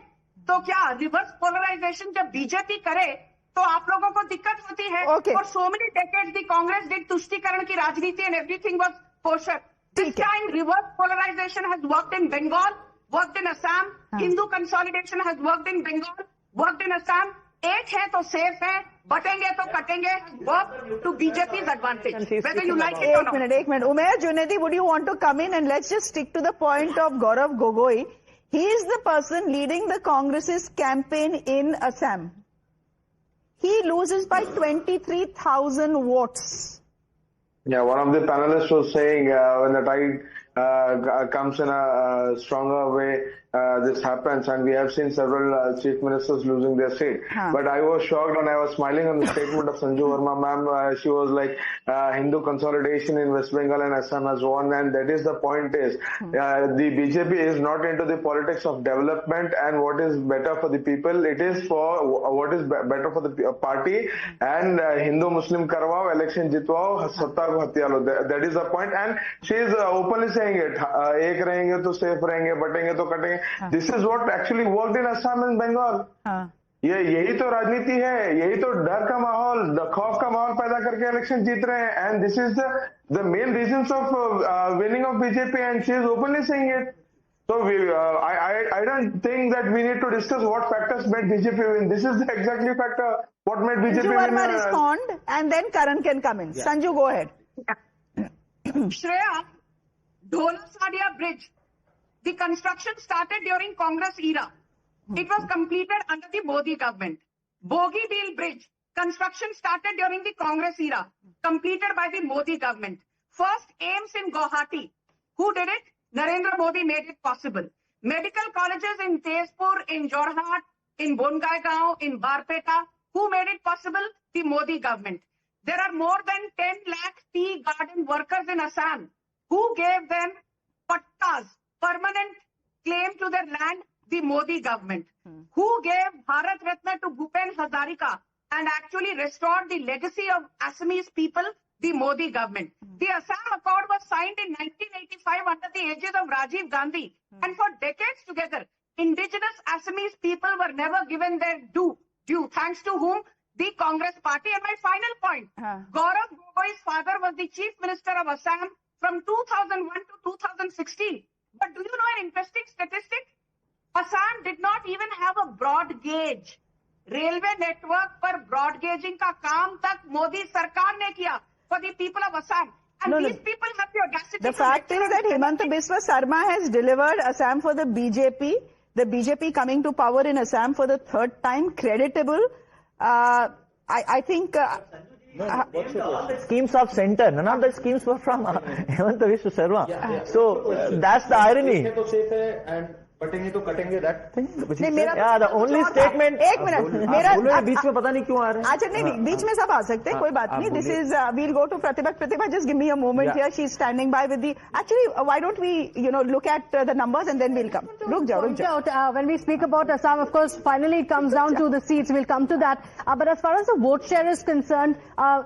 Speaker 25: तो क्या reverse polarization जब BJP करे तो आप लोगों को दिक्कत होती है. For so many decades, the Congress did तुष्टीकरण की राजनीति and everything was kosher. This time, reverse polarization has worked in Bengal, worked in Assam. Hindu consolidation has worked in Bengal, worked in Assam. एक है तो safe है, बटेंगे तो कटेंगे. Work to BJP's advantage, whether you like it or not.
Speaker 1: एक minute. Umair Junaidi, would you want to come in and let's just stick to the point of Gaurav Gogoi? He is the person leading the Congress's campaign in Assam. he loses by 23,000 votes.
Speaker 17: Yeah, one of the panelists was saying when the tide comes in a stronger way, this happens, and we have seen several chief ministers losing their seat. But I was shocked and I was smiling on the statement of Sanju Verma ma'am. She was like, Hindu consolidation in West Bengal and Assam has won, and that is the point is, the BJP is not into the politics of development and what is better for the people. It is for what is better for the party, and Hindu-Muslim karwao, election jitwao, satta ko hatya lo. That is the point, and she is openly saying it. Ek rahenge to safe rahenge, batenge to katenge. This is what actually worked in Assam and Bengal. यही तो राजनीति है, यही तो डर का माहौल, खौफ का माहौल पैदा करके इलेक्शन जीत रहे हैं, and this is the main reasons of winning of BJP, and she is openly saying it. So I don't think that we need to discuss what factors made BJP win. This is the exactly factor what made BJP
Speaker 1: Sanju
Speaker 17: win.
Speaker 1: Verma respond, and then Karan can come in. Sanju, go ahead.
Speaker 25: Shreya, Dhola-Sadia Bridge. The construction started during Congress era. It was completed under the Modi government. Bogibeel Bridge. Construction started during the Congress era. Completed by the Modi government. First AIMS in Guwahati. Who did it? Narendra Modi made it possible. Medical colleges in Tezpur, in Jorhat, in Bongaigaon, in Barpeta. Who made it possible? The Modi government. There are more than 10 lakh tea garden workers in Assam. Who gave them pattas, permanent claim to their land? The Modi government. Who gave Bharat Ratna to Bhupen Hazarika and actually restored the legacy of Assamese people? The Modi government. The Assam Accord was signed in 1985 under the aegis of Rajiv Gandhi. And for decades together, indigenous Assamese people were never given their due. Thanks to whom? The Congress party. And my final point, Gaurav Gogoi's father was the chief minister of Assam from 2001 to 2016. But do you know an interesting statistic? Assam did not even have a broad gauge. Railway network पर broad gauging का काम तक मोदी सरकार ने किया for the people of Assam. And these people have the audacity.
Speaker 1: The fact is that Himanta Biswa Sarma has delivered Assam for the BJP. The BJP coming to power in Assam for the third time, creditable. I think...
Speaker 22: schemes of center, none of the schemes were from Himanta Biswa Sarma. So that's the irony.
Speaker 5: कटेंगे तो कटेंगे that thing.
Speaker 22: Yeah, the only statement.
Speaker 1: एक minute मेरा
Speaker 22: बीच में पता नहीं क्यों आ रहे हैं.
Speaker 1: अच्छा नहीं बीच में सब आ सकते हैं कोई बात नहीं. This is we'll go to Pratibha. Just give me a moment here. She's standing by with the. Actually, why don't we look at the numbers and then we'll come. रुक जाओ.
Speaker 19: When we speak about Assam, of course, finally it comes down to the seats. We'll come to that. But as far as the vote share is concerned,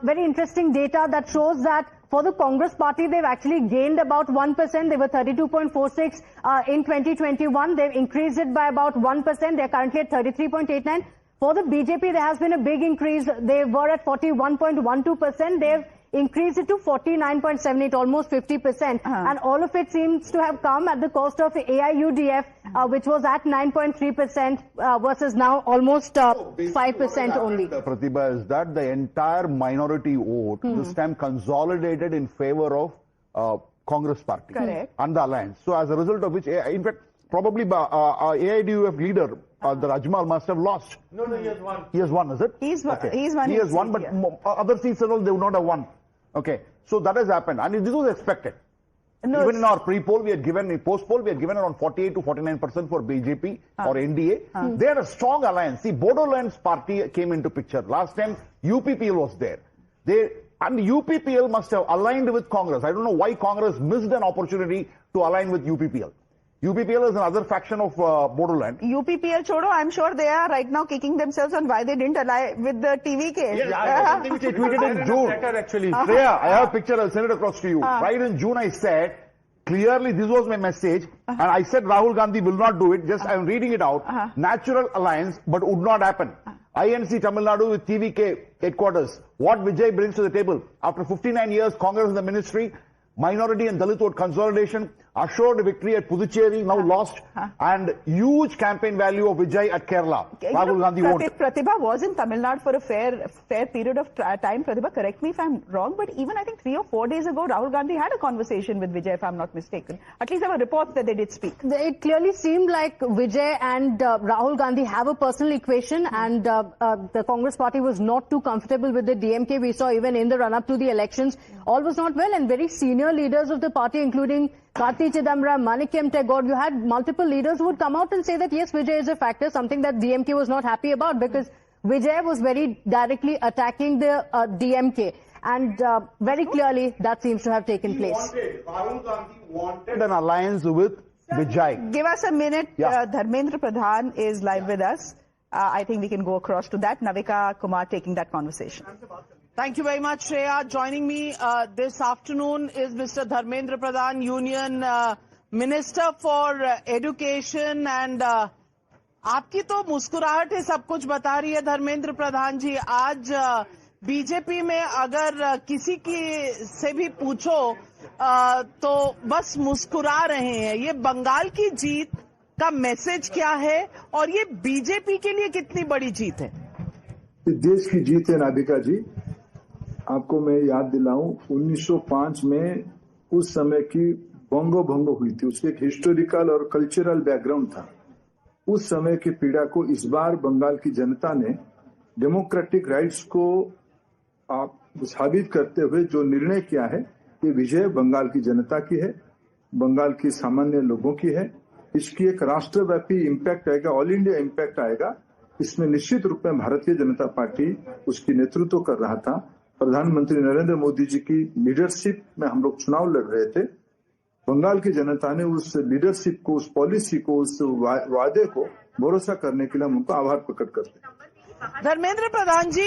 Speaker 19: very interesting data that shows that for the Congress party, they've actually gained about 1%. They were 32.46 in 2021. They've increased it by about 1%. They're currently at 33.89. For the BJP, there has been a big increase. They were at 41.12%. They've increased it to 49.78, almost 50%. And all of it seems to have come at the cost of AIUDF, which was at 9.3% versus now almost 5% only.
Speaker 10: Pratibha, is that the entire minority vote this time consolidated in favor of Congress party and the alliance. So as a result of which, in fact, probably AIDUF leader, the Rajmal must have lost.
Speaker 5: No, he has won.
Speaker 10: He has won, is it?
Speaker 1: He's won.
Speaker 10: Okay.
Speaker 1: He's won.
Speaker 10: He has won, but other seats and all, they would not have won. Okay. So that has happened. And this was expected. No, even in our pre-poll, we had given, in post-poll, we had given around 48 to 49% for BJP or NDA. They had a strong alliance. See, Bodoland's party came into picture. Last time, UPPL was there. And UPPL must have aligned with Congress. I don't know why Congress missed an opportunity to align with UPPL. UPPL is another faction of Bodoland.
Speaker 1: UPPL chodo, I'm sure they are right now kicking themselves on why they didn't align with the TVK.
Speaker 10: Yes, I think which I tweeted in June.
Speaker 3: Actually.
Speaker 10: Shreya, I have a picture, I'll send it across to you. Right in June I said, clearly this was my message, and I said Rahul Gandhi will not do it, just I'm reading it out. Natural alliance, but would not happen. INC Tamil Nadu with TVK headquarters. What Vijay brings to the table. After 59 years, Congress in the ministry, minority and Dalit vote consolidation, assured victory at Puducherry, now lost, and huge campaign value of Vijay at Kerala. Rahul Gandhi won't.
Speaker 1: Pratibha was in Tamil Nadu for a fair period of time. Pratibha, correct me if I'm wrong, but even I think 3 or 4 days ago, Rahul Gandhi had a conversation with Vijay, if I'm not mistaken. At least there were reports that they did speak.
Speaker 19: It clearly seemed like Vijay and Rahul Gandhi have a personal equation, and the Congress party was not too comfortable with the DMK. We saw even in the run-up to the elections, all was not well, and very senior leaders of the party, including Karti Chidambaram, Manikyam Tagore, you had multiple leaders who would come out and say that yes, Vijay is a factor, something that DMK was not happy about, because Vijay was very directly attacking the DMK. And very clearly, that seems to have taken place.
Speaker 10: Rahul Gandhi wanted an alliance with Vijay.
Speaker 1: Give us a minute. Dharmendra Pradhan is live with us. I think we can go across to that. Navika Kumar taking that conversation.
Speaker 2: Thank you very much, Shreya. Joining me this afternoon is Mr. Dharmendra Pradhan, Union Minister for Education. And आपकी तो मुस्कुराहट है सब कुछ बता रही है धर्मेंद्र प्रधान जी. आज बीजेपी में अगर किसी की से भी पूछो तो बस मुस्कुरा रहे हैं. ये बंगाल की जीत का मैसेज क्या है और ये बीजेपी के लिए कितनी बड़ी जीत है?
Speaker 12: देश की जीत है नाभिका जी. आपको मैं याद दिलाऊं, 1905 में उस समय की बंगो भंगो हुई थी. उसके एक हिस्टोरिकल और कल्चरल बैकग्राउंड था. उस समय की पीड़ा को इस बार बंगाल की जनता ने डेमोक्रेटिक राइट्स को साबित करते हुए जो निर्णय किया है, ये विजय बंगाल की जनता की है, बंगाल की सामान्य लोगों की है. इसकी एक राष्ट्रव्यापी इम्पैक्ट आएगा, ऑल इंडिया इम्पैक्ट आएगा. इसमें निश्चित रूप में भारतीय जनता पार्टी उसकी नेतृत्व कर रहा था. प्रधानमंत्री नरेंद्र मोदी जी की लीडरशिप में हम लोग चुनाव लड़ रहे थे. बंगाल की जनता ने उस लीडरशिप को, उस पॉलिसी को, उस वादे को भरोसा करने के लिए हम उनको आभार प्रकट करते हैं.
Speaker 2: धर्मेंद्र प्रधान जी,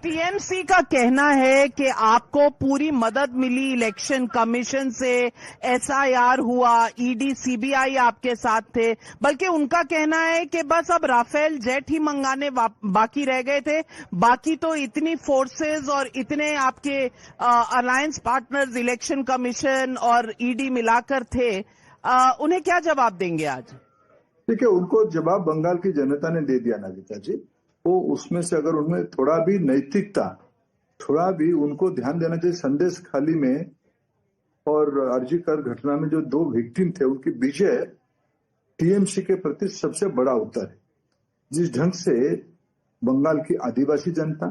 Speaker 2: टीएमसी का कहना है कि आपको पूरी मदद मिली इलेक्शन कमीशन से, एसआईआर हुआ, ईडी सीबीआई आपके साथ थे, बल्कि उनका कहना है कि बस अब राफेल जेट ही मंगाने बाकी रह गए थे. बाकी तो इतनी फोर्सेस और इतने आपके अलायंस पार्टनर्स इलेक्शन कमीशन और ईडी मिलाकर थे. उन्हें क्या जवाब देंगे आज?
Speaker 12: ठीक है, उनको जवाब बंगाल की जनता ने दे दिया नाविका जी. वो उसमें से अगर उनमें थोड़ा भी नैतिकता, थोड़ा भी उनको ध्यान देना चाहिए. संदेश खाली में और अर्जीकर घटना में जो 2 विक्टिम थे, उनकी विजय टीएमसी के प्रति सबसे बड़ा उत्तर है. जिस ढंग से बंगाल की आदिवासी जनता,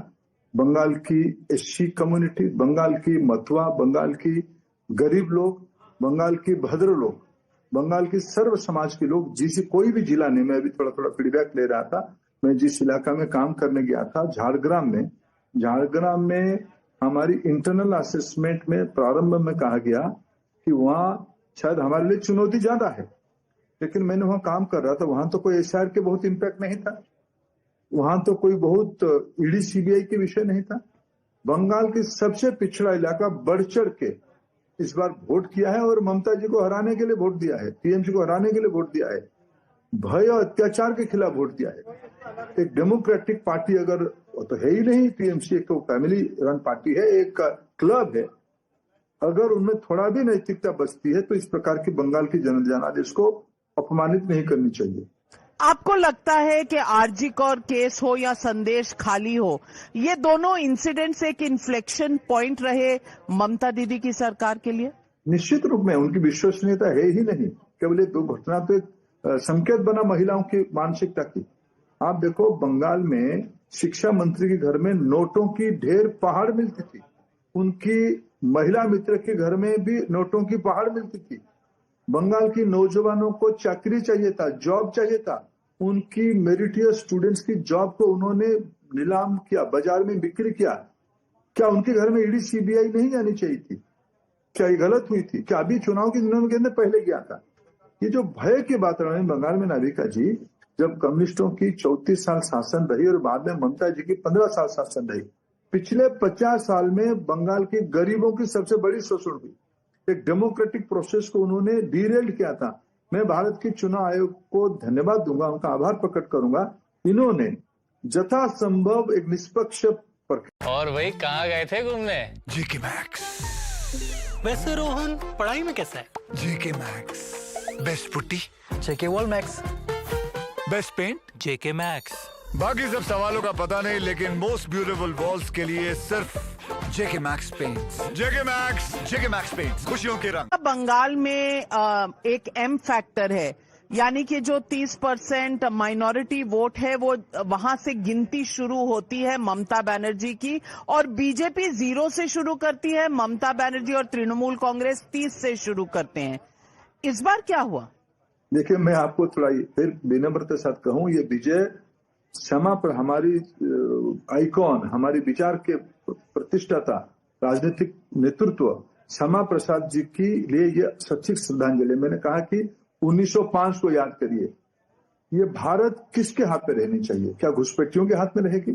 Speaker 12: बंगाल की एससी कम्युनिटी, बंगाल की मतवा, बंगाल की गरीब लोग, बंगाल की भद्र लोग, बंगाल की सर्व समाज के लोग, जिस कोई भी जिला नहीं, मैं अभी थोड़ा थोड़ा फीडबैक ले रहा था. मैं जिस इलाका में काम करने गया था, झारग्राम में हमारी इंटरनल असेसमेंट में प्रारंभ में कहा गया कि वहाँ शायद हमारे लिए चुनौती ज्यादा है, लेकिन मैंने वहाँ काम कर रहा था, वहां तो कोई एसआईआर के बहुत इम्पैक्ट नहीं था, वहां तो कोई बहुत ईडी सीबीआई के विषय नहीं था. बंगाल के सबसे पिछड़ा इलाका बढ़ चढ़ के इस बार वोट किया है और ममता जी को हराने के लिए वोट दिया है, टीएमसी को हराने के लिए वोट दिया है, भय और अत्याचार के खिलाफ वोट दिया है. एक डेमोक्रेटिक पार्टी अगर, वो तो है ही नहीं, टीएमसी एक तो फैमिली रन पार्टी है, एक क्लब है, अगर उनमें थोड़ा भी नैतिकता बचती है तो इस प्रकार की बंगाल की जनादेश को अपमानित नहीं करनी चाहिए.
Speaker 2: आपको लगता है कि आरजी कौर केस हो या संदेश खाली हो, ये दोनों इंसिडेंट्स एक इन्फ्लेक्शन पॉइंट रहे ममता दीदी की सरकार के लिए?
Speaker 12: निश्चित रूप में उनकी विश्वसनीयता है ही नहीं. केवल ये 2 घटना तो एक संकेत बना महिलाओं की मानसिकता की. आप देखो, बंगाल में शिक्षा मंत्री के घर में नोटों की ढेर पहाड़ मिलती थी, उनकी महिला मित्र के घर में भी नोटों की पहाड़ मिलती थी. बंगाल की नौजवानों को चाकरी चाहिए था, जॉब चाहिए था, उनकी मेरिटियस स्टूडेंट्स की जॉब को उन्होंने नीलाम किया, बाजार में बिक्री किया. क्या उनके घर में ईडी सीबीआई नहीं जानी चाहिए थी? क्या ये गलत हुई थी? क्या अभी चुनाव के दिनों के अंदर पहले गया था? ये जो भय की बात रहे बंगाल में नाविका जी, जब कम्युनिस्टों की 34 साल शासन रही और बाद में ममता जी की 15 साल शासन रही, पिछले 50 साल में बंगाल के गरीबों की सबसे बड़ी शोषण हुई. एक डेमोक्रेटिक प्रोसेस को उन्होंने डीरेल किया था. मैं भारत के चुनाव आयोग को धन्यवाद दूंगा, उनका आभार प्रकट करूंगा. इन्होंने यथासंभव एक निष्पक्ष
Speaker 14: और वही कहाँ गए थे घूमने?
Speaker 15: GK max.
Speaker 14: वैसे रोहन पढ़ाई में कैसा है?
Speaker 13: JK Max. Best putty.
Speaker 14: JK Wall Max.
Speaker 13: Best paint.
Speaker 14: JK Max.
Speaker 13: बाकी सब सवालों का पता नहीं, लेकिन मोस्ट ब्यूटीफुल वॉल्स के लिए सिर्फ JK Max Paints. JK Max Paints. खुशियों के रंग.
Speaker 2: बंगाल में एक एम फैक्टर है, यानी कि जो 30% माइनॉरिटी वोट है वो वहां से गिनती शुरू होती है ममता बनर्जी की, और बीजेपी 0 से शुरू करती है, ममता बनर्जी और तृणमूल कांग्रेस 30 से शुरू करते हैं। इस बार क्या हुआ?
Speaker 12: देखिए, मैं आपको थोड़ा फिर विनम्रता के साथ कहूं, ये विजय क्षमा पर हमारी आइकॉन, हमारी विचार के प्रतिष्ठाता, राजनीतिक नेतृत्व क्षमा प्रसाद जी की लिए ये सच्ची श्रद्धांजलि। मैंने कहा कि 1905 को याद करिए। ये भारत किसके हाथ में रहनी चाहिए? क्या घुसपैठियों के हाथ में रहेगी?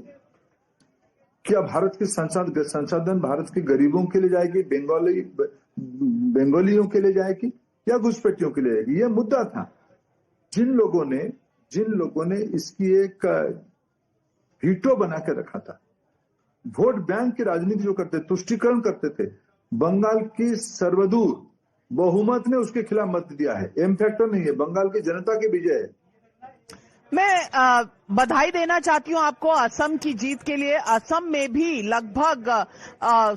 Speaker 12: क्या भारत के संसाधन भारत के गरीबों के लिए जाएगी, बंगालियों के लिए जाएगी, या घुसपैठियों के लिए जाएगी? ये मुद्दा था। जिन लोगों ने इसकी एक वीटो बना के रखा था, वोट बैंक की राजनीति जो करते, तुष्टीकरण करते थे, बंगाल की सर्वदूर बहुमत ने उसके खिलाफ मत दिया है। एम फैक्टर नहीं है, बंगाल की जनता की विजय है।
Speaker 2: मैं बधाई देना चाहती हूं आपको असम की जीत के लिए। असम में भी लगभग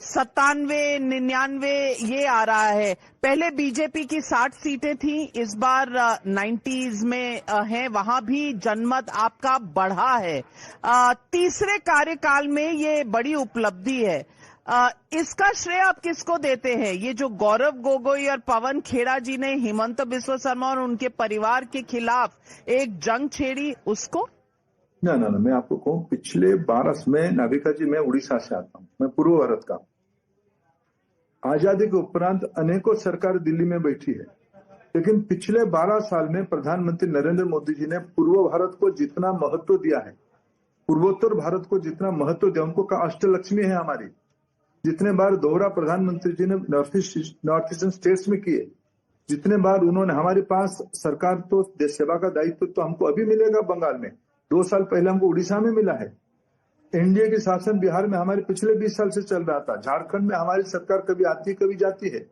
Speaker 2: 97-99 ये आ रहा है। पहले बीजेपी की 60 सीटें थी, इस बार 90s में है, वहां भी जनमत आपका बढ़ा है। तीसरे कार्यकाल में ये बड़ी उपलब्धि है। इसका श्रेय आप किसको देते हैं? ये जो गौरव गोगोई और पवन खेड़ा जी ने हिमंत बिस्वा शर्मा और उनके परिवार के खिलाफ एक जंग छेड़ी, उसको?
Speaker 12: ना, मैं आपको कहूं, पिछले 12 में नाविका जी, मैं उड़ीसा से आता हूं, मैं पूर्व भारत का। आजादी के उपरांत अनेकों सरकार दिल्ली में बैठी है, लेकिन पिछले 12 साल में प्रधानमंत्री नरेंद्र मोदी जी ने पूर्व भारत को जितना महत्व दिया है, पूर्वोत्तर भारत को जितना महत्व दिया, उनको कहा अष्टलक्ष्मी है हमारी। जितने बार दोहरा प्रधानमंत्री जी ने नॉर्थ ईस्टर्न स्टेट्स में किए, जितने बार उन्होंने, हमारे पास सरकार तो देश सेवा का दायित्व तो हमको अभी मिलेगा बंगाल में, 2 साल पहले हमको उड़ीसा में मिला है। एनडीए की शासन बिहार में हमारे पिछले 20 साल से चल रहा था। झारखंड में हमारी सरकार कभी आती है कभी जाती है,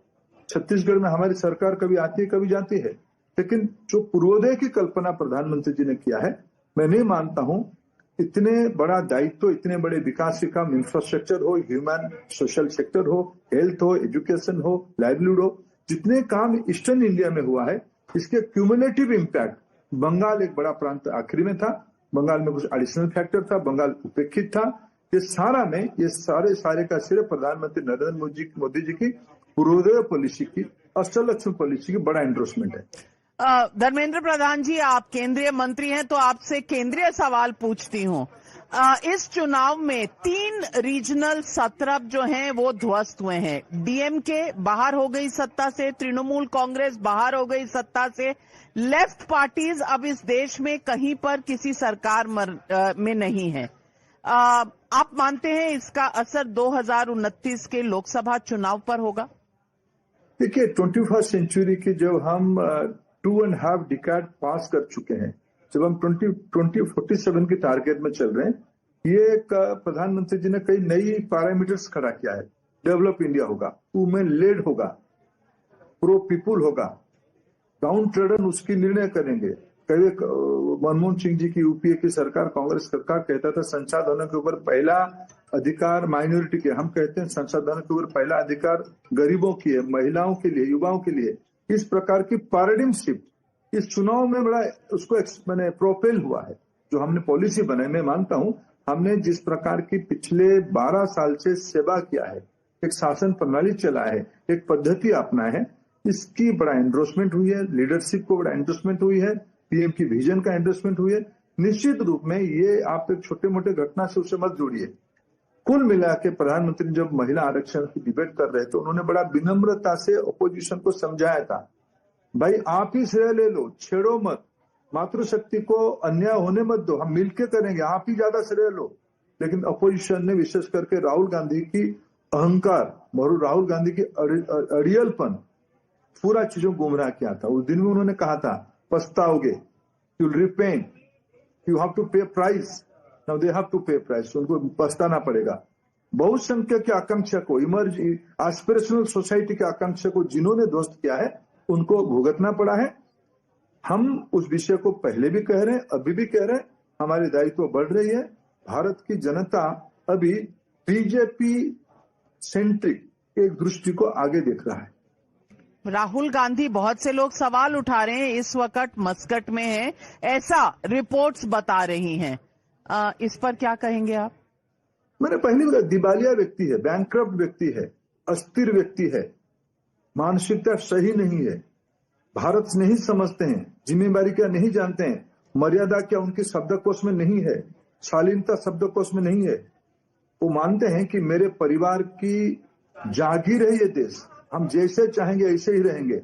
Speaker 12: छत्तीसगढ़ में हमारी सरकार कभी आती है कभी जाती है, लेकिन जो पूर्वोदय की कल्पना प्रधानमंत्री जी ने किया है, मैं नहीं मानता हूं इतने बड़ा दायित्व, इतने बड़े विकास के काम, इंफ्रास्ट्रक्चर हो, ह्यूमन सोशल सेक्टर हो, हेल्थ हो, एजुकेशन हो, लाइवलीहुड हो, जितने काम ईस्टर्न इंडिया में हुआ है, इसके क्यूमुलेटिव इम्पैक्ट, बंगाल एक बड़ा प्रांत आखिरी में था, बंगाल में कुछ एडिशनल फैक्टर था, बंगाल उपेक्षित था। ये सारे का सिर्फ प्रधानमंत्री नरेंद्र मोदी जी की पूर्वोदय पॉलिसी की, अष्टलक्ष्मी पॉलिसी की बड़ा एंडोर्समेंट है।
Speaker 2: धर्मेंद्र प्रधान जी, आप केंद्रीय मंत्री हैं, तो आपसे केंद्रीय सवाल पूछती हूं। इस चुनाव में 3 रीजनल सत्रप जो हैं वो ध्वस्त हुए हैं। डीएमके बाहर हो गई सत्ता से, तृणमूल कांग्रेस बाहर हो गई सत्ता से, लेफ्ट पार्टीज अब इस देश में कहीं पर किसी सरकार में नहीं है। आप मानते हैं इसका असर 2029 के लोकसभा चुनाव पर होगा?
Speaker 12: देखिए, 21st सेंचुरी की जब हम 2.5 डिकेड पास कर चुके हैं, जब हम 2047 की टारगेट में चल रहे हैं, ये प्रधानमंत्री जी ने कई नई पैरामीटर्स खड़ा किया है। डेवलप इंडिया होगा, वुमेन लेड होगा, प्रो पीपुल होगा, डाउन ट्रेडन उसकी निर्णय करेंगे। कई मनमोहन सिंह जी की यूपीए की सरकार, कांग्रेस सरकार कहता था संसाधनों के ऊपर पहला अधिकार माइनॉरिटी के, हम कहते हैं संसाधनों के ऊपर पहला अधिकार गरीबों की है, महिलाओं के लिए, युवाओं के लिए। इस प्रकार की पैराडिम शिफ्ट इस चुनाव में बड़ा उसको मैंने प्रोपेल हुआ है, जो हमने पॉलिसी बनाई। मैं मानता हूं हमने जिस प्रकार की पिछले 12 साल से सेवा किया है, एक शासन प्रणाली चलाया है, एक पद्धति अपनाया है, इसकी बड़ा एंडोर्समेंट हुई है, लीडरशिप को बड़ा एंडोर्समेंट हुई है, पीएम की विजन का एंडोर्समेंट हुई है। निश्चित रूप में ये आप एक छोटे मोटे घटना से उसे मत जोड़िए। कुल मिला के प्रधानमंत्री जब महिला आरक्षण की डिबेट कर रहे थे, उन्होंने बड़ा विनम्रता से अपोजिशन को समझाया था, भाई आप ही श्रेय ले लो, छेड़ो मत, मातृशक्ति को अन्याय होने मत दो, हम मिलके करेंगे, आप ही ज्यादा श्रेय लो। लेकिन अपोजिशन ने विशेष करके राहुल गांधी की अहंकार, राहुल गांधी की अड़ियलपन, पूरा चीजों गुमराह किया था। उस दिन में उन्होंने कहा था पछताओगे, you will repent, you have to pay price, now they have to pay price, उनको पछताना पड़ेगा। बहुसंख्यक की आकांक्षा को, एस्पिरेशनल सोसाइटी की आकांक्षा को जिन्होंने ध्वस्त किया है, उनको भुगतना पड़ा है। हम उस विषय को पहले भी कह रहे हैं, अभी भी कह रहे हैं, हमारी दायित्व बढ़ रही है। भारत की जनता अभी बीजेपी सेंट्रिक एक दृष्टि को आगे देख रहा है।
Speaker 2: राहुल गांधी, बहुत से लोग सवाल उठा रहे हैं, इस वक्त मस्कट में है, ऐसा रिपोर्ट्स बता रही हैं। इस पर क्या कहेंगे आप?
Speaker 12: मैंने पहले बताया, दिवालिया व्यक्ति है, बैंकक्रप्ट व्यक्ति है, अस्थिर व्यक्ति है, मानसिकता सही नहीं है, भारत नहीं समझते हैं, जिम्मेदारी क्या नहीं जानते हैं, मर्यादा क्या उनके शब्दकोश में नहीं है, शालीनता शब्दकोश में नहीं है। वो मानते हैं कि मेरे परिवार की जागीर है ये देश, हम जैसे चाहेंगे ऐसे ही रहेंगे।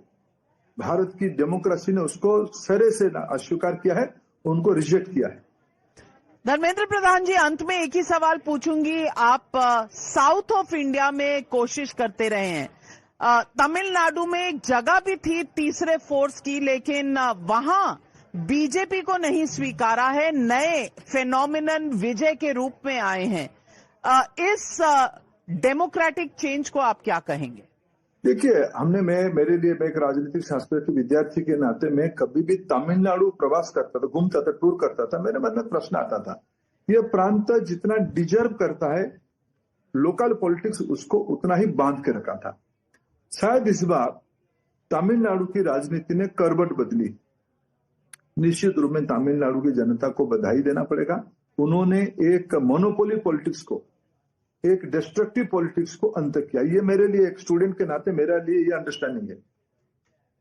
Speaker 12: भारत की डेमोक्रेसी ने उसको सरे से अस्वीकार किया है, उनको रिजेक्ट किया है।
Speaker 2: धर्मेंद्र प्रधान जी, अंत में एक ही सवाल पूछूंगी। आप साउथ ऑफ इंडिया में कोशिश करते रहे हैं, तमिलनाडु में एक जगह भी थी तीसरे फोर्स की, लेकिन वहां बीजेपी को नहीं स्वीकारा है, नए फेनोमिनन विजय के रूप में आए हैं। इस डेमोक्रेटिक चेंज को आप क्या कहेंगे?
Speaker 12: देखिए, मेरे लिए, मैं एक राजनीतिक शास्त्र के विद्यार्थी के नाते मैं कभी भी तमिलनाडु प्रवास करता था, घूमता था, टूर करता था, मेरे मन में प्रश्न आता था, यह प्रांत जितना डिजर्व करता है लोकल पॉलिटिक्स उसको उतना ही बांध के रखा था। शायद इस बार तमिलनाडु की राजनीति ने करवट बदली। निश्चित रूप में तमिलनाडु की जनता को बधाई देना पड़ेगा। उन्होंने एक मोनोपोली पॉलिटिक्स को, एक डिस्ट्रक्टिव पॉलिटिक्स को अंत किया। ये मेरे लिए, एक स्टूडेंट के नाते मेरे लिए ये अंडरस्टैंडिंग है।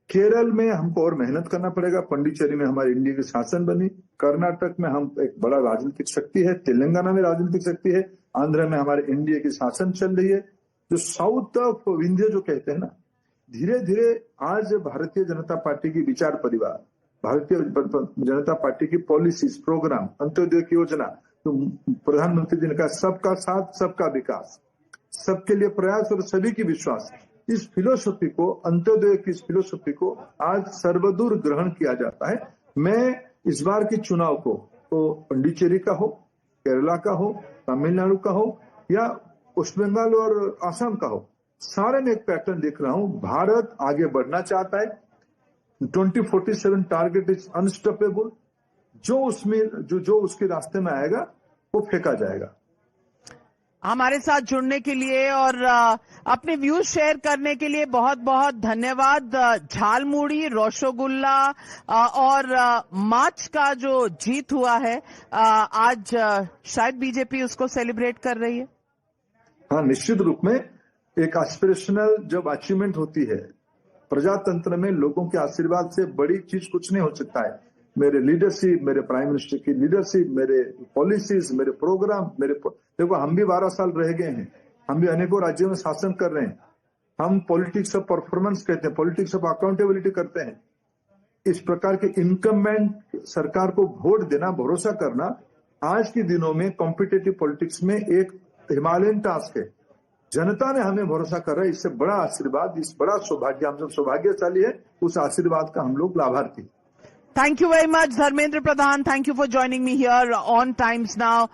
Speaker 12: केरल में हमको और मेहनत करना पड़ेगा। पांडिचेरी में हमारी इंडिया की शासन बनी, कर्नाटक में हम एक बड़ा राजनीतिक शक्ति है, तेलंगाना में राजनीतिक शक्ति है, आंध्र में हमारे इंडिया की शासन चल रही है। जो साउथ ऑफ इंडिया जो कहते हैं ना, धीरे धीरे आज भारतीय जनता पार्टी की विचार परिवार, भारतीय जनता पार्टी की पॉलिसीज, प्रोग्राम, अंत्योदय की योजना, तो प्रधानमंत्री जी ने कहा सबका साथ सबका विकास, सबके लिए प्रयास और सभी की विश्वास, इस फिलोसफी को, अंत्योदय की इस फिलोसफी को आज सर्वदूर ग्रहण किया जाता है। मैं इस बार की चुनाव को, तो पांडिचेरी का हो, केरला का हो, तमिलनाडु का हो या वेस्ट बंगाल और आसाम का हो, सारे में एक पैटर्न देख रहा हूं। भारत आगे बढ़ना चाहता है। 2047 टारगेट इज अनस्टॉपेबल। जो उसमें जो उसके रास्ते में आएगा वो फेंका जाएगा।
Speaker 2: हमारे साथ जुड़ने के लिए और अपने व्यूज शेयर करने के लिए बहुत बहुत धन्यवाद। झालमुड़ी, रोशोगुल्ला और मार्च का जो जीत हुआ है, आज शायद बीजेपी उसको सेलिब्रेट कर रही है।
Speaker 12: हाँ, निश्चित रूप में एक एस्पिरेशनल जब अचीवमेंट होती है प्रजातंत्र में, लोगों के आशीर्वाद से बड़ी चीज कुछ नहीं हो सकता है। मेरे लीडरशिप, मेरे प्राइम मिनिस्टर की लीडरशिप, मेरे पॉलिसीज, मेरे प्रोग्राम, देखो हम भी 12 साल रह गए हैं, हम भी अनेकों राज्यों में शासन कर रहे हैं। हम पॉलिटिक्स ऑफ परफॉर्मेंस कहते हैं, पॉलिटिक्स ऑफ अकाउंटेबिलिटी करते हैं। इस प्रकार के इनकम्बेंट सरकार को वोट देना, भरोसा करना आज के दिनों में कॉम्पिटेटिव पॉलिटिक्स में एक हिमालयन टास्क है। जनता ने हमें भरोसा कर रहा है, इससे बड़ा आशीर्वाद, इस बड़ा सौभाग्य, हम सब सौभाग्यशाली है, उस आशीर्वाद का हम लोग लाभार्थी।
Speaker 2: Thank you very much, Dharmendra Pradhan. Thank you for joining me here on Times Now.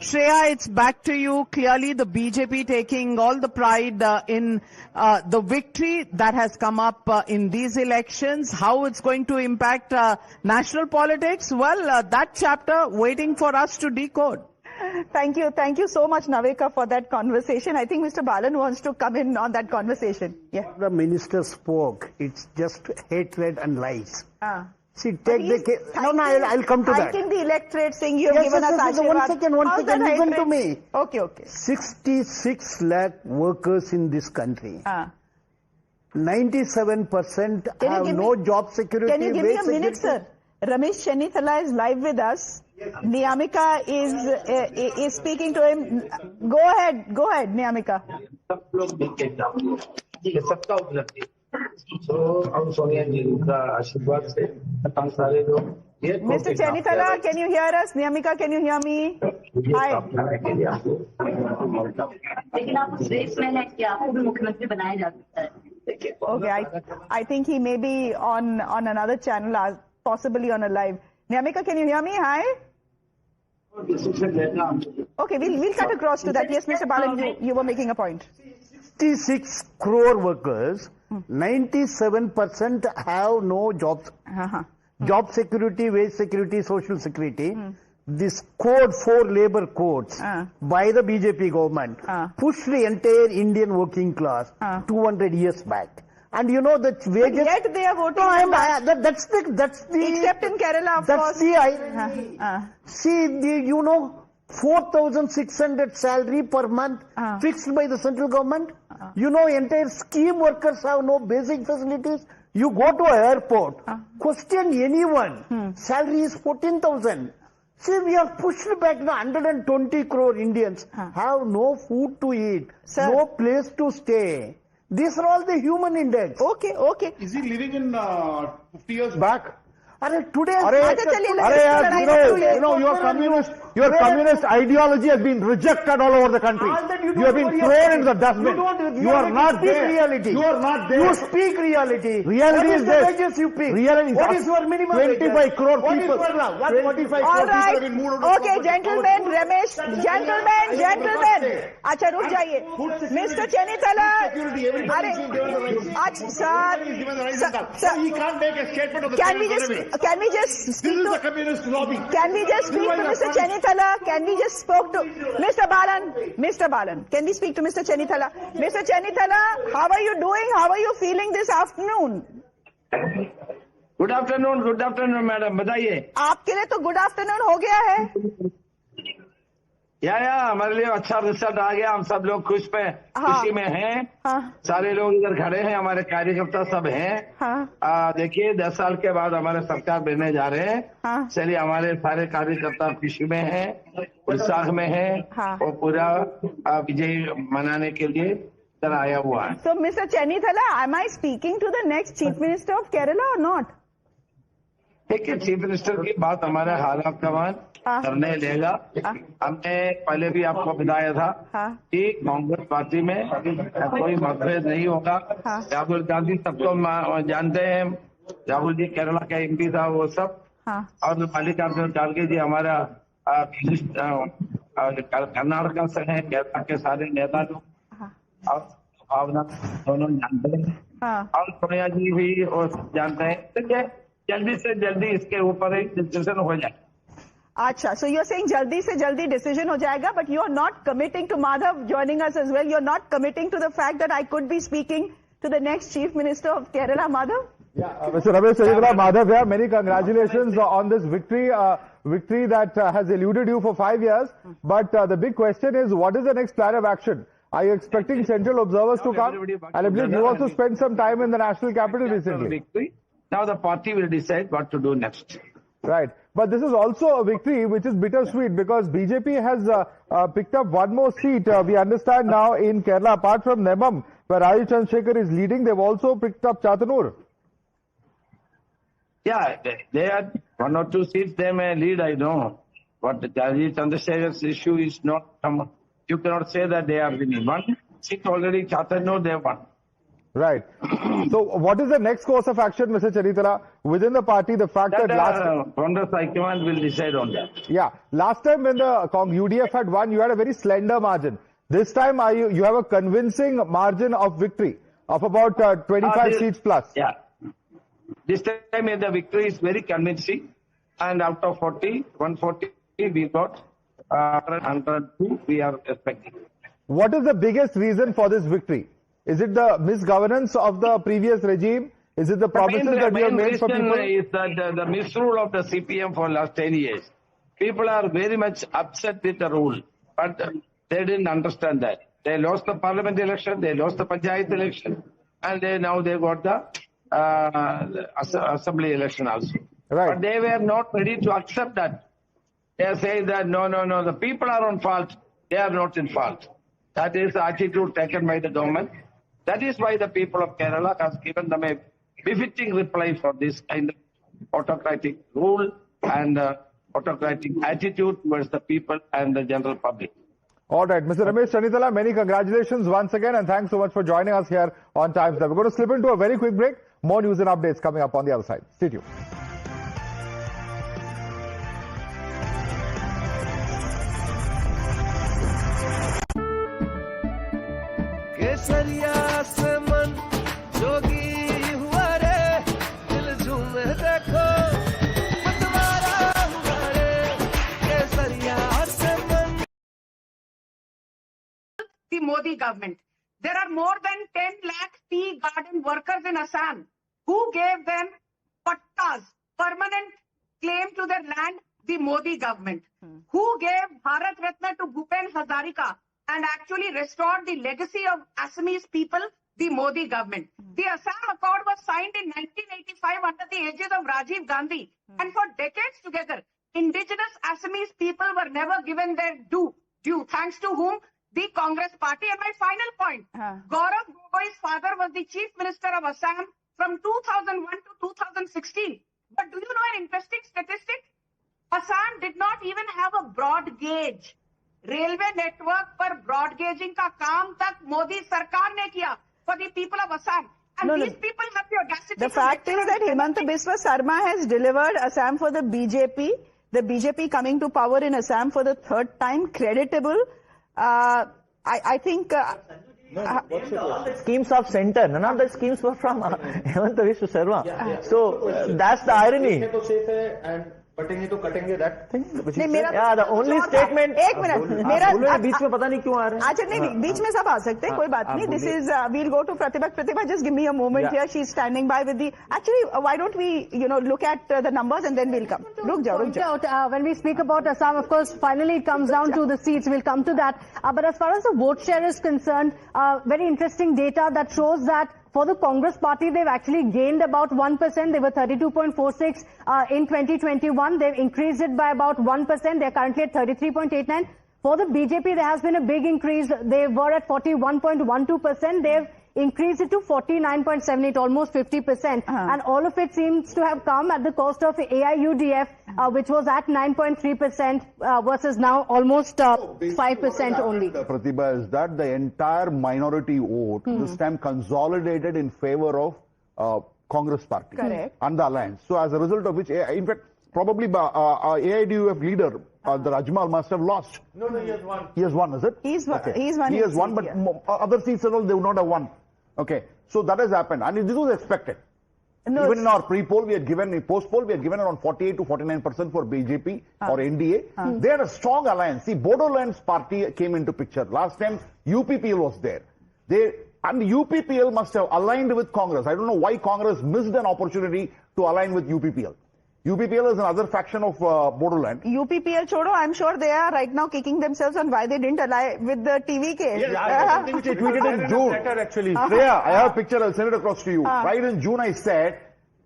Speaker 2: Shreya, it's back to you. Clearly, the BJP taking all the pride in the victory that has come up in these elections. How it's going to impact national politics? Well, that chapter waiting for us to decode.
Speaker 1: Thank you so much, Navika, for that conversation. I think Mr. Balan wants to come in on that conversation. Yeah.
Speaker 9: The minister spoke. It's just hatred and lies. See, I'll come to that.
Speaker 1: Thanking the electorate, saying you have given us Ashirwad.
Speaker 9: One second, listen to me.
Speaker 1: Okay.
Speaker 9: 66 lakh workers in this country. 97% have no job security.
Speaker 1: Can you give me a minute, sir? Ramesh Chenithala is live with us. Niyamika is speaking to him. Go ahead, Niyamika.
Speaker 11: सबका उपलब्धि तो हम सोनिया जी का आशीर्वाद से हम सारे लोग।
Speaker 1: Mr. Chenithala, can you hear us? Niyamika, can you hear me? Hi.
Speaker 15: लेकिन आप रेस में है कि आपको भी मुख्यमंत्री बनाया जा सकता है।
Speaker 1: Okay, I think he may be on another channel, possibly on a live. Niyamika, can you hear me? Hi. Okay, we'll cut across to that. Yes, Mr. Balan, you were making a point.
Speaker 9: 66 crore workers 97% have no jobs. Job security, wage security, social security. This code, 4 labor codes by the BJP government pushed the entire Indian working class 200 years back. And you know that wages.
Speaker 1: Yet they are voting.
Speaker 9: No, that's the.
Speaker 1: Except in Kerala, of course.
Speaker 9: That's the irony. See, you know, 4,600 salary per month fixed by the central government. You know, entire scheme workers have no basic facilities. You go to an airport, question anyone, salary is 14,000. See, we have pushed back the 120 crore Indians have no food to eat, no place to stay. These are all the human index.
Speaker 1: Okay.
Speaker 10: Is he living in 50 years back?
Speaker 9: Today,
Speaker 10: your communist ideology has been rejected all over the country. You have been thrown into the dustbin. You are not there.
Speaker 9: Reality.
Speaker 10: You are not there.
Speaker 9: You speak reality.
Speaker 10: Reality is
Speaker 9: the
Speaker 10: this.
Speaker 9: wages you pick?
Speaker 10: Reality is
Speaker 9: What is your minimum wage?
Speaker 10: 25 crore
Speaker 9: What
Speaker 10: people.
Speaker 9: is your
Speaker 10: 25
Speaker 1: All
Speaker 10: crore people
Speaker 1: right.
Speaker 10: have been moved out of
Speaker 1: Okay,
Speaker 10: poverty.
Speaker 1: gentlemen, Ramesh, gentlemen. अच्छा रुक जाइए. Mr. Chenithala.
Speaker 10: Sir, he can't make a statement of the
Speaker 1: Can we just speak
Speaker 10: This is
Speaker 1: to
Speaker 10: the communist lobby.
Speaker 1: Can we just speak to Mr. Chenithala? Can we just speak to Mr. Balan? Can we speak to Mr. Chenithala? Mr. Chenithala, how are you doing? How are you feeling this afternoon?
Speaker 11: Good afternoon madam, बताइए.
Speaker 1: आपके लिए तो good afternoon हो गया है.
Speaker 11: या हमारे लिए अच्छा रिजल्ट आ गया. हम सब लोग खुशी में हैं. सारे लोग इधर खड़े हैं, हमारे कार्यकर्ता सब हैं. देखिए 10 साल के बाद हमारे सरकार बनने जा रहे हैं. चलिए, हमारे सारे कार्यकर्ता खुशी में हैं, उत्साह में हैं और पूरा विजय मनाने के लिए इधर आया हुआ है.
Speaker 1: So, Mr. Chenithala, am I speaking to the next Chief Minister of Kerala or not?
Speaker 11: देखिए, चीफ मिनिस्टर की बात हमारा हालात कमान करने लेगा. हमने पहले भी आपको बताया था कि कांग्रेस पार्टी में कोई मतभेद नहीं होगा. राहुल गांधी सबको जानते हैं. राहुल जी केरला का एमपी था, वो सब. और मल्लिकार्जुन खड़गे जी हमारा कर्नाटक से हैं. केरला के सारे नेता लोग और भावना दोनों जानते हैं. और सोनिया जी भी जानते हैं. देखिए, जल्दी से जल्दी इसके ऊपर एक डिसीजन हो जाए.
Speaker 1: अच्छा, so you're saying jaldi se jaldi decision ho jayega, but you're not committing to Madhav joining us as well. You're not committing to the fact that I could be speaking to the next Chief Minister of Kerala, Madhav?
Speaker 4: Yeah, Mr. Ramesh Chenithala, Madhav here. Many congratulations on this victory that has eluded you for 5 years. But the big question is, what is the next plan of action? Are you expecting central observers to come? And I believe you also spent some time in the national capital recently.
Speaker 11: Now the party will decide what to do next.
Speaker 4: Right. But this is also a victory which is bittersweet because BJP has picked up one more seat. We understand now in Kerala, apart from Nemam, where Rajiv Chandrasekhar is leading, they've also picked up Chatanur.
Speaker 11: Yeah, they had 1 or 2 seats they may lead, I know. But Rajiv Chandrasekhar's issue is not, you cannot say that they are winning. 1 seat already, Chatanur, they won.
Speaker 4: Right. So what is the next course of action, Mr. Chenithala, within the party? The fact that last
Speaker 11: Congress High Command will decide on that.
Speaker 4: Yeah. Last time when the UDF had won, you had a very slender margin. This time you have a convincing margin of victory of about 25 seats plus.
Speaker 11: Yeah. This time the victory is very convincing. And out of 140, we got 102 we are expecting.
Speaker 4: What is the biggest reason for this victory? Is it the misgovernance of the previous regime? Is it the promises that you have made for people?
Speaker 11: The main reason is that the misrule of the CPM for last 10 years. People are very much upset with the rule, but they didn't understand that. They lost the parliament election, they lost the panchayat election, and now they got the assembly election also.
Speaker 4: Right.
Speaker 11: But they were not ready to accept that. They are saying that no, the people are on fault, they are not in fault. That is the attitude taken by the government. That is why the people of Kerala has given them a befitting reply for this kind of autocratic rule and autocratic attitude towards the people and the general public.
Speaker 4: All right, Mr. Ramesh Chenithala, many congratulations once again and thanks so much for joining us here on Times Now. We're going to slip into a very quick break. More news and updates coming up on the other side. Stay tuned.
Speaker 23: केसरिया से मन जो देखो मतवारा उगाड़े केसरिया आसमान
Speaker 25: the Modi government. There are more than 10 lakh tea garden workers in Assam who gave them pattas, permanent claim to their land, the Modi government. Who gave Bharat Ratna to Bhupen Hazarika and actually restored the legacy of Assamese people, the Modi government. The Assam Accord was signed in 1985 under the aegis of Rajiv Gandhi. And for decades together, indigenous Assamese people were never given their due. Thanks to whom? The Congress party. And my final point, Gaurav Gogoi's father was the chief minister of Assam from 2001 to 2016. But do you know an interesting statistic? Assam did not even have a broad gauge. Railway network पर broad gauging का काम तक मोदी सरकार ने किया for the people of Assam. And these people have the audacity.
Speaker 1: The fact is that Himanta Biswa Sarma has delivered Assam for the BJP. The BJP coming to power in Assam for the third time, creditable. I think
Speaker 22: schemes of center, none of the schemes were from Himanta Biswa Sarma. So that's the irony.
Speaker 5: कटेंगे तो कटेंगे that thing.
Speaker 22: Yeah, the only statement.
Speaker 1: एक minute मेरा
Speaker 22: बीच में पता नहीं क्यों आ रहे हैं.
Speaker 1: अच्छा नहीं बीच में सब आ सकते हैं कोई बात नहीं. This is we'll go to Pratibha. Just give me a moment here. She's standing by with the. Actually, why don't we look at the numbers and then we'll come. रुक जाओ.
Speaker 19: When we speak about Assam, of course, finally it comes down to the seats. We'll come to that. But as far as the vote share is concerned, very interesting data that shows that for the Congress party, they've actually gained about 1%. They were 32.46 in 2021. They've increased it by about 1%. They're currently at 33.89. For the BJP, there has been a big increase. They were at 41.12%. They've increased it to 49.78, almost 50%. And all of it seems to have come at the cost of AIUDF, which was at 9.3% versus now almost 5% only.
Speaker 10: Pratibha, is that the entire minority vote this time consolidated in favor of Congress party.
Speaker 1: Correct.
Speaker 10: And the alliance. So as a result of which, in fact, probably AIDUF leader, the Rajmal must have lost.
Speaker 5: No, he has won.
Speaker 10: He has won, is it?
Speaker 1: He's won.
Speaker 10: Okay.
Speaker 1: He's won.
Speaker 10: He has won, but other seats and all, they would not have won. Okay. So that has happened. And this was expected.
Speaker 1: No,
Speaker 10: even in our pre-poll, we had given, in post-poll, we had given around 48 to 49% for BJP or NDA. They had a strong alliance. See, Bodoland's party came into picture. Last time, UPPL was there. And UPPL must have aligned with Congress. I don't know why Congress missed an opportunity to align with UPPL. UPPL is another faction of Bodoland.
Speaker 1: UPPL chodo, I'm sure they are right now kicking themselves on why they didn't align with the TVK.
Speaker 10: Yeah, I think which I tweeted in June.
Speaker 3: Actually.
Speaker 10: Shreya, I have a picture, I'll send it across to you. Right in June I said,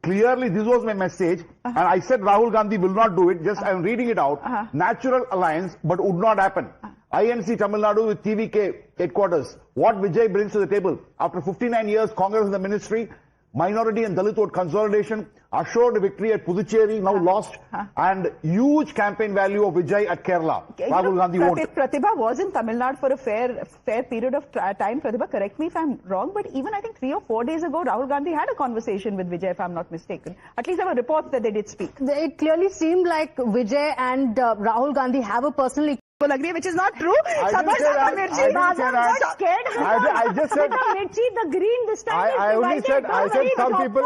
Speaker 10: clearly this was my message, and I said Rahul Gandhi will not do it, just I'm reading it out. Natural alliance, but would not happen. INC Tamil Nadu with TVK headquarters. What Vijay brings to the table. After 59 years, Congress in the ministry, minority and Dalit vote consolidation, assured victory at Puducherry, now lost, and huge campaign value of Vijay at Kerala. Rahul Gandhi won't.
Speaker 1: Pratibha was in Tamil Nadu for a fair period of time. Pratibha, correct me if I'm wrong, but even I think 3 or 4 days ago, Rahul Gandhi had a conversation with Vijay, if I'm not mistaken. At least there were reports that they did speak.
Speaker 19: It clearly seemed like Vijay and Rahul Gandhi have a personal
Speaker 1: agree, which is not true.
Speaker 10: I just said
Speaker 19: the green this time.
Speaker 10: I said some people.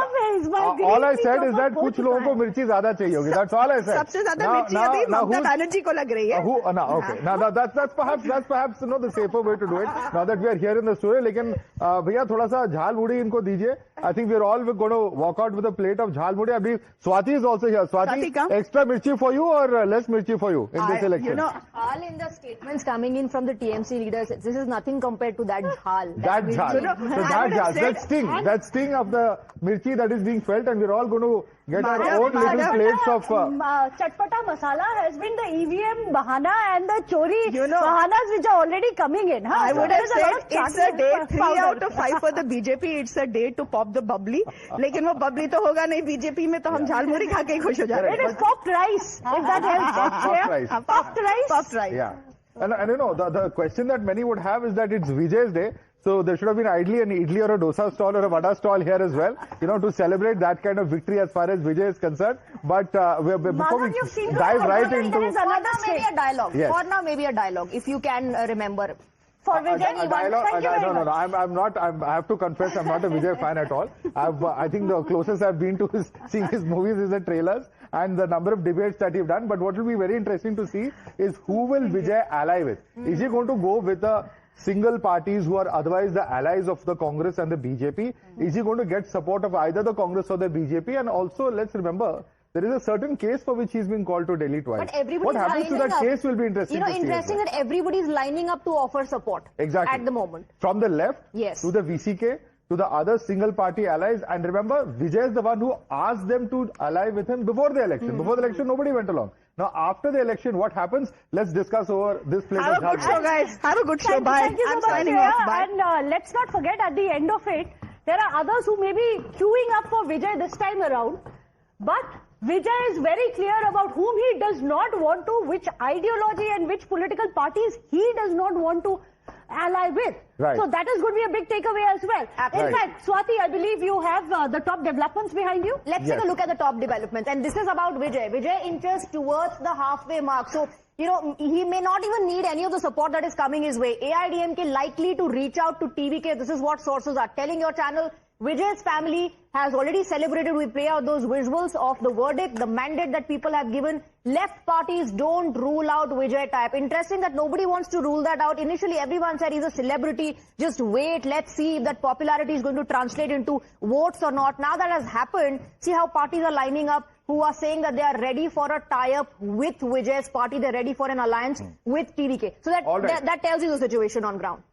Speaker 10: All I said is that कुछ लोगों को मिर्ची ज़्यादा चाहिए होगी. That's all I said.
Speaker 1: सबसे ज़्यादा मिर्ची अभी ममता बनर्जी को लग रही है.
Speaker 10: Okay. Now that's perhaps the safer way to do it. Now that we are here in the studio, लेकिन भैया थोड़ा सा झाल मुड़ी इनको दीजिए. I think we're all going to walk out with a plate of jhal mudi. Abhi Swati is also here. Swati, extra mirchi for you or less mirchi for you in this election?
Speaker 6: All in the statements coming in from the TMC leaders, this is nothing compared to that jhal.
Speaker 10: That jhal. That sting of the mirchi that is being felt, and we're all going to get our own little plates of...
Speaker 19: Chatpata masala has been the EVM bahana and the chori bahanas which are already coming in.
Speaker 1: I would have said it's a day 3 out of 5 for the BJP. It's a day to pop the bubbly. लेकिन वो bubbly तो होगा नहीं BJP में तो हम झाल मुड़ी खा के खुश हो जाएंगे.
Speaker 19: It is popped rice. If that helps.
Speaker 10: Popped rice. Yeah. And the question that many would have is that it's Vijay's day. So there should have been ideally an idli or a dosa stall or a vada stall here as well, to celebrate that kind of victory as far as Vijay is concerned. But before we dive right into...
Speaker 6: For now maybe a dialogue.
Speaker 10: Yes.
Speaker 6: For now maybe a dialogue, if you can remember. for Vijay.
Speaker 4: No. I have to confess, I'm not a Vijay fan at all. I think the closest I've been to seeing his movies is the trailers and the number of debates that he's done. But what will be very interesting to see is who will Vijay ally with? Is he going to go with the single parties who are otherwise the allies of the Congress and the BJP? Is he going to get support of either the Congress or the BJP? And also, let's remember, there is a certain case for which he's been called to Delhi twice. What happens to that case will be interesting to see.
Speaker 6: Interesting that everybody's lining up to offer support.
Speaker 4: Exactly.
Speaker 6: At the moment.
Speaker 4: From the left to the VCK to the other single party allies. And remember, Vijay is the one who asked them to ally with him before the election. Before the election, nobody went along. Now, after the election, what happens? Let's discuss over this place.
Speaker 1: Have a good show, guys. Have a good show. Bye.
Speaker 19: Thank you so much,
Speaker 1: signing off. Bye.
Speaker 19: And let's not forget, at the end of it, there are others who may be queuing up for Vijay this time around. But Vijay is very clear about whom he does not want to, which ideology and which political parties he does not want to ally with.
Speaker 4: Right.
Speaker 19: So that is going to be a big takeaway as well. In fact, Swati, I believe you have the top developments behind you.
Speaker 6: Let's take a look at the top developments. And this is about Vijay. Vijay inches towards the halfway mark. So, you know, he may not even need any of the support that is coming his way. AIDMK likely to reach out to TVK. This is what sources are telling your channel. Vijay's family has already celebrated. We play out those visuals of the verdict, the mandate that people have given. Left parties don't rule out Vijay type. Interesting that nobody wants to rule that out. Initially, everyone said he's a celebrity. Just wait. Let's see if that popularity is going to translate into votes or not. Now that has happened, see how parties are lining up, who are saying that they are ready for a tie-up with Vijay's party. They're ready for an alliance with TVK. So that tells you the situation on ground.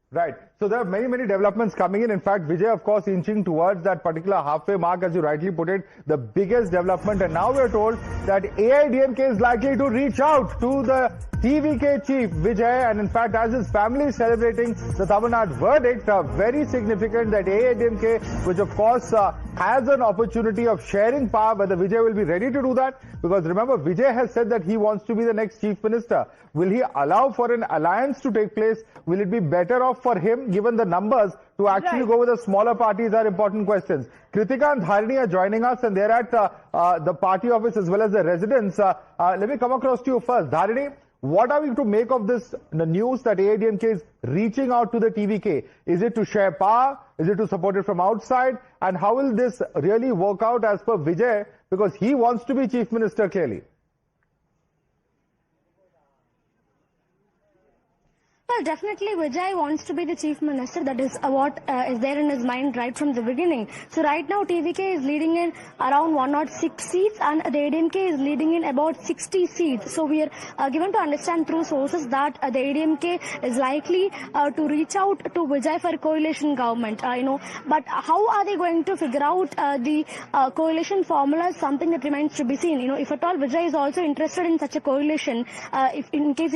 Speaker 4: Right. So there are many developments coming in. In fact, Vijay, of course, inching towards that particular halfway mark, as you rightly put it, the biggest development. And now we're told that AIDMK is likely to reach out to the TVK chief, Vijay. And in fact, as his family is celebrating the Tamil Nadu verdict, very significant that AIDMK, which of course has an opportunity of sharing power, whether Vijay will be ready to do that. Because remember, Vijay has said that he wants to be the next chief minister. Will he allow for an alliance to take place? Will it be better off for him, given the numbers, to actually go with the smaller parties are important questions. Kritika and Dharini are joining us, and they're at the party office as well as the residence. Let me come across to you first. Dharini, what are we to make of this, the news that AIDMK is reaching out to the TVK? Is it to share power? Is it to support it from outside? And how will this really work out as per Vijay? Because he wants to be chief minister clearly.
Speaker 8: Well, definitely Vijay wants to be the chief minister. That is what is there in his mind right from the beginning. So right now TVK is leading in around 106 seats and the ADMK is leading in about 60 seats. So we are given to understand through sources that the ADMK is likely to reach out to Vijay for coalition government. But how are they going to figure out the coalition formula is something that remains to be seen. If at all Vijay is also interested in such a coalition, if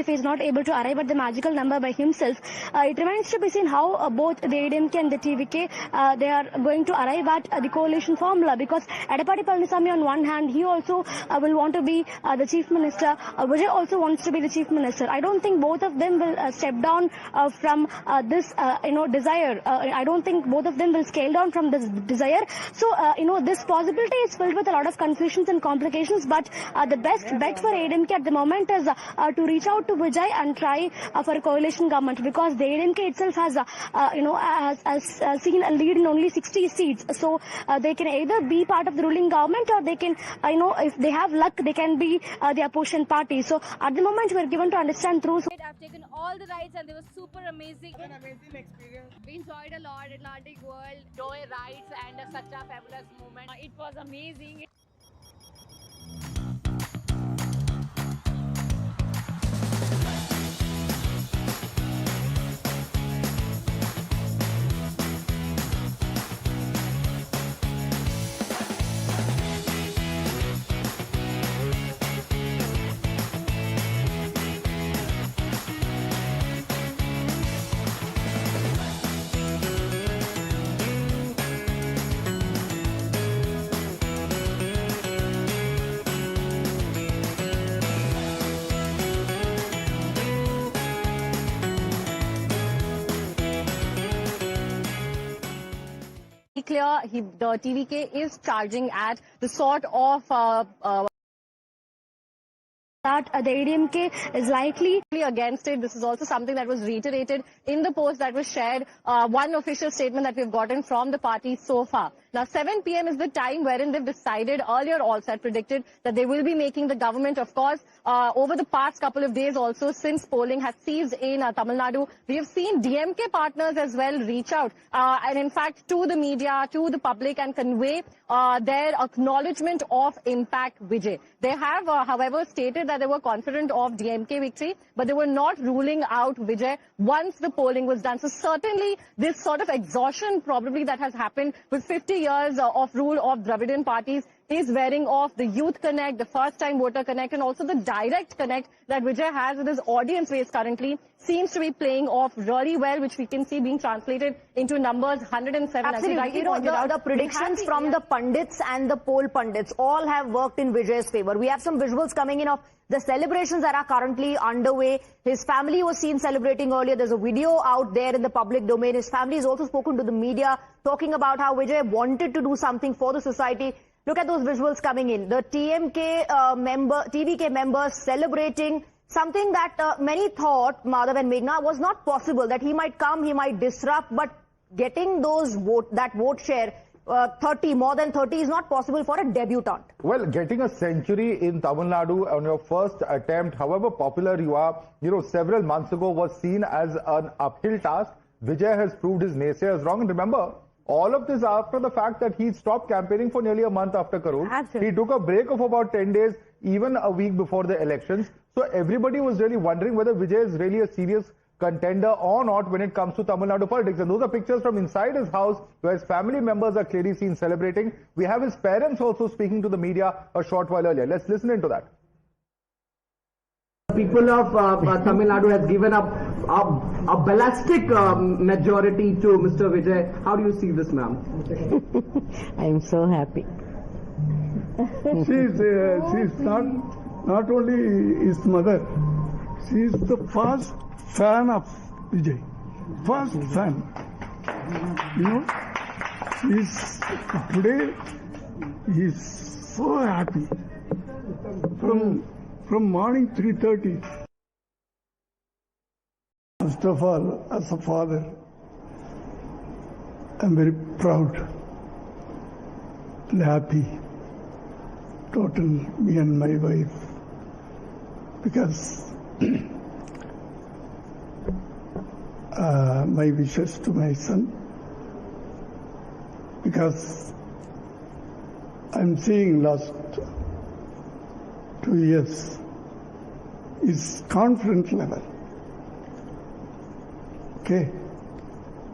Speaker 8: he is not able to arrive at the magical number by himself, it remains to be seen how both the ADMK and the TVK they are going to arrive at the coalition formula, because Edappadi Palaniswamy on one hand, he also will want to be the chief minister. Vijay also wants to be the chief minister. I don't think both of them will step down from this desire. I don't think both of them will scale down from this desire. So this possibility is filled with a lot of confusions and complications, but the best bet for ADMK at the moment is to reach out to Vijay and try for a coalition government, because the ADMK itself has seen a lead in only 60 seats. So they can either be part of the ruling government, or they can, if they have luck, they can be the opposition party. So at the moment, we are given to understand through.
Speaker 16: I've taken all the rides and they were super amazing. An amazing experience. We enjoyed a lot. Atlantic World, toy rides, and such a fabulous moment. It was amazing.
Speaker 6: Clear, the TVK is charging at the sort of
Speaker 8: that the ADMK is likely
Speaker 6: against it. This is also something that was reiterated in the post that was shared, one official statement that we've gotten from the party so far. Now, 7 p.m. is the time wherein they've decided, earlier also had predicted that they will be making the government. Of course, over the past couple of days also, since polling has ceased in Tamil Nadu, we have seen DMK partners as well reach out and in fact to the media, to the public, and convey their acknowledgement of Impact Vijay. They have, however, stated that they were confident of DMK victory, but they were not ruling out Vijay once the polling was done. So certainly this sort of exhaustion probably that has happened with 50 years of rule of Dravidian parties is wearing off. The youth connect, the first time voter connect, and also the direct connect that Vijay has with his audience base currently seems to be playing off really well, which we can see being translated into numbers 107. Absolutely. You know, the predictions from the pundits and the poll pundits all have worked in Vijay's favor. We have some visuals coming in of the celebrations that are currently underway. His family was seen celebrating earlier. There's a video out there in the public domain. His family has also spoken to the media, talking about how Vijay wanted to do something for the society. Look at those visuals coming in. The TVK members celebrating something that many thought, Madhav and Meghna, was not possible, that he might come, he might disrupt, but getting those that vote share, 30, more than 30 is not possible for a debutant.
Speaker 4: Well, getting a century in Tamil Nadu on your first attempt, however popular you are, several months ago was seen as an uphill task. Vijay has proved his naysayers wrong. And remember, all of this after the fact that he stopped campaigning for nearly a month after Karul.
Speaker 6: Absolutely.
Speaker 4: He took a break of about 10 days, even a week before the elections. So everybody was really wondering whether Vijay is really a serious contender or not when it comes to Tamil Nadu politics. And those are pictures from inside his house where his family members are clearly seen celebrating. We have his parents also speaking to the media a short while earlier. Let's listen into that.
Speaker 7: People of Tamil Nadu has given up a ballistic majority to Mr. Vijay. How do you see this, ma'am?
Speaker 18: I am so happy.
Speaker 20: She's not only his mother, she is the first fan of Vijay. First fan. Today he's so happy. From morning 3:30. First of all, as a father, I'm very proud and happy. Total, me and my wife, because my wishes to my son, because I'm seeing last 2 years his confidence level. Okay,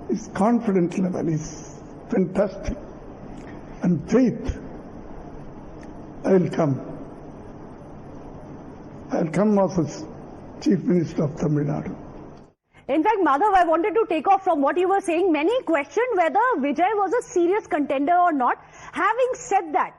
Speaker 20: his confidence level is fantastic, and faith. I'll come as Chief Minister of Tamil Nadu.
Speaker 19: In fact, Madhav, I wanted to take off from what you were saying. Many questioned whether Vijay was a serious contender or not. Having said that,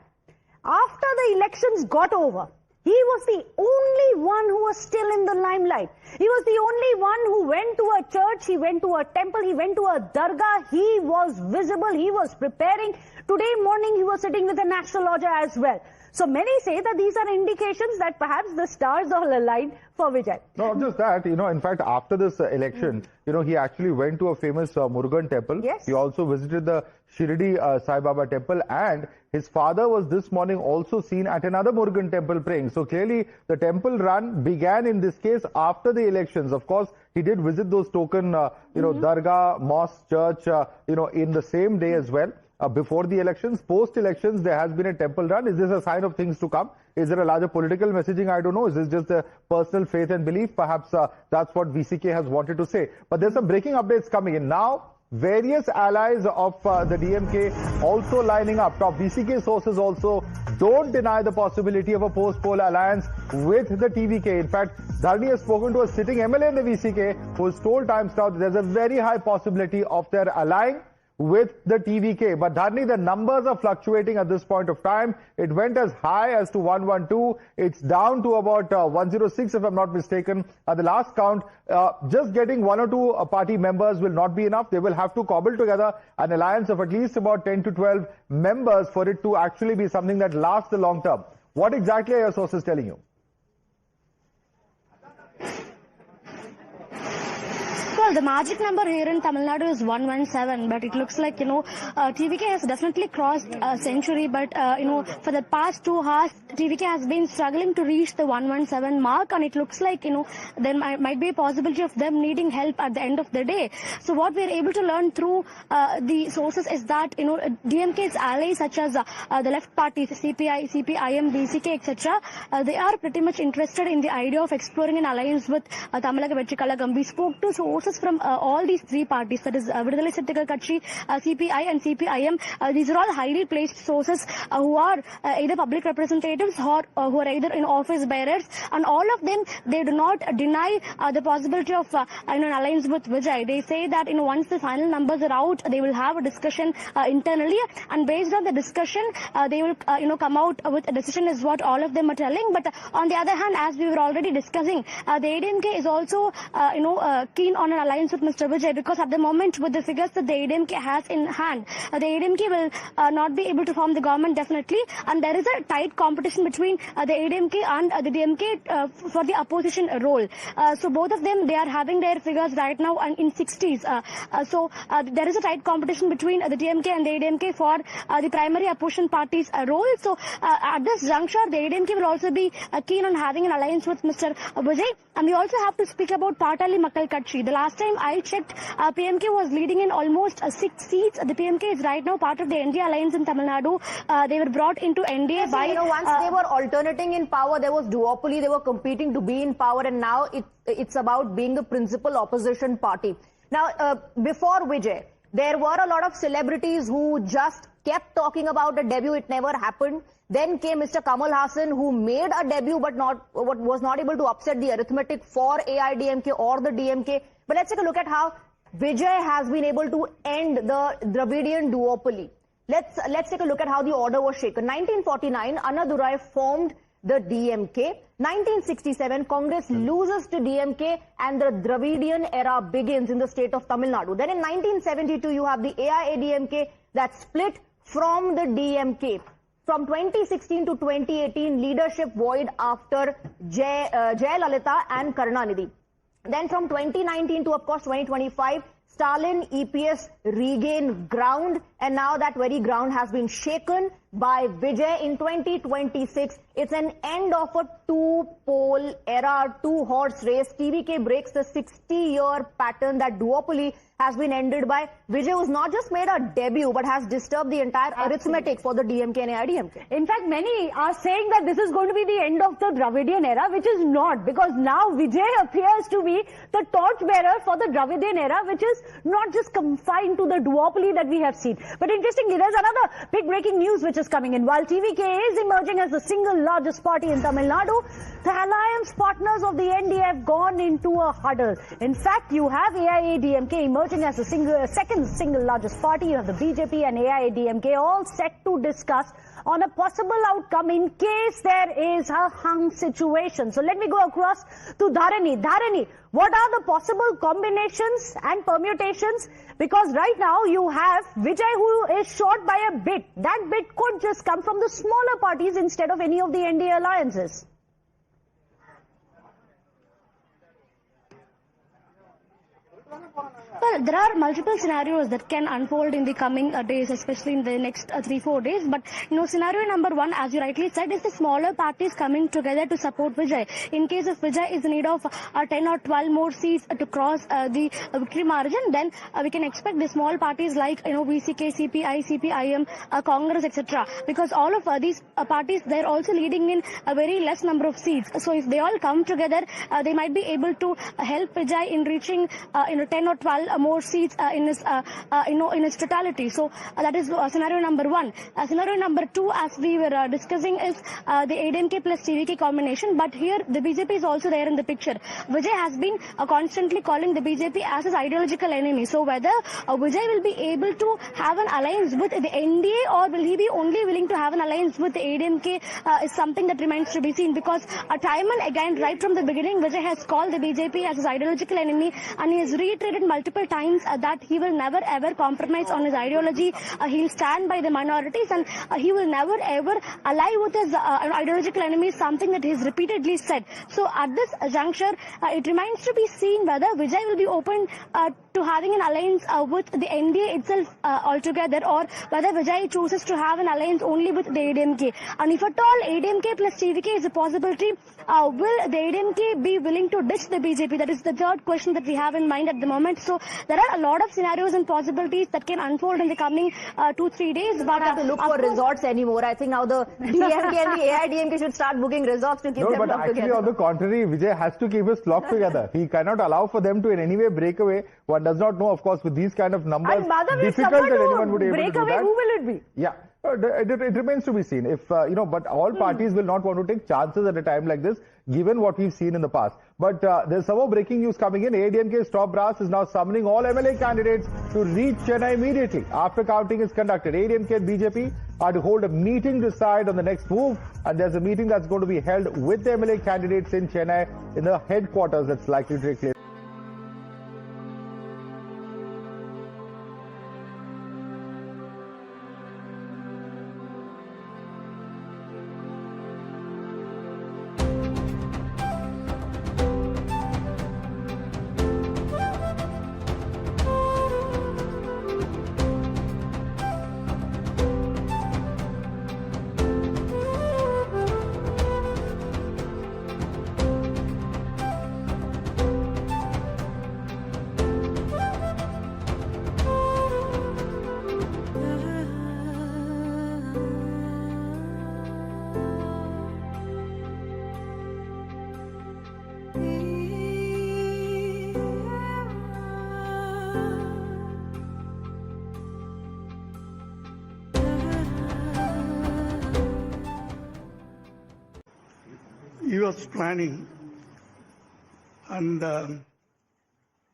Speaker 19: after the elections got over, he was the only one who was still in the limelight. He was the only one who went to a church, he went to a temple, he went to a dargah. He was visible, he was preparing. Today morning, he was sitting with an astrologer as well. So many say that these are indications that perhaps the stars are aligned for Vijay.
Speaker 4: Not just that, in fact, after this election, he actually went to a famous Murugan temple.
Speaker 19: Yes.
Speaker 4: He also visited the Shirdi Sai Baba temple, and his father was this morning also seen at another Murugan temple praying. So clearly, the temple run began in this case after the elections. Of course, he did visit those token, dargah, mosque, church, in the same day as well. Before the elections, post-elections, there has been a temple run. Is this a sign of things to come? Is there a larger political messaging? I don't know. Is this just a personal faith and belief? Perhaps that's what VCK has wanted to say. But there's some breaking updates coming in. Now, various allies of the DMK also lining up. Top VCK sources also don't deny the possibility of a post-poll alliance with the TVK. In fact, Dharni has spoken to a sitting MLA in the VCK who has told Times Now that there's a very high possibility of their allying with the TVK. But Dharni, the numbers are fluctuating at this point of time. It went as high as to 112. It's down to about 106, if I'm not mistaken. At the last count, just getting one or two party members will not be enough. They will have to cobble together an alliance of at least about 10 to 12 members for it to actually be something that lasts the long term. What exactly are your sources telling you?
Speaker 8: Well, the magic number here in Tamil Nadu is 117, but it looks like, TVK has definitely crossed a century, but, for the past 2 hours, TVK has been struggling to reach the 117 mark, and it looks like, there might be a possibility of them needing help at the end of the day. So what we are able to learn through the sources is that, DMK's allies such as the left parties, CPI, CPIM, DCK, etc., they are pretty much interested in the idea of exploring an alliance with Tamilaka Vetri Kalagam. We spoke to sources from all these 3 parties, that is Vidudalai Chittikal Katchi, CPI and CPIM. These are all highly placed sources who are either public representatives or who are either in office bearers, and all of them, they do not deny the possibility of an alliance with Vijay. They say that once the final numbers are out, they will have a discussion internally, and based on the discussion, they will come out with a decision, is what all of them are telling. But on the other hand, as we were already discussing, the ADMK is also keen on an alliance with Mr. Vijay, because at the moment, with the figures that the ADMK has in hand, the ADMK will not be able to form the government definitely, and there is a tight competition between the ADMK and the DMK for the opposition role. So both of them, they are having their figures right now in 60s. So there is a tight competition between the DMK and the ADMK for the primary opposition party's role. So at this juncture, the ADMK will also be keen on having an alliance with Mr. Vijay. And we also have to speak about Patali Makkal Katchi. The last time I checked, PMK was leading in almost 6 seats. The PMK is right now part of the NDA alliance in Tamil Nadu. They were brought into NDA by...
Speaker 6: once they were alternating in power, there was duopoly, they were competing to be in power, and now it's about being the principal opposition party. Now, before Vijay, there were a lot of celebrities who just kept talking about a debut. It never happened. Then came Mr. Kamal Hassan, who made a debut but was not able to upset the arithmetic for AIDMK or the DMK. But let's take a look at how Vijay has been able to end the Dravidian duopoly. Let's take a look at how the order was shaken. 1949, Annadurai formed the DMK. 1967, Congress loses to DMK and the Dravidian era begins in the state of Tamil Nadu. Then in 1972, you have the AIADMK that split from the DMK. From 2016 to 2018, leadership void after Jayalalitha and Karunanidhi. Then from 2019 to, of course, 2025, Stalin, EPS regain ground, and now that very ground has been shaken by Vijay in 2026. It's an end of a 2-pole era, 2-horse race. TVK breaks the 60-year pattern that duopoly has been ended by Vijay, who's not just made a debut, but has disturbed the entire arithmetic for the DMK and AIDMK.
Speaker 19: In fact, many are saying that this is going to be the end of the Dravidian era, which is not, because now Vijay appears to be the torchbearer for the Dravidian era, which is not just confined to the duopoly that we have seen. But interestingly, there's another big breaking news which is coming in. While TVK is emerging as the single largest party in Tamil Nadu, the alliance partners of the NDA have gone into a huddle. In fact, you have AIADMK emerging as the second single largest party. You have the BJP and AIADMK all set to discuss on a possible outcome in case there is a hung situation. So let me go across to Dharani. Dharani, what are the possible combinations and permutations? Because right now you have Vijay, who is short by a bit. That bit could just come from the smaller parties instead of any of the NDA alliances.
Speaker 8: Well, there are multiple scenarios that can unfold in the coming days, especially in the next 3-4 days. But, scenario number 1, as you rightly said, is the smaller parties coming together to support Vijay. In case if Vijay is in need of 10 or 12 more seats to cross the victory margin, then we can expect the small parties like, VCK, CPI, CPIM, Congress, etc. Because all of these parties, they're also leading in a very less number of seats. So if they all come together, they might be able to help Vijay in reaching, 10 or 12 more seats in its totality. So that is scenario number 1. Scenario number 2, as we were discussing, is the ADMK plus TVK combination. But here the BJP is also there in the picture. Vijay has been constantly calling the BJP as his ideological enemy. So whether Vijay will be able to have an alliance with the NDA, or will he be only willing to have an alliance with the ADMK, is something that remains to be seen. Because time and again, right from the beginning, Vijay has called the BJP as his ideological enemy, and he has reiterated stated multiple times that he will never ever compromise on his ideology. He'll stand by the minorities, and he will never ever ally with his ideological enemies, something that he's repeatedly said. So at this juncture, it remains to be seen whether Vijay will be open to having an alliance with the NDA itself altogether, or whether Vijay chooses to have an alliance only with the ADMK. And if at all ADMK plus TVK is a possibility, will the ADMK be willing to ditch the BJP? That is the third question that we have in mind at the moment. So there are a lot of scenarios and possibilities that can unfold in the coming 2-3 days.
Speaker 6: But have to look for resorts anymore. I think now the DMK and the AIDMK should start booking resorts to keep them
Speaker 4: but
Speaker 6: locked
Speaker 4: actually
Speaker 6: together.
Speaker 4: on the contrary, Vijay has to keep his flock together. He cannot allow for them to in any way break away. One does not know, of course, with these kind of numbers,
Speaker 1: And Madhav, if
Speaker 4: difficult
Speaker 1: someone
Speaker 4: that anyone would
Speaker 1: to
Speaker 4: be able
Speaker 1: break
Speaker 4: to do
Speaker 1: away,
Speaker 4: that.
Speaker 1: who will it be?
Speaker 4: Yeah. It remains to be seen. If but all parties will not want to take chances at a time like this, given what we've seen in the past. But there's some more breaking news coming in. ADMK's top brass is now summoning all MLA candidates to reach Chennai immediately after counting is conducted. ADMK and BJP are to hold a meeting to decide on the next move, and there's a meeting that's going to be held with the MLA candidates in Chennai in the headquarters that's likely to take place.
Speaker 20: He was planning, and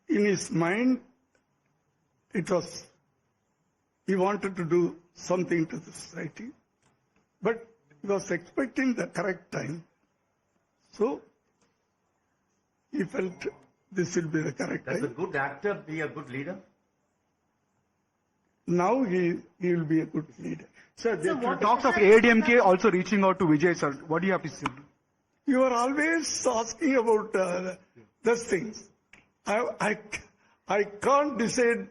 Speaker 20: in his mind, he wanted to do something to the society, but he was expecting the correct time. So he felt this will be the correct time.
Speaker 5: Does a good actor be a good leader?
Speaker 20: Now he will be a good leader.
Speaker 13: Sir, there are talks of ADMK also reaching out to Vijay, sir. What do you have to say?
Speaker 20: You are always asking about those things. I can't decide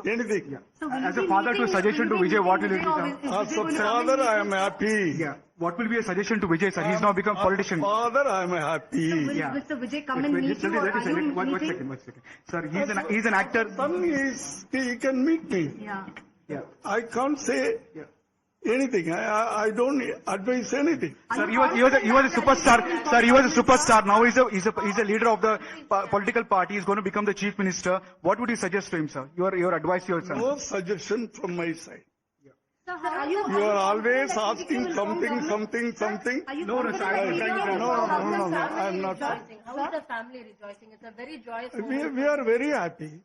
Speaker 20: anything.
Speaker 13: As a father, to a suggestion to Vijay, what will it be, sir?
Speaker 20: As a father, I am happy.
Speaker 13: Yeah. What will be a suggestion to Vijay, sir? He's now become politician.
Speaker 20: Father, I am happy.
Speaker 13: Will
Speaker 19: Mr. Vijay come and meet you, or are you
Speaker 13: One second. Sir, he's an actor.
Speaker 20: He can meet me.
Speaker 13: Yeah.
Speaker 20: I can't say anything. I don't advise anything.
Speaker 13: Sir, he was a superstar. Sir, he was a superstar. Now he's a leader of the political party. He's going to become the chief minister. What would you suggest to him, sir? Your advice to your son.
Speaker 20: No suggestion from my side.
Speaker 19: Sir, you
Speaker 20: are always asking something.
Speaker 13: No, sir.
Speaker 20: I'm not.
Speaker 14: How is the family rejoicing? It's a very joyous moment.
Speaker 20: We are very happy.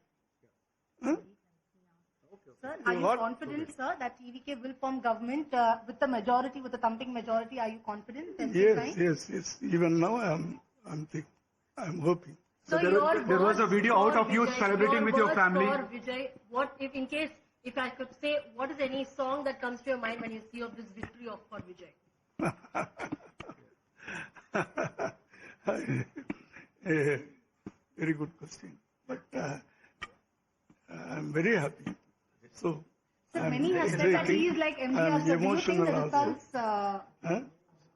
Speaker 19: Sir, are you confident, sir, that TVK will form government with the majority, with the thumping majority? Are you confident?
Speaker 20: Yes. Even now, I'm hoping.
Speaker 13: So there was a video out of you celebrating with your family.
Speaker 14: For Vijay, if I could say, what is any song that comes to your mind when you see of this victory for
Speaker 20: Vijay? Very good question. But I'm very happy. So
Speaker 19: many have said that he is like MDR. So do you think the results?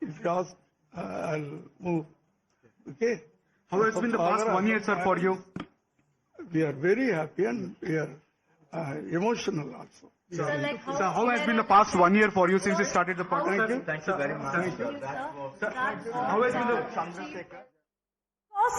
Speaker 20: If you ask, I'll move. Okay.
Speaker 13: How has been the past 1 year, sir, for you?
Speaker 20: We are very happy and we are emotional also.
Speaker 13: Sir, how has been the past 1 year for you since you started the party?
Speaker 5: Thank you very much.
Speaker 13: How has been the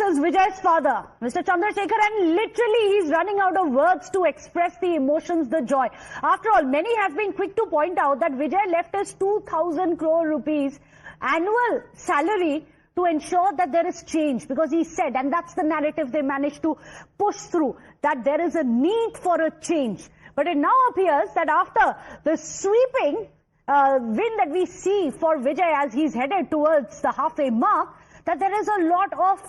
Speaker 1: Is Vijay's father, Mr. Chandrasekhar, and literally he's running out of words to express the emotions, the joy. After all, many have been quick to point out that Vijay left us 2,000 crore rupees annual salary to ensure that there is change, because he said, and that's the narrative they managed to push through, that there is a need for a change. But it now appears that after the sweeping win that we see for Vijay as he's headed towards the halfway mark, that there is a lot of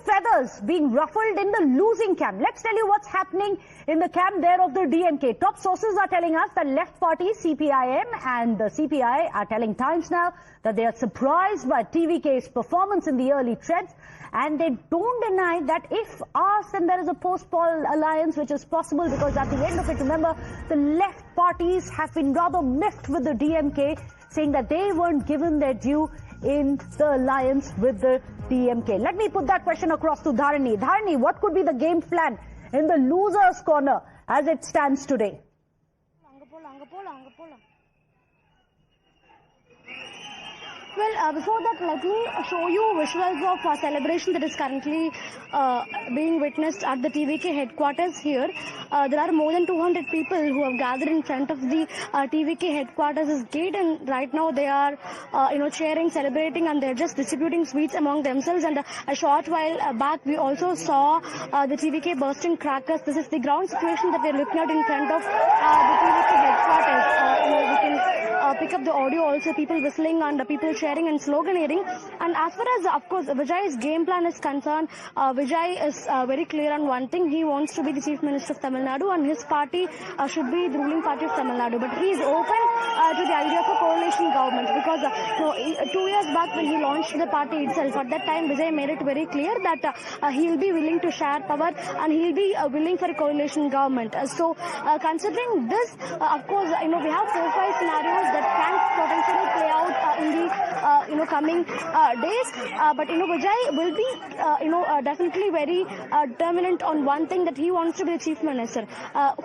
Speaker 1: feathers being ruffled in the losing camp. Let's tell you what's happening in the camp there of the DMK. Top sources are telling us that left party CPIM and the CPI are telling Times Now that they are surprised by TVK's performance in the early threads, and they don't deny that if asked, then there is a post-poll alliance which is possible, because at the end of it, remember, the left parties have been rather miffed with the DMK, saying that they weren't given their due in the alliance with the DMK. Let me put that question across to Dharani. Dharani, what could be the game plan in the loser's corner as it stands today?
Speaker 8: Well, before that, let me show you visuals of a celebration that is currently being witnessed at the TVK headquarters here. There are more than 200 people who have gathered in front of the TVK headquarters gate, and right now they are, cheering, celebrating, and they're just distributing sweets among themselves. And a short while back, we also saw the TVK bursting crackers. This is the ground situation that we're looking at in front of the TVK headquarters. We can pick up the audio also, people whistling and people sharing and sloganeering. And as far as, of course, Vijay's game plan is concerned, Vijay is very clear on one thing. He wants to be the Chief Minister of Tamil Nadu, and his party should be the ruling party of Tamil Nadu. But he is open to the idea of a coalition government, because 2 years back when he launched the party itself, at that time Vijay made it very clear that he'll be willing to share power and he'll be willing for a coalition government. So considering this, of course, we have 4-5 scenarios that can potentially play out in the coming days. But Vijay will be definitely very determinant on one thing, that he wants to be the Chief Minister.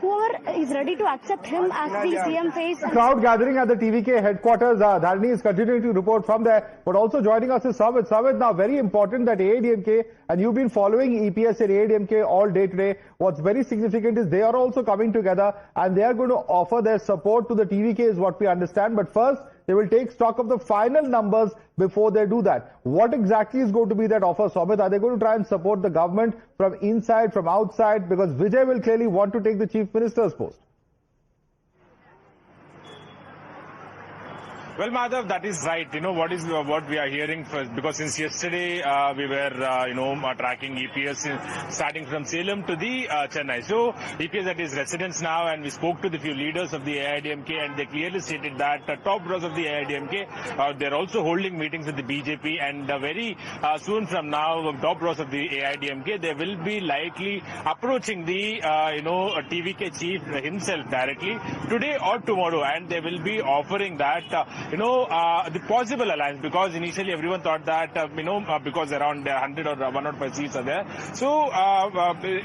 Speaker 8: Whoever is ready to accept him as the CM face.
Speaker 4: The crowd gathering at the TVK headquarters. Dharani is continuing to report from there, but also joining us is Samit. Samit, now very important that AIDMK, and you've been following EPS and AIDMK all day today. What's very significant is they are also coming together and they are going to offer their support to the TVK, is what we understand. But first, they will take stock of the final numbers before they do that. What exactly is going to be that offer, Samit? Are they going to try and support the government from inside, from outside? Because Vijay will clearly want to take the Chief Minister's post.
Speaker 2: Well, Madhav, that is right. What we are hearing first, because since yesterday we were, tracking EPS starting from Salem to the Chennai. So EPS at his residence now, and we spoke to the few leaders of the AIDMK, and they clearly stated that top brass of the AIDMK, they're also holding meetings with the BJP, and very soon from now, top brass of the AIDMK, they will be likely approaching the, TVK chief himself directly today or tomorrow, and they will be offering that, the possible alliance, because initially everyone thought that, because around 100 or 105 seats are there. So,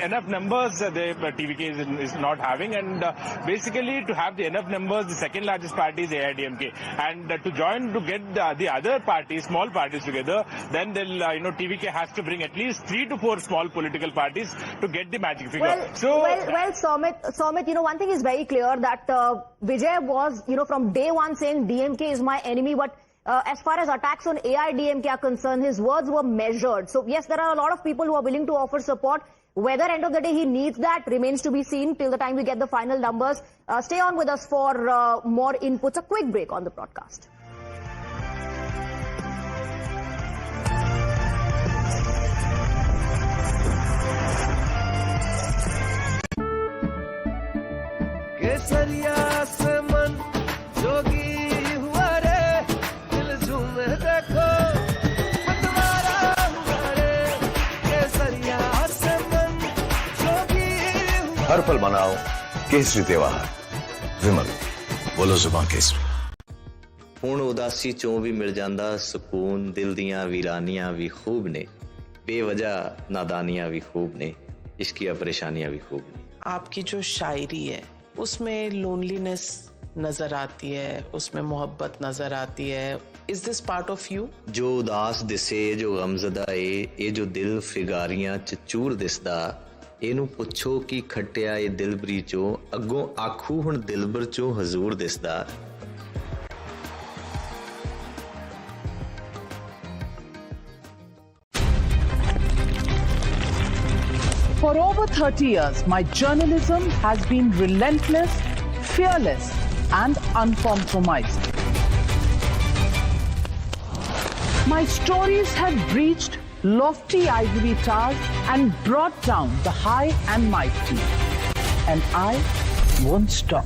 Speaker 2: enough numbers the TVK is not having, and basically to have the enough numbers, the second largest party is AIDMK. And to join, to get the other parties, small parties together, then they'll, TVK has to bring at least 3 to 4 small political parties to get the magic figure.
Speaker 6: Well, Somit, one thing is very clear, that Vijay was, from day one saying DMK is my enemy, but as far as attacks on AIDMK are concerned, his words were measured. So yes, there are a lot of people who are willing to offer support. Whether end of the day he needs that remains to be seen till the time we get the final numbers. Stay on with us for more inputs. A quick break on the broadcast.
Speaker 12: हर पल मनाओ केसरी त्योहार विमल बोलो जुबान केसरी
Speaker 17: ਹੁਣ ਉਦਾਸੀ ਚੋਂ ਵੀ ਮਿਲ ਜਾਂਦਾ ਸਕੂਨ ਦਿਲ ਦੀਆਂ ਵੀਰਾਨੀਆਂ ਵੀ ਖੂਬ ਨੇ बेवजह नादानियां भी खूब ने इश्किया परेशानियां भी खूब ने
Speaker 21: आपकी जो शायरी है उसमें लोनलीनेस नजर आती है उसमें मोहब्बत नजर आती है is this part of you
Speaker 17: जो उदास दिसे जो गमजदा है ये जो दिल फिगारियां च चूर दिसदा ਇਹਨੂੰ ਪੁੱਛੋ ਕੀ ਖੱਟਿਆ ਇਹ ਦਿਲਬਰੀ ਚੋਂ ਅੱਗੋਂ ਆਖੂ ਹੁਣ ਦਿਲਬਰ ਚੋਂ ਹਜ਼ੂਰ ਦਿਸਦਾ
Speaker 24: For over 30 years, my journalism has been relentless, fearless, and uncompromising. My stories have breached lofty ivory towers and brought down the high and mighty. And I won't stop.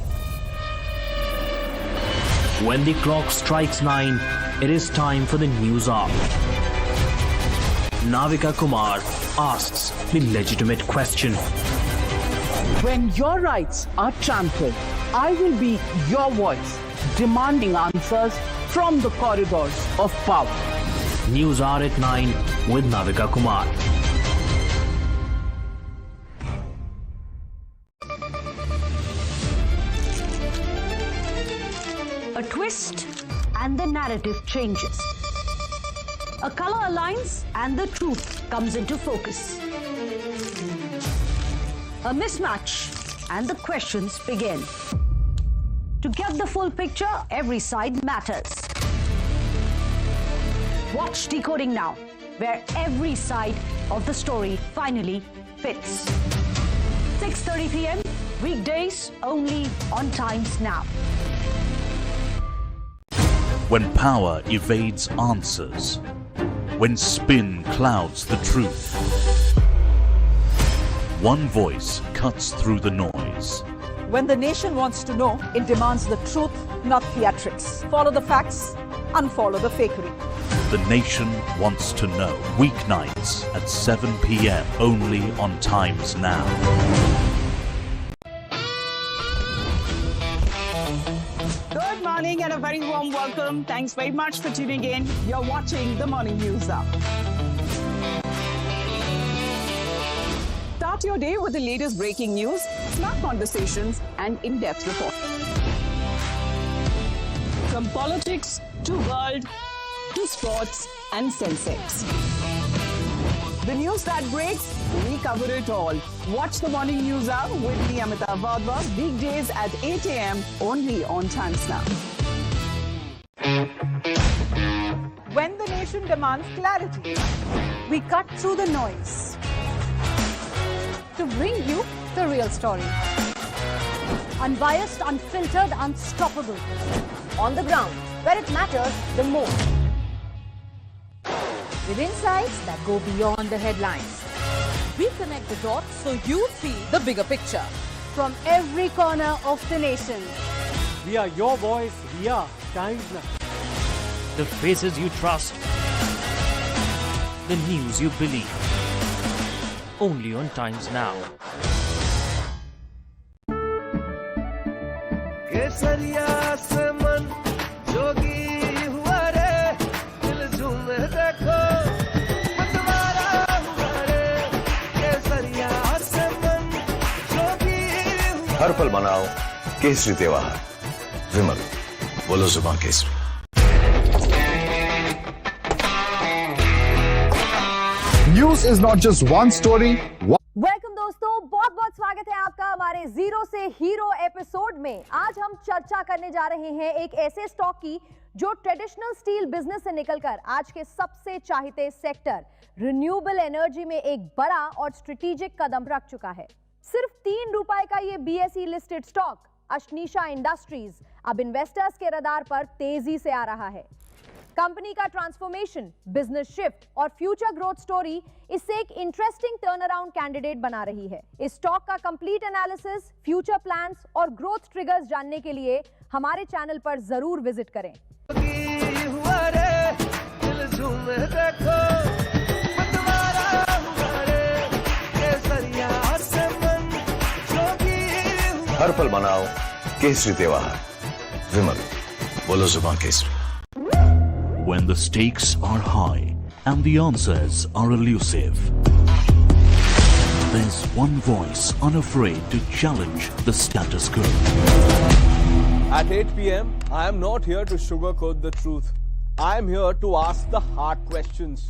Speaker 9: When the clock strikes 9, it is time for the news hour. Navika Kumar asks the legitimate question.
Speaker 24: When your rights are trampled, I will be your voice, demanding answers from the corridors of power.
Speaker 9: News hour at 9 with Navika Kumar.
Speaker 19: A twist and the narrative changes. A color aligns and the truth comes into focus. A mismatch and the questions begin. To get the full picture, every side matters. Watch Decoding Now, where every side of the story finally fits. 6:30 p.m. weekdays only on Times Now.
Speaker 11: When power evades answers, when spin clouds the truth, one voice cuts through the noise.
Speaker 15: When the nation wants to know, it demands the truth, not theatrics. Follow the facts, unfollow the fakery.
Speaker 11: The nation wants to know. Weeknights at 7 p.m. only on Times Now.
Speaker 15: Good morning and a very warm welcome. Thanks very much for tuning in. You're watching the Morning News Up. Start your day with the latest breaking news, smart conversations, and in-depth reporting. From politics to world to sports and Sensex. The news that breaks, we cover it all. Watch the Morning News Hour with me, Amita Vadva, weekdays at 8 a.m. only on Times Now. When the nation demands clarity, we cut through the noise to bring you the real story.
Speaker 6: Unbiased, unfiltered, unstoppable. On the ground, where it matters the most. With insights that go beyond the headlines.
Speaker 15: We connect the dots so you see the bigger picture.
Speaker 6: From every corner of the nation.
Speaker 23: We are your voice. We are Times Now.
Speaker 9: The faces you trust. The news you believe. Only on Times Now.
Speaker 25: केसरिया से मन जोगी हुआ रे दिल झूम देखो मतवारा हुआ रे केसरिया से मन जोगी हुआ
Speaker 12: हर पल मनाओ केसरी त्योहार विमल बोलो जुबान Kesari
Speaker 4: News is not just one story.
Speaker 6: Welcome दोस्तों, बहुत बहुत स्वागत है आपका हमारे जीरो से हीरो एपिसोड में। आज हम चर्चा करने जा रहे हैं एक ऐसे स्टॉक की जो ट्रेडिशनल स्टील बिजनेस से निकलकर आज के सबसे चाहते सेक्टर रिन्यूएबल एनर्जी में एक बड़ा और स्ट्रेटेजिक कदम रख चुका है। सिर्फ 3 रुपए का ये बीएसई लिस्टेड स्टॉक अशनीशा इंडस्ट्रीज अब इन्वेस्टर्स के रडार पर तेजी से आ रहा है। कंपनी का ट्रांसफॉर्मेशन, बिजनेस शिफ्ट और फ्यूचर ग्रोथ स्टोरी इसे एक इंटरेस्टिंग टर्न अराउंड कैंडिडेट बना रही है। इस स्टॉक का कंप्लीट एनालिसिस, फ्यूचर प्लान्स और ग्रोथ ट्रिगर्स जानने के लिए हमारे चैनल पर जरूर विजिट करें।
Speaker 12: हर पल मनाओ केसरी त्योहार विमल बोलो जुबान Kesari
Speaker 11: When the stakes are high and the answers are elusive, there's one voice unafraid to challenge the status quo.
Speaker 25: At 8 p.m., I am not here to sugarcoat the truth. I am here to ask the hard questions.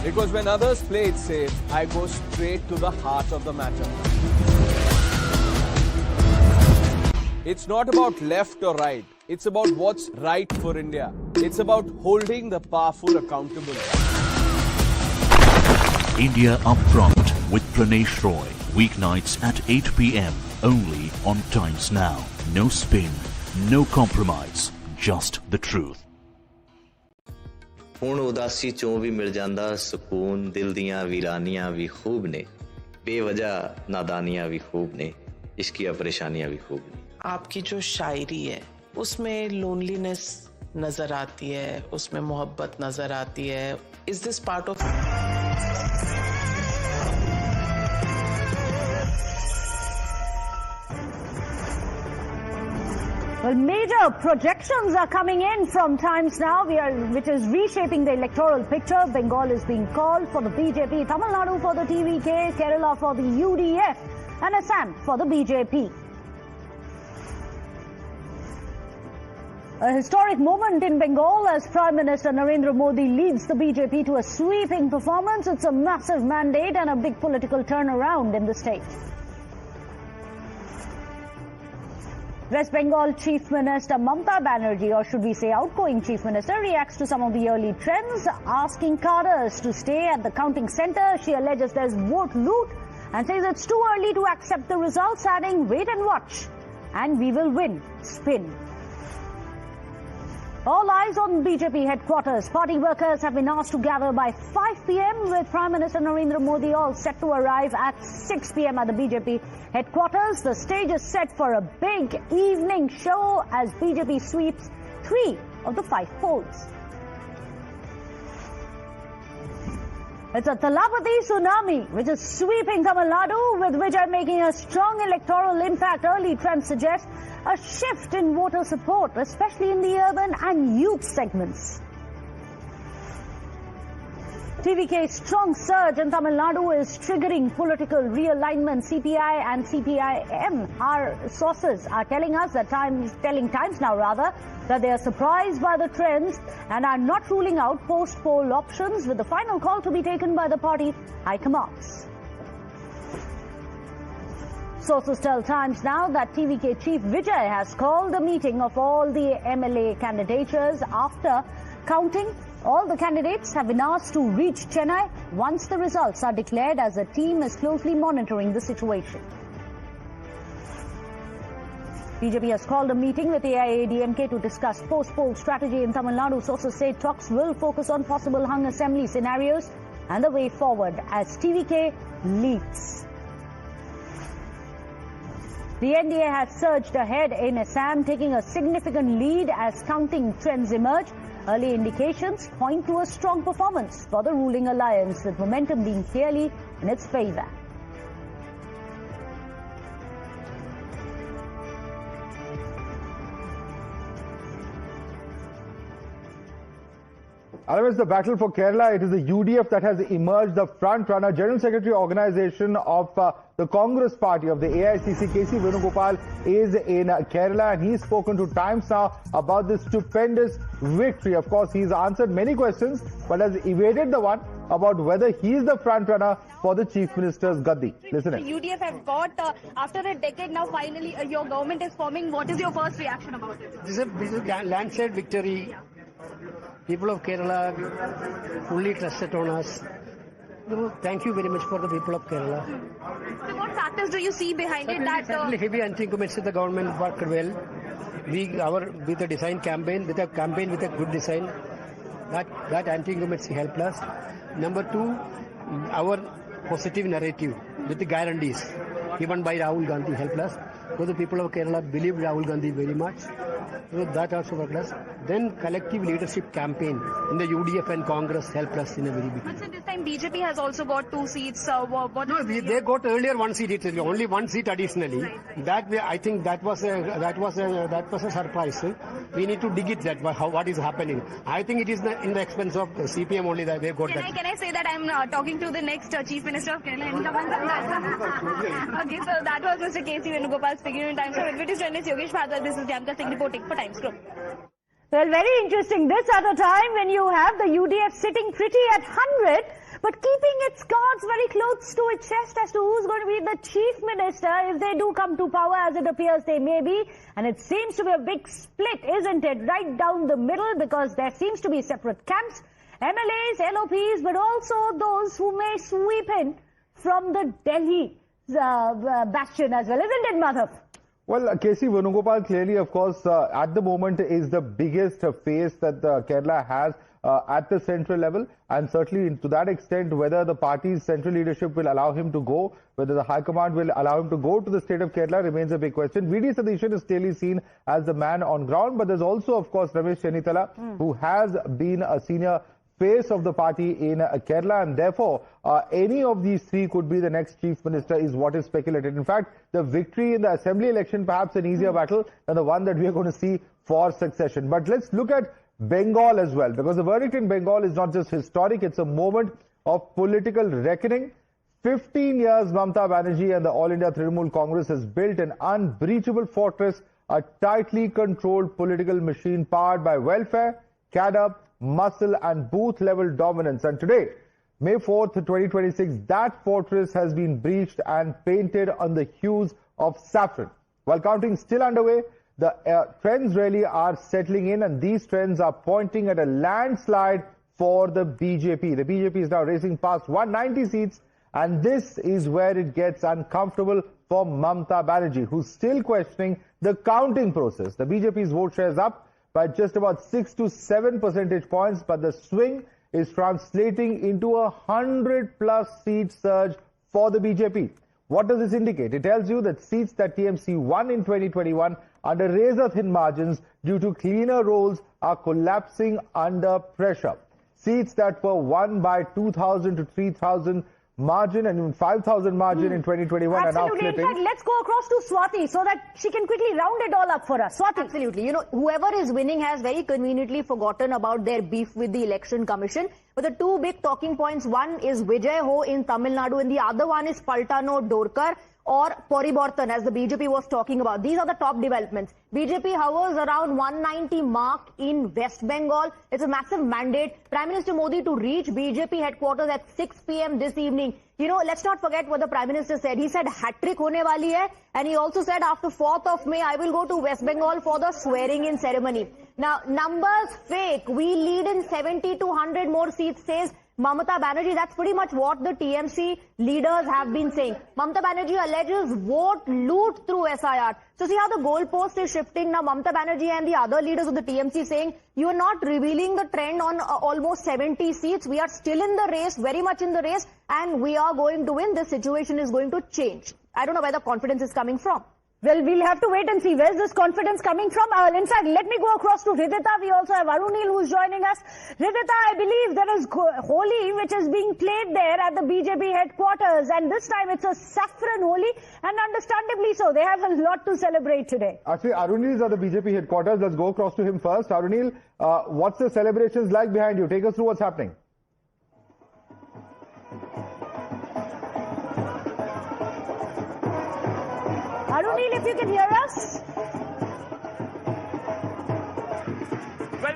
Speaker 25: Because when others play it safe, I go straight to the heart of the matter. It's not about left or right. It's about what's right for India. It's about holding the powerful accountable.
Speaker 11: India Upfront with Pranesh Roy. Weeknights at 8 p.m. only on Times Now. No spin, No compromise, just the truth.
Speaker 17: ਹੁਣ ਉਦਾਸੀ ਚੋਂ ਵੀ ਮਿਲ ਜਾਂਦਾ ਸਕੂਨ, ਦਿਲ ਦੀਆਂ ਵੀਰਾਨੀਆਂ ਵੀ ਖੂਬ ਨੇ, बेवजह नादानियां भी खूब ने, इसकी परेशानियां भी खूब ने।
Speaker 21: आपकी जो शायरी है उसमें लोनलीनेस नजर आती है, उसमें मोहब्बत नजर आती है। Is this part of
Speaker 6: Well, major projections are coming in from Times Now, which is reshaping the electoral picture. Bengal is being called for the BJP, Tamil Nadu for the TVK, Kerala for the UDF, and Assam for the BJP. A historic moment in Bengal as Prime Minister Narendra Modi leads the BJP to a sweeping performance. It's a massive mandate and a big political turnaround in the state. West Bengal Chief Minister Mamata Banerjee, or should we say outgoing Chief Minister, reacts to some of the early trends, asking cadres to stay at the counting centre. She alleges there's vote loot and says it's too early to accept the results, adding wait and watch and we will win. Spin. All eyes on BJP headquarters. Party workers have been asked to gather by 5 p.m. with Prime Minister Narendra Modi all set to arrive at 6 p.m. at the BJP headquarters. The stage is set for a big evening show as BJP sweeps 3 of the 5 polls. It's a Talapati tsunami which is sweeping Tamil Nadu, with Vijay making a strong electoral impact. Early trends suggest a shift in voter support, especially in the urban and youth segments. TVK's strong surge in Tamil Nadu is triggering political realignment. CPI and CPIM, our sources are telling us that telling Times Now that they are surprised by the trends and are not ruling out post-poll options, with the final call to be taken by the party high commands. Sources tell Times Now that TVK Chief Vijay has called a meeting of all the MLA candidatures. After counting, all the candidates have been asked to reach Chennai once the results are declared, as the team is closely monitoring the situation. BJP has called a meeting with AIA DMK to discuss post-poll strategy in Tamil Nadu. Sources say talks will focus on possible hung assembly scenarios and the way forward as TVK leads. The NDA has surged ahead in Assam, taking a significant lead as counting trends emerge. Early indications point to a strong performance for the ruling alliance, with momentum being clearly in its favour.
Speaker 4: Otherwise, the battle for Kerala, it is the UDF that has emerged the front runner. General Secretary Organization of the Congress Party of the AICC, KC Venugopal, is in Kerala, and he's spoken to Times Now about this stupendous victory. Of course, he's answered many questions, but has evaded the one about whether he is the front runner for the Chief Minister's gaddi. Listen in.
Speaker 3: UDF have got, after a decade now, finally your government is forming. What is your first reaction about it?
Speaker 7: This is a landslide victory. People of Kerala fully trusted on us. Thank you very much for the people of Kerala.
Speaker 3: So what factors do you see behind it?
Speaker 7: Certainly heavy anti-incumbents in the government worked well. With a design campaign, with a good design, that anti-incumbents helped us. Number 2, our positive narrative with the guarantees given by Rahul Gandhi helped us. Because the people of Kerala believed Rahul Gandhi very much. So that also worked us. Then collective leadership campaign in the UDF and Congress helped us in a very big way.
Speaker 3: But so this time BJP has also got 2 seats.
Speaker 7: They got earlier 1 seat. Only 1 seat additionally.
Speaker 3: Right.
Speaker 7: That way, I think that was a surprise. We need to dig it what is happening. I think it is in the expense of CPM only that they got that.
Speaker 3: Can I say that I'm talking to the next Chief Minister of Kerala? Okay, so that was Mr. KC Venugopal speaking in Times. So it is journalist Yogesh Bhadwaj. This is Jamka Singh reporting for Times Group.
Speaker 6: Well, very interesting. This at a time when you have the UDF sitting pretty at 100, but keeping its cards very close to its chest as to who's going to be the Chief Minister if they do come to power, as it appears they may be. And it seems to be a big split, isn't it? Right down the middle, because there seems to be separate camps, MLAs, LOPs, but also those who may sweep in from the Delhi bastion as well, isn't it, Madhav?
Speaker 4: Well, KC Venugopal clearly, of course, at the moment is the biggest face that Kerala has at the central level, and certainly to that extent, whether the party's central leadership will allow him to go, whether the High Command will allow him to go to the state of Kerala remains a big question. VD Sadishan is clearly seen as the man on ground, but there's also, of course, Ramesh Chennithala, who has been a senior face of the party in Kerala, and therefore any of these three could be the next chief minister is what is speculated. In fact, the victory in the assembly election perhaps an easier battle than the one that we are going to see for succession. But let's look at Bengal as well, because the verdict in Bengal is not just historic, it's a moment of political reckoning. 15 years Mamata Banerjee and the All India Trinamool Congress has built an unbreachable fortress, a tightly controlled political machine powered by welfare, cadre, muscle and booth-level dominance. And today, May 4th, 2026, that fortress has been breached and painted on the hues of saffron. While counting still underway, the trends really are settling in, and these trends are pointing at a landslide for the BJP. The BJP is now racing past 190 seats, and this is where it gets uncomfortable for Mamata Banerjee, who's still questioning the counting process. The BJP's vote share is up by just about 6 to 7 percentage points, but the swing is translating into a 100+ seat surge for the BJP. What does this indicate? It tells you that seats that TMC won in 2021 under razor-thin margins due to cleaner rolls are collapsing under pressure. Seats that were won by 2,000 to 3,000 margin and even 5,000 margin in 2021 are now flipping.
Speaker 6: In fact, let's go across to Swati so that she can quickly round it all up for us. Swati. Absolutely. You know, whoever is winning has very conveniently forgotten about their beef with the Election Commission. But the two big talking points, one is Vijay Ho in Tamil Nadu and the other one is Paltano Dorkar or Poribortan, as the BJP was talking about. These are the top developments. BJP hovers around 190 mark in West Bengal. It's a massive mandate. Prime Minister Modi to reach BJP headquarters at 6 p.m. this evening. You know, let's not forget what the Prime Minister said. He said hat-trick hone wali hai, and he also said after 4th of May, I will go to West Bengal for the swearing-in ceremony. Now, numbers fake. We lead in 70 to 100 more seats, says Mamata Banerjee. That's pretty much what the TMC leaders have been saying. Mamata Banerjee alleges vote loot through SIR. So see how the goalpost is shifting now. Mamata Banerjee and the other leaders of the TMC saying, you are not revealing the trend on almost 70 seats. We are still in the race, very much in the race, and we are going to win. This situation is going to change. I don't know where the confidence is coming from.
Speaker 1: Well, we'll have to wait and see. Where's this confidence coming from? In fact, let me go across to Hridita. We also have Arunil who's joining us. Hridita, I believe there is Holi which is being played there at the BJP headquarters. And this time it's a saffron Holi, and understandably so. They have a lot to celebrate today.
Speaker 4: Actually, Arunil is at the BJP headquarters. Let's go across to him first. Arunil, what's the celebrations like behind you? Take us through what's happening.
Speaker 1: Arunil, if you can hear us.
Speaker 10: Well,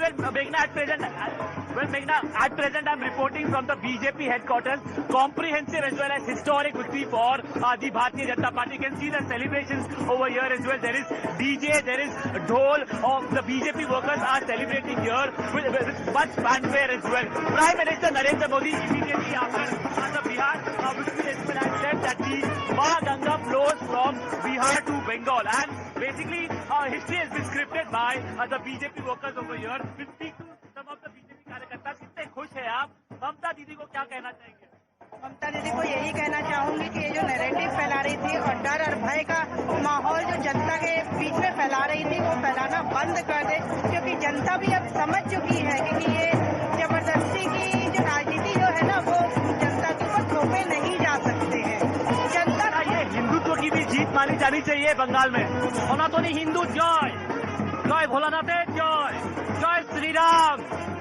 Speaker 10: Meghna, at present I'm reporting from the BJP headquarters. Comprehensive as well as historic victory for the Bharatiya Janata Party. You can see the celebrations over here as well. There is DJ, there is Dhol. The BJP workers are celebrating here with much fanfare as well. Prime Minister Narendra Modi immediately after the Bihar victory as well has said that the Ma Ganga flows from Bihar to Bengal. And basically history has been scripted by the BJP workers over here. We'll speak to some of the BJP कार्यकर्ता. कितने खुश हैं आप? ममता दीदी को क्या कहना चाहेंगे?
Speaker 14: ममता दीदी को यही कहना चाहूंगी कि ये जो नैरेटिव फैला रही थी और डर और भय का माहौल जो जनता के बीच में फैला रही थी वो फैलाना बंद कर दे, क्योंकि जनता भी अब समझ चुकी है कि ये जबरदस्ती की जो राजनीति जो है ना वो जनता के ऊपर थोपे नहीं जा सकते हैं। जनता
Speaker 10: ये हिंदुत्व की भी जीत मानी जानी चाहिए बंगाल में। सनातनी हिंदू जय, जय भोलानाथेर जय, जय श्री राम,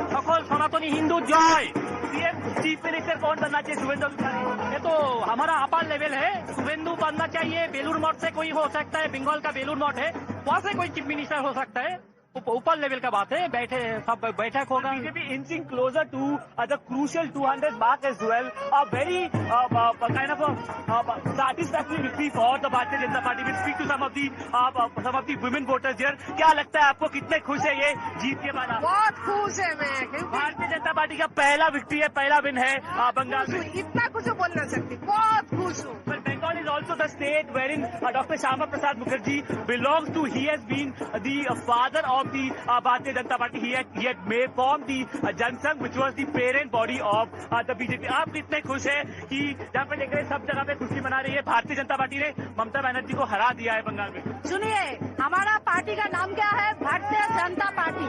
Speaker 10: সকল सनातनी हिंदू जय। सीएम चीफ मिनिस्टर कौन बनना चाहिए? शुभेंदु अधिकारी। ये तो हमारा अपर लेवल है। शुभेंदु बनना चाहिए। बेलूर मठ से कोई हो सकता है, बंगाल का बेलूर मठ है, वहां से कोई चीफ मिनिस्टर हो सकता है। ऊपर लेवल का बात है। सब बैठक होगा। BJP inching closer to the crucial 200 mark as well. A very kind of a satisfactory victory for the Bharatiya Janata Party. We'll speak to some of the women voters here. क्या लगता है आपको, कितने खुश है ये जीत के बाद?
Speaker 16: बहुत खुश है मैं।
Speaker 10: भारतीय जनता पार्टी का पहला विक्ट्री है, पहला विन है बंगाल में।
Speaker 16: इतना कुछ बोल नहीं सकती, बहुत खुश हूँ।
Speaker 10: Bengal is also the state wherein Dr. Shama Prasad Mukherjee belongs to. He has been the father of the Bharatiya Janata Party. He had formed the Jan Sangh, which was the parent body of the BJP. आप इतने खुश हैं कि जहाँ पे देख रहे हैं सब जगह पे खुशी मना रही है भारतीय जनता पार्टी ने ममता बनर्जी को हरा दिया है बंगाल में।
Speaker 3: सुनिए, हमारा पार्टी का नाम क्या है? भारतीय जनता पार्टी।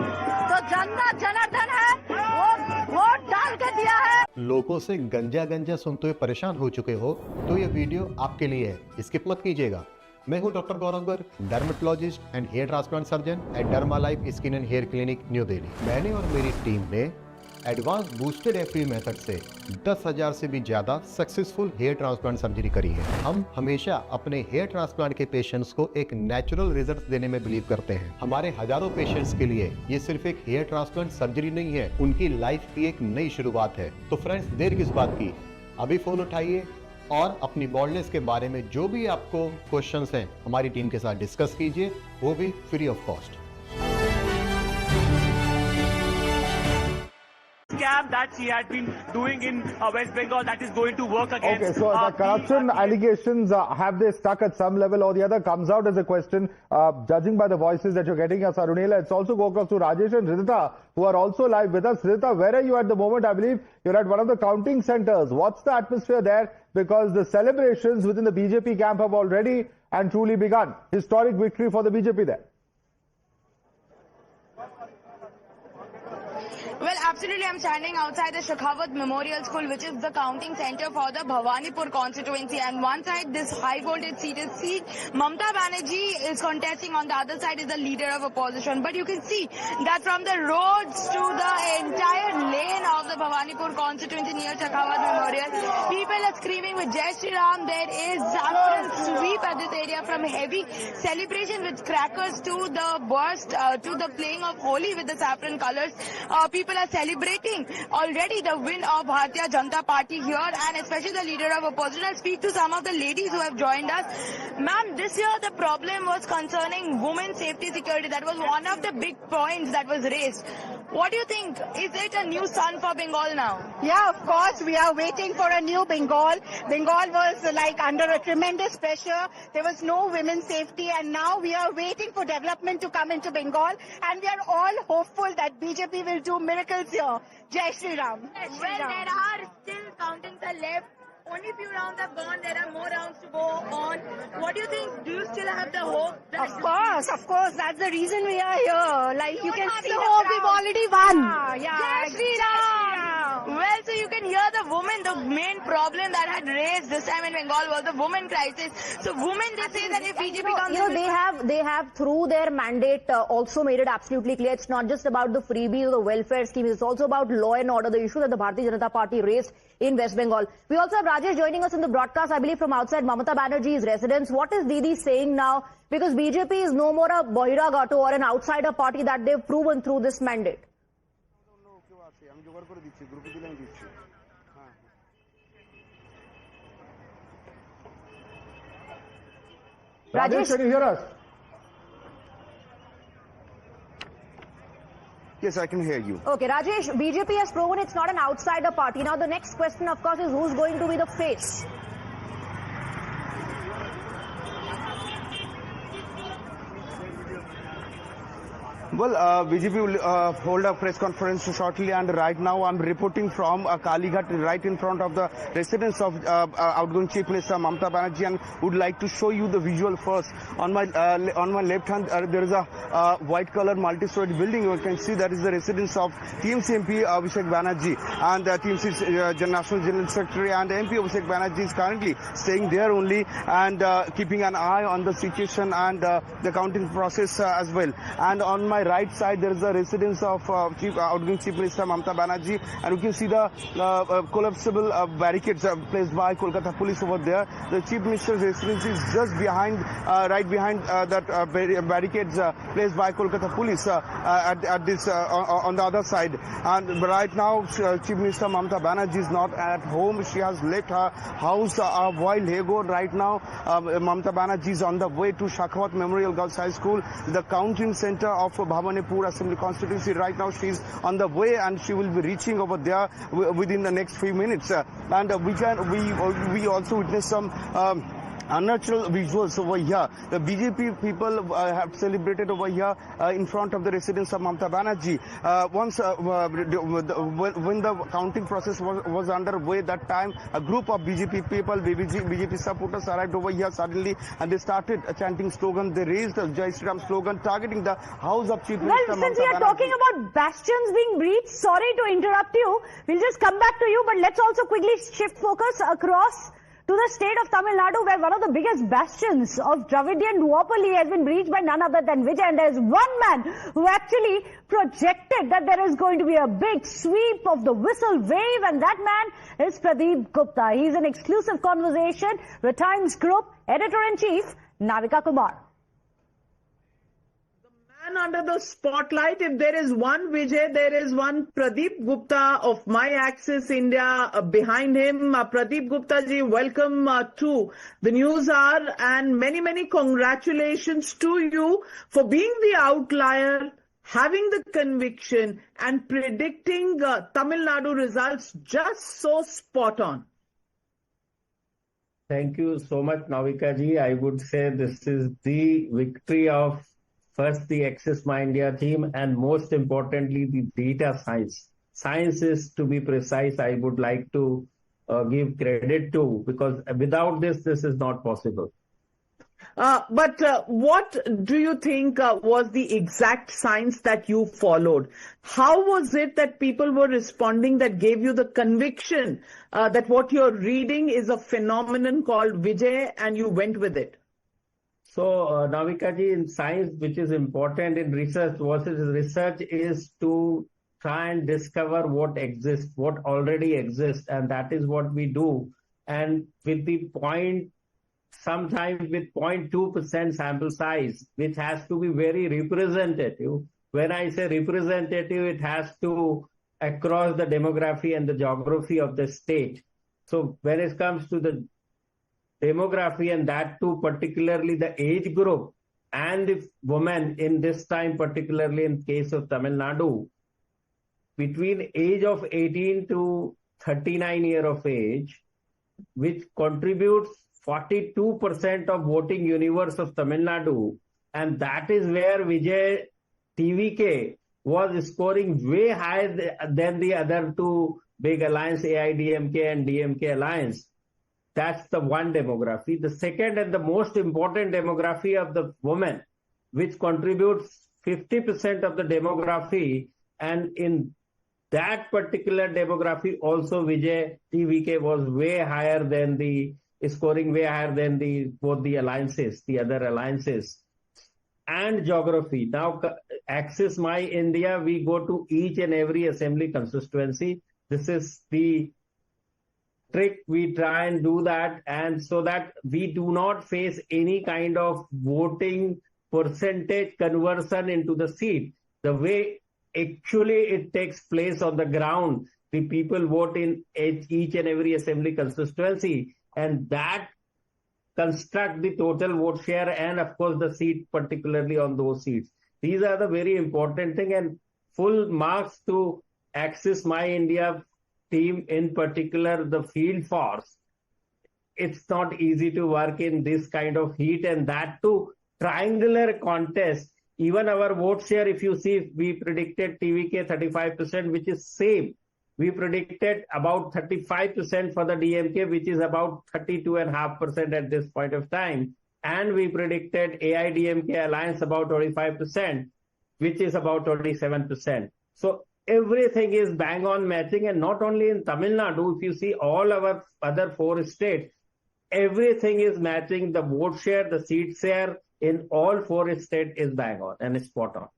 Speaker 3: तो जनता जनार्दन है, वो वोट डाल के दिया है।
Speaker 5: लोगों से गंजा सुनते हुए परेशान हो चुके हो तो ये वीडियो आपके लिए है, स्किप मत कीजिएगा। मैं हूं doctor Gaurav Garg, dermatologist and hair transplant surgeon at Derma Life Skin and Hair Clinic New Delhi. मैंने और मेरी टीम ने एडवांस बूस्टेड एफई मेथड से 10,000 से भी ज्यादा सक्सेसफुल हेयर ट्रांसप्लांट सर्जरी करी है। हम हमेशा अपने हेयर ट्रांसप्लांट के पेशेंट्स को एक नेचुरल रिजल्ट देने में बिलीव करते हैं। हमारे हजारों पेशेंट्स के लिए ये सिर्फ एक हेयर ट्रांसप्लांट सर्जरी नहीं है, उनकी लाइफ की एक नई शुरुआत है। तो फ्रेंड्स, देर किस बात की, अभी फोन उठाइए और अपनी बॉल्डनेस के बारे में जो भी आपको क्वेश्चंस हैं हमारी टीम के साथ डिस्कस कीजिए, वो भी free of cost.
Speaker 10: Scam that she had been doing in West Bengal, that is going to work against.
Speaker 4: Okay, so the corruption allegations, have they stuck at some level or the other? Comes out as a question, judging by the voices that you're getting, Arunela. Let's also go across to Rajesh and Ridhita, who are also live with us. Ridhita, where are you at the moment? I believe you're at one of the counting centers. What's the atmosphere there? Because the celebrations within the BJP camp have already and truly begun. Historic victory for the BJP there.
Speaker 16: Well, absolutely. I'm standing outside the Shekhawat Memorial School, which is the counting center for the Bhawanipur constituency. And one side, this high voltage seated seat, Mamta Banerjee is contesting. On the other side is the leader of opposition. But you can see that from the roads to the entire lane of the Bhawanipur constituency near Shekhawat Memorial, people are screaming with Jai Shri Ram. There is saffron sweep at this area, from heavy celebration with crackers to the burst, to the playing of Holi with the saffron colors. People are celebrating already the win of Bharatiya Janata Party here, and especially the leader of opposition. I'll speak to some of the ladies who have joined us. Ma'am, this year the problem was concerning women's safety security. That was one of the big points that was raised. What do you think? Is it a new sun for Bengal now?
Speaker 14: Yeah, of course. We are waiting for a new Bengal. Bengal was like under a tremendous pressure. There was no women's safety, and now we are waiting for development to come into Bengal. And we are all hopeful that BJP will do miracles here. Jai Shri Ram.
Speaker 16: Well, there are still countings are left. Only few rounds have gone. There are more rounds to go on. What do you think? Do you still have the hope?
Speaker 14: Of course. That's the reason we are here. Like you can see
Speaker 16: the
Speaker 14: the
Speaker 16: hope.
Speaker 14: we've already won.
Speaker 16: Jai Shri Ram. Well, so you can hear the women. The main problem that had raised this time in Bengal was the women crisis. So women, they say that if BJP comes,
Speaker 6: they have through their mandate also made it absolutely clear. It's not just about the freebies or the welfare schemes. It's also about law and order, the issue that the Bharatiya Janata Party raised in West Bengal. We also have Rajesh joining us in the broadcast, I believe, from outside Mamata Banerjee's residence. What is Didi saying now? Because BJP is no more a Bahiragato or an outsider party that they've proven through this mandate.
Speaker 4: Rajesh, can you hear us?
Speaker 18: Yes, I can hear you.
Speaker 6: Okay, Rajesh, BJP has proven it's not an outsider party. Now, the next question, of course, is who's going to be the face?
Speaker 18: Well, BJP will hold a press conference shortly, and right now I'm reporting from Kalighat, right in front of the residence of outgoing Chief Minister Mamata Banerjee, and would like to show you the visual first. On my left hand, there is a white color multi-story building. You can see that is the residence of TMC MP Vijay Banerjee, and TMC National General Secretary and MP Vijay Banerjee is currently staying there only, and keeping an eye on the situation and the counting process as well. And on my right side, there is the residence of outgoing Chief Minister Mamata Banerjee, and you can see the collapsible barricades placed by Kolkata police over there. The Chief Minister's residence is just behind, right behind that barricades placed by Kolkata police at this on the other side. And right now, Chief Minister Mamata Banerjee is not at home. She has left her house a while ago. Right now, Mamata Banerjee is on the way to Shekhawat Memorial Girls High School, the counting center of Bhawanipur Assembly constituency. Right now she is on the way, and she will be reaching over there within the next few minutes. And we also witnessed some unnatural visuals over here. The BJP people have celebrated over here in front of the residence of Mamata Banerjee. When the counting process was underway, that time a group of BJP people, BJP supporters arrived over here suddenly, and they started chanting slogan. They raised a Jai Shri Ram slogan targeting the house of Chief Minister.
Speaker 6: Well, since we are talking about bastions being breached, sorry to interrupt you. We'll just come back to you, but let's also quickly shift focus across to the state of Tamil Nadu, where one of the biggest bastions of Dravidian duopoly has been breached by none other than Vijay. And there's one man who actually projected that there is going to be a big sweep of the whistle wave, and that man is Pradeep Gupta. He's in exclusive conversation with Times Group Editor-in-Chief Navika Kumar.
Speaker 1: Under the spotlight, if there is one Vijay, there is one Pradeep Gupta of My Axis India behind him. Pradeep Gupta ji, welcome to the News Hour, and many congratulations to you for being the outlier, having the conviction and predicting Tamil Nadu results just so spot on.
Speaker 2: Thank you so much, Navika ji. I would say this is the victory of first the Axis My India team, and most importantly the data science. Science is, to be precise, I would like to give credit to, because without this is not possible.
Speaker 1: But what do you think was the exact science that you followed? How was it that people were responding that gave you the conviction that what you're reading is a phenomenon called Vijay, and you went with it?
Speaker 2: So, Navika ji, in science, which is important in research, research is to try and discover what exists, what already exists, and that is what we do. And with the sometimes with 0.2% sample size, which has to be very representative. When I say representative, it has to across the demography and the geography of the state. So when it comes to the demography, and that too particularly the age group and the women in this time, particularly in case of Tamil Nadu, between age of 18 to 39 year of age, which contributes 42% of voting universe of Tamil Nadu, and that is where Vijay TVK was scoring way higher than the other two big alliance, AIDMK and DMK alliance. That's the one demography. The second and the most important demography of the women, which contributes 50% of the demography, and in that particular demography also Vijay TVK was way higher than scoring way higher than both the alliances, the other alliances. And geography. Now, Axis My India, we go to each and every assembly constituency. This is the trick. We try and do that, and so that we do not face any kind of voting percentage conversion into the seat. The way actually it takes place on the ground, the people vote in each and every assembly constituency, and that construct the total vote share and of course the seat, particularly on those seats. These are the very important thing, and full marks to Axis My India team, in particular the field force. It's not easy to work in this kind of heat, and that too triangular contest. Even our vote share, if you see, we predicted TVK 35%, which is same. We predicted about 35% for the DMK, which is about 32.5% at this point of time. And we predicted AIDMK alliance about 25%, which is about 27%. So everything is bang on matching, and not only in Tamil Nadu, if you see all our other 4 states, everything is matching. The vote share, the seat share in all 4 states is bang on and spot on.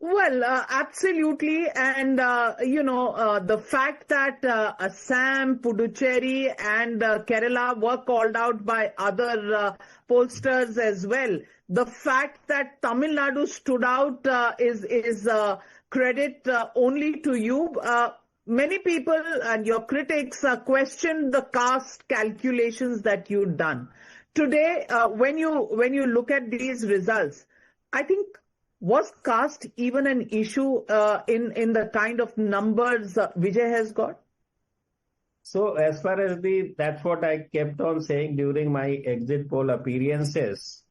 Speaker 1: Well, absolutely. And, the fact that Assam, Puducherry and Kerala were called out by other pollsters as well. The fact that Tamil Nadu stood out is credit only to you. Many people and your critics questioned the caste calculations that you've done. Today, when you look at these results, I think, was caste even an issue in the kind of numbers Vijay has got?
Speaker 2: So as far as that's what I kept on saying during my exit poll appearances,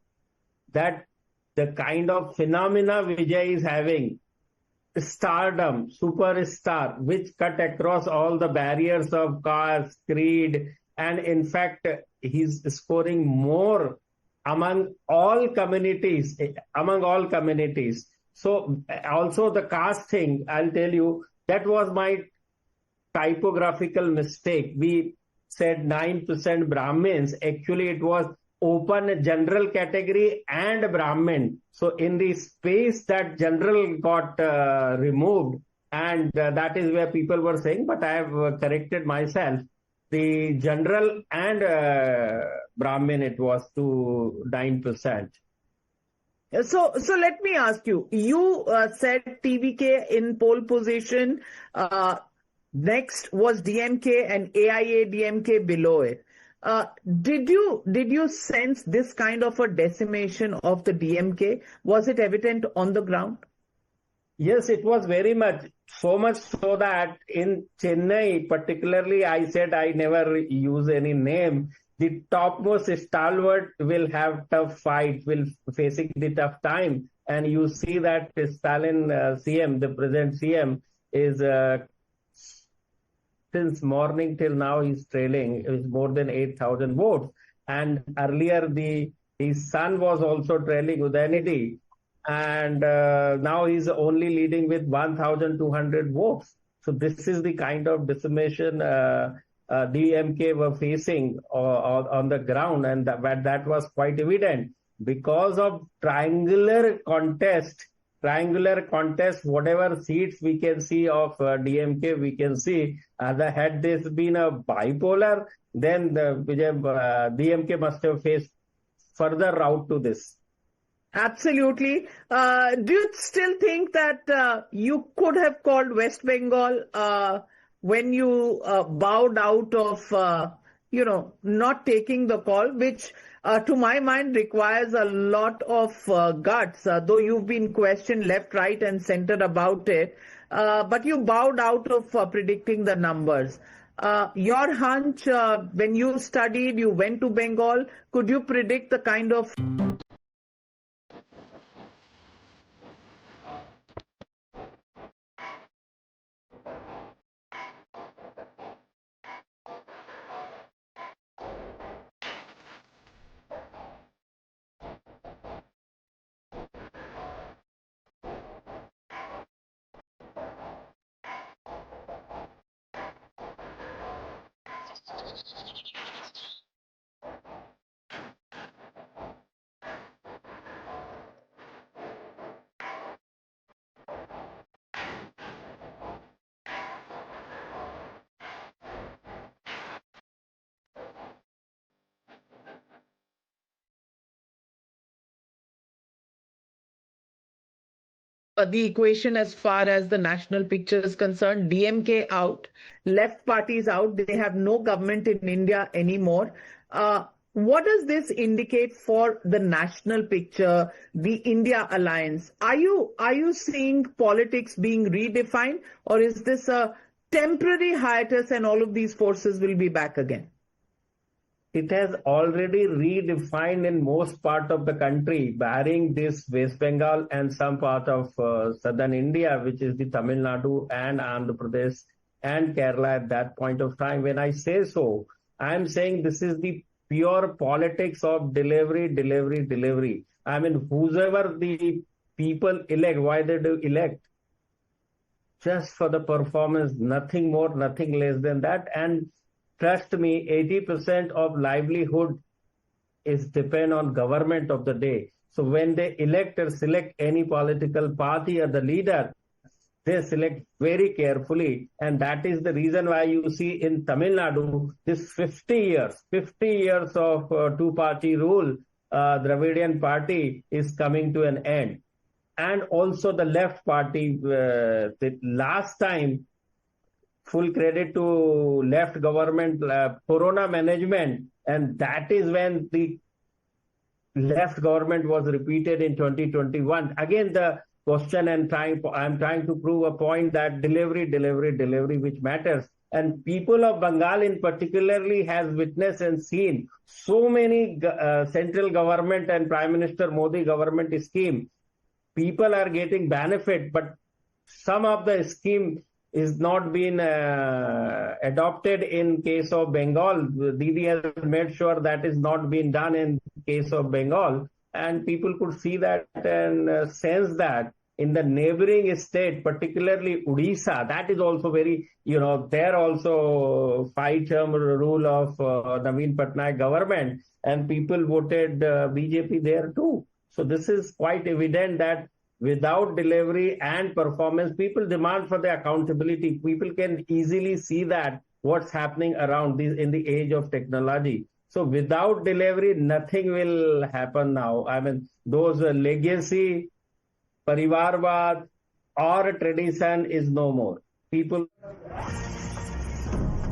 Speaker 2: that the kind of phenomena Vijay is having, stardom, superstar, which cut across all the barriers of caste, creed, and in fact, he's scoring more among all communities, So also the caste thing, I'll tell you, that was my typographical mistake. We said 9% Brahmins. Actually, it was open general category and Brahmin. So in the space that general got removed, and that is where people were saying, but I have corrected myself. The general and Brahmin, it was to 9%.
Speaker 8: So let me ask you, you said TVK in pole position, next was DMK and AIA-DMK below it. Did you sense this kind of a decimation of the DMK? Was it evident on the ground?
Speaker 2: Yes, it was very much. So much so that in Chennai, particularly, I said I never use any name. The topmost stalwart will have tough fight, will facing the tough time. And you see that Stalin CM, the present CM, is since morning till now he's trailing with more than 8,000 votes. And earlier his son was also trailing Udayanidhi. And now he's only leading with 1,200 votes. So this is the kind of decimation DMK were facing on the ground, and that was quite evident because of triangular contest, whatever seats we can see of DMK, we can see. Had this been a bipolar, then DMK must have faced further route to this.
Speaker 8: Absolutely. Do you still think that you could have called West Bengal when you bowed out of, not taking the call, which to my mind requires a lot of guts, though you've been questioned left, right and center about it, but you bowed out of predicting the numbers. Your hunch, when you studied, you went to Bengal, could you predict the kind of the equation as far as the national picture is concerned? DMK out, left parties out, they have no government in India anymore. What does this indicate for the national picture, the India alliance? Are you seeing politics being redefined, or is this a temporary hiatus and all of these forces will be back again?
Speaker 2: It has already redefined in most part of the country, barring this West Bengal and some part of southern India, which is the Tamil Nadu and Andhra Pradesh and Kerala at that point of time. When I say so, I am saying this is the pure politics of delivery. I mean, whoever the people elect, why they do elect? Just for the performance, nothing more, nothing less than that. And trust me, 80% of livelihood is depend on government of the day. So when they elect or select any political party or the leader, they select very carefully. And that is the reason why you see in Tamil Nadu, this 50 years of two-party rule, Dravidian party is coming to an end. And also the left party, the last time, full credit to left government, Corona management, and that is when the left government was repeated in 2021. Again, the question I'm trying to prove a point that delivery, which matters. And people of Bengal in particularly has witnessed and seen so many central government and Prime Minister Modi government scheme. People are getting benefit, but some of the scheme is not been adopted in case of Bengal. Didi has made sure that is not being done in case of Bengal, and people could see that and sense that in the neighboring state, particularly Odisha, that is also very, there also 5-term rule of Naveen Patnaik government, and people voted BJP there too. So this is quite evident that without delivery and performance, people demand for the accountability. People can easily see that what's happening around this in the age of technology. So without delivery, nothing will happen now. I mean, those legacy, parivarvad, or tradition is no more. People.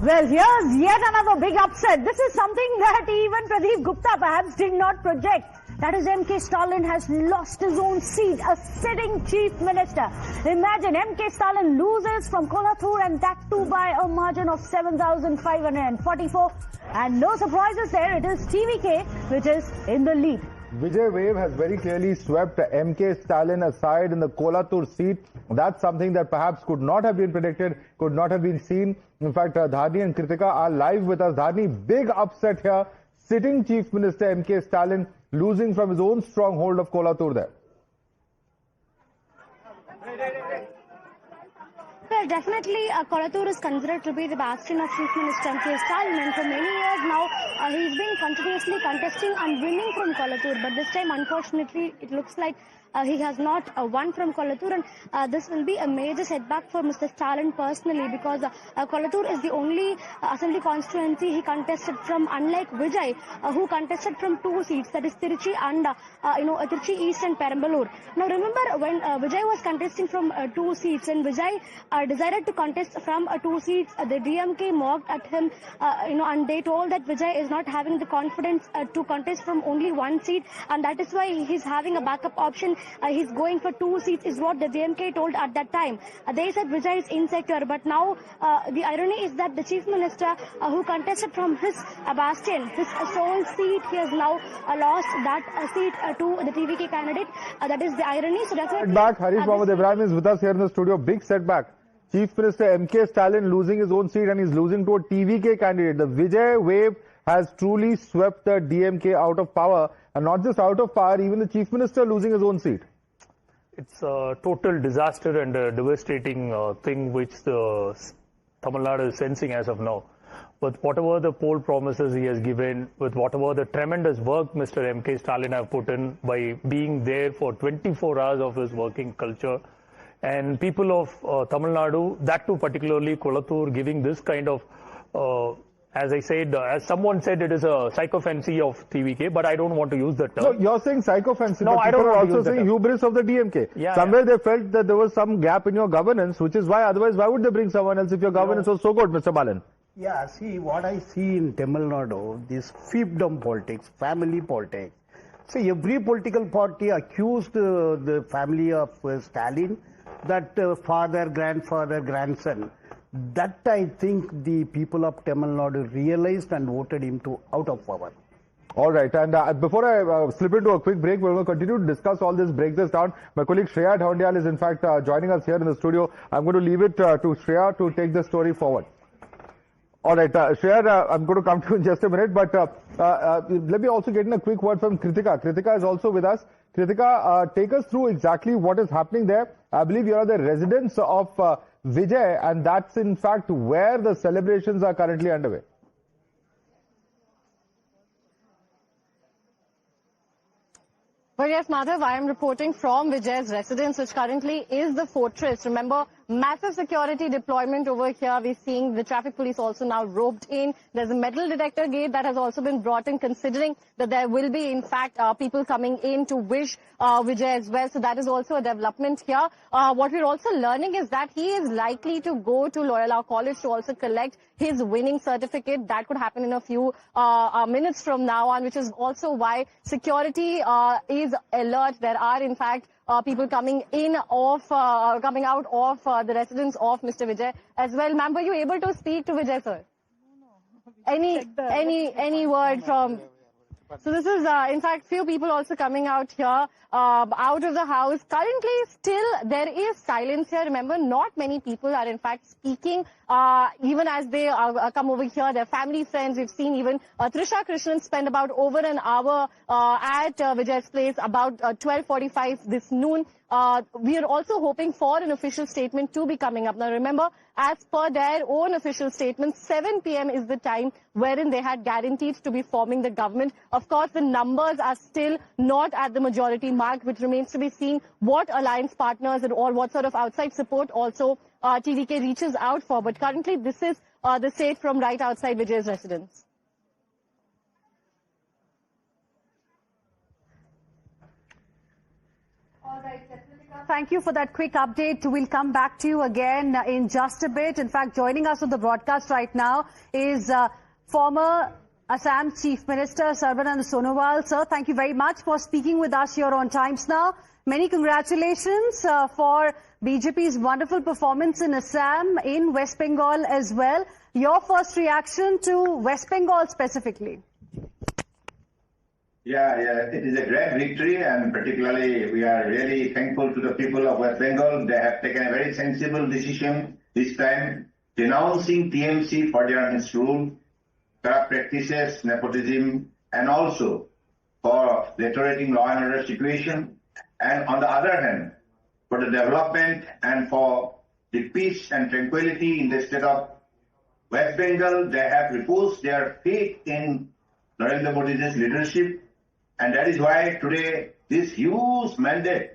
Speaker 1: Well, here's yet another big upset. This is something that even Pradeep Gupta perhaps did not project. That is, MK Stalin has lost his own seat, a sitting chief minister. Imagine MK Stalin loses from Kolathur, and that too by a margin of 7,544. And no surprises there, it is TVK which is in the lead.
Speaker 4: Vijay wave has very clearly swept MK Stalin aside in the Kolathur seat. That's something that perhaps could not have been predicted, could not have been seen. In fact, Dharni and Kritika are live with us. Dharni, big upset here. Sitting Chief Minister MK Stalin losing from his own stronghold of Kolathur there.
Speaker 6: Well, definitely, Kolathur is considered to be the bastion of Chief Minister MK Stalin, and for many years now, he's been continuously contesting and winning from Kolathur. But this time, unfortunately, it looks like he has not won from Kolathur, and this will be a major setback for Mr. Stalin personally, because Kolathur is the only assembly constituency he contested from, unlike Vijay, who contested from 2 seats, that is Tiruchi and Tiruchi East and Perambalur. Now remember, when Vijay was contesting from 2 seats, and Vijay decided to contest from 2 seats, the DMK mocked at him, and they told that Vijay is not having the confidence to contest from only 1 seat, and that is why he's having a backup option. He's going for 2 seats is what the DMK told at that time. They said Vijay is insecure, but now the irony is that the Chief Minister who contested from his bastion, his sole seat, he has now lost that seat to the TVK candidate. That is the irony. So definitely
Speaker 4: setback. Harish Mohammed Ibrahim is with us here in the studio. Big setback. Chief Minister MK Stalin losing his own seat, and he's losing to a TVK candidate. The Vijay wave has truly swept the DMK out of power, and not just out of power, even the Chief Minister losing his own seat.
Speaker 13: It's a total disaster and a devastating thing which the Tamil Nadu is sensing as of now. With whatever the poll promises he has given, with whatever the tremendous work Mr. MK Stalin have put in by being there for 24 hours of his working culture, and people of Tamil Nadu, that too particularly Kolathur, giving this kind of as I said, as someone said, it is a psychophancy of TVK, but I don't want to use the term.
Speaker 4: No, you're saying psychophancy,
Speaker 13: no,
Speaker 4: but
Speaker 13: I don't
Speaker 4: people are
Speaker 13: want to
Speaker 4: also
Speaker 13: use the
Speaker 4: saying
Speaker 13: term.
Speaker 4: hubris of the DMK.
Speaker 13: Yeah,
Speaker 4: Somewhere they felt that there was some gap in your governance, which is why, otherwise, why would they bring someone else if your governance was so good, Mr. Balan?
Speaker 19: Yeah, see, what I see in Tamil Nadu, this fiefdom politics, family politics. See, every political party accused the family of Stalin, that father, grandfather, grandson. That I think the people of Tamil Nadu realized and voted him out of power.
Speaker 4: All right, and before I slip into a quick break, we're going to continue to discuss all this, break this down. My colleague Shreya Dhondial is in fact joining us here in the studio. I'm going to leave it to Shreya to take the story forward. All right, Shreya, I'm going to come to you in just a minute, but let me also get in a quick word from Kritika. Kritika is also with us. Kritika, take us through exactly what is happening there. I believe you are the residents of Vijay, and that's in fact where the celebrations are currently underway.
Speaker 20: Well, yes, Madhav, I am reporting from Vijay's residence, which currently is the fortress. Remember, massive security deployment over here. We're seeing the traffic police also now roped in. There's a metal detector gate that has also been brought in, considering that there will be, in fact, people coming in to wish Vijay as well. So that is also a development here. What we're also learning is that he is likely to go to Loyola College to also collect his winning certificate. That could happen in a few minutes from now on, which is also why security is alert. There are, in fact, people coming out of the residence of Mr. Vijay as well. Ma'am, were you able to speak to Vijay, sir? Any word from? So this is, in fact, few people also coming out here, out of the house. Currently, still, there is silence here. Remember, not many people are, in fact, speaking, even as they come over here. Their family, friends. We've seen even Trisha Krishnan spend about over an hour at Vijay's place, about 12:45 this noon. We are also hoping for an official statement to be coming up. Now, remember, as per their own official statement, 7 p.m. is the time wherein they had guaranteed to be forming the government. Of course, the numbers are still not at the majority mark, which remains to be seen what alliance partners and or what sort of outside support also TVK reaches out for. But currently, this is the state from right outside Vijay's residence.
Speaker 1: All right, thank you for that quick update. We'll come back to you again in just a bit. In fact, joining us on the broadcast right now is former Assam Chief Minister Sarbanand Sonowal. Sir, thank you very much for speaking with us here on Times Now. Many congratulations for BJP's wonderful performance in Assam, in West Bengal as well. Your first reaction to West Bengal specifically?
Speaker 9: Yeah, it is a great victory, and particularly we are really thankful to the people of West Bengal. They have taken a very sensible decision this time, denouncing TMC for their misrule, corrupt practices, nepotism, and also for deteriorating law and order situation. And on the other hand, for the development and for the peace and tranquility in the state of West Bengal, they have reposed their faith in Narendra Modi's leadership. And that is why today this huge mandate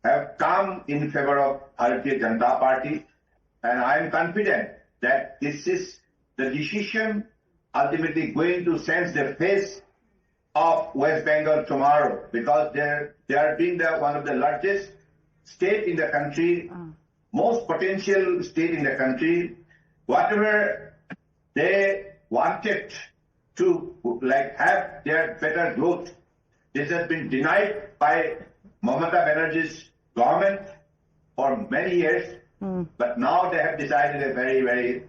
Speaker 9: have come in favor of Bharatiya Janata Party. And I am confident that this is the decision ultimately going to change the face of West Bengal tomorrow, because they are being one of the largest state in the country, most potential state in the country. Whatever they wanted to have their better growth, this has been denied by Mamata Banerjee's government for many years. But now they have decided a very, very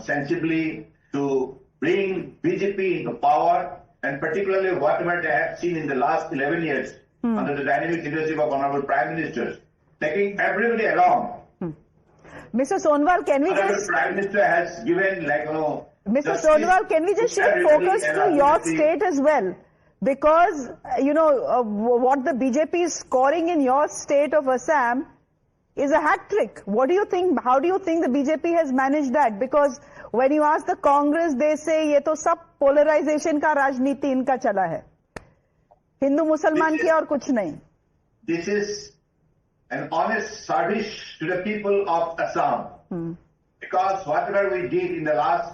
Speaker 9: sensibly to bring BJP into power, and particularly whatever they have seen in the last 11 years under the dynamic leadership of Honorable Prime Minister, taking everybody along.
Speaker 1: Mr. Sonowal, can we
Speaker 9: just... Prime Minister has given
Speaker 1: Mr. Sonowal, can we just shift focus to your state as well? Because, what the BJP is scoring in your state of Assam is a hat trick. What do you think? How do you think the BJP has managed that? Because when you ask the Congress, they say, ye to sab polarization ka rajniti inka chala hai. Hindu Musalman ki aur kuch nahi.
Speaker 9: This is an honest service to the people of Assam. Because whatever we did in the last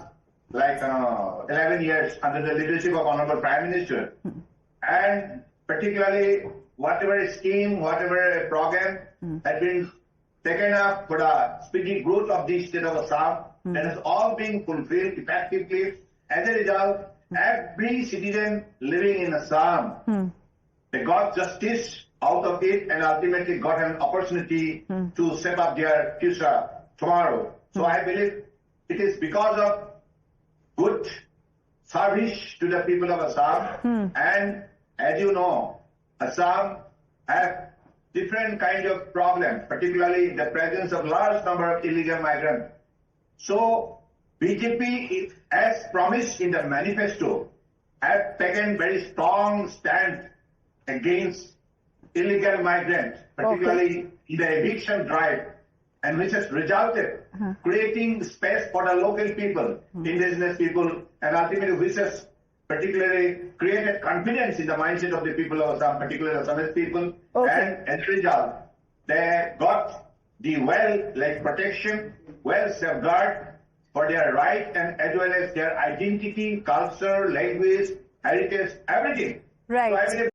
Speaker 9: 11 years under the leadership of Honorable Prime Minister, and particularly whatever scheme, whatever program had been taken up for the speedy growth of the state of Assam, that has all been fulfilled effectively. As a result, every citizen living in Assam, they got justice out of it and ultimately got an opportunity to set up their future tomorrow. So I believe it is because of good service to the people of Assam. And as you know, Assam have different kind of problems, particularly the presence of large number of illegal migrants. So BJP, as promised in the manifesto, has taken very strong stand against illegal migrants, particularly in the eviction drive, and which has resulted creating space for the local people, indigenous people, and ultimately which has particularly created confidence in the mindset of the people of Assam, particularly Assamese people. And as a result, they got the protection, safeguard for their right, and as well as their identity, culture, language, heritage, everything.
Speaker 1: Right.
Speaker 9: So I believe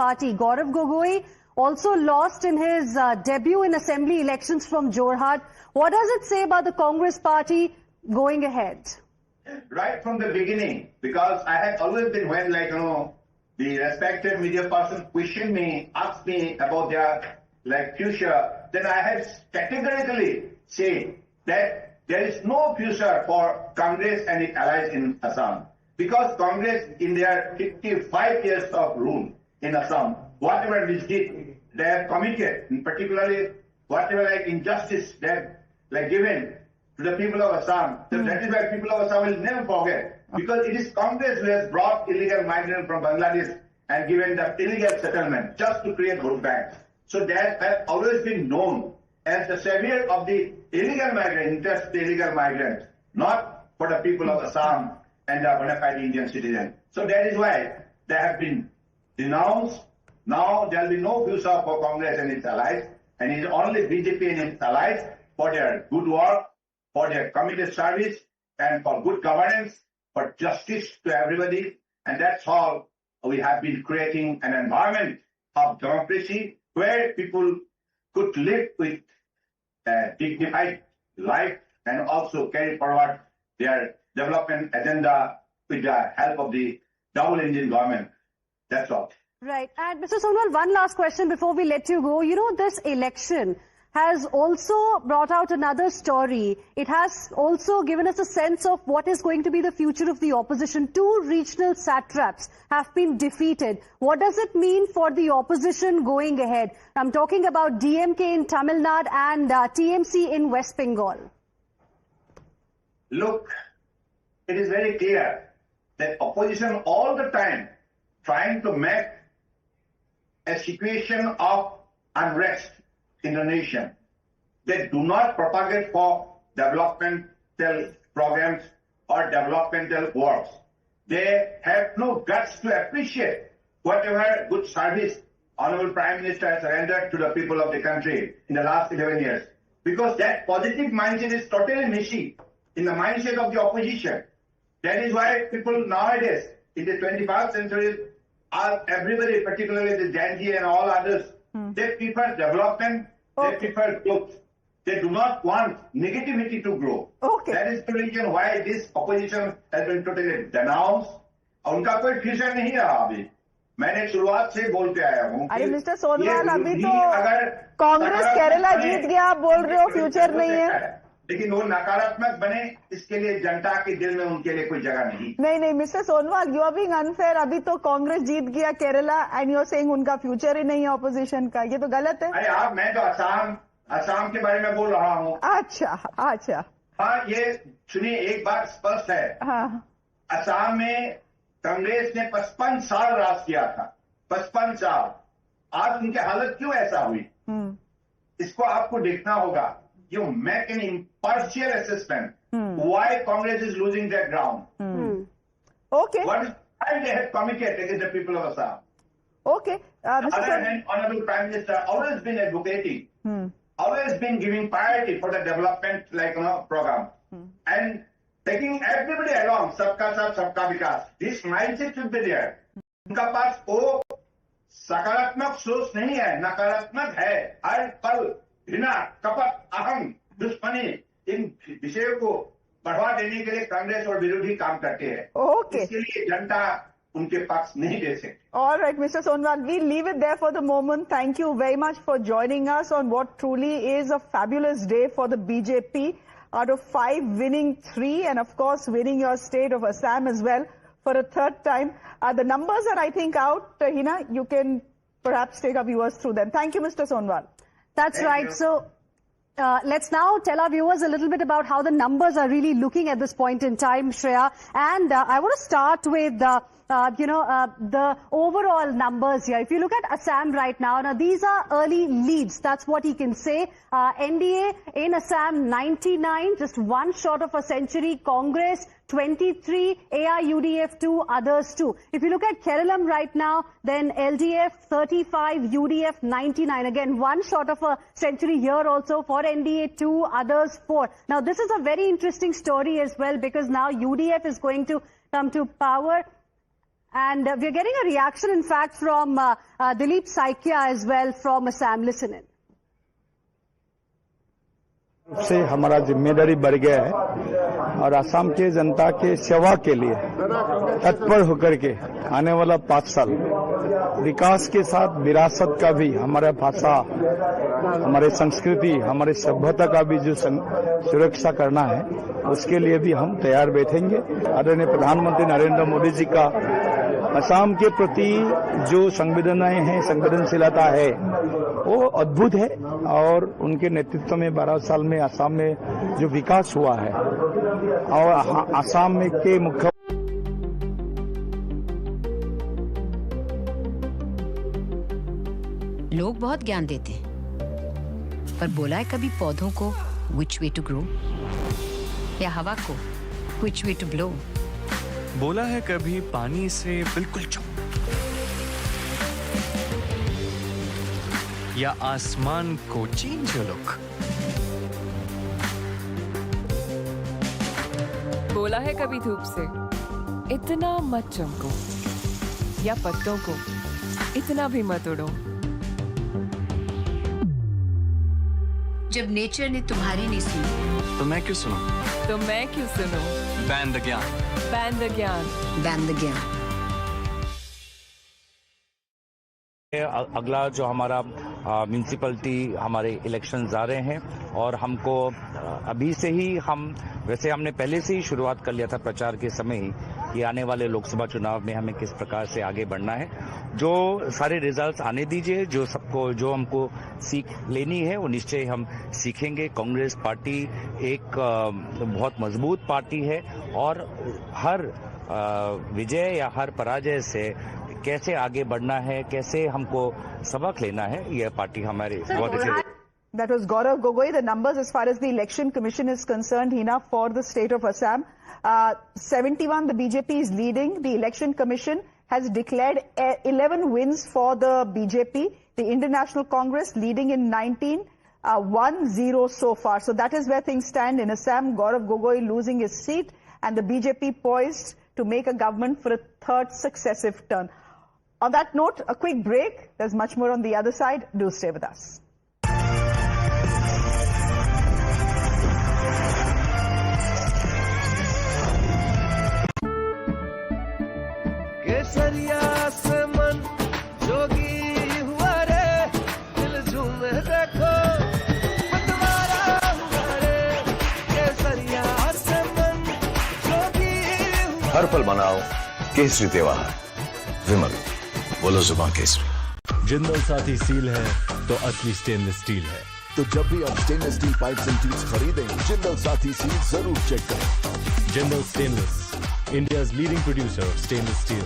Speaker 12: party. Gaurav Gogoi also lost in his debut in assembly elections from Jorhat. What does it say about the Congress party going ahead?
Speaker 9: Right from the beginning, because I had always been, when the respected media person questioned me, asked me about their future, then I had categorically said that there is no future for Congress and its allies in Assam. Because Congress, in their 55 years of rule in Assam, whatever they did, they have committed, and particularly whatever injustice they have given to the people of Assam. So that is why people of Assam will never forget. Because it is Congress who has brought illegal migrants from Bangladesh and given them illegal settlement just to create vote banks. So they have always been known as the savior of the illegal migrants, interest the illegal migrants, not for the people of Assam and the bona fide Indian citizens. So that is why they have been denounced. Now there will be no future for Congress and its allies, and it is only BJP and its allies for their good work, for their committed service, and for good governance, for justice to everybody. And that's all we have been creating an environment of democracy where people could live with a dignified life and also carry forward their development agenda with the help of the double engine government. That's all.
Speaker 12: Right. And Mr. Sonwal, one last question before we let you go. You know, this election has also brought out another story. It has also given us a sense of what is going to be the future of the opposition. 2 regional satraps have been defeated. What does it mean for the opposition going ahead? I'm talking about DMK in Tamil Nadu and TMC in West Bengal.
Speaker 9: Look, it is very clear that opposition all the time trying to make a situation of unrest in the nation. They do not propagate for developmental programs or developmental works. They have no guts to appreciate whatever good service Honorable Prime Minister has rendered to the people of the country in the last 11 years. Because that positive mindset is totally missing in the mindset of the opposition. That is why people nowadays, in the 21st century, everybody, particularly the Gen Z and all others, they prefer development, they prefer growth. They do not want negativity to grow. That is the reason why this opposition has been totally denounced. उनका कोई future नहीं रहा अभी. मैंने शुरुआत से बोलते आया हूँ.
Speaker 1: अरे मिस्टर सोनवाल, अभी तो कांग्रेस केरला जीत गया, आप बोल रहे हो फ्यूचर नहीं है.
Speaker 9: लेकिन वो नकारात्मक बने, इसके लिए जनता के दिल में उनके लिए कोई जगह नहीं.
Speaker 1: नहीं mister Sonowal, you are being unfair. अभी तो कांग्रेस जीत गया Kerala and you are saying उनका फ्यूचर ही नहीं है ऑपोजिशन का. ये तो गलत है.
Speaker 9: अरे मैं तो असम के बारे में बोल रहा हूँ.
Speaker 1: अच्छा.
Speaker 9: हाँ, ये सुनिए, एक बात स्पष्ट है.
Speaker 1: हाँ.
Speaker 9: असम में कांग्रेस ने 55 साल राज किया था. 55 साल. आज उनकी हालत क्यों ऐसा हुई? इसको आपको देखना होगा. You make an impartial assessment. Why Congress is losing their ground?
Speaker 1: Okay.
Speaker 9: What is why they have committed against the people of Assam?
Speaker 1: Okay.
Speaker 9: Honorable Prime Minister always been advocating, always been giving priority for the development program, and taking everybody along. Sabka Saath, Sabka Vikas. This mindset should be there. उनका पास वो सकारात्मक सोच नहीं है, नकारात्मक है. हर पल घृणा, कपट, अहम, दुश्मनी, इन विषयों को बढ़ावा देने के लिए कांग्रेस और विरोधी काम करते हैं. इसके लिए जनता उनके पक्ष नहीं दे सकती.
Speaker 1: All right, Mr. Sonwal, we'll leave it there for the moment. Thank you very much for joining us on what truly is a fabulous day for the BJP. Out of 5, winning 3, and of course winning your state of Assam as well for a 3rd time. The numbers are, I think, out. Hina, you can perhaps take our viewers through them. Thank you, Mr. Sonwal.
Speaker 12: That's right. So let's now tell our viewers a little bit about how the numbers are really looking at this point in time, Shreya. And I want to start with, the overall numbers here. If you look at Assam right now, these are early leads. That's what he can say. NDA in Assam, 99, just one short of a century. Congress, 23, AIUDF 2, others 2. If you look at Kerala right now, then LDF 35, UDF 99. Again, one short of a century here also for NDA 2, others 4. Now, this is a very interesting story as well, because now UDF is going to come to power. And we're getting a reaction, in fact, from Dilip Saikia as well from Assam. Listen in.
Speaker 19: से हमारा जिम्मेदारी बढ़ गया है और असम के जनता के सेवा के लिए तत्पर होकर के आने वाला 5 साल विकास के साथ विरासत का भी, हमारा भाषा, हमारे संस्कृति, हमारे सभ्यता का भी जो सुरक्षा करना है, उसके लिए भी हम तैयार बैठेंगे। आदरणीय प्रधानमंत्री नरेंद्र मोदी जी का असम के प्रति जो संवेदनाएं हैं, संवेदनशीलता है, वो अद्भुत है और उनके नेतृत्व में 12 साल में असम में जो विकास हुआ है और असम में के मुख्य
Speaker 15: लोग बहुत ज्ञान देते हैं, पर बोला है कभी पौधों को which way to grow या हवा को which way to blow?
Speaker 22: बोला है कभी पानी से बिल्कुल चुप या आसमान को चेंज योर लुक?
Speaker 23: बोला है कभी धूप से इतना मत चमको या पत्तों को इतना भी मत उड़ो।
Speaker 15: जब नेचर ने तुम्हारी नहीं सुनी
Speaker 22: तो मैं क्यों सुनूं?
Speaker 23: तो मैं क्यों सुनूं?
Speaker 22: बैन द ज्ञान,
Speaker 23: बैन द ज्ञान,
Speaker 15: बैन द ज्ञान।
Speaker 24: अगला जो हमारा म्यूनिसिपैलिटी हमारे इलेक्शंस आ रहे हैं और हमको अभी से ही वैसे हमने पहले से ही शुरुआत कर लिया था प्रचार के समय ही कि आने वाले लोकसभा चुनाव में हमें किस प्रकार से आगे बढ़ना है। जो सारे रिजल्ट्स आने दीजिए, जो हमको सीख लेनी है वो निश्चय हम सीखेंगे। कांग्रेस पार्टी एक बहुत मजबूत पार्टी है और हर विजय या हर पराजय से कैसे आगे बढ़ना है, कैसे हमको सबक लेना है, यह पार्टी हमारे बहुत
Speaker 1: That was Gaurav Gogoi. The numbers as far as the election commission is concerned, Hina, for the state of Assam. 71, the BJP is leading. The election commission has declared 11 wins for the BJP. The Indian National Congress leading in 19, 1-0 so far. So that is where things stand in Assam. Gaurav Gogoi losing his seat and the BJP poised to make a government for a third successive turn. On that note, a quick break. There's much more on the other side. Do stay with us.
Speaker 25: केसरिया से मन जोगी हुआ रे, दिल झूमे देखो मतवारा हुआ रे। केसरिया से मन जोगी हुआ।
Speaker 26: हर पल मनाओ केसरी त्योहार। विमल, बोलो जुबान केसरी।
Speaker 27: जिंदल साथी सील है तो असली स्टेनलेस स्टील है।
Speaker 26: तो जब भी आप stainless steel pipes and tubes खरीदें, जिंदल साथी सील जरूर चेक करें।
Speaker 27: Jindal stainless, India's leading producer of stainless steel.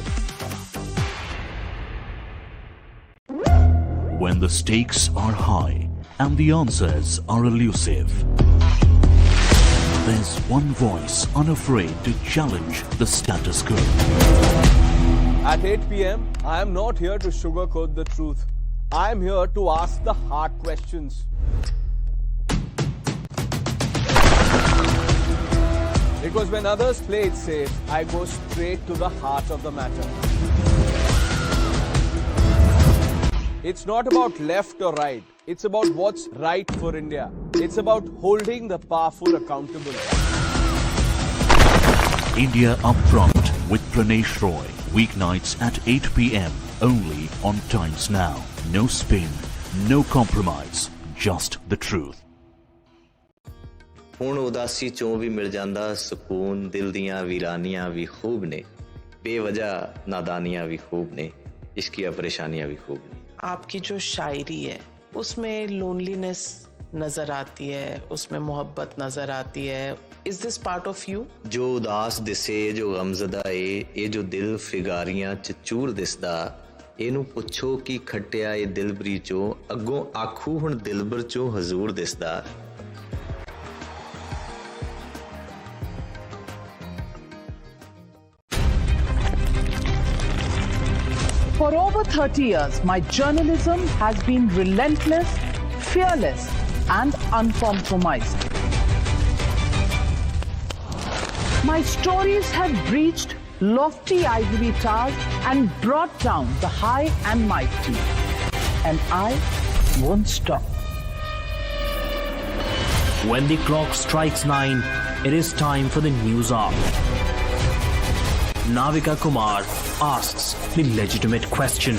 Speaker 11: When the stakes are high and the answers are elusive, there's one voice unafraid to challenge the status quo.
Speaker 25: At 8 p.m., I am not here to sugarcoat the truth. I am here to ask the hard questions. Because when others play it safe, I go straight to the heart of the matter. It's not about left or right. It's about what's right for India. It's about holding the powerful accountable.
Speaker 11: India Upfront with Pranesh Roy. Weeknights at 8 p.m. only on Times Now. No spin, no compromise, just the truth.
Speaker 17: ਹੁਣ ਉਦਾਸੀ ਚੋਂ ਵੀ ਮਿਲ ਜਾਂਦਾ ਸਕੂਨ, ਦਿਲ ਦੀਆਂ ਵੀਰਾਨੀਆਂ ਵੀ ਖੂਬ ਨੇ, ਬੇਵਜ੍ਹਾ ਨਾਦਾਨੀਆਂ भी खूब ने, इश्किया परेशानियां भी खूब ने।
Speaker 21: आपकी जो शायरी है उसमें लोनलीनेस नजर आती है, उसमें मोहब्बत नजर आती है। Is this part of you?
Speaker 17: जो उदास दिसे, जो गमजदा ये जो दिल फिगारियां च चूर दिसदा, ਇਹਨੂੰ ਪੁੱਛੋ ਕੀ ਖੱਟਿਆ ਇਹ ਦਿਲਬਰੀ ਚੋਂ, ਅੱਗੋਂ ਆਖੂ ਹੁਣ ਦਿਲਬਰ ਚੋਂ ਹਜ਼ੂਰ ਦਿਸਦਾ।
Speaker 28: For over 30 years, my journalism has been relentless, fearless, and uncompromised. My stories have breached lofty ivory towers and brought down the high and mighty. And I won't stop.
Speaker 3: When the clock strikes 9, it is time for the news hour. Navika Kumar asks the legitimate question.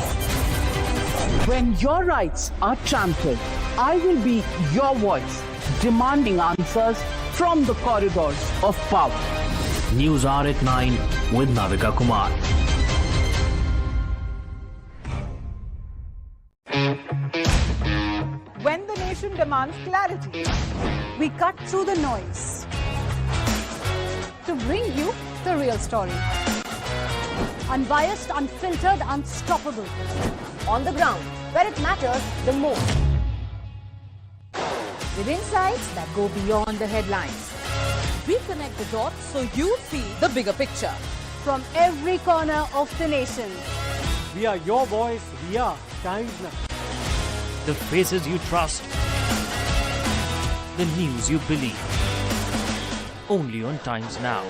Speaker 28: When your rights are trampled, I will be your voice, demanding answers from the corridors of power.
Speaker 3: News hour at 9 with Navika Kumar.
Speaker 28: When the nation demands clarity, we cut through the noise to bring you the real story.
Speaker 12: Unbiased, unfiltered, unstoppable.
Speaker 6: On the ground, where it matters the most.
Speaker 5: With insights that go beyond the headlines. We connect the dots so you see the bigger picture.
Speaker 12: From every corner of the nation.
Speaker 7: We are your voice. We are Times Now.
Speaker 3: The faces you trust. The news you believe. Only on Times Now.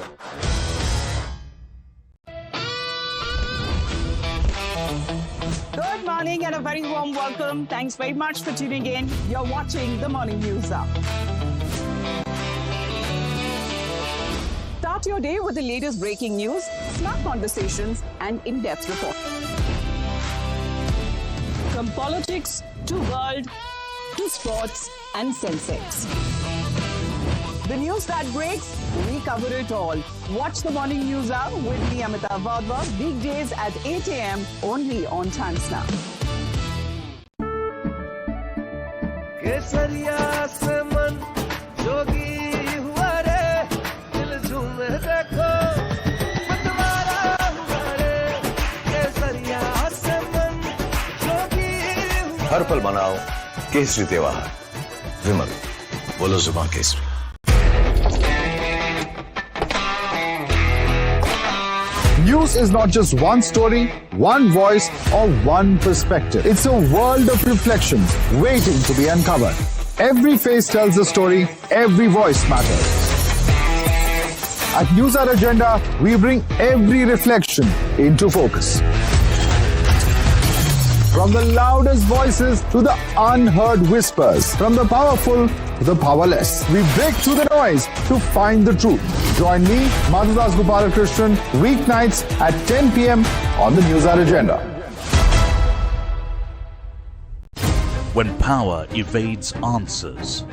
Speaker 28: Good morning and a very warm welcome. Thanks very much for tuning in. You're watching the Morning News Hour. Start your day with the latest breaking news, smart conversations, and in-depth reporting. From politics to world to sports and Sensex. The news that breaks, we cover it all. Watch the Morning News Hour with me, Amita Vadva, weekdays at 8 a.m. only on Times Now.
Speaker 8: हर पल मनाओ केसरी त्योहार विमल बोलो जुबान Kesari
Speaker 10: News is not just one story, one voice, or one perspective. It's a world of reflections waiting to be uncovered. Every face tells a story, every voice matters. At News Hour Agenda, we bring every reflection into focus. From the loudest voices to the unheard whispers, from the powerful to the powerless, we break through the noise to find the truth. Join me, Madhudas Gopalakrishnan, weeknights at 10 p.m. on the News Hour Agenda.
Speaker 11: When power evades answers,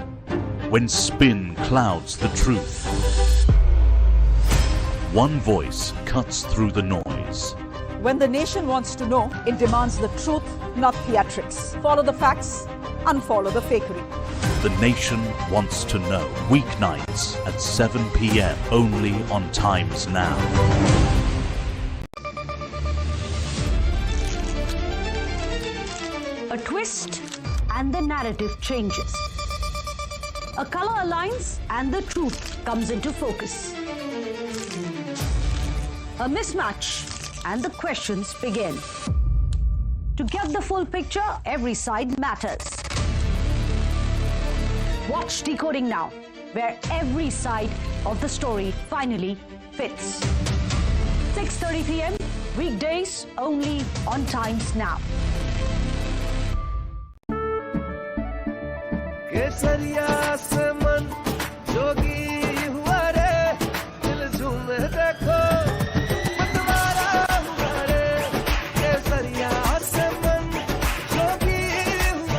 Speaker 11: when spin clouds the truth, one voice cuts through the noise.
Speaker 28: When the nation wants to know, it demands the truth, not theatrics. Follow the facts, unfollow the fakery.
Speaker 11: The nation wants to know. Weeknights at 7 p.m. only on Times Now.
Speaker 12: A twist and the narrative changes. A color aligns and the truth comes into focus. A mismatch and the questions begin. To get the full picture, every side matters. Watch Decoding Now, where every side of the story finally fits. 6:30 p.m. weekdays only on Times Now.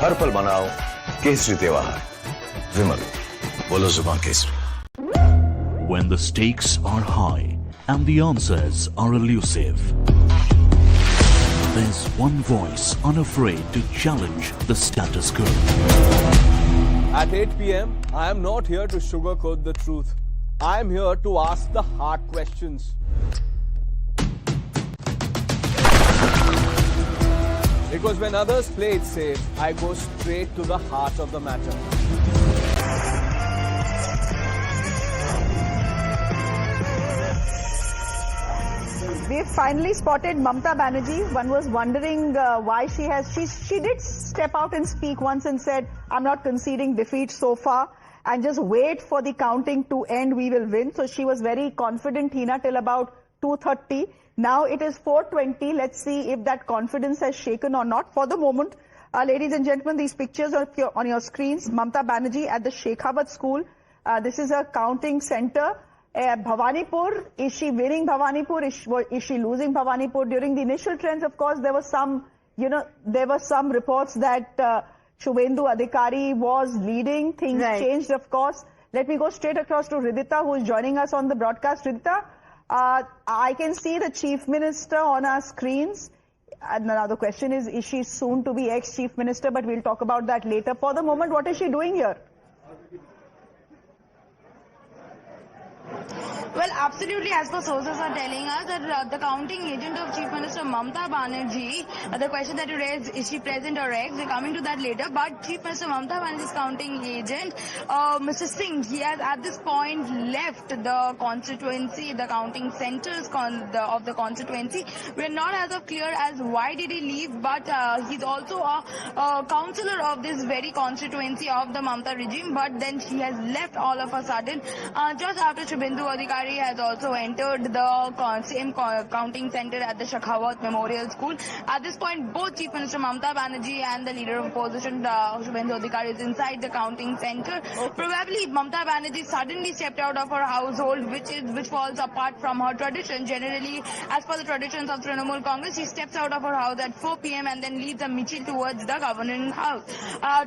Speaker 8: हर पल मनाओ केसरी त्योहार विमल बोलो जुबान Kesari
Speaker 11: When the stakes are high and the answers are elusive, there's one voice unafraid to challenge the status quo.
Speaker 25: At 8 p.m., I am not here to sugarcoat the truth. I am here to ask the hard questions. Because when others play it safe, I go straight to the heart of the matter.
Speaker 1: We've finally spotted Mamata Banerjee. One was wondering why she did step out and speak once and said, I'm not conceding defeat so far and just wait for the counting to end, we will win. So she was very confident, Hina, till about 2:30. Now it is 4:20. Let's see if that confidence has shaken or not. For the moment, ladies and gentlemen, these pictures are on your screens. Mamata Banerjee at the Shekhawat school. This is a counting center. Bhawanipur, is she winning Bhawanipur? Is she losing Bhawanipur? During the initial trends, of course, there were some reports that Shubhendu Adhikari was leading. Things changed, of course. Let me go straight across to Ridhita, who is joining us on the broadcast. Ridhita, I can see the Chief Minister on our screens. And now the question is she soon to be ex-Chief Minister? But we'll talk about that later. For the moment, what is she doing here?
Speaker 2: Well, absolutely, as the sources are telling us that the counting agent of Chief Minister Mamata Banerjee, the question that you raised, is she present or ex? We're coming to that later. But Chief Minister Mamata Banerjee's counting agent, Mr. Singh, he has at this point left the constituency, the counting centers of the constituency. We're not as of clear as why did he leave, but he's also a councillor of this very constituency of the Mamata regime. But then he has left all of a sudden, just after Shubhendu Adhikari has also entered the same counting center at the Shekhawat Memorial School. At this point, both Chief Minister Mamata Banerjee and the leader of opposition, Shubhendu Adhikari, is inside the counting center. Probably Mamata Banerjee suddenly stepped out of her household, which falls apart from her tradition. Generally, as per the traditions of Trinamool Congress, she steps out of her house at 4 p.m. and then leads a michil towards the governing house,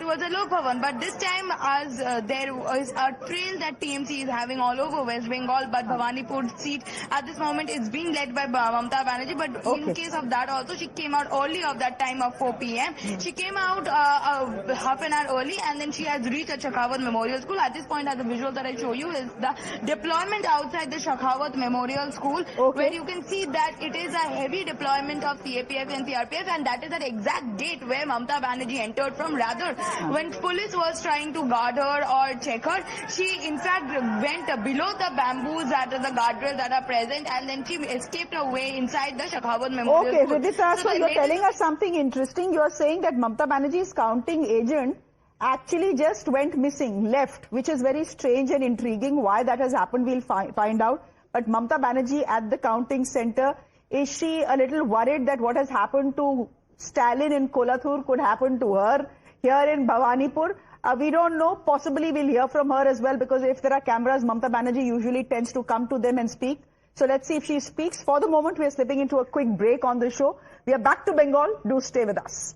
Speaker 2: towards the Lok Bhavan. But this time, as there is a trail that TMC is having all over West Bengal, but Bhawanipur seat at this moment is being led by Mamata Banerjee. But in case of that also, she came out early of that time of 4 p.m. She came out half an hour early, and then she has reached at Shekhawat Memorial School. At this point, the visual that I show you is the deployment outside the Shekhawat Memorial School, where you can see that it is a heavy deployment of CAPF and CRPF, and that is the exact gate where Mamata Banerjee entered from. Rather, when police was trying to guard her or check her, she in fact went below the bamboos that are the guardrails that are present, and then she escaped her way inside the Shekhawat Memorial School.
Speaker 1: Okay, Ridhita, so you're telling us something interesting. You're saying that Mamata Banerjee's counting agent actually just went missing, left, which is very strange and intriguing. Why that has happened, we'll find out. But Mamata Banerjee at the counting center, is she a little worried that what has happened to Stalin in Kolathur could happen to her here in Bhawanipur? We don't know. Possibly we'll hear from her as well, because if there are cameras, Mamata Banerjee usually tends to come to them and speak. So let's see if she speaks. For the moment, we are slipping into a quick break on the show. We are back to Bengal. Do stay with us.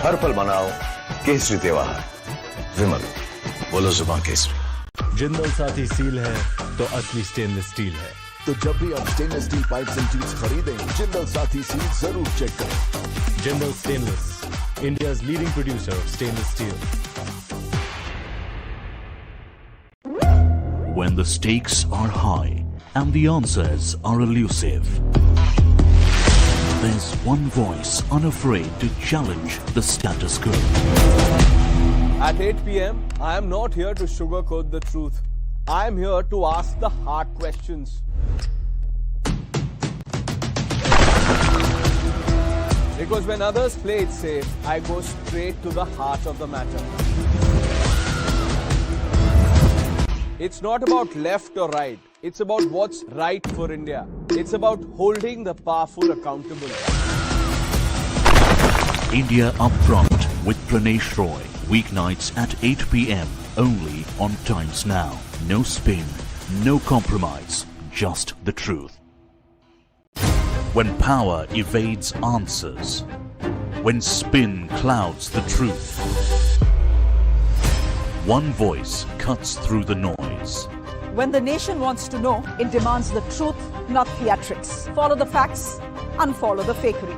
Speaker 8: हर पल मनाओ केसरी त्योहार विमल बोलो जुबान Kesari
Speaker 27: Jindal Saathi seal है तो असली stainless steel है
Speaker 26: तो जब भी आप stainless steel pipes and tubes खरीदें जिंदल साथी सील जरूर चेक करें
Speaker 27: Jindal stainless India's leading producer of stainless steel
Speaker 11: When the stakes are high and the answers are elusive, there's one voice unafraid to challenge the status quo.
Speaker 25: At 8 p.m., I am not here to sugarcoat the truth. I am here to ask the hard questions. Because when others play it safe, I go straight to the heart of the matter. It's not about left or right. It's about what's right for India. It's about holding the powerful accountable.
Speaker 11: India Upfront with Pranesh Roy. Weeknights at 8 p.m. only on Times Now. No spin, no compromise, just the truth. When power evades answers. When spin clouds the truth. One voice cuts through the noise.
Speaker 1: When the nation wants to know, it demands the truth, not theatrics. Follow the facts, unfollow the fakery.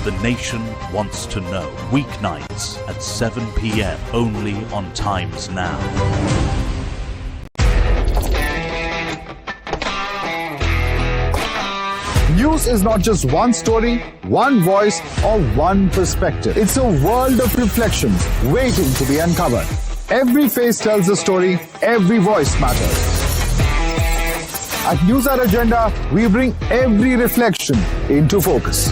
Speaker 11: The nation wants to know. Weeknights at 7 p.m. only on Times Now.
Speaker 10: News News is not just one story, one voice, or one perspective. It's a world of reflections waiting to be uncovered. Every face tells a story, every voice matters. At News Hour Agenda, we bring every reflection into focus.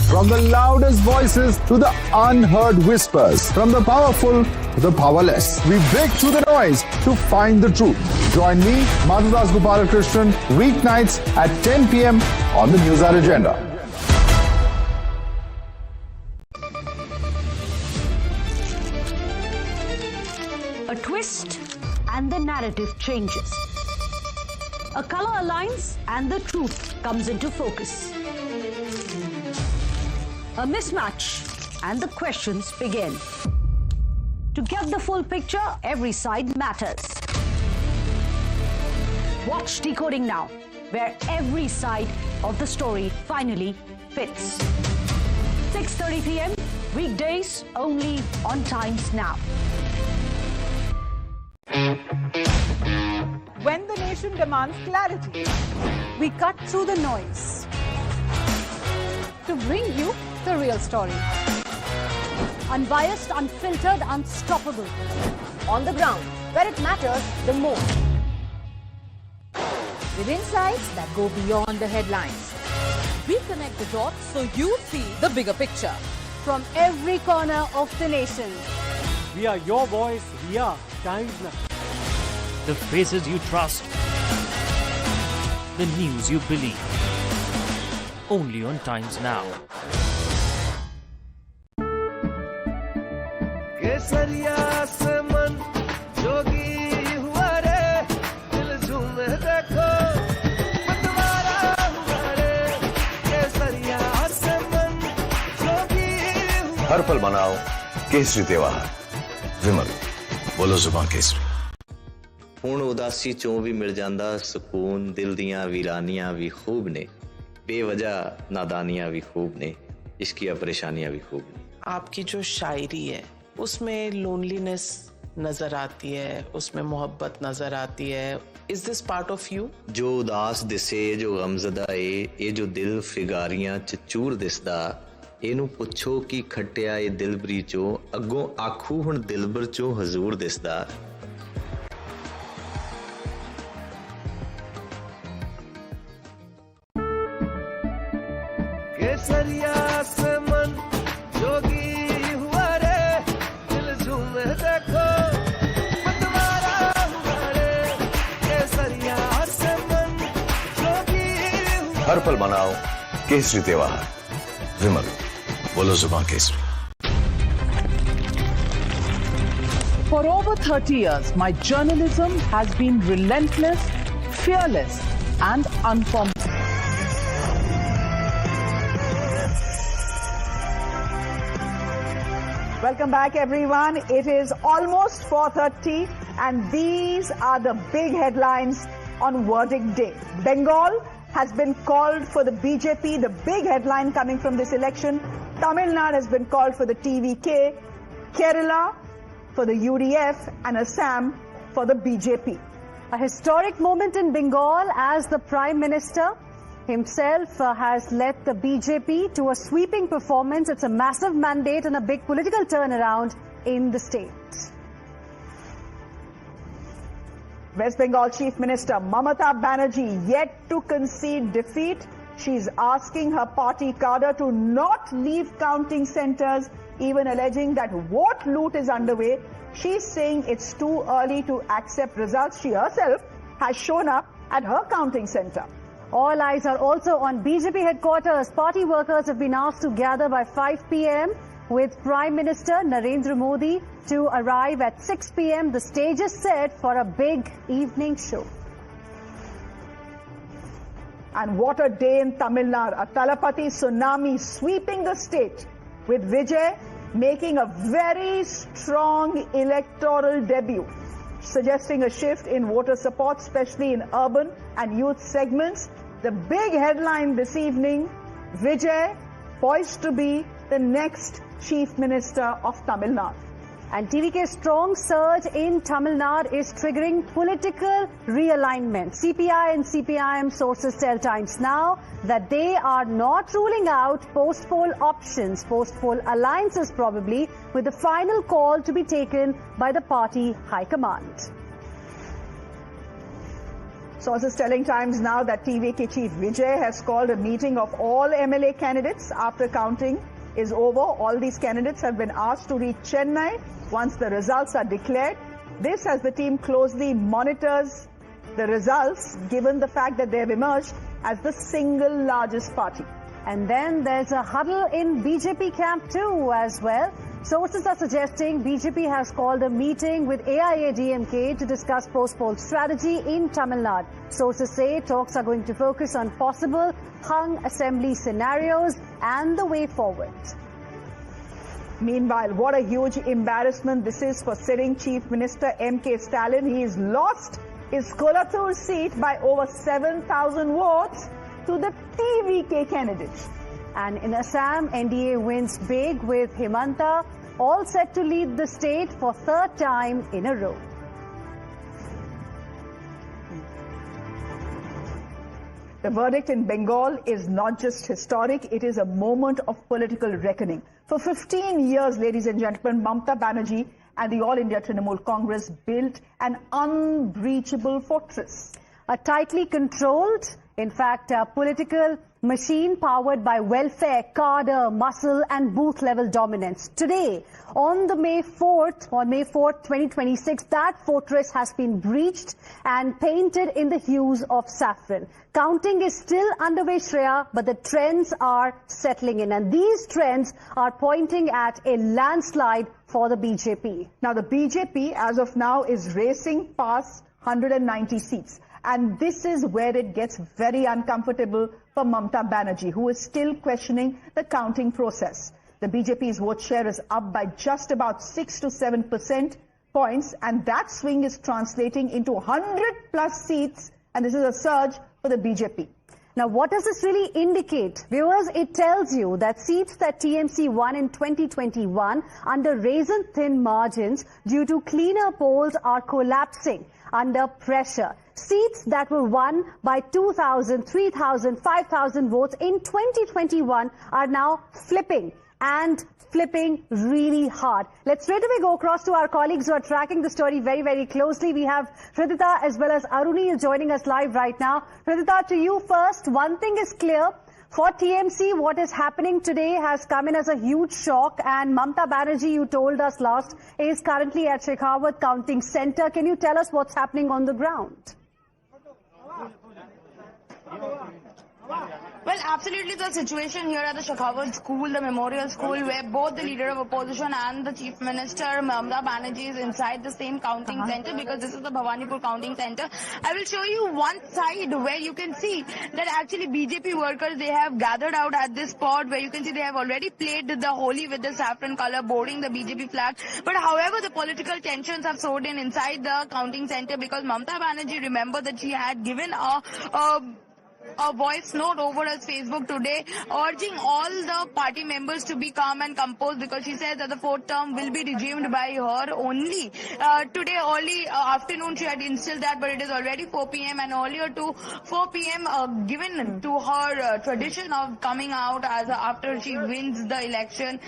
Speaker 10: From the loudest voices to the unheard whispers, from the powerful to the powerless, we break through the noise to find the truth. Join me, Madhu Das Gopalakrishnan, weeknights at 10 p.m. on the News Hour Agenda.
Speaker 4: A twist and the narrative changes. A color aligns and the truth comes into focus. A mismatch and the questions begin. To get the full picture, every side matters. Watch Decoding Now, where every side of the story finally fits. 6:30 p.m. weekdays only on Times Now.
Speaker 1: When the nation demands clarity,
Speaker 12: We cut through the noise to bring you the real story. Unbiased, unfiltered, unstoppable.
Speaker 6: On the ground, where it matters the most.
Speaker 5: With insights that go beyond the headlines. We connect the dots so you see the bigger picture.
Speaker 12: From every corner of the nation.
Speaker 7: We are your voice. We are Times Now.
Speaker 3: The faces you trust. The news you believe. Only on Times Now.
Speaker 9: केसरिया से मन जोगी हुआ रे दिल झूमे देखो पतवारा हुआ रे केसरिया से मन जोगी हुआ
Speaker 8: हर पल मनाओ केसरी त्योहार विमल बोलो जुबान केसरी
Speaker 17: ਹੁਣ ਉਦਾਸੀ ਚੋਂ ਵੀ ਮਿਲ ਜਾਂਦਾ ਸਕੂਨ ਦਿਲ ਦੀਆਂ ਵੀਰਾਨੀਆਂ ਵੀ ਖੂਬ ਨੇ ਬੇਵਜ੍ਹਾ ਨਾਦਾਨੀਆਂ ਵੀ खूब ने इश्किया परेशानियां भी खूब ने
Speaker 21: आपकी जो शायरी है उसमें लोनलीनेस नजर आती है उसमें मोहब्बत नजर आती है is this part of you
Speaker 17: जो उदास दिसे जो गमजदा ये जो दिल फिगारियां च चूर दिसदा ਇਹਨੂੰ ਪੁੱਛੋ ਕੀ ਖੱਟਿਆ ਇਹ ਦਿਲਬਰੀ ਚੋਂ ਅੱਗੋਂ ਆਖੂ ਹੁਣ ਦਿਲਬਰ ਚੋਂ ਹਜ਼ੂਰ ਦਿਸਦਾ
Speaker 9: केसरिया से मन जोगी हुआ रे दिल झूमे देखो पतवारा हुआ रे केसरिया से मन जोगी हुआ
Speaker 8: हर पल मनाओ केसरी त्योहार विमल बोलो जुबान Kesari
Speaker 28: For over 30 years, my journalism has been relentless, fearless, and unformed.
Speaker 1: Welcome back, everyone. It is almost 4:30, and these are the big headlines on verdict day. Bengal has been called for the BJP, the big headline coming from this election. Tamil Nadu has been called for the TVK, Kerala for the UDF, and Assam for the BJP.
Speaker 12: A historic moment in Bengal as the Prime Minister himself has led the BJP to a sweeping performance. It's a massive mandate and a big political turnaround in the state.
Speaker 1: West Bengal Chief Minister Mamata Banerjee yet to concede defeat. She's asking her party cadre to not leave counting centres, even alleging that vote loot is underway. She's saying it's too early to accept results. She herself has shown up at her counting centre.
Speaker 12: All eyes are also on BJP headquarters. Party workers have been asked to gather by 5 p.m. with Prime Minister Narendra Modi to arrive at 6 p.m. The stage is set for a big evening show.
Speaker 1: And what a day in Tamil Nadu. A Talapati tsunami sweeping the state, with Vijay making a very strong electoral debut, suggesting a shift in voter support, especially in urban and youth segments. The big headline this evening, Vijay poised to be the next Chief Minister of Tamil Nadu.
Speaker 12: And TVK's strong surge in Tamil Nadu is triggering political realignment. CPI and CPIM sources tell Times Now that they are not ruling out post-poll options, post-poll alliances probably, with the final call to be taken by the party high command.
Speaker 1: Sources telling Times Now that TVK chief Vijay has called a meeting of all MLA candidates after counting is over. All these candidates have been asked to reach Chennai once the results are declared. This as the team closely monitors the results, given the fact that they have emerged as the single largest party.
Speaker 12: And then there's a huddle in BJP camp too as well. Sources are suggesting BJP has called a meeting with AIA DMK to discuss post-poll strategy in Tamil Nadu. Sources say talks are going to focus on possible hung assembly scenarios and the way forward.
Speaker 1: Meanwhile, what a huge embarrassment this is for sitting Chief Minister M.K. Stalin. He's lost his Kolathur seat by over 7,000 votes to the TVK candidates.
Speaker 12: And in Assam, NDA wins big with Himanta all set to lead the state for third time in a row.
Speaker 1: The verdict in Bengal is not just historic, it is a moment of political reckoning. For 15 years, ladies and gentlemen, Mamata Banerjee and the All India Trinamool Congress built an unbreachable fortress.
Speaker 12: A tightly controlled, in fact, a political machine powered by welfare, cadre, muscle and booth-level dominance. Today, on May 4th, 2026, that fortress has been breached and painted in the hues of saffron. Counting is still underway, Shreya, but the trends are settling in. And these trends are pointing at a landslide for the BJP.
Speaker 1: Now, the BJP, as of now, is racing past 190 seats. And this is where it gets very uncomfortable for Mamata Banerjee, who is still questioning the counting process. The BJP's vote share is up by just about 6 to 7% points, and that swing is translating into 100 plus seats, and this is a surge for the BJP.
Speaker 12: Now, what does this really indicate? Viewers, it tells you that seats that TMC won in 2021 under razor-thin margins due to cleaner polls are collapsing under pressure. Seats that were won by 2,000, 3,000, 5,000 votes in 2021 are now flipping really hard. Let's straight away go across to our colleagues who are tracking the story very, very closely. We have Hridita as well as Aruni joining us live right now. Hridita, to you first. One thing is clear. For TMC, what is happening today has come in as a huge shock, and Mamata Banerjee, you told us last, is currently at Shekhawat Counting Center. Can you tell us what's happening on the ground?
Speaker 2: Well, absolutely the situation here at the Shekhawat School, the Memorial School, where both the leader of opposition and the Chief Minister, Mamata Banerjee, is inside the same counting center, because this is the Bhawanipur counting center. I will show you one side where you can see that actually BJP workers, they have gathered out at this spot, where you can see they have already played the Holi with the saffron color, boarding the BJP flag. But however, the political tensions have soared in inside the counting center, because Mamata Banerjee, remember that she had given a voice note over her Facebook today, urging all the party members to be calm and composed, because she says that the fourth term will be resumed by her only. Today early afternoon she had instilled that, but it is already 4 p.m. and earlier to 4 p.m. Given to her tradition of coming out as after she wins the election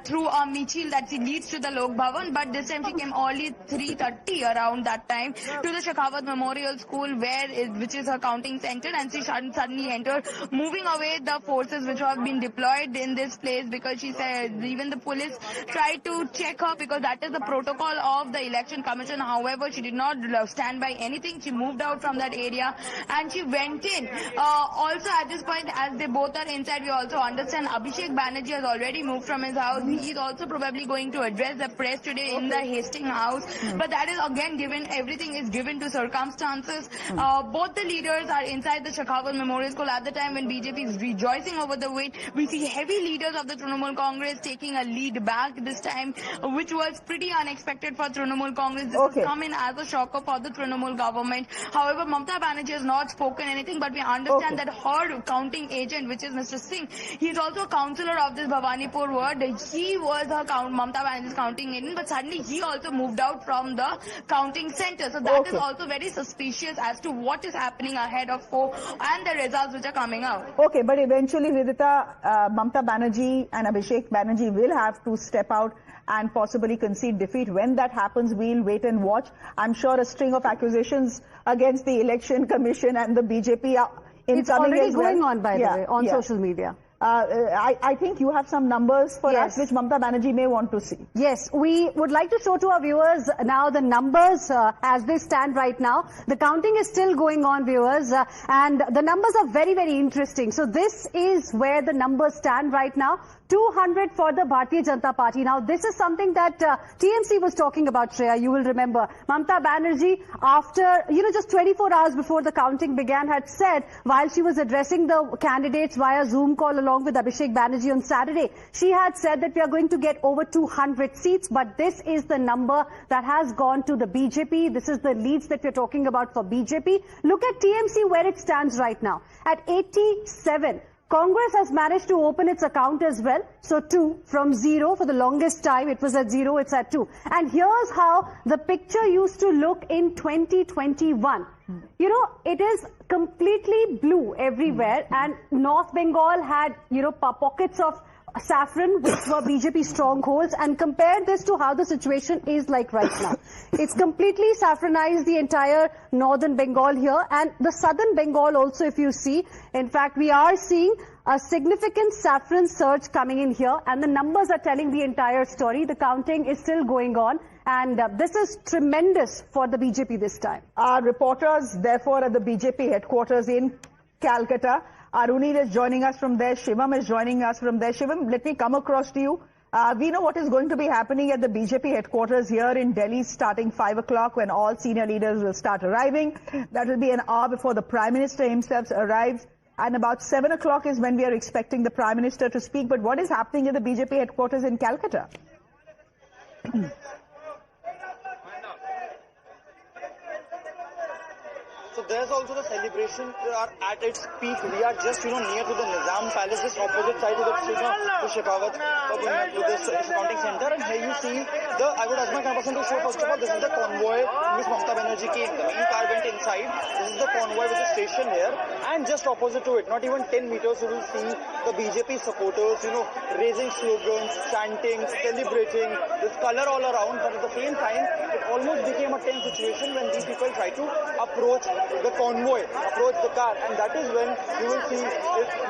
Speaker 2: through a michil that she leads to the Lok Bhavan, but this time she came early 3:30 around that time to the Shekhawat Memorial School, which is her counting center, and she suddenly entered, moving away the forces which have been deployed in this place, because she said even the police tried to check her, because that is the protocol of the election commission. However, she did not stand by anything. She moved out from that area and she went in. Also at this point, as they both are inside, we also understand Abhishek Banerjee has already moved from his house. He is also probably going to address the press today in the Hastings House, but that is again given, everything is given to circumstances. Both the leaders are inside inside the Shekhawat Memorial School at the time when BJP is rejoicing over the win. We see heavy leaders of the Trinamool Congress taking a lead back this time, which was pretty unexpected for Trinamool Congress. This has come in as a shocker for the Trinamool government. However, Mamata Banerjee has not spoken anything, but we understand that her counting agent, which is Mr. Singh, he is also a councillor of this Bhawanipur ward. He was her Mamata Banerjee's counting agent, but suddenly he also moved out from the counting center. So that is also very suspicious as to what is happening ahead of poll and the results which are coming out.
Speaker 1: Okay, but eventually, Vidita, Mamata Banerjee and Abhishek Banerjee will have to step out and possibly concede defeat. When that happens, we'll wait and watch. I'm sure a string of accusations against the Election Commission and the BJP are incoming.
Speaker 12: It's already
Speaker 1: as well.
Speaker 12: going on, by the way, on social media.
Speaker 1: I think you have some numbers for us which Mamata Banerjee may want to see.
Speaker 12: Yes, we would like to show to our viewers now the numbers as they stand right now. The counting is still going on, viewers, and the numbers are very, very interesting. So this is where the numbers stand right now. 200 for the Bharatiya Janata Party. Now, this is something that TMC was talking about, Shreya. You will remember. Mamata Banerjee, after, just 24 hours before the counting began, had said, while she was addressing the candidates via Zoom call along with Abhishek Banerjee on Saturday, she had said that we are going to get over 200 seats. But this is the number that has gone to the BJP. This is the leads that we're talking about for BJP. Look at TMC where it stands right now. At 87. Congress has managed to open its account as well. So 2 from 0 for the longest time. It was at 0, it's at 2. And here's how the picture used to look in 2021. It is completely blue everywhere. And North Bengal had, pockets of saffron, which were BJP strongholds, and compare this to how the situation is like right now. It's completely saffronized, the entire northern Bengal here, and the southern Bengal also, if you see. In fact, we are seeing a significant saffron surge coming in here, and the numbers are telling the entire story. The counting is still going on, and this is tremendous for the BJP this time.
Speaker 1: Our reporters, therefore, at the BJP headquarters in Calcutta. Aruni is joining us from there. Shivam is joining us from there. Shivam, let me come across to you. We know what is going to be happening at the BJP headquarters here in Delhi starting 5 o'clock when all senior leaders will start arriving. That will be an hour before the Prime Minister himself arrives. And about 7 o'clock is when we are expecting the Prime Minister to speak. But what is happening at the BJP headquarters in Calcutta?
Speaker 13: So there's also the celebration are at its peak. We are just, near to the Nizam Palace, just opposite side to the Shekhawat, to this counting center. And here you see I would ask my person to show, first of all, this is the convoy Ms. Mamata Banerjee came. The main car went inside. This is the convoy which is stationed here. And just opposite to it, not even 10 meters, you will see the BJP supporters, raising slogans, chanting, celebrating, this color all around. But at the same time, it almost became a tense situation when these people try to approach the convoy, approach the car, and that is when you will see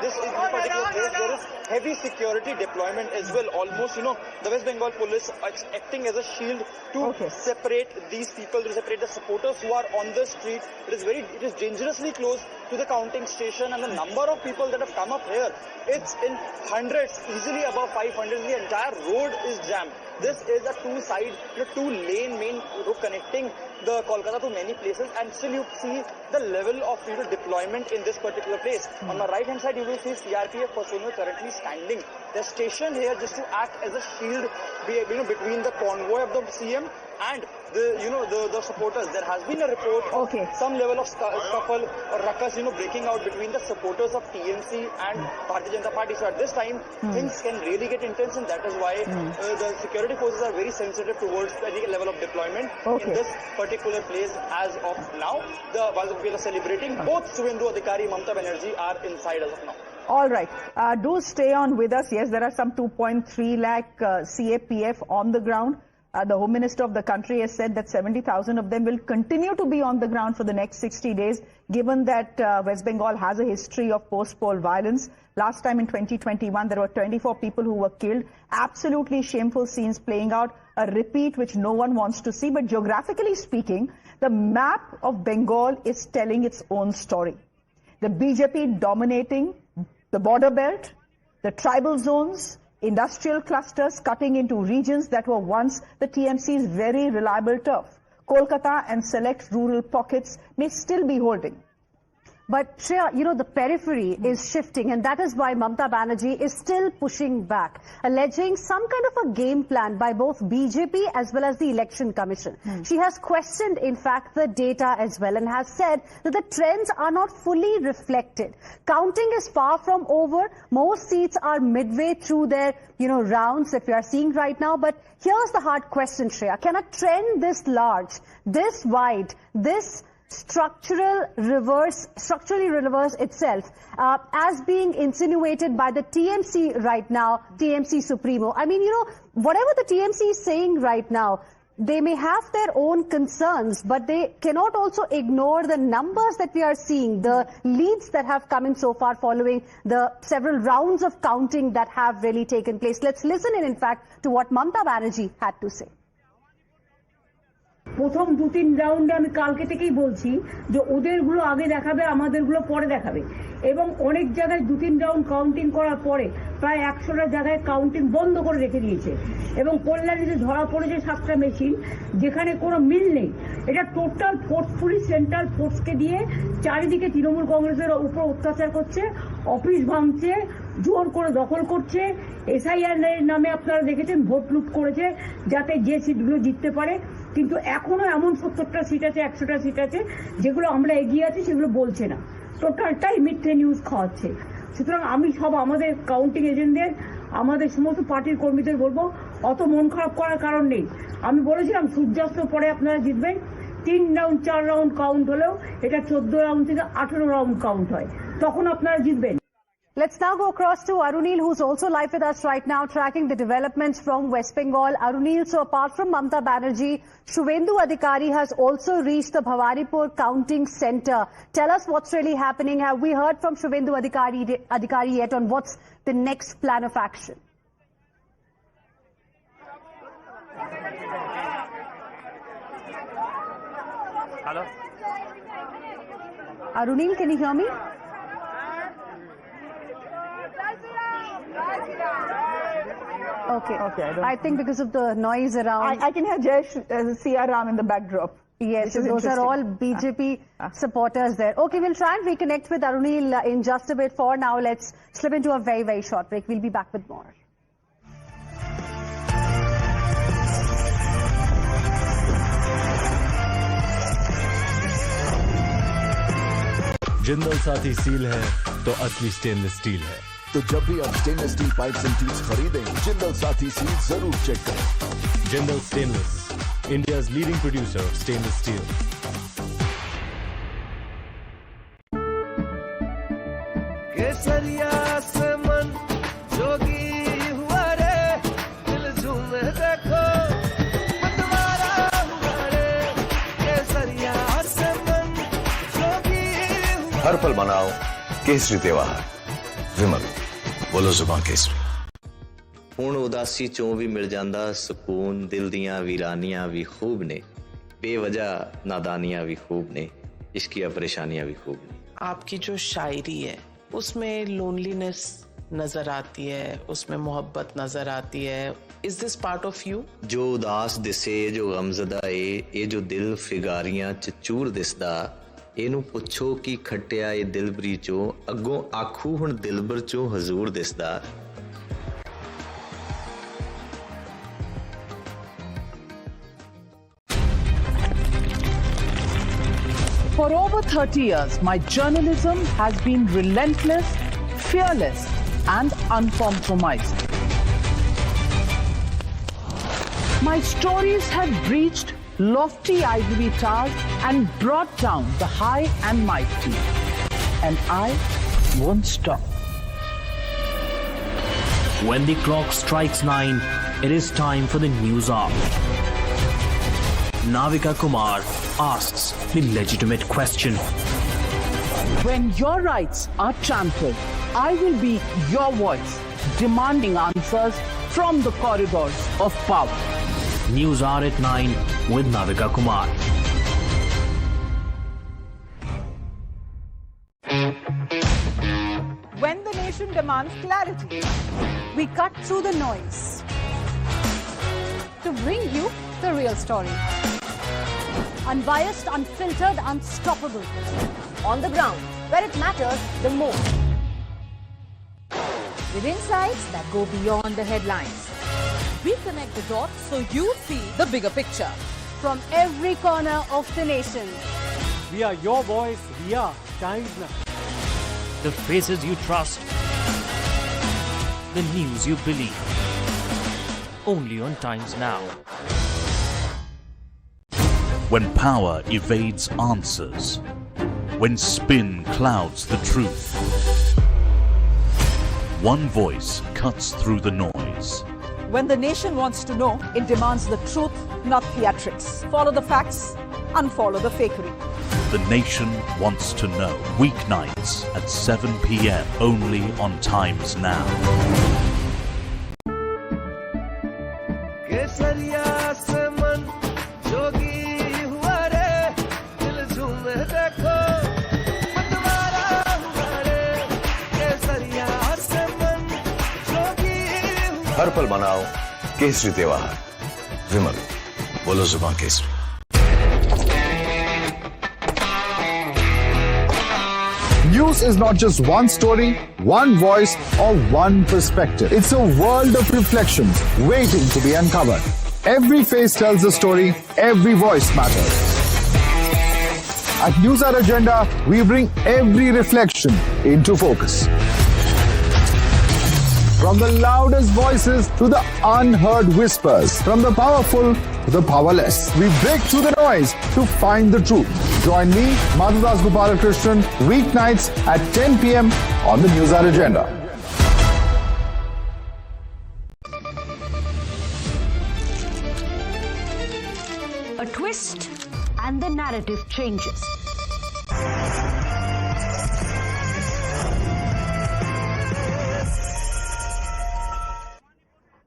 Speaker 13: this particular place, there is heavy security deployment as well. Almost, the West Bengal police are acting as a shield to separate these people, to separate the supporters who are on the street. It is dangerously close to the counting station, and the number of people that have come up here, it's in hundreds, easily above 500. The entire road is jammed. This is a two-lane main road connecting the Kolkata to many places, and still you see the level of deployment in this particular place. On the right hand side, you will see CRPF personnel currently standing. They're stationed here just to act as a shield, between the convoy of the CM and the supporters. There has been a report of some level of scuffle or ruckus, breaking out between the supporters of TMC and Bharatiya Janata Party. So at this time, things can really get intense, and that is why the security forces are very sensitive towards any level of deployment in this particular place as of now. While the people are celebrating, both Suvendu Adhikari, Mamata Banerjee are inside as of now.
Speaker 1: All right. Do stay on with us. Yes, there are some 2.3 lakh CAPF on the ground. The Home Minister of the country has said that 70,000 of them will continue to be on the ground for the next 60 days, given that West Bengal has a history of post-poll violence. Last time in 2021, there were 24 people who were killed. Absolutely shameful scenes playing out, a repeat which no one wants to see. But geographically speaking, the map of Bengal is telling its own story. The BJP dominating the border belt, the tribal zones, industrial clusters cutting into regions that were once the TMC's very reliable turf. Kolkata and select rural pockets may still be holding.
Speaker 12: But Shreya, the periphery is shifting, and that is why Mamata Banerjee is still pushing back, alleging some kind of a game plan by both BJP as well as the Election Commission. She has questioned, in fact, the data as well, and has said that the trends are not fully reflected. Counting is far from over. Most seats are midway through their, rounds that we are seeing right now. But here's the hard question, Shreya. Can a trend this large, this wide, this structurally reverse itself as being insinuated by the TMC right now, TMC Supremo? I mean, whatever the TMC is saying right now, they may have their own concerns, but they cannot also ignore the numbers that we are seeing, the leads that have come in so far following the several rounds of counting that have really taken place. Let's listen in fact, to what Mamata Banerjee had to say.
Speaker 14: প্রথম 2-3 রাউন্ডে আমি কালকে থেকেই বলছি যে ওদেরগুলো আগে দেখাবে, আমাদেরগুলো পরে দেখাবে, এবং অনেক জায়গায় 2-3 রাউন্ড কাউন্টিং করার পরে প্রায় 100টা জায়গায় কাউন্টিং বন্ধ করে রেখে দিয়েছে, এবং কল্যাণীতে ধরা পড়েছে 7টা মেশিন যেখানে কোনো মিল নেই। এটা টোটাল ফোর্সফুলি সেন্ট্রাল ফোর্সকে দিয়ে চারিদিকে তৃণমূল কংগ্রেসের উপর অত্যাচার করছে, অফিস ভাঙছে, জোর করে দখল করছে, এসআইআর নামে আপনারা দেখেছেন ভোট লুট করেছে যাতে যে সিটগুলো জিততে পারে। কিন্তু এখনো এমন 70টা সিট আছে, 100টা সিট আছে যেগুলো আমরা এগিয়ে আছি সেগুলো বলছে না, টোটালটাই মিথ্যে নিউজ খাওয়াচ্ছে। সুতরাং আমি সব আমাদের কাউন্টিং এজেন্টদের, আমাদের সমস্ত পার্টির কর্মীদের বলবো অত মন খারাপ করার কারণ নেই। আমি বলেছিলাম সূর্যাস্তের পরে আপনারা জিতবেন। 3 রাউন্ড 4 রাউন্ড কাউন্ট হলেও এটা 14 রাউন্ড থেকে 18 রাউন্ড কাউন্ট হয়, তখন আপনারা জিতবেন।
Speaker 12: Let's now go across to Arunil, who's also live with us right now, tracking the developments from West Bengal. Arunil, so apart from Mamata Banerjee, Shuvendu Adhikari has also reached the Bhawaripur counting center. Tell us what's really happening. Have we heard from Shuvendu Adhikari yet on what's the next plan of action?
Speaker 15: Hello?
Speaker 12: Arunil, can you hear me? Okay. I think because of the noise around.
Speaker 1: I can hear Jai Siaram in the backdrop.
Speaker 12: Yes, those are all BJP supporters there. Okay, we'll try and reconnect with Arunil in just a bit. For now, let's slip into a very, very short break. We'll be back with more.
Speaker 27: Jindal Saathi seal है तो असली stainless steel है।
Speaker 26: तो जब भी आप stainless steel pipes and tubes खरीदें, Jindal Saathi seal जरूर चेक करें।
Speaker 27: Jindal stainless, India's leading producer of stainless steel.
Speaker 9: केसरिया से मन जोगी हुआ रे, दिल झूमे देखो मतवारा हुआ रे। केसरिया से मन जोगी हुआ।
Speaker 8: हर पल मनाओ केसरी त्योहार, विमल बोलो जुबान केसरी।
Speaker 17: ਹੁਣ ਉਦਾਸੀ ਚੋਂ ਵੀ ਮਿਲ ਜਾਂਦਾ ਸਕੂਨ, ਦਿਲ ਦੀਆਂ ਵੀਰਾਨੀਆਂ ਵੀ ਖੂਬ ਨੇ, ਬੇਵਜ੍ਹਾ ਨਾਦਾਨੀਆਂ ਵੀ ਖੂਬ ਨੇ, ਇਸ਼ਕੀਆ ਪਰੇਸ਼ਾਨੀਆਂ ਵੀ ਖੂਬ ਨੇ।
Speaker 21: आपकी जो शायरी है उसमें लोनलीनेस नजर आती है, उसमें मोहब्बत नजर आती है। Is this part of you?
Speaker 17: ਜੋ ਉਦਾਸ ਦਿਸੇ, ਜੋ ਗਮਜ਼ਦਾ ਏ, ਇਹ ਜੋ ਦਿਲ ਫਿਗਾਰੀਆਂ ਚ ਚੂਰ ਦਿਸਦਾ, ਇਹਨੂੰ ਪੁੱਛੋ ਕੀ ਖੱਟਿਆ ਏ ਦਿਲਬਰੀ ਚੋਂ, ਅੱਗੋਂ ਆਖੂ ਹੁਣ ਦਿਲਬਰ ਚੋਂ ਹਜ਼ੂਰ ਦਿਸਦਾ।
Speaker 28: For over 30 years, my journalism has been relentless, fearless, and uncompromising. My stories have breached lofty ivory towers and brought down the high and mighty. And I won't stop.
Speaker 3: When the clock strikes 9, it is time for the news hour. Navika Kumar asks the legitimate question.
Speaker 28: When your rights are trampled, I will be your voice, demanding answers from the corridors of power.
Speaker 3: News Hour at 9 with Navika Kumar.
Speaker 28: When the nation demands clarity,
Speaker 12: We cut through the noise to bring you the real story. Unbiased, unfiltered, unstoppable. On the ground,
Speaker 6: where it matters the most.
Speaker 5: With insights that go beyond the headlines. We connect the dots so you see the bigger picture.
Speaker 12: From every corner of the nation.
Speaker 7: We are your voice. We are Times Now.
Speaker 3: The faces you trust. The news you believe. Only on Times Now.
Speaker 11: When power evades answers. When spin clouds the truth. One voice cuts through the noise.
Speaker 15: When the nation wants to know, it demands the truth, not theatrics. Follow the facts, unfollow the fakery.
Speaker 11: The nation wants to know. Weeknights at 7 p.m. only on Times Now.
Speaker 9: केसरिया से मन जोगी हुआ रे दिल झूमे देखो मतवारा हुआ रे केसरिया से मन जोगी हुआ
Speaker 8: हर पल मनाओ केसरी त्योहार विमल बोलो जुबान Kesari
Speaker 10: News is not just one story, one voice, or one perspective. It's a world of reflections waiting to be uncovered. Every face tells a story, every voice matters. At News Hour Agenda, we bring every reflection into focus. From the loudest voices to the unheard whispers, from the powerful to the powerless, we break through the noise to find the truth. Join me, Madhudas Gopalakrishnan, weeknights at 10 p.m. on the News Hour Agenda.
Speaker 4: A twist and the narrative changes.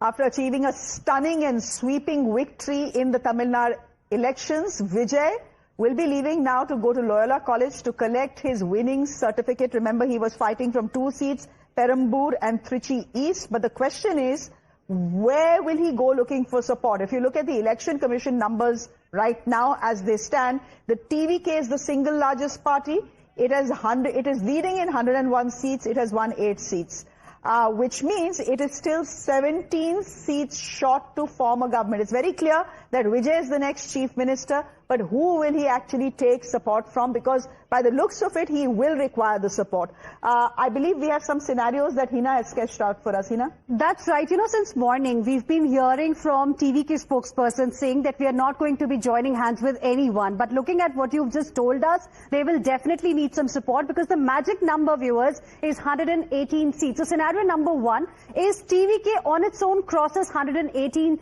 Speaker 1: After achieving a stunning and sweeping victory in the Tamil Nadu elections, Vijay will be leaving now to go to Loyola College to collect his winning certificate. Remember, he was fighting from 2 seats, Perambur and Trichy East. But the question is, where will he go looking for support? If you look at the Election Commission numbers right now as they stand, the TVK is the single largest party. It is leading in 101 seats. It has won 8 seats. Which means it is still 17 seats short to form a government. It's very clear that Vijay is the next chief minister, but who will he actually take support from? Because by the looks of it, he will require the support. I believe we have some scenarios that Hina has sketched out for us. Hina?
Speaker 12: That's right. You know, since morning, we've been hearing from TVK spokesperson saying that we are not going to be joining hands with anyone. But looking at what you've just told us, they will definitely need some support because the magic number, viewers, is 118 seats. So scenario number 1 is TVK on its own crosses 118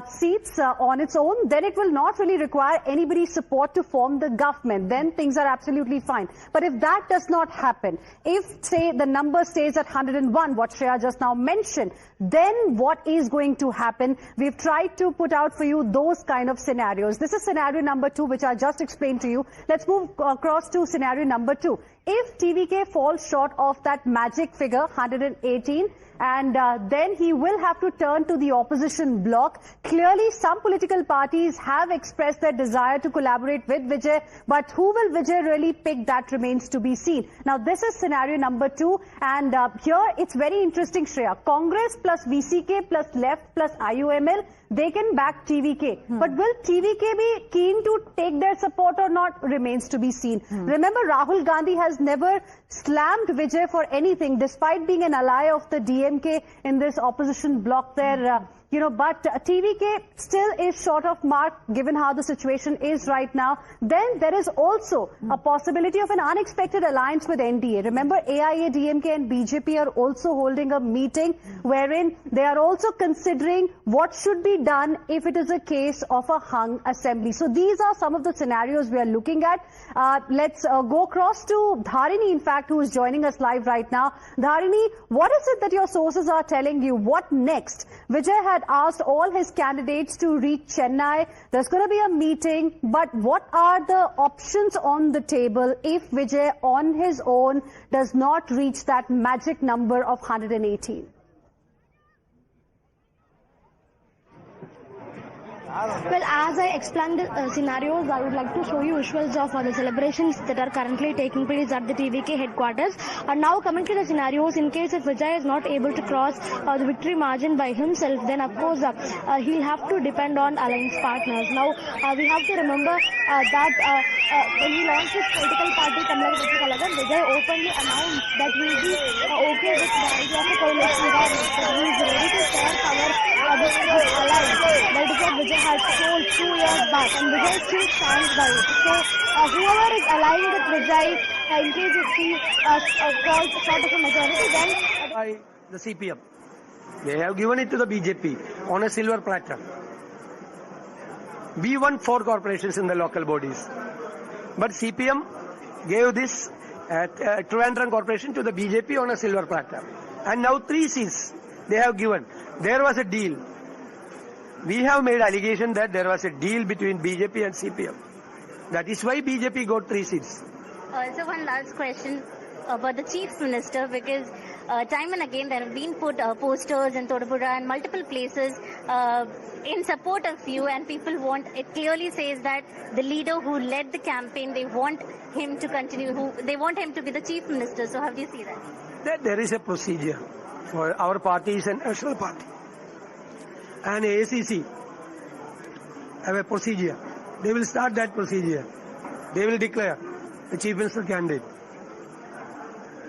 Speaker 12: seats on its own. Then it will not really require anybody's support to form the government. Then things are absolutely fine. But if that does not happen, if, say, the number stays at 101, what Shreya just now mentioned, then what is going to happen? We've tried to put out for you those kind of scenarios. This is scenario number 2, which I just explained to you. Let's move across to scenario number 2. If TVK falls short of that magic figure, 118, and then he will have to turn to the opposition bloc. Clearly, some political parties have expressed their desire to collaborate with Vijay, but who will Vijay really pick, that remains to be seen. Now, this is scenario number 2, and here it's very interesting, Shreya. Congress plus VCK plus left plus IUML, they can back TVK. But will TVK be keen to take their support or not remains to be seen. Remember, Rahul Gandhi has never slammed Vijay for anything, despite being an ally of the DMK in this opposition bloc there. But TVK still is short of mark given how the situation is right now. Then there is also a possibility of an unexpected alliance with NDA. Remember, AIA, DMK and BJP are also holding a meeting wherein they are also considering what should be done if it is a case of a hung assembly. So these are some of the scenarios we are looking at. Let's go across to Dharini, in fact, who is joining us live right now. Dharini, what is it that your sources are telling you? What next? Vijay had asked all his candidates to reach Chennai. There's going to be a meeting, but what are the options on the table if Vijay on his own does not reach that magic number of 118?
Speaker 16: Well, as I explained the scenarios, I would like to show you visuals of the celebrations that are currently taking place at the TVK headquarters. Now coming to the scenarios, in case if Vijay is not able to cross the victory margin by himself, then of course he'll have to depend on alliance partners. Now we have to remember that when he launched his political party, Vijay openly announced that he will be okay with the idea of a coalition government, that he is ready to share power with his allies. That is what Vijay had told 2 years back, and Vijay still stands by it. So whoever is allying with Vijay, in case if he falls short of a majority, then
Speaker 18: by the CPM. They have given it to the BJP on a silver platter. We won 4 corporations in the local bodies, but CPM gave this Trivandrum corporation to the BJP on a silver platter, and now 3 seats they have given. There was a deal. We have made allegation that there was a deal between BJP and CPM. That is why BJP got 3 seats.
Speaker 16: Also, one last question about the Chief Minister, because time and again there have been put posters in Todapura and multiple places in support of you, and people want, it clearly says that the leader who led the campaign, they want him to continue, they want him to be the Chief Minister. So how do you see that?
Speaker 18: There is a procedure. For our party is a national party, and ACC have a procedure. They will start that procedure. They will declare the Chief Minister candidate.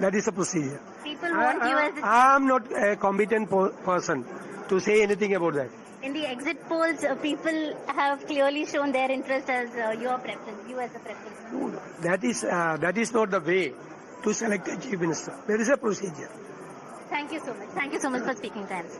Speaker 18: That is a procedure.
Speaker 16: People want you as
Speaker 18: I am not a competent person to say anything about that.
Speaker 16: in the exit polls, people have clearly shown their interest as your preference, you as a preference.
Speaker 18: That is not the way to select a Chief Minister. There is a procedure.
Speaker 16: Thank you so much. Thank you so much for speaking to us.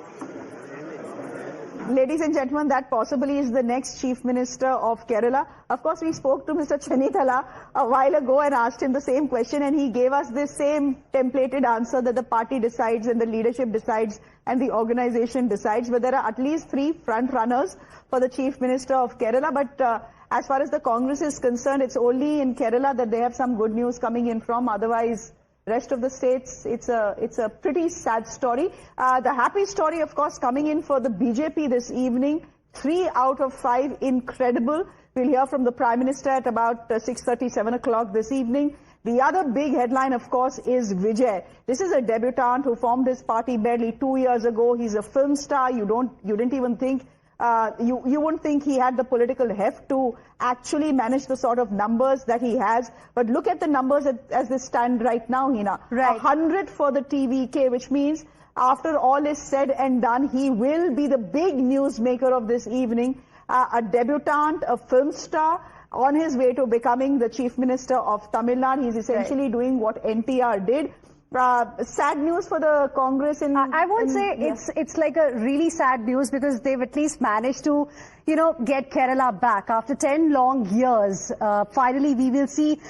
Speaker 1: Ladies and gentlemen, that possibly is the next Chief Minister of Kerala. Of course, we spoke to Mr. Chennithala a while ago and asked him the same question, and he gave us this same templated answer that the party decides and the leadership decides and the organization decides. But there are at least 3 front runners for the Chief Minister of Kerala. But as far as the Congress is concerned, it's only in Kerala that they have some good news coming in from. Otherwise, rest of the states, it's a pretty sad story. The happy story, of course, coming in for the BJP this evening. 3 out of 5, incredible. We'll hear from the Prime Minister at about 6:30, 7 o'clock this evening. The other big headline, of course, is Vijay. This is a debutant who formed his party barely 2 years ago. He's a film star. You didn't even think. You wouldn't think he had the political heft to actually manage the sort of numbers that he has. But look at the numbers as they stand right now, Hina. Right. 100 for the TVK, which means after all is said and done, he will be the big newsmaker of this evening. A debutant, a film star, on his way to becoming the Chief Minister of Tamil Nadu. He's essentially doing what NTR did. Sad news for the Congress in...
Speaker 12: I won't say it's like a really sad news, because they've at least managed to, get Kerala back. After 10 long years, finally we will see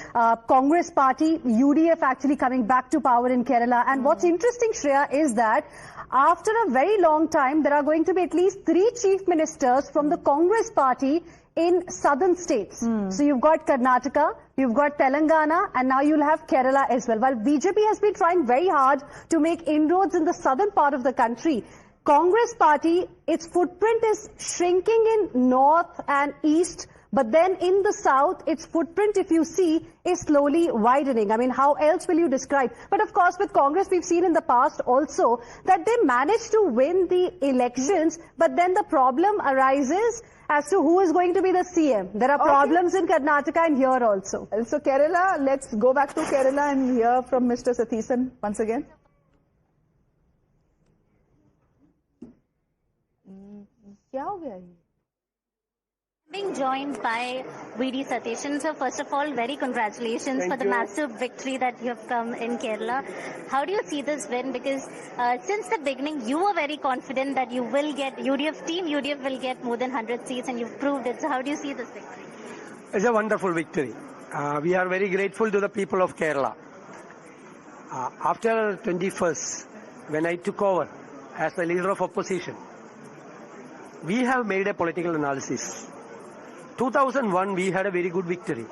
Speaker 12: Congress party, UDF actually coming back to power in Kerala. And what's interesting, Shreya, is that after a very long time, there are going to be at least 3 chief ministers from the Congress party in southern states. So you've got Karnataka, you've got Telangana, and now you'll have Kerala as well. While BJP has been trying very hard to make inroads in the southern part of the country, Congress party, its footprint is shrinking in north and east, but then in the south, its footprint, if you see, is slowly widening. I mean, how else will you describe? But of course, with Congress, we've seen in the past also that they managed to win the elections, but then the problem arises as to who is going to be the CM. There are problems in Karnataka and here also.
Speaker 1: So Kerala, let's go back to Kerala and hear from Mr. Satheesan once again.
Speaker 16: Being joined by VD Satheesan. So first of all, very congratulations for the massive victory that you have come in Kerala. How do you see this win? Because since the beginning, you were very confident that you will get, UDF will get more than 100 seats, and you've proved it. So how do you see this victory?
Speaker 18: It's a wonderful victory. We are very grateful to the people of Kerala. After 21st, when I took over as the leader of opposition, we have made a political analysis. 2001, we had a very good victory.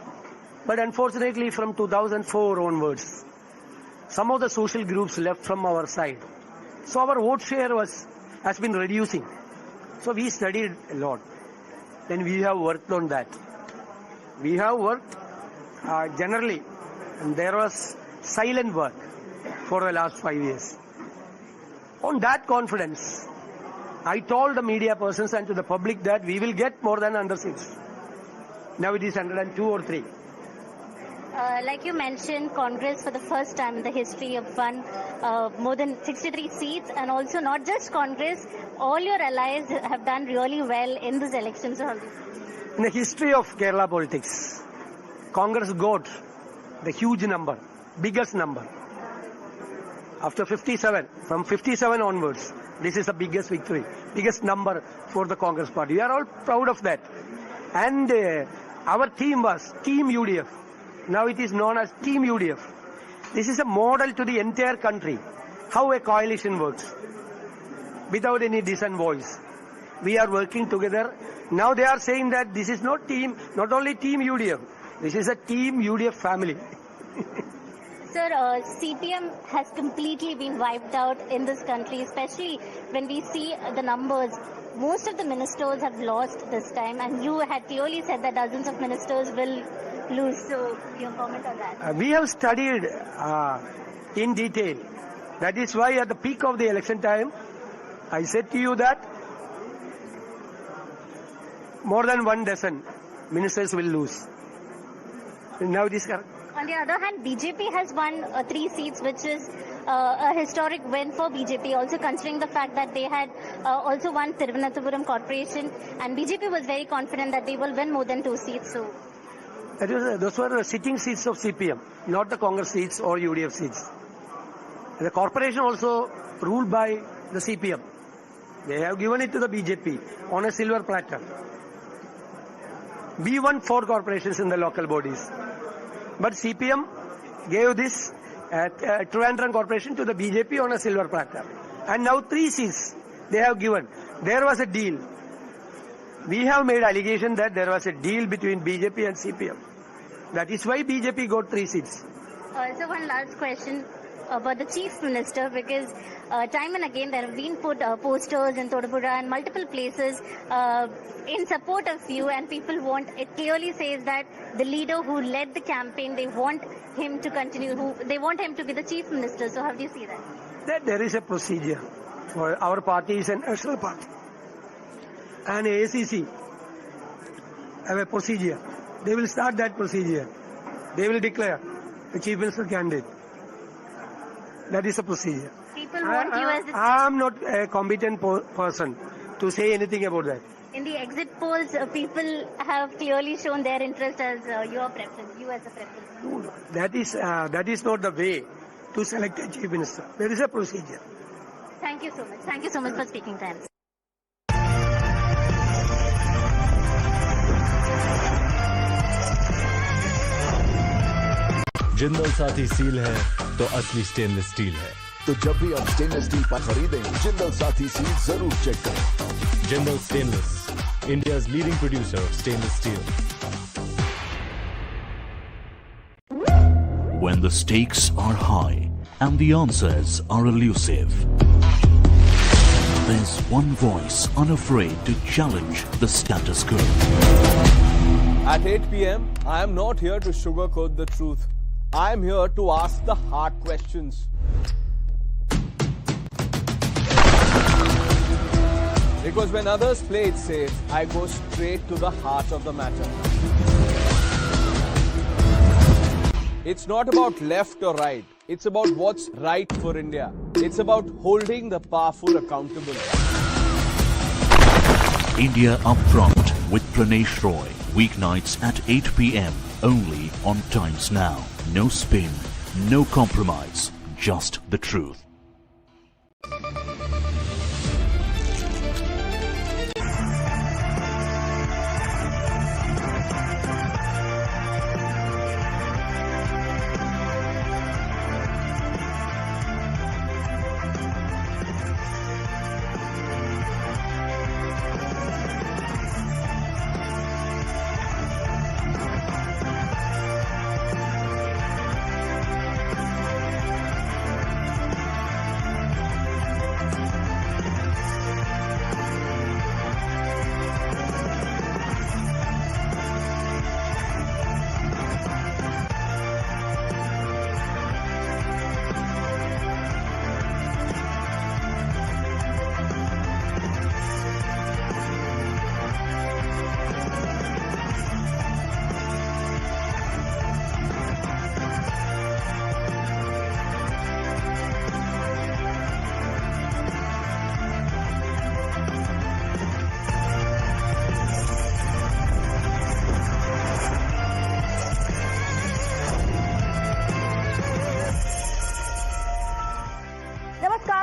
Speaker 18: But unfortunately, from 2004 onwards, some of the social groups left from our side. So our vote share has been reducing. So we studied a lot. then we have worked on that. We have worked generally, and there was silent work for the last 5 years. On that confidence, I told the media persons and to the public that we will get more than 100 seats. Now it is 102 or 3.
Speaker 16: Like you mentioned, Congress for the first time in the history of won more than 63 seats, and also not just Congress, all your allies have done really well in this election. So,
Speaker 18: in the history of Kerala politics, Congress got the huge number, biggest number. After 57, from 57 onwards, this is the biggest victory, biggest number for the Congress party. We are all proud of that. And our team was Team UDF. Now it is known as Team UDF. This is a model to the entire country, how a coalition works, without any dissent voice. We are working together. Now they are saying that this is not only Team UDF, this is a Team UDF family.
Speaker 16: Sir, CPM has completely been wiped out in this country, especially when we see the numbers. Most of the ministers have lost this time, and you had clearly said that dozens of ministers will lose. So, your comment on that?
Speaker 18: We have studied in detail. That is why at the peak of the election time, I said to you that more than 1 dozen ministers will lose. Now it is correct.
Speaker 16: On the other hand, BJP has won 3 seats, which is a historic win for BJP, also considering the fact that they had also won Thiruvananthapuram Corporation, and BJP was very confident that they will win more than 2 seats. So,
Speaker 18: those were the sitting seats of CPM, not the Congress seats or UDF seats. The corporation also ruled by the CPM. They have given it to the BJP on a silver platter. We won 4 corporations in the local bodies. But CPM gave this Trivandrum Corporation to the BJP on a silver platter. And now 3 seats they have given. There was a deal. We have made allegation that there was a deal between BJP and CPM. That is why BJP got 3 seats.
Speaker 16: Also, one last question about the Chief Minister, because time and again there have been put posters in Todupuzha and multiple places in support of you, and people want, it clearly says that the leader who led the campaign, they want him to continue, they want him to be the Chief Minister. So how do you see that?
Speaker 18: There is a procedure. For our party is a national party. And ACC have a procedure. They will start that procedure. They will declare the Chief Minister candidate. That is a procedure.
Speaker 16: People want you as the...
Speaker 18: I am not a competent person to say anything about that.
Speaker 16: In the exit polls, people have clearly shown their interest as your preference, you as a preference.
Speaker 18: That is not the way to select a Chief Minister. There is a procedure.
Speaker 16: Thank you so much. Thank you so much for speaking to us.
Speaker 27: Jindal Saathi seal है तो असली stainless steel है।
Speaker 26: तो जब भी आप stainless steel pipe खरीदें, Jindal Saathi seal जरूर चेक करें।
Speaker 27: Jindal stainless, India's leading producer of stainless steel.
Speaker 11: When the stakes are high and the answers are elusive, there's one voice unafraid to challenge the status quo.
Speaker 2: At 8 p.m., I am not here to sugarcoat the truth. I am here to ask the hard questions. Because when others play it safe, I go straight to the heart of the matter. It's not about left or right. It's about what's right for India. It's about holding the powerful accountable.
Speaker 11: India Upfront with Pranesh Roy. Weeknights at 8 p.m. only on Times Now. No spin, no compromise, just the truth.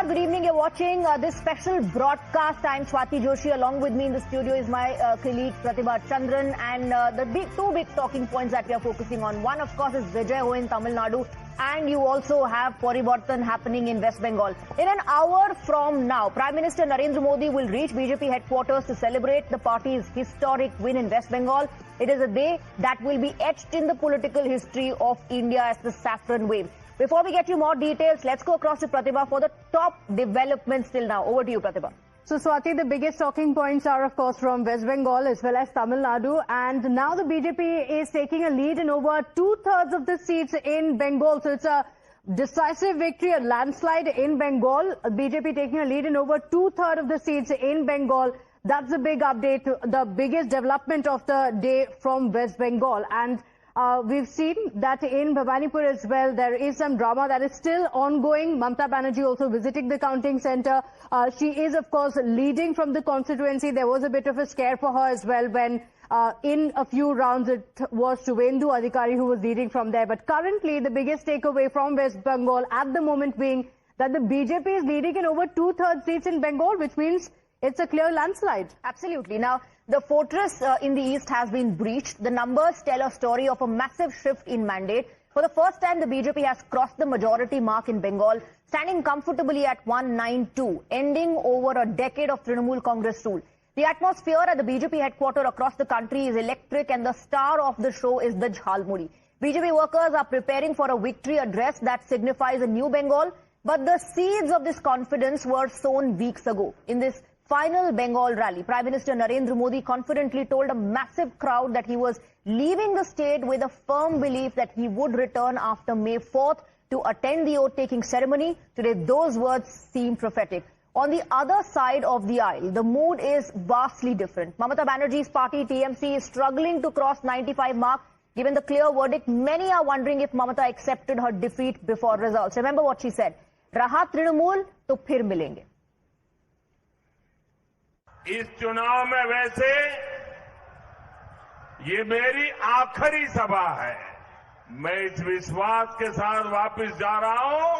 Speaker 6: good evening. You're watching this special broadcast. I'm Swati Joshi. Along with me in the studio is my colleague Pratibha Chandran. And the two big talking points that we are focusing on. One, of course, is Vijay in Tamil Nadu. And you also have Parivartan happening in West Bengal. In an hour from now, Prime Minister Narendra Modi will reach BJP headquarters to celebrate the party's historic win in West Bengal. It is a day that will be etched in the political history of India as the saffron wave. Before we get you more details, let's go across to Pratibha for the top developments till now. Over to you, Pratibha.
Speaker 12: So, Swati, the biggest talking points are, of course, from West Bengal as well as Tamil Nadu. And now the BJP is taking a lead in over 2/3 of the seats in Bengal. So, it's a decisive victory, a landslide in Bengal. BJP taking a lead in over 2/3 of the seats in Bengal. That's the big update, the biggest development of the day from West Bengal. And we've seen that in Bhawanipur as well, there is some drama that is still ongoing. Mamata Banerjee also visiting the counting center. She is, of course, leading from the constituency. There was a bit of a scare for her as well when in a few rounds it was Suvendu Adhikari who was leading from there. But currently, the biggest takeaway from West Bengal at the moment being that the BJP is leading in over 2/3 seats in Bengal, which means it's a clear landslide.
Speaker 6: Absolutely. Now, the fortress in the east has been breached. The numbers tell a story of a massive shift in mandate. For the first time, the BJP has crossed the majority mark in Bengal, standing comfortably at 192, ending over a decade of Trinamool Congress rule. The atmosphere at the BJP headquarters across the country is electric, and the star of the show is the Jhalmuri. BJP workers are preparing for a victory address that signifies a new Bengal, but the seeds of this confidence were sown weeks ago. In this final Bengal rally, Prime Minister Narendra Modi confidently told a massive crowd that he was leaving the state with a firm belief that he would return after May 4th to attend the oath-taking ceremony. Today, those words seem prophetic. On the other side of the aisle, the mood is vastly different. Mamata Banerjee's party, TMC, is struggling to cross 95 mark. Given the clear verdict, many are wondering if Mamata accepted her defeat before results. Remember what she said, "Raha Trinamool, to phir milenge."
Speaker 13: इस चुनाव में वैसे ये मेरी आखिरी सभा है। मैं इस विश्वास के साथ वापस जा रहा हूं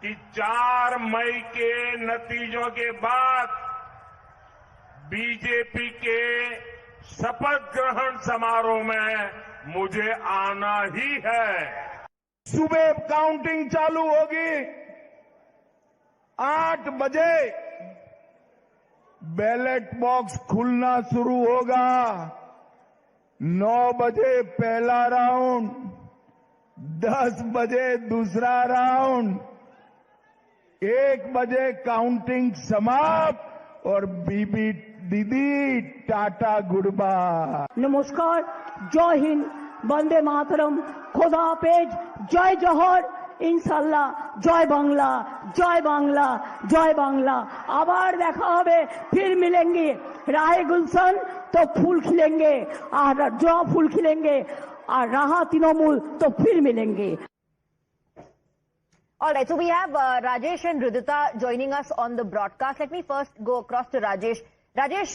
Speaker 13: कि 4 मई के नतीजों के बाद बीजेपी के शपथ ग्रहण समारोह में मुझे आना ही है। सुबह काउंटिंग चालू होगी 8 बजे बैलेट बॉक्स खुलना शुरू होगा। 9 बजे पहला राउंड, 10 बजे दूसरा राउंड, 1 बजे काउंटिंग समाप्त और बीबी दीदी टाटा गुड बाय।
Speaker 14: नमस्कार, जय हिंद, वंदे मातरम, खुदा हाफेज, जय जोहर, ইনশাল্লাহ, জয় বাংলা, জয় বাংলা, জয় বাংলা। আবার দেখা হবে, ফির মিলেंगे, राहे गुलशन तो फूल खिलेंगे, और जो फूल खिलेंगे, और रहा तृणमूल तो फिर मिलेंगे।
Speaker 6: All right, so we have Rajesh and Ridhita joining us on the broadcast. Let me first go across to Rajesh. Rajesh,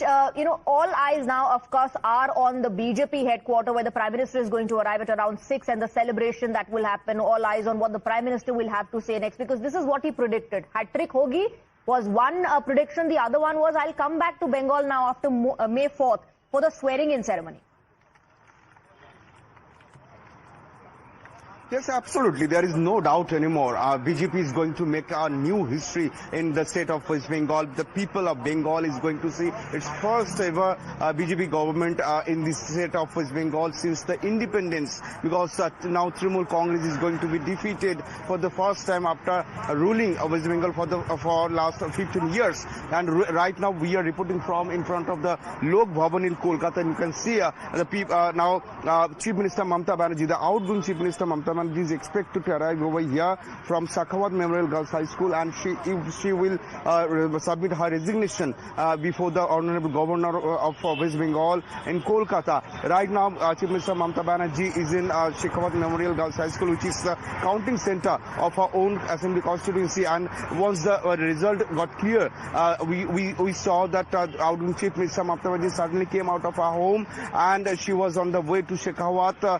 Speaker 6: all eyes now, of course, are on the BJP headquarters where the Prime Minister is going to arrive at around 6 and the celebration that will happen. All eyes on what the Prime Minister will have to say next, because this is what he predicted. Hat-trick hogi was one prediction. The other one was, I'll come back to Bengal now after May 4th for the swearing-in ceremony.
Speaker 19: Yes, absolutely. There is no doubt anymore. BJP is going to make a new history in the state of West Bengal. The people of Bengal is going to see its first ever BJP government in the state of West Bengal since the independence, because now Trinamool Congress is going to be defeated for the first time after ruling West Bengal for last 15 years. And right now we are reporting from in front of the Lok Bhavan in Kolkata, and you can see the people now Chief Minister Mamata Banerjee, the outgoing Chief Minister Mamata Banerjee, is expected to arrive over here from Shekhawat Memorial Girls High School, and she will submit her resignation before the Honorable Governor of West Bengal in Kolkata. Right now, Chief Minister Mamata Banerjee is in Shekhawat Memorial Girls High School, which is the counting center of her own assembly constituency. And once the result got clear, we saw that outgoing Chief Minister Mamata Banerjee suddenly came out of her home, and she was on the way to Shekhawat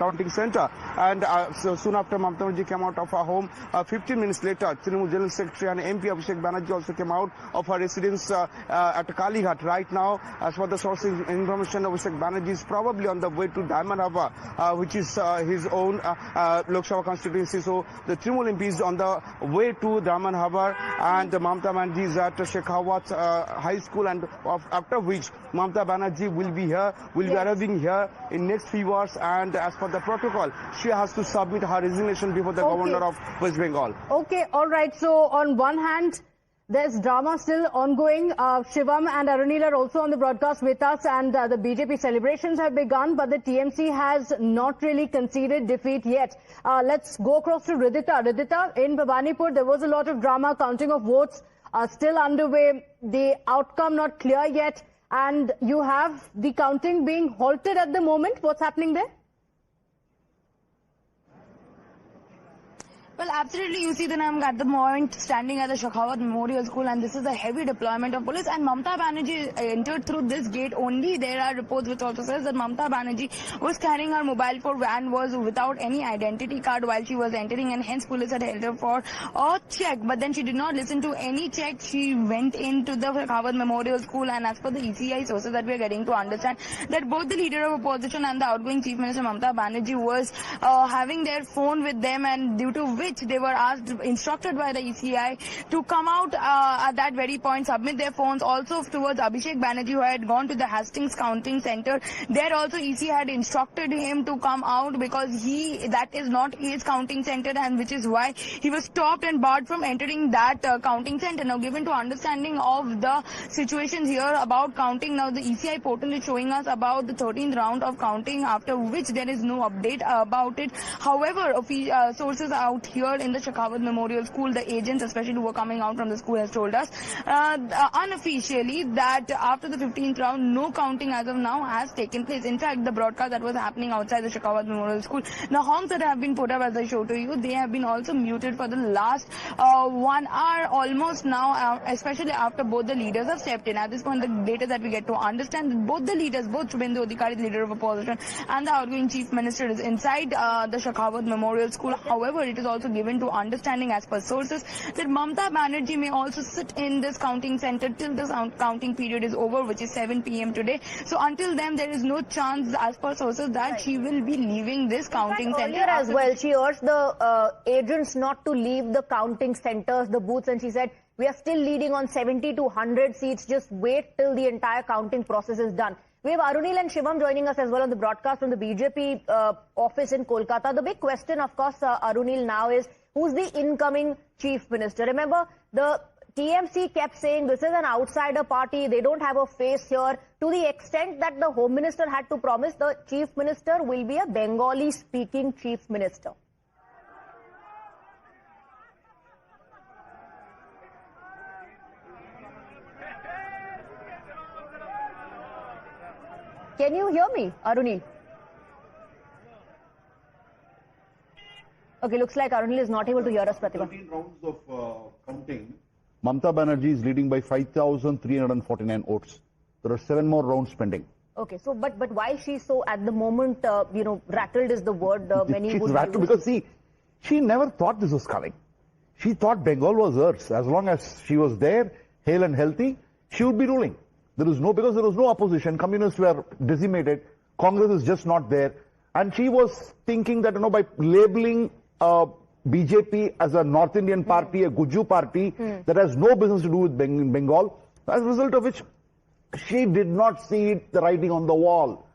Speaker 19: counting center. And so soon after Mamata Banerjee came out of her home, 15 minutes later, Trinamool General Secretary and MP Abhishek Banerjee also came out of her residence at Kalighat. Right now, as per the source information, Abhishek Banerjee is probably on the way to Diamond Harbour, which is his own Lok Sabha constituency. So the Trinamool MP is on the way to Diamond Harbour, and Mamata Banerjee is at Shekhawat High School, and after which Mamata Banerjee will be arriving here in next few hours, and as per the protocol, she has to submit her resignation before the governor of West Bengal.
Speaker 6: Okay, all right. So on one hand, there's drama still ongoing. Shivam and Arunil are also on the broadcast with us, and the BJP celebrations have begun, but the TMC has not really conceded defeat yet. Let's go across to Ridhita. Ridhita, in Bhawanipur, there was a lot of drama. Counting of votes still underway. The outcome not clear yet, and you have the counting being halted at the moment. What's happening there?
Speaker 17: Well, absolutely. You see that I'm at the moment standing at the Shekhawat Memorial School, and this is a heavy deployment of police. And Mamata Banerjee entered through this gate only. There are reports which also says that Mamata Banerjee was carrying her mobile phone and was without any identity card while she was entering, and hence police had held her for a check. But then she did not listen to any check. She went into the Shekhawat Memorial School, and as per the ECI sources that we are getting to understand, that both the leader of opposition and the outgoing Chief Minister Mamata Banerjee was having their phone with them, and due to which they were instructed by the ECI to come out at that very point, submit their phones. Also towards Abhishek Banerjee, who had gone to the Hastings counting center, there also ECI had instructed him to come out because that is not his counting center, and which is why he was stopped and barred from entering that counting center. Now, given to understanding of the situations here about counting, now the ECI portal is showing us about the 13th round of counting, after which there is no update about it. However, sources out here in the Shekhawat Memorial School, the agents especially who were coming out from the school, has told us unofficially that after the 15th round, no counting as of now has taken place. In fact, the broadcast that was happening outside the Shekhawat Memorial School, the honks that have been put up, as I showed to you, they have been also muted for the last 1 hour almost now, especially after both the leaders have stepped in. At this point, the data that we get to understand that both the leaders, both Shubhendu Adhikari, the leader of opposition, and the outgoing chief minister is inside the Shekhawat Memorial School. However, it is also given to understanding as per sources that Mamata Banerjee may also sit in this counting center till the counting period is over, which is 7 p.m. today. So until then, there is no chance, as per sources, that she will be leaving this counting center.
Speaker 6: Earlier as well, she urged the agents not to leave the counting centers, the booths, and she said, we are still leading on 70 to 100 seats. Just wait till the entire counting process is done. We have Arunil and Shivam joining us as well on the broadcast from the BJP office in Kolkata. The big question, of course, Arunil, now is who's the incoming chief minister? Remember, the TMC kept saying this is an outsider party. They don't have a face here, to the extent that the home minister had to promise the chief minister will be a Bengali-speaking chief minister. Can you hear me, Arunil? Okay, looks like Arunil is not able to hear us, Pratibha.
Speaker 20: 13 rounds of counting. Mamata Banerjee is leading by 5,349 votes. There are 7 more rounds pending.
Speaker 6: Okay, so but why she's so at the moment, rattled is the word many would
Speaker 20: She's rattled because she never thought this was coming. She thought Bengal was hers. As long as she was there, hale and healthy, she would be ruling. Because there was no opposition. Communists were decimated. Congress is just not there. And she was thinking that, by labeling BJP as a North Indian party, a Guju party, that has no business to do with Bengal, as a result of which she did not see the writing on the wall.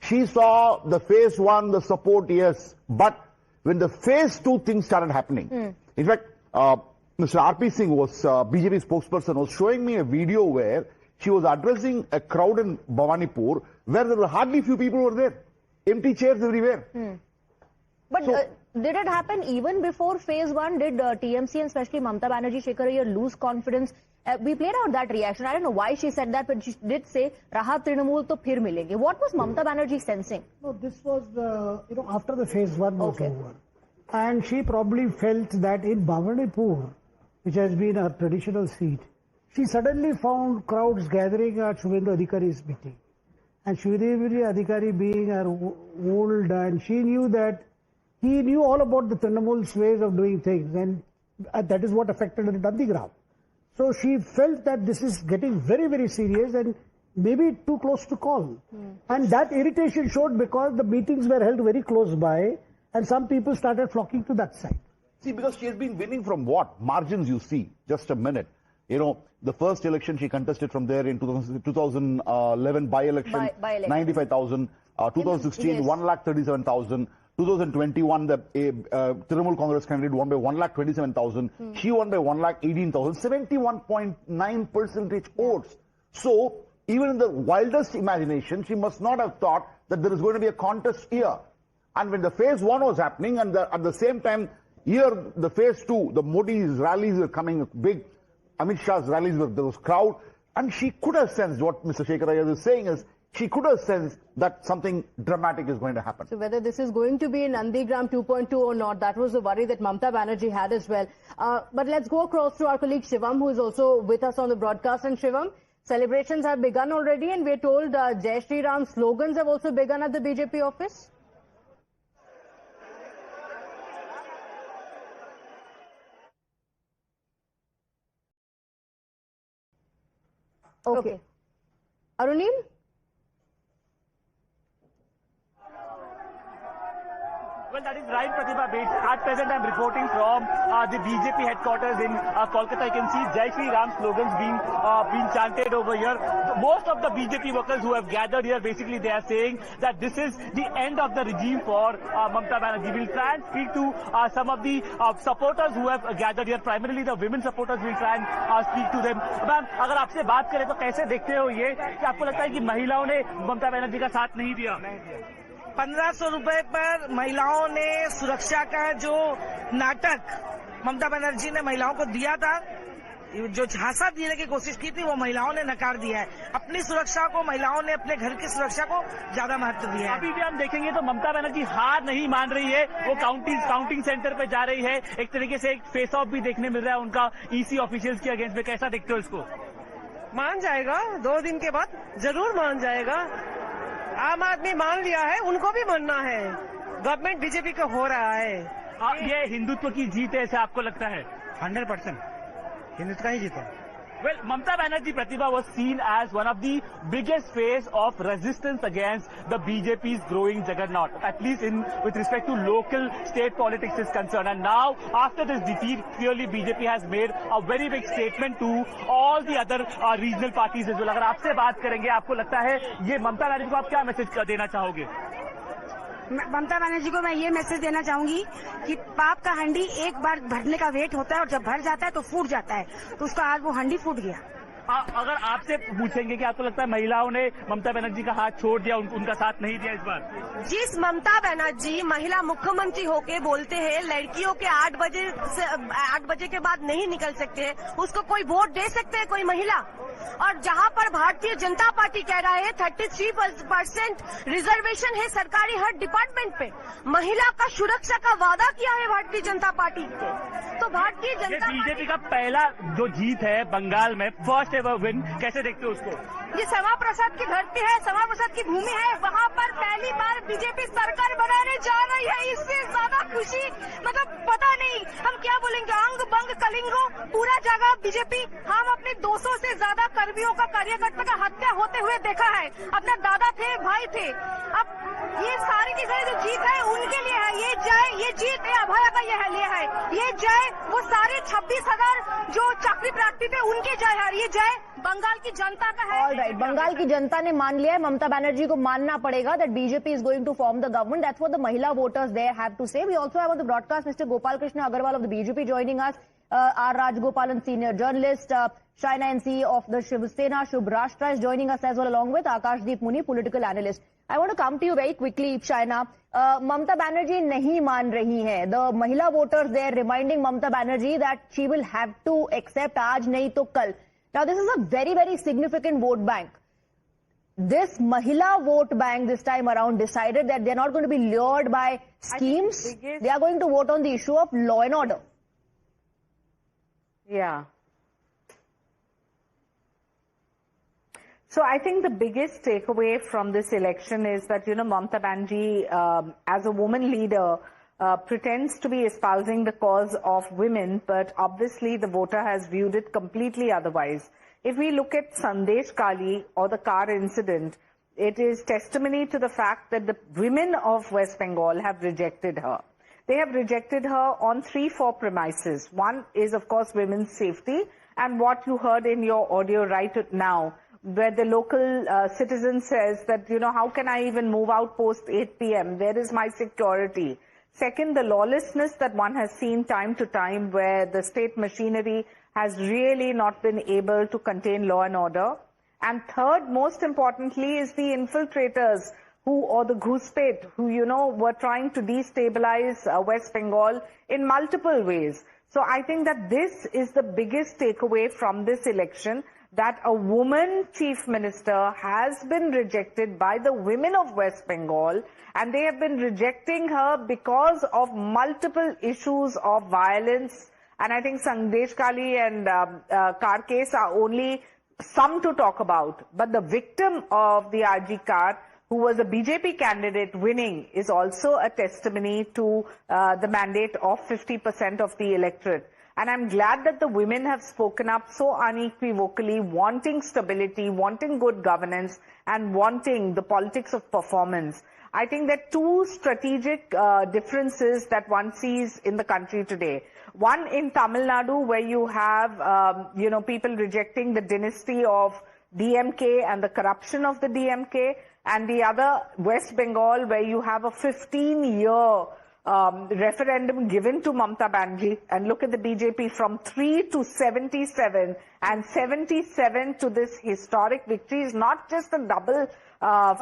Speaker 20: She saw the phase 1, the support, yes. But when the phase 2 things started happening, in fact, Mr. R.P. Singh was BJP spokesperson, was showing me a video where she was addressing a crowd in Bhawanipur where there were hardly few people were there. Empty chairs everywhere.
Speaker 6: But did it happen even before phase 1? Did TMC and especially Mamata Banerjee Shekhar lose confidence? We played out that reaction. I don't know why she said that, but she did say, Raha Trinamool to phir milenge. What was Mamata Banerjee sensing?
Speaker 21: No, this was, after the phase 1 was over. And she probably felt that in Bhawanipur, which has been a traditional seat, she suddenly found crowds gathering at Shubhendu Adhikari's meeting. And Sridevi Adhikari being her old, and she knew that he knew all about the Trinamool's ways of doing things, and that is what affected her at Nandigram. So she felt that this is getting very, very serious and maybe too close to call. And that irritation showed because the meetings were held very close by, and some people started flocking to that side.
Speaker 20: See, because she has been winning from what? Margins, you see. Just a minute. You know, the first election she contested from there in 2011 by-election, 95,000. 2016,
Speaker 6: Yes.
Speaker 20: 1,37,000. 2021, the Trinamool Congress candidate won by 1,27,000. She won by 1,18,000. 71.9 percentage votes. So, even in the wildest imagination, she must not have thought that there is going to be a contest here. And when the phase 1 was happening, and at the same time, here, the phase 2, the Modi's rallies were coming big, Amit Shah's rallies were, there was crowd, and she could have sensed, what Mr. Shekhar Ayaz is saying is, she could have sensed that something dramatic is going to happen.
Speaker 6: So whether this is going to be in Nandigram 2.2 or not, that was the worry that Mamta Banerjee had as well. But let's go across to our colleague Shivam, who is also with us on the broadcast. And Shivam, celebrations have begun already, and we're told Jai Shri Ram slogans have also begun at the BJP office. Okay. Arunim?
Speaker 3: Well, that is right, Pratibha. At present, I'm reporting from the BJP headquarters in Kolkata. You can see Jai Shri Ram slogans being chanted over here. Most of the BJP workers who have gathered here, basically, they are saying that this is the end of the regime for Mamta Banerjee. We'll try and speak to some of the supporters who have gathered here. Primarily, the women supporters. We'll try and speak to them. Ma'am, अगर आपसे बात करें तो कैसे देखते हो ये कि आपको लगता है कि महिलाओं ने ममता बनर्जी का साथ नहीं दिया?
Speaker 5: 1500 रुपए पर महिलाओं ने सुरक्षा का जो नाटक ममता बनर्जी ने महिलाओं को दिया था, जो झांसा देने की कोशिश की थी, वो महिलाओं ने नकार दिया है। अपनी सुरक्षा को, महिलाओं ने अपने घर की सुरक्षा को ज्यादा महत्व दिया है।
Speaker 3: अभी भी हम देखेंगे तो ममता बनर्जी हार नहीं मान रही है, वो काउंटिंग सेंटर पे जा रही है। एक तरीके से एक फेस ऑफ भी देखने मिल रहा है उनका ईसी ऑफिशियल्स के अगेंस्ट में। कैसा देखते हो इसको?
Speaker 5: मान जाएगा, 2 दिन के बाद जरूर मान जाएगा। आम आदमी मान लिया है, उनको भी मानना है। गवर्नमेंट बीजेपी का हो रहा है।
Speaker 3: ये हिंदुत्व की जीत है, ऐसा आपको लगता है?
Speaker 5: 100% हिंदुत्व का ही जीत है।
Speaker 3: Well, Mamta Banerjee, Pratibha, was seen as one of the biggest face of resistance against the BJP's growing juggernaut, at least with respect to local state politics is concerned. And now, after this defeat, clearly BJP has made a very big statement to all the other regional parties as well. अगर आपसे बात करेंगे, आपको लगता है ये ममता बनर्जी को आप क्या मैसेज देना चाहोगे?
Speaker 17: ममता बनर्जी को मैं ये मैसेज देना चाहूंगी कि पाप का हंडी एक बार भरने का वेट होता है और जब भर जाता है तो फूट जाता है, तो उसका आज वो हंडी फूट गया।
Speaker 3: अगर आपसे पूछेंगे कि आपको लगता है महिलाओं ने ममता बनर्जी का हाथ छोड़ दिया, उनका साथ नहीं दिया इस बार?
Speaker 7: जिस ममता बनर्जी महिला मुख्यमंत्री होके बोलते हैं लड़कियों के 8 बजे के बाद नहीं निकल सकते, उसको कोई वोट दे सकते हैं कोई महिला? और जहां पर भारतीय जनता पार्टी कह रहा है 33% रिजर्वेशन है सरकारी हर डिपार्टमेंट पे, महिला का सुरक्षा का वादा किया है भारतीय जनता पार्टी के, तो भारतीय जनता
Speaker 3: बीजेपी का पहला जो जीत है बंगाल में, फर्स्ट एवर विन, कैसे देखते हो उसको?
Speaker 7: ये श्यामा प्रसाद की धरती है, श्यामा प्रसाद की भूमि है, वहाँ पर पहली बार बीजेपी सरकार बनाने जा रही है। इससे ज्यादा खुशी मतलब पता नहीं हम क्या बोलेंगे। अंग बंग कलिंगो पूरा जगह बीजेपी। हम अपने 200 से ज्यादा कर्मियों का, कार्यकर्ता का हत्या होते हुए देखा है। अपना दादा थे, भाई थे। अब ये सारी की सारी जो जीत है उनके लिए है। ये जय, ये जीत है अभय का ये है। ये जय वो सारे 26,000 जो चाकरी प्राप्ति थे उनके जय है। ये जय बंगाल की जनता का है।
Speaker 6: Alright, बंगाल की जनता ने मान लिया है, ममता बनर्जी को मानना पड़ेगा that BJP is going to form the government. That's what the Mahila voters there have to say. We also have on the broadcast Mr. Gopal Krishna Agarwal of the BJP joining us, R. Rajgopalan, senior journalist, Shaina NC of the Shiv Sena, Shubh Rashtra is joining us as well, along with Akashdeep Muni, political analyst. I want to come to you very quickly, Shaina. Mamta Banerjee nahi maan rahi hai. The Mahila voters there reminding Mamta Banerjee that she will have to accept aaj nahi to kal. Now, this is a very, very significant vote bank. This Mahila vote bank this time around decided that they're not going to be lured by schemes. They are going to vote on the issue of law and order. Yeah.
Speaker 8: So I think the biggest takeaway from this election is that, Mamata Banerjee, as a woman leader, pretends to be espousing the cause of women, but obviously the voter has viewed it completely otherwise. If we look at Sandesh Kali or the car incident, it is testimony to the fact that the women of West Bengal have rejected her. They have rejected her on 3-4 premises. One is, of course, women's safety, and what you heard in your audio right now, where the local citizen says that, how can I even move out post 8 p.m.? Where is my security? Second, the lawlessness that one has seen time to time, where the state machinery has really not been able to contain law and order. And third, most importantly, is the infiltrators or the Ghuspaid, who, were trying to destabilize West Bengal in multiple ways. So I think that this is the biggest takeaway from this election, that a woman chief minister has been rejected by the women of West Bengal, and they have been rejecting her because of multiple issues of violence. And I think Sandesh Kali and car case are only some to talk about. But the victim of the RG car, who was a BJP candidate winning, is also a testimony to the mandate of 50% of the electorate. And I'm glad that the women have spoken up so unequivocally, wanting stability, wanting good governance, and wanting the politics of performance. I think there are two strategic differences that one sees in the country today. One in Tamil Nadu, where you have, people rejecting the dynasty of DMK and the corruption of the DMK, and the other, West Bengal, where you have a 15-year referendum given to Mamata Banerjee, and look at the BJP from 3 to 77, and 77 to this historic victory is not just a double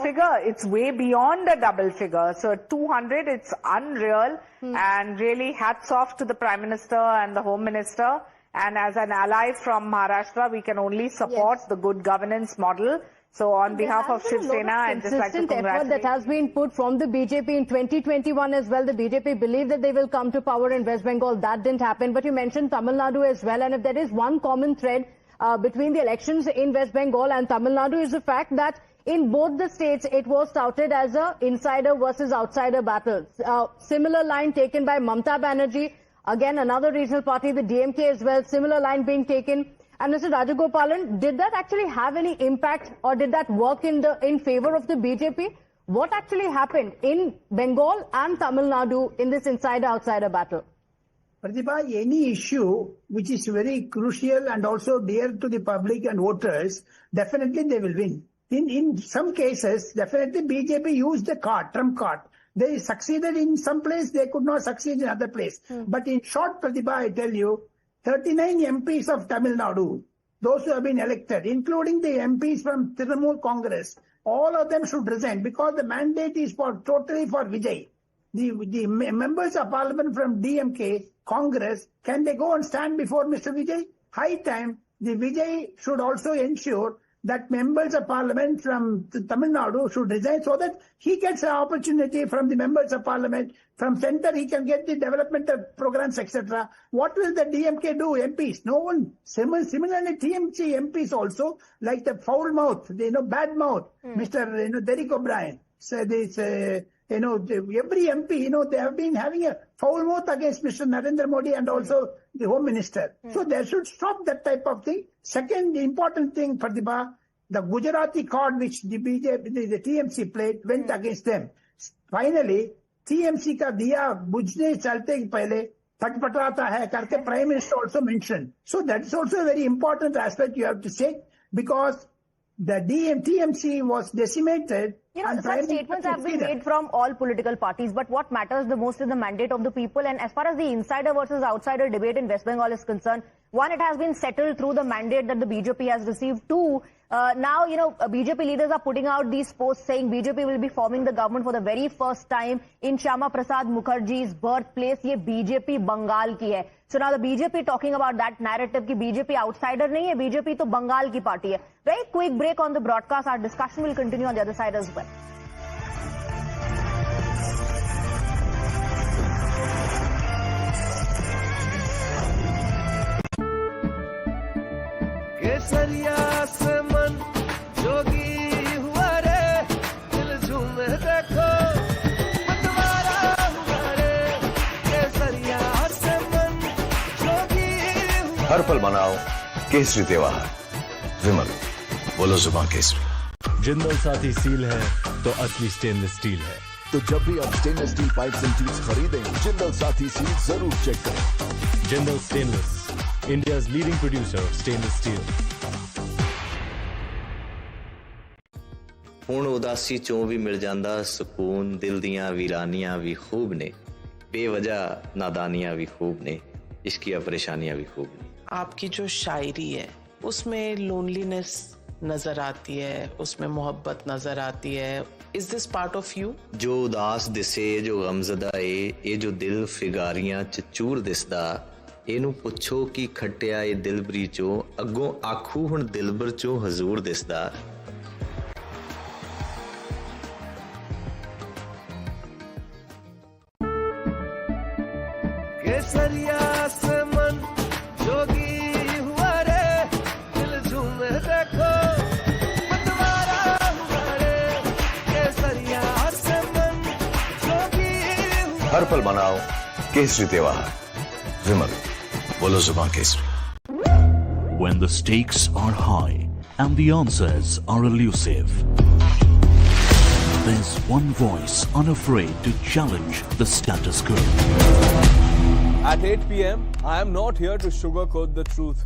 Speaker 8: figure, it's way beyond a double figure. So 200, it's unreal, and really hats off to the Prime Minister and the Home Minister. And as an ally from Maharashtra, we can only support the good governance model. So on behalf of Shiv Sena, I'd just like to congratulate.
Speaker 6: Effort that has been put from the BJP in 2021 as well. The BJP believed that they will come to power in West Bengal. That didn't happen. But you mentioned Tamil Nadu as well. And if there is one common thread between the elections in West Bengal and Tamil Nadu, is the fact that in both the states, it was touted as a insider versus outsider battle. Similar line taken by Mamata Banerjee. Again, another regional party, the DMK as well. Similar line being taken. And Mr. Rajagopalan, did that actually have any impact, or did that work in favor of the BJP? What actually happened in Bengal and Tamil Nadu in this insider-outsider battle?
Speaker 21: Pratibha, any issue which is very crucial and also dear to the public and voters, definitely they will win. In some cases, definitely BJP used the card, trump card. They succeeded in some place, they could not succeed in other place. But in short, Pratibha, I tell you, 39 MPs of Tamil Nadu, those who have been elected, including the MPs from Trinamool Congress, all of them should resign because the mandate is totally for Vijay. The members of parliament from DMK, Congress, can they go and stand before Mr. Vijay? High time, the Vijay should also ensure that members of parliament from Tamil Nadu should resign so that he gets an opportunity from the members of parliament. From center, he can get the development of programs, etc. What will the DMK do, MPs? No one. Similarly, TMC MPs also, like the foul mouth, bad mouth, Mr. Derek O'Brien. So this, every MP, they have been having a foul mouth against Mr. Narendra Modi and also the Home Minister. So they should stop that type of thing. Second important thing, Pratibha, the Gujarati card which the BJP, the TMC played went against them. Finally, TMC का दिया बुझने चलते पहले फटफटाता है करके Prime Minister also mentioned. So that's also a very important aspect you have to say, because the TMC was decimated.
Speaker 6: Such statements have been made from all political parties, but what matters the most is the mandate of the people. And as far as the insider versus outsider debate in West Bengal is concerned, one, it has been settled through the mandate that the BJP has received. Two, now, BJP leaders are putting out these posts saying BJP will be forming the government for the very first time in Shyama Prasad Mukherjee's birthplace. Ye BJP Bengal ki hai. So now the BJP talking about that narrative ki BJP outsider nahi hai, BJP to Bengal ki party hai. Very quick break on the broadcast. Our discussion will continue on the other side as well.
Speaker 9: केसरिया से मन जो हर पल मनाओ केसरी त्योहार। विमल, बोलो जुबान Kesari.
Speaker 27: Jindal Saathi seal है तो असली स्टेनलेस स्टील है।
Speaker 26: तो जब भी आप stainless steel pipes and tubes खरीदें, जिंदल साथी सील जरूर चेक करें।
Speaker 27: Jindal stainless, India's leading producer of stainless steel.
Speaker 10: ਹੁਣ ਉਦਾਸੀ ਚੋਂ ਵੀ ਮਿਲ ਜਾਂਦਾ ਸਕੂਨ, ਦਿਲ ਦੀਆਂ ਵੀਰਾਨੀਆਂ ਵੀ ਖੂਬ ਨੇ, बेवजह नादानियां भी खूब ने, इश्किया परेशानियां भी खूब ने।
Speaker 15: आपकी जो शायरी है उसमें लोनलीनेस नजर आती है, उसमें मोहब्बत नजर आती है। Is this part of you?
Speaker 10: जो उदास दिसे, जो गमजदा है, ये जो दिल फिगारियां च चूर दिसदा, ਇਹਨੂੰ ਪੁੱਛੋ ਕੀ ਖੱਟਿਆ ਇਹ ਦਿਲਬਰੀ ਚੋਂ, ਅੱਗੋਂ ਆਖੂ ਹੁਣ ਦਿਲਬਰ ਚੋਂ ਹਜ਼ੂਰ ਦਿਸਦਾ।
Speaker 22: केसरिया से मन जोगी हुआ रे, दिल झूम देखो मतवारा हुआ रे। केसरिया से मन जोगी हुआ।
Speaker 9: हर पल मनाओ केसरी त्योहार। विमल, बोलो जुबान Kesari.
Speaker 11: When the stakes are high and the answers are elusive, there's one voice unafraid to challenge the status quo.
Speaker 2: At 8 p.m., I am not here to sugarcoat the truth.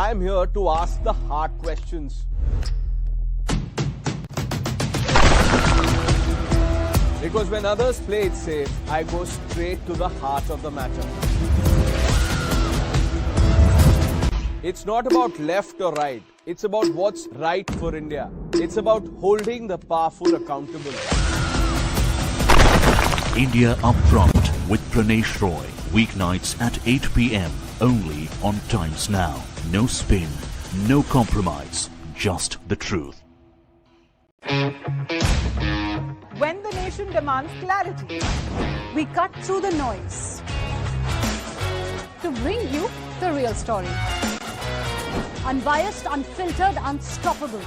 Speaker 2: I am here to ask the hard questions. Because when others play it safe, I go straight to the heart of the matter. It's not about left or right. It's about what's right for India. It's about holding the powerful accountable.
Speaker 11: India Upfront with Pranesh Roy. Weeknights at 8 p.m. only on Times Now. No spin, no compromise, just the truth.
Speaker 1: When the nation demands clarity,
Speaker 12: We cut through the noise to bring you the real story. Unbiased, unfiltered, unstoppable.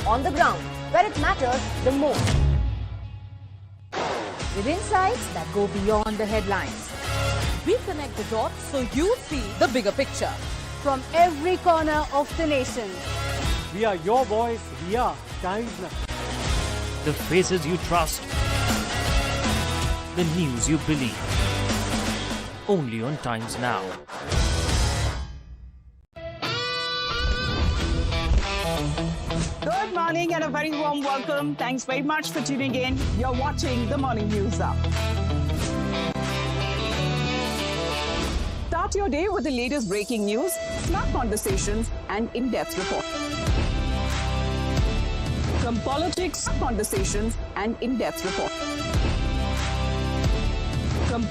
Speaker 6: On the ground, where it matters the most.
Speaker 4: With insights that go beyond the headlines. We connect the dots so you see the bigger picture.
Speaker 12: From every corner of the nation.
Speaker 23: We are your voice. We are Times Now.
Speaker 24: The faces you trust. The news you believe. Only on Times Now.
Speaker 1: good morning and a very warm welcome. Thanks very much for tuning in. You're watching the Morning News Up. Start your day with the latest breaking news, smart conversations, and in-depth reporting. From politics, conversations, and in-depth reporting. From